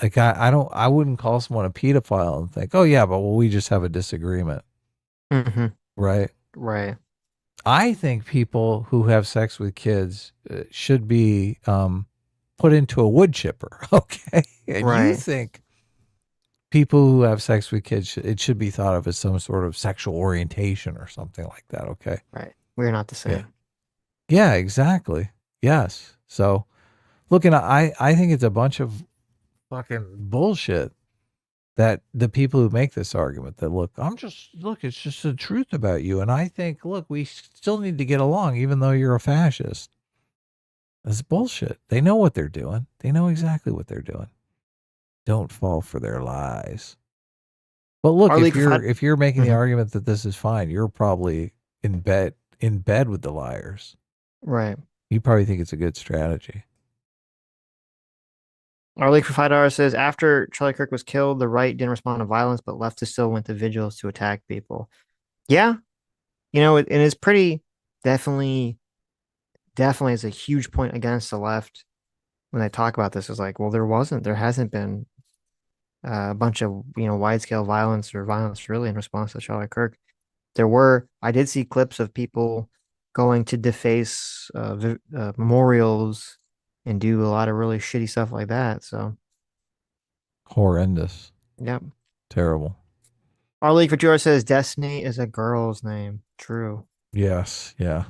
[SPEAKER 2] Like I wouldn't call someone a pedophile and think, oh yeah, but well, we just have a disagreement.
[SPEAKER 1] Mm-hmm.
[SPEAKER 2] Right.
[SPEAKER 1] Right.
[SPEAKER 2] I think people who have sex with kids should be put into a wood chipper. Okay. And you
[SPEAKER 1] Right.
[SPEAKER 2] think people who have sex with kids, it should be thought of as some sort of sexual orientation or something like that. Okay.
[SPEAKER 1] Right. We're not the same.
[SPEAKER 2] Yeah, exactly. Yes. So looking, I think it's a bunch of fucking bullshit that the people who make this argument that it's just the truth about you. And I think, look, we still need to get along, even though you're a fascist. That's bullshit. They know what they're doing. They know exactly what they're doing. Don't fall for their lies. But look, if you're making the argument that this is fine, you're probably in bed with the liars.
[SPEAKER 1] Right.
[SPEAKER 2] You probably think it's a good strategy.
[SPEAKER 1] Our League for $5 says, after Charlie Kirk was killed, the right didn't respond to violence, but leftists still went to vigils to attack people. Yeah. It is pretty definitely is a huge point against the left when they talk about this. Is like, well, there hasn't been a bunch of, wide-scale violence or violence really in response to Charlie Kirk. I did see clips of people going to deface memorials and do a lot of really shitty stuff like that. So
[SPEAKER 2] horrendous.
[SPEAKER 1] Yep.
[SPEAKER 2] Terrible.
[SPEAKER 1] Our League for George says Destiny is a girl's name. True.
[SPEAKER 2] Yes. Yeah.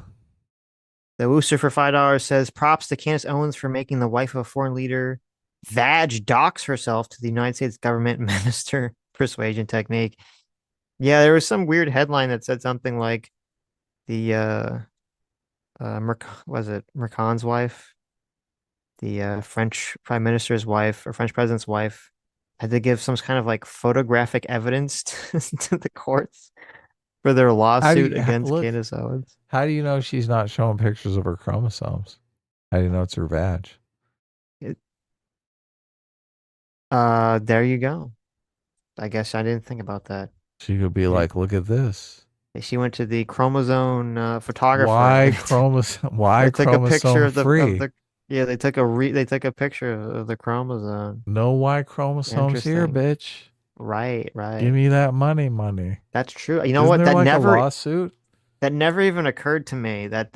[SPEAKER 1] The Wooster for $5 says props to Candace Owens for making the wife of a foreign leader Vag dox herself to the United States government minister persuasion technique. Yeah, there was some weird headline that said something like the was it Mercan's wife? The French prime minister's wife or French president's wife had to give some kind of like photographic evidence to the courts for their lawsuit against Candace Owens.
[SPEAKER 2] How do you know she's not showing pictures of her chromosomes? How do you know it's her vag?
[SPEAKER 1] There you go. I guess I didn't think about that.
[SPEAKER 2] She could be like, look at this.
[SPEAKER 1] She went to the chromosome photographer.
[SPEAKER 2] Why chromosome? Why
[SPEAKER 1] they took a picture of
[SPEAKER 2] free?
[SPEAKER 1] Yeah, they took a picture of the chromosome.
[SPEAKER 2] No Y chromosomes here, bitch.
[SPEAKER 1] Right.
[SPEAKER 2] Give me that money.
[SPEAKER 1] That's true. You know what?
[SPEAKER 2] That never a lawsuit.
[SPEAKER 1] That never even occurred to me that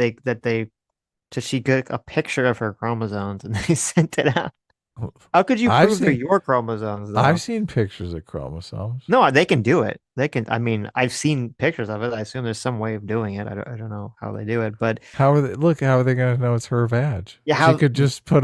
[SPEAKER 1] she got a picture of her chromosomes and they sent it out. How could you prove they're your chromosomes, though?
[SPEAKER 2] I've seen pictures of chromosomes.
[SPEAKER 1] No, they can do it. They can. I mean, I've seen pictures of it. I assume there's some way of doing it. I don't know how they do it, but
[SPEAKER 2] how are they going to know it's her vag?
[SPEAKER 1] Yeah,
[SPEAKER 2] she could just put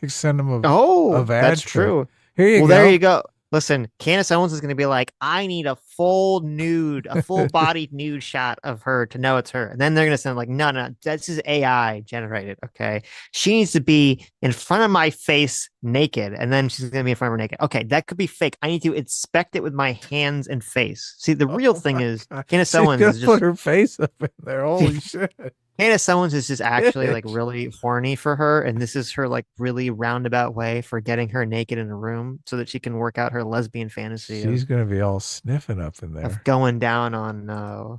[SPEAKER 2] send them a vag.
[SPEAKER 1] That's true.
[SPEAKER 2] Here you go.
[SPEAKER 1] There you go. Listen, Candace Owens is going to be like, I need a full bodied nude shot of her to know it's her. And then they're going to send like, no, this is AI generated. Okay. She needs to be in front of my face naked. And then she's going to be in front of her naked. Okay. That could be fake. I need to inspect it with my hands and face. See, the real thing is Candace Owens is just
[SPEAKER 2] put her face up in there. Holy shit.
[SPEAKER 1] Candace Owens is just actually like really horny for her, and this is her like really roundabout way for getting her naked in a room so that she can work out her lesbian fantasy.
[SPEAKER 2] She's gonna be all sniffing up in there.
[SPEAKER 1] Of going down on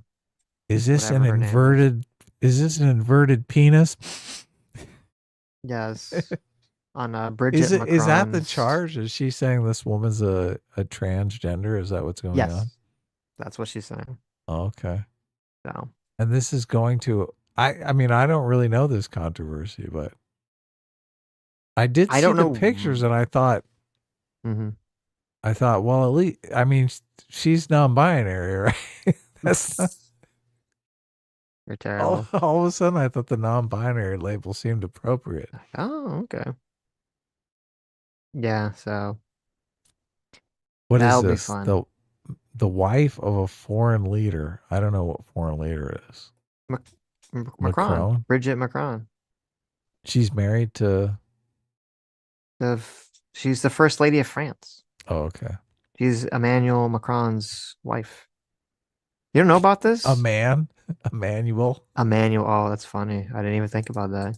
[SPEAKER 2] Is this an inverted penis?
[SPEAKER 1] Yes. On Bridget Macron's.
[SPEAKER 2] Is that the charge? Is she saying this woman's a transgender? Is that what's going on?
[SPEAKER 1] That's what she's saying.
[SPEAKER 2] Oh, okay.
[SPEAKER 1] So.
[SPEAKER 2] And this is going to I mean, I don't really know this controversy, but I did see the pictures and I thought, well, at least, I mean, she's non-binary, right? That's not,
[SPEAKER 1] you're terrible.
[SPEAKER 2] All of a sudden, I thought the non-binary label seemed appropriate.
[SPEAKER 1] Oh, okay. Yeah, so.
[SPEAKER 2] What is this? The wife of a foreign leader. I don't know what foreign leader is.
[SPEAKER 1] Macron. Bridget Macron.
[SPEAKER 2] She's married to.
[SPEAKER 1] She's the first lady of France.
[SPEAKER 2] Oh, okay.
[SPEAKER 1] She's Emmanuel Macron's wife. You don't know about this?
[SPEAKER 2] Emmanuel.
[SPEAKER 1] Oh, that's funny. I didn't even think about that.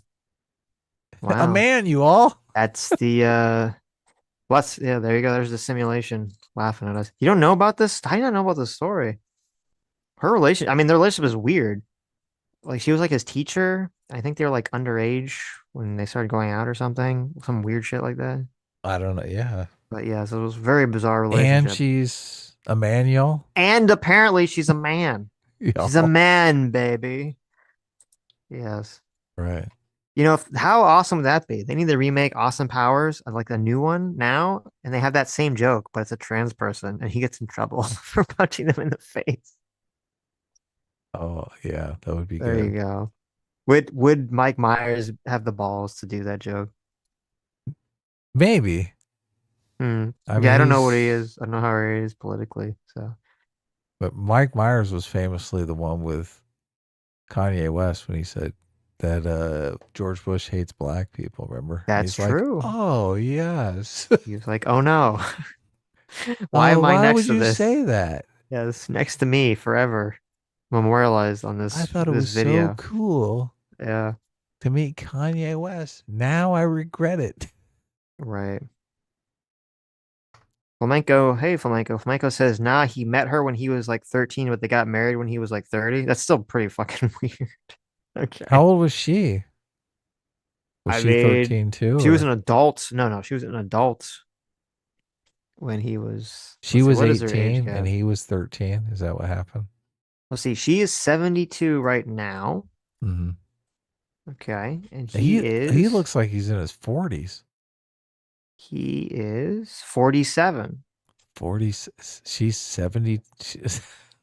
[SPEAKER 1] Wow.
[SPEAKER 2] Emmanuel.
[SPEAKER 1] That's the yeah, there you go. There's the simulation laughing at us. You don't know about this? I don't know about this story. Their relationship is weird. Like, she was like his teacher. I think they were like underage when they started going out or something. Some weird shit like that.
[SPEAKER 2] I don't know. Yeah.
[SPEAKER 1] But yeah, so it was a very bizarre
[SPEAKER 2] And
[SPEAKER 1] relationship.
[SPEAKER 2] she's a manual.
[SPEAKER 1] And apparently she's a man. She's a man, baby. Yes.
[SPEAKER 2] Right.
[SPEAKER 1] You know, how awesome would that be? They need to remake Austin Powers, like a new one now, and they have that same joke, but it's a trans person, and he gets in trouble for punching them in the face.
[SPEAKER 2] Oh yeah, that would be
[SPEAKER 1] There
[SPEAKER 2] good.
[SPEAKER 1] you go. Would Mike Myers have the balls to do that joke?
[SPEAKER 2] Maybe.
[SPEAKER 1] Hmm.
[SPEAKER 2] I
[SPEAKER 1] Yeah, I don't know what
[SPEAKER 2] he's-
[SPEAKER 1] he is. I don't know how he is politically. So
[SPEAKER 2] But Mike Myers was famously the one with Kanye West when he said that George Bush hates black people. Remember? And
[SPEAKER 1] that's
[SPEAKER 2] he's like,
[SPEAKER 1] true.
[SPEAKER 2] oh yes.
[SPEAKER 1] He was like, "Oh no, why am I
[SPEAKER 2] why
[SPEAKER 1] next
[SPEAKER 2] would
[SPEAKER 1] to
[SPEAKER 2] you
[SPEAKER 1] this?
[SPEAKER 2] say that?
[SPEAKER 1] Yes, next to me forever, memorialized on
[SPEAKER 2] I
[SPEAKER 1] this
[SPEAKER 2] thought it
[SPEAKER 1] this
[SPEAKER 2] was
[SPEAKER 1] video."
[SPEAKER 2] so cool
[SPEAKER 1] Yeah,
[SPEAKER 2] to meet Kanye West. Now I regret it.
[SPEAKER 1] right. Flamenco, hey Flamenco. Flamenco says, nah, he met her when he was like 13, but they got married when he was like 30. That's still pretty fucking weird. Okay.
[SPEAKER 2] How old was she? Was
[SPEAKER 1] I
[SPEAKER 2] she
[SPEAKER 1] mean,
[SPEAKER 2] 13 too?
[SPEAKER 1] she was
[SPEAKER 2] or-
[SPEAKER 1] an adult. No, she was an adult when he was.
[SPEAKER 2] She
[SPEAKER 1] let's see,
[SPEAKER 2] was
[SPEAKER 1] what is her age
[SPEAKER 2] 18
[SPEAKER 1] gap?
[SPEAKER 2] and he was 13. Is that what happened?
[SPEAKER 1] Let's see. She is 72 right now.
[SPEAKER 2] Mm-hmm.
[SPEAKER 1] Okay, and
[SPEAKER 2] He looks like he's in his 40s.
[SPEAKER 1] He is 47.
[SPEAKER 2] 40. She's 70.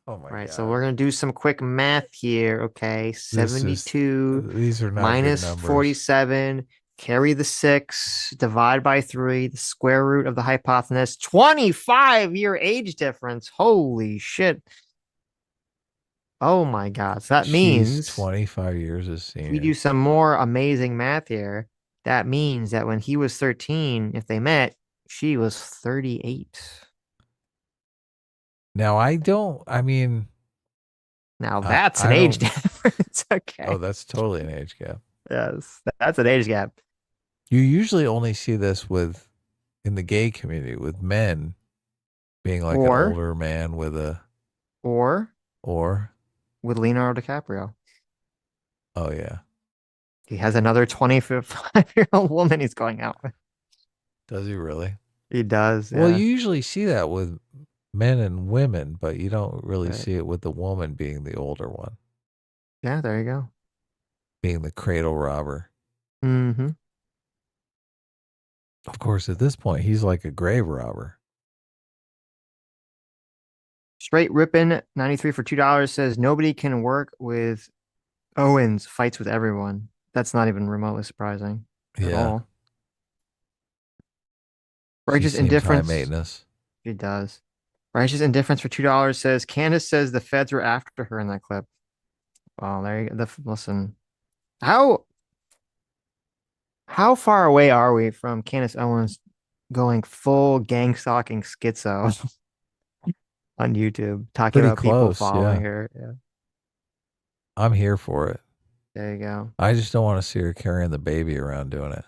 [SPEAKER 2] Oh my
[SPEAKER 1] Right,
[SPEAKER 2] god.
[SPEAKER 1] so we're gonna do some quick math here. Okay, 72
[SPEAKER 2] These are not
[SPEAKER 1] minus
[SPEAKER 2] good numbers.
[SPEAKER 1] 47. Carry the 6, divide by 3, the square root of the hypotenuse. 25-year age difference. Holy shit. Oh my god. So that
[SPEAKER 2] She's
[SPEAKER 1] means
[SPEAKER 2] 25 years as
[SPEAKER 1] if we
[SPEAKER 2] senior.
[SPEAKER 1] do some more amazing math here, that means that when he was 13, if they met, she was 38.
[SPEAKER 2] Now I mean
[SPEAKER 1] Now that's an
[SPEAKER 2] I
[SPEAKER 1] age
[SPEAKER 2] don't-
[SPEAKER 1] difference. Okay.
[SPEAKER 2] Oh, that's totally an age gap.
[SPEAKER 1] Yes, that's an age gap.
[SPEAKER 2] You usually only see this in the gay community with men being like
[SPEAKER 1] Or-
[SPEAKER 2] an older man with a
[SPEAKER 1] Or
[SPEAKER 2] or
[SPEAKER 1] with Leonardo DiCaprio.
[SPEAKER 2] oh yeah.
[SPEAKER 1] He has another 25-year-old woman he's going out with.
[SPEAKER 2] Does he really?
[SPEAKER 1] He does.
[SPEAKER 2] Well,
[SPEAKER 1] yeah.
[SPEAKER 2] you usually see that with men and women, but you don't really
[SPEAKER 1] Right.
[SPEAKER 2] see it with the woman being the older one,
[SPEAKER 1] Yeah, there you go.
[SPEAKER 2] being the cradle robber.
[SPEAKER 1] Mm-hmm.
[SPEAKER 2] Of course, at this point, he's like a grave robber.
[SPEAKER 1] Straight Rippin' 93 for $2 says nobody can work with Owens, fights with everyone. That's not even remotely surprising at
[SPEAKER 2] Yeah.
[SPEAKER 1] all.
[SPEAKER 2] She
[SPEAKER 1] Righteous
[SPEAKER 2] seems
[SPEAKER 1] Indifference.
[SPEAKER 2] high maintenance.
[SPEAKER 1] She does. Righteous Indifference for $2 says Candace says the feds were after her in that clip. Well, there you go. Listen, how far away are we from Candace Owens going full gang stalking schizo on YouTube, talking
[SPEAKER 2] Pretty
[SPEAKER 1] about people
[SPEAKER 2] close,
[SPEAKER 1] following
[SPEAKER 2] yeah.
[SPEAKER 1] her? Yeah,
[SPEAKER 2] I'm here for it.
[SPEAKER 1] there you go.
[SPEAKER 2] I just don't want to see her carrying the baby around doing it.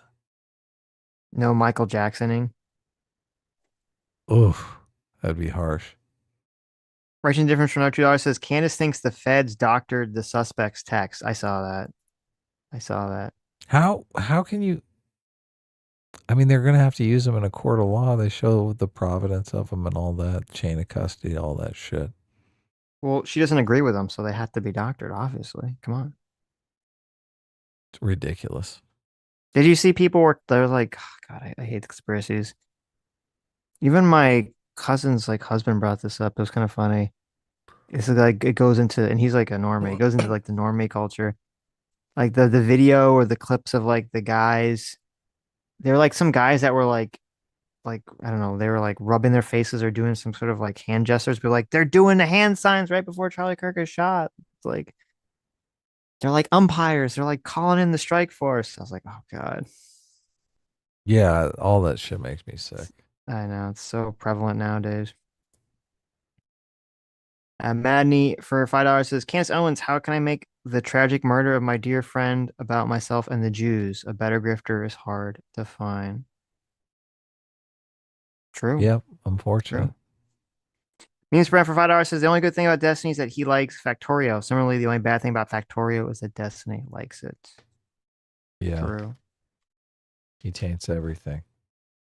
[SPEAKER 1] No Michael Jacksoning.
[SPEAKER 2] Oof, that'd be harsh.
[SPEAKER 1] Righteous Indifference for $2 says Candace thinks the feds doctored the suspect's text. I saw that.
[SPEAKER 2] How can you? I mean, they're going to have to use them in a court of law. They show the providence of them and all that, chain of custody, all that shit.
[SPEAKER 1] Well, she doesn't agree with them, so they have to be doctored, obviously. Come on.
[SPEAKER 2] It's ridiculous.
[SPEAKER 1] Did you see people were they're like, oh, God, I hate conspiracies. Even my cousin's like husband brought this up. It was kind of funny. It's like it goes into, and he's like a normie. It goes into like the normie culture. Like the video or the clips of like the guys. They're like some guys that were like I don't know, they were like rubbing their faces or doing some sort of like hand gestures, but like they're doing the hand signs right before Charlie Kirk is shot. It's like they're like umpires. They're like calling in the strike force. I was like, oh God.
[SPEAKER 2] Yeah, all that shit makes me sick.
[SPEAKER 1] I know, it's so prevalent nowadays. Madney for $5 says, Candace Owens, how can I make the tragic murder of my dear friend about myself and the Jews? A better grifter is hard to find. True.
[SPEAKER 2] Yep, unfortunate.
[SPEAKER 1] Memes Brand for $5 says, the only good thing about Destiny is that he likes Factorio. Similarly, the only bad thing about Factorio is that Destiny likes it.
[SPEAKER 2] Yeah.
[SPEAKER 1] True.
[SPEAKER 2] He taints everything.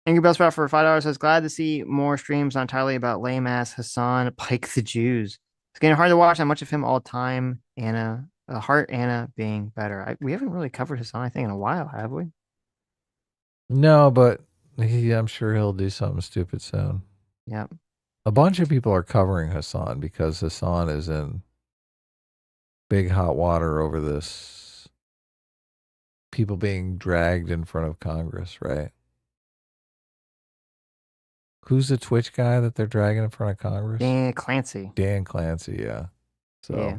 [SPEAKER 1] Angry Bell Sprout for $5 says, glad to see more streams not entirely about lame ass Hassan Pike the Jews. It's getting hard to watch that much of him all the time. Anna, Heart Anna being better. We haven't really covered Hassan, I think, in a while, have we?
[SPEAKER 2] No, but I'm sure he'll do something stupid soon.
[SPEAKER 1] Yep.
[SPEAKER 2] A bunch of people are covering Hassan because Hassan is in big hot water over this people being dragged in front of Congress, right? Who's the Twitch guy that they're dragging in front of Congress?
[SPEAKER 1] Dan Clancy.
[SPEAKER 2] Dan Clancy, yeah. So
[SPEAKER 1] yeah.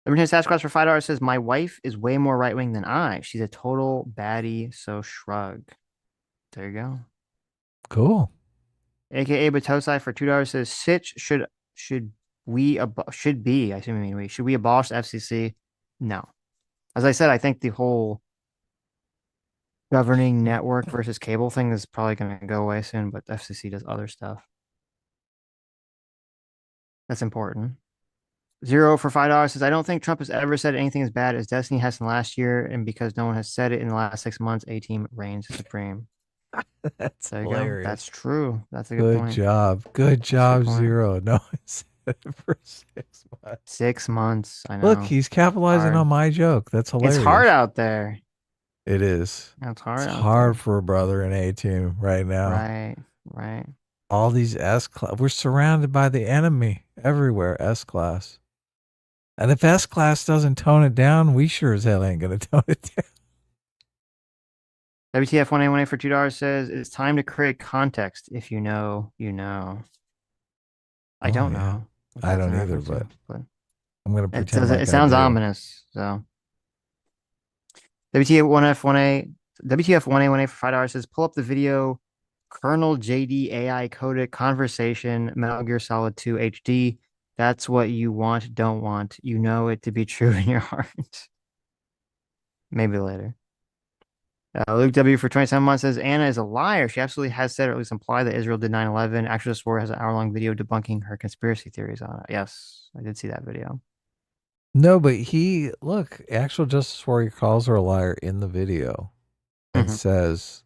[SPEAKER 1] Libertarian Sasquatch for $5 says, my wife is way more right-wing than I. She's a total baddie, so shrug. There you go.
[SPEAKER 2] Cool.
[SPEAKER 1] AKA Batosai for $2 says, Sitch should we abolish the FCC? No. As I said, I think the whole governing network versus cable thing is probably going to go away soon, but the FCC does other stuff. That's important. Zero for $5 says, I don't think Trump has ever said anything as bad as Destiny has in last year, and because no one has said it in the last 6 months, A-Team reigns supreme.
[SPEAKER 2] That's
[SPEAKER 1] there you
[SPEAKER 2] hilarious.
[SPEAKER 1] Go. That's true. That's a good point.
[SPEAKER 2] Good job, Zero. No one said it for 6 months.
[SPEAKER 1] 6 months. I know.
[SPEAKER 2] Look, he's capitalizing on my joke. That's hilarious.
[SPEAKER 1] It's hard out there.
[SPEAKER 2] It is.
[SPEAKER 1] It's hard.
[SPEAKER 2] It's hard for a brother in A-Team right now.
[SPEAKER 1] Right.
[SPEAKER 2] All these S-class. We're surrounded by the enemy everywhere. S-class. And if S-class doesn't tone it down, we sure as hell ain't going to tone it down.
[SPEAKER 1] WTF1818 for $2 says, it's time to create context. If you know, you know. I don't know.
[SPEAKER 2] I don't either, but I'm going to pretend
[SPEAKER 1] it sounds ominous, so. WTF1818 for $5 says, pull up the video, Colonel JD AI coded conversation, Metal Gear Solid 2 HD. That's what you want, don't want. You know it to be true in your heart. Maybe later. Luke W for 27 months says, Anna is a liar. She absolutely has said, or at least implied, that Israel did 9/11. Actual Swore has an hour-long video debunking her conspiracy theories on it. Yes, I did see that video.
[SPEAKER 2] No, but Actual Justice Warrior calls her a liar in the video and says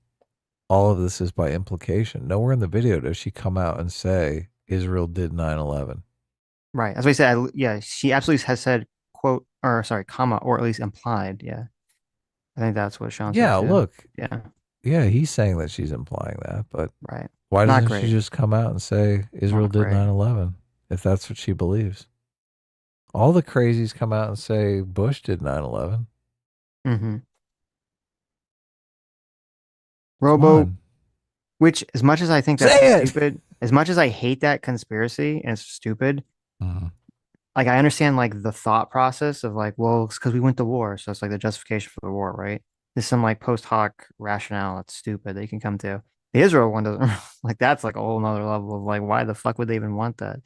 [SPEAKER 2] all of this is by implication. Nowhere in the video does she come out and say Israel did 9/11.
[SPEAKER 1] Right. As I said, she absolutely has said, quote, or sorry, comma, or at least implied. Yeah. I think that's what Sean said.
[SPEAKER 2] Yeah,
[SPEAKER 1] too.
[SPEAKER 2] look.
[SPEAKER 1] Yeah.
[SPEAKER 2] Yeah, he's saying that she's implying that, but
[SPEAKER 1] right.
[SPEAKER 2] Why doesn't she just come out and say Israel did 9/11 if that's what she believes? All the crazies come out and say Bush did 9/11.
[SPEAKER 1] Mm-hmm. Robo, which as much as I think that's stupid, as much as I hate that conspiracy and it's stupid, like I understand like the thought process of like, well, it's because we went to war, so it's like the justification for the war, right? There's some like post hoc rationale that's stupid that you can come to. The Israel one doesn't like that's like a whole nother level of like why the fuck would they even want that?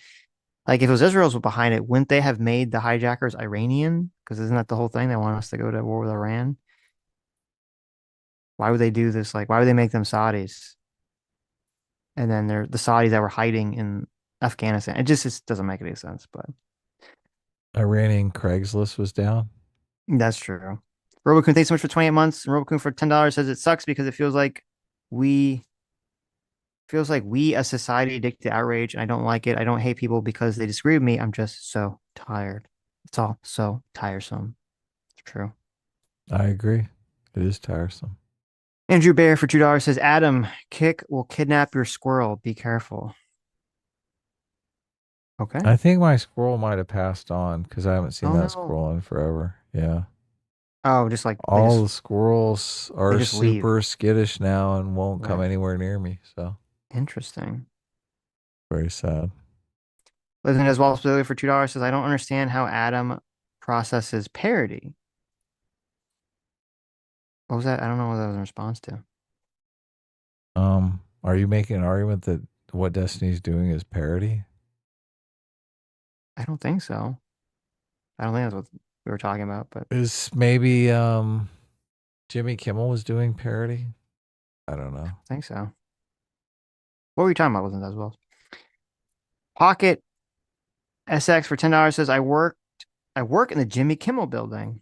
[SPEAKER 1] Like if it was Israel's behind it, wouldn't they have made the hijackers Iranian? Because isn't that the whole thing? They want us to go to war with Iran. Why would they do this? Like, why would they make them Saudis? And then they're the Saudis that were hiding in Afghanistan. It just doesn't make any sense. But
[SPEAKER 2] Iranian Craigslist was down.
[SPEAKER 1] That's true. Robokun, thanks so much for 28 months. And Robokun for $10 says it sucks because it feels like we as society addicted to outrage, and I don't like it. I don't hate people because they disagree with me. I'm just so tired. It's all so tiresome. It's true.
[SPEAKER 2] I agree. It is tiresome.
[SPEAKER 1] Andrew Bear for $2 says, Adam, Kick will kidnap your squirrel. Be careful. Okay.
[SPEAKER 2] I think my squirrel might have passed on because I haven't seen that squirrel in forever. Yeah.
[SPEAKER 1] Oh, just like
[SPEAKER 2] all the squirrels are super
[SPEAKER 1] leave.
[SPEAKER 2] skittish now and won't come anywhere near me. So
[SPEAKER 1] interesting.
[SPEAKER 2] Very sad.
[SPEAKER 1] Listening as well for $2 says, I don't understand how Adam processes parody. What was that? I don't know what that was in response to.
[SPEAKER 2] Are you making an argument that what Destiny's doing is parody?
[SPEAKER 1] I don't think so. I don't think that's what we were talking about, but
[SPEAKER 2] is maybe Jimmy Kimmel was doing parody? I don't know.
[SPEAKER 1] I think so. What were you talking about? Wasn't that as well? Pocket SX for $10 says, I work in the Jimmy Kimmel building.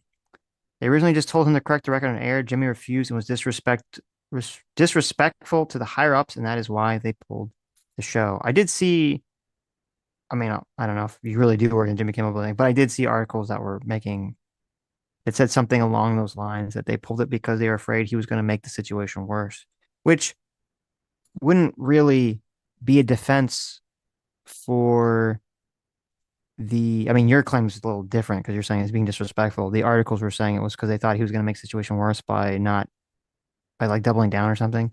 [SPEAKER 1] They originally just told him to correct the record on air. Jimmy refused and was disrespectful to the higher ups, and that is why they pulled the show. I did see. I mean, I don't know if you really do work in Jimmy Kimmel Building, but I did see articles that were making. It said something along those lines that they pulled it because they were afraid he was going to make the situation worse, which wouldn't really be a defense for I mean, your claim is a little different because you're saying it's being disrespectful. The articles were saying it was because they thought he was going to make the situation worse by like doubling down or something.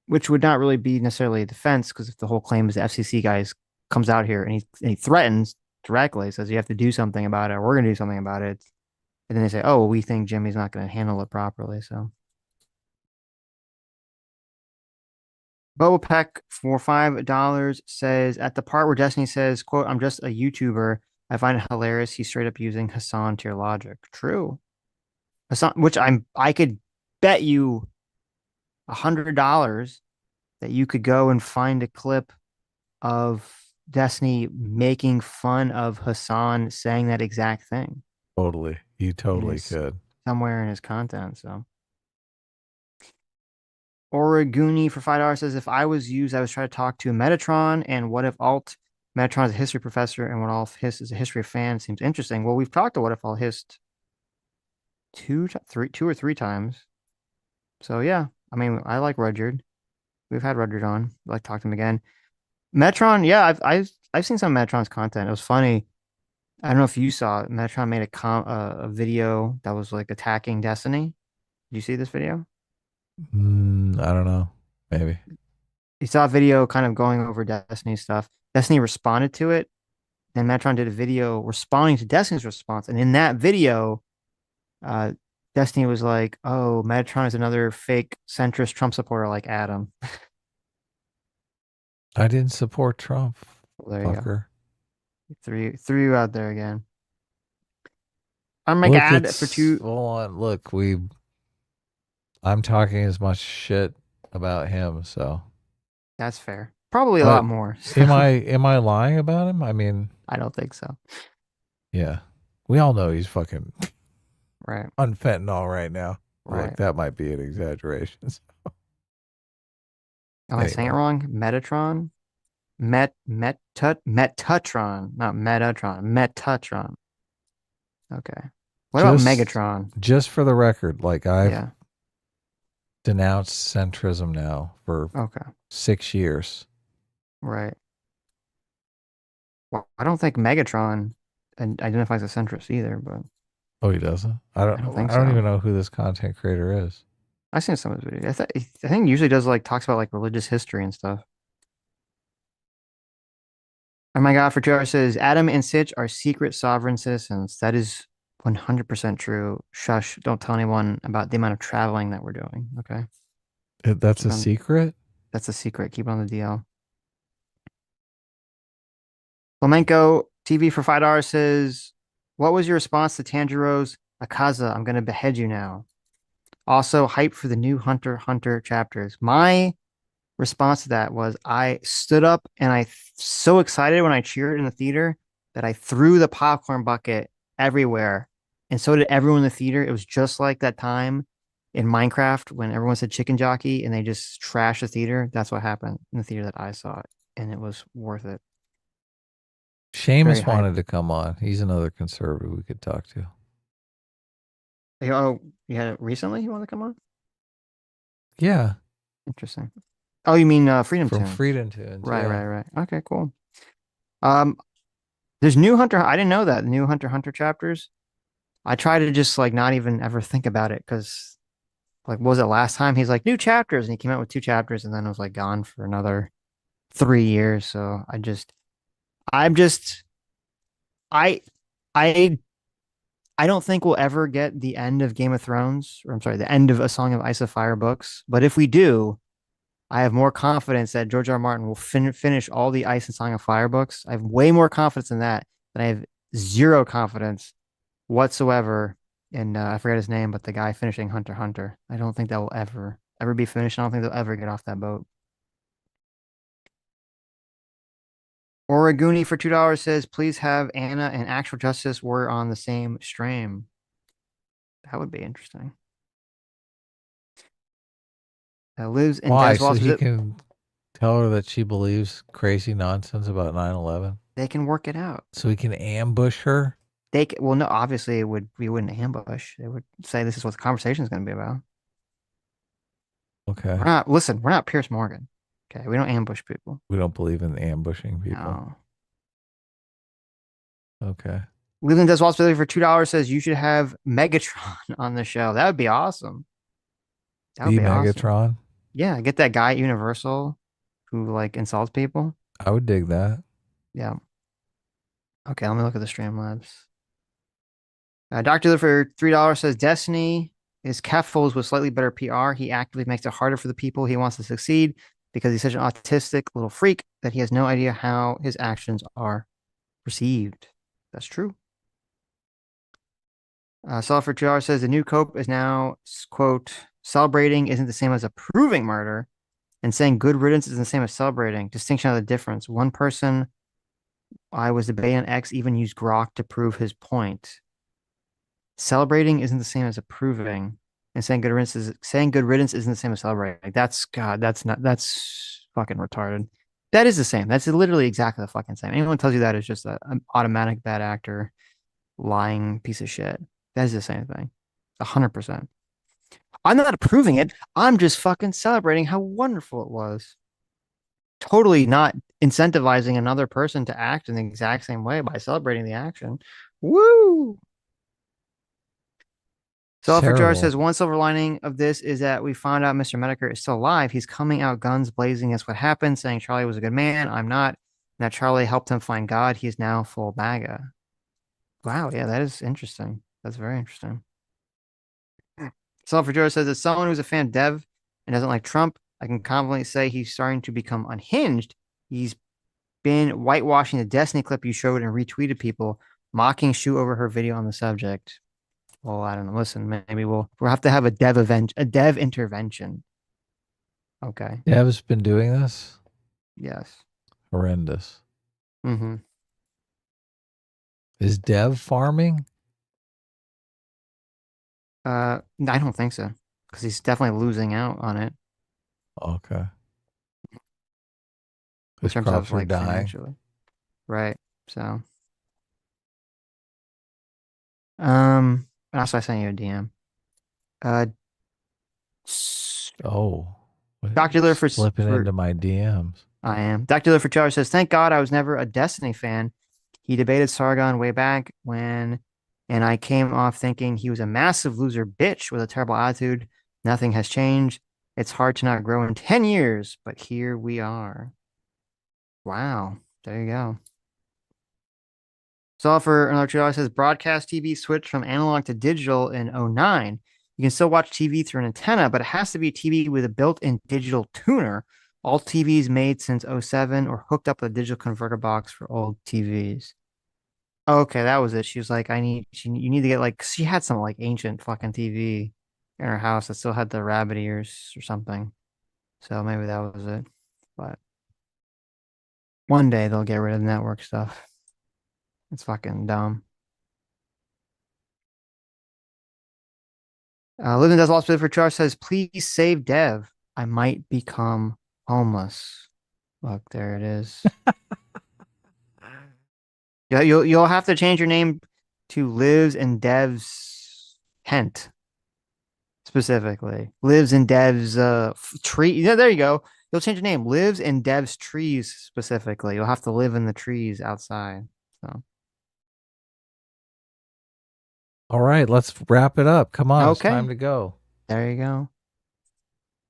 [SPEAKER 1] Which would not really be necessarily a defense because if the whole claim is the FCC guys comes out here and he threatens directly, says you have to do something about it, or we're going to do something about it. And then they say, oh, well, we think Jimmy's not going to handle it properly. So Boba Peck for $5 says at the part where Destiny says, quote, I'm just a YouTuber. I find it hilarious. He's straight up using Hassan tier logic. True. Hassan, which I could bet you $100 that you could go and find a clip of Destiny making fun of Hassan saying that exact thing.
[SPEAKER 2] Totally. You totally could.
[SPEAKER 1] Somewhere in his content, so. Origuni for $5 says, if I was used, I was trying to talk to Metatron, and what if Alt Metatron is a history professor, and what if Hist is a history fan? Seems interesting. Well, we've talked to what if Alt Hist two or three times. So yeah, I mean, I like Rudyard. We've had Rudyard on. I'd like to talk to him again. Metron, yeah, I've seen some of Metron's content. It was funny. I don't know if you saw it. Metron made a video that was like attacking Destiny. Did you see this video?
[SPEAKER 2] I don't know. Maybe.
[SPEAKER 1] You saw a video kind of going over Destiny stuff. Destiny responded to it. Then Metron did a video responding to Destiny's response. And in that video, Destiny was like, oh, Metatron is another fake centrist Trump supporter like Adam.
[SPEAKER 2] I didn't support Trump.
[SPEAKER 1] Well, there
[SPEAKER 2] fucker.
[SPEAKER 1] You go. Threw you out there again. Oh my God, for two.
[SPEAKER 2] Hold on. Look, I'm talking as much shit about him, so.
[SPEAKER 1] That's fair. Probably a lot more. So.
[SPEAKER 2] Am I lying about him? I mean,
[SPEAKER 1] I don't think so.
[SPEAKER 2] Yeah. We all know he's fucking
[SPEAKER 1] right
[SPEAKER 2] on fentanyl right now.
[SPEAKER 1] Right.
[SPEAKER 2] Look, that might be an exaggeration. So.
[SPEAKER 1] Am I saying it wrong? Metatron? Metatron, not Metatron. Metatron. Okay. What about Megatron?
[SPEAKER 2] Just for the record, like I've denounced centrism now for 6 years.
[SPEAKER 1] Right. Well, I don't think Megatron identifies as centrist either, but
[SPEAKER 2] oh, he doesn't? I don't even know who this content creator is.
[SPEAKER 1] I've seen some of his videos. I think he usually does talks about religious history and stuff. Oh my God, for 2 hours says Adam and Sitch are secret sovereign citizens. That is 100% true. Shush, don't tell anyone about the amount of traveling that we're doing. Okay.
[SPEAKER 2] That's a secret?
[SPEAKER 1] That's a secret. Keep it on the DL. Flamenco TV for $5 says, what was your response to Tanjiro's Akaza? I'm going to behead you now. Also, hype for the new Hunter x Hunter chapters. My response to that was I stood up and I so excited when I cheered in the theater that I threw the popcorn bucket everywhere. And so did everyone in the theater. It was just like that time in Minecraft when everyone said chicken jockey and they just trashed the theater. That's what happened in the theater that I saw it. And it was worth it.
[SPEAKER 2] Seamus wanted to come on. He's another conservative we could talk to.
[SPEAKER 1] Oh, you had it recently? You want to come on?
[SPEAKER 2] Yeah.
[SPEAKER 1] Interesting. Oh, you mean Freedom
[SPEAKER 2] From
[SPEAKER 1] Tunes?
[SPEAKER 2] Freedom Tunes.
[SPEAKER 1] Right. Okay, cool. There's new Hunter. I didn't know that. The new Hunter x Hunter chapters. I try to just not even ever think about it because what was it last time? He's like new chapters and he came out with 2 chapters and then it was gone for another 3 years. So I don't think we'll ever get the end of Game of Thrones, or I'm sorry, the end of A Song of Ice and Fire books. But if we do, I have more confidence that George R. R. Martin will finish all the Ice and Song of Fire books. I have way more confidence in that than I have zero confidence whatsoever in, I forget his name, but the guy finishing Hunter x Hunter. I don't think that will ever be finished. I don't think they'll ever get off that boat. Origuni for $2 says, please have Anna and Actual Justice were on the same stream. That would be interesting. Lives in
[SPEAKER 2] Why?
[SPEAKER 1] Des
[SPEAKER 2] So
[SPEAKER 1] Walls.
[SPEAKER 2] he can tell her that she believes crazy nonsense about 9/11.
[SPEAKER 1] They can work it out.
[SPEAKER 2] So he can ambush her.
[SPEAKER 1] Well, no, obviously we wouldn't ambush. They would say this is what the conversation is going to be about.
[SPEAKER 2] Okay.
[SPEAKER 1] We're not Pierce Morgan. Okay, we don't ambush people.
[SPEAKER 2] We don't believe in ambushing people.
[SPEAKER 1] No.
[SPEAKER 2] Okay.
[SPEAKER 1] Leland Des Walls for $2 says you should have Megatron on the show. That would be awesome. That would be
[SPEAKER 2] Megatron.
[SPEAKER 1] Awesome. Yeah, get that guy at Universal who like insults people.
[SPEAKER 2] I would dig that.
[SPEAKER 1] Yeah. Okay, let me look at the Streamlabs. Dr. for $3 says Destiny is catfolds with slightly better PR. He actively makes it harder for the people he wants to succeed because he's such an autistic little freak that he has no idea how his actions are perceived. That's true. Saul for $2 says the new cope is now, quote, celebrating isn't the same as approving murder, and saying good riddance isn't the same as celebrating. Distinction of the difference. One person I was debating on X even used grok to prove his point. Celebrating isn't the same as approving, and saying good riddance isn't the same as celebrating. That's fucking retarded. That is the same. That's literally exactly the fucking same. Anyone tells you that is just an automatic bad actor, lying piece of shit. That is the same thing. 100%. I'm not approving it. I'm just fucking celebrating how wonderful it was. Totally not incentivizing another person to act in the exact same way by celebrating the action. Woo! So Alfred Jar says one silver lining of this is that we found out Mr. Medicare is still alive. He's coming out guns blazing. That's what happened, saying Charlie was a good man. I'm not. And that Charlie helped him find God. He's now full MAGA. Wow, yeah, that is interesting. That's very interesting. Alfred Jar says as someone who's a fan of Dev and doesn't like Trump, I can confidently say he's starting to become unhinged. He's been whitewashing the Destiny clip you showed and retweeted people, mocking Shu over her video on the subject. Well, I don't know. Listen, maybe we'll have to have a dev intervention. Okay.
[SPEAKER 2] Dev's been doing this?
[SPEAKER 1] Yes.
[SPEAKER 2] Horrendous.
[SPEAKER 1] Mm-hmm.
[SPEAKER 2] Is Dev farming?
[SPEAKER 1] I don't think so. Because he's definitely losing out on it.
[SPEAKER 2] Okay.
[SPEAKER 1] In terms of like financially. Right. So. Also I sent you a DM. Dr. Liller for
[SPEAKER 2] slipping into my DMs.
[SPEAKER 1] I am. Dr. Liller for Charles says, thank God I was never a Destiny fan. He debated Sargon way back when, and I came off thinking he was a massive loser bitch with a terrible attitude. Nothing has changed. It's hard to not grow in 10 years, but here we are. Wow. There you go. So for another $2 says broadcast TV switched from analog to digital in 2009. You can still watch TV through an antenna, but it has to be a TV with a built-in digital tuner. All TVs made since 2007 or hooked up with a digital converter box for old TVs. Okay, that was it. She was like, you need to get like, she had some like ancient fucking TV in her house that still had the rabbit ears or something. So maybe that was it. But one day they'll get rid of the network stuff. It's fucking dumb. Living Does Lost for Charge says, please save Dev. I might become homeless. Look, there it is. Yeah, you'll have to change your name to Lives in Dev's Tent. Specifically. Lives in Dev's tree. Yeah, there you go. You'll change your name. Lives in Dev's trees specifically. You'll have to live in the trees outside. So
[SPEAKER 2] all right, let's wrap it up. Come on,
[SPEAKER 1] okay.
[SPEAKER 2] It's time to go.
[SPEAKER 1] There you go.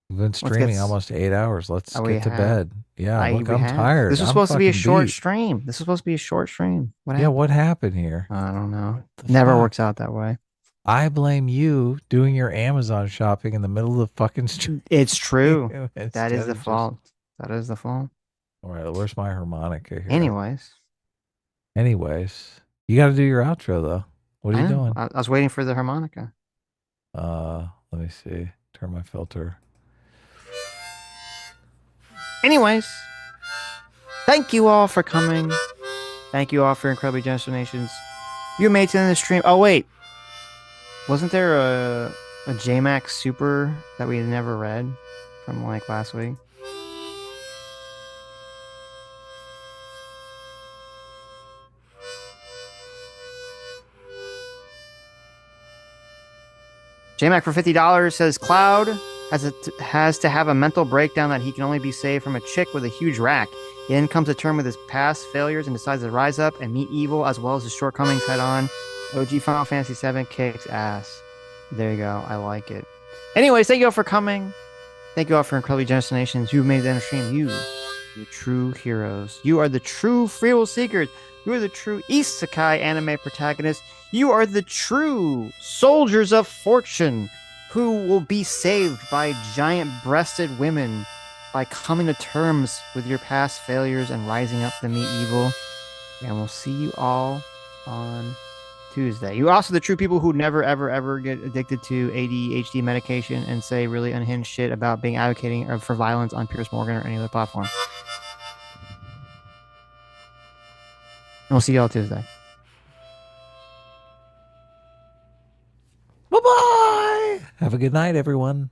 [SPEAKER 2] We've been streaming almost 8 hours. Let's get to bed. Yeah, look, I'm tired.
[SPEAKER 1] This was supposed to be a short stream. This was supposed to be a short stream. What happened?
[SPEAKER 2] What happened here?
[SPEAKER 1] I don't know. Never works out that way.
[SPEAKER 2] I blame you doing your Amazon shopping in the middle of the fucking stream.
[SPEAKER 1] It's true. That is the fault. That is the fault.
[SPEAKER 2] All right, where's my harmonica here?
[SPEAKER 1] Anyways,
[SPEAKER 2] you got to do your outro though. What are you doing?
[SPEAKER 1] I was waiting for the harmonica.
[SPEAKER 2] Let me see. Turn my filter.
[SPEAKER 1] Anyways, thank you all for coming. Thank you all for your incredibly generous donations. You made it in the stream. Oh, wait. Wasn't there a JMax Super that we never read from like last week? JMac for $50 says Cloud has to have a mental breakdown that he can only be saved from a chick with a huge rack. He then comes to terms with his past failures and decides to rise up and meet evil as well as his shortcomings head on. OG Final Fantasy VII kicks ass. There you go. I like it. Anyways, thank you all for coming. Thank you all for incredibly generous donations. You've made the stream. You, the true heroes. You are the true free will seekers. You are the true isekai anime protagonists. You are the true soldiers of fortune who will be saved by giant-breasted women by coming to terms with your past failures and rising up to meet evil. And we'll see you all on Tuesday. You're also the true people who never, ever, ever get addicted to ADHD medication and say really unhinged shit about being advocating for violence on Piers Morgan or any other platform. And we'll see you all Tuesday.
[SPEAKER 2] Bye-bye. Have a good night, everyone.